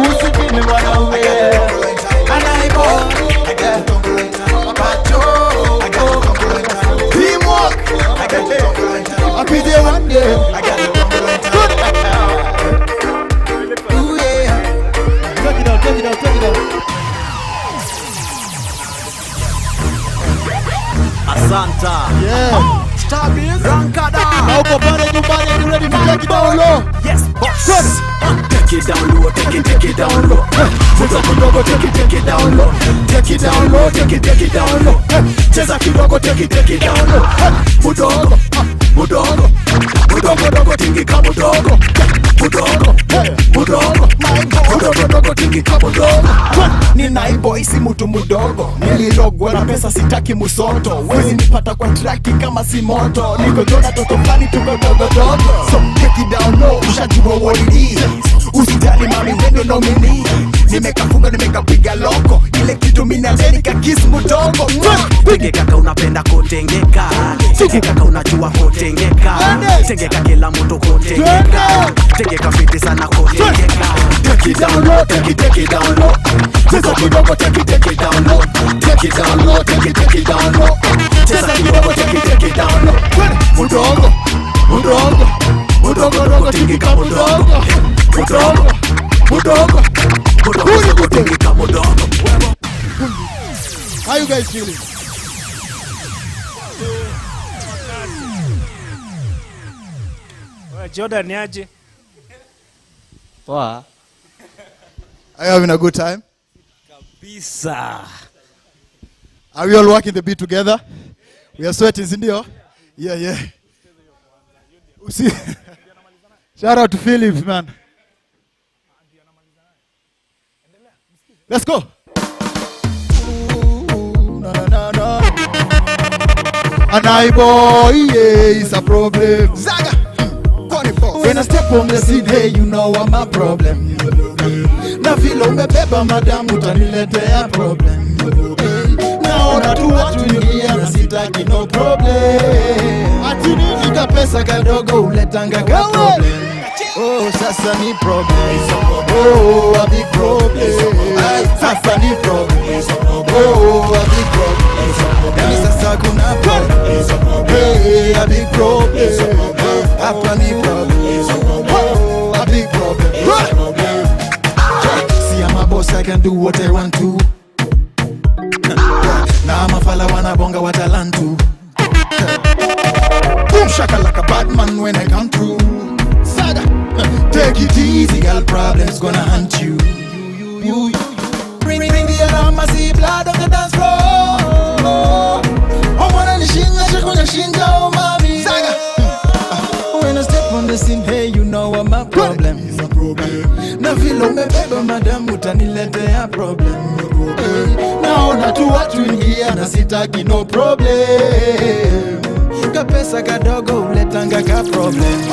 Usipime mwanaume. And Naiboy. I got to tongo like that. Pacho. I got to tongo like that. Teamwork. I got to tongo like that. I'll be there one day. I got to tongo like that. Ooh yeah. Take it out, take it out, take it out. Santa. Yeah. Starbiz. Rankada. Na uko pale nyumbani, you ready to take it down low? Yes, boss. Take it down low, take it down low. Cheza kidogo, take it down low. Take it down low, take it down low. Cheza kidogo, take it down low. Mudogo, mudogo, mudogo dogo tingika mudogo. Mudogo, mudogo, mudogo dogo tingika mudogo. Ni naiboy si mtu mudogo. Nilirogwa na pesa sitaki musoto. Wezi nipata kwa traki kama si moto. Niko jona toto flani tuko dogo dogo. So take it down low, ushajua what it is. Usijali mami wendo nomini. Nimekafunga nimekapiga loko. Ile kitu mina lenika kiss mudogo. Tenge kaka unapenda kotengeka. Tenge kaka unajua kotengeka. Tenge kaka kila mtu kotengeka. Tenge kaka fiti sana kotengeka. Take it down low, take it down low. Cheza kidogo, take it down low. Take it down low, take it down low. Cheza kidogo, take it down low. Mudogo, mudogo, mudogo dogo tingika mudogo. Mudogo, mudogo, mudogo tingika mudogo. How you guys feeling? Jordan aje? Poa. Are you having a good time? Kabisa. Are we all working the beat together? We are sweating, sindio? Yeah, yeah. See, shout out to Philip, man. Let's go. An eye boy, yeah, it's a problem. Zaga. When I step on the scene, hey, you know I'm a problem. Na vile umebeba madam utaniletea problem. Naona tu watu ingia na sitaki no problem. Ati nini pesa kadogo uletanga ka problem. Oh, sasa ni problem. Oh, a big problem. Sasa ni problem. Oh, a big problem. Yani sasa kuna problem. Hey, a big problem. Hapa ni problem. Oh, a big problem. See, I'm a boss, I can do what I want to. Na mafala wanabonga watalantu. Boom shaka like a bad man when I come through. Saga, take it easy, girl. Problems gonna hunt you. Bring the alarm, I see blood on the dance floor. I wanna nishinga, shakunya shinja, oh mami. Saga, when I step on the scene, hey, you know I'm a problem. Na vile umebeba madam utaniletea problem. Naona tu watu ingia na sitaki no problem. Kapesa kadogo uletanga ka problem.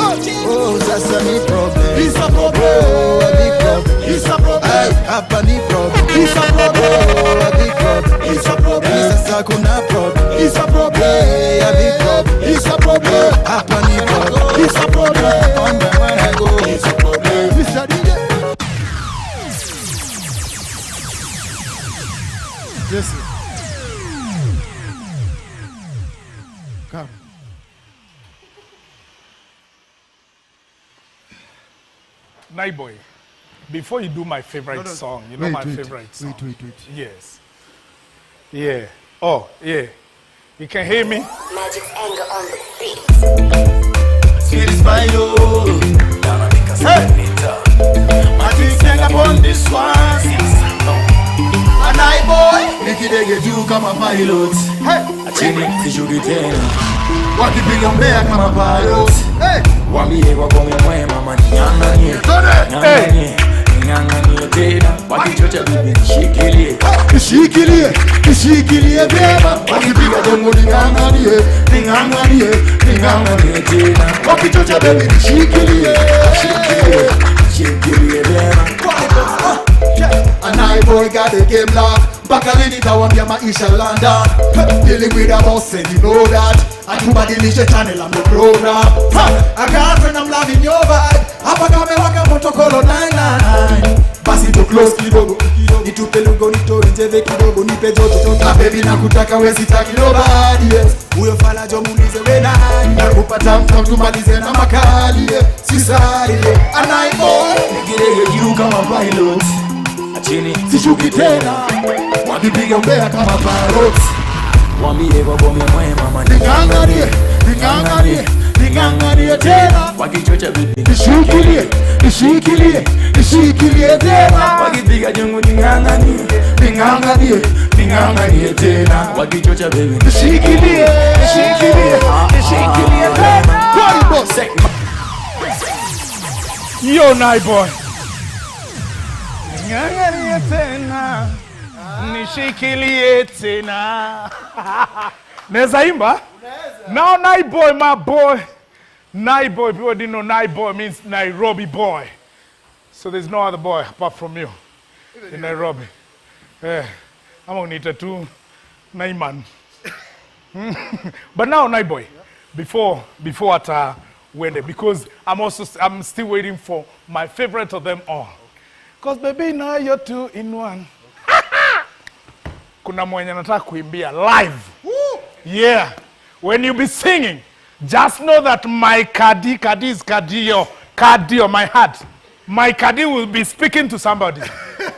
Oh, sasa ni problem. It's a problem. Oh, a big problem. It's a problem. Hapa ni problem. It's a problem. Oh, a big problem. It's a problem. Sasa kuna problem. It's a problem. A big problem. It's a problem. Hapa ni problem. It's a problem. On the way I go. It's a problem. Mr. DJ. Jesse. Come. Naiboy, before you do my favorite song, you know my favorite song. Wait. Yes. Yeah. Oh, yeah. You can hear me? Magic anger on the beat. Sweet smile. Hey. Magic anger on this one. A Naiboy, nikidege juu kama pilot. Hey. Achini sishuki tena. Wakipiga mbea kama pilot. Hey. Wambie wakome mwema manianganie. Nianganie, nianganie tena. Wakichocha bibi nishikilie. Nishikilie, nishikilie vyema. Wakipiga dongo ninganganie, ninganganie, ninganganie tena. Wakichocha baby nishikilie, nishikilie, nishikilie vyema. A Naiboy got a game lock. Bakalini tawambia maisha London. Dealing with a boss and you know that. Atubadilishe channel I'm the program. I got friend I'm loving your vibe. Hapa kamewaka protocol 99. Basi to close kidogo. Nitupe lugo nitoe njeve kidogo. Nipe joto. Na baby nakutaka we sitaki nobody. Yes. Uyo fala jo muulize we nani. Nakupata mfam tumalize na makali. Sisari. A Naiboy. Nikidege juu kama pilot. Achini sishuki tena. Wakipiga mbea kama pilot. Wambie wagome mwema mani Ning'ang'anie, ning'ang'anie, ning'ang'anie tena. Wakichocha bibi Nishikilie, nishikilie, nishikilie tena. wakipiga jungu ning'ang'anie Ning'ang'anie, ning'ang'anie tena. wakichocha baby Nishikilie, nishikilie, nishikilie tena. Body boss. Yo, night boy. Ning'ang'anie tena, nishikilie tena. Neza imba? Now night boy, my boy. Night boy, people didn't know night boy means Nairobi boy. So there's no other boy apart from you in Nairobi. I'm gonna need a two Naiman. But now night boy, before at Wende, because I'm still waiting for my favorite of them all. Cause baby now you're two in one. Kuna mwenye nataka kuimbia live. Yeah. When you be singing, just know that my kadi is cardio, my heart. My kadi will be speaking to somebody.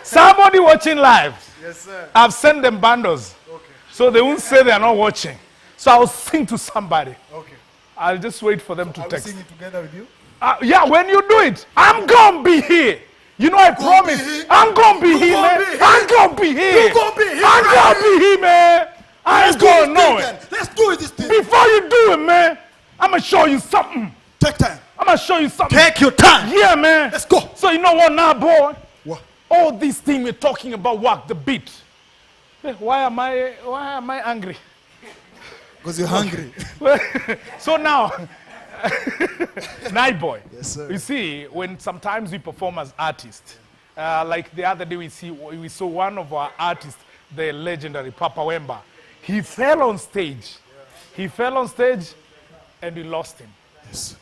Somebody watching live. Yes, sir. I've sent them bundles. Okay. So they won't say they are not watching. So I'll sing to somebody. Okay. I'll just wait for them to Are we text. singing together with you? Yeah, when you do it, I'm gonna be here. You know, I promise. I'm gonna be here, man. I'm gonna be here. You gonna be here, I'm right? gonna be here, man. I ain't gonna know it. Let's do this thing. Before you do it, man, I'm gonna show you something. Take time. I'm gonna show you something. Take your time. Yeah, man. Let's go. So you know what now, boy? What? All these things we're talking about work the beat. Why am I angry? Because you're hungry. So now, night boy. Yes, sir. You see, when sometimes we perform as artists, like the other day we saw one of our artists, the legendary Papa Wemba. He fell on stage. He fell on stage and we lost him. Yes.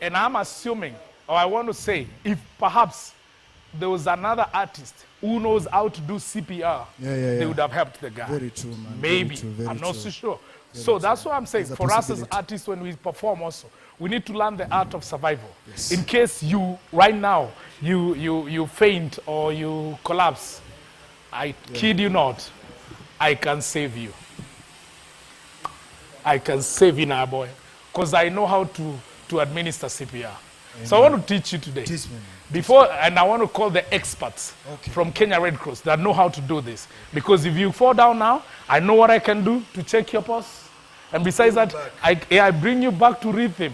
And I'm assuming, or I want to say, if perhaps there was another artist who knows how to do CPR, they would have helped the guy. Very true, man. Maybe. Very true, very I'm not true. so sure. So that's what I'm saying. There's a For us as possibility. artists, when we perform also, we need to learn the art of survival. Yes. In case you, right now, you faint or you collapse, I kid you not, I can save you. I can save you now, boy. Because I know how to administer CPR. Amen. So I want to teach you today. Teach me. Before, and I want to call the experts from Kenya Red Cross that know how to do this. Because if you fall down now, I know what I can do to check your pulse. And besides that, I bring you back to rhythm.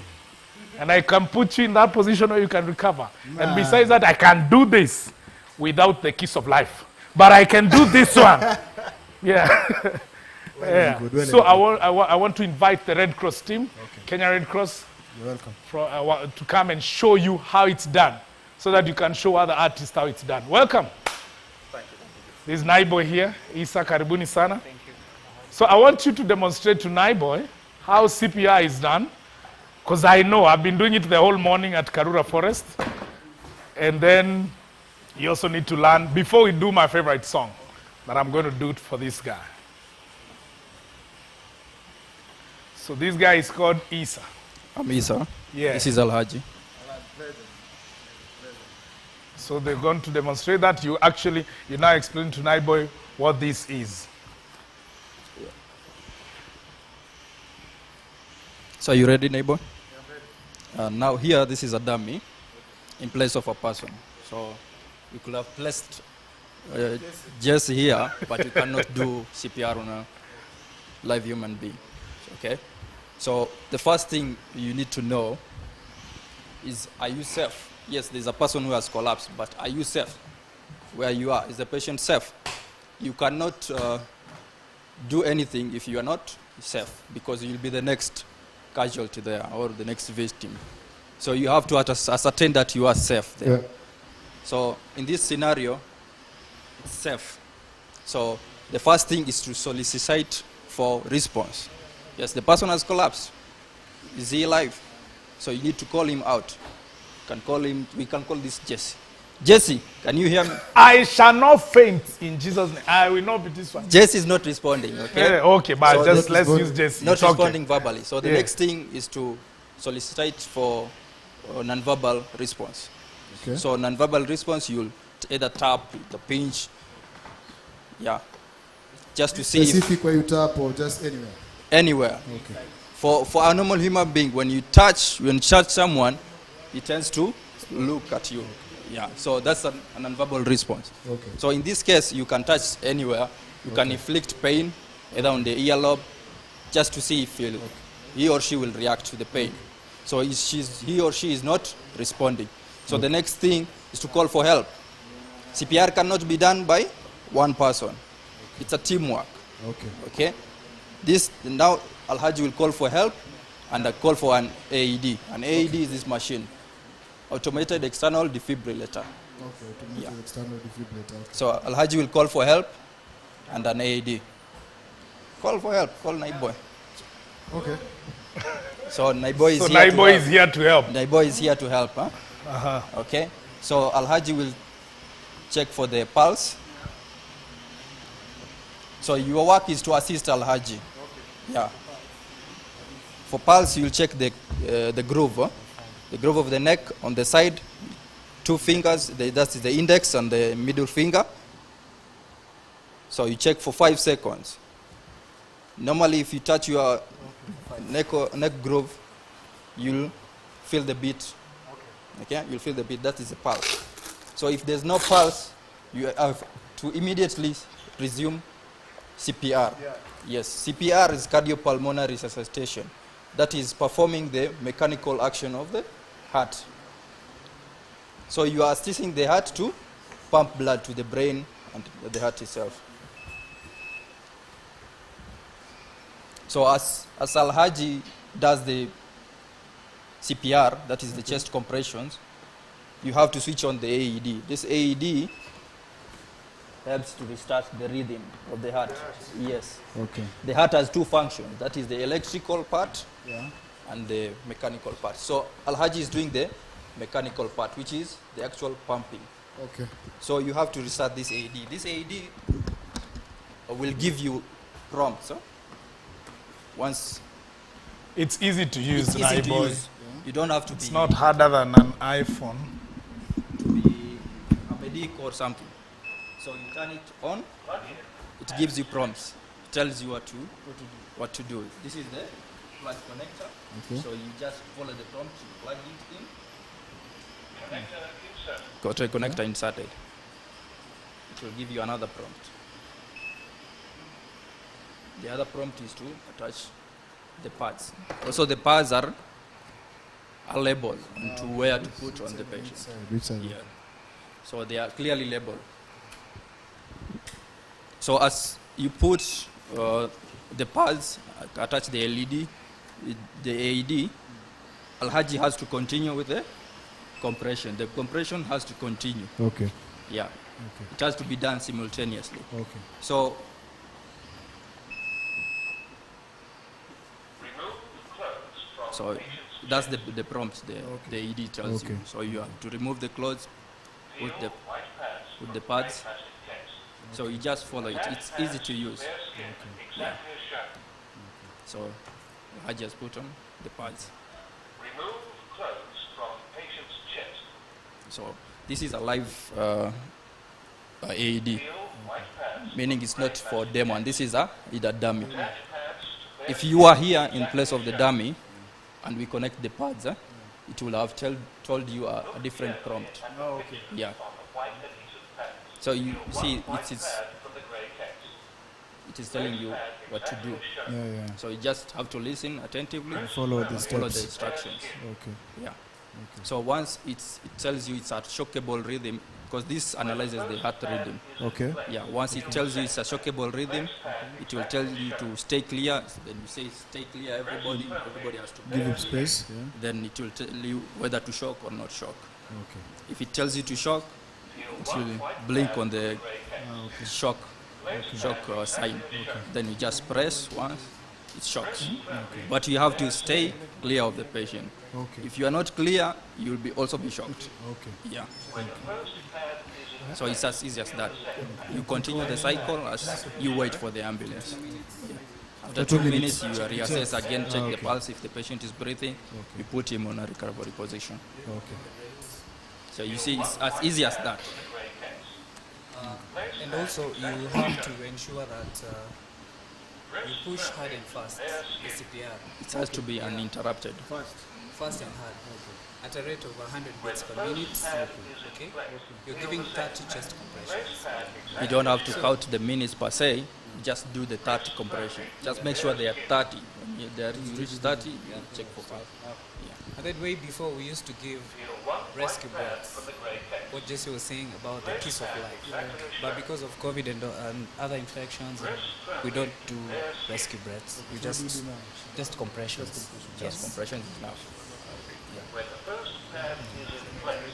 And I can put you in that position where you can recover. Man. And besides that, I can do this without the kiss of life. But I can do this one. Yeah. Yeah. Good, so I want to invite the Red Cross team, Kenya Red Cross, You're welcome. to come and show you how it's done, so that you can show other artists how it's done. Welcome. Thank you. This is Naiboy here. Isa, karibuni sana. Thank you. So I want you to demonstrate to Naiboy how CPR is done, because I know I've been doing it the whole morning at Karura Forest. And then you also need to learn, before we do my favorite song, that I'm going to do it for this guy. So this guy is called Isa. I'm Isa. Yeah. This is Alhaji. So they're going to demonstrate that. You now explain to Naiboy what this is. So are you ready, neighbor? Now here, this is a dummy in place of a person. So we could have placed Jesse here, but you cannot do CPR on a live human being. Okay? So the first thing you need to know is, are you safe? Yes, there's a person who has collapsed, but are you safe? Where you are, is the patient safe? You cannot do anything if you are not safe, because you'll be the next casualty there or the next victim. So you have to ascertain that you are safe there. Yeah. So in this scenario, it's safe. So the first thing is to solicit for response. Yes, the person has collapsed. Is he alive? So you need to call him out. You can call him, we can call this Jesse. Jesse, can you hear me? I shall not faint in Jesus' name. I will not be this one. Jesse is not responding, okay? Yeah, okay, but So just let's use Jesse. Not It's okay. responding verbally. So the Yeah. next thing is to solicit for non-verbal response. Okay. So non-verbal response, you'll either tap, the pinch, yeah. just to see if Specific where you tap or just anywhere? anywhere. Okay. For a normal human being, when you touch someone, he tends to look at you. Yeah, so that's an nonverbal response. Okay. So in this case, you can touch anywhere. You can inflict pain, either on the earlobe, just to see if he or she will react to the pain. So he or she is not responding. So the next thing is to call for help. CPR cannot be done by one person. It's a teamwork. Okay. Okay. Now Alhaji will call for help and call for an AED. An AED is this machine, automated external defibrillator. Okay, automated external defibrillator. Okay. So Alhaji will call for help and an AED. Call for help. Call Naiboy. Okay. So Naiboy is So here. Naiboy is here to help. Naiboy is here to help. Huh? Uh-huh. Okay. So Alhaji will check for the pulse. So your work is to assist Alhaji. Yeah. For pulse, you'll check the groove. The groove of the neck on the side. 2 fingers, that is the index and the middle finger. So you check for 5 seconds. Normally, if you touch your neck groove, you'll feel the beat. Okay, you'll feel the beat. That is the pulse. So if there's no pulse, you have to immediately resume CPR. Yeah. Yes, CPR is cardiopulmonary resuscitation. That is performing the mechanical action of the heart. So you are assisting the heart to pump blood to the brain and the heart itself. So as Alhaji does the CPR, that is the chest compressions, you have to switch on the AED. This AED helps to restart the rhythm of the heart. Yes. Okay. The heart has 2 functions. That is the electrical part Yeah. and the mechanical part. So Alhaji is doing the mechanical part, which is the actual pumping. Okay. So you have to restart this AED. This AED will give you prompts. Huh? Once it's easy to use, it's easy to Naiboy. use. You don't have to It's be not harder than an iPhone. a medic or something. So you turn it on, it gives you prompts. It tells you what to do. This is the plug connector. Okay. So you just follow the prompt, you plug it in. Got a connector inserted. It will give you another prompt. The other prompt is to attach the pads. Also the pads are labeled and to where to put on the patient. Which side? Yeah. So they are clearly labeled. So as you put the pads, attach the LED, the AED, Alhaji has to continue with the compression. The compression has to continue. Okay. Yeah. Okay. It has to be done simultaneously. Okay. So that's the prompt the AED tells you. So you have to remove the clothes, put the pads. So you just follow it. It's easy to use. Yeah. So I just put on the pads. Remove clothes from patient's chest. So this is a live AED, meaning it's not for demo, and this is a dummy. If you are here in place of the dummy, and we connect the pads, it will have told you a different prompt. Oh, okay. Yeah. So you see, it is telling you what to do. Yeah, yeah. So you just have to listen attentively And follow the and follow the steps. instructions. Okay. Yeah. Okay. So once it tells you it's a shockable rhythm, because this analyzes the heart rhythm. Okay. Yeah. Once it tells you it's a shockable rhythm, it will tell you to stay clear. Then you say stay clear. Everybody has to Give him space. Yeah. Then it will tell you whether to shock or not shock. Okay. If it tells you to shock, it will blink on the shock sign. Then you just press once, it shocks. But you have to stay clear of the patient. Okay. If you are not clear, you will be also be shocked. Okay. Yeah. So it's as easy as that. You continue the cycle as you wait for the ambulance. Yeah. After 2 minutes, you reassess again, check the pulse. If the patient is breathing, you put him on a recovery position. Okay. So you see, it's as easy as that. And also, you have to ensure that you push hard and fast. The CPR. It has to be uninterrupted. Fast and hard. At a rate of 100 beats per minute. Okay? You're giving 30 chest compressions. You don't have to count the minutes per se. Just do the 30 compression. Just make sure they are 30. When they are reach 30, you check for 5. Yeah. And then way before we used to give rescue breaths. What Jesse was saying about the kiss of life. But because of COVID and other infections, we don't do rescue breaths. We just compressions. Just compressions is enough. Yeah.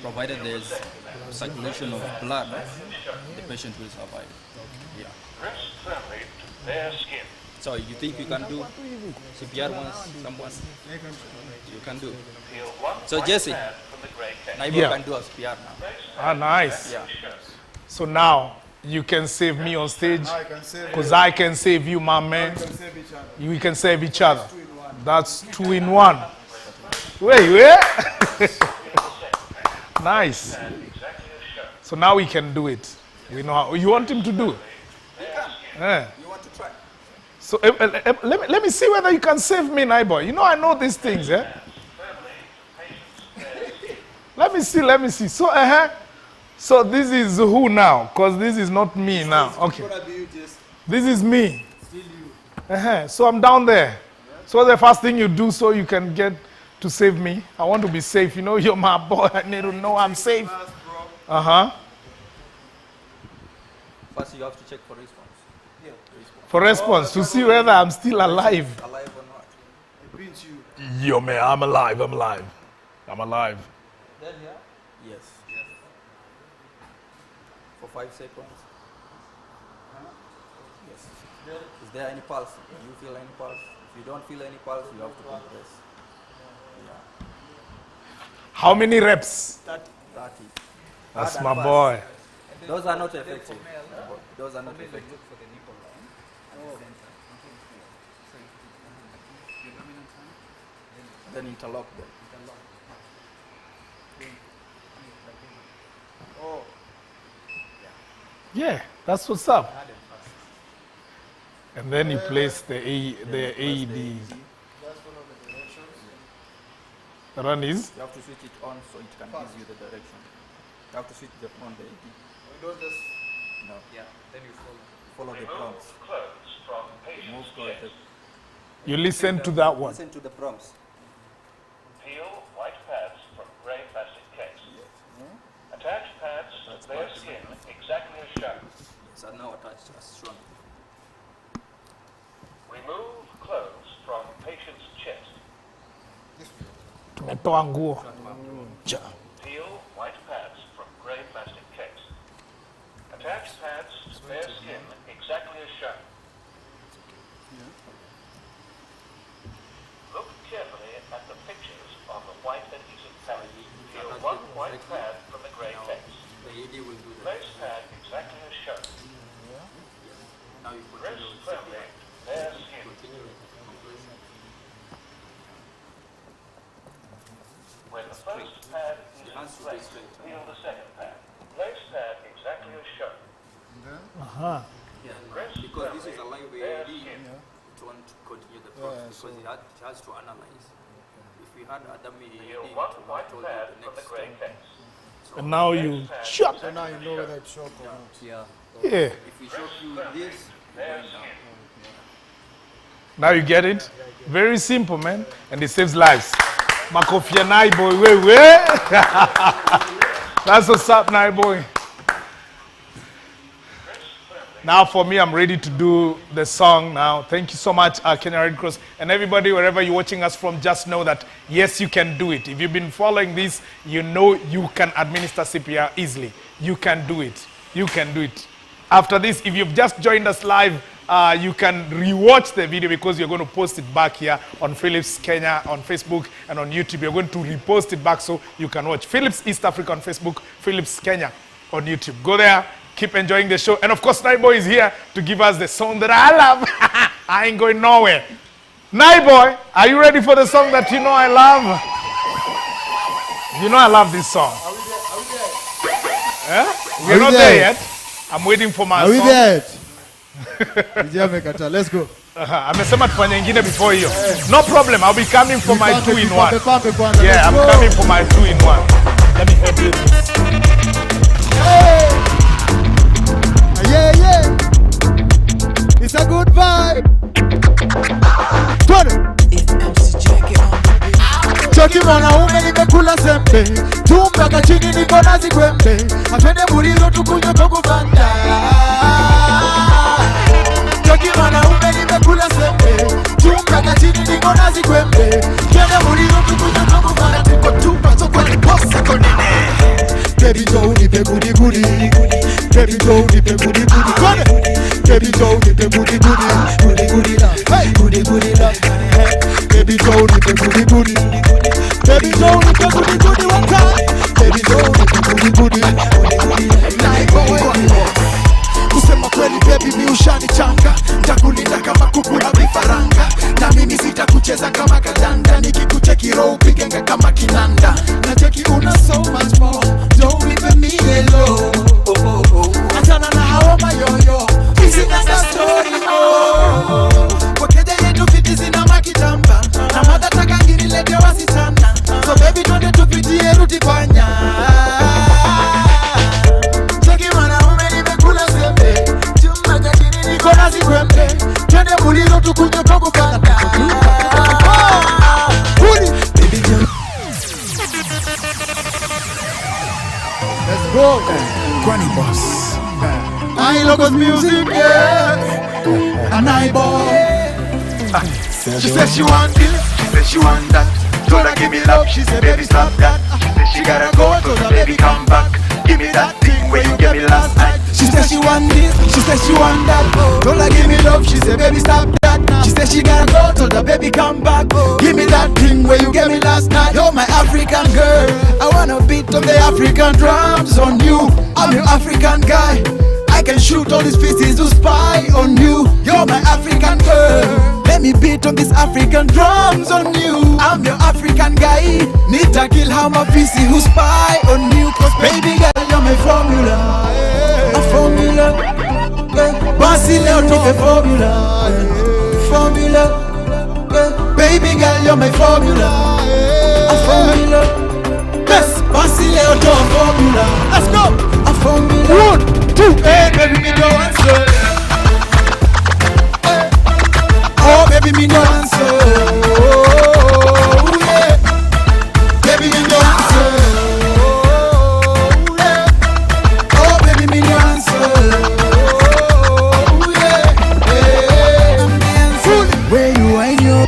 Provided there's circulation of blood, the patient will survive. Yeah. So you think you can do CPR once, someone? You can do. So Jesse, Naibo can do a CPR now. Ah, nice. Yeah. So now you can save me on stage because I can save you, my man. We can save each other. That's 2 in 1. Wait. Nice. So now we can do it. We know how. You want him to do it? Yeah. You want to try? So let me see whether you can save me, Naiboy. You know I know these things, eh? Let me see. So this is who now? Because this is not me now. Okay. This is me. So I'm down there. So the first thing you do so you can get to save me. I want to be safe. You know, you're my boy. I need to know I'm safe. First you have to check for response. For response, to see whether I'm still alive. Alive or not. Yo, man, I'm alive. I'm alive. Then, yeah? Yes. For 5 seconds. Yes. Is there any pulse? Do you feel any pulse? If you don't feel any pulse, you have to compress. Yeah. How many reps? 30. That's my boy. Those are not effective. Those are not effective. Then interlock them. Yeah, that's what's up. And then you place the AED. The run is? You have to switch it on so it can give you the direction. You have to switch the on the AED. We don't just... No. Yeah, then you follow the prompts. Move clothes. You listen to that one. Listen to the prompts. Peel white pads from grey plastic case. Attach pads to bare skin exactly as shown. Yes, are now attached as shown. Remove clothes from patient's chest. Tumetoa nguo. Peel white pads from grey plastic case. Attach pads to bare skin exactly as shown. Look carefully at the pictures on the white adhesive pad. Peel one white pad from the grey case. The AED will do that. Place pad exactly as shown. Now you Press firmly bare skin. When the first pad is in place, peel the second pad. Place pad exactly as shown. Yeah, because this is a live AED, it won't continue the process because it has to analyze. If we had a dummy AED, it would have told you the next step. So And now you shock. So now you know whether it's shock or not. Yeah. Yeah. If we shock you with this, you're going down. Now you get it? Very simple, man. And it saves lives. Makofia Naiboy, way. That's what's up, Naiboy. Now for me, I'm ready to do the song now. Thank you so much, Kenya Red Cross. And everybody, wherever you're watching us from, just know that, yes, you can do it. If you've been following this, you know you can administer CPR easily. You can do it. You can do it. After this, if you've just joined us live, you can rewatch the video because you're going to post it back here on Philips Kenya on Facebook and on YouTube. You're going to repost it back so you can watch Philips East Africa on Facebook, Philips Kenya on YouTube. Go there, keep enjoying the show. And of course, Naiboy is here to give us the song that I love. I ain't going nowhere. Naiboy, are you ready for the song that you know I love? You know I love this song. Are we there? Yeah? We're not there yet. I'm waiting for my Are we song. there? DJ amekata. Let's go. Amesema tufanye ingine before hiyo. No problem. I'll be coming for my 2-in-1. Pambe kwanza. Yeah, I'm coming for my 2-in-1. Let me help you. Hey. Yeah. It's a good vibe. Choki mwanaume nimekula sembe, tumbaga chini niko nazi kwembe, atwende murizo tukunywe kokubanda. Choki mwanaume nimekula sembe, tumbaga chini niko nazi kwembe, twende murizo tukunywe kokubanda. Tuko tupa soko ni bossa konene. Baby go unipe goody goody, baby go unipe goody goody, baby go unipe goody goody, goody goody love, hey goody goody love, baby go unipe goody goody, baby go unipe goody goody one time, baby go unipe goody goody, kusema kweli baby mi ushanichanga, nitakulinda kama kuku na vifaranga, na mimi sitakucheza kama kadanda, nikikucheki roho upigenga kama kinanda, na cheki una so much more, don't leave me alone. Achana na hawa mayoyo, hizi nasa story wakeja yetu fiti zina makitamba, na mada taka nginilete wasitana, so baby twende tupitie ruti panya. Cheki mwanaume nimekula sembe, chumbaga chini niko nazi kwembe, twende mulilo tukunywe kokubanda. Let's go. Granny Boss. I logos music, yeah. And I boy. She said she want this, she said she want that. Told her give me love, she said baby stop that. She said she gotta go, told her baby come back. Give me that thing where you gave me last night. She said she want this, she said she want that. Told her give me love, she said baby stop that now. She said she gotta go, told her baby come back. Give me that thing where you gave me last night. You're my African girl, I wanna beat on the African drums on you. I'm your African guy, I can shoot all these pieces to spy on you. You're my African girl, let me beat on these African drums on you. I'm your African guy, need to kill how my PC who spy on you. Cause baby girl, you're my formula, a formula. Bossy leo tupe formula, formula. Baby girl, you're my formula, a formula. Yes, bossy leo tupe formula. Let's go, a formula. 1, 2, hey baby me no answer. Oh baby me no answer. Oh yeah, baby me no answer. Oh yeah, oh baby me no answer. Oh yeah, hey, I'm dancing where you ain't your.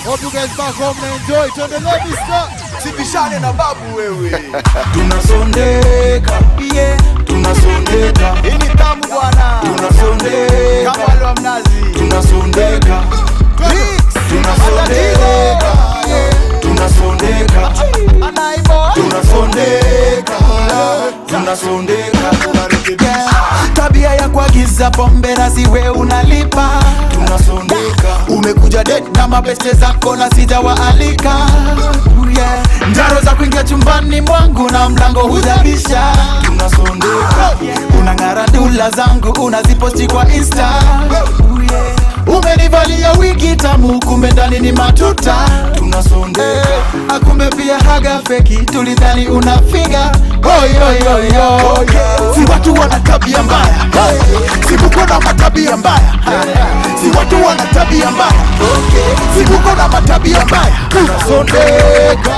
Hope you guys back home and enjoy. Turn the ladies start. Sibishane na babu wewe. Tunasondeka, yeah, tunasondeka. Ini tamu bwana. Tunasondeka. Kama wale wa mnazi. Tunasondeka. Tunasondeka. Tunasondeka. Anaibo. Tunasondeka. Tunasondeka. Tabia ya kuagiza pombe na siwe unalipa. Tunasondeka. Umekuja date na mabeste zako na sijawaalika. Yeah. Njaro za kuingia chumbani mwangu na mlango hujabisha. Tunasondeka. Unang'ara dula zangu unaziposti kwa Insta. Umenivalia wigi tamu kumbe ndani ni matuta. Tunasondeka. Akumbe pia haga feki tulidhani unafiga. Oyo. Si watu wana tabia mbaya. Si kuko na matabia mbaya. Si watu wana tabia mbaya. Si kuko na matabia mbaya. Tunasondeka.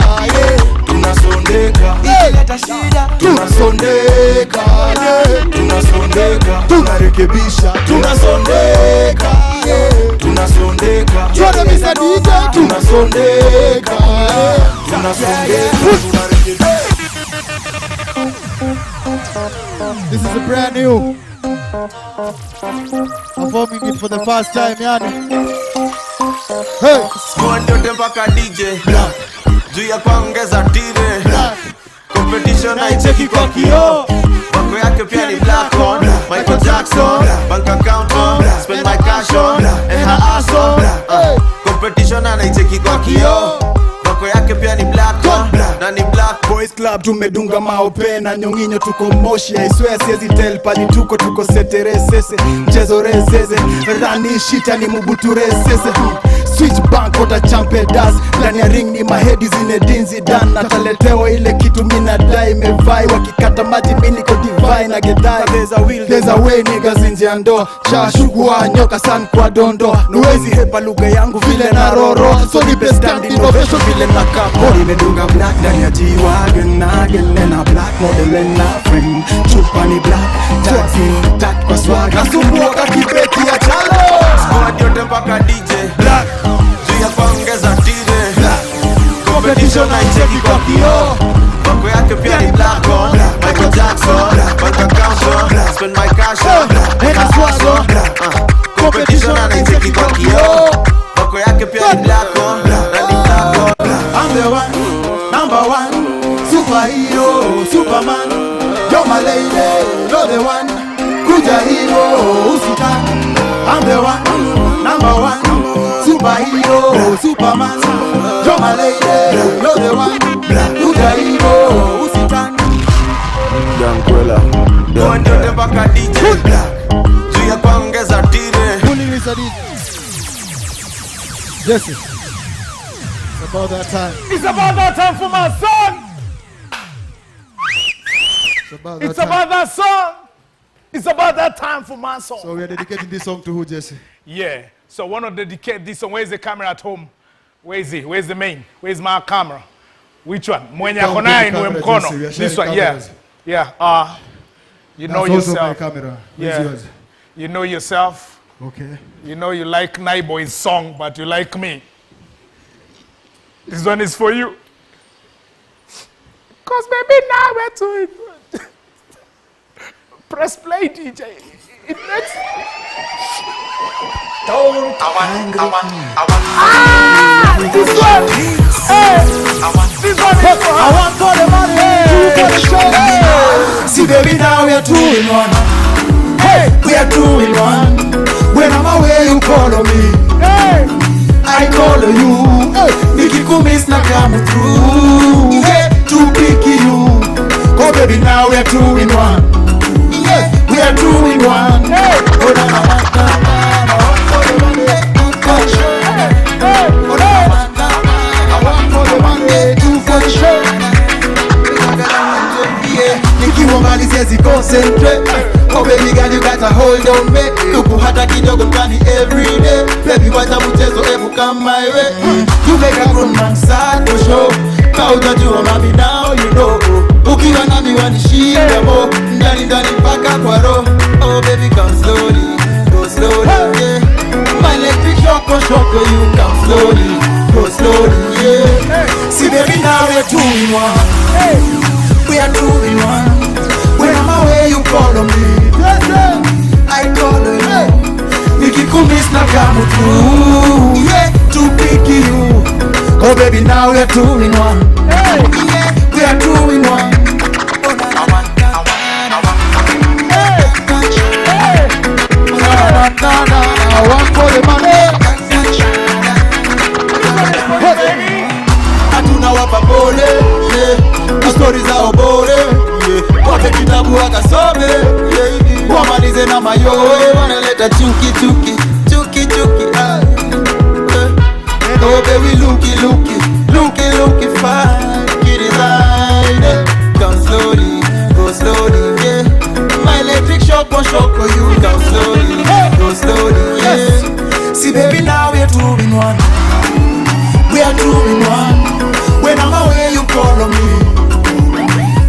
Tunasondeka. Ileta shida. Tunasondeka. Tunasondeka. Tunarekebisha. Tunasondeka. Tunasondeka. Tuone Mr. DJ. Tunasondeka. Tunasondeka. This is a brand new. Performing it for the first time, yani. Hey. Squad yote mpaka DJ. Juu ya kuongeza tire. Competition haicheki kwa kioo. Wako yake pia ni black on. Michael Jackson. Bank account on. Spend my cash on. And her ass on. Competition anaicheki kwa kioo. Wako yake pia ni black on. Na ni black boys club tumedunga maopena nyonginyo tuko moshi I swear siezi tell pali tuko setere sese mchezo rezeze rani shita ni mubuture sese switch bank ota champe das ndani ya ring ni mahedi zinedinzi dan nataletewa ile kitu mina dai mevai wakikata maji mimi niko divine na gedai there's a way niggas nje ya ndo shashugua nyoka san kwa dondo nuwezi hepa lugha yangu vile na roro so nipe stand innovation vile na kapo nimedunga black ndani ya G-Wagon again na black model na frame chupa ni black taxi tat kwa swag nasumbua kakibeti ya chalo squad yote mpaka DJ black juu ya kuongeza tire black competition haicheki kwa kioo Bako yake pia ni black on Michael Jackson bank account on spend my cash on Nena swag on competition haicheki kwa kioo Bako yake pia ni black on na ni black on I'm the one, number one, superhero, Superman. You're my lady, you're the one, kuja hero, usitan. I'm the one, number one, superhero, Superman. You're my lady, you're the one, kuja hero, usitan. Dankwela Mwende yote mpaka DJ juu ya kuongeza tire Kulilisa DJ Jesse. It's about that time. It's about that time for my son. It's about that song. It's about that time for my song. So we are dedicating this song to who, Jesse? Yeah. So I want to dedicate this song. Where's the camera at home? Where is he? Where's the main? Where's my camera? Which one? Mwenye akona inue mkono. This one. Yeah. Yeah. You know yourself. Also my camera. Where's yours? You know yourself. Okay. You know you like Naiboy's song, but you like me. This one is for you. Cause baby now we're doing good. Press play, DJ. It makes. Don't. This one. Hey. This one is for I want for the money. Two for the show. Hey. See, baby, now we are 2 in 1. Hey, we are 2 in 1. When I'm away, you call on me. Hey, I call on you. Hey, nikikumiss na come through. Yeah, too picky you. Oh, baby, now we are 2 in 1. Yeah, we are 2 in 1. Hey, oh, na na na na na. Nikiwa mbali siwezi concentrate. Oh baby girl, you got a hold on me. Tuku hata kidogo mkani everyday. Baby wacha mchezo ebu come my way. You make a grown man sad for sure. Kauja jua mami now you know. Ukiwa nami wanishika mo. Ndani ndani mpaka kwa roho. Oh baby come slowly, go slowly, yeah. My electric shoko you come slowly, go slowly, yeah. See baby now we're 2 in 1. We are 2 in 1. When I'm away, you call on me. I call on you. Nikikumiss na come through. Yeah, too picky you. Oh baby, now we are 2 in 1. Yeah, we are 2 in 1. I want for the money. Hatuna wapa pole, yeah. Stories za obore, yeah. Wape kitabu wakasome, yeah. Wamalize na mayowe, wanaleta chuki chuki, chuki chuki, ah. Oh baby, looky fine, kidesign, yeah. Come slowly, go slowly, yeah. My electric shock on you, come slowly, go slowly, yeah. See baby, now we're 2 in 1. We are 2 in 1. When I'm away, you call on me.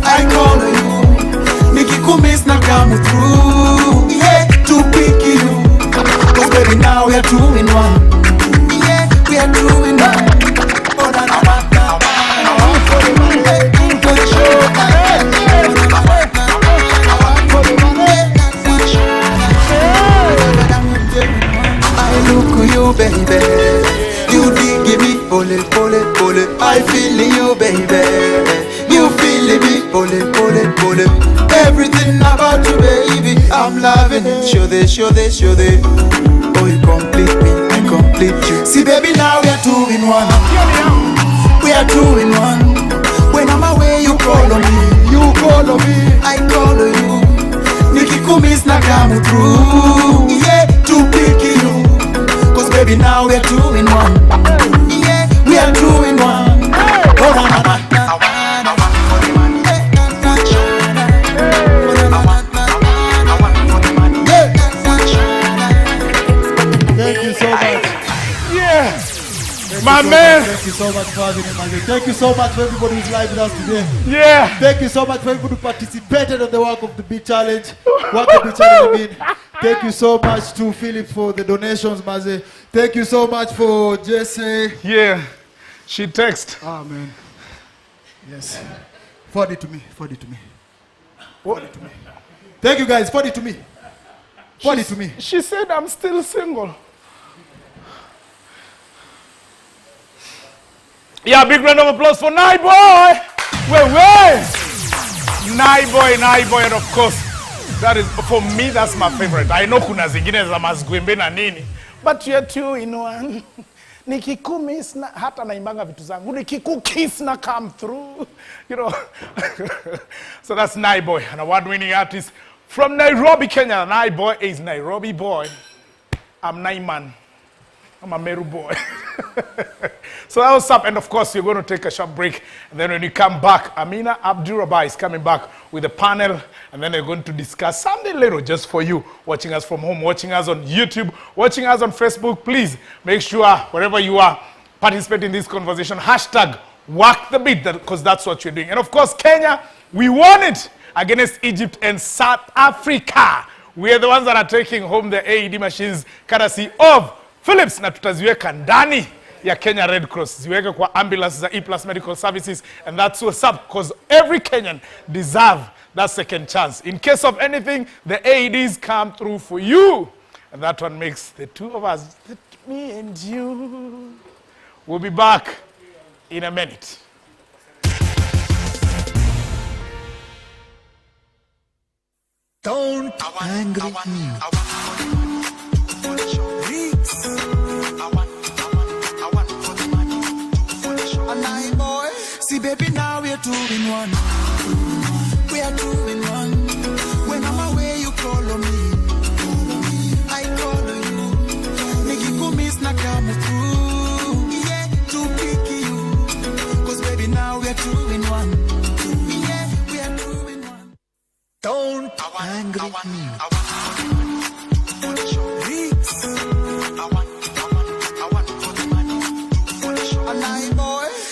I call on you. Nikikumiss na come through. Yeah, too picky you. Cause baby, now we are 2 in 1. Yeah, we are 2 in 1. Oh, na na na na. I want for the money, for the show. I look at you, baby. You did give me pole. I feel you, baby. You feel me, pole. Everything about you, baby, I'm loving it. Show this. Oh, you complete me, I complete you. See, baby, now we are 2 in 1. We are 2 in 1. When I'm away, you call on me, you call on me, I call on you. Nikikumiss na come through, yeah, to pick you. Cause baby now we're 2 in 1, yeah, we are 2 in 1. Oh na na na. Thank you so much. Yeah. My man. Thank you so much for having me, man. Thank you so much for everybody who's live with us today. Yeah. Thank you so much for everybody who participated on the Walk of the Beat Challenge. Walk of the Beat Challenge, I mean. Thank you so much to Philip for the donations, Maze. Thank you so much for Jesse. Yeah. She texted. Ah, man. Yes. Forward it to me. Forward it to me. Forward it to me. Thank you, guys. Forward it to me. Forward it to me. She said I'm still single. Yeah, big round of applause for Naiboy. Wait. Naiboy, and of course, that is, for me, that's my favorite. I know kuna zingine za mazgwembe na nini, but you're 2 in 1. Nikikumiss na hata naimbanga vitu zangu, nikikukiss na come through, you know. So that's Naiboy, an award-winning artist from Nairobi, Kenya. Naiboy is Nairobi boy. I'm Naiman. I'm a Meru boy. So that was up, and of course, you're going to take a short break. And then when you come back, Amina Abdurrahman is coming back with a panel, and then they're going to discuss something little just for you, watching us from home, watching us on YouTube, watching us on Facebook. Please make sure, wherever you are, participate in this conversation. Hashtag Walk the Beat, because that's what you're doing. And of course, Kenya, we won it against Egypt and South Africa. We are the ones that are taking home the AED machines, courtesy of Philips, na tutaziweka ndani ya Kenya Red Cross. Ziweke kwa ambulance za E+ Medical Services, and that's what's up, because every Kenyan deserve that second chance. In case of anything, the AEDs come through for you. And that one makes the 2 of us, me and you. We'll be back in a minute. Don't angry me. See baby now we are 2 in 1. We are 2 in 1. When I'm away you call on me, I call on you. Nikikumiss na come through, yeah, to pick you. Cause baby now we are 2 in 1. Yeah, we are 2 in 1. Don't angry me.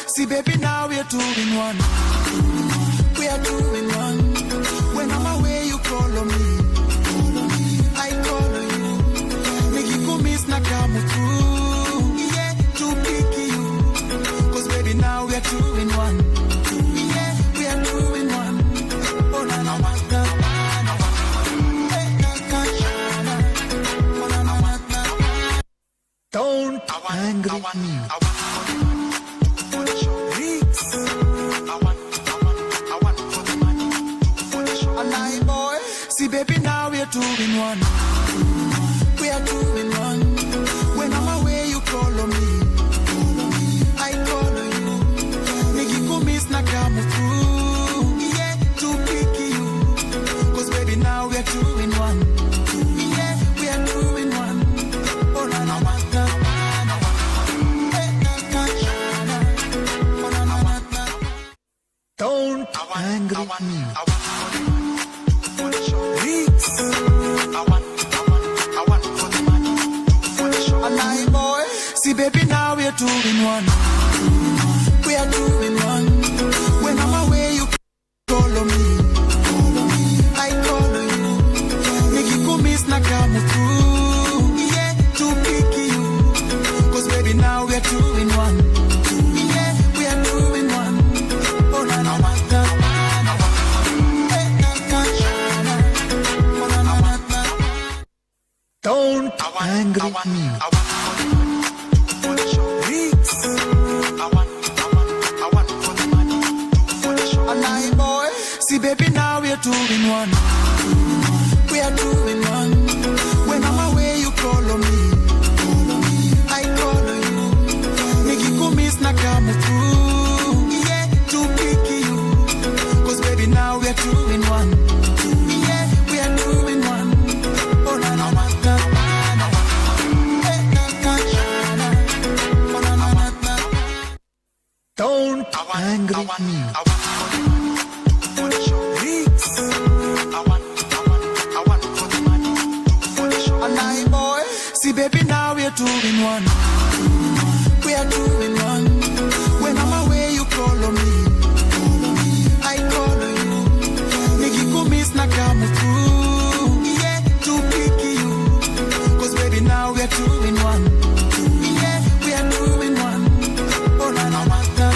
See baby now we are 2 in 1. We are 2 in 1. When I'm away you call on me, I call on you. Nikikumiss na come through, yeah, to pick you. Cause baby now we are 2 in 1. Yeah, we are 2 in 1. Oh na na na na. Don't angry me. See baby now we are 2 in 1. We are 2 in 1. When I'm away you call on me, I call on you. Nikikumiss na come through, yeah, to pick you. Cause baby now we are 2 in 1. Yeah, we are 2 in 1. Oh na na na na. Don't angry me. See baby now we are 2 in 1. We are 2 in 1. When I'm away you call on me, I call on you. Nikikumiss na come through, yeah, to pick you. Cause baby now we are 2 in 1. Yeah, we are 2 in 1. Oh na na na na. Don't angry me. See baby now we are 2 in 1. We are 2 in 1. When I'm away you call on me, I call on you. Nikikumiss na come through, yeah, to pick you. angry. See, baby, now we're 2 in 1. We are 2 in 1. When I'm away, you call on me. I call on you. Nikikumiss na come through. Yeah, to pick you. Cause baby, now we're 2 in 1. Yeah, we are 2 in 1. Oh, na na na na.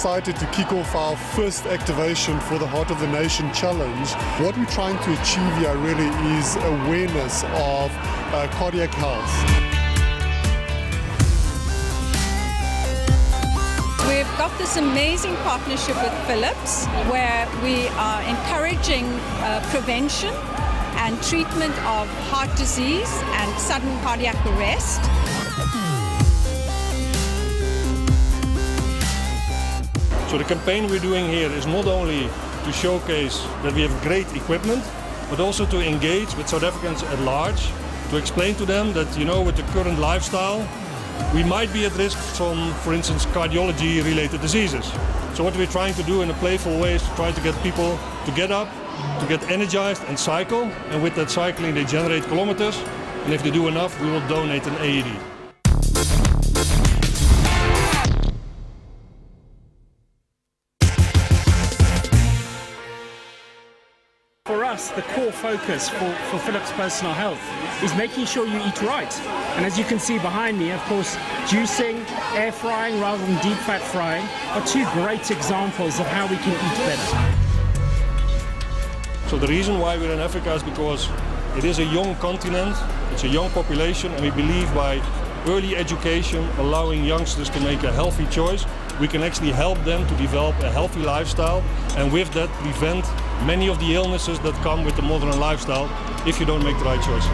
excited to kick off our first activation for the Heart of the Nation Challenge. What we're trying to achieve here really is awareness of cardiac health. We've got this amazing partnership with Philips where we are encouraging prevention and treatment of heart disease and sudden cardiac arrest. So the campaign we're doing here is not only to showcase that we have great equipment, but also to engage with South Africans at large, to explain to them that, you know, with the current lifestyle, we might be at risk from, for instance, cardiology-related diseases. So what we're trying to do in a playful way is to try to get people to get up, to get energized and cycle, and with that cycling they generate kilometers, and if they do enough, we will donate an AED. For us, the core focus for Philips Personal Health is making sure you eat right. And as you can see behind me, of course, juicing, air frying rather than deep fat frying are two great examples of how we can eat better. So the reason why we're in Africa is because it is a young continent, it's a young population, and we believe by early education, allowing youngsters to make a healthy choice, we can actually help them to develop a healthy lifestyle, and with that prevent many of the illnesses that come with the modern lifestyle if you don't make the right choices.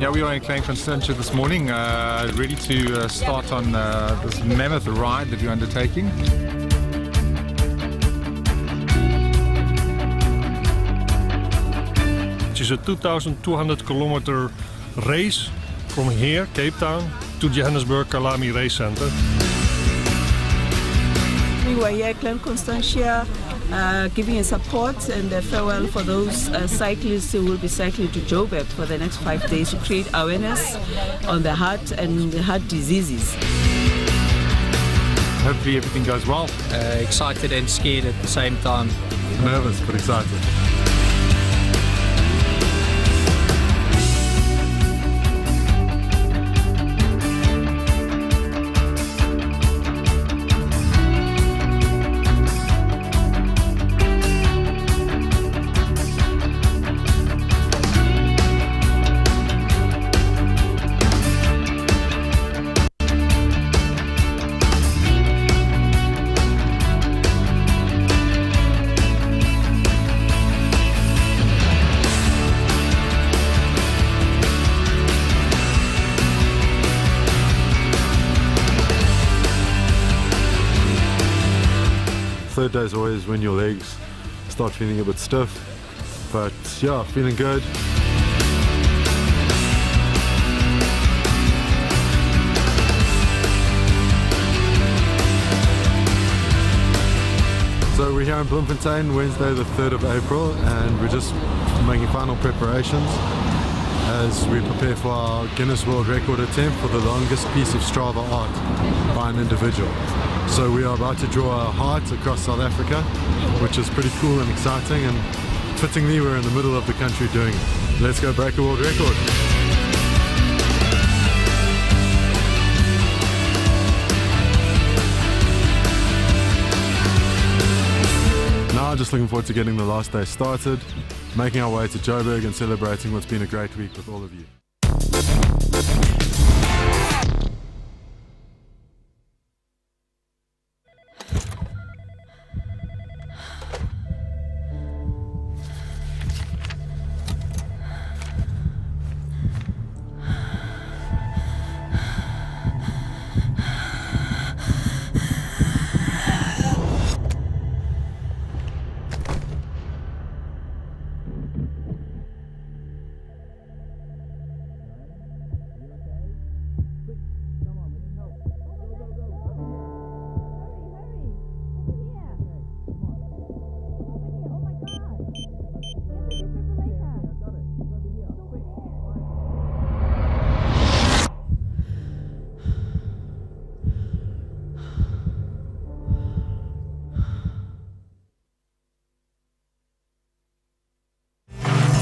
Yeah, we are in Klein Constantia this morning, ready to start on this mammoth ride that we're undertaking. It is a 2,200 kilometer race from here, Cape Town, to Johannesburg Kalami Race Center. We were here at Klein Constantia giving a support and a farewell for those cyclists who will be cycling to Joburg for the next 5 days to create awareness on the heart and the heart diseases. Hopefully everything goes well. Excited and scared at the same time. Nervous but excited. Third day is always when your legs start feeling a bit stiff, but yeah, feeling good. So we're here in Bloemfontein, Wednesday the 3rd of April, and we're just making final preparations as we prepare for our Guinness World Record attempt for the longest piece of Strava art by an individual. So we are about to draw a heart across South Africa, which is pretty cool and exciting, and fittingly we're in the middle of the country doing it. Let's go break a world record. Now just looking forward to getting the last day started, making our way to Joburg and celebrating what's been a great week with all of you.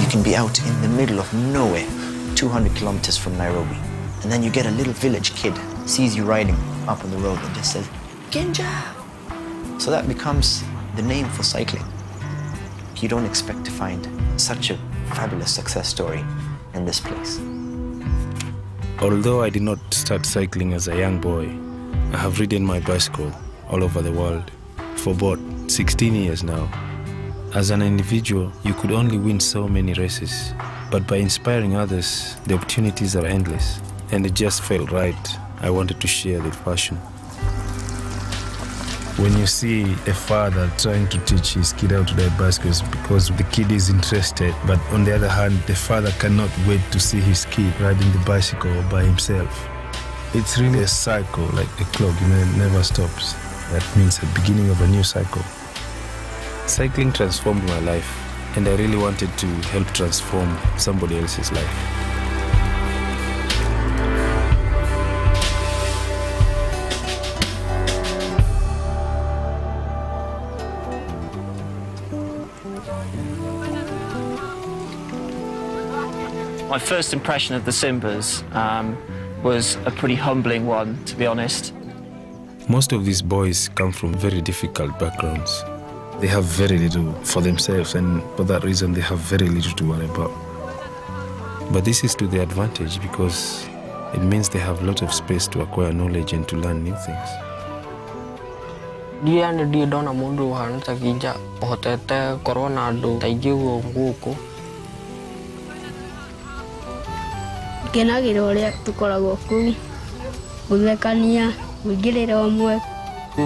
Can be out in the middle of nowhere, 200 kilometers from Nairobi. And then you get a little village kid, sees you riding up on the road and just says, Genja! So that becomes the name for cycling. You don't expect to find such a fabulous success story in this place. Although I did not start cycling as a young boy, I have ridden my bicycle all over the world for about 16 years now. As an individual, you could only win so many races, but by inspiring others, the opportunities are endless, and it just felt right. I wanted to share the passion. When you see a father trying to teach his kid how to ride bicycles because the kid is interested, but on the other hand, the father cannot wait to see his kid riding the bicycle by himself. It's really a cycle, like a clock, it never stops. That means the beginning of a new cycle. Cycling transformed my life, and I really wanted to help transform somebody else's life. My first impression of the Simbas was a pretty humbling one, to be honest. Most of these boys come from very difficult backgrounds. They have very little for themselves, and for that reason they have very little to worry about. But this is to their advantage because it means they have a lot of space to acquire knowledge and to learn new things. Dia dona mundu han takija hotete corona do taigiwo nguko. Ngenagira uria tukoragwo kuu guthekania gwingirira omwe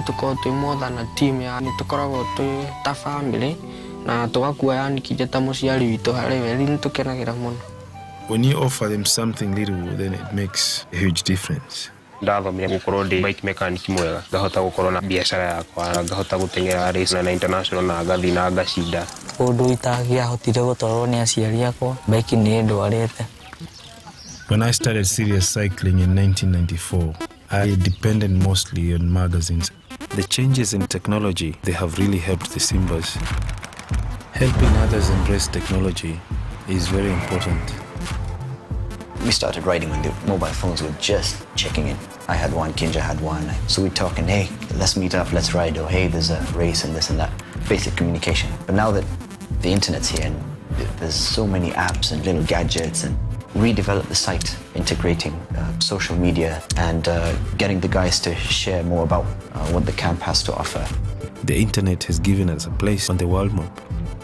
tukoragwo twi motha na team ya ni tukoragwo twi ta family na tugakua yani kije ta muciari witu hariwe ni tukenagira muno. When you offer them something little, then it makes a huge difference. Ndathomire gukorwo ndi bike mechanic mwega, ngahota gukorwo na biashara yakwa, ngahota gutengera race na international na ngathi na ngacinda. Undu itagiahotire gutwarwo ni aciari akwa bike ni ndwarite. When I started serious cycling in 1994, I depended mostly on magazines. The changes in technology, they have really helped the Simbas. Helping others embrace technology is very important. We started riding when the mobile phones were just checking in. I had one, Kinja had one. So we're talking, hey, let's meet up, let's ride, or hey, there's a race and this and that. Basic communication. But now that the internet's here and there's so many apps and little gadgets, and redevelop the site, integrating social media and getting the guys to share more about what the camp has to offer. The internet has given us a place on the world map.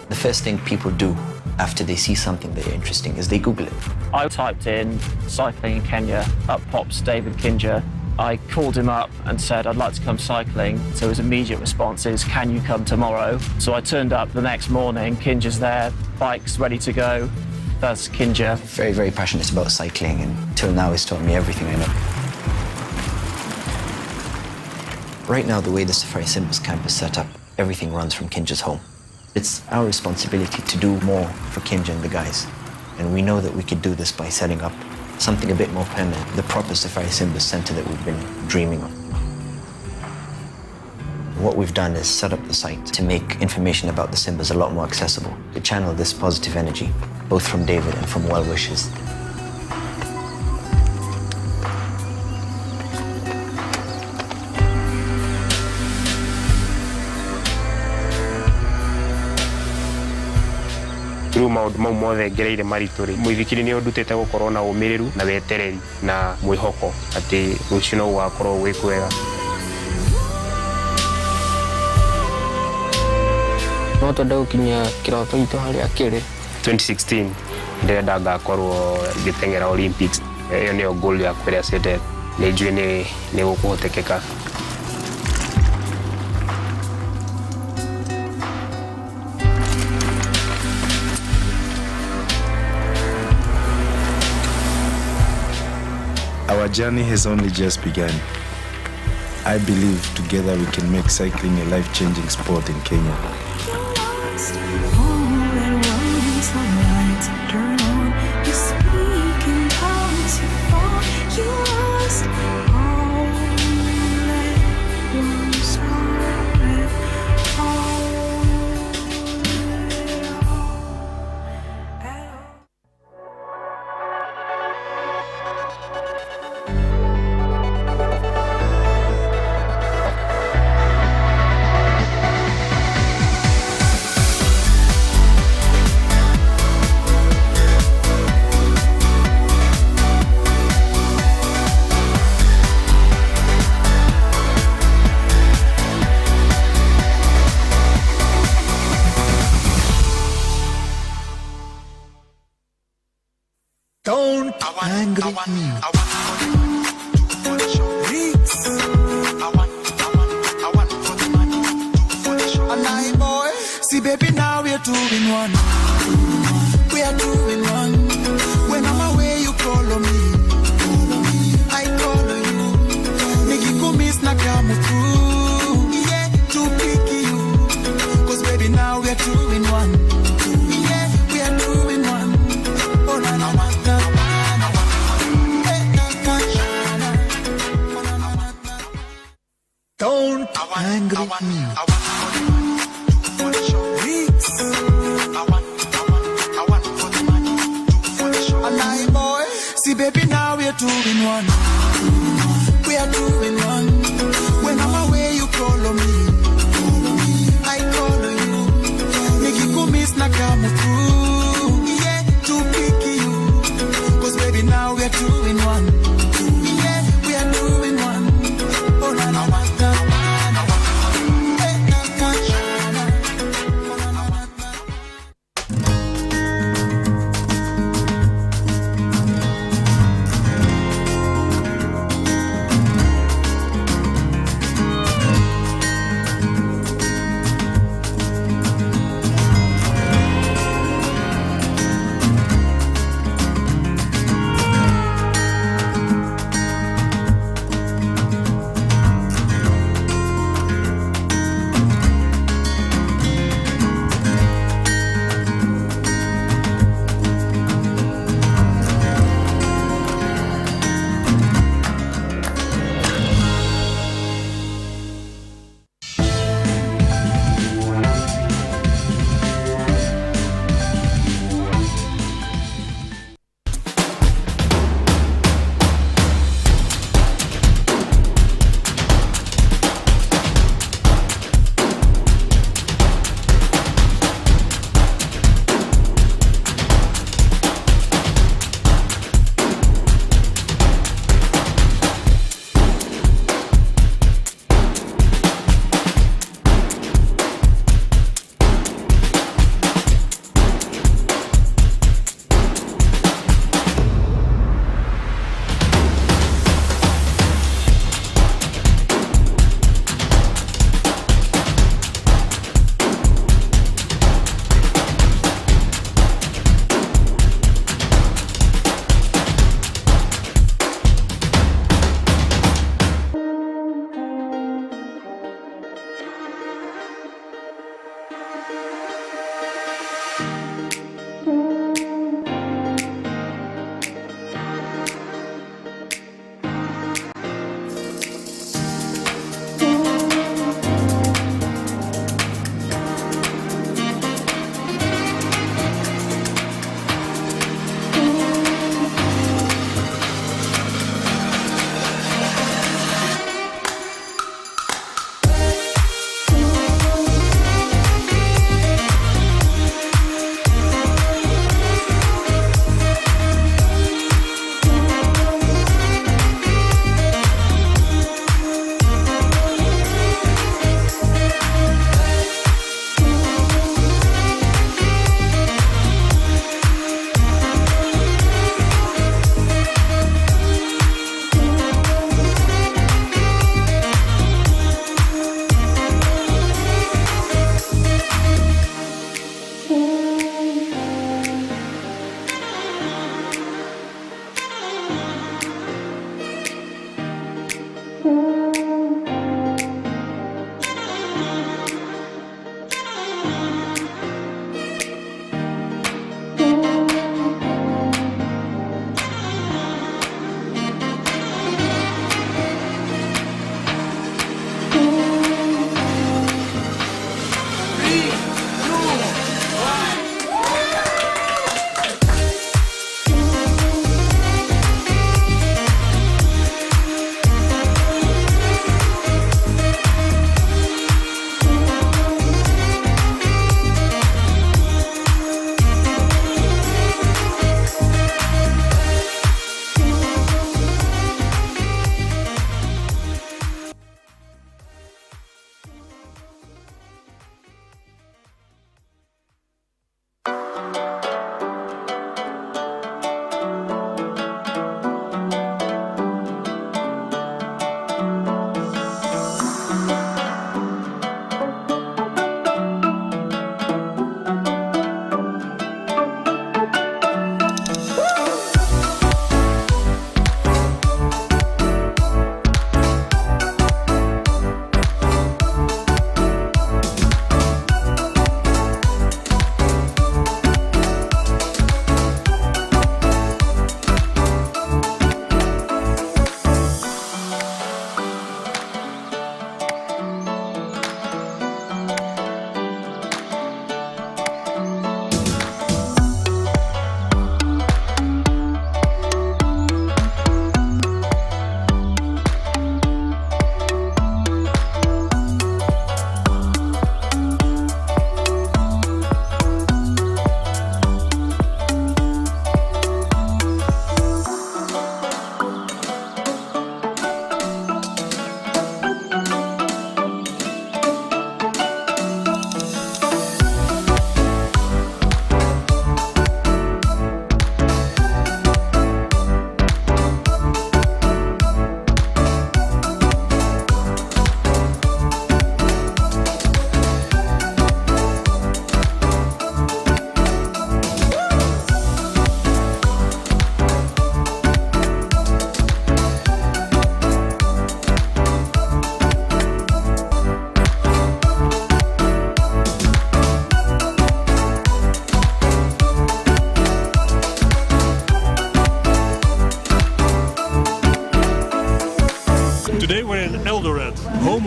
The first thing people do after they see something that is interesting is they Google it. I typed in cycling in Kenya, up pops David Kinja. I called him up and said, I'd like to come cycling. So his immediate response is, can you come tomorrow? So I turned up the next morning, Kinja's there, bike's ready to go. That's Kinja. Very, very passionate about cycling, and till now he's taught me everything I know. Right now, the way the Safari Simbas camp is set up, everything runs from Kinja's home. It's our responsibility to do more for Kinja and the guys. And we know that we could do this by setting up something a bit more permanent, the proper Safari Simbas center that we've been dreaming of. What we've done is set up the site to make information about the Simbas a lot more accessible, to channel this positive energy, both from David and from well wishers. Through maundu mau mothe ngereire maritu ri muithikiri ni ndutete gukorwo na umiriru na wetereri na mwihoko ati rucio no gwakorwo gwi kwega. No twende gukinyia kiroto itu haria kiri. 2016 ndenda ngakorwo ngitengera Olympics. Iyo niyo goal yakwa iria setete. Ni njui ni gukuhotekeka. Our journey has only just begun. I believe together we can make cycling a life-changing sport in Kenya. Don't angry me. See, baby, now we're 2 in 1. We are 2 in 1. When I'm away, you call on me. I call on you. Nigga, miss na kamu through. Yeah, to pick you. Cause baby, now we're 2 in 1. Yeah, we are 2 in 1. Oh, na na na na. Don't angry me. See, baby, now we're 2 in 1. We are 2 in 1. When I'm away, you call on me. I call on you. Nigga, miss na kamu through. Yeah, to pick you. Cause baby, now we're 2 in 1. Yeah, we are 2 in 1. Oh, na na na.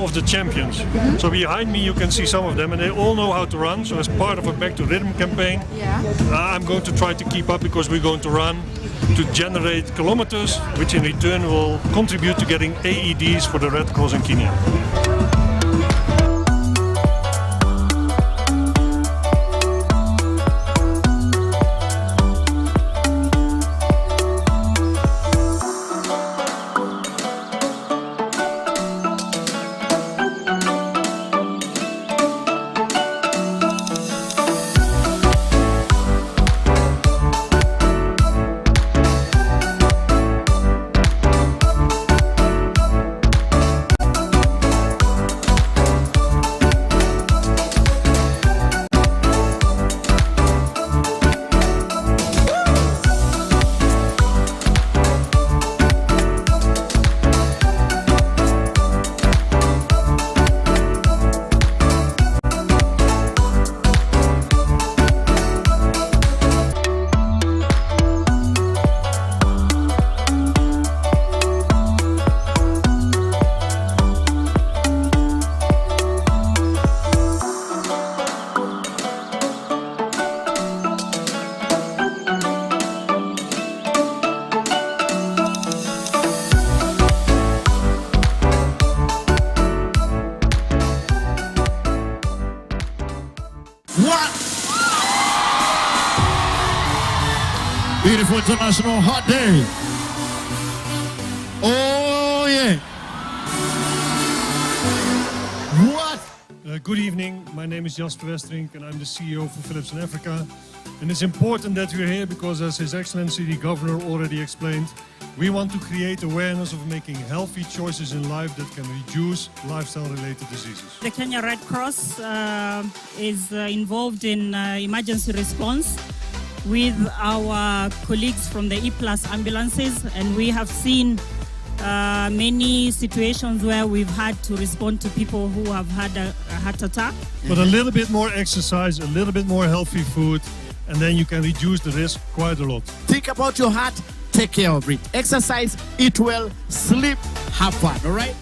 of the champions. So behind me you can see some of them, and they all know how to run. So as part of a Back to Rhythm campaign, I'm going to try to keep up, because we're going to run to generate kilometers, which in return will contribute to getting AEDs for the Red Cross in Kenya. Beautiful international hot day. Oh yeah. What? Good evening, my name is Jasper Westerink and I'm the CEO for Philips in Africa. And it's important that we're here because, as His Excellency the Governor already explained, we want to create awareness of making healthy choices in life that can reduce lifestyle-related diseases. The Kenya Red Cross is involved in emergency response with our colleagues from the E+ ambulances, and we have seen many situations where we've had to respond to people who have had a heart attack. But a little bit more exercise, a little bit more healthy food, and then you can reduce the risk quite a lot. Think about your heart, take care of it. Exercise, eat well, sleep, have fun, all right?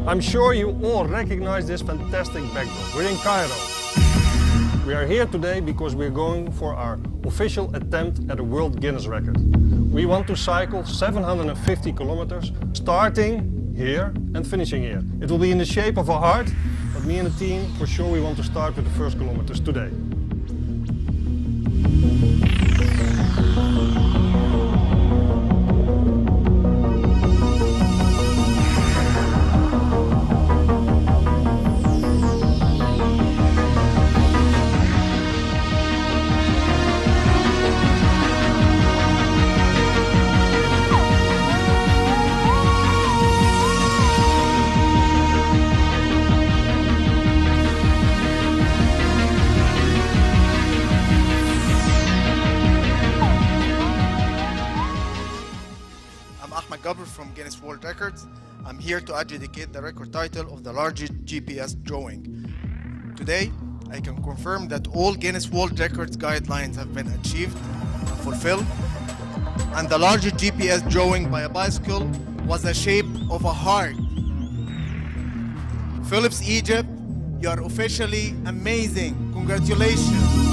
I'm sure you all recognize this fantastic backdrop. We're in Cairo. We are here today because we're going for our official attempt at a World Guinness record. We want to cycle 750 kilometers, starting here and finishing here. It will be in the shape of a heart, but me and the team, for sure, we want to start with the first kilometers today. From Guinness World Records. I'm here to adjudicate the record title of the largest GPS drawing. Today, I can confirm that all Guinness World Records guidelines have been achieved and fulfilled, and the largest GPS drawing by a bicycle was the shape of a heart. Philips Egypt, you are officially amazing. Congratulations.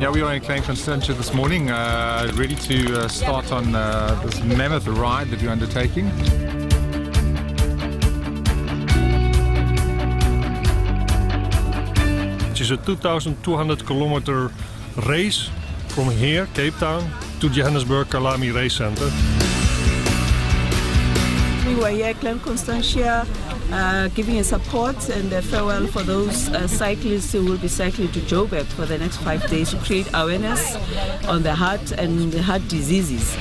Yeah, we are in Klein Constantia this morning, ready to start on this mammoth ride that we're undertaking. It is a 2,200 kilometer race from here, Cape Town, to Johannesburg Kalami Race Center. We were here at Klein Constantia giving a support and a farewell for those cyclists who will be cycling to Joburg for the next 5 days to create awareness on the heart and the heart diseases.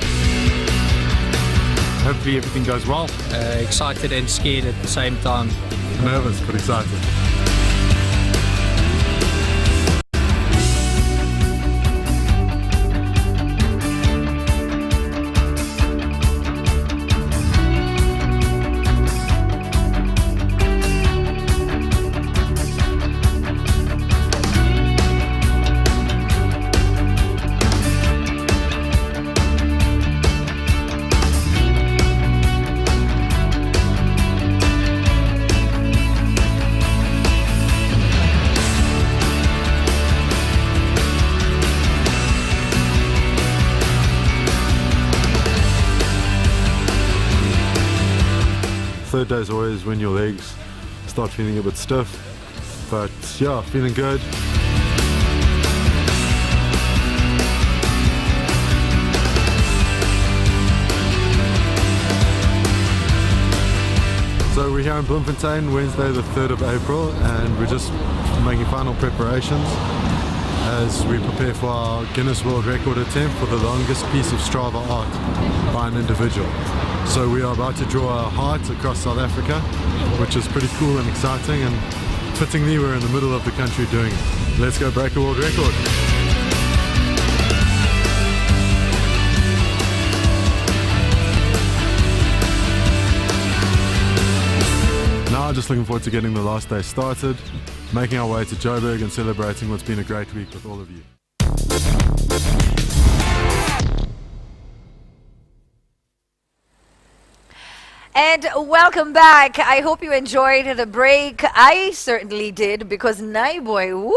Hopefully everything goes well. Excited and scared at the same time. Nervous, but excited. Third day is always when your legs start feeling a bit stiff, but yeah, feeling good. So we're here in Bloemfontein, Wednesday the 3rd of April, and we're just making final preparations as we prepare for our Guinness World Record attempt for the longest piece of Strava art by an individual. So we are about to draw a heart across South Africa, which is pretty cool and exciting, and fittingly we're in the middle of the country doing it. Let's go break a world record. Now just looking forward to getting the last day started, making our way to Joburg and celebrating what's been a great week with all of you. And welcome back. I hope you enjoyed the break. I certainly did, because Naiboy, woo,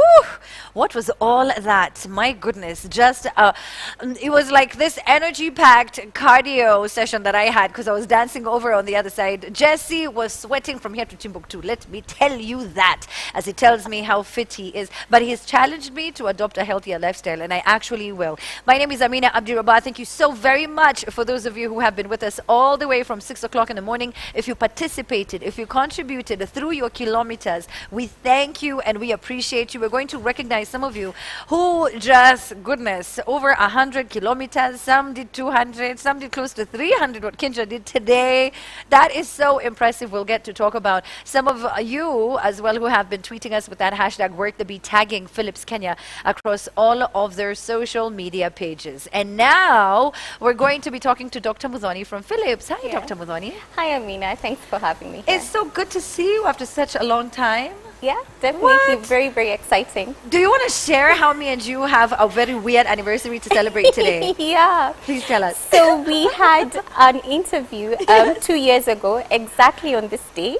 what was all that? My goodness, just it was like this energy-packed cardio session that I had, because I was dancing over on the other side. Jesse was sweating from here to Timbuktu. Let me tell you that, as he tells me how fit he is. But he has challenged me to adopt a healthier lifestyle, and I actually will. My name is Amina Abdirabah. Thank you so very much for those of you who have been with us all the way from 6 o'clock in the morning. If you participated, if you contributed through your kilometers, we thank you and we appreciate you. We're going to recognize some of you who just, goodness, over 100 kilometers, some did 200, some did close to 300, what Kinja did today. That is so impressive. We'll get to talk about some of you as well who have been tweeting us with that hashtag Work the Beat, tagging Philips Kenya across all of their social media pages. And now we're going to be talking to Dr. Muthoni from Philips. Hi, Dr. Muthoni. Hi, Amina. Thanks for having me. It's so good to see you after such a long time. Yeah, definitely. Very, very exciting. Do you want to share how me and you have a very weird anniversary to celebrate today? Yeah. Please tell us. So we had an interview 2 years ago, exactly on this day.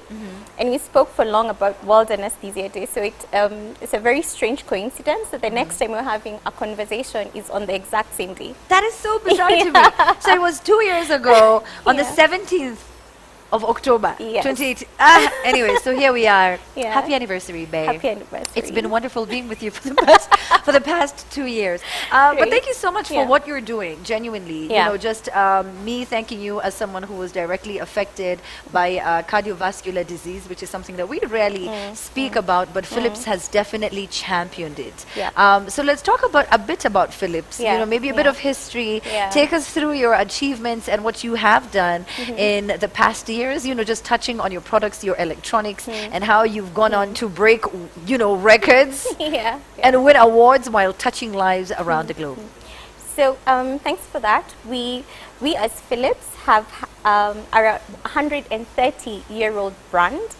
And we spoke for long about World Anesthesia Day. So it's a very strange coincidence that the next time we're having a conversation is on the exact same day. That is so bizarre to me. So it was 2 years ago on the 17th of October, 2018. Anyway, so here we are. Yeah. Happy anniversary, babe. Happy anniversary. It's been wonderful being with you for the past 2 years. But thank you so much for what you're doing, genuinely. You know, just me thanking you as someone who was directly affected by cardiovascular disease, which is something that we rarely speak about, but Philips has definitely championed it. So let's talk about a bit about Philips. You know, maybe a bit of history. Take us through your achievements and what you have done in the past years. You know, just touching on your products, your electronics, and how you've gone on to break, you know, records and win awards while touching lives around the globe. So thanks for that. We as Philips have a 130-year-old brand,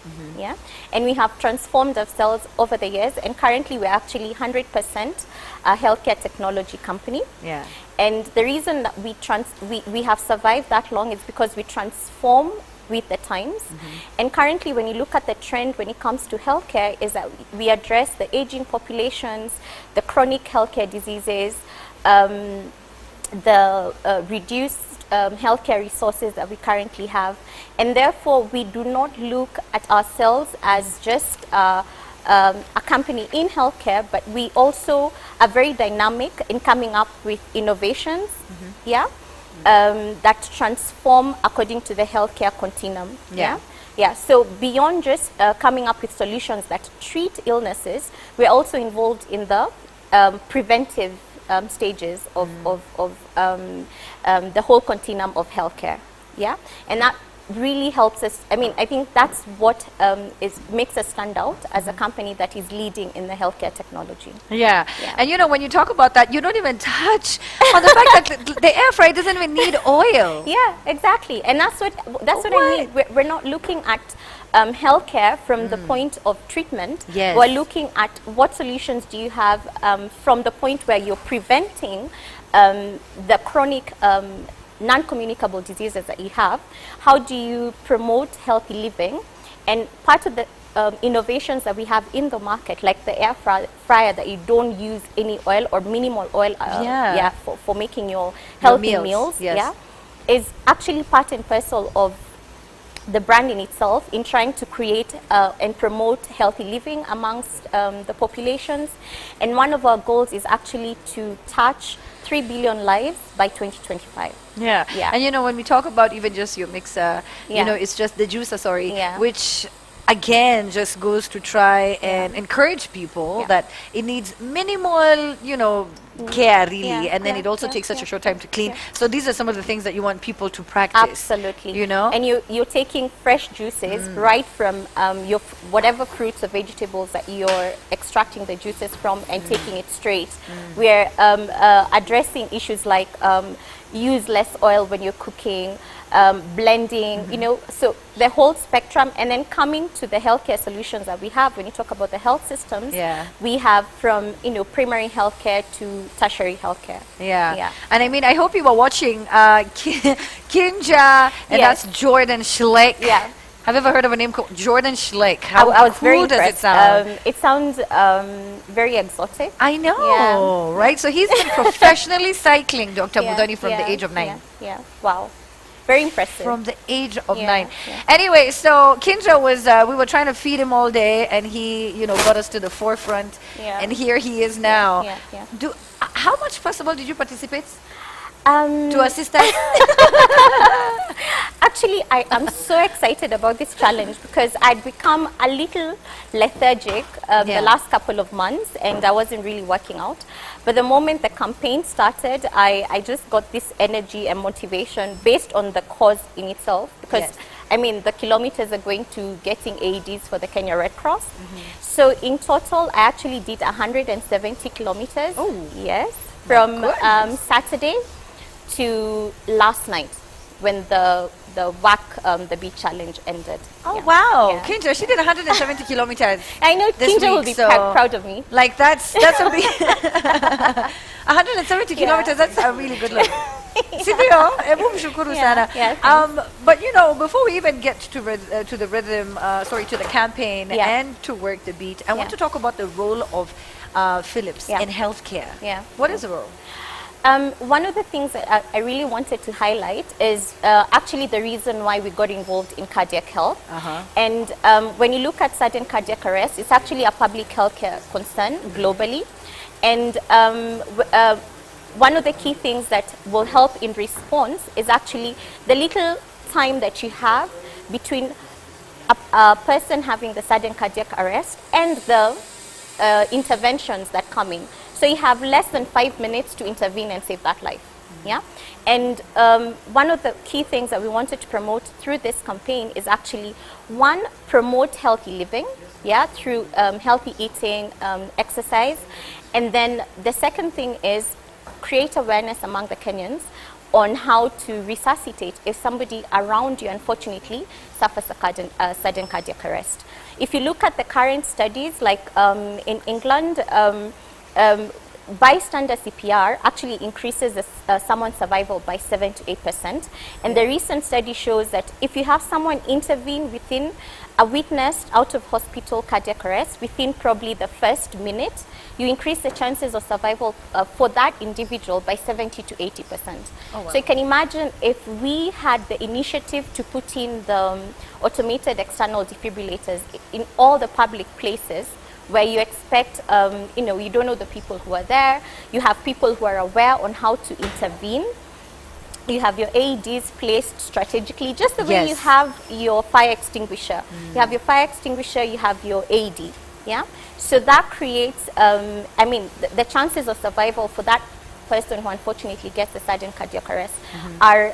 and we have transformed ourselves over the years. And currently, we're actually 100% a healthcare technology company. And the reason that we have survived that long is because we transform with the times. And currently, when you look at the trend when it comes to healthcare, is that we address the aging populations, the chronic healthcare diseases, the reduced healthcare resources that we currently have, and therefore we do not look at ourselves as just a company in healthcare, but we also are very dynamic in coming up with innovations, that transform according to the healthcare continuum. So beyond just coming up with solutions that treat illnesses, we're also involved in the preventive stages of the whole continuum of healthcare. And that really helps us. I mean, I think that's what makes us stand out as a company that is leading in the healthcare technology. And you know, when you talk about that, you don't even touch on the fact that the air fryer doesn't even need oil. Exactly. And that's what I mean. We're not looking at healthcare from the point of treatment. We're looking at what solutions do you have from the point where you're preventing the chronic non-communicable diseases that you have. How do you promote healthy living? And part of the innovations that we have in the market, like the air fryer that you don't use any oil or minimal oil for making your healthy meals, is actually part and parcel of the brand in itself, in trying to create and promote healthy living amongst the populations. And one of our goals is actually to touch 3 billion lives by 2025. And you know, when we talk about even just your mixer, you know, it's just the juicer, which again just goes to try and encourage people that it needs minimal, you know, care really, and then it also takes such a short time to clean. So these are some of the things that you want people to practice. Absolutely. You know, and you're taking fresh juices right from your whatever fruits or vegetables that you're extracting the juices from and taking it straight. We're addressing issues like use less oil when you're cooking, blending, you know, so the whole spectrum. And then coming to the healthcare solutions that we have, when you talk about the health systems, we have from, you know, primary healthcare to tertiary healthcare. And I mean, I hope you were watching Kinja, and that's Jordan Schlick. Have you ever heard of a name called Jordan Schlick? How I was very cool does it impressed. sound? It sounds very exotic. I know, right? So he's been professionally cycling, Dr. Budani, from the age of 9. Wow. Very impressive. From the age of 9. Anyway, so Kinja was, we were trying to feed him all day, and he, you know, got us to the forefront. And here he is now. How much possible did you participate? To assist us? Actually, I am so excited about this challenge because I'd become a little lethargic the last couple of months, and I wasn't really working out. But the moment the campaign started, I just got this energy and motivation based on the cause in itself, because I mean, the kilometers are going to getting AEDs for the Kenya Red Cross. So in total, I actually did 170 kilometers. From Saturday to last night, when the WAC, the beach challenge ended. Wow. Kinja, she did 170 kilometers. I know Kinja will be proud of me. Like that's a big 170 kilometers, that's a really good look. But you know, before we even get to the rhythm, to the campaign and to work the beat, I want to talk about the role of Philips in healthcare. What is the role? One of the things that I really wanted to highlight is actually the reason why we got involved in cardiac health. And when you look at sudden cardiac arrest, it's actually a public healthcare concern globally. And one of the key things that will help in response is actually the little time that you have between a person having the sudden cardiac arrest and the interventions that come in. So you have less than 5 minutes to intervene and save that life. And one of the key things that we wanted to promote through this campaign is actually, one, promote healthy living, through healthy eating, exercise. And then the second thing is create awareness among the Kenyans on how to resuscitate if somebody around you, unfortunately, suffers a sudden cardiac arrest. If you look at the current studies, like in England, bystander CPR actually increases someone's survival by 7 to 8%. And the recent study shows that if you have someone intervene within a witnessed out of hospital cardiac arrest within probably the first minute, you increase the chances of survival for that individual by 70 to 80%. Oh, wow. So you can imagine if we had the initiative to put in the automated external defibrillators in all the public places where you expect, you don't know the people who are there, you have people who are aware on how to intervene, you have your AEDs placed strategically, just the way you have your fire extinguisher. You have your fire extinguisher, you have your AED, yeah? So that creates, the chances of survival for that person who unfortunately gets a sudden cardiac arrest are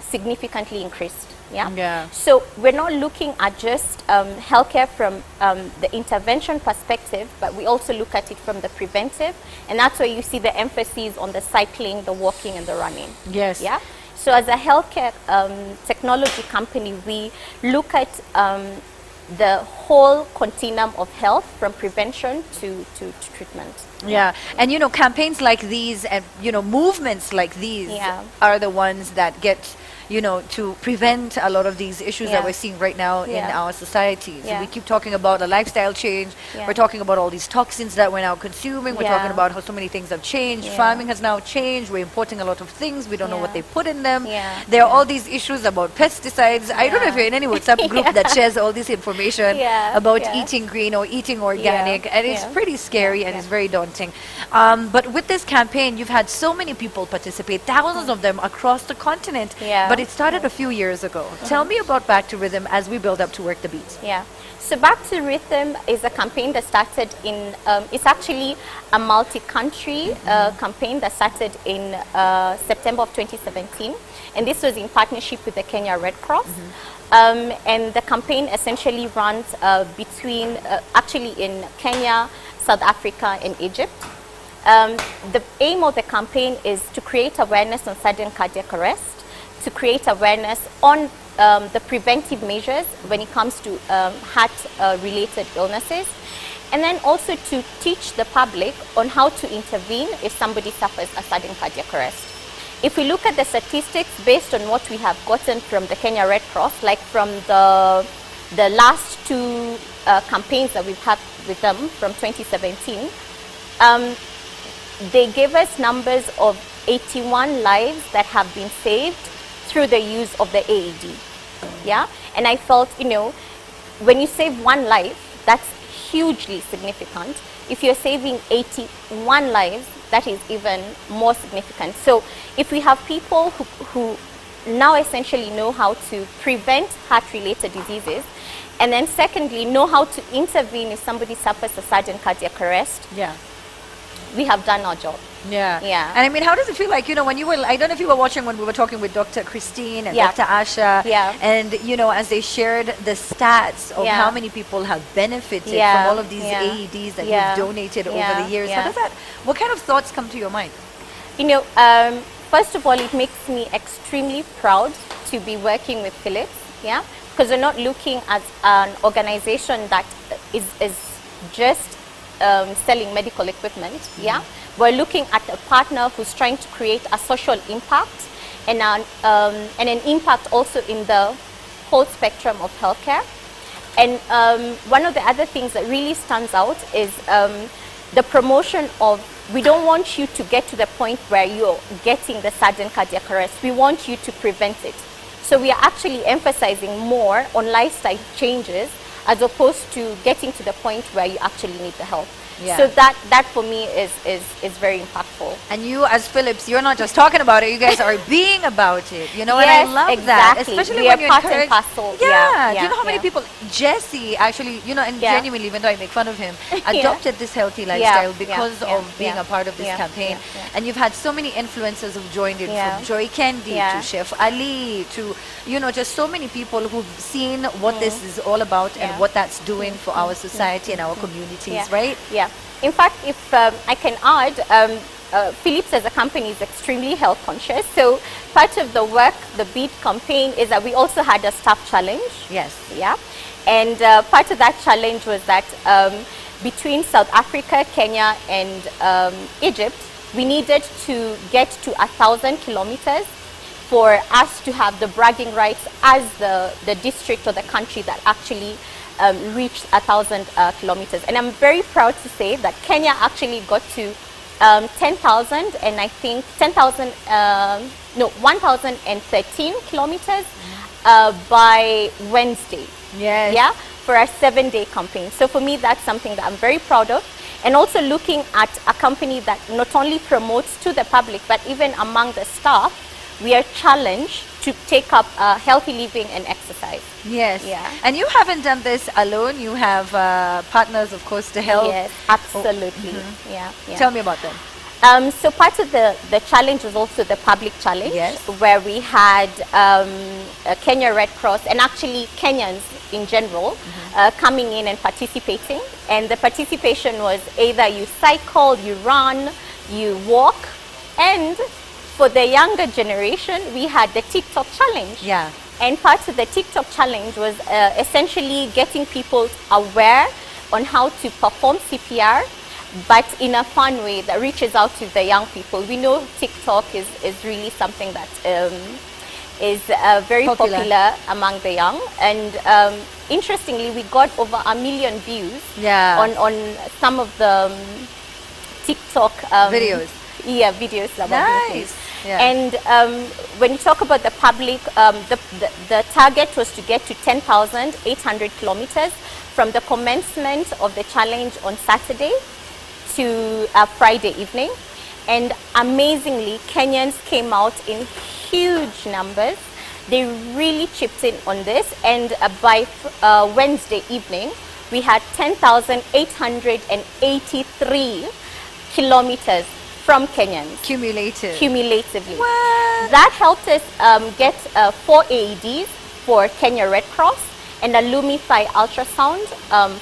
significantly increased. Yeah? So we're not looking at just healthcare from the intervention perspective, but we also look at it from the preventive, and that's where you see the emphasis on the cycling, the walking, and the running. Yes. Yeah. So as a healthcare technology company, we look at the whole continuum of health from prevention to treatment. Yeah, and campaigns like these and movements like these are the ones that get to prevent a lot of these issues that we're seeing right now in our societies. We keep talking about a lifestyle change. We're talking about all these toxins that we're now consuming. We're talking about how so many things have changed. Farming has now changed. We're importing a lot of things. We don't know what they put in them. There are all these issues about pesticides. I don't know if you're in any WhatsApp group that shares all this information about eating green or eating organic, and it's pretty scary and it's very daunting. But with this campaign, you've had so many people participate, thousands of them across the continent. But it started a few years ago. Tell me about Back to Rhythm as we build up to Work the Beat. Yeah. So Back to Rhythm is a campaign that started in, it's actually a multi-country campaign that started in September of 2017. And this was in partnership with the Kenya Red Cross. And the campaign essentially runs actually in Kenya, South Africa, and Egypt. The aim of the campaign is to create awareness on sudden cardiac arrest, to create awareness on the preventive measures when it comes to heart-related illnesses, and then also to teach the public on how to intervene if somebody suffers a sudden cardiac arrest. If we look at the statistics based on what we have gotten from the Kenya Red Cross, like from the last two campaigns that we've had with them from 2017, they gave us numbers of 81 lives that have been saved through the use of the AED. Yeah, and I felt, when you save one life, that's hugely significant. If you're saving 81 lives, that is even more significant. So if we have people who now essentially know how to prevent heart-related diseases, and then secondly, know how to intervene if somebody suffers a sudden cardiac arrest, we have done our job. Yeah. And I mean, how does it feel like, when you were, I don't know if you were watching when we were talking with Dr. Christine and Dr. Asha, and, as they shared the stats of how many people have benefited from all of these AEDs that you've donated over the years. How does that, what kind of thoughts come to your mind? First of all, it makes me extremely proud to be working with Philips, because we're not looking at an organization that is just selling medical equipment, We're looking at a partner who's trying to create a social impact and an impact also in the whole spectrum of healthcare. And one of the other things that really stands out is the promotion of, we don't want you to get to the point where you're getting the sudden cardiac arrest. We want you to prevent it. So we are actually emphasizing more on lifestyle changes as opposed to getting to the point where you actually need the help. So that for me is very impactful. And you as Philips, you're not just talking about it, you guys are being about it, and I love that. Especially when you encourage. Do you know how many people, Jesse actually, and genuinely, even though I make fun of him, adopted this healthy lifestyle because of being a part of this campaign. And you've had so many influencers who've joined in, from Joy Candy to Chef Ali to, just so many people who've seen what this is all about and what that's doing for our society and our communities, right? In fact, if I can add, Philips as a company is extremely health conscious. So part of the work, the BEAT campaign, is that we also had a staff challenge. And part of that challenge was that between South Africa, Kenya, and Egypt, we needed to get to 1,000 kilometers for us to have the bragging rights as the district or the country that actually reached 1,000 kilometers. And I'm very proud to say that Kenya actually got to 10,000 and I think 1,013 kilometers by Wednesday. Yes. Yeah, for our 7-day campaign. So for me, that's something that I'm very proud of. And also looking at a company that not only promotes to the public, but even among the staff, we are challenged to take up healthy living and exercise. Yes. Yeah. And you haven't done this alone. You have partners, of course, to help. Yes, absolutely. Yeah, yeah. Tell me about them. So part of the challenge was also the public challenge, Yes. where we had Kenya Red Cross and actually Kenyans in general coming in and participating. And the participation was either you cycle, you run, you walk, and for the younger generation, we had the TikTok challenge. Yeah. And part of the TikTok challenge was essentially getting people aware on how to perform CPR, but in a fun way that reaches out to the young people. We know TikTok is really something that is very popular among the young. And interestingly, we got over 1 million views on some of the TikTok videos. Yeah, videos about Nice. these. Yeah. And when you talk about the public, the target was to get to 10,800 kilometers from the commencement of the challenge on Saturday to Friday evening. And amazingly, Kenyans came out in huge numbers. They really chipped in on this. And by Wednesday evening, we had 10,883 kilometers from Kenyans. Cumulatively. What? That helped us get 4 AEDs for Kenya Red Cross and a Lumify ultrasound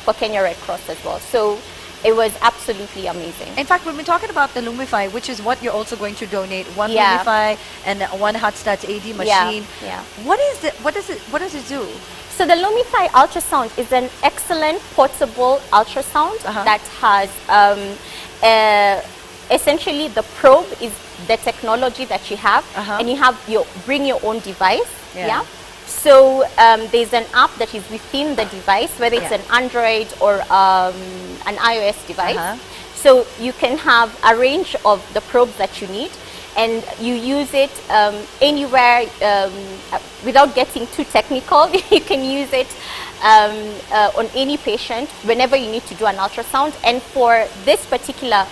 for Kenya Red Cross as well. So it was absolutely amazing. In fact, we've been talking about the Lumify, which is what you're also going to donate. One Yeah. Lumify and one HeartStart AD machine. Yeah. What is it? What does it do? So the Lumify ultrasound is an excellent portable ultrasound that has essentially the probe is the technology that you have, and you have bring your own device. Yeah. So there's an app that is within the device, whether it's an Android or an iOS device. So you can have a range of the probes that you need, and you use it anywhere without getting too technical. You can use it on any patient whenever you need to do an ultrasound. And for this particular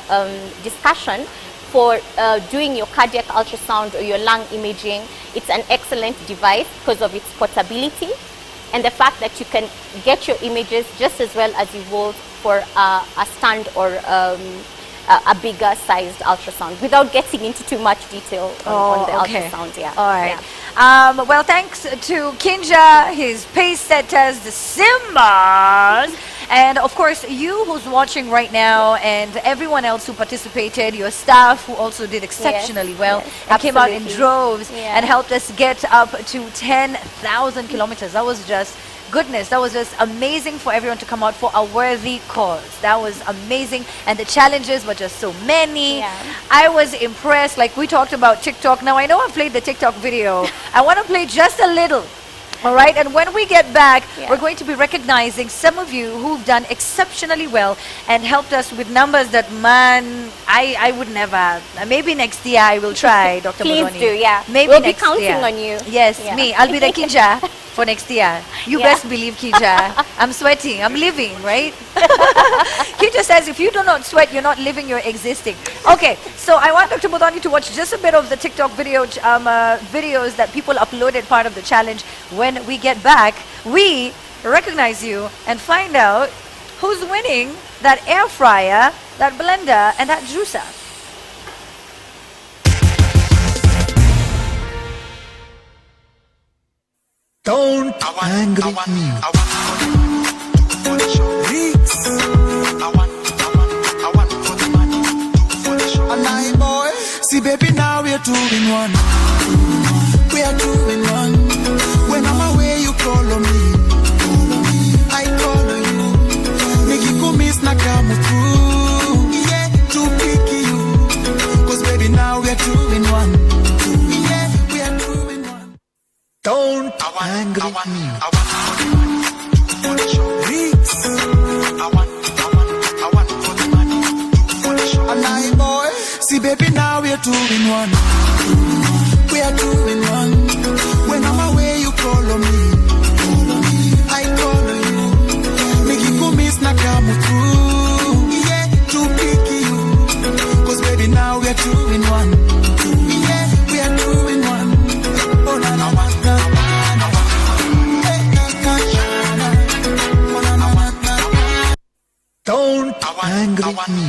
discussion, for doing your cardiac ultrasound or your lung imaging, it's an excellent device because of its portability and the fact that you can get your images just as well as you would for a stand or a bigger sized ultrasound without getting into too much detail on the ultrasound. Yeah. All right. Well, thanks to Kinja, his pace setters, the Simbas, and of course you who's watching right now, and everyone else who participated, your staff who also did exceptionally well and came out in droves and helped us get up to 10,000 kilometers. That was just goodness. That was just amazing for everyone to come out for a worthy cause. That was amazing, and the challenges were just so many. I was impressed. Like we talked about TikTok. Now I know I've played the TikTok video. I want to play just a little. All right, and when we get back, we're going to be recognizing some of you who've done exceptionally well and helped us with numbers that, man, I would never. Maybe next year I will try, Dr. Please Modoni. do, yeah. Maybe we'll next be counting year. on you. Yes, Yeah. me. I'll be the Kinja for next year. You best believe, Kinja. I'm sweating. I'm living, right? Kinja says if you do not sweat, you're not living, you're existing. Okay, so I want Dr. Modoni to watch just a bit of the TikTok video videos that people uploaded part of the challenge. When we get back, we recognize you and find out who's winning that air fryer, that blender, and that juicer. Don't angry me. See, baby, now we're 2 in 1. We are 2 in 1. When I'm away, you call on me. I call on you. Make you go miss now. na kamutu. Yeah, to pick you. Cause baby now we are 2 in 1. Yeah, we are 2 in 1. Don't angry me. And I boy, see baby now we are 2 in 1. We are 2 in 1. When I'm away you call on me. I call on you. Make you go miss na kamutu. Yeah, to pick you. Cause baby now we are 2 in 1. Yeah, we are 2 in 1. Oh na na na na. Don't angry me.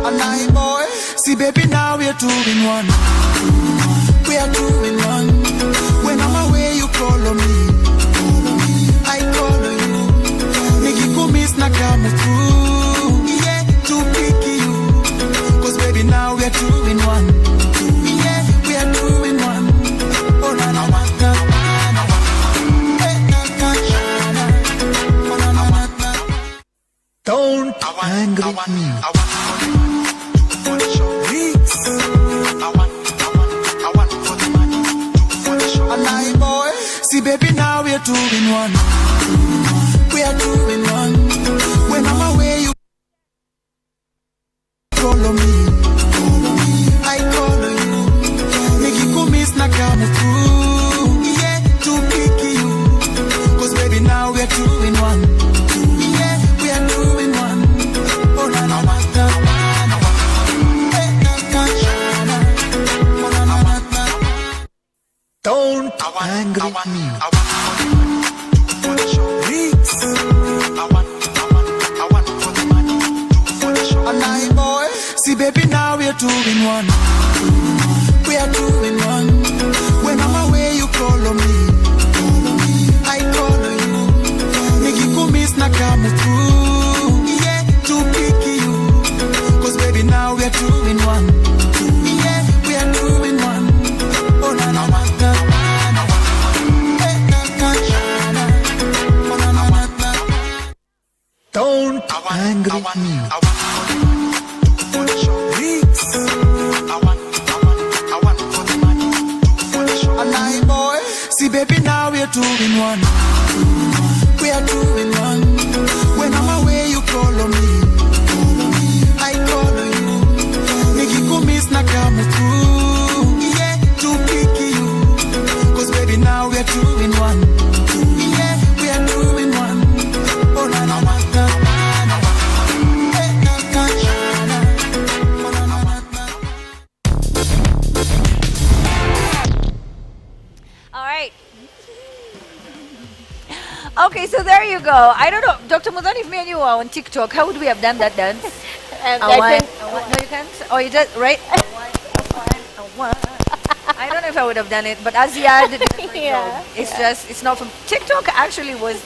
And I boy, see baby now we are 2 in 1. We are 2 in 1. When I'm away you call on me. I call on you. Make you go miss na kamutu. Yeah, to pick you. Cause baby now we are 2 in 1. Yeah, we are 2 in 1. Oh na na na na. Don't angry me. And I boy, see baby now we are 2 in 1. We are 2 in 1. When I'm away you call on me. I call on you. Make you go miss na kamutu. Yeah, to pick you. Cause baby now we are 2 in 1. Yeah, we are 2 in 1. Oh na na na na. Don't angry me. And I boy, see baby now we are 2 in 1. We are 2 in 1. When I'm away you call on me. I call on you. Make you go miss na kamutu. Yeah, to pick you. Cause baby now we are 2 in 1. Yeah, we are 2 in 1. Oh na na na na. Don't angry me. And I boy, see baby now we are 2 in 1. We are 2 in 1. When I'm away you call on me. I call on you. Make you go miss na kamutu. Yeah, to pick you. Cause baby now we are 2 in 1. Yeah, we are 2 in 1. Oh na na na na. All right. Okay, so there you go. I don't know, Dr. Mudhani, if me and you are on TikTok, how would we have done that dance? No, you can't. Oh, you just right. I don't know if I would have done it, but Azia did it. It's just, it's not from TikTok. Actually, was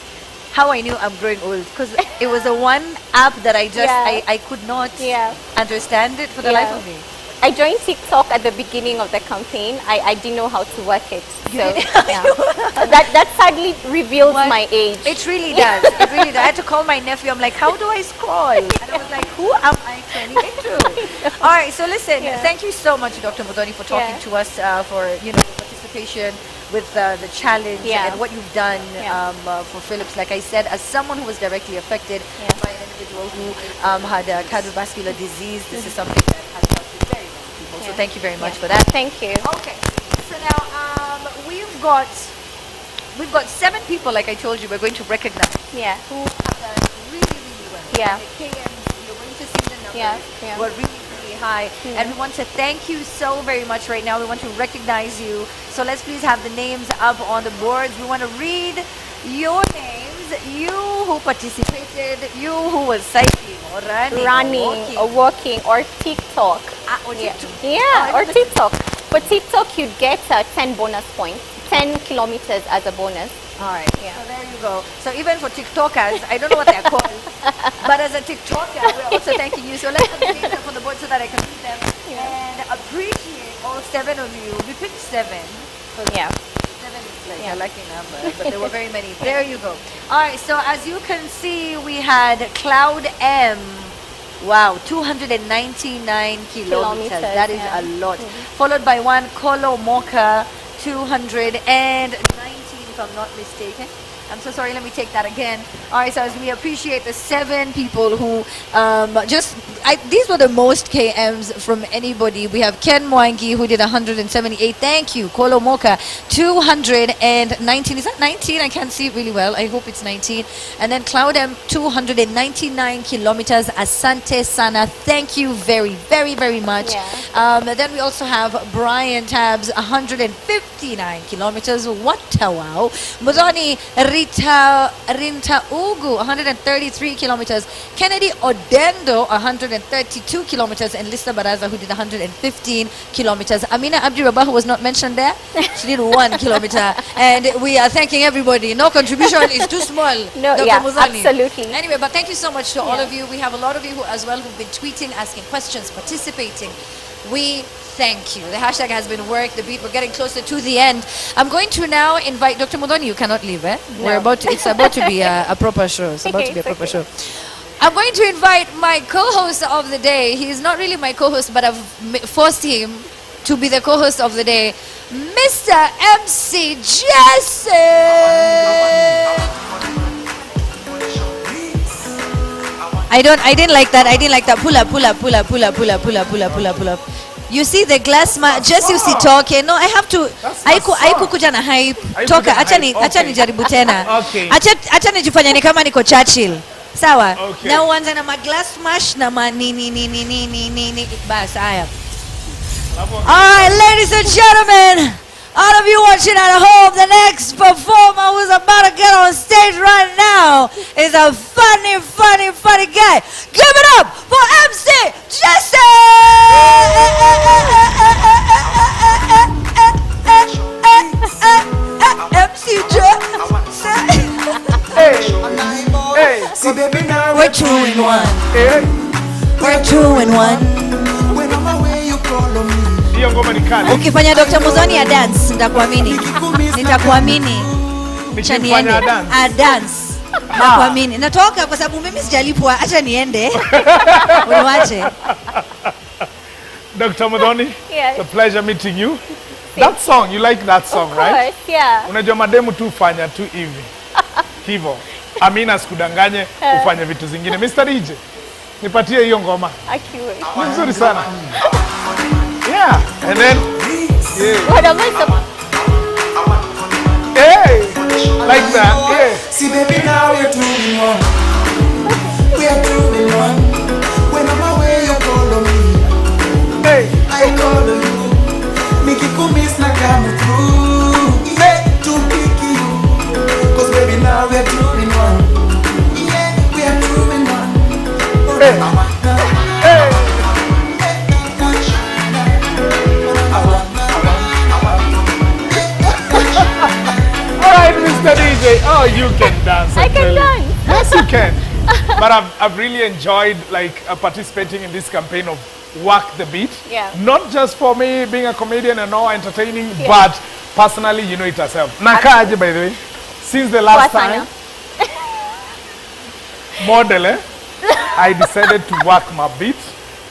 how I knew I'm growing old, because it was the one app that I just I could not understand it for the life of me. I joined TikTok at the beginning of the campaign. I didn't know how to work it. So that sadly reveals my age. It really does. It really does. I had to call my nephew. I'm like, how do I scroll? And I was like, who am I turning into? All right. So listen, thank you so much, Dr. Mudhani, for talking to us, for participation with the challenge and what you've done for Philips. Like I said, as someone who was directly affected by an individual who had cardiovascular disease, this is something that has helped very many people. So thank you very much for that. Thank you. Okay. So now we've got 7 people, like I told you, we're going to recognize. Who have done really, really well. The KMs, you're going to see the numbers. Were really, really high. And we want to thank you so very much right now. We want to recognize you. So let's please have the names up on the boards. We want to read your names. You who participated, you who was cycling or running or walking or TikTok. Or TikTok. Or TikTok. For TikTok, you'd get 10 bonus points, 10 kilometers as a bonus. All right. So there you go. So even for TikTokers, I don't know what they're called, but as a TikToker, we're also thanking you. So let's put the names up on the board so that I can read them and appreciate all 7 of you. We picked 7. 7 Like a lucky number, but there were very many. There you go. All right, so as you can see, we had Cloud M. Wow, 299 kilometers. That is a lot. Followed by one Kolo Mocha, 219, if I'm not mistaken. I'm so sorry, let me take that again. All right, so as we appreciate the 7 people who these were the most KMs from anybody. We have Ken Mwangi who did 178. Thank you. Kolo Moka, 219. Is that 19? I can't see it really well. I hope it's 19. And then Cloud M, 299 kilometers. Asante Sana. Thank you very, very, very much. Yeah. Then we also have Brian Tabs, 159 kilometers. What a wow. Mudoni Rinta Ugu, 133 kilometers. Kennedy Odendo, 132 kilometers. And Lisa Baraza, who did 115 kilometers. Amina Abdi Rabah, who was not mentioned there, she did 1 kilometer. And we are thanking everybody. No contribution is too small. No, Dr. yeah, Muzani. absolutely. Anyway, but thank you so much to all of you. We have a lot of you who as well who've been tweeting, asking questions, participating. We thank you. The hashtag has been worked. The beat. We're getting closer to the end. I'm going to now invite Dr. Mudoni. You cannot leave, eh? No. We're about to. It's about to be a proper show. It's about to be a proper show. I'm going to invite my co-host of the day. He's not really my co-host, but I've forced him to be the co-host of the day, Mr. MC Jesse. I didn't like that. I didn't like that. Pull up. You see the glass just you see talking. No, I have to. Aiku kuja na hype. Toka, acha nijaribu tena. Acha nijifanya ni kama niko Churchill. Sawa. Na uanze na glass smash na ni bas haya. All right, ladies and gentlemen, all of you watching at home, the next performer who's about to get on stage right now is a funny guy. Give it up for MC Jesse! MC Jesse! We're 2 in 1. We're 2 in 1. Ukifanya Dr. Muzani a dance, nitakuamini. Acha niende. A dance. Nakuamini. Natoka kwa sababu mimi sijalipwa. Acha niende. Uniache. Dr. Mudoni, Yes. it's a pleasure meeting you. That song, you like that song, Of course, right? yeah. Unajua mademu tu fanya tu hivi. Hivyo. Amina sikudanganye ufanye vitu zingine. Mr. DJ, nipatie hiyo ngoma. Accurate. Ni nzuri sana. Yeah, and then What am I supposed hey, like that, yeah. See, baby, now we're 2 in 1. We are 2 in 1. When I'm away, you call on me. Hey, I call on you. Nikikumiss na come through. Yeah, to pick you. Cause baby, now we're 2 in 1. Yeah, we are 2 in 1. Hey, hey. Mr. DJ, oh, you can dance. I can dance. Yes, you can. But I've really enjoyed participating in this campaign of Work the Beat. Yeah. Not just for me being a comedian and all entertaining, but personally, you know it yourself. Nakaje, by the way, since the last time, model, I decided to work my beat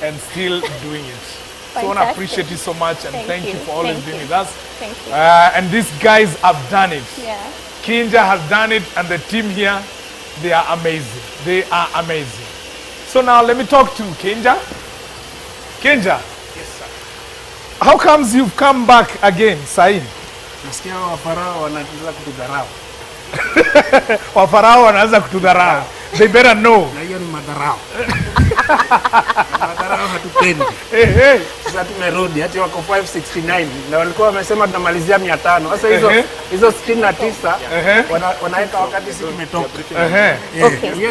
and still doing it. So I want to appreciate you so much and thank you for always being with us. Thank you. And these guys have done it. Yeah. Kinja has done it and the team here, they are amazing. They are amazing. So now let me talk to Kinja. Kinja. Yes, sir. How comes you've come back again, Sain? Nasikia wafarao wanaanza kutudharau. Wafarao wanaanza kutudharau. They better know. Na hiyo ni madharau. Madharau hatupendi. Sasa tumerudi hata wako 569 na walikuwa wamesema tunamalizia 500. Sasa hizo 69 wanaweka wakati sisi tumetoka.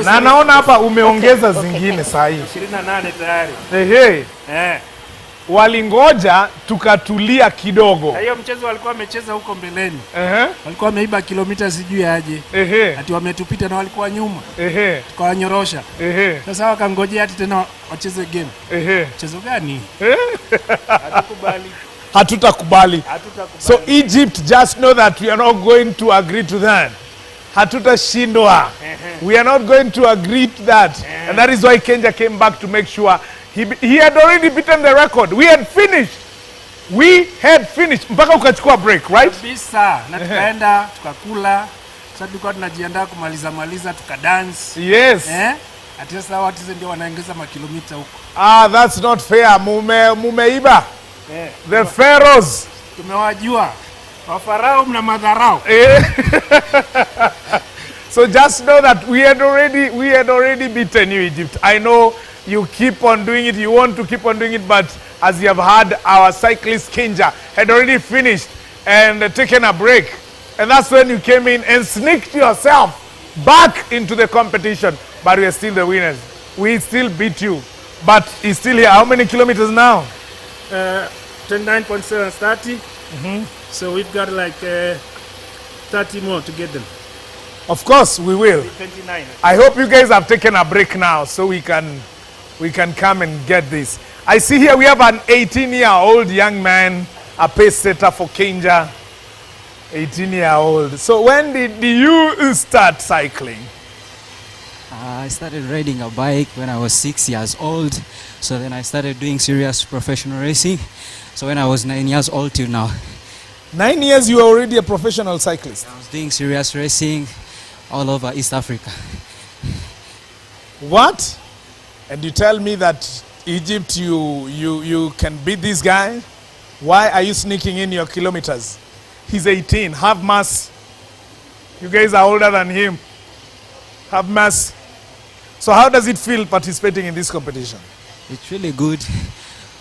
Na naona hapa umeongeza zingine saa hii. 28 tayari. Walingoja tukatulia kidogo. Na hiyo mchezo walikuwa wamecheza huko mbeleni. Walikuwa wameiba kilomita sijui aje. Ati wametupita na walikuwa nyuma. Tukawanyorosha. Sasa wakangojea ati tena wacheze game. Mchezo gani? Hatukubali. hatutakubali. So Egypt, just know that we are not going to agree to that. Hatutashindwa. We are not going to agree to that. And that is why Kenya came back to make sure he had already beaten the record. We had finished. Mpaka ukachukua break, right? Kabisa. Na tukaenda, tukakula. Sasa tulikuwa tunajiandaa kumaliza tukadance. Yes. Ati sasa watu ndio wanaongeza makilomita huko. That's not fair. Mumeiba. The pharaohs. Tumewajua. Wafarao mna madharau. So just know that we had already beaten you, Egypt. I know you keep on doing it, you want to keep on doing it, but as you have heard, our cyclist Kinja had already finished and taken a break. And that's when you came in and sneaked yourself back into the competition. But we are still the winners. We still beat you. But he's still here. How many kilometers now? 29.730. So we've got like 30 more to get them. Of course we will. 29. I hope you guys have taken a break now so we can come and get this. I see here we have an 18-year-old young man, a pace setter for Kenya. 18-year-old. So when did you start cycling? I started riding a bike when I was 6 years old. So then I started doing serious professional racing. So when I was 9 years old till now. 9 years you were already a professional cyclist? I was doing serious racing all over East Africa. What? And you tell me that Egypt, you can beat this guy? Why are you sneaking in your kilometers? He's 18, have mass. You guys are older than him. Have mass. So how does it feel participating in this competition? It's really good,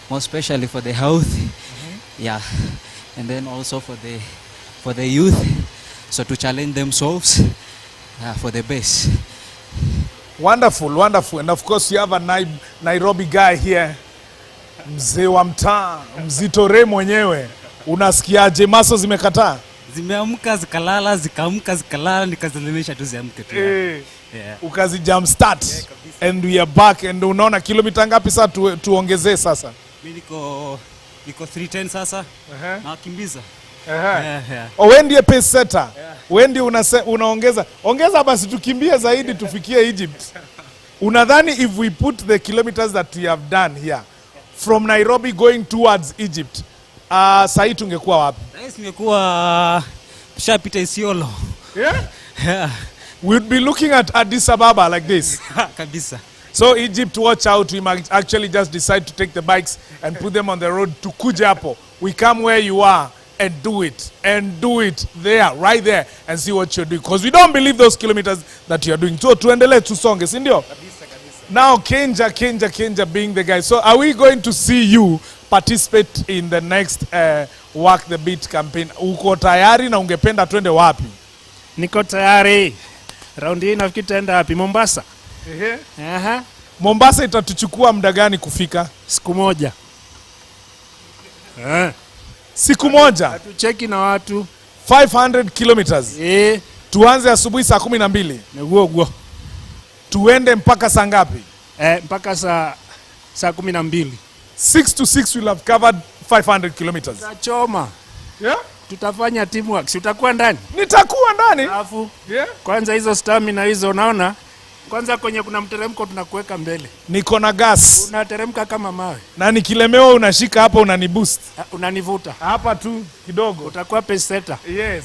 more especially for the health. Yeah. And then also for the youth, so to challenge themselves for the best. Wonderful, wonderful. And of course you have a Nairobi guy here. Mzee wa mtaa, Mzito Ray mwenyewe. Unasikiaje, maso zimekataa? Zimeamka zikalala, zikaamka zikalala, nikazilazimisha tu ziamke tu. Ukazi jump start. And we are back. And unaona kilomita ngapi sasa tuongezee sasa? Mimi niko 310 sasa. Nakimbiza. Wewe ndiye pace setter. Wewe ndiye unaongeza. Ongeza basi tukimbie zaidi tufikie Egypt. Unadhani if we put the kilometers that we have done here from Nairobi going towards Egypt, sahi tungekuwa wapi? Sahi tungekuwa tushapita Isiolo. Yeah. We'd be looking at Addis Ababa like this. Kabisa. So Egypt, watch out. We might actually just decide to take the bikes and put them on the road to Kujapo. We come where you are and do it. And do it there, right there, and see what you're doing. Because we don't believe those kilometers that you're doing. So tuendelee tusonge, si ndio? Now Kenja being the guy. So are we going to see you participate in the next Walk the Beat campaign? Uko tayari na ungependa twende wapi? Niko tayari. Raundi hii nafikiri tutaenda wapi? Mombasa. Mombasa itatuchukua muda gani kufika? Siku moja. Siku moja? Hatucheki na watu. 500 kilometers. Tuanze asubuhi saa 12. Neguo. Tuende mpaka saa ngapi? Mpaka saa 12. 6 to 6 we'll have covered 500 kilometers. Tutachoma. Yeah? Tutafanya teamwork. Utakuwa ndani? Nitakuwa ndani. Alafu kwanza hizo stamina hizo unaona? Kwanza kwenye kuna mteremko tunakuweka mbele. Niko na gas. Unateremka kama mawe. Na nikilemewa unashika hapa unaniboost. Unanivuta. Hapa tu kidogo. Utakuwa pace setter. Yes.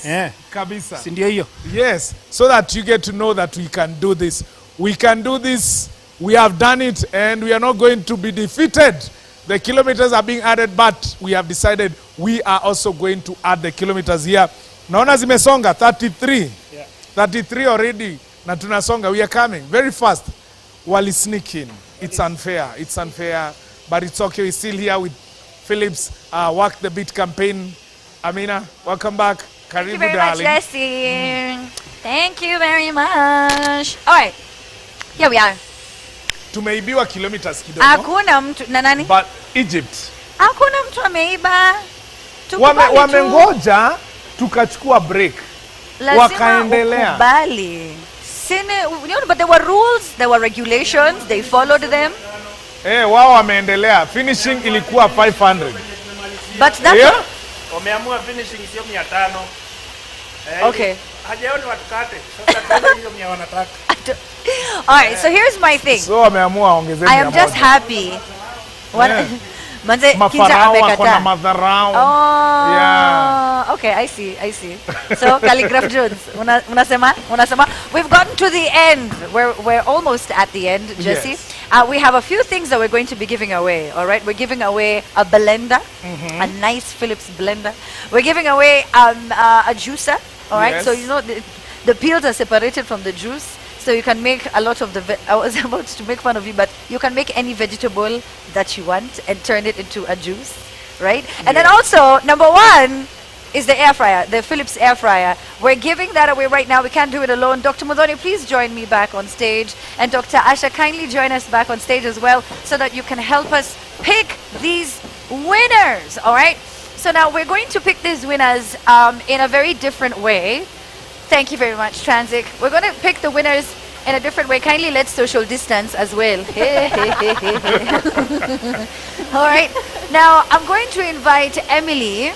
Kabisa. Si ndio hiyo? Yes. So that you get to know that we can do this. We can do this. We have done it and we are not going to be defeated. The kilometers are being added, but we have decided we are also going to add the kilometers here. Naona zimesonga 33. 33 already. Na tunasonga, we are coming very fast. Wali sneak in. It's unfair. It's unfair, but it's okay. We're still here with Phillips Walk the Beat campaign. Amina, welcome back. Thank you very much, Jesse. Thank you very much. All right, here we are. Tumeibiwa kilometers kidogo. Hakuna mtu na nani? But Egypt. Hakuna mtu ameiba. Wamengoja tukachukua break. Wakaendelea. Ukubali. But there were rules, there were regulations, they followed them. Wao wameendelea. Finishing ilikuwa 500. But that's Yeah? Wameamua finishing sio 500. Okay. Hajaoni watukate. Sasa tena hiyo 100 wanataka. All right, so here's my thing. So wameamua ongezeni. I am just happy. Yeah. Manze Kinja Mafarao wako na amekataa. madharau. Oh, Yeah. okay, I see. So Calligraph Jones, unasema, we've gotten to the end. We're almost at the end, Jesse. Yes. We have a few things that we're going to be giving away. All right, we're giving away a blender, a nice Philips blender. We're giving away a juicer. All right, Yes. so you know the peels are separated from the juice. So you can make a lot of the, I was about to make fun of you, but you can make any vegetable that you want and turn it into a juice, right? And then also, number 1 is the air fryer, the Philips air fryer. We're giving that away right now. We can't do it alone. Dr. Mudhoni, please join me back on stage. And Dr. Asha, kindly join us back on stage as well so that you can help us pick these winners, all right? So now we're going to pick these winners in a very different way. Thank you very much, Transic. We're going to pick the winners in a different way. Kindly let's social distance as well. All right. Now, I'm going to invite Emily.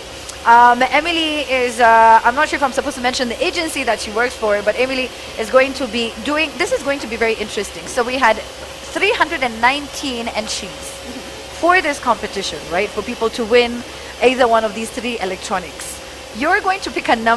Emily is, I'm not sure if I'm supposed to mention the agency that she works for, but Emily is going to be doing, this is going to be very interesting. So we had 319 entries for this competition, right? For people to win either one of these 3 electronics. You're going to pick a number.